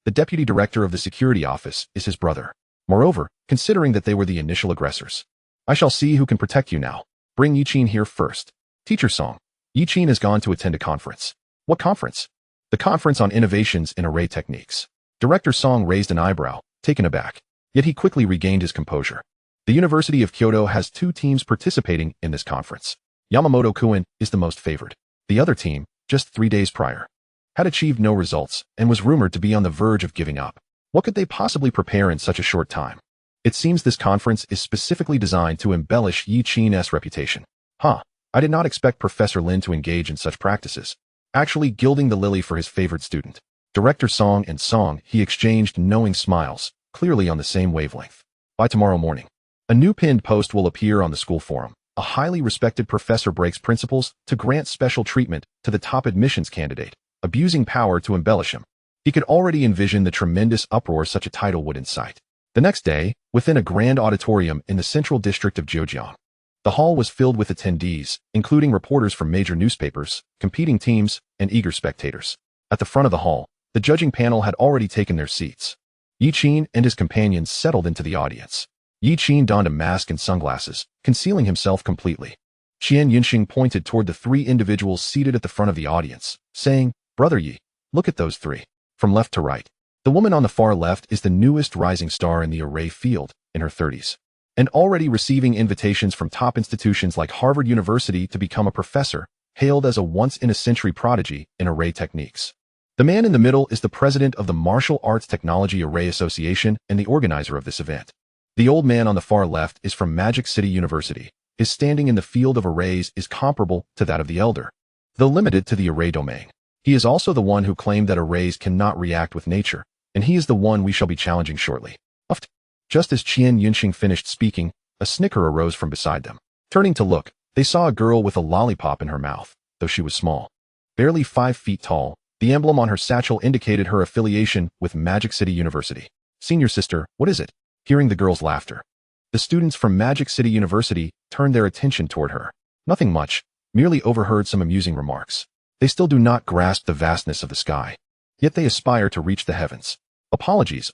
The deputy director of the security office is his brother. Moreover, considering that they were the initial aggressors. "I shall see who can protect you now. Bring Yiqin here first." "Teacher Song, Yiqin has gone to attend a conference." "What conference?" "The conference on innovations in array techniques." Director Song raised an eyebrow, taken aback. Yet he quickly regained his composure. The University of Kyoto has 2 teams participating in this conference. Yamamoto-kun is the most favored. The other team, just 3 days prior, had achieved no results and was rumored to be on the verge of giving up. What could they possibly prepare in such a short time? It seems this conference is specifically designed to embellish Yiqin's reputation. I did not expect Professor Lin to engage in such practices, actually gilding the lily for his favorite student. Director Song and Song he exchanged knowing smiles, clearly on the same wavelength. By tomorrow morning, a new pinned post will appear on the school forum. A highly respected professor breaks principles to grant special treatment to the top admissions candidate, abusing power to embellish him. He could already envision the tremendous uproar such a title would incite. The next day, within a grand auditorium in the central district of Zhejiang, the hall was filled with attendees, including reporters from major newspapers, competing teams, and eager spectators. At the front of the hall, the judging panel had already taken their seats. Yiqin and his companions settled into the audience. Yiqin donned a mask and sunglasses, concealing himself completely. Xianxiaaudiobooks pointed toward the 3 individuals seated at the front of the audience, saying, "Brother Yi, look at those 3. From left to right. The woman on the far left is the newest rising star in the array field, in her 30s, and already receiving invitations from top institutions like Harvard University to become a professor, hailed as a once-in-a-century prodigy in array techniques. The man in the middle is the president of the Martial Arts Technology Array Association and the organizer of this event. The old man on the far left is from Magic City University. His standing in the field of arrays is comparable to that of the elder, though limited to the array domain. He is also the one who claimed that arrays cannot react with nature, and he is the one we shall be challenging shortly." Just as Xianxiaaudiobooks finished speaking, a snicker arose from beside them. Turning to look, they saw a girl with a lollipop in her mouth, though she was small. Barely 5 feet tall, the emblem on her satchel indicated her affiliation with Magic City University. "Senior sister, what is it?" Hearing the girl's laughter, the students from Magic City University turned their attention toward her. "Nothing much, merely overheard some amusing remarks. They still do not grasp the vastness of the sky, yet they aspire to reach the heavens." Apologies.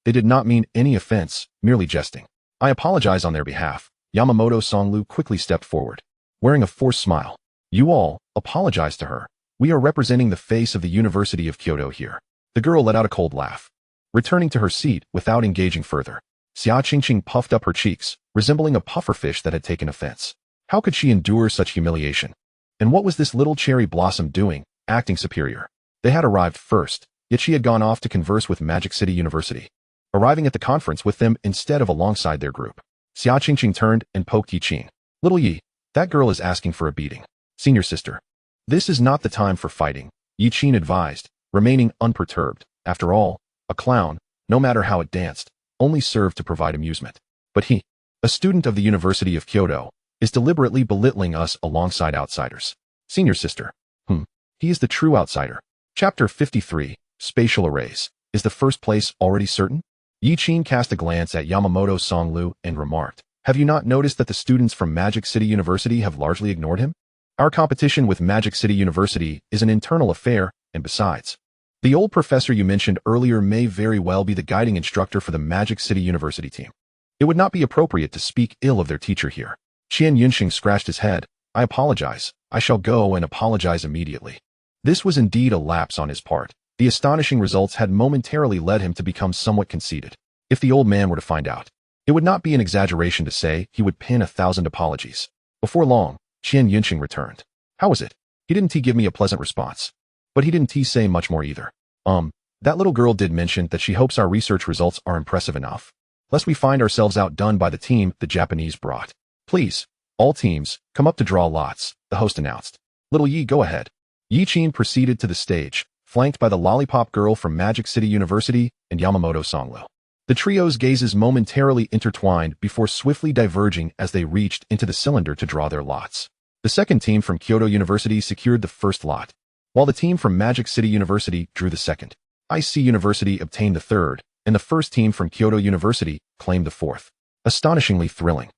They did not mean any offense, merely jesting." "I apologize on their behalf." Yamamoto Songlu quickly stepped forward, wearing a forced smile. "You all, apologize to her. We are representing the face of the University of Kyoto here." The girl let out a cold laugh, returning to her seat without engaging further. Xiaoqingqing puffed up her cheeks, resembling a pufferfish that had taken offense. How could she endure such humiliation? And what was this little cherry blossom doing, acting superior? They had arrived first, yet she had gone off to converse with Magic City University, arriving at the conference with them instead of alongside their group. Xiaoqingqing turned and poked Yiqin. "Little Yi, that girl is asking for a beating." "Senior sister, this is not the time for fighting," Yiqin advised, remaining unperturbed. After all, a clown, no matter how it danced, only served to provide amusement. But he, a student of the University of Kyoto, is deliberately belittling us alongside outsiders. "Senior sister, he is the true outsider." Chapter 53, Spatial Arrays. Is the first place already certain? Yiqin cast a glance at Yamamoto Songlu and remarked, "Have you not noticed that the students from Magic City University have largely ignored him? Our competition with Magic City University is an internal affair, and besides, the old professor you mentioned earlier may very well be the guiding instructor for the Magic City University team. It would not be appropriate to speak ill of their teacher here." Xianxiaaudiobooks scratched his head. "I apologize. I shall go and apologize immediately." This was indeed a lapse on his part, The astonishing results had momentarily led him to become somewhat conceited. If the old man were to find out, it would not be an exaggeration to say he would pin 1,000 apologies. Before long, Qian Yunqing returned. How was it? He didn't give me a pleasant response. But he didn't say much more either. That little girl did mention that she hopes our research results are impressive enough, lest we find ourselves outdone by the team the Japanese brought. Please, all teams, come up to draw lots, the host announced. Little Yi, go ahead. Yi Qin proceeded to the stage, flanked by the lollipop girl from Magic City University and Yamamoto Songlo. The trio's gazes momentarily intertwined before swiftly diverging as they reached into the cylinder to draw their lots. The second team from Kyoto University secured the first lot, while the team from Magic City University drew the second. IC University obtained the third, and the first team from Kyoto University claimed the fourth. Astonishingly thrilling.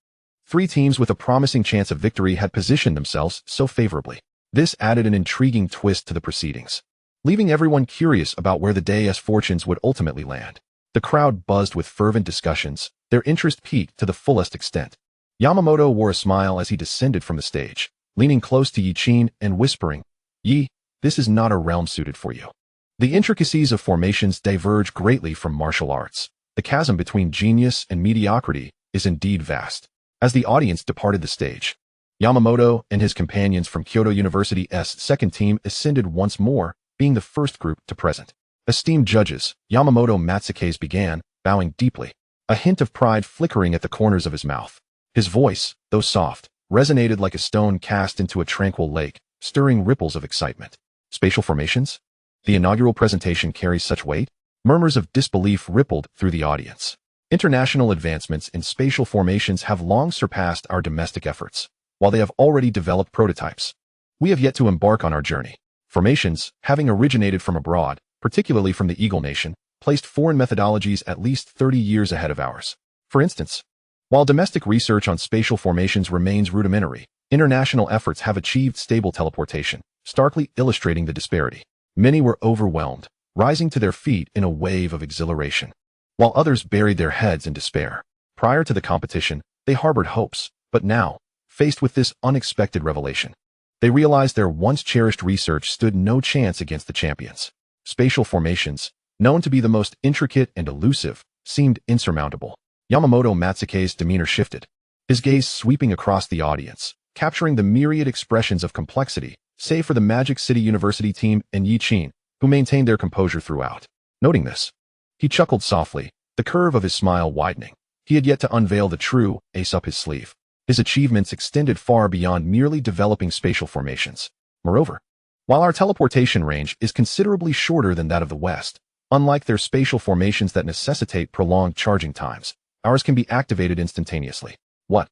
3 teams with a promising chance of victory had positioned themselves so favorably. This added an intriguing twist to the proceedings, leaving everyone curious about where the day's fortunes would ultimately land. The crowd buzzed with fervent discussions, their interest piqued to the fullest extent. Yamamoto wore a smile as he descended from the stage, leaning close to Yi Qin and whispering, Yi, this is not a realm suited for you. The intricacies of formations diverge greatly from martial arts. The chasm between genius and mediocrity is indeed vast. As the audience departed the stage, Yamamoto and his companions from Kyoto University's second team ascended once more, being the first group to present. Esteemed judges, Yamamoto Matsuke's began, bowing deeply, a hint of pride flickering at the corners of his mouth. His voice, though soft, resonated like a stone cast into a tranquil lake, stirring ripples of excitement. Spatial formations? The inaugural presentation carries such weight? Murmurs of disbelief rippled through the audience. International advancements in spatial formations have long surpassed our domestic efforts, while they have already developed prototypes. We have yet to embark on our journey. Formations, having originated from abroad, particularly from the Eagle Nation, placed foreign methodologies at least 30 years ahead of ours. For instance, while domestic research on spatial formations remains rudimentary, international efforts have achieved stable teleportation, starkly illustrating the disparity. Many were overwhelmed, rising to their feet in a wave of exhilaration, while others buried their heads in despair. Prior to the competition, they harbored hopes, but now, faced with this unexpected revelation, they realized their once-cherished research stood no chance against the champions. Spatial formations, known to be the most intricate and elusive, seemed insurmountable. Yamamoto Matsuke's demeanor shifted, his gaze sweeping across the audience, capturing the myriad expressions of complexity, save for the Magic City University team and Yi Qin, who maintained their composure throughout. Noting this, he chuckled softly, the curve of his smile widening. He had yet to unveil the true ace up his sleeve. His achievements extended far beyond merely developing spatial formations. Moreover, while our teleportation range is considerably shorter than that of the West, unlike their spatial formations that necessitate prolonged charging times, ours can be activated instantaneously. What?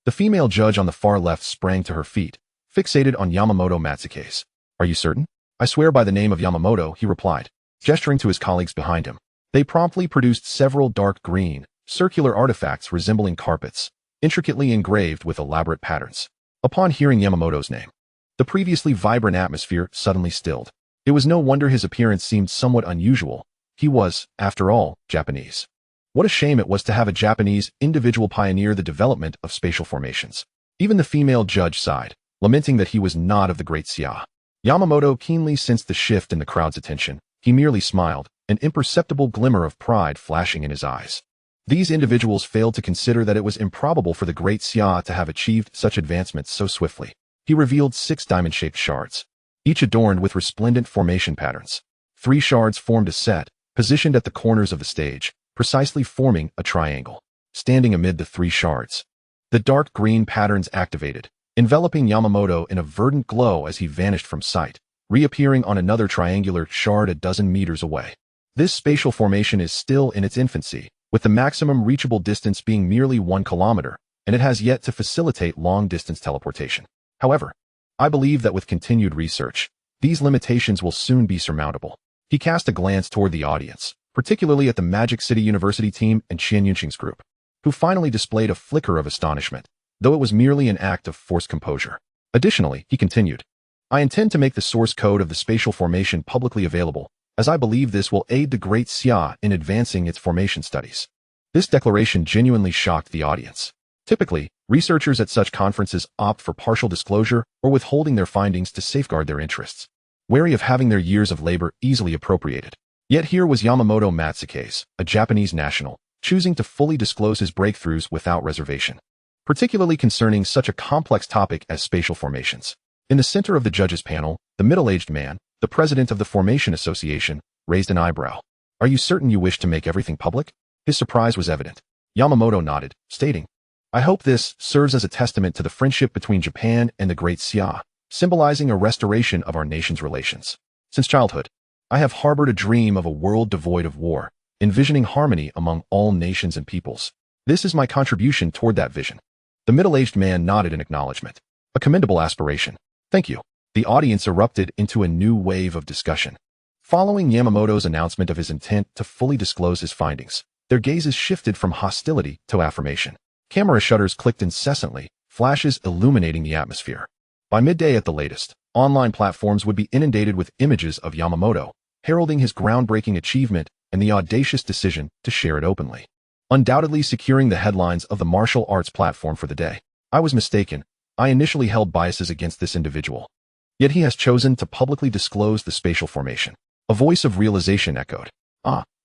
The female judge on the far left sprang to her feet, fixated on Yamamoto Matsuke's. Are you certain? I swear by the name of Yamamoto, he replied, gesturing to his colleagues behind him. They promptly produced several dark green, circular artifacts resembling carpets, intricately engraved with elaborate patterns. Upon hearing Yamamoto's name, the previously vibrant atmosphere suddenly stilled. It was no wonder his appearance seemed somewhat unusual. He was, after all, Japanese. What a shame it was to have a Japanese individual pioneer the development of spatial formations. Even the female judge sighed, lamenting that he was not of the great Xia. Yamamoto keenly sensed the shift in the crowd's attention. He merely smiled, an imperceptible glimmer of pride flashing in his eyes. These individuals failed to consider that it was improbable for the great Xia to have achieved such advancements so swiftly. He revealed 6 diamond-shaped shards, each adorned with resplendent formation patterns. 3 shards formed a set, positioned at the corners of the stage, precisely forming a triangle. Standing amid the 3 shards, the dark green patterns activated, enveloping Yamamoto in a verdant glow as he vanished from sight, reappearing on another triangular shard a dozen meters away. This spatial formation is still in its infancy, with the maximum reachable distance being merely 1 kilometer, and it has yet to facilitate long-distance teleportation. However, I believe that with continued research, these limitations will soon be surmountable. He cast a glance toward the audience, particularly at the Magic City University team and Qian Yunqing's group, who finally displayed a flicker of astonishment, though it was merely an act of forced composure. Additionally, he continued, I intend to make the source code of the spatial formation publicly available, as I believe this will aid the great Xia in advancing its formation studies. This declaration genuinely shocked the audience. Typically, researchers at such conferences opt for partial disclosure or withholding their findings to safeguard their interests. wary of having their years of labor easily appropriated. Yet here was Yamamoto Matsuke's, a Japanese national, choosing to fully disclose his breakthroughs without reservation, particularly concerning such a complex topic as spatial formations. In the center of the judges' panel, the middle-aged man, the president of the Formation Association, raised an eyebrow. "Are you certain you wish to make everything public?" His surprise was evident. Yamamoto nodded, stating, "I hope this serves as a testament to the friendship between Japan and the Great Xia, symbolizing a restoration of our nation's relations. Since childhood, I have harbored a dream of a world devoid of war, envisioning harmony among all nations and peoples. This is my contribution toward that vision." The middle-aged man nodded in acknowledgement. "A commendable aspiration. Thank you." The audience erupted into a new wave of discussion. Following Yamamoto's announcement of his intent to fully disclose his findings, their gazes shifted from hostility to affirmation. Camera shutters clicked incessantly, flashes illuminating the atmosphere. By midday at the latest, online platforms would be inundated with images of Yamamoto, heralding his groundbreaking achievement and the audacious decision to share it openly, undoubtedly securing the headlines of the martial arts platform for the day. "I was mistaken. I initially held biases against this individual. Yet he has chosen to publicly disclose the spatial formation." A voice of realization echoed.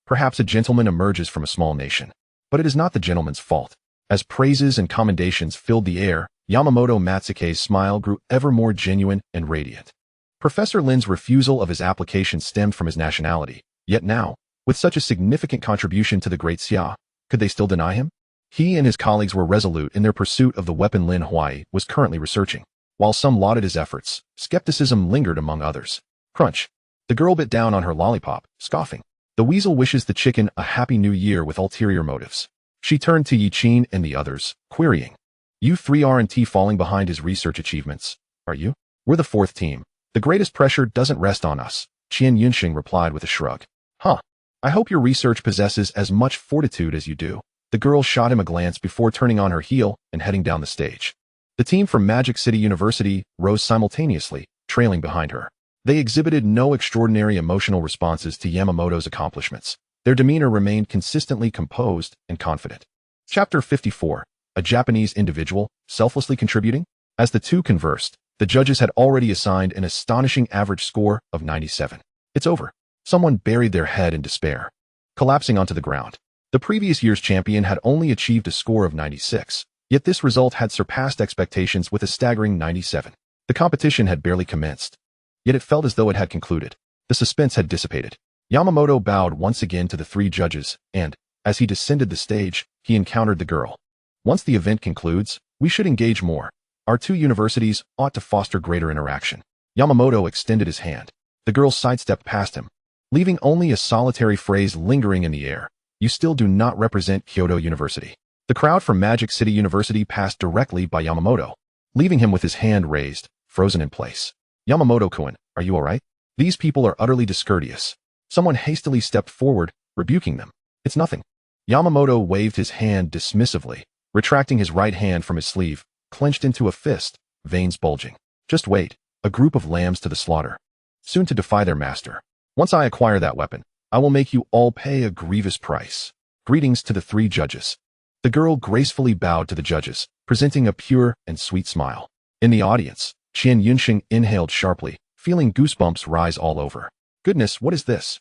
Perhaps a gentleman emerges from a small nation. But it is not the gentleman's fault. As praises and commendations filled the air, Yamamoto Matsuke's smile grew ever more genuine and radiant. Professor Lin's refusal of his application stemmed from his nationality. Yet now, with such a significant contribution to the Great Xia, could they still deny him? He and his colleagues were resolute in their pursuit of the weapon Lin Huai was currently researching. While some lauded his efforts, skepticism lingered among others. Crunch. The girl bit down on her lollipop, scoffing. The weasel wishes the chicken a happy new year with ulterior motives. She turned to Yi Qin and the others, querying, "You three aren't falling behind his research achievements, are you?" "We're the fourth team. The greatest pressure doesn't rest on us," Qian Yunxing replied with a shrug. "I hope your research possesses as much fortitude as you do." The girl shot him a glance before turning on her heel and heading down the stage. The team from Magic City University rose simultaneously, trailing behind her. They exhibited no extraordinary emotional responses to Yamamoto's accomplishments. Their demeanor remained consistently composed and confident. Chapter 54. A Japanese individual, selflessly contributing? As the two conversed, the judges had already assigned an astonishing average score of 97. "It's over." Someone buried their head in despair, collapsing onto the ground. The previous year's champion had only achieved a score of 96, yet this result had surpassed expectations with a staggering 97. The competition had barely commenced, yet it felt as though it had concluded. The suspense had dissipated. Yamamoto bowed once again to the three judges, and, as he descended the stage, he encountered the girl. "Once the event concludes, we should engage more. Our two universities ought to foster greater interaction." Yamamoto extended his hand. The girl sidestepped past him, leaving only a solitary phrase lingering in the air. "You still do not represent Kyoto University." The crowd from Magic City University passed directly by Yamamoto, leaving him with his hand raised, frozen in place. "Yamamoto-kun, are you all right? These people are utterly discourteous." Someone hastily stepped forward, rebuking them. "It's nothing." Yamamoto waved his hand dismissively, retracting his right hand from his sleeve, clenched into a fist, veins bulging. "Just wait, a group of lambs to the slaughter, soon to defy their master. Once I acquire that weapon, I will make you all pay a grievous price." Greetings to the three judges. The girl gracefully bowed to the judges, presenting a pure and sweet smile. In the audience, Qian Yunxing inhaled sharply, feeling goosebumps rise all over. "Goodness, what is this?"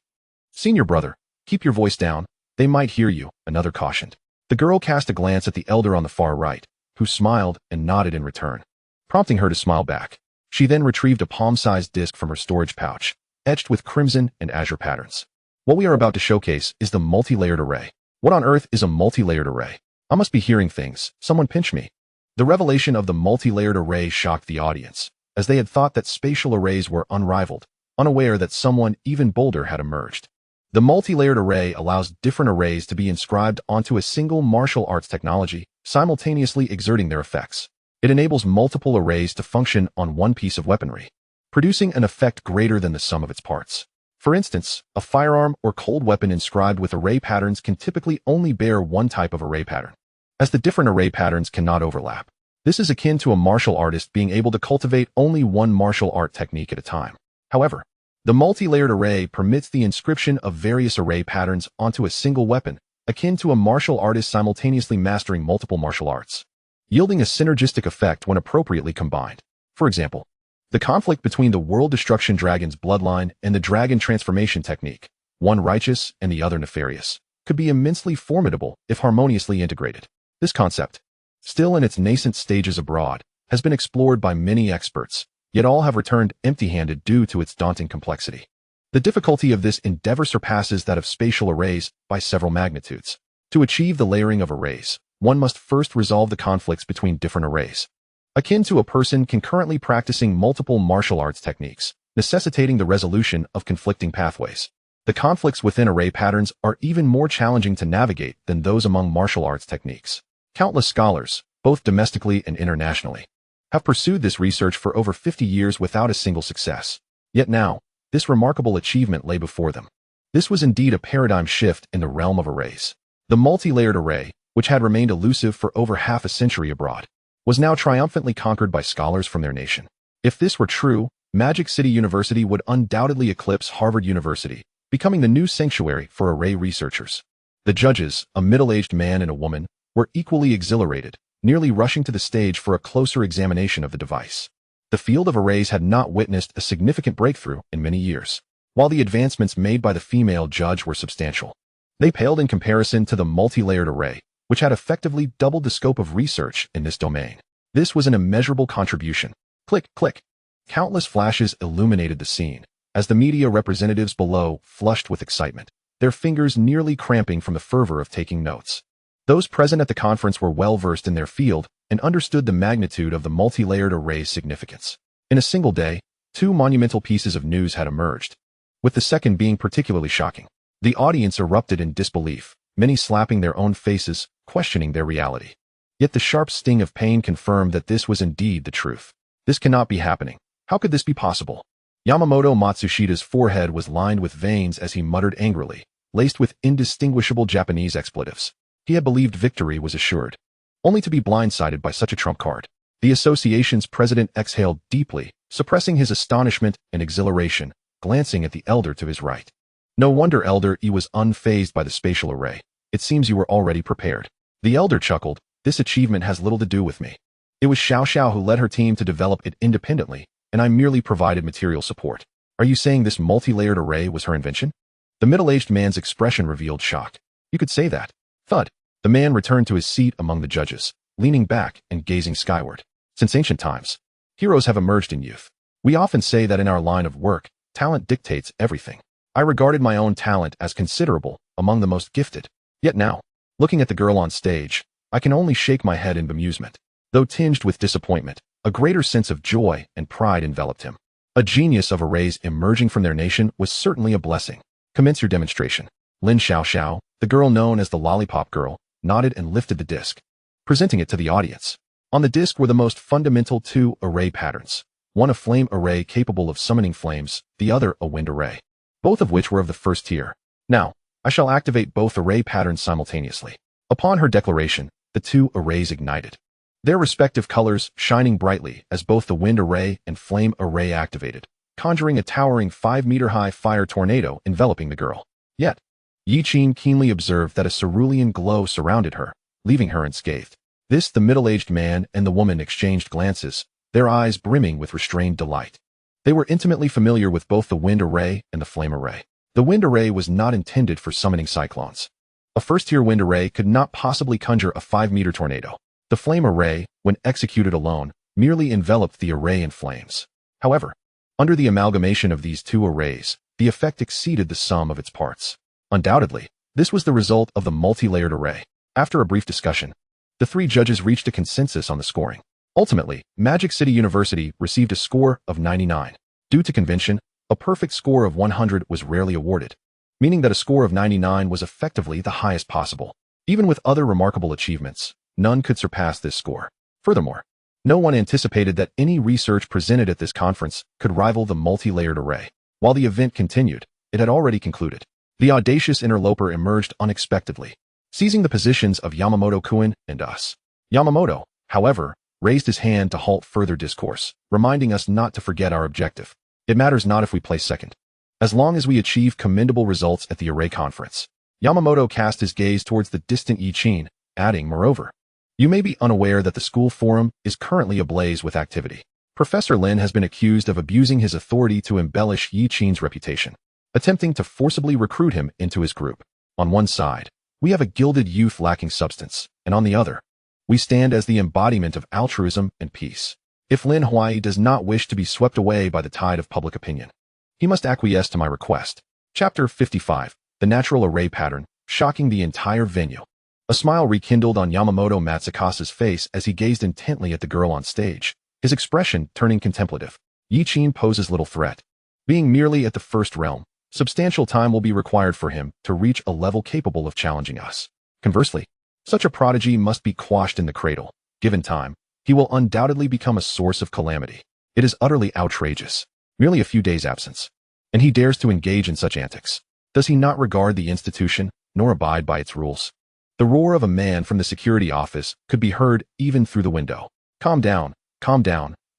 "Senior brother, keep your voice down. They might hear you," another cautioned. The girl cast a glance at the elder on the far right, who smiled and nodded in return, prompting her to smile back. She then retrieved a palm-sized disc from her storage pouch, etched with crimson and azure patterns. "What we are about to showcase is the multi-layered array." "What on earth is a multi-layered array? I must be hearing things. Someone pinch me." The revelation of the multi-layered array shocked the audience, as they had thought that spatial arrays were unrivaled, unaware that someone even bolder had emerged. The multi-layered array allows different arrays to be inscribed onto a single martial arts technology, simultaneously exerting their effects. It enables multiple arrays to function on one piece of weaponry, producing an effect greater than the sum of its parts. For instance, a firearm or cold weapon inscribed with array patterns can typically only bear one type of array pattern, as the different array patterns cannot overlap. This is akin to a martial artist being able to cultivate only one martial art technique at a time. However, the multi-layered array permits the inscription of various array patterns onto a single weapon, akin to a martial artist simultaneously mastering multiple martial arts, yielding a synergistic effect when appropriately combined. For example, The conflict between the world destruction dragon's bloodline and the dragon transformation technique, one righteous and the other nefarious, could be immensely formidable if harmoniously integrated. This concept, still in its nascent stages abroad, has been explored by many experts, yet all have returned empty-handed due to its daunting complexity. The difficulty of this endeavor surpasses that of spatial arrays by several magnitudes. To achieve the layering of arrays, one must first resolve the conflicts between different arrays. Akin to a person concurrently practicing multiple martial arts techniques, necessitating the resolution of conflicting pathways. The conflicts within array patterns are even more challenging to navigate than those among martial arts techniques. Countless scholars, both domestically and internationally, have pursued this research for over 50 years without a single success. Yet now, this remarkable achievement lay before them. This was indeed a paradigm shift in the realm of arrays. The multi-layered array, which had remained elusive for over half a century abroad, was now triumphantly conquered by scholars from their nation. If this were true, Magic City University would undoubtedly eclipse Harvard University, becoming the new sanctuary for array researchers. The judges, a middle-aged man and a woman, were equally exhilarated, nearly rushing to the stage for a closer examination of the device. The field of arrays had not witnessed a significant breakthrough in many years, while the advancements made by the female judge were substantial. They paled in comparison to the multi-layered array, which had effectively doubled the scope of research in this domain. This was an immeasurable contribution. Click, click. Countless flashes illuminated the scene, as the media representatives below flushed with excitement, their fingers nearly cramping from the fervor of taking notes. Those present at the conference were well-versed in their field and understood the magnitude of the multi-layered array's significance. In a single day, two monumental pieces of news had emerged, with the second being particularly shocking. The audience erupted in disbelief, many slapping their own faces, questioning their reality. Yet the sharp sting of pain confirmed that this was indeed the truth. This cannot be happening. How could this be possible? Yamamoto Matsushida's forehead was lined with veins as he muttered angrily, laced with indistinguishable Japanese expletives. He had believed victory was assured, only to be blindsided by such a trump card. The association's president exhaled deeply, suppressing his astonishment and exhilaration, glancing at the elder to his right. No wonder, Elder, he was unfazed by the spatial array. It seems you were already prepared. The elder chuckled. This achievement has little to do with me. It was Xiao who led her team to develop it independently, and I merely provided material support. Are you saying this multi-layered array was her invention? The middle-aged man's expression revealed shock. You could say that. Thud. The man returned to his seat among the judges, leaning back and gazing skyward. Since ancient times, heroes have emerged in youth. We often say that in our line of work, talent dictates everything. I regarded my own talent as considerable, among the most gifted. Yet now, looking at the girl on stage, I can only shake my head in bemusement. Though tinged with disappointment, a greater sense of joy and pride enveloped him. A genius of arrays emerging from their nation was certainly a blessing. Commence your demonstration. Lin Xiao, the girl known as the Lollipop Girl, nodded and lifted the disc, presenting it to the audience. On the disc were the most fundamental two array patterns, one a flame array capable of summoning flames, the other a wind array, both of which were of the first tier. Now, I shall activate both array patterns simultaneously. Upon her declaration, the two arrays ignited, their respective colors shining brightly as both the wind array and flame array activated, conjuring a towering 5-meter-high fire tornado enveloping the girl. Yet, Yi Qin keenly observed that a cerulean glow surrounded her, leaving her unscathed. This the middle-aged man and the woman exchanged glances, their eyes brimming with restrained delight. They were intimately familiar with both the wind array and the flame array. The wind array was not intended for summoning cyclones. A first-tier wind array could not possibly conjure a 5-meter tornado. The flame array, when executed alone, merely enveloped the array in flames. However, under the amalgamation of these two arrays, the effect exceeded the sum of its parts. Undoubtedly, this was the result of the multi-layered array. After a brief discussion, the three judges reached a consensus on the scoring. Ultimately, Magic City University received a score of 99. Due to convention, a perfect score of 100 was rarely awarded, meaning that a score of 99 was effectively the highest possible. Even with other remarkable achievements, none could surpass this score. Furthermore, no one anticipated that any research presented at this conference could rival the multi-layered array. While the event continued, it had already concluded. The audacious interloper emerged unexpectedly, seizing the positions of Yamamoto-kun and us. Yamamoto, however, raised his hand to halt further discourse, reminding us not to forget our objective. It matters not if we place second, as long as we achieve commendable results at the array conference. Yamamoto cast his gaze towards the distant Yi Qin, adding, moreover, you may be unaware that the school forum is currently ablaze with activity. Professor Lin has been accused of abusing his authority to embellish Yi Qin's reputation, attempting to forcibly recruit him into his group. On one side, we have a gilded youth lacking substance, and on the other, we stand as the embodiment of altruism and peace. If Lin Huai does not wish to be swept away by the tide of public opinion, he must acquiesce to my request. Chapter 55. The Natural Array Pattern, shocking the entire venue. A smile rekindled on Yamamoto Matsukasa's face as he gazed intently at the girl on stage, his expression turning contemplative. Yi Qin poses little threat. Being merely at the first realm, substantial time will be required for him to reach a level capable of challenging us. Conversely, such a prodigy must be quashed in the cradle. Given time, he will undoubtedly become a source of calamity. It is utterly outrageous. Merely a few days' absence, and he dares to engage in such antics. Does he not regard the institution, nor abide by its rules? The roar of a man from the security office could be heard even through the window. Calm down,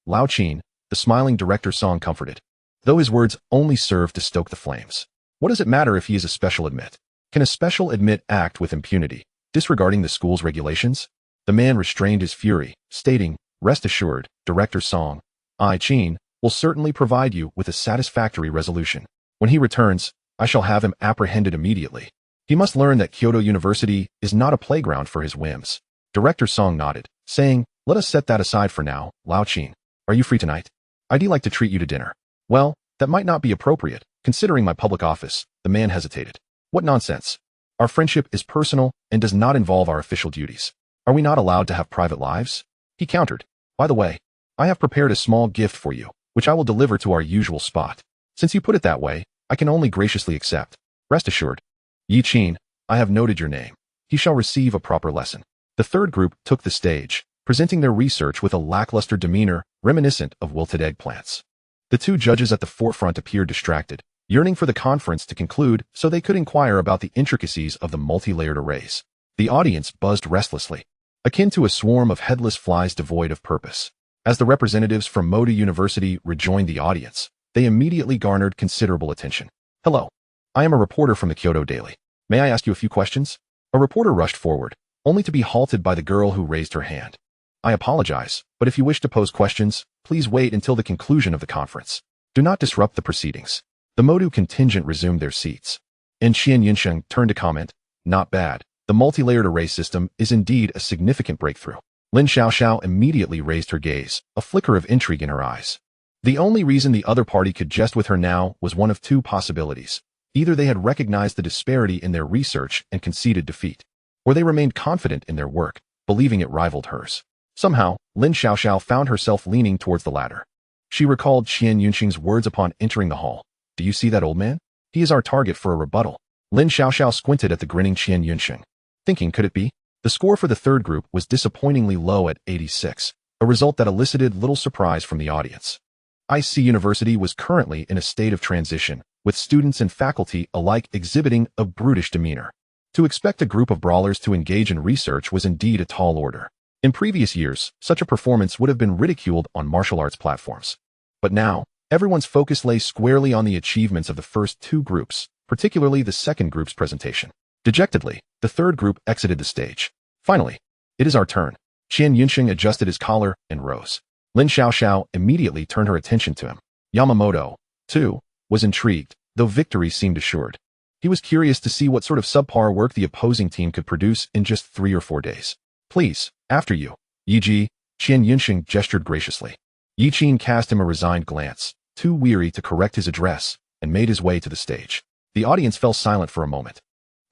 Lao Qin, the smiling director Song comforted, though his words only served to stoke the flames. What does it matter if he is a special admit? Can a special admit act with impunity, disregarding the school's regulations? The man restrained his fury, stating, "Rest assured, Director Song, I, Qin, will certainly provide you with a satisfactory resolution. When he returns, I shall have him apprehended immediately. He must learn that Kyoto University is not a playground for his whims." Director Song nodded, saying, "Let us set that aside for now, Lao Qin. Are you free tonight? I'd like to treat you to dinner." "Well, that might not be appropriate, considering my public office." The man hesitated. "What nonsense. Our friendship is personal and does not involve our official duties. Are we not allowed to have private lives?" He countered. "By the way, I have prepared a small gift for you, which I will deliver to our usual spot. Since you put it that way, I can only graciously accept. Rest assured. Yi Qin, I have noted your name. He shall receive a proper lesson." The third group took the stage, presenting their research with a lackluster demeanor reminiscent of wilted eggplants. The two judges at the forefront appeared distracted, yearning for the conference to conclude so they could inquire about the intricacies of the multi-layered arrays. The audience buzzed restlessly, akin to a swarm of headless flies devoid of purpose. As the representatives from Moda University rejoined the audience, they immediately garnered considerable attention. "Hello. I am a reporter from the Kyoto Daily. May I ask you a few questions?" A reporter rushed forward, only to be halted by the girl who raised her hand. "I apologize, but if you wish to pose questions, please wait until the conclusion of the conference. Do not disrupt the proceedings." The Modu contingent resumed their seats. And Xianxiaaudiobooks turned to comment, "Not bad. The multi-layered array system is indeed a significant breakthrough." Lin Xiaoxiao immediately raised her gaze, a flicker of intrigue in her eyes. The only reason the other party could jest with her now was one of two possibilities. Either they had recognized the disparity in their research and conceded defeat, or they remained confident in their work, believing it rivaled hers. Somehow, Lin Xiaoxiao found herself leaning towards the latter. She recalled Xianxiaaudiobooks' words upon entering the hall. "Do you see that old man? He is our target for a rebuttal." Lin Xiaoxiao squinted at the grinning Xianxiaaudiobooks, thinking, could it be? The score for the third group was disappointingly low at 86, a result that elicited little surprise from the audience. IC University was currently in a state of transition, with students and faculty alike exhibiting a brutish demeanor. To expect a group of brawlers to engage in research was indeed a tall order. In previous years, such a performance would have been ridiculed on martial arts platforms. But now, everyone's focus lay squarely on the achievements of the first two groups, particularly the second group's presentation. Dejectedly, the third group exited the stage. "Finally, it is our turn." Xianxiaaudiobooks adjusted his collar and rose. Lin Xiaoxiao immediately turned her attention to him. Yamamoto, too, was intrigued, though victory seemed assured. He was curious to see what sort of subpar work the opposing team could produce in just 3 or 4 days. "Please, after you, Yi Xianxiaaudiobooks gestured graciously. Yi Qin cast him a resigned glance, too weary to correct his address, and made his way to the stage. The audience fell silent for a moment.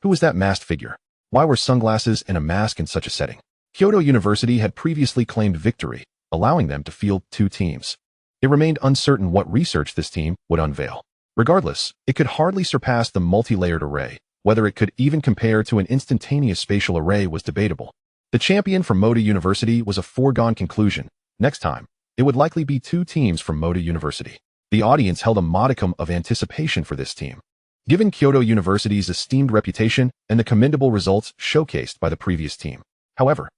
Who was that masked figure? Why were sunglasses and a mask in such a setting? Kyoto University had previously claimed victory, allowing them to field 2 teams. It remained uncertain what research this team would unveil. Regardless, it could hardly surpass the multi-layered array. Whether it could even compare to an instantaneous spatial array was debatable. The champion from Moda University was a foregone conclusion. Next time, it would likely be 2 teams from Moda University. The audience held a modicum of anticipation for this team, given Kyoto University's esteemed reputation and the commendable results showcased by the previous team. However,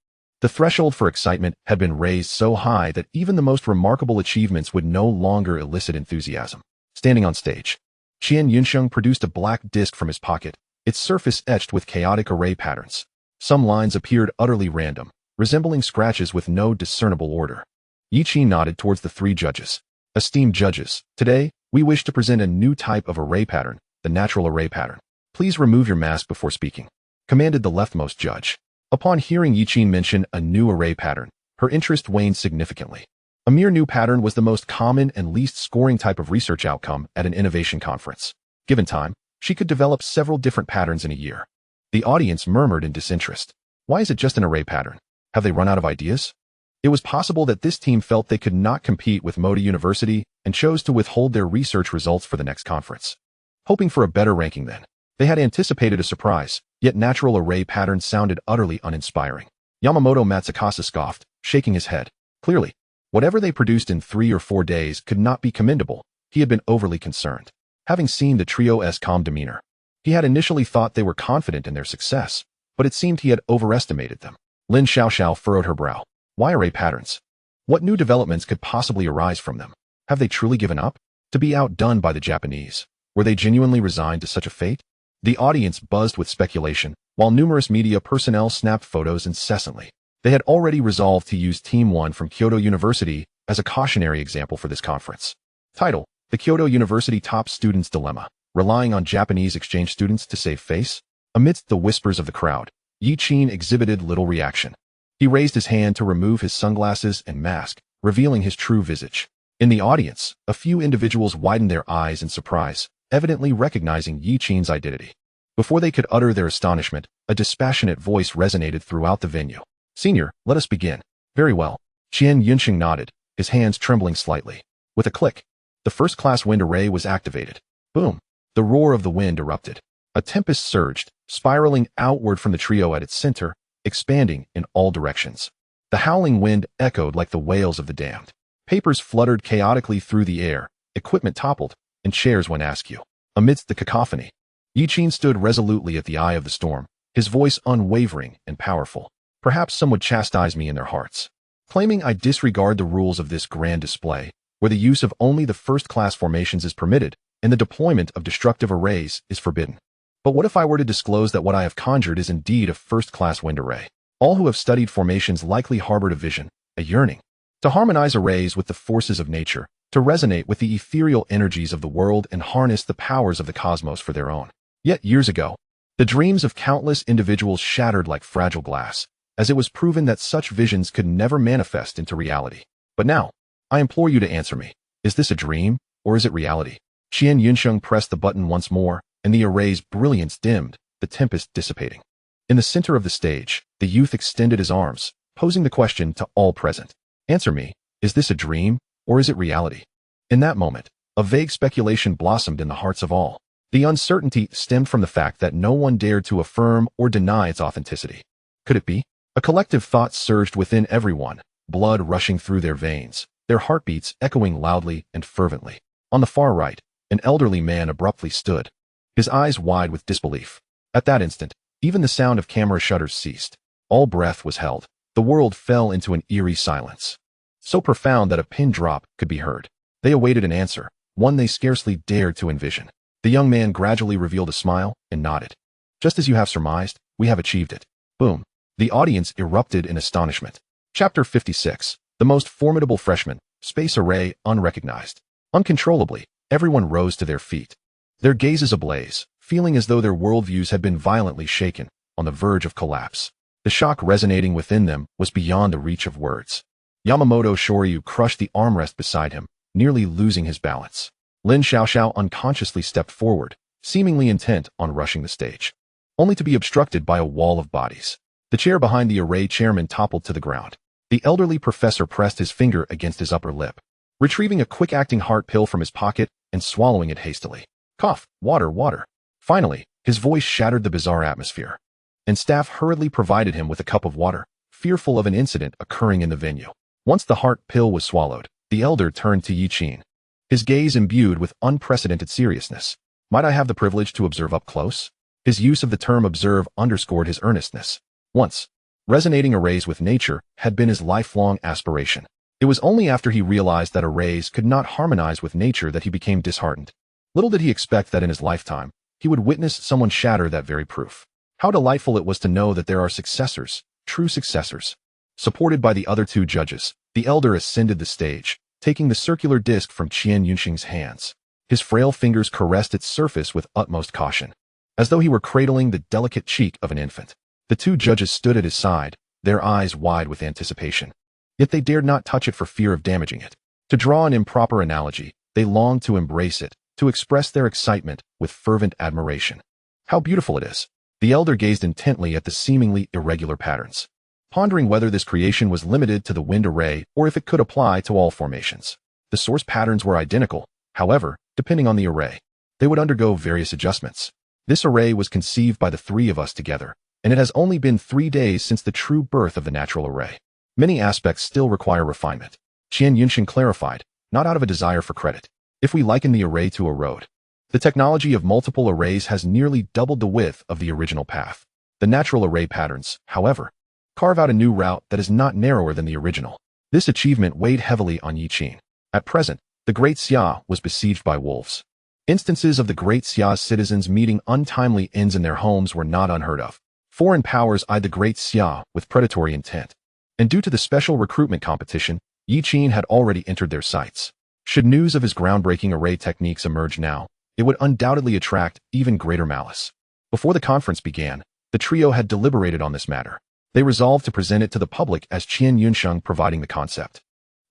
the threshold for excitement had been raised so high that even the most remarkable achievements would no longer elicit enthusiasm. Standing on stage, Xianxiaaudiobooks produced a black disc from his pocket, its surface etched with chaotic array patterns. Some lines appeared utterly random, resembling scratches with no discernible order. Yi Qin nodded towards the three judges. Esteemed judges, today, we wish to present a new type of array pattern, the natural array pattern. Please remove your mask before speaking, commanded the leftmost judge. Upon hearing Yi Qin mention a new array pattern, her interest waned significantly. A mere new pattern was the most common and least scoring type of research outcome at an innovation conference. Given time, she could develop several different patterns in a year. The audience murmured in disinterest. Why is it just an array pattern? Have they run out of ideas? It was possible that this team felt they could not compete with Modi University and chose to withhold their research results for the next conference. Hoping for a better ranking then, they had anticipated a surprise, yet natural array patterns sounded utterly uninspiring. Yamamoto Matsukasa scoffed, shaking his head. Clearly, whatever they produced in 3 or 4 days could not be commendable. He had been overly concerned. Having seen the trio's calm demeanor, he had initially thought they were confident in their success, but it seemed he had overestimated them. Lin Xiaoxiao furrowed her brow. Why array patterns? What new developments could possibly arise from them? Have they truly given up? To be outdone by the Japanese? Were they genuinely resigned to such a fate? The audience buzzed with speculation, while numerous media personnel snapped photos incessantly. They had already resolved to use Team 1 from Kyoto University as a cautionary example for this conference. Title: The Kyoto University Top Students' Dilemma, Relying on Japanese Exchange Students to Save Face? Amidst the whispers of the crowd, Yi Qin exhibited little reaction. He raised his hand to remove his sunglasses and mask, revealing his true visage. In the audience, a few individuals widened their eyes in surprise, evidently recognizing Yi Qin's identity. Before they could utter their astonishment, a dispassionate voice resonated throughout the venue. Senior, let us begin. Very well. Qian Yunxing nodded, his hands trembling slightly. With a click, the first-class wind array was activated. Boom! The roar of the wind erupted. A tempest surged, spiraling outward from the trio at its center, expanding in all directions. The howling wind echoed like the wails of the damned. Papers fluttered chaotically through the air, equipment toppled, and chairs went askew. Amidst the cacophony, Yi Qin stood resolutely at the eye of the storm, his voice unwavering and powerful. Perhaps some would chastise me in their hearts, claiming I disregard the rules of this grand display, where the use of only the first-class formations is permitted and the deployment of destructive arrays is forbidden. But what if I were to disclose that what I have conjured is indeed a first-class wind array? All who have studied formations likely harbored a vision, a yearning, to harmonize arrays with the forces of nature, to resonate with the ethereal energies of the world and harness the powers of the cosmos for their own. Yet years ago, the dreams of countless individuals shattered like fragile glass, as it was proven that such visions could never manifest into reality. But now, I implore you to answer me. Is this a dream, or is it reality? Qian Yunxing pressed the button once more, and the array's brilliance dimmed, the tempest dissipating. In the center of the stage, the youth extended his arms, posing the question to all present. Answer me, is this a dream, or is it reality? In that moment, a vague speculation blossomed in the hearts of all. The uncertainty stemmed from the fact that no one dared to affirm or deny its authenticity. Could it be? A collective thought surged within everyone, blood rushing through their veins, their heartbeats echoing loudly and fervently. On the far right, an elderly man abruptly stood, his eyes wide with disbelief. At that instant, even the sound of camera shutters ceased. All breath was held. The world fell into an eerie silence, so profound that a pin drop could be heard. They awaited an answer, one they scarcely dared to envision. The young man gradually revealed a smile and nodded. Just as you have surmised, we have achieved it. Boom. The audience erupted in astonishment. Chapter 56. The most formidable freshman, space array unrecognized. Uncontrollably, everyone rose to their feet, their gazes ablaze, feeling as though their worldviews had been violently shaken, on the verge of collapse. The shock resonating within them was beyond the reach of words. Yamamoto Shoryu crushed the armrest beside him, nearly losing his balance. Lin Xiaoxiao unconsciously stepped forward, seemingly intent on rushing the stage, only to be obstructed by a wall of bodies. The chair behind the array chairman toppled to the ground. The elderly professor pressed his finger against his upper lip, retrieving a quick-acting heart pill from his pocket and swallowing it hastily. Cough, water, water. Finally, his voice shattered the bizarre atmosphere, and staff hurriedly provided him with a cup of water, fearful of an incident occurring in the venue. Once the heart pill was swallowed, the elder turned to Yi Qin, his gaze imbued with unprecedented seriousness. Might I have the privilege to observe up close? His use of the term observe underscored his earnestness. Once, resonating arrays with nature had been his lifelong aspiration. It was only after he realized that arrays could not harmonize with nature that he became disheartened. Little did he expect that in his lifetime, he would witness someone shatter that very proof. How delightful it was to know that there are successors, true successors. Supported by the other two judges, The elder ascended the stage, taking the circular disc from Qian Yunxing's hands. His frail fingers caressed its surface with utmost caution, as though he were cradling the delicate cheek of an infant. The two judges stood at his side, their eyes wide with anticipation. Yet they dared not touch it for fear of damaging it. To draw an improper analogy, they longed to embrace it, to express their excitement with fervent admiration. How beautiful it is! The elder gazed intently at the seemingly irregular patterns, pondering whether this creation was limited to the wind array or if it could apply to all formations. The source patterns were identical, however, depending on the array. They would undergo various adjustments. This array was conceived by the three of us together, and it has only been 3 days since the true birth of the natural array. Many aspects still require refinement. Qian Yunxing clarified, not out of a desire for credit. If we liken the array to a road, the technology of multiple arrays has nearly doubled the width of the original path. The natural array patterns, however, carve out a new route that is not narrower than the original. This achievement weighed heavily on Yi Qin. At present, the Great Xia was besieged by wolves. Instances of the Great Xia's citizens meeting untimely ends in their homes were not unheard of. Foreign powers eyed the Great Xia with predatory intent, and due to the special recruitment competition, Yi Qin had already entered their sights. Should news of his groundbreaking array techniques emerge now, it would undoubtedly attract even greater malice. Before the conference began, the trio had deliberated on this matter. They resolved to present it to the public as Qian Yunxing providing the concept,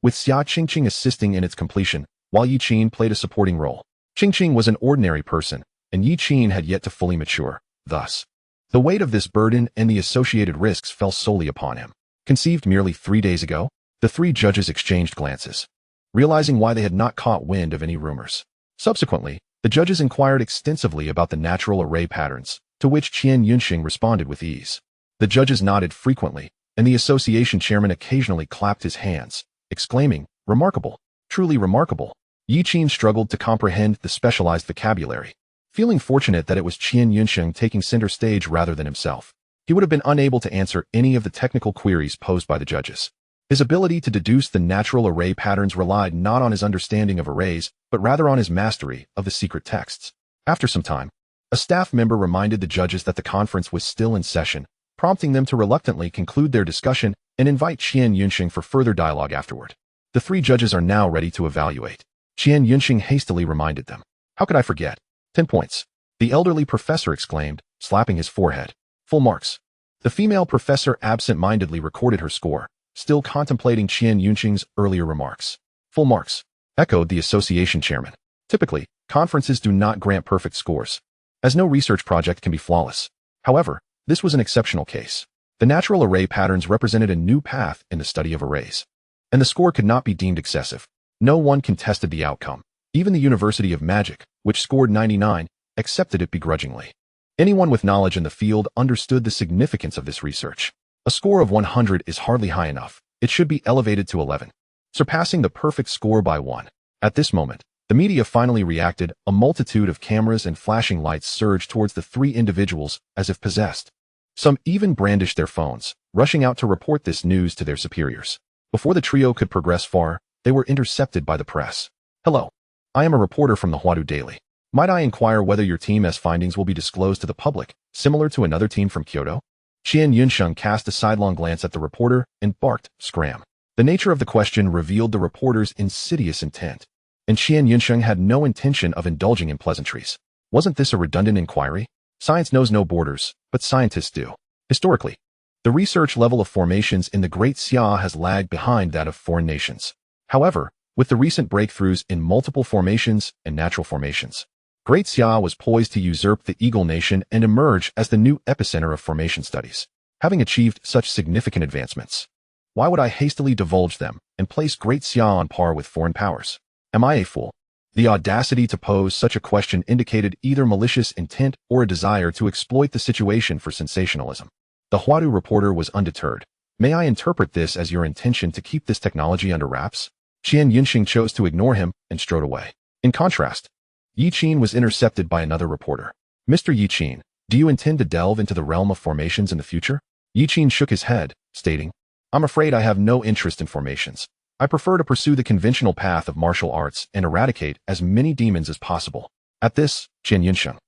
with Xia Qingqing assisting in its completion, while Yi Qin played a supporting role. Qingqing was an ordinary person, and Yi Qin had yet to fully mature. Thus, the weight of this burden and the associated risks fell solely upon him. Conceived merely 3 days ago, the three judges exchanged glances, realizing why they had not caught wind of any rumors. Subsequently, the judges inquired extensively about the natural array patterns, to which Qian Yunxing responded with ease. The judges nodded frequently, and the association chairman occasionally clapped his hands, exclaiming, "Remarkable! Truly remarkable!" Yi Qin struggled to comprehend the specialized vocabulary, feeling fortunate that it was Qian Yunxing taking center stage rather than himself. He would have been unable to answer any of the technical queries posed by the judges. His ability to deduce the natural array patterns relied not on his understanding of arrays, but rather on his mastery of the secret texts. After some time, a staff member reminded the judges that the conference was still in session, prompting them to reluctantly conclude their discussion and invite Qian Yunxing for further dialogue afterward. The three judges are now ready to evaluate. Qian Yunxing hastily reminded them. How could I forget? 10 points. The elderly professor exclaimed, slapping his forehead. Full marks. The female professor absent-mindedly recorded her score, still contemplating Qian Yunxing's earlier remarks. Full marks, echoed the association chairman. Typically, conferences do not grant perfect scores, as no research project can be flawless. However, this was an exceptional case. The natural array patterns represented a new path in the study of arrays, and the score could not be deemed excessive. No one contested the outcome. Even the University of Magic, which scored 99, accepted it begrudgingly. Anyone with knowledge in the field understood the significance of this research. A score of 100 is hardly high enough. It should be elevated to 11, surpassing the perfect score by 1. At this moment, the media finally reacted. A multitude of cameras and flashing lights surged towards the three individuals as if possessed. Some even brandished their phones, rushing out to report this news to their superiors. Before the trio could progress far, they were intercepted by the press. Hello. I am a reporter from the Huadu Daily. Might I inquire whether your team's findings will be disclosed to the public, similar to another team from Kyoto? Qian Yunxing cast a sidelong glance at the reporter and barked, "Scram." The nature of the question revealed the reporter's insidious intent, and Qian Yunxing had no intention of indulging in pleasantries. Wasn't this a redundant inquiry? Science knows no borders, but scientists do. Historically, the research level of formations in the Great Xia has lagged behind that of foreign nations. However, with the recent breakthroughs in multiple formations and natural formations, Great Xia was poised to usurp the Eagle Nation and emerge as the new epicenter of formation studies. Having achieved such significant advancements, why would I hastily divulge them and place Great Xia on par with foreign powers? Am I a fool? The audacity to pose such a question indicated either malicious intent or a desire to exploit the situation for sensationalism. The Huadu reporter was undeterred. May I interpret this as your intention to keep this technology under wraps? Qian Yunxing chose to ignore him and strode away. In contrast, Yi Qin was intercepted by another reporter. Mr. Yi Qin, do you intend to delve into the realm of formations in the future? Yi Qin shook his head, stating, I'm afraid I have no interest in formations. I prefer to pursue the conventional path of martial arts and eradicate as many demons as possible. At this, Qian Yunxing,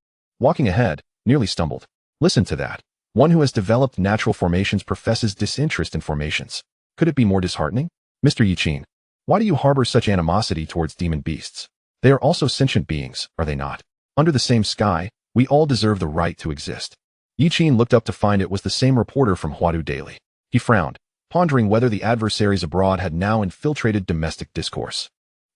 walking ahead, nearly stumbled. Listen to that. One who has developed natural formations professes disinterest in formations. Could it be more disheartening? Mr. Yiqin, why do you harbor such animosity towards demon beasts? They are also sentient beings, are they not? Under the same sky, we all deserve the right to exist. Yiqin looked up to find it was the same reporter from Huadu Daily. He frowned, pondering whether the adversaries abroad had now infiltrated domestic discourse.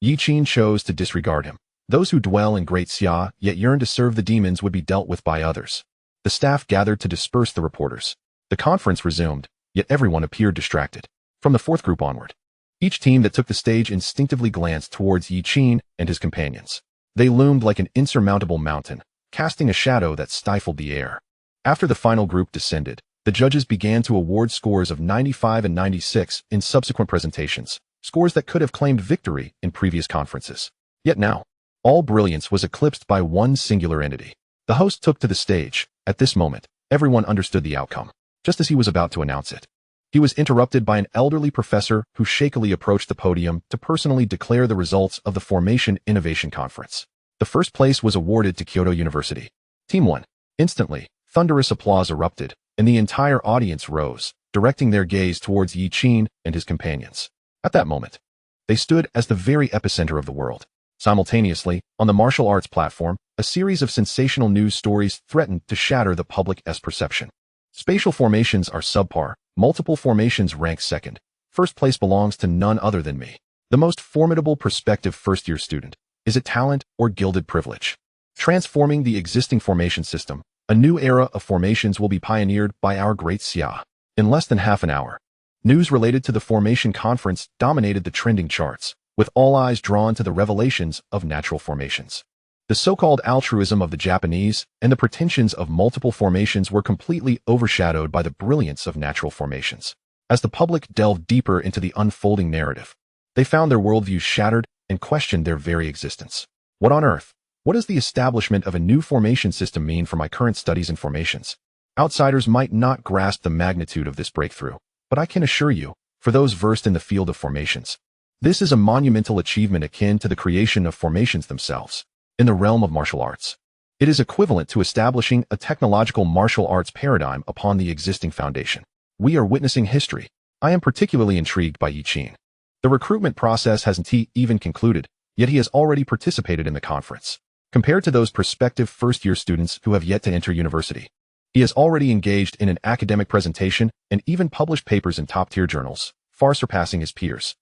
Yiqin chose to disregard him. Those who dwell in Great Xia yet yearn to serve the demons would be dealt with by others. The staff gathered to disperse the reporters. The conference resumed, yet everyone appeared distracted. From the fourth group onward, each team that took the stage instinctively glanced towards Yiqin and his companions. They loomed like an insurmountable mountain, casting a shadow that stifled the air. After the final group descended, the judges began to award scores of 95 and 96 in subsequent presentations, scores that could have claimed victory in previous conferences. Yet now, all brilliance was eclipsed by one singular entity. The host took to the stage. At this moment, everyone understood the outcome, just as he was about to announce it. He was interrupted by an elderly professor who shakily approached the podium to personally declare the results of the Formation Innovation Conference. The first place was awarded to Kyoto University. Team 1. Instantly, thunderous applause erupted, and the entire audience rose, directing their gaze towards Yiqin and his companions. At that moment, they stood as the very epicenter of the world. Simultaneously, on the martial arts platform, a series of sensational news stories threatened to shatter the public's perception. Spatial formations are subpar, multiple formations rank second. First place belongs to none other than me. The most formidable prospective first-year student. Is it talent or gilded privilege? Transforming the existing formation system, a new era of formations will be pioneered by our great Xia. In less than half an hour, news related to the formation conference dominated the trending charts, with all eyes drawn to the revelations of natural formations. The so-called altruism of the Japanese and the pretensions of multiple formations were completely overshadowed by the brilliance of natural formations. As the public delved deeper into the unfolding narrative, they found their worldviews shattered and questioned their very existence. What on earth? What does the establishment of a new formation system mean for my current studies in formations? Outsiders might not grasp the magnitude of this breakthrough, but I can assure you, for those versed in the field of formations, this is a monumental achievement akin to the creation of formations themselves. In the realm of martial arts, it is equivalent to establishing a technological martial arts paradigm upon the existing foundation. We are witnessing history. I am particularly intrigued by Yiqin. The recruitment process hasn't even concluded, yet he has already participated in the conference. Compared to those prospective first-year students who have yet to enter university, he has already engaged in an academic presentation and even published papers in top-tier journals, far surpassing his peers.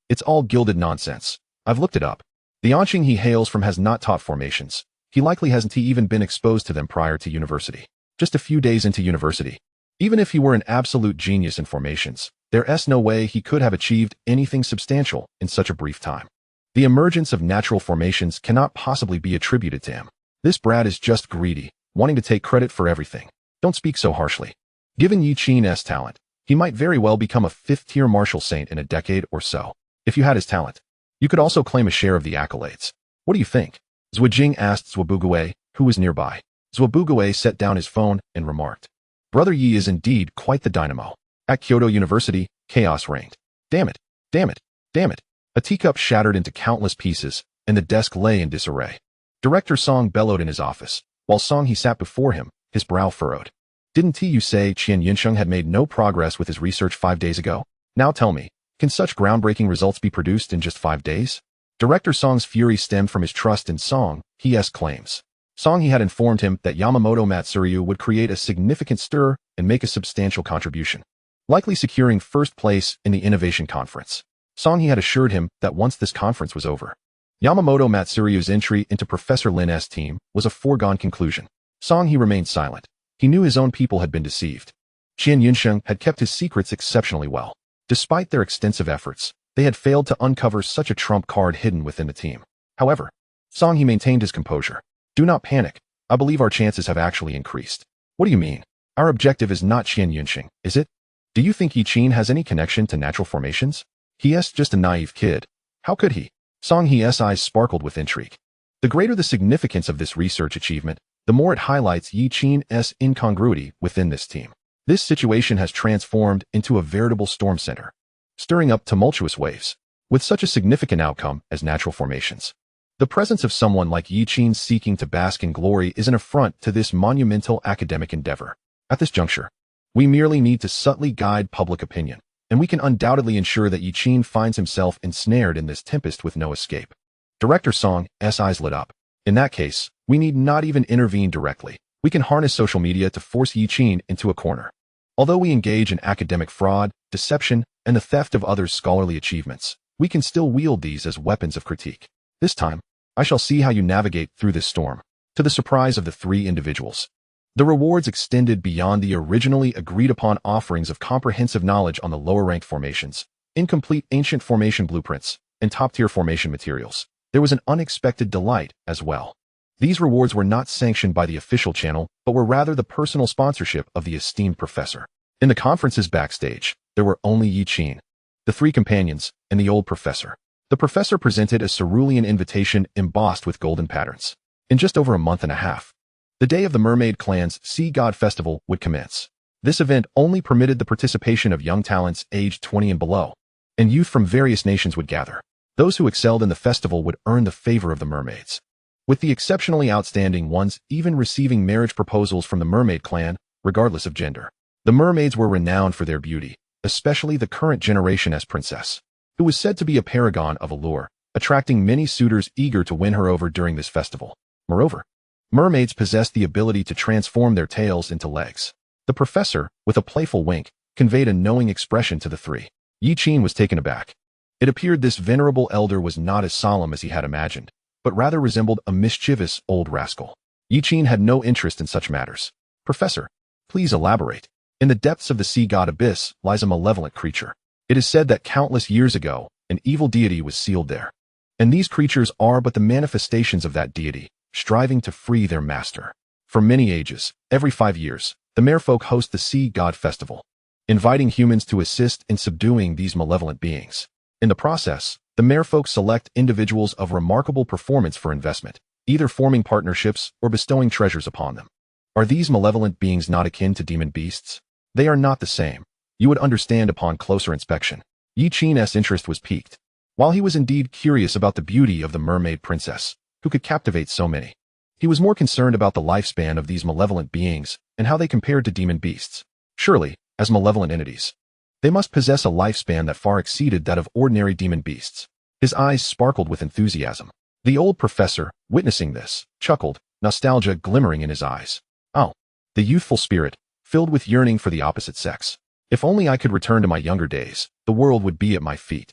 It's all gilded nonsense. I've looked it up. The Anqing he hails from has not taught formations. He likely hasn't even been exposed to them prior to university. Just a few days into university. Even if he were an absolute genius in formations, there's no way he could have achieved anything substantial in such a brief time. The emergence of natural formations cannot possibly be attributed to him. This brat is just greedy, wanting to take credit for everything. Don't speak so harshly. Given Yiqin's talent, he might very well become a fifth-tier martial saint in a decade or so. If you had his talent, you could also claim a share of the accolades. What do you think? Zhuxian asked Zhuobuguei, who was nearby. Zhuobuguei set down his phone and remarked, Brother Yi is indeed quite the dynamo. At Kyoto University, chaos reigned. Damn it, damn it, damn it. A teacup shattered into countless pieces, and the desk lay in disarray. Director Song bellowed in his office, while Song he sat before him, his brow furrowed. Didn't you say Xianxiaaudiobooks had made no progress with his research 5 days ago? Now tell me, can such groundbreaking results be produced in just 5 days? Director Song's fury stemmed from his trust in Song he's claims. Song he had informed him that Yamamoto Matsuryu would create a significant stir and make a substantial contribution, likely securing first place in the innovation conference. Song he had assured him that once this conference was over, Yamamoto Matsuryu's entry into Professor Lin's team was a foregone conclusion. Song he remained silent. He knew his own people had been deceived. Xianxiaaudiobooks had kept his secrets exceptionally well. Despite their extensive efforts, they had failed to uncover such a trump card hidden within the team. However, Song he maintained his composure. Do not panic. I believe our chances have actually increased. What do you mean? Our objective is not Xianxiaaudiobooks, is it? Do you think Yiqin has any connection to natural formations? He's just a naive kid. How could he? Song he's eyes sparkled with intrigue. The greater the significance of this research achievement, the more it highlights Yiqin's incongruity within this team. This situation has transformed into a veritable storm center, stirring up tumultuous waves. With such a significant outcome as natural formations, the presence of someone like Yiqin seeking to bask in glory is an affront to this monumental academic endeavor. At this juncture, we merely need to subtly guide public opinion, and we can undoubtedly ensure that Yi Qin finds himself ensnared in this tempest with no escape. Director Song's eyes lit up. In that case, we need not even intervene directly. We can harness social media to force Yi Qin into a corner. Although we engage in academic fraud, deception, and the theft of others' scholarly achievements, we can still wield these as weapons of critique. This time, I shall see how you navigate through this storm. To the surprise of the three individuals, the rewards extended beyond the originally agreed-upon offerings of comprehensive knowledge on the lower-ranked formations, incomplete ancient formation blueprints, and top-tier formation materials. There was an unexpected delight as well. These rewards were not sanctioned by the official channel, but were rather the personal sponsorship of the esteemed professor. In the conference's backstage, there were only Yi Qin, the three companions, and the old professor. The professor presented a cerulean invitation embossed with golden patterns. In just over a month and a half, the day of the Mermaid Clan's Sea God Festival would commence. This event only permitted the participation of young talents aged 20 and below, and youth from various nations would gather. Those who excelled in the festival would earn the favor of the mermaids, with the exceptionally outstanding ones even receiving marriage proposals from the Mermaid Clan, regardless of gender. The mermaids were renowned for their beauty, especially the current generation's princess, who was said to be a paragon of allure, attracting many suitors eager to win her over during this festival. Moreover, mermaids possessed the ability to transform their tails into legs. The professor, with a playful wink, conveyed a knowing expression to the three. Yi Qin was taken aback. It appeared this venerable elder was not as solemn as he had imagined, but rather resembled a mischievous old rascal. Yi Qin had no interest in such matters. Professor, please elaborate. In the depths of the sea god abyss lies a malevolent creature. It is said that countless years ago, an evil deity was sealed there. And these creatures are but the manifestations of that deity, striving to free their master. For many ages, every 5 years, the merfolk host the Sea God Festival, inviting humans to assist in subduing these malevolent beings. In the process, the merfolk select individuals of remarkable performance for investment, either forming partnerships or bestowing treasures upon them. Are these malevolent beings not akin to demon beasts? They are not the same. You would understand upon closer inspection. Yi Qin's interest was piqued. While he was indeed curious about the beauty of the mermaid princess, who could captivate so many, he was more concerned about the lifespan of these malevolent beings and how they compared to demon beasts. Surely, as malevolent entities, they must possess a lifespan that far exceeded that of ordinary demon beasts. His eyes sparkled with enthusiasm. The old professor, witnessing this, chuckled, nostalgia glimmering in his eyes. Oh, the youthful spirit, filled with yearning for the opposite sex. If only I could return to my younger days, the world would be at my feet.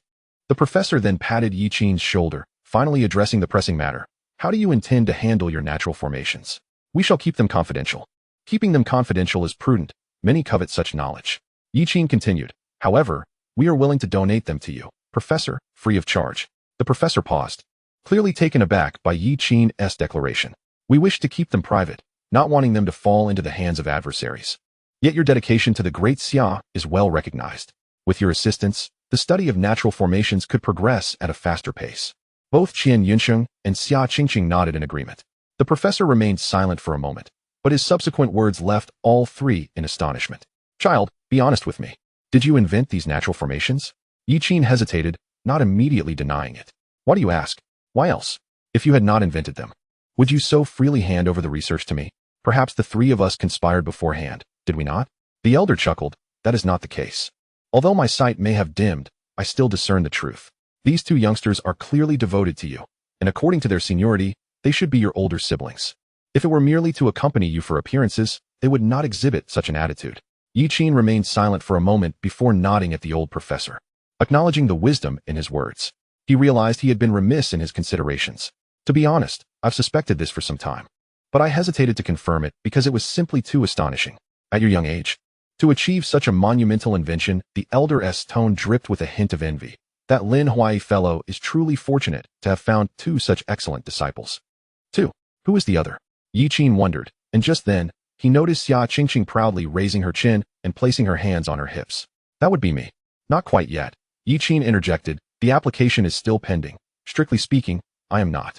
The professor then patted Yi Qin's shoulder, finally addressing the pressing matter. How do you intend to handle your natural formations? We shall keep them confidential. Keeping them confidential is prudent. Many covet such knowledge. Yi Qin continued. However, we are willing to donate them to you, Professor, free of charge. The professor paused, clearly taken aback by Yi Qin's declaration. We wish to keep them private, not wanting them to fall into the hands of adversaries. Yet your dedication to the great Xia is well recognized. With your assistance, the study of natural formations could progress at a faster pace. Both Qian Yunsheng and Xia Qingqing nodded in agreement. The professor remained silent for a moment, but his subsequent words left all three in astonishment. Child, be honest with me. Did you invent these natural formations? Yi Qin hesitated, not immediately denying it. Why do you ask? Why else? If you had not invented them, would you so freely hand over the research to me? Perhaps the three of us conspired beforehand, did we not? The elder chuckled. That is not the case. Although my sight may have dimmed, I still discern the truth. These two youngsters are clearly devoted to you, and according to their seniority, they should be your older siblings. If it were merely to accompany you for appearances, they would not exhibit such an attitude. Yi Qin remained silent for a moment before nodding at the old professor, acknowledging the wisdom in his words. He realized he had been remiss in his considerations. To be honest, I've suspected this for some time, but I hesitated to confirm it because it was simply too astonishing. At your young age, to achieve such a monumental invention, the elder's tone dripped with a hint of envy. That Lin Huai fellow is truly fortunate to have found two such excellent disciples. 2. Who is the other? Yi Qin wondered, and just then, he noticed Xia Qingqing proudly raising her chin and placing her hands on her hips. That would be me. Not quite yet. Yi Qin interjected. The application is still pending. Strictly speaking, I am not.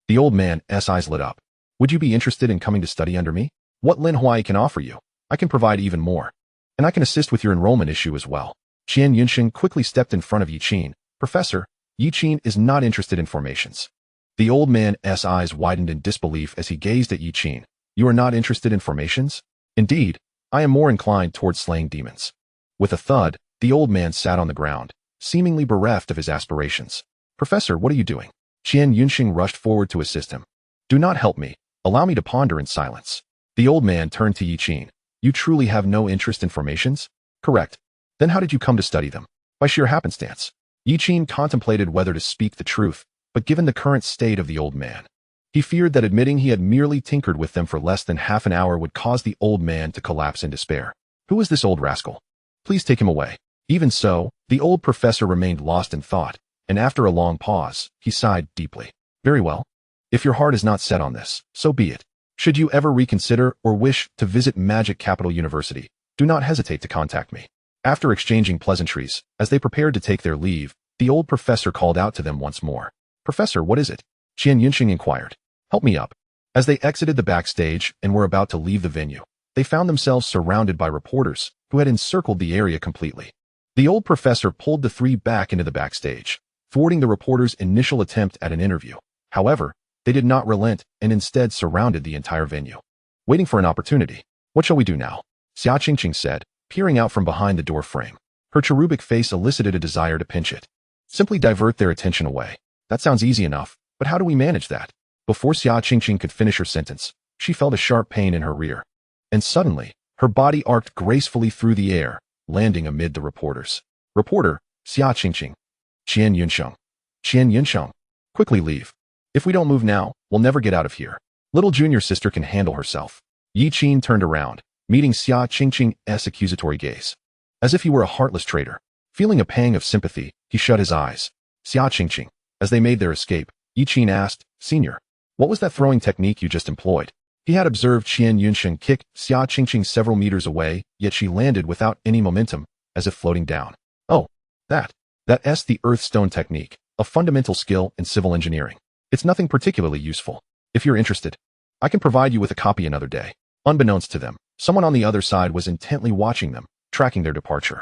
The old man's eyes lit up. Would you be interested in coming to study under me? What Lin Huai can offer you, I can provide even more. And I can assist with your enrollment issue as well. Qian Yunsheng quickly stepped in front of Yi Qin. Professor, Yi Qin is not interested in formations. The old man's eyes widened in disbelief as he gazed at Yi Qin. You are not interested in formations? Indeed, I am more inclined towards slaying demons. With a thud, The old man sat on the ground, seemingly bereft of his aspirations. Professor, what are you doing? Xianxiaaudiobooks rushed forward to assist him. Do not help me. Allow me to ponder in silence. The old man turned to Yiqin. You truly have no interest in formations? Correct. Then how did you come to study them? By sheer happenstance. Yiqin contemplated whether to speak the truth, but given the current state of the old man, he feared that admitting he had merely tinkered with them for less than half an hour would cause the old man to collapse in despair. Who is this old rascal? Please take him away. Even so, the old professor remained lost in thought, and after a long pause, he sighed deeply. Very well. If your heart is not set on this, so be it. Should you ever reconsider or wish to visit Magic Capital University, do not hesitate to contact me. After exchanging pleasantries, as they prepared to take their leave, the old professor called out to them once more. Professor, what is it? Xianxiaaudiobooks inquired. Help me up. As they exited the backstage and were about to leave the venue, they found themselves surrounded by reporters who had encircled the area completely. The old professor pulled the three back into the backstage, thwarting the reporters' initial attempt at an interview. However, they did not relent and instead surrounded the entire venue, waiting for an opportunity. What shall we do now? Xianxiaaudiobooks said, peering out from behind the door frame. Her cherubic face elicited a desire to pinch it. Simply divert their attention away. That sounds easy enough, but how do we manage that? Before Xianxiaaudiobooks could finish her sentence, she felt a sharp pain in her rear. And suddenly, her body arced gracefully through the air, landing amid the reporters. Reporter, Xianxiaaudiobooks. Xianxiaaudiobooks. Quickly leave. If we don't move now, we'll never get out of here. Little junior sister can handle herself. Yiqin turned around, meeting Xianxiaaudiobooks' accusatory gaze. As if he were a heartless traitor. Feeling a pang of sympathy, he shut his eyes. Xianxiaaudiobooks. As they made their escape, Yiqin asked, Senior, what was that throwing technique you just employed? He had observed Xianxiaaudiobooks kick Xianxiaaudiobooks several meters away, yet she landed without any momentum, as if floating down. Oh, that's the Earthstone technique, a fundamental skill in civil engineering. It's nothing particularly useful. If you're interested, I can provide you with a copy another day. Unbeknownst to them, someone on the other side was intently watching them, tracking their departure.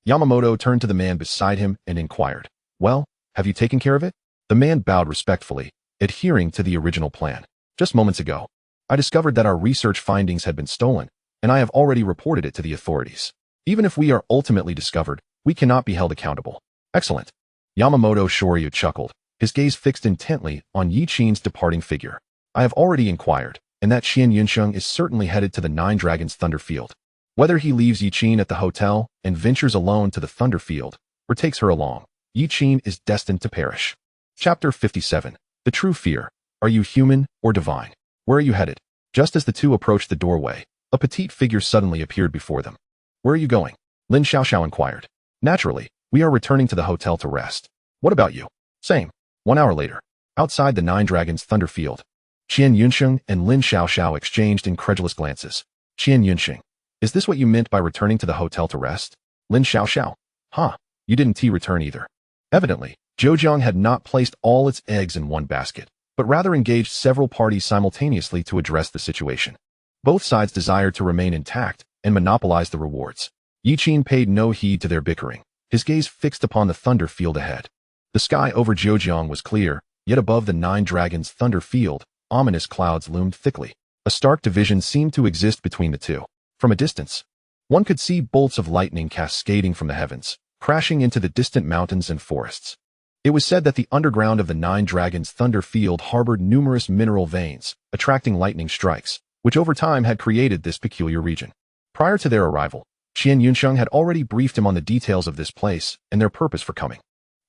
Yamamoto turned to the man beside him and inquired, Well, have you taken care of it? The man bowed respectfully, adhering to the original plan. Just moments ago, I discovered that our research findings had been stolen, and I have already reported it to the authorities. Even if we are ultimately discovered, we cannot be held accountable. Excellent. Yamamoto Shoryu chuckled, his gaze fixed intently on Yiqin's departing figure. I have already inquired, and that Xianxiaaudiobooks is certainly headed to the Nine Dragons Thunder Field. Whether he leaves Yiqin at the hotel and ventures alone to the Thunder Field, or takes her along, Yiqin is destined to perish. Chapter 57. The True Fear. Are you human or divine? Where are you headed? Just as the two approached the doorway, a petite figure suddenly appeared before them. Where are you going? Lin Xiaoxiao inquired. Naturally, we are returning to the hotel to rest. What about you? Same. 1 hour later, outside the Nine Dragons Thunder Field, Xianxiaaudiobooks and Lin Xiaoxiao exchanged incredulous glances. Xianxiaaudiobooks, is this what you meant by returning to the hotel to rest? Lin Xiaoxiao. Huh, you didn't return either. Evidently, Zhuxian had not placed all its eggs in one basket, but rather engaged several parties simultaneously to address the situation. Both sides desired to remain intact and monopolize the rewards. Yiqin paid no heed to their bickering, his gaze fixed upon the thunder field ahead. The sky over Zhuxian was clear, yet above the Nine Dragons Thunder Field, ominous clouds loomed thickly. A stark division seemed to exist between the two. From a distance, one could see bolts of lightning cascading from the heavens, crashing into the distant mountains and forests. It was said that the underground of the Nine Dragons Thunder Field harbored numerous mineral veins, attracting lightning strikes, which over time had created this peculiar region. Prior to their arrival, Xianxiaaudiobooks had already briefed him on the details of this place and their purpose for coming.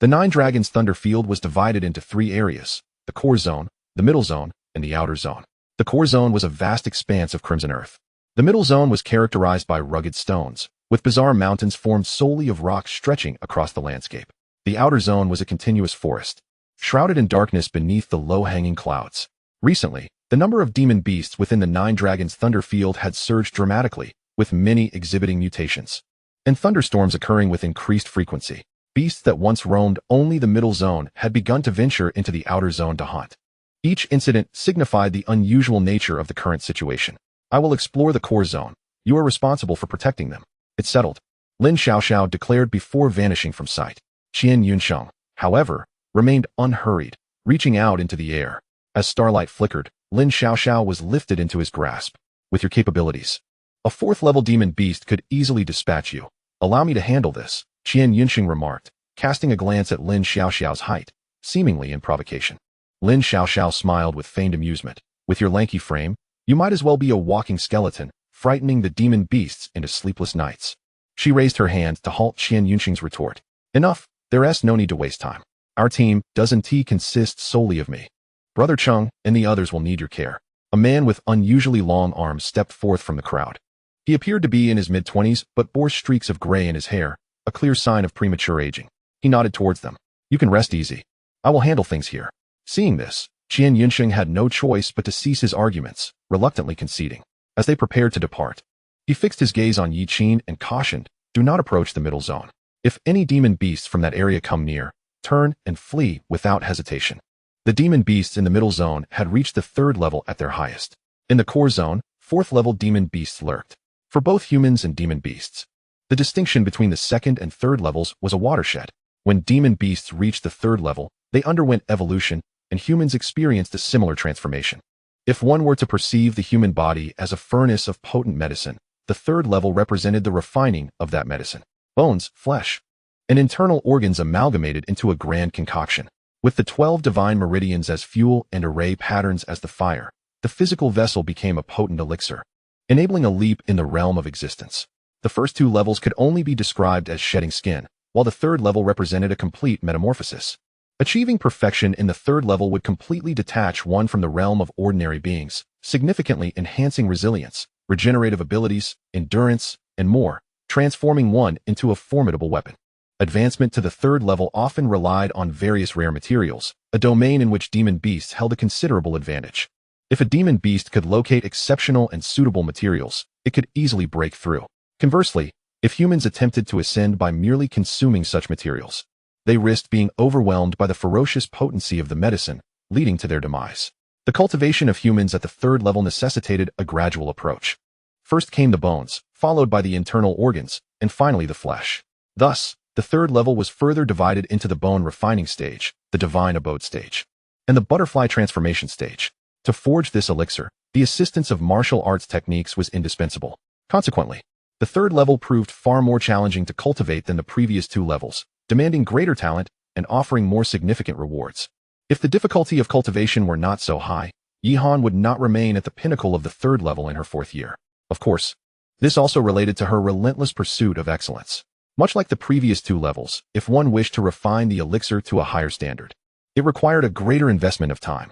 The Nine Dragons Thunder Field was divided into 3 areas: the core zone, the middle zone, and the outer zone. The core zone was a vast expanse of crimson earth. The middle zone was characterized by rugged stones, with bizarre mountains formed solely of rock stretching across the landscape. The outer zone was a continuous forest, shrouded in darkness beneath the low-hanging clouds. Recently, the number of demon beasts within the Nine Dragons Thunder Field had surged dramatically, with many exhibiting mutations, and thunderstorms occurring with increased frequency. Beasts that once roamed only the middle zone had begun to venture into the outer zone to hunt. Each incident signified the unusual nature of the current situation. I will explore the core zone. You are responsible for protecting them. It's settled, Lin Xiaoxiao declared before vanishing from sight. Xianxiaaudiobooks, however, remained unhurried, reaching out into the air. As starlight flickered, Lin Xiaoxiao was lifted into his grasp. With your capabilities, a 4th-level demon beast could easily dispatch you. Allow me to handle this, Qian Yunxing remarked, casting a glance at Lin Xiaoxiao's height, seemingly in provocation. Lin Xiaoxiao smiled with feigned amusement. With your lanky frame, you might as well be a walking skeleton, frightening the demon beasts into sleepless nights. She raised her hand to halt Qian Yunxing's retort. Enough, there's no need to waste time. Our team, doesn't consists solely of me. Brother Chung and the others will need your care. A man with unusually long arms stepped forth from the crowd. He appeared to be in his mid-20s, but bore streaks of gray in his hair, a clear sign of premature aging. He nodded towards them. You can rest easy. I will handle things here. Seeing this, Qian Yunxing had no choice but to cease his arguments, reluctantly conceding. As they prepared to depart, he fixed his gaze on Yi Qin and cautioned, do not approach the middle zone. If any demon beasts from that area come near, turn and flee without hesitation. The demon beasts in the middle zone had reached the 3rd level at their highest. In the core zone, 4th level demon beasts lurked. For both humans and demon beasts, the distinction between the 2nd and 3rd levels was a watershed. When demon beasts reached the 3rd level, they underwent evolution, and humans experienced a similar transformation. If one were to perceive the human body as a furnace of potent medicine, the 3rd level represented the refining of that medicine. Bones, flesh, and internal organs amalgamated into a grand concoction. With the 12 divine meridians as fuel and array patterns as the fire, the physical vessel became a potent elixir, enabling a leap in the realm of existence. The first 2 levels could only be described as shedding skin, while the 3rd level represented a complete metamorphosis. Achieving perfection in the 3rd level would completely detach one from the realm of ordinary beings, significantly enhancing resilience, regenerative abilities, endurance, and more, transforming one into a formidable weapon. Advancement to the 3rd level often relied on various rare materials, a domain in which demon beasts held a considerable advantage. If a demon beast could locate exceptional and suitable materials, it could easily break through. Conversely, if humans attempted to ascend by merely consuming such materials, they risked being overwhelmed by the ferocious potency of the medicine, leading to their demise. The cultivation of humans at the 3rd level necessitated a gradual approach. First came the bones, followed by the internal organs, and finally the flesh. Thus, the 3rd level was further divided into the bone refining stage, the divine abode stage, and the butterfly transformation stage. To forge this elixir, the assistance of martial arts techniques was indispensable. Consequently, the 3rd level proved far more challenging to cultivate than the previous 2 levels, demanding greater talent and offering more significant rewards. If the difficulty of cultivation were not so high, Yihan would not remain at the pinnacle of the 3rd level in her 4th year. Of course, this also related to her relentless pursuit of excellence. Much like the previous 2 levels, if one wished to refine the elixir to a higher standard, it required a greater investment of time.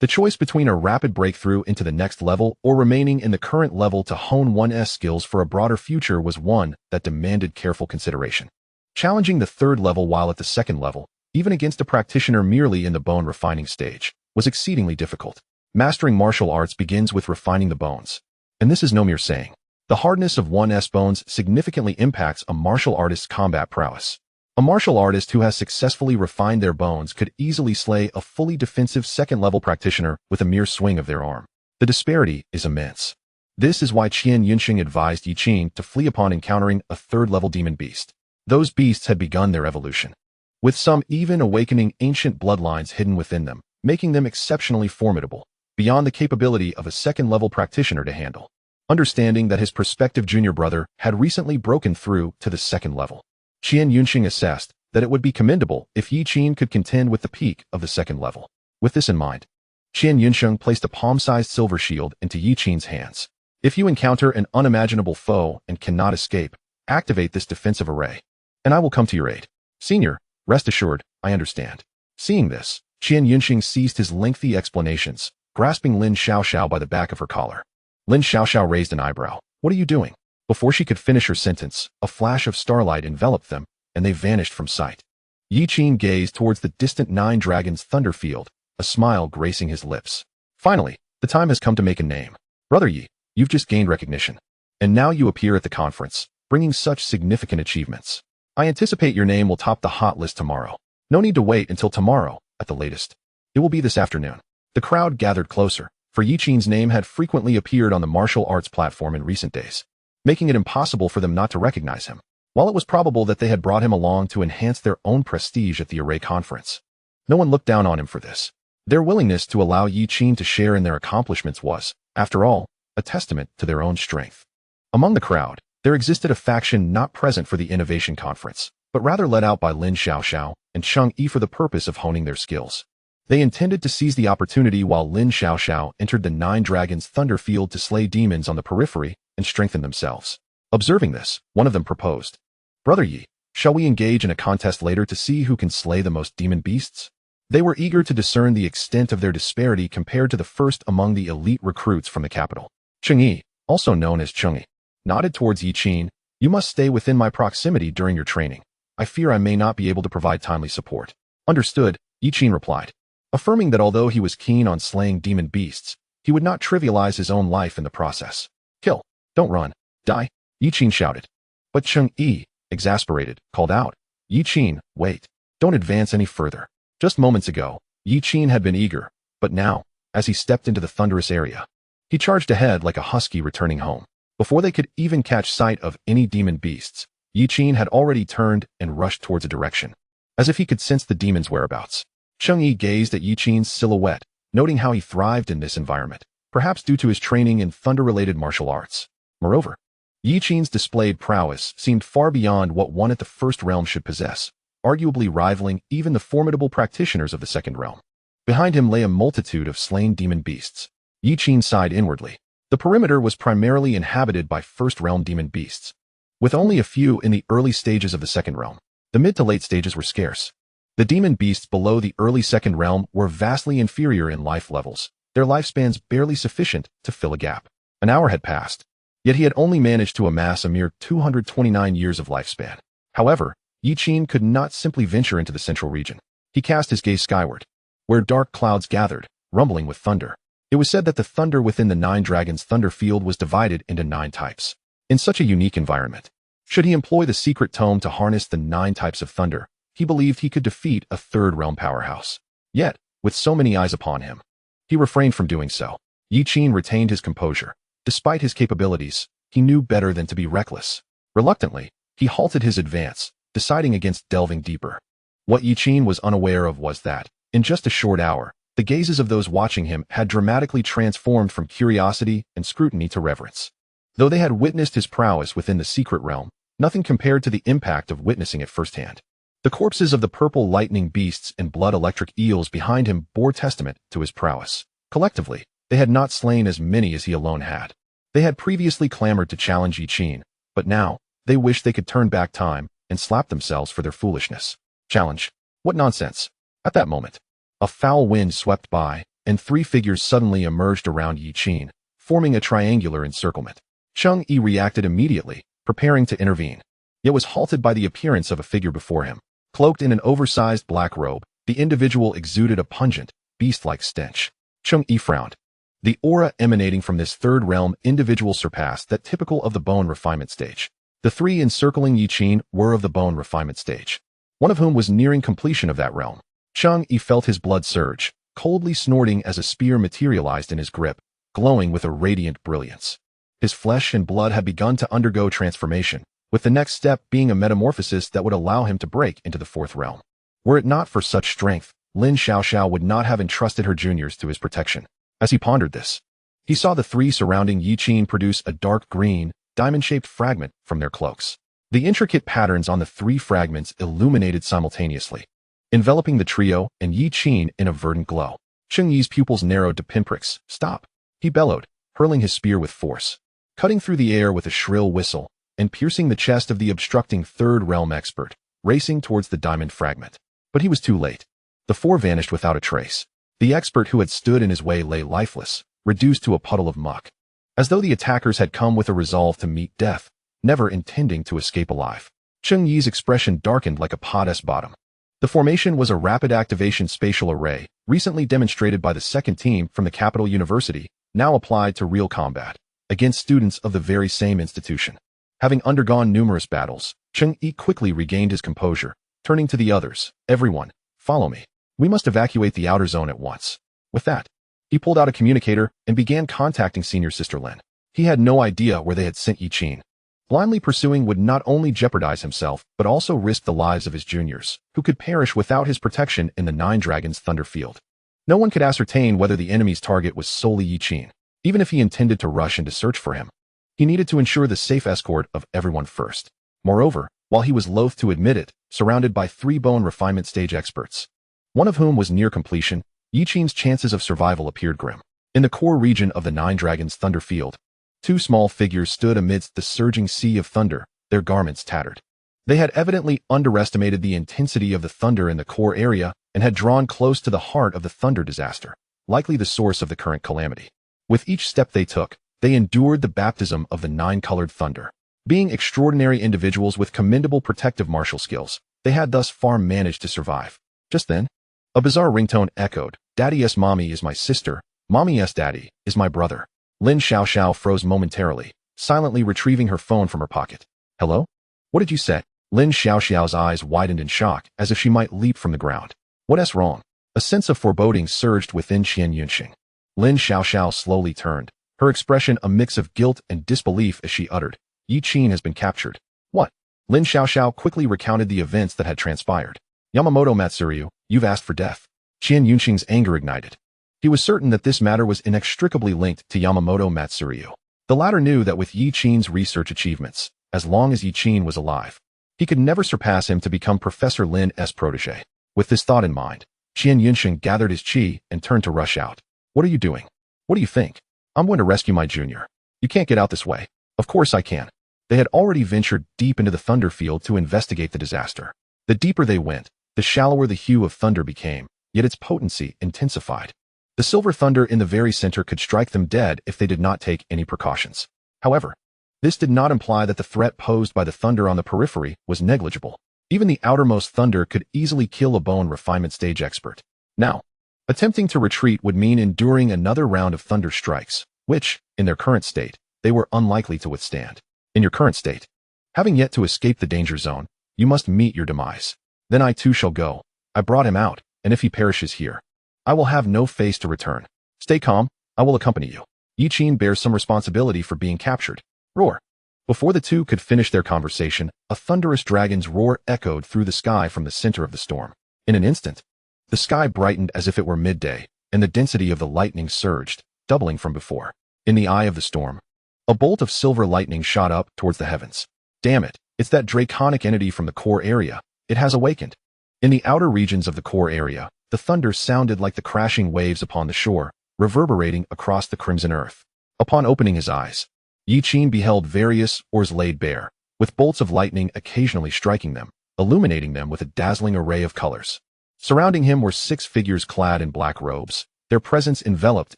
The choice between a rapid breakthrough into the next level or remaining in the current level to hone one's skills for a broader future was one that demanded careful consideration. Challenging the 3rd level while at the 2nd level, even against a practitioner merely in the bone refining stage, was exceedingly difficult. Mastering martial arts begins with refining the bones. And this is no mere saying. The hardness of one's bones significantly impacts a martial artist's combat prowess. A martial artist who has successfully refined their bones could easily slay a fully defensive 2nd-level practitioner with a mere swing of their arm. The disparity is immense. This is why Qian Yunxing advised Yi Qin to flee upon encountering a 3rd-level demon beast. Those beasts had begun their evolution, with some even awakening ancient bloodlines hidden within them, making them exceptionally formidable, beyond the capability of a 2nd-level practitioner to handle. Understanding that his prospective junior brother had recently broken through to the 2nd level, Qian Yunxing assessed that it would be commendable if Yi Qin could contend with the peak of the 2nd level. With this in mind, Qian Yunxing placed a palm-sized silver shield into Yi Qin's hands. If you encounter an unimaginable foe and cannot escape, activate this defensive array, and I will come to your aid. Senior, rest assured, I understand. Seeing this, Qian Yunxing ceased his lengthy explanations, grasping Lin Xiaoxiao by the back of her collar. Lin Xiaoxiao raised an eyebrow. What are you doing? Before she could finish her sentence, a flash of starlight enveloped them, and they vanished from sight. Yi Qin gazed towards the distant 9 Dragons thunder field, a smile gracing his lips. Finally, the time has come to make a name. Brother Yi, you've just gained recognition. And now you appear at the conference, bringing such significant achievements. I anticipate your name will top the hot list tomorrow. No need to wait until tomorrow, at the latest. It will be this afternoon. The crowd gathered closer, for Yi Qin's name had frequently appeared on the martial arts platform in recent days, making it impossible for them not to recognize him. While it was probable that they had brought him along to enhance their own prestige at the Array Conference, no one looked down on him for this. Their willingness to allow Yi Qin to share in their accomplishments was, after all, a testament to their own strength. Among the crowd, There existed a faction not present for the Innovation Conference, but rather led out by Lin Xiaoxiao and Cheng Yi for the purpose of honing their skills. They intended to seize the opportunity while Lin Xiaoxiao entered the Nine Dragons Thunder Field to slay demons on the periphery and strengthen themselves. Observing this, one of them proposed, "Brother Yi, shall we engage in a contest later to see who can slay the most demon beasts?" They were eager to discern the extent of their disparity compared to the first among the elite recruits from the capital. Cheng Yi, also known as Cheng Yi, nodded towards Yi Qin. "You must stay within my proximity during your training. I fear I may not be able to provide timely support." "Understood," Yi Qin replied, affirming that although he was keen on slaying demon beasts, he would not trivialize his own life in the process. "Kill, don't run, die," Yi Qin shouted. But Cheng Yi, exasperated, called out, "Yi Qin, wait, don't advance any further." Just moments ago, Yi Qin had been eager, but now, as he stepped into the thunderous area, he charged ahead like a husky returning home. Before they could even catch sight of any demon beasts, Yi Qin had already turned and rushed towards a direction, as if he could sense the demon's whereabouts. Cheng Yi gazed at Yi Qin's silhouette, noting how he thrived in this environment, perhaps due to his training in thunder-related martial arts. Moreover, Yi Qin's displayed prowess seemed far beyond what one at the first realm should possess, arguably rivaling even the formidable practitioners of the second realm. Behind him lay a multitude of slain demon beasts. Yi Qin sighed inwardly. The perimeter was primarily inhabited by first-realm demon beasts, with only a few in the early stages of the second realm. The mid to late stages were scarce. The demon beasts below the early second realm were vastly inferior in life levels, their lifespans barely sufficient to fill a gap. An hour had passed, yet he had only managed to amass a mere 229 years of lifespan. However, Yi Qin could not simply venture into the central region. He cast his gaze skyward, where dark clouds gathered, rumbling with thunder. It was said that the thunder within the Nine Dragons Thunder Field was divided into 9 types. In such a unique environment, should he employ the secret tome to harness the 9 types of thunder, he believed he could defeat a third-realm powerhouse. Yet, with so many eyes upon him, he refrained from doing so. Yi Qin retained his composure. Despite his capabilities, he knew better than to be reckless. Reluctantly, he halted his advance, deciding against delving deeper. What Yi Qin was unaware of was that, in just a short hour, the gazes of those watching him had dramatically transformed from curiosity and scrutiny to reverence. Though they had witnessed his prowess within the secret realm, nothing compared to the impact of witnessing it firsthand. The corpses of the purple lightning beasts and blood-electric eels behind him bore testament to his prowess. Collectively, they had not slain as many as he alone had. They had previously clamored to challenge Yi Qin, but now, they wished they could turn back time and slap themselves for their foolishness. Challenge? What nonsense. At that moment, a foul wind swept by, and 3 figures suddenly emerged around Yi Qin, forming a triangular encirclement. Cheng Yi reacted immediately, preparing to intervene, yet was halted by the appearance of a figure before him. Cloaked in an oversized black robe, the individual exuded a pungent, beast-like stench. Cheng Yi frowned. The aura emanating from this third-realm individual surpassed that typical of the bone refinement stage. The 3 encircling Yi Qin were of the bone refinement stage, one of whom was nearing completion of that realm. Cheng Yi felt his blood surge, coldly snorting as a spear materialized in his grip, glowing with a radiant brilliance. His flesh and blood had begun to undergo transformation, with the next step being a metamorphosis that would allow him to break into the 4th realm. Were it not for such strength, Lin Xiaoxiao would not have entrusted her juniors to his protection. As he pondered this, he saw the 3 surrounding Yi Qin produce a dark green, diamond-shaped fragment from their cloaks. The intricate patterns on the 3 fragments illuminated simultaneously, enveloping the trio and Yi Qin in a verdant glow. Cheng Yi's pupils narrowed to pinpricks. "Stop!" he bellowed, hurling his spear with force, cutting through the air with a shrill whistle, and piercing the chest of the obstructing third-realm expert, racing towards the diamond fragment. But he was too late. The 4 vanished without a trace. The expert who had stood in his way lay lifeless, reduced to a puddle of muck, as though the attackers had come with a resolve to meet death, never intending to escape alive. Cheng Yi's expression darkened like a pot's bottom. The formation was a rapid activation spatial array, recently demonstrated by the 2nd team from the Capital University, now applied to real combat, against students of the very same institution. Having undergone numerous battles, Cheng Yi quickly regained his composure, turning to the others. "Everyone, follow me. We must evacuate the outer zone at once." With that, he pulled out a communicator and began contacting Senior Sister Lin. He had no idea where they had sent Yi Qin. Blindly pursuing would not only jeopardize himself, but also risk the lives of his juniors, who could perish without his protection in the Nine Dragons Thunder Field. No one could ascertain whether the enemy's target was solely Yi Qin, even if he intended to rush in to search for him. He needed to ensure the safe escort of everyone first. Moreover, while he was loath to admit it, surrounded by 3 bone refinement stage experts, one of whom was near completion, Yi Qin's chances of survival appeared grim. In the core region of the Nine Dragons' thunder field, 2 small figures stood amidst the surging sea of thunder, their garments tattered. They had evidently underestimated the intensity of the thunder in the core area and had drawn close to the heart of the thunder disaster, likely the source of the current calamity. With each step they took, they endured the baptism of the 9-colored thunder. Being extraordinary individuals with commendable protective martial skills, they had thus far managed to survive. Just then, a bizarre ringtone echoed. "Daddy-s mommy is my sister, mommy-s daddy is my brother." Lin Xiaoxiao froze momentarily, silently retrieving her phone from her pocket. "Hello? What did you say?" Lin Xiaoxiao's eyes widened in shock, as if she might leap from the ground. "What's wrong?" A sense of foreboding surged within Xianxiaaudiobooks. Lin Xiaoxiao slowly turned, her expression a mix of guilt and disbelief as she uttered, "Yi Qin has been captured." "What?" Lin Xiaoxiao quickly recounted the events that had transpired. "Yamamoto Matsuryu, you've asked for death." Xianxiaaudiobooks' anger ignited. He was certain that this matter was inextricably linked to Yamamoto Matsuryu. The latter knew that with Yi Qin's research achievements, as long as Yi Qin was alive, he could never surpass him to become Professor Lin's protege. With this thought in mind, Xianxiaaudiobooks gathered his chi and turned to rush out. "What are you doing? What do you think?" "I'm going to rescue my junior." "You can't get out this way." "Of course I can." They had already ventured deep into the thunder field to investigate the disaster. The deeper they went, the shallower the hue of thunder became, yet its potency intensified. The silver thunder in the very center could strike them dead if they did not take any precautions. However, this did not imply that the threat posed by the thunder on the periphery was negligible. Even the outermost thunder could easily kill a bone refinement stage expert. Now, attempting to retreat would mean enduring another round of thunder strikes, which, in their current state, they were unlikely to withstand. In your current state, having yet to escape the danger zone, you must meet your demise. Then I too shall go. I brought him out, and if he perishes here, I will have no face to return. Stay calm, I will accompany you. Yi Qin bears some responsibility for being captured. Roar. Before the two could finish their conversation, a thunderous dragon's roar echoed through the sky from the center of the storm. In an instant, the sky brightened as if it were midday, and the density of the lightning surged, doubling from before. In the eye of the storm, a bolt of silver lightning shot up towards the heavens. Damn it, it's that draconic entity from the core area. It has awakened. In the outer regions of the core area, the thunder sounded like the crashing waves upon the shore, reverberating across the crimson earth. Upon opening his eyes, Yi Qin beheld various ores laid bare, with bolts of lightning occasionally striking them, illuminating them with a dazzling array of colors. Surrounding him were 6 figures clad in black robes, their presence enveloped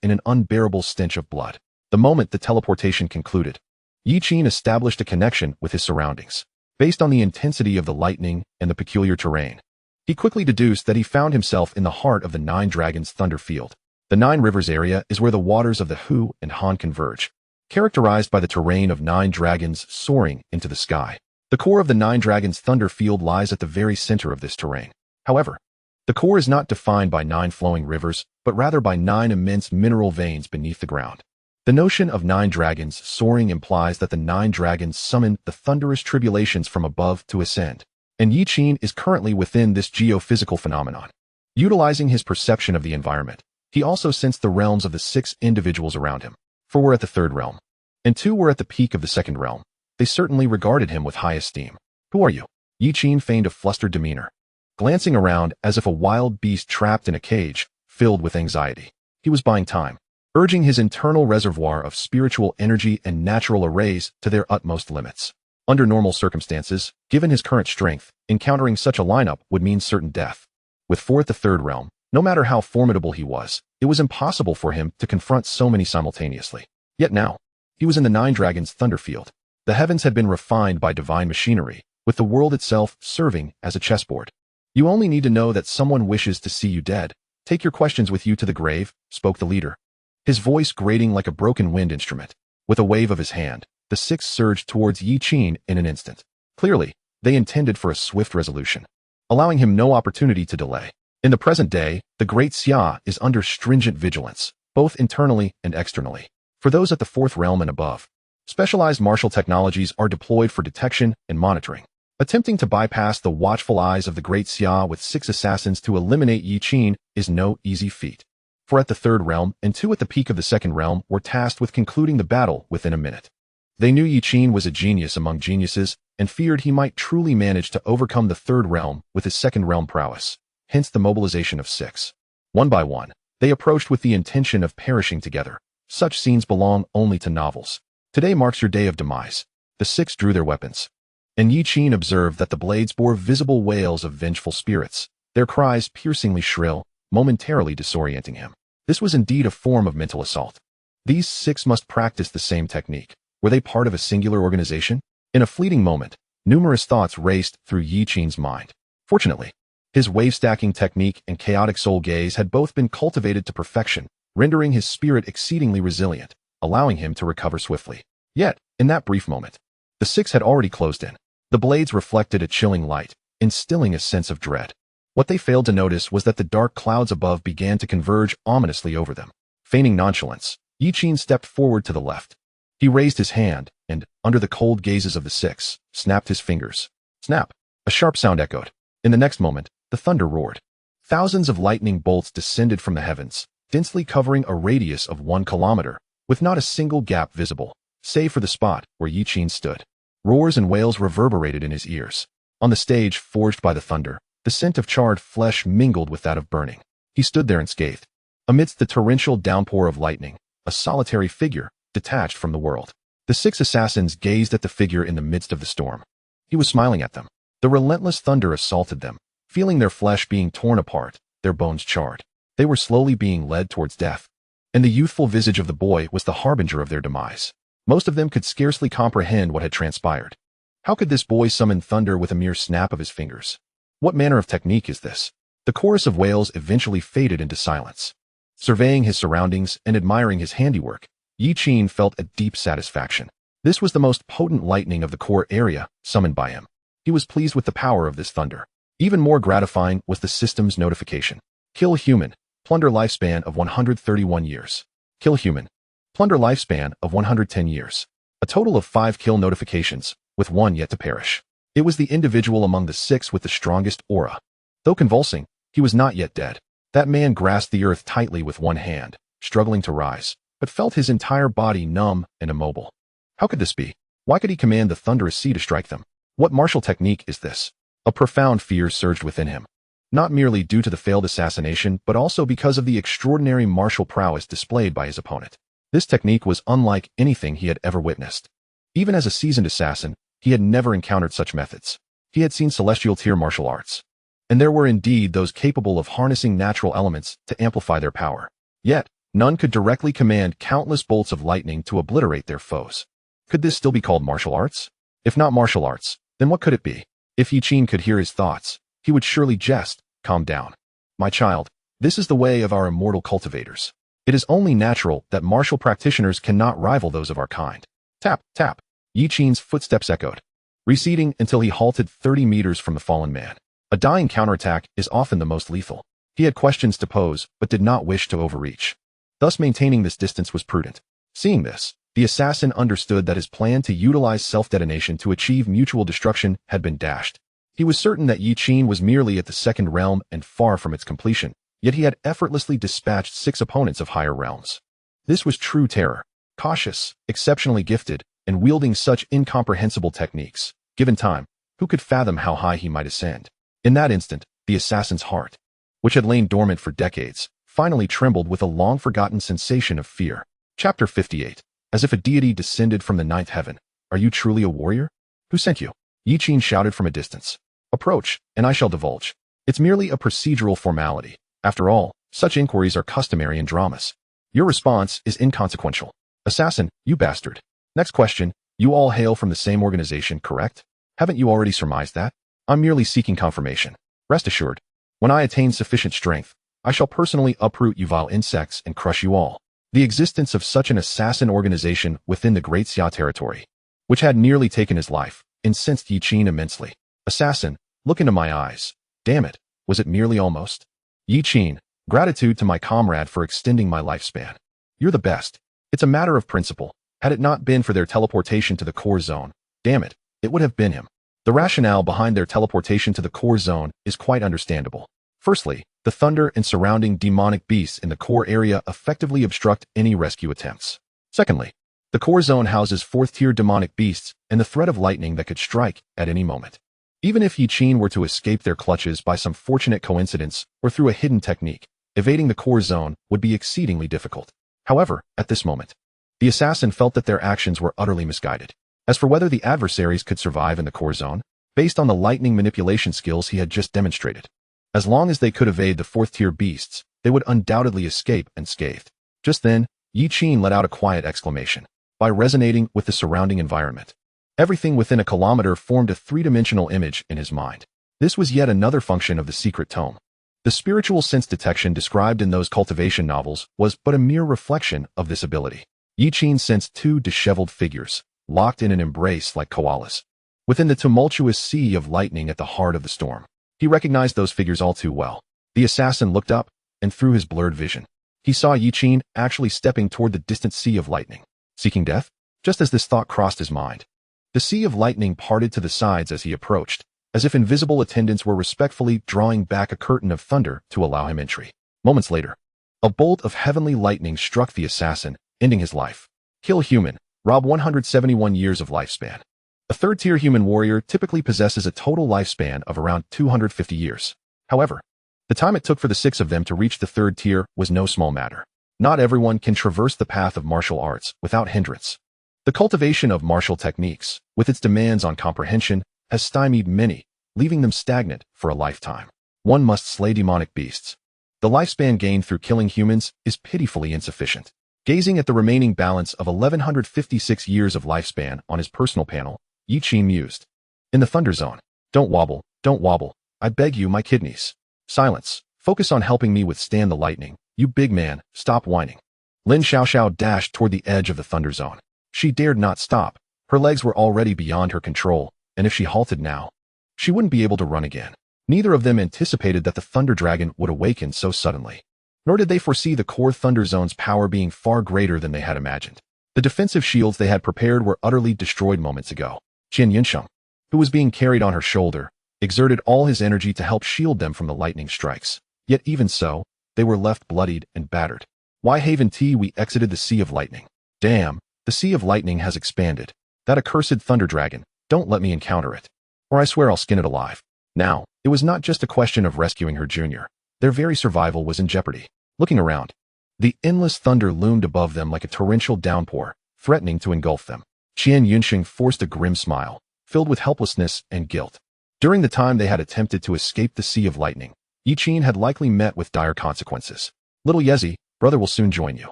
in an unbearable stench of blood. The moment the teleportation concluded, Yi Qin established a connection with his surroundings. Based on the intensity of the lightning and the peculiar terrain, he quickly deduced that he found himself in the heart of the 9 Dragons Thunder Field. The 9 Rivers area is where the waters of the Hu and Han converge, characterized by the terrain of 9 dragons soaring into the sky. The core of the 9 Dragons Thunder Field lies at the very center of this terrain. However, the core is not defined by 9 flowing rivers, but rather by 9 immense mineral veins beneath the ground. The notion of 9 dragons soaring implies that the 9 dragons summoned the thunderous tribulations from above to ascend, and Yi Qin is currently within this geophysical phenomenon. Utilizing his perception of the environment, he also sensed the realms of the 6 individuals around him. 4 were at the 3rd realm, and 2 were at the peak of the 2nd realm. They certainly regarded him with high esteem. "Who are you?" Yi Qin feigned a flustered demeanor, glancing around as if a wild beast trapped in a cage, filled with anxiety. He was buying time, urging his internal reservoir of spiritual energy and natural arrays to their utmost limits. Under normal circumstances, given his current strength, encountering such a lineup would mean certain death. With 4 at the 3rd realm, no matter how formidable he was, it was impossible for him to confront so many simultaneously. Yet now, he was in the 9 Dragons Thunder Field. The heavens had been refined by divine machinery, with the world itself serving as a chessboard. "You only need to know that someone wishes to see you dead. Take your questions with you to the grave," spoke the leader, his voice grating like a broken wind instrument. With a wave of his hand, the 6 surged towards Yi Qin in an instant. Clearly, they intended for a swift resolution, allowing him no opportunity to delay. In the present day, the Great Xia is under stringent vigilance, both internally and externally. For those at the 4th realm and above, specialized martial technologies are deployed for detection and monitoring. Attempting to bypass the watchful eyes of the Great Xia with 6 assassins to eliminate Yi Qin is no easy feat. 4 at the 3rd realm and 2 at the peak of the 2nd realm were tasked with concluding the battle within a minute. They knew Yi was a genius among geniuses and feared he might truly manage to overcome the third realm with his second realm prowess, hence the mobilization of 6. One by one, they approached with the intention of perishing together. Such scenes belong only to novels. Today marks your day of demise. The 6 drew their weapons. And Yi observed that the blades bore visible wails of vengeful spirits, their cries piercingly shrill, momentarily disorienting him. This was indeed a form of mental assault. These 6 must practice the same technique. Were they part of a singular organization? In a fleeting moment, numerous thoughts raced through Yi mind. Fortunately, his wave-stacking technique and chaotic soul gaze had both been cultivated to perfection, rendering his spirit exceedingly resilient, allowing him to recover swiftly. Yet, in that brief moment, the 6 had already closed in. The blades reflected a chilling light, instilling a sense of dread. What they failed to notice was that the dark clouds above began to converge ominously over them. Feigning nonchalance, Yi stepped forward to the left. He raised his hand, and, under the cold gazes of the 6, snapped his fingers. Snap! A sharp sound echoed. In the next moment, the thunder roared. Thousands of lightning bolts descended from the heavens, densely covering a radius of 1 kilometer, with not a single gap visible, save for the spot where Yi stood. Roars and wails reverberated in his ears. On the stage forged by the thunder, the scent of charred flesh mingled with that of burning. He stood there unscathed. Amidst the torrential downpour of lightning, a solitary figure, detached from the world. The 6 assassins gazed at the figure in the midst of the storm. He was smiling at them. The relentless thunder assaulted them, feeling their flesh being torn apart, their bones charred. They were slowly being led towards death. And the youthful visage of the boy was the harbinger of their demise. Most of them could scarcely comprehend what had transpired. How could this boy summon thunder with a mere snap of his fingers? What manner of technique is this? The chorus of wails eventually faded into silence. Surveying his surroundings and admiring his handiwork, Yi felt a deep satisfaction. This was the most potent lightning of the core area, summoned by him. He was pleased with the power of this thunder. Even more gratifying was the system's notification. Kill human. Plunder lifespan of 131 years. Kill human. Plunder lifespan of 110 years. A total of 5 kill notifications, with 1 yet to perish. It was the individual among the 6 with the strongest aura. Though convulsing, he was not yet dead. That man grasped the earth tightly with one hand, struggling to rise, but felt his entire body numb and immobile. How could this be? Why could he command the thunderous sea to strike them? What martial technique is this? A profound fear surged within him. Not merely due to the failed assassination, but also because of the extraordinary martial prowess displayed by his opponent. This technique was unlike anything he had ever witnessed. Even as a seasoned assassin, he had never encountered such methods. He had seen celestial tier martial arts. And there were indeed those capable of harnessing natural elements to amplify their power. Yet, none could directly command countless bolts of lightning to obliterate their foes. Could this still be called martial arts? If not martial arts, then what could it be? If Yi could hear his thoughts, he would surely jest. Calm down. My child, this is the way of our immortal cultivators. It is only natural that martial practitioners cannot rival those of our kind. Tap, tap. Yi footsteps echoed, receding until he halted 30 meters from the fallen man. A dying counterattack is often the most lethal. He had questions to pose, but did not wish to overreach. Thus maintaining this distance was prudent. Seeing this, the assassin understood that his plan to utilize self-detonation to achieve mutual destruction had been dashed. He was certain that Yi was merely at the second realm and far from its completion, yet he had effortlessly dispatched 6 opponents of higher realms. This was true terror. Cautious, exceptionally gifted, and wielding such incomprehensible techniques. Given time, who could fathom how high he might ascend? In that instant, the assassin's heart, which had lain dormant for decades, finally trembled with a long-forgotten sensation of fear. Chapter 58. As if a deity descended from the 9th heaven. Are you truly a warrior? Who sent you? Yi shouted from a distance. Approach, and I shall divulge. It's merely a procedural formality. After all, such inquiries are customary in dramas. Your response is inconsequential. Assassin, you bastard. Next question, you all hail from the same organization, correct? Haven't you already surmised that? I'm merely seeking confirmation. Rest assured, when I attain sufficient strength, I shall personally uproot you vile insects and crush you all. The existence of such an assassin organization within the Great Xia territory, which had nearly taken his life, incensed Yi immensely. Assassin, look into my eyes. Damn it, was it merely almost? Yi, gratitude to my comrade for extending my lifespan. You're the best. It's a matter of principle. Had it not been for their teleportation to the core zone, damn it, it would have been him. The rationale behind their teleportation to the core zone is quite understandable. Firstly, the thunder and surrounding demonic beasts in the core area effectively obstruct any rescue attempts. Secondly, The core zone houses fourth-tier demonic beasts and the threat of lightning that could strike at any moment. Even if Yi Qin were to escape their clutches by some fortunate coincidence or through a hidden technique, evading the core zone would be exceedingly difficult. However, at this moment, the assassin felt that their actions were utterly misguided. As for whether the adversaries could survive in the core zone, based on the lightning manipulation skills he had just demonstrated, as long as they could evade the fourth-tier beasts, they would undoubtedly escape unscathed. Just then, Yi Qin let out a quiet exclamation. By resonating with the surrounding environment, everything within a kilometer formed a three-dimensional image in his mind. This was yet another function of the secret tome. The spiritual sense detection described in those cultivation novels was but a mere reflection of this ability. Yi Qin sensed two disheveled figures, locked in an embrace like koalas. Within the tumultuous sea of lightning at the heart of the storm, he recognized those figures all too well. The assassin looked up, and through his blurred vision, he saw Yi Qin actually stepping toward the distant sea of lightning. Seeking death? Just as this thought crossed his mind, the sea of lightning parted to the sides as he approached, as if invisible attendants were respectfully drawing back a curtain of thunder to allow him entry. Moments later, a bolt of heavenly lightning struck the assassin, ending his life. Kill human, rob 171 years of lifespan. A third-tier human warrior typically possesses a total lifespan of around 250 years. However, the time it took for the 6 of them to reach the third tier was no small matter. Not everyone can traverse the path of martial arts without hindrance. The cultivation of martial techniques, with its demands on comprehension, has stymied many, leaving them stagnant for a lifetime. One must slay demonic beasts. The lifespan gained through killing humans is pitifully insufficient. Gazing at the remaining balance of 1156 years of lifespan on his personal panel, Yi Qin mused. In the Thunder Zone. Don't wobble, I beg you, my kidneys. Silence. Focus on helping me withstand the lightning. You big man, stop whining. Lin Xiaoxiao dashed toward the edge of the Thunder Zone. She dared not stop. Her legs were already beyond her control, and if she halted now, she wouldn't be able to run again. Neither of them anticipated that the Thunder Dragon would awaken so suddenly. Nor did they foresee the core Thunder Zone's power being far greater than they had imagined. The defensive shields they had prepared were utterly destroyed moments ago. Qian Yunsheng, who was being carried on her shoulder, exerted all his energy to help shield them from the lightning strikes. Yet even so, they were left bloodied and battered. Why haven't we exited the Sea of Lightning? Damn, the Sea of Lightning has expanded. That accursed Thunder Dragon, don't let me encounter it, or I swear I'll skin it alive. Now, it was not just a question of rescuing her junior. Their very survival was in jeopardy. Looking around, the endless thunder loomed above them like a torrential downpour, threatening to engulf them. Qian Yunsheng forced a grim smile, filled with helplessness and guilt. During the time they had attempted to escape the Sea of Lightning, Yi Qin had likely met with dire consequences. Little Yezi, brother will soon join you.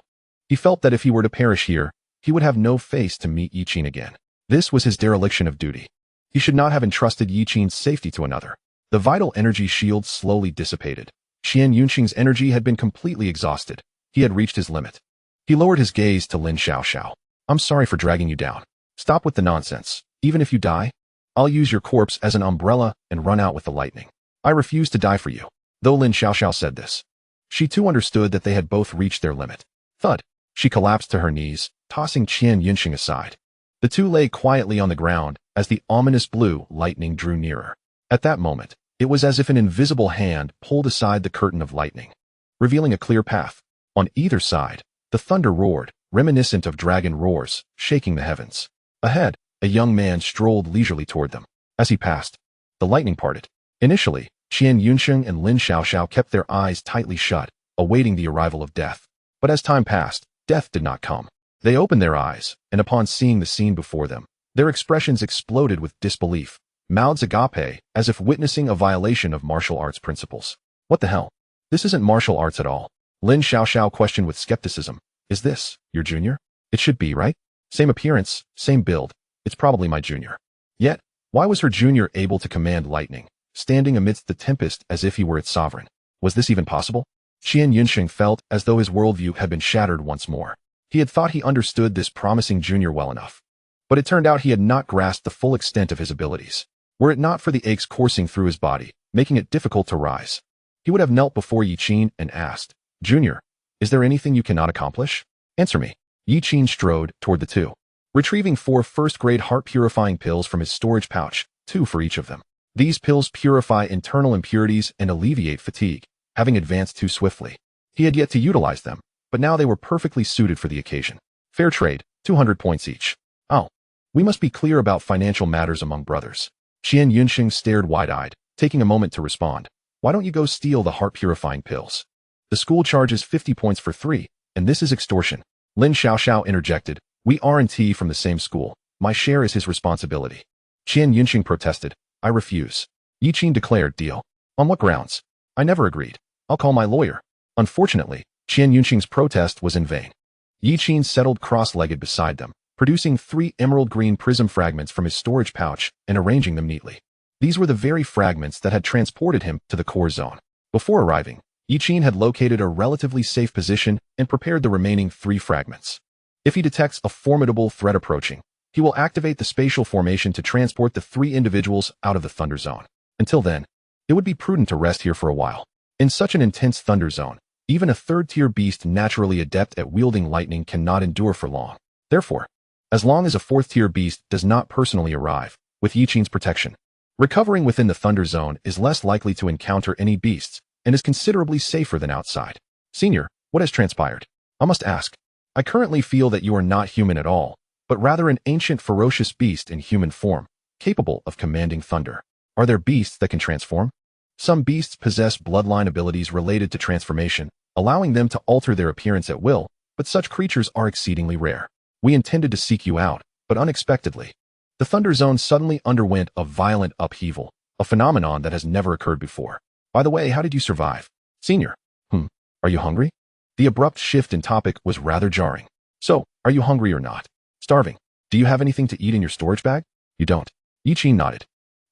He felt that if he were to perish here, he would have no face to meet Yi Qin again. This was his dereliction of duty. He should not have entrusted Yi Qin's safety to another. The vital energy shield slowly dissipated. Qian Yunsheng's energy had been completely exhausted. He had reached his limit. He lowered his gaze to Lin Xiaoxiao. I'm sorry for dragging you down. Stop with the nonsense. Even if you die, I'll use your corpse as an umbrella and run out with the lightning. I refuse to die for you. Though Lin Xiaoxiao said this, she too understood that they had both reached their limit. Thud. She collapsed to her knees, tossing Qian Yunsheng aside. The two lay quietly on the ground as the ominous blue lightning drew nearer. At that moment, it was as if an invisible hand pulled aside the curtain of lightning, revealing a clear path. On either side, the thunder roared, reminiscent of dragon roars, shaking the heavens. Ahead, a young man strolled leisurely toward them. As he passed, the lightning parted. Initially, Qian Yunsheng and Lin Xiaoxiao kept their eyes tightly shut, awaiting the arrival of death. But as time passed, death did not come. They opened their eyes, and upon seeing the scene before them, their expressions exploded with disbelief, mouths agape, as if witnessing a violation of martial arts principles. What the hell? This isn't martial arts at all. Lin Xiaoxiao questioned with skepticism. Is this your junior? It should be, right? Same appearance, same build. It's probably my junior. Yet, why was her junior able to command lightning, standing amidst the tempest as if he were its sovereign? Was this even possible? Qian Yunsheng felt as though his worldview had been shattered once more. He had thought he understood this promising junior well enough, but it turned out he had not grasped the full extent of his abilities. Were it not for the aches coursing through his body, making it difficult to rise, he would have knelt before Yi Qin and asked, Junior, is there anything you cannot accomplish? Answer me. Yi Qin strode toward the two, retrieving 4 first-grade heart-purifying pills from his storage pouch, 2 for each of them. These pills purify internal impurities and alleviate fatigue, having advanced too swiftly. He had yet to utilize them, but now they were perfectly suited for the occasion. Fair trade, 200 points each. Oh, we must be clear about financial matters among brothers. Xianxiaaudiobooks stared wide-eyed, taking a moment to respond. Why don't you go steal the heart-purifying pills? The school charges 50 points for 3, and this is extortion. Lin Xiaoxiao interjected. We aren't from the same school. My share is his responsibility. Xianxiaaudiobooks protested. I refuse. Yi Qin declared, deal. On what grounds? I never agreed. I'll call my lawyer. Unfortunately, Xianxiaaudiobooks' protest was in vain. Yi Qin settled cross-legged beside them, producing 3 emerald green prism fragments from his storage pouch and arranging them neatly. These were the very fragments that had transported him to the core zone. Before arriving, Yi Qin had located a relatively safe position and prepared the remaining 3 fragments. If he detects a formidable threat approaching, he will activate the spatial formation to transport the 3 individuals out of the thunder zone. Until then, it would be prudent to rest here for a while. In such an intense thunder zone, even a 3rd-tier beast naturally adept at wielding lightning cannot endure for long. Therefore, as long as a 4th-tier beast does not personally arrive, with Yi Qin's protection, recovering within the thunder zone is less likely to encounter any beasts and is considerably safer than outside. Senior, what has transpired? I must ask. I currently feel that you are not human at all, but rather an ancient ferocious beast in human form, capable of commanding thunder. Are there beasts that can transform? Some beasts possess bloodline abilities related to transformation, allowing them to alter their appearance at will, but such creatures are exceedingly rare. We intended to seek you out, but unexpectedly. The thunder zone suddenly underwent a violent upheaval, a phenomenon that has never occurred before. By the way, how did you survive? Senior. Are you hungry? The abrupt shift in topic was rather jarring. So, are you hungry or not? Starving. Do you have anything to eat in your storage bag? You don't. Yi Qin nodded.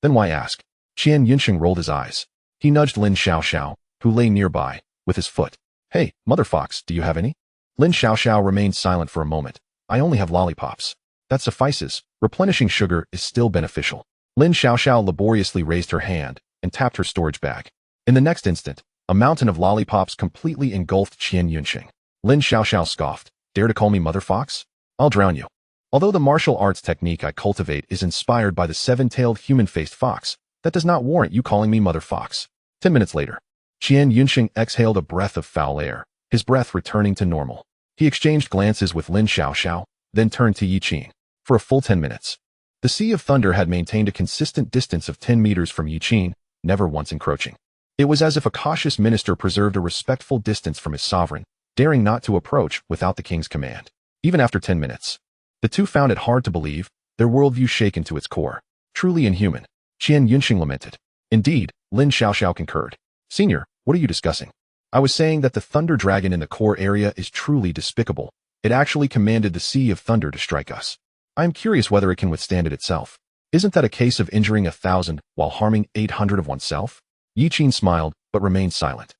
Then why ask? Xianxiaaudiobooks rolled his eyes. He nudged Lin Xiaoxiao, who lay nearby, with his foot. Hey, Mother Fox, do you have any? Lin Xiaoxiao remained silent for a moment. I only have lollipops. That suffices. Replenishing sugar is still beneficial. Lin Xiaoxiao laboriously raised her hand and tapped her storage bag. In the next instant, a mountain of lollipops completely engulfed Xianxiaaudiobooks. Lin Xiaoxiao scoffed. Dare to call me Mother Fox? I'll drown you. Although the martial arts technique I cultivate is inspired by the 7-tailed human-faced fox, that does not warrant you calling me Mother Fox. 10 minutes later, Xianxiaaudiobooks exhaled a breath of foul air, his breath returning to normal. He exchanged glances with Lin Xiaoxiao, then turned to Yi Qin. For a full 10 minutes, the Sea of Thunder had maintained a consistent distance of 10 meters from Yi Qin, never once encroaching. It was as if a cautious minister preserved a respectful distance from his sovereign, daring not to approach without the king's command. Even after 10 minutes, the two found it hard to believe, their worldview shaken to its core. Truly inhuman. Xianxiaaudiobooks lamented. Indeed, Lin Xiaoxiao concurred. Senior, what are you discussing? I was saying that the thunder dragon in the core area is truly despicable. It actually commanded the Sea of Thunder to strike us. I am curious whether it can withstand it itself. Isn't that a case of injuring 1,000 while harming 800 of oneself? Yi Qin smiled, but remained silent.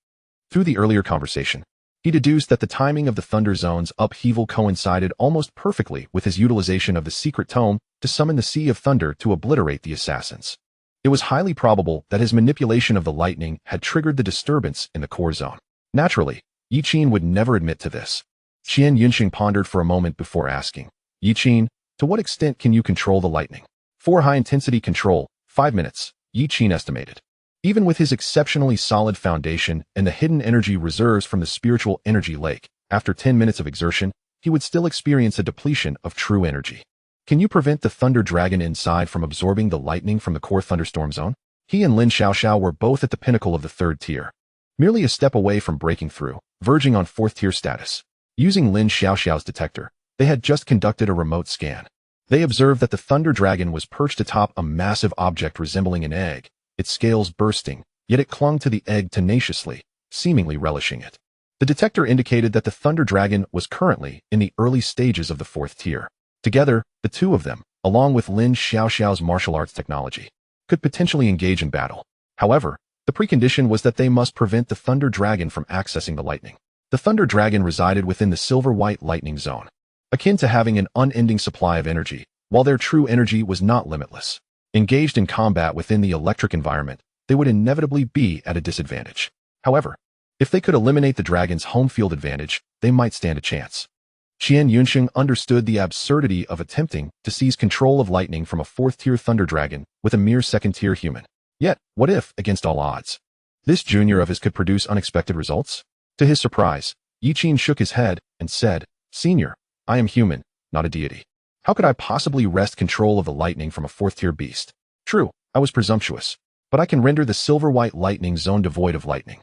Through the earlier conversation, he deduced that the timing of the Thunder Zone's upheaval coincided almost perfectly with his utilization of the secret tome to summon the Sea of Thunder to obliterate the assassins. It was highly probable that his manipulation of the lightning had triggered the disturbance in the core zone. Naturally, Yi Qin would never admit to this. Xianxiaaudiobooks pondered for a moment before asking, Yi Qin, to what extent can you control the lightning? For high-intensity control, 5 minutes, Yi Qin estimated. Even with his exceptionally solid foundation and the hidden energy reserves from the spiritual energy lake, after 10 minutes of exertion, he would still experience a depletion of true energy. Can you prevent the thunder dragon inside from absorbing the lightning from the core thunderstorm zone? He and Lin Xiaoxiao were both at the pinnacle of the 3rd tier, merely a step away from breaking through, verging on 4th tier status. Using Lin Xiaoxiao's detector, they had just conducted a remote scan. They observed that the thunder dragon was perched atop a massive object resembling an egg, its scales bursting, yet it clung to the egg tenaciously, seemingly relishing it. The detector indicated that the thunder dragon was currently in the early stages of the 4th tier. Together, the two of them, along with Lin Xiaoxiao's martial arts technology, could potentially engage in battle. However, the precondition was that they must prevent the thunder dragon from accessing the lightning. The thunder dragon resided within the silver-white lightning zone, akin to having an unending supply of energy, while their true energy was not limitless. Engaged in combat within the electric environment, they would inevitably be at a disadvantage. However, if they could eliminate the dragon's home field advantage, they might stand a chance. Xianxiaaudiobooks understood the absurdity of attempting to seize control of lightning from a 4th-tier thunder dragon with a mere 2nd-tier human. Yet, what if, against all odds, this junior of his could produce unexpected results? To his surprise, Yi Qin shook his head and said, Senior, I am human, not a deity. How could I possibly wrest control of the lightning from a fourth-tier beast? True, I was presumptuous, but I can render the silver-white lightning zone devoid of lightning.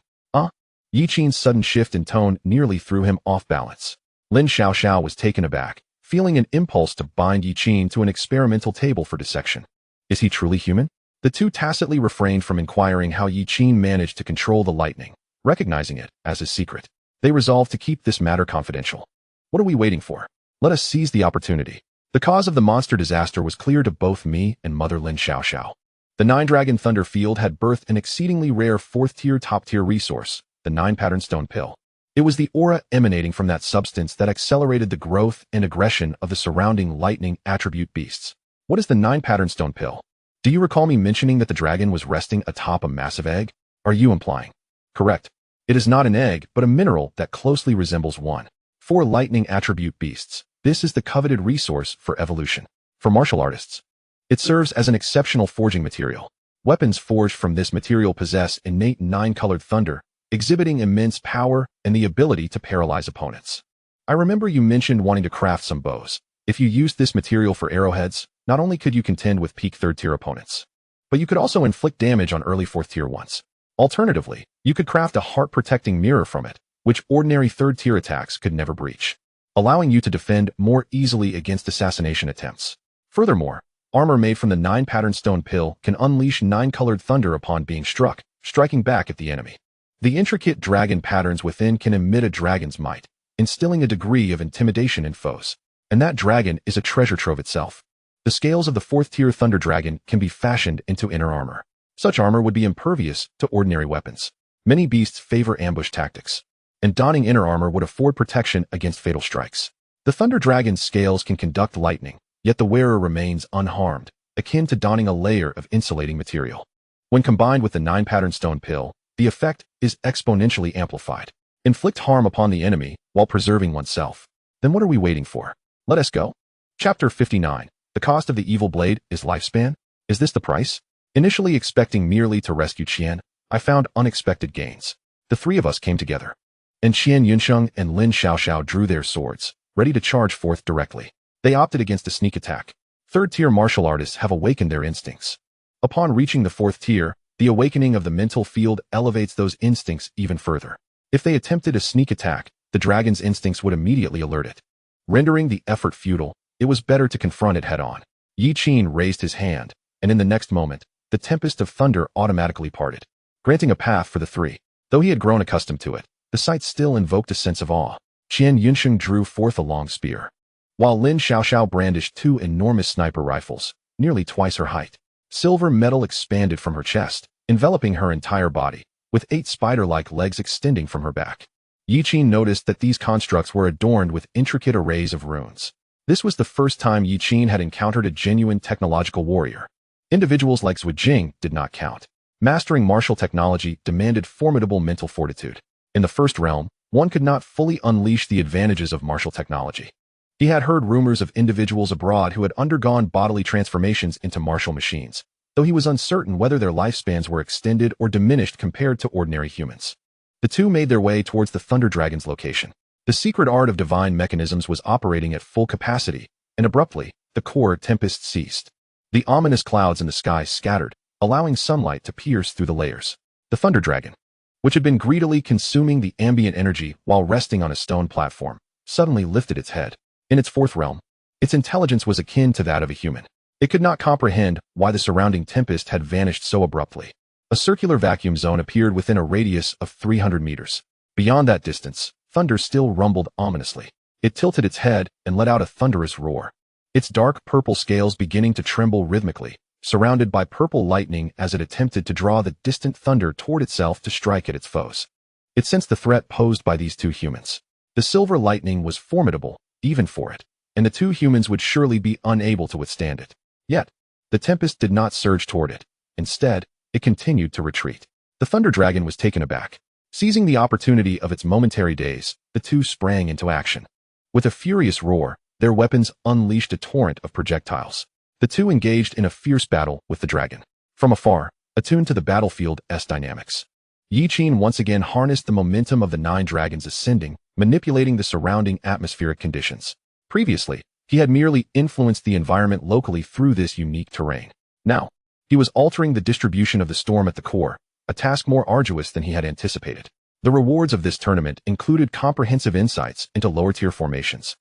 Yi Qin's sudden shift in tone nearly threw him off balance. Lin Xiaoxiao was taken aback, feeling an impulse to bind Yi Qin to an experimental table for dissection. Is he truly human? The two tacitly refrained from inquiring how Yi Qin managed to control the lightning, recognizing it as his secret. They resolved to keep this matter confidential. What are we waiting for? Let us seize the opportunity. The cause of the monster disaster was clear to both me and Mother Lin Xiaoxiao. The 9-dragon thunder field had birthed an exceedingly rare 4th-tier top-tier resource, the 9-pattern stone pill. It was the aura emanating from that substance that accelerated the growth and aggression of the surrounding lightning attribute beasts. What is the 9-pattern stone pill? Do you recall me mentioning that the dragon was resting atop a massive egg? Are you implying? Correct. It is not an egg, but a mineral that closely resembles one. 4 lightning attribute beasts. This is the coveted resource for evolution. For martial artists, it serves as an exceptional forging material. Weapons forged from this material possess innate 9-colored thunder, exhibiting immense power and the ability to paralyze opponents. I remember you mentioned wanting to craft some bows. If you used this material for arrowheads, not only could you contend with peak 3rd-tier opponents, but you could also inflict damage on early 4th-tier ones. Alternatively, you could craft a heart-protecting mirror from it, which ordinary 3rd-tier attacks could never breach, allowing you to defend more easily against assassination attempts. Furthermore, armor made from the 9-pattern stone pill can unleash 9-colored thunder upon being struck, striking back at the enemy. The intricate dragon patterns within can emit a dragon's might, instilling a degree of intimidation in foes. And that dragon is a treasure trove itself. The scales of the 4th-tier thunder dragon can be fashioned into inner armor. Such armor would be impervious to ordinary weapons. Many beasts favor ambush tactics, and donning inner armor would afford protection against fatal strikes. The thunder dragon's scales can conduct lightning, yet the wearer remains unharmed, akin to donning a layer of insulating material. When combined with the 9-pattern stone pill, the effect is exponentially amplified. Inflict harm upon the enemy while preserving oneself. Then what are we waiting for? Let us go. Chapter 59. The cost of the evil blade is lifespan? Is this the price? Initially expecting merely to rescue Qian, I found unexpected gains. The 3 of us came together, and Qian Yunsheng and Lin Xiaoxiao drew their swords, ready to charge forth directly. They opted against a sneak attack. 3rd-tier martial artists have awakened their instincts. Upon reaching the 4th tier, the awakening of the mental field elevates those instincts even further. If they attempted a sneak attack, the dragon's instincts would immediately alert it. Rendering the effort futile, it was better to confront it head-on. Yi Qin raised his hand, and in the next moment, the tempest of thunder automatically parted, granting a path for the 3. Though he had grown accustomed to it, the sight still invoked a sense of awe. Qian Yunsheng drew forth a long spear, while Lin Xiaoxiao brandished 2 enormous sniper rifles, nearly twice her height. Silver metal expanded from her chest, enveloping her entire body, with 8 spider-like legs extending from her back. Yi Qin noticed that these constructs were adorned with intricate arrays of runes. This was the first time Yi Qin had encountered a genuine technological warrior. Individuals like Zhu Jing did not count. Mastering martial technology demanded formidable mental fortitude. In the first realm, one could not fully unleash the advantages of martial technology. He had heard rumors of individuals abroad who had undergone bodily transformations into martial machines, though he was uncertain whether their lifespans were extended or diminished compared to ordinary humans. The 2 made their way towards the Thunder Dragon's location. The secret art of divine mechanisms was operating at full capacity, and abruptly, the core tempest ceased. The ominous clouds in the sky scattered, allowing sunlight to pierce through the layers. The Thunder Dragon, which had been greedily consuming the ambient energy while resting on a stone platform, suddenly lifted its head. In its 4th realm, its intelligence was akin to that of a human. It could not comprehend why the surrounding tempest had vanished so abruptly. A circular vacuum zone appeared within a radius of 300 meters. Beyond that distance, thunder still rumbled ominously. It tilted its head and let out a thunderous roar, its dark purple scales beginning to tremble rhythmically, surrounded by purple lightning as it attempted to draw the distant thunder toward itself to strike at its foes. It sensed the threat posed by these 2 humans. The silver lightning was formidable, even for it, and the 2 humans would surely be unable to withstand it. Yet, the tempest did not surge toward it. Instead, it continued to retreat. The Thunder Dragon was taken aback. Seizing the opportunity of its momentary daze, the 2 sprang into action. With a furious roar, their weapons unleashed a torrent of projectiles. The 2 engaged in a fierce battle with the dragon. From afar, attuned to the battlefield's dynamics, Yi Qin once again harnessed the momentum of the 9 dragons ascending, manipulating the surrounding atmospheric conditions. Previously, He had merely influenced the environment locally through this unique terrain. Now, he was altering the distribution of the storm at the core, a task more arduous than he had anticipated. The rewards of this tournament included comprehensive insights into lower-tier formations,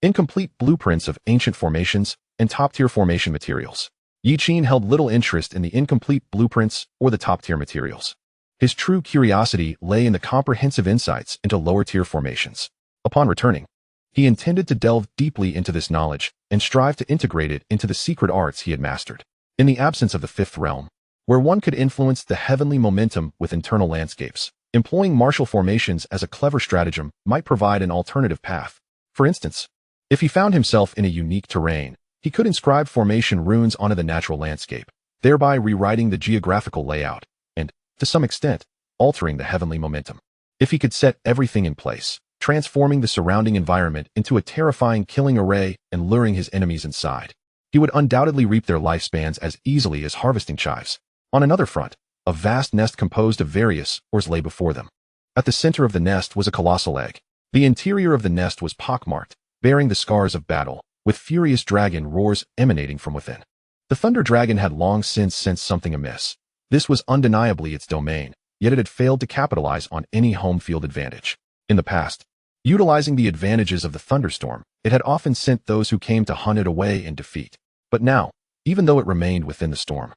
incomplete blueprints of ancient formations, and top-tier formation materials. Yi Qin held little interest in the incomplete blueprints or the top-tier materials. His true curiosity lay in the comprehensive insights into lower-tier formations. Upon returning, he intended to delve deeply into this knowledge and strive to integrate it into the secret arts he had mastered. In the absence of the fifth realm, where one could influence the heavenly momentum with internal landscapes, employing martial formations as a clever stratagem might provide an alternative path. For instance, if he found himself in a unique terrain, he could inscribe formation runes onto the natural landscape, thereby rewriting the geographical layout and, to some extent, altering the heavenly momentum. If he could set everything in place, transforming the surrounding environment into a terrifying killing array and luring his enemies inside, he would undoubtedly reap their lifespans as easily as harvesting chives. On another front, a vast nest composed of various ores lay before them. At the center of the nest was a colossal egg. The interior of the nest was pockmarked, bearing the scars of battle, with furious dragon roars emanating from within. The thunder dragon had long since sensed something amiss. This was undeniably its domain, yet it had failed to capitalize on any home field advantage. In the past, utilizing the advantages of the thunderstorm, it had often sent those who came to hunt it away in defeat. But now, even though it remained within the storm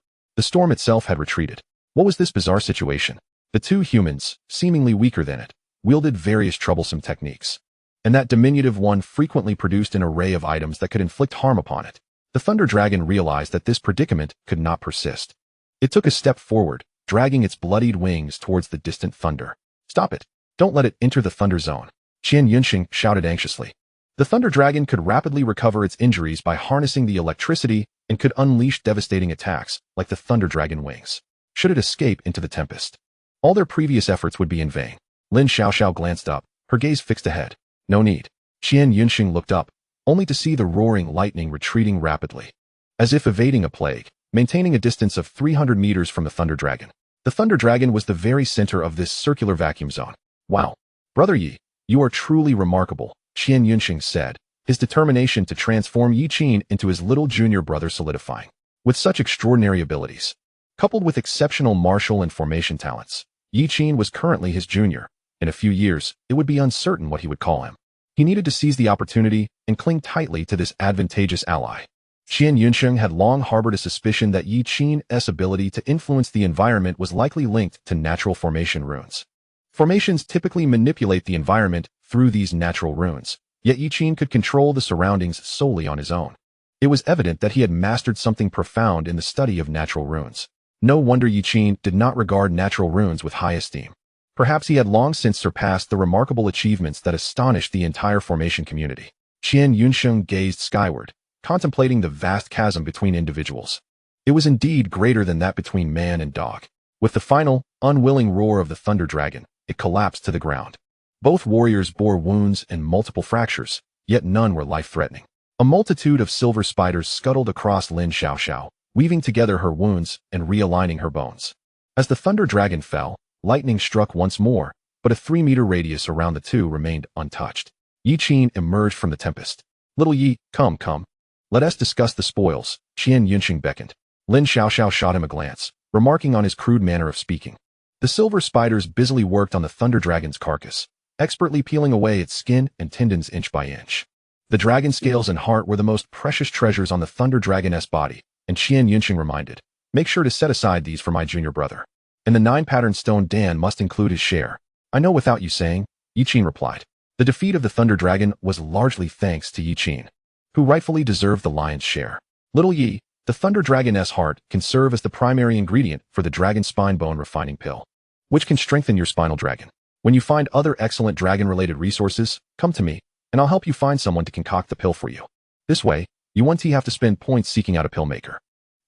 itself had retreated. What was this bizarre situation? The two humans, seemingly weaker than it, wielded various troublesome techniques, and that diminutive one frequently produced an array of items that could inflict harm upon it. The thunder dragon realized that this predicament could not persist. It took a step forward, dragging its bloodied wings towards the distant thunder. Stop it! Don't let it enter the thunder zone, Xianxiaaudiobooks shouted anxiously. The thunder dragon could rapidly recover its injuries by harnessing the electricity and could unleash devastating attacks like the thunder dragon wings. Should it escape into the tempest, all their previous efforts would be in vain. Lin Xiaoxiao glanced up, her gaze fixed ahead. No need. Xianxiaaudiobooks looked up, only to see the roaring lightning retreating rapidly, as if evading a plague, maintaining a distance of 300 meters from the thunder dragon. The thunder dragon was the very center of this circular vacuum zone. Wow. Brother Yi, you are truly remarkable, Xianxiaaudiobooks said, his determination to transform Yi Qin into his little junior brother solidifying. With such extraordinary abilities, coupled with exceptional martial and formation talents, Yi Qin was currently his junior. In a few years, it would be uncertain what he would call him. He needed to seize the opportunity and cling tightly to this advantageous ally. Xianxiaaudiobooks had long harbored a suspicion that Yi Qin's ability to influence the environment was likely linked to natural formation runes. Formations typically manipulate the environment through these natural runes, yet Yi Qin could control the surroundings solely on his own. It was evident that he had mastered something profound in the study of natural runes. No wonder Yi Qin did not regard natural runes with high esteem. Perhaps he had long since surpassed the remarkable achievements that astonished the entire formation community. Xianxiaaudiobooks gazed skyward, contemplating the vast chasm between individuals. It was indeed greater than that between man and dog. With the final, unwilling roar of the thunder dragon, it collapsed to the ground. Both warriors bore wounds and multiple fractures, yet none were life-threatening. A multitude of silver spiders scuttled across Lin Xiaoxiao, weaving together her wounds and realigning her bones. As the thunder dragon fell, lightning struck once more, but a 3-meter radius around the two remained untouched. Yi Qin emerged from the tempest. Little Yi, come. Let us discuss the spoils, Xianxiaaudiobooks beckoned. Lin Xiaoxiao shot him a glance, remarking on his crude manner of speaking. The silver spiders busily worked on the thunder dragon's carcass, expertly peeling away its skin and tendons inch by inch. The dragon scales and heart were the most precious treasures on the thunder dragon's body, and Xianxiaaudiobooks reminded, make sure to set aside these for my junior brother. And the 9-pattern stone Dan must include his share. I know without you saying, Yi Qin replied. The defeat of the thunder dragon was largely thanks to Yi Qin, who rightfully deserved the lion's share. Little Yi, the thunder dragon's heart can serve as the primary ingredient for the dragon spine bone refining pill, which can strengthen your spinal dragon. When you find other excellent dragon-related resources, come to me, and I'll help you find someone to concoct the pill for you. This way, you won't have to spend points seeking out a pill maker.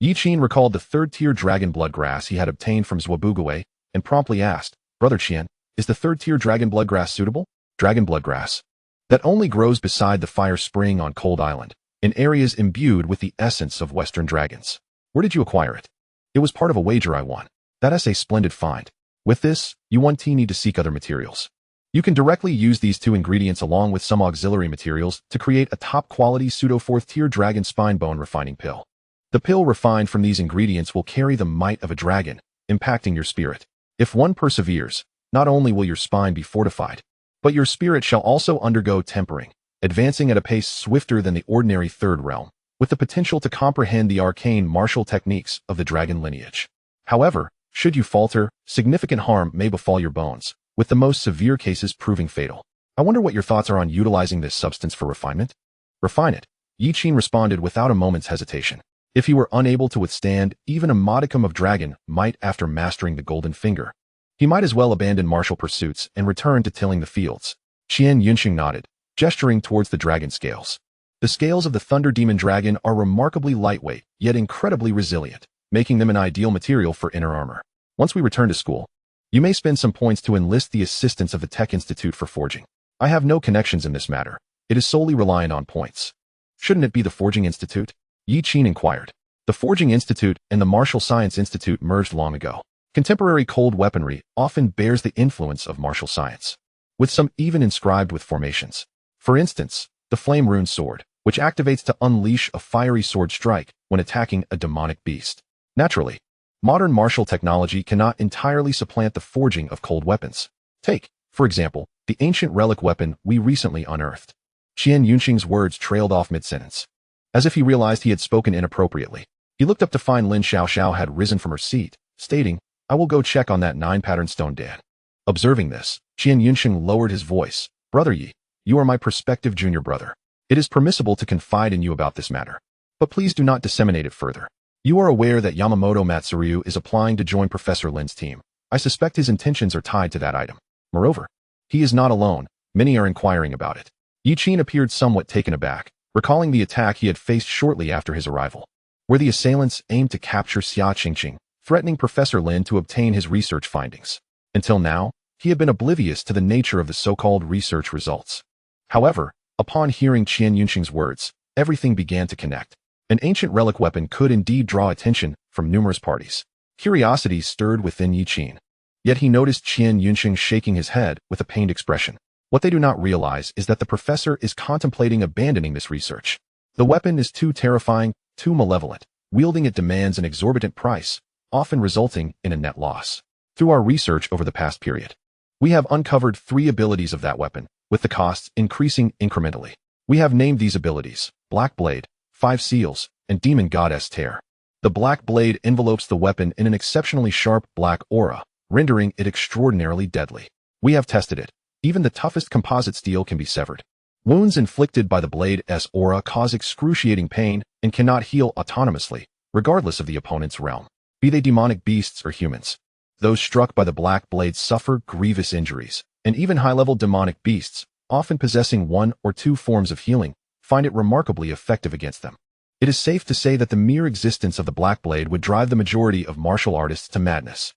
Yi Qin recalled the 3rd-tier dragon blood grass he had obtained from Zhuabugui and promptly asked, Brother Qian, is the 3rd-tier dragon blood grass suitable? Dragon blood grass that only grows beside the fire spring on Cold Island, in areas imbued with the essence of Western dragons. Where did you acquire it? It was part of a wager I won. That is a splendid find. With this, you won't need to seek other materials. You can directly use these two ingredients along with some auxiliary materials to create a top-quality pseudo-4th-tier dragon spine bone refining pill. The pill refined from these ingredients will carry the might of a dragon, impacting your spirit. If one perseveres, not only will your spine be fortified, but your spirit shall also undergo tempering, advancing at a pace swifter than the ordinary third realm, with the potential to comprehend the arcane martial techniques of the dragon lineage. However, should you falter, significant harm may befall your bones, with the most severe cases proving fatal. I wonder what your thoughts are on utilizing this substance for refinement? Refine it. Yi Qin responded without a moment's hesitation. If he were unable to withstand even a modicum of dragon might after mastering the golden finger, he might as well abandon martial pursuits and return to tilling the fields. Xianxiaaudiobooks nodded, gesturing towards the dragon scales. The scales of the thunder demon dragon are remarkably lightweight, yet incredibly resilient, making them an ideal material for inner armor. Once we return to school, you may spend some points to enlist the assistance of the Tech Institute for forging. I have no connections in this matter. It is solely reliant on points. Shouldn't it be the Forging Institute? Yi Qin inquired. The Forging Institute and the Martial Science Institute merged long ago. Contemporary cold weaponry often bears the influence of martial science, with some even inscribed with formations. For instance, the Flame Rune Sword, which activates to unleash a fiery sword strike when attacking a demonic beast. Naturally, modern martial technology cannot entirely supplant the forging of cold weapons. Take, for example, the ancient relic weapon we recently unearthed. Xianxiaaudiobooks' words trailed off mid-sentence. As if he realized he had spoken inappropriately, he looked up to find Lin Xiaoxiao had risen from her seat, stating, "I will go check on that 9-pattern stone Dan." Observing this, Xianxiaaudiobooks lowered his voice. "Brother Yi, you are my prospective junior brother. It is permissible to confide in you about this matter, but please do not disseminate it further. You are aware that Yamamoto Matsuryu is applying to join Professor Lin's team. I suspect his intentions are tied to that item. Moreover, he is not alone. Many are inquiring about it." Yi Qin appeared somewhat taken aback, recalling the attack he had faced shortly after his arrival, where the assailants aimed to capture Xia Qingqing, threatening Professor Lin to obtain his research findings. Until now, he had been oblivious to the nature of the so-called research results. However, upon hearing Xianxiaaudiobooks' words, everything began to connect. An ancient relic weapon could indeed draw attention from numerous parties. Curiosity stirred within Yi Qin. Yet he noticed Xianxiaaudiobooks shaking his head with a pained expression. What they do not realize is that the professor is contemplating abandoning this research. The weapon is too terrifying, too malevolent. Wielding it demands an exorbitant price, often resulting in a net loss. Through our research over the past period, we have uncovered 3 abilities of that weapon, with the costs increasing incrementally. We have named these abilities Black Blade, 5 Seals, and Demon Goddess Tear. The Black Blade envelopes the weapon in an exceptionally sharp black aura, rendering it extraordinarily deadly. We have tested it. Even the toughest composite steel can be severed. Wounds inflicted by the blade's aura cause excruciating pain and cannot heal autonomously, regardless of the opponent's realm, be they demonic beasts or humans. Those struck by the Black Blade suffer grievous injuries, and even high-level demonic beasts, often possessing 1 or 2 forms of healing, find it remarkably effective against them. It is safe to say that the mere existence of the Black Blade would drive the majority of martial artists to madness.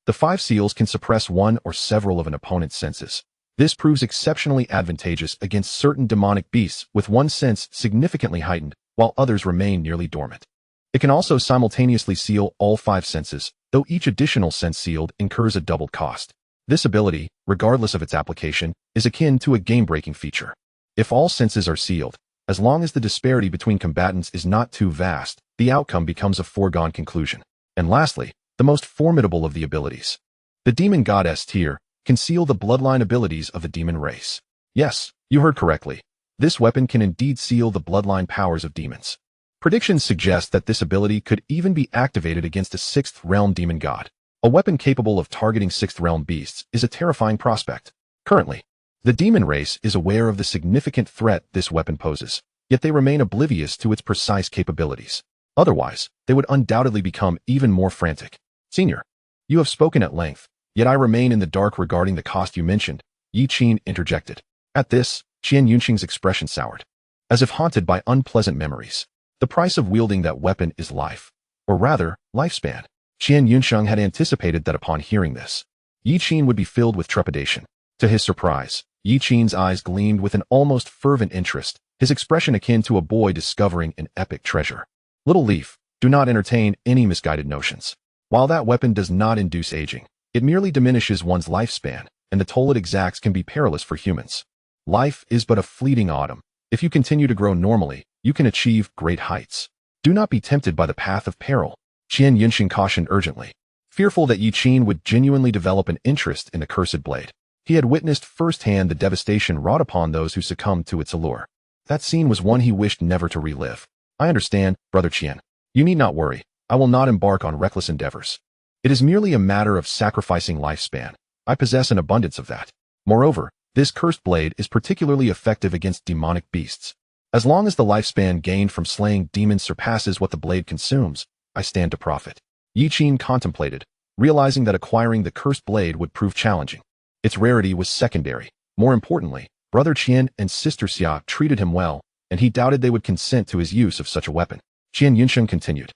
The 5 Seals can suppress 1 or several of an opponent's senses. This proves exceptionally advantageous against certain demonic beasts with one sense significantly heightened, while others remain nearly dormant. It can also simultaneously seal all 5 senses, though each additional sense sealed incurs a doubled cost. This ability, regardless of its application, is akin to a game-breaking feature. If all senses are sealed, as long as the disparity between combatants is not too vast, the outcome becomes a foregone conclusion. And lastly, the most formidable of the abilities. The Demon Goddess Tier can seal the bloodline abilities of the demon race. Yes, you heard correctly. This weapon can indeed seal the bloodline powers of demons. Predictions suggest that this ability could even be activated against a 6th realm demon god. A weapon capable of targeting 6th realm beasts is a terrifying prospect. Currently, the demon race is aware of the significant threat this weapon poses, yet they remain oblivious to its precise capabilities. Otherwise, they would undoubtedly become even more frantic. Senior, you have spoken at length, yet I remain in the dark regarding the cost you mentioned, Yi Qin interjected. At this, Xianxiaaudiobooks' expression soured, as if haunted by unpleasant memories. The price of wielding that weapon is life, or rather, lifespan. Xianxiaaudiobooks had anticipated that upon hearing this, Yi Qin would be filled with trepidation. To his surprise, Yi Qin's eyes gleamed with an almost fervent interest, his expression akin to a boy discovering an epic treasure. Little Leaf, do not entertain any misguided notions. While that weapon does not induce aging, it merely diminishes one's lifespan, and the toll it exacts can be perilous for humans. Life is but a fleeting autumn. If you continue to grow normally, you can achieve great heights. Do not be tempted by the path of peril, Qian Yunxing cautioned urgently. Fearful that Yi Qin would genuinely develop an interest in the cursed blade. He had witnessed firsthand the devastation wrought upon those who succumbed to its allure. That scene was one he wished never to relive. I understand, Brother Qian. You need not worry. I will not embark on reckless endeavors. It is merely a matter of sacrificing lifespan. I possess an abundance of that. Moreover, this cursed blade is particularly effective against demonic beasts. As long as the lifespan gained from slaying demons surpasses what the blade consumes, I stand to profit. Yi Qin contemplated, realizing that acquiring the cursed blade would prove challenging. Its rarity was secondary. More importantly, Brother Qian and Sister Xia treated him well, and he doubted they would consent to his use of such a weapon. Qian Yunxing continued.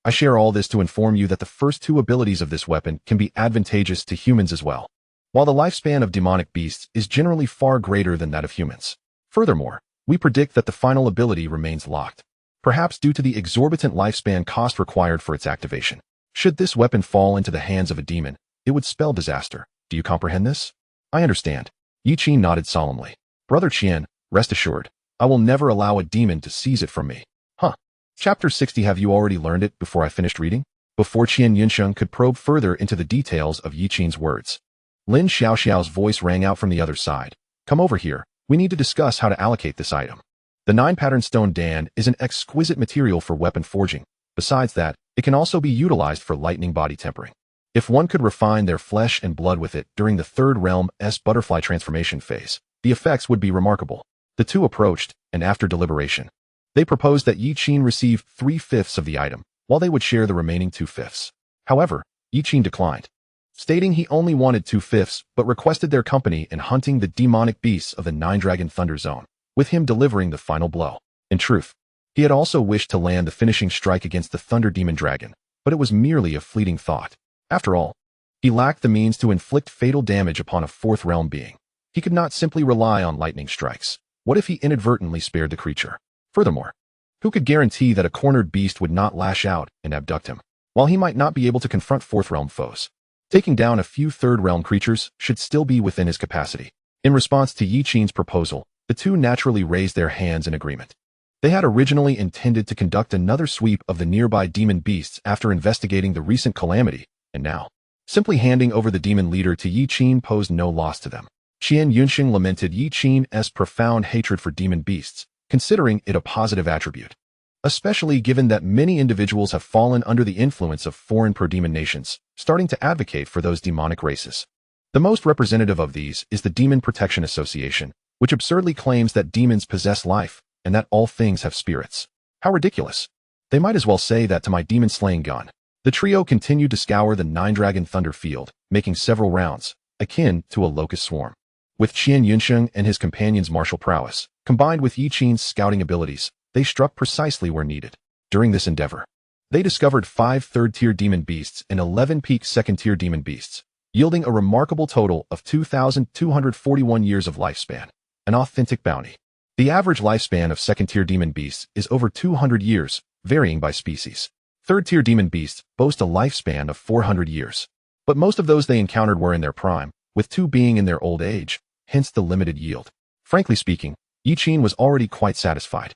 I share all this to inform you that the first two abilities of this weapon can be advantageous to humans as well, while the lifespan of demonic beasts is generally far greater than that of humans. Furthermore, we predict that the final ability remains locked, perhaps due to the exorbitant lifespan cost required for its activation. Should this weapon fall into the hands of a demon, it would spell disaster. Do you comprehend this? I understand. Yi Qin nodded solemnly. Brother Qian, rest assured, I will never allow a demon to seize it from me. Huh. Chapter 60. Have you already learned it before I finished reading? Before Qian Yunxing could probe further into the details of Yi Qin's words, Lin Xiaoxiao's voice rang out from the other side. Come over here. We need to discuss how to allocate this item. The 9-pattern stone Dan is an exquisite material for weapon forging. Besides that, it can also be utilized for lightning body tempering. If one could refine their flesh and blood with it during the third realm's butterfly transformation phase, the effects would be remarkable. The two approached, and after deliberation, they proposed that Yi Qin receive 3/5 of the item, while they would share the remaining 2/5. However, Yi Qin declined, stating he only wanted 2/5, but requested their company in hunting the demonic beasts of the 9-dragon thunder zone, with him delivering the final blow. In truth, he had also wished to land the finishing strike against the thunder demon dragon, but it was merely a fleeting thought. After all, he lacked the means to inflict fatal damage upon a fourth realm being. He could not simply rely on lightning strikes. What if he inadvertently spared the creature? Furthermore, who could guarantee that a cornered beast would not lash out and abduct him? While he might not be able to confront fourth realm foes, taking down a few third realm creatures should still be within his capacity. In response to Yi Qin's proposal, the two naturally raised their hands in agreement. They had originally intended to conduct another sweep of the nearby demon beasts after investigating the recent calamity, and now, simply handing over the demon leader to Yi Qin posed no loss to them. Qian Yunxing lamented Yi Qin's profound hatred for demon beasts, considering it a positive attribute, especially given that many individuals have fallen under the influence of foreign pro-demon nations, starting to advocate for those demonic races. The most representative of these is the Demon Protection Association, which absurdly claims that demons possess life, and that all things have spirits. How ridiculous. They might as well say that to my demon-slaying gun. The trio continued to scour the 9-dragon thunder field, making several rounds, akin to a locust swarm. With Qian Yunxing and his companions' martial prowess, combined with Yi Qin's scouting abilities, they struck precisely where needed. During this endeavor, they discovered 5 third-tier demon beasts and 11 peak second-tier demon beasts, yielding a remarkable total of 2,241 years of lifespan, an authentic bounty. The average lifespan of second-tier demon beasts is over 200 years, varying by species. Third-tier demon beasts boast a lifespan of 400 years, but most of those they encountered were in their prime, with 2 being in their old age, hence the limited yield. Frankly speaking, Yi Qin was already quite satisfied.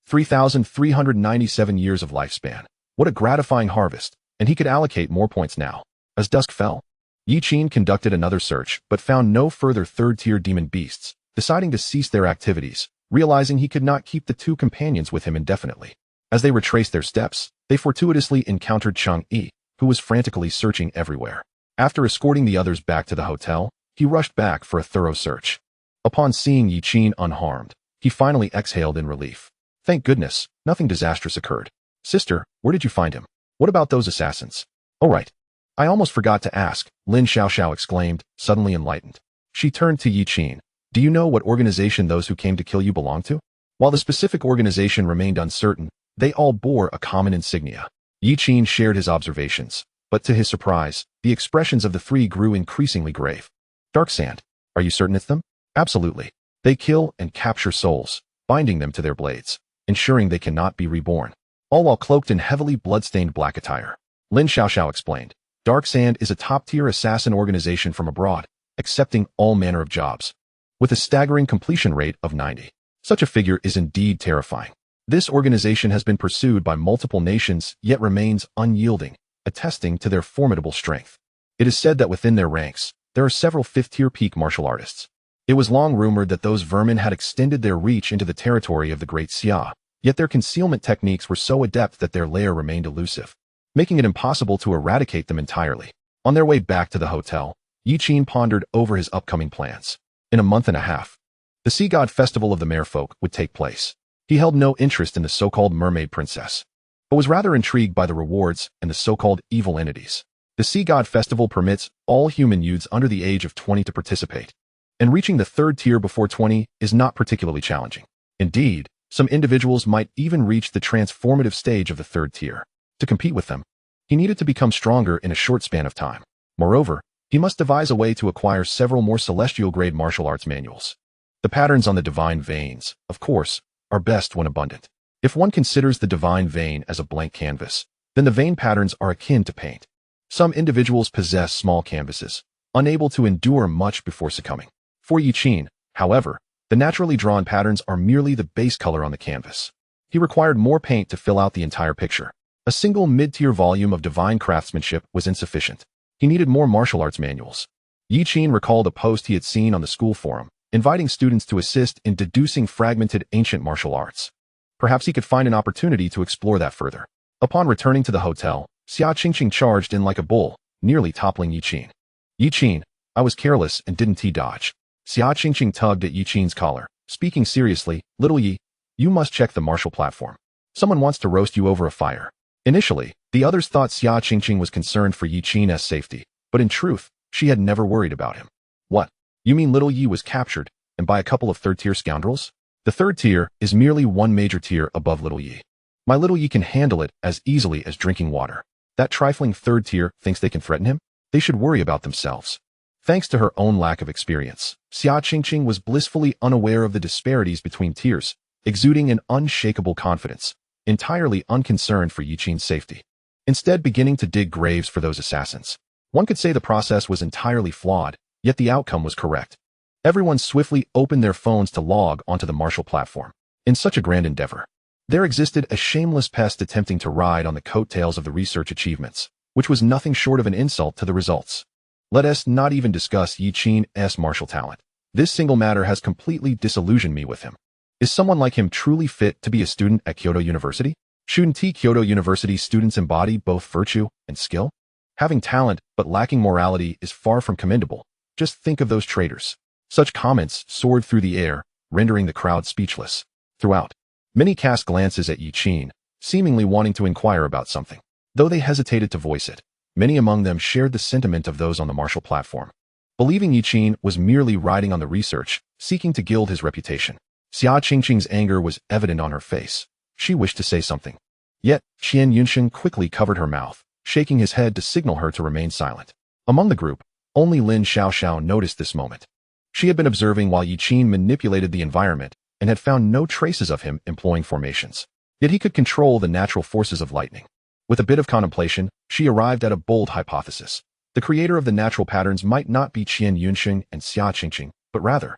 3,397 years of lifespan. What a gratifying harvest, and he could allocate more points now. As dusk fell, Yi Qin conducted another search but found no further third-tier demon beasts, deciding to cease their activities, realizing he could not keep the 2 companions with him indefinitely. As they retraced their steps, they fortuitously encountered Chang Yi, who was frantically searching everywhere. After escorting the others back to the hotel, he rushed back for a thorough search. Upon seeing Yi Qin unharmed, he finally exhaled in relief. Thank goodness, nothing disastrous occurred. Sister, where did you find him? What about those assassins? Oh right. I almost forgot to ask, Lin Xiaoxiao exclaimed, suddenly enlightened. She turned to Yi Qin. Do you know what organization those who came to kill you belong to? While the specific organization remained uncertain, they all bore a common insignia. Yi Qin shared his observations, but to his surprise, the expressions of the 3 grew increasingly grave. Dark Sand. Are you certain it's them? Absolutely. They kill and capture souls, binding them to their blades, ensuring they cannot be reborn, all while cloaked in heavily blood-stained black attire. Lin Xiaoxiao explained. Dark Sand is a top-tier assassin organization from abroad, accepting all manner of jobs, with a staggering completion rate of 90. Such a figure is indeed terrifying. This organization has been pursued by multiple nations, yet remains unyielding, attesting to their formidable strength. It is said that within their ranks, there are several fifth-tier peak martial artists. It was long rumored that those vermin had extended their reach into the territory of the Great Xia, yet their concealment techniques were so adept that their lair remained elusive, making it impossible to eradicate them entirely. On their way back to the hotel, Yi Qin pondered over his upcoming plans. In a month and a half, the Sea God Festival of the Merfolk would take place. He held no interest in the so-called mermaid princess, but was rather intrigued by the rewards and the so-called evil entities. The Sea God Festival permits all human youths under the age of 20 to participate, and reaching the third tier before 20 is not particularly challenging. Indeed, some individuals might even reach the transformative stage of the third tier. To compete with them, he needed to become stronger in a short span of time. Moreover, he must devise a way to acquire several more celestial-grade martial arts manuals. The patterns on the divine veins, of course, are best when abundant. If one considers the divine vein as a blank canvas, then the vein patterns are akin to paint. Some individuals possess small canvases, unable to endure much before succumbing. For Yi Qin, however, the naturally drawn patterns are merely the base color on the canvas. He required more paint to fill out the entire picture. A single mid-tier volume of divine craftsmanship was insufficient. He needed more martial arts manuals. Yi Qin recalled a post he had seen on the school forum, inviting students to assist in deducing fragmented ancient martial arts. Perhaps he could find an opportunity to explore that further. Upon returning to the hotel, Xianxiaaudiobooks charged in like a bull, nearly toppling Yi Qin. Yi Qin, I was careless and didn't dodge. Xianxiaaudiobooks tugged at Yi Qin's collar, speaking seriously, little Yi, you must check the martial platform. Someone wants to roast you over a fire. Initially, the others thought Xianxiaaudiobooks was concerned for Yi Qin's safety, but in truth, she had never worried about him. What? You mean little Yi was captured, and by a couple of third-tier scoundrels? The third tier is merely one major tier above little Yi. My little Yi can handle it as easily as drinking water. That trifling third tier thinks they can threaten him? They should worry about themselves. Thanks to her own lack of experience, Xianxiaaudiobooks was blissfully unaware of the disparities between tiers, exuding an unshakable confidence, entirely unconcerned for Yi Qin's safety. Instead beginning to dig graves for those assassins. One could say the process was entirely flawed, yet the outcome was correct. Everyone swiftly opened their phones to log onto the martial platform. In such a grand endeavor, there existed a shameless pest attempting to ride on the coattails of the research achievements, which was nothing short of an insult to the results. Let us not even discuss Yi Qin's martial talent. This single matter has completely disillusioned me with him. Is someone like him truly fit to be a student at Kyoto University? Shouldn't Kyoto University students embody both virtue and skill? Having talent but lacking morality is far from commendable. Just think of those traitors. Such comments soared through the air, rendering the crowd speechless. Throughout, many cast glances at Yi Qin, seemingly wanting to inquire about something. Though they hesitated to voice it, many among them shared the sentiment of those on the martial platform, believing Yi Qin was merely riding on the research, seeking to gild his reputation. Xianxiaaudiobooks' anger was evident on her face. She wished to say something. Yet, Xianxiaaudiobooks quickly covered her mouth, shaking his head to signal her to remain silent. Among the group, only Lin Xiaoxiao noticed this moment. She had been observing while Yi Qin manipulated the environment and had found no traces of him employing formations. Yet he could control the natural forces of lightning. With a bit of contemplation, she arrived at a bold hypothesis. The creator of the natural patterns might not be Xianxiaaudiobooks and Xianxiaaudiobooks, but rather.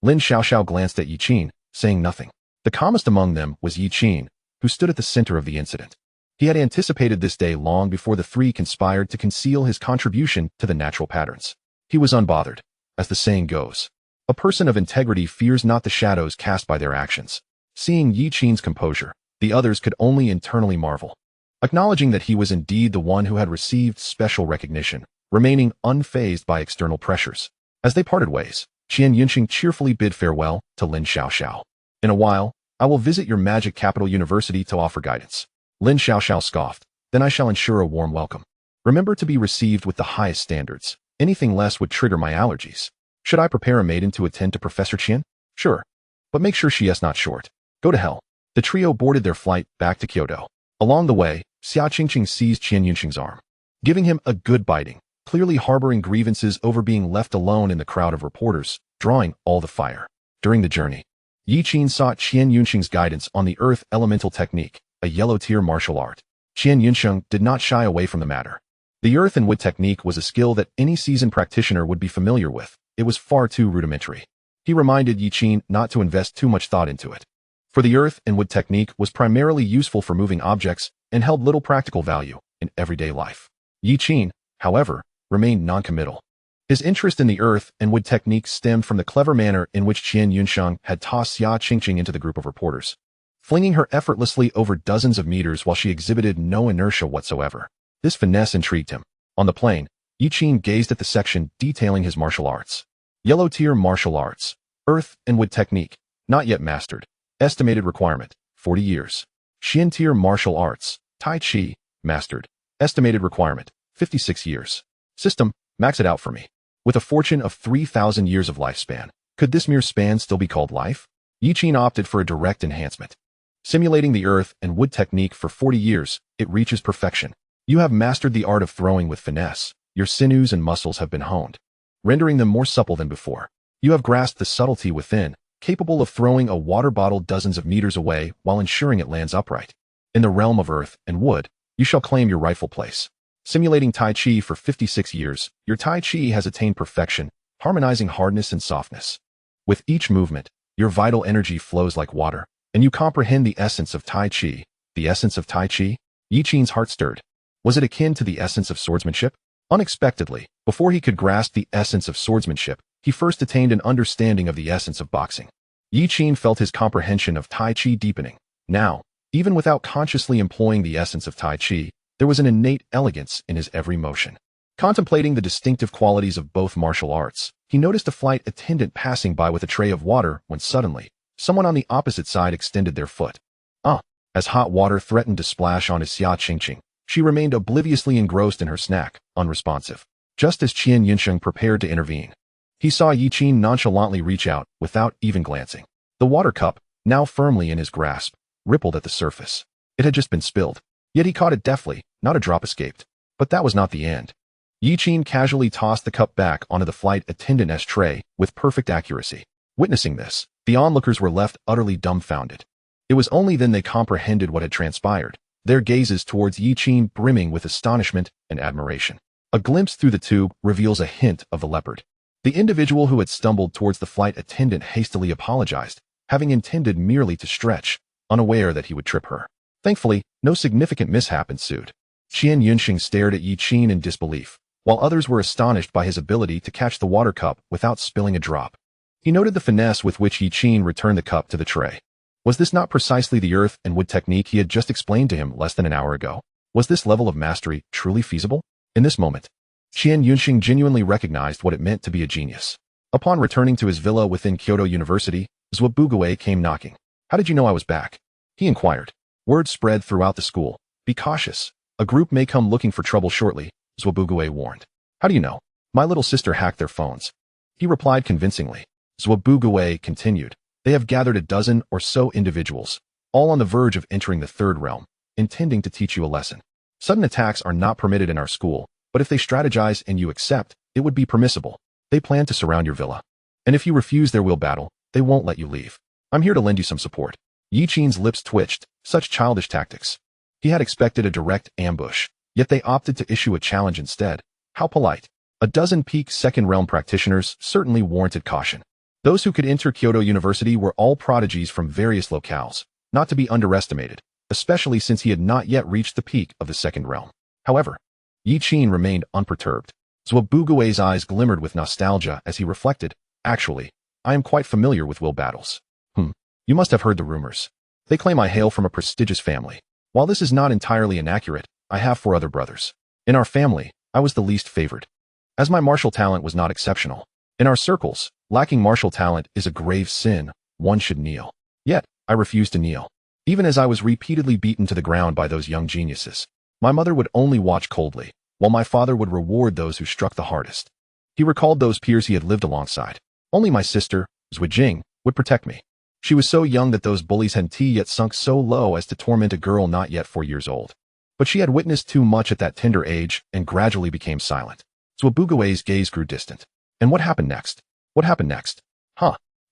Lin Xiaoxiao glanced at Yi Qin, saying nothing. The calmest among them was Yi Qin, who stood at the center of the incident. He had anticipated this day long before the three conspired to conceal his contribution to the natural patterns. He was unbothered. As the saying goes, a person of integrity fears not the shadows cast by their actions. Seeing Yi Qin's composure, the others could only internally marvel. Acknowledging that he was indeed the one who had received special recognition, remaining unfazed by external pressures. As they parted ways, Xianxiaaudiobooks cheerfully bid farewell to Lin Xiaoxiao. In a while, I will visit your magic capital university to offer guidance. Lin Xiaoxiao scoffed. Then I shall ensure a warm welcome. Remember to be received with the highest standards. Anything less would trigger my allergies. Should I prepare a maiden to attend to Professor Qian? Sure. But make sure she is not short. Go to hell. The trio boarded their flight back to Kyoto. Along the way, Xianxiaaudiobooks seized Xianxiaaudiobooks' arm, giving him a good biting, clearly harboring grievances over being left alone in the crowd of reporters, drawing all the fire. During the journey, Yi Qin sought Xianxiaaudiobooks' guidance on the Earth Elemental Technique, a yellow-tier martial art. Xianxiaaudiobooks did not shy away from the matter. The earth and wood technique was a skill that any seasoned practitioner would be familiar with. It was far too rudimentary. He reminded Yiqin not to invest too much thought into it. For the earth and wood technique was primarily useful for moving objects and held little practical value in everyday life. Yiqin, however, remained non-committal. His interest in the earth and wood technique stemmed from the clever manner in which Qian Yunsheng had tossed Xia Qingqing into the group of reporters, flinging her effortlessly over dozens of meters while she exhibited no inertia whatsoever. This finesse intrigued him. On the plane, Yiqin gazed at the section detailing his martial arts. Yellow tier martial arts, earth and wood technique, not yet mastered. Estimated requirement, 40 years. Xian tier martial arts, Tai Chi, mastered. Estimated requirement, 56 years. System, max it out for me. With a fortune of 3,000 years of lifespan, could this mere span still be called life? Yiqin opted for a direct enhancement. Simulating the earth and wood technique for 40 years, it reaches perfection. You have mastered the art of throwing with finesse. Your sinews and muscles have been honed, rendering them more supple than before. You have grasped the subtlety within, capable of throwing a water bottle dozens of meters away while ensuring it lands upright. In the realm of earth and wood, you shall claim your rightful place. Simulating Tai Chi for 56 years, your Tai Chi has attained perfection, harmonizing hardness and softness. With each movement, your vital energy flows like water, and you comprehend the essence of Tai Chi. The essence of Tai Chi? Yiqin's heart stirred. Was it akin to the essence of swordsmanship? Unexpectedly, before he could grasp the essence of swordsmanship, he first attained an understanding of the essence of boxing. Yiqin felt his comprehension of Tai Chi deepening. Now, even without consciously employing the essence of Tai Chi, there was an innate elegance in his every motion. Contemplating the distinctive qualities of both martial arts, he noticed a flight attendant passing by with a tray of water when suddenly, someone on the opposite side extended their foot. As hot water threatened to splash on his Xia Qingqing, she remained obliviously engrossed in her snack, unresponsive. Just as Qian Yunsheng prepared to intervene, he saw Yiqin nonchalantly reach out without even glancing. The water cup, now firmly in his grasp, rippled at the surface. It had just been spilled, yet he caught it deftly, not a drop escaped. But that was not the end. Yiqin casually tossed the cup back onto the flight attendant's tray with perfect accuracy. Witnessing this, the onlookers were left utterly dumbfounded. It was only then they comprehended what had transpired, their gazes towards Yiqin brimming with astonishment and admiration. A glimpse through the tube reveals a hint of the leopard. The individual who had stumbled towards the flight attendant hastily apologized, having intended merely to stretch, unaware that he would trip her. Thankfully, no significant mishap ensued. Qian Yunsheng stared at Yiqin in disbelief, while others were astonished by his ability to catch the water cup without spilling a drop. He noted the finesse with which Yiqin returned the cup to the tray. Was this not precisely the earth and wood technique he had just explained to him less than an hour ago? Was this level of mastery truly feasible? In this moment, Qian Yunsheng genuinely recognized what it meant to be a genius. Upon returning to his villa within Kyoto University, Zhuxian came knocking. "How did you know I was back?" he inquired. Word spread throughout the school. "Be cautious. A group may come looking for trouble shortly," Zhuxian warned. "How do you know?" "My little sister hacked their phones," he replied convincingly. Zhuxian continued. "They have gathered a dozen or so individuals, all on the verge of entering the third realm, intending to teach you a lesson. Sudden attacks are not permitted in our school, but if they strategize and you accept, it would be permissible. They plan to surround your villa. And if you refuse their will battle, they won't let you leave. I'm here to lend you some support." Yiqin's lips twitched. Such childish tactics. He had expected a direct ambush, yet they opted to issue a challenge instead. How polite. A dozen peak second realm practitioners certainly warranted caution. Those who could enter Kyoto University were all prodigies from various locales, not to be underestimated, especially since he had not yet reached the peak of the second realm. However, Yiqin remained unperturbed. Zhuxian's eyes glimmered with nostalgia as he reflected, "Actually, I am quite familiar with will battles. You must have heard the rumors. They claim I hail from a prestigious family. While this is not entirely inaccurate, I have 4 other brothers. In our family, I was the least favored, as my martial talent was not exceptional. In our circles, lacking martial talent is a grave sin. One should kneel. Yet, I refused to kneel. Even as I was repeatedly beaten to the ground by those young geniuses, my mother would only watch coldly, while my father would reward those who struck the hardest." He recalled those peers he had lived alongside. "Only my sister, Zhuxian, would protect me. She was so young that those bullies had yet sunk so low as to torment a girl not yet 4 years old. But she had witnessed too much at that tender age and gradually became silent." Zhuxian's gaze grew distant. "And what happened next?" "What happened next?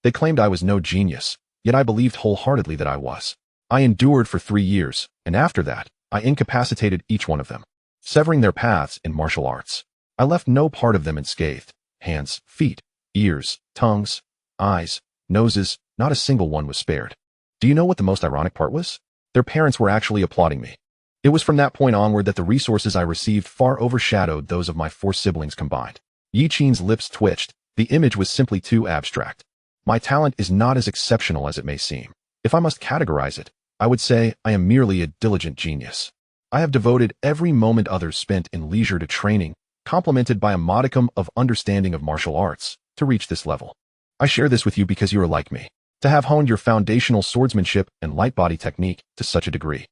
They claimed I was no genius, yet I believed wholeheartedly that I was. I endured for 3 years, and after that, I incapacitated each one of them. severing their paths in martial arts. I left no part of them unscathed. Hands, feet, ears, tongues, eyes, noses, not a single one was spared. Do you know what the most ironic part was? Their parents were actually applauding me. It was from that point onward that the resources I received far overshadowed those of my 4 siblings combined. Yi Qin's lips twitched. The image was simply too abstract. My talent is not as exceptional as it may seem. If I must categorize it, I would say I am merely a diligent genius. I have devoted every moment others spent in leisure to training, complemented by a modicum of understanding of martial arts, to reach this level. I share this with you because you are like me, to have honed your foundational swordsmanship and light body technique to such a degree.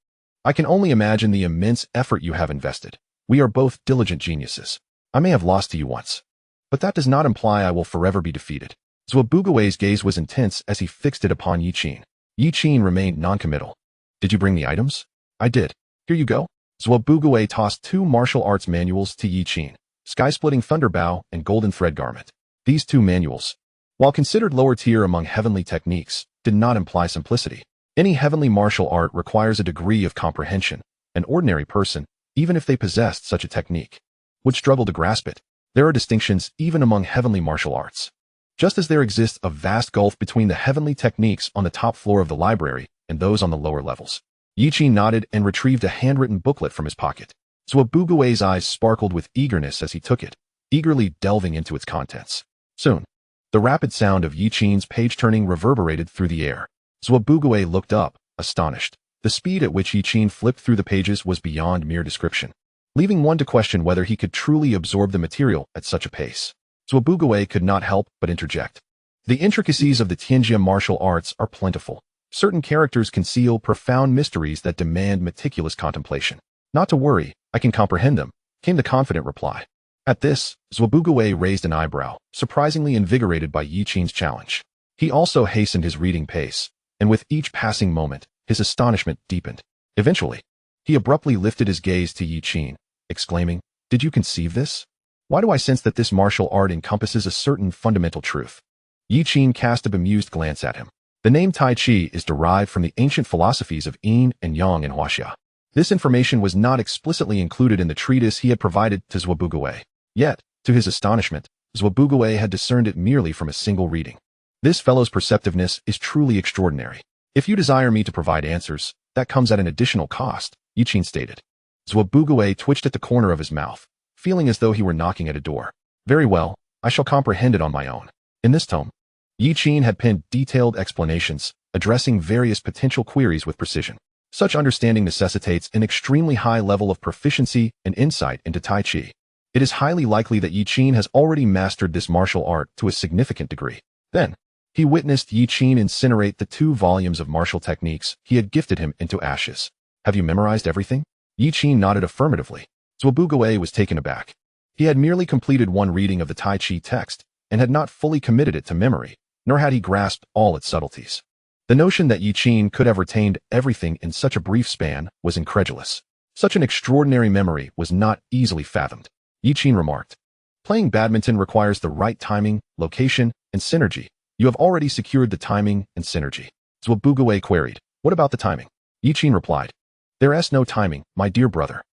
I can only imagine the immense effort you have invested. We are both diligent geniuses. I may have lost to you once, but that does not imply I will forever be defeated. Zhuobugui's gaze was intense as he fixed it upon Yi Qin. Yi Qin remained noncommittal. Did you bring the items? I did. Here you go. Zhuobugui tossed 2 martial arts manuals to Yi Qin, Sky-Splitting Thunderbow and Golden Thread Garment. These 2 manuals, while considered lower tier among heavenly techniques, did not imply simplicity. Any heavenly martial art requires a degree of comprehension. An ordinary person, even if they possessed such a technique, would struggle to grasp it. There are distinctions even among heavenly martial arts. Just as there exists a vast gulf between the heavenly techniques on the top floor of the library and those on the lower levels. Yi Qin nodded and retrieved a handwritten booklet from his pocket. Zhuobugui's eyes sparkled with eagerness as he took it, eagerly delving into its contents. Soon, the rapid sound of Yi Qin's page-turning reverberated through the air. Zhuobugui looked up, astonished. The speed at which Yi Qin flipped through the pages was beyond mere description, leaving one to question whether he could truly absorb the material at such a pace. Zhuobugui could not help but interject. The intricacies of the Tianjia martial arts are plentiful. Certain characters conceal profound mysteries that demand meticulous contemplation. Not to worry, I can comprehend them, came the confident reply. At this, Zhuobugui raised an eyebrow, surprisingly invigorated by Yi Qin's challenge. He also hastened his reading pace, and with each passing moment, his astonishment deepened. Eventually, he abruptly lifted his gaze to Yi Qin, exclaiming, "Did you conceive this? Why do I sense that this martial art encompasses a certain fundamental truth?" Yi Qin cast a bemused glance at him. The name Tai Chi is derived from the ancient philosophies of Yin and Yang in Huaxia. This information was not explicitly included in the treatise he had provided to Zhuobugui. Yet, to his astonishment, Zhuobugui had discerned it merely from a single reading. This fellow's perceptiveness is truly extraordinary. If you desire me to provide answers, that comes at an additional cost, Yi Qin stated. Zhuobugui twitched at the corner of his mouth, feeling as though he were knocking at a door. Very well, I shall comprehend it on my own. In this tome, Yi Qin had penned detailed explanations, addressing various potential queries with precision. Such understanding necessitates an extremely high level of proficiency and insight into Tai Chi. It is highly likely that Yi Qin has already mastered this martial art to a significant degree. Then, he witnessed Yi Qin incinerate the 2 volumes of martial techniques he had gifted him into ashes. Have you memorized everything? Yi Qin nodded affirmatively. Zhuobugui was taken aback. He had merely completed 1 reading of the Tai Chi text and had not fully committed it to memory, nor had he grasped all its subtleties. The notion that Yi Qin could have retained everything in such a brief span was incredulous. Such an extraordinary memory was not easily fathomed. Yi Qin remarked, "Playing badminton requires the right timing, location, and synergy. You have already secured the timing and synergy." Zhuobugui queried, "What about the timing?" Yi Qin replied, "There is no timing, my dear brother.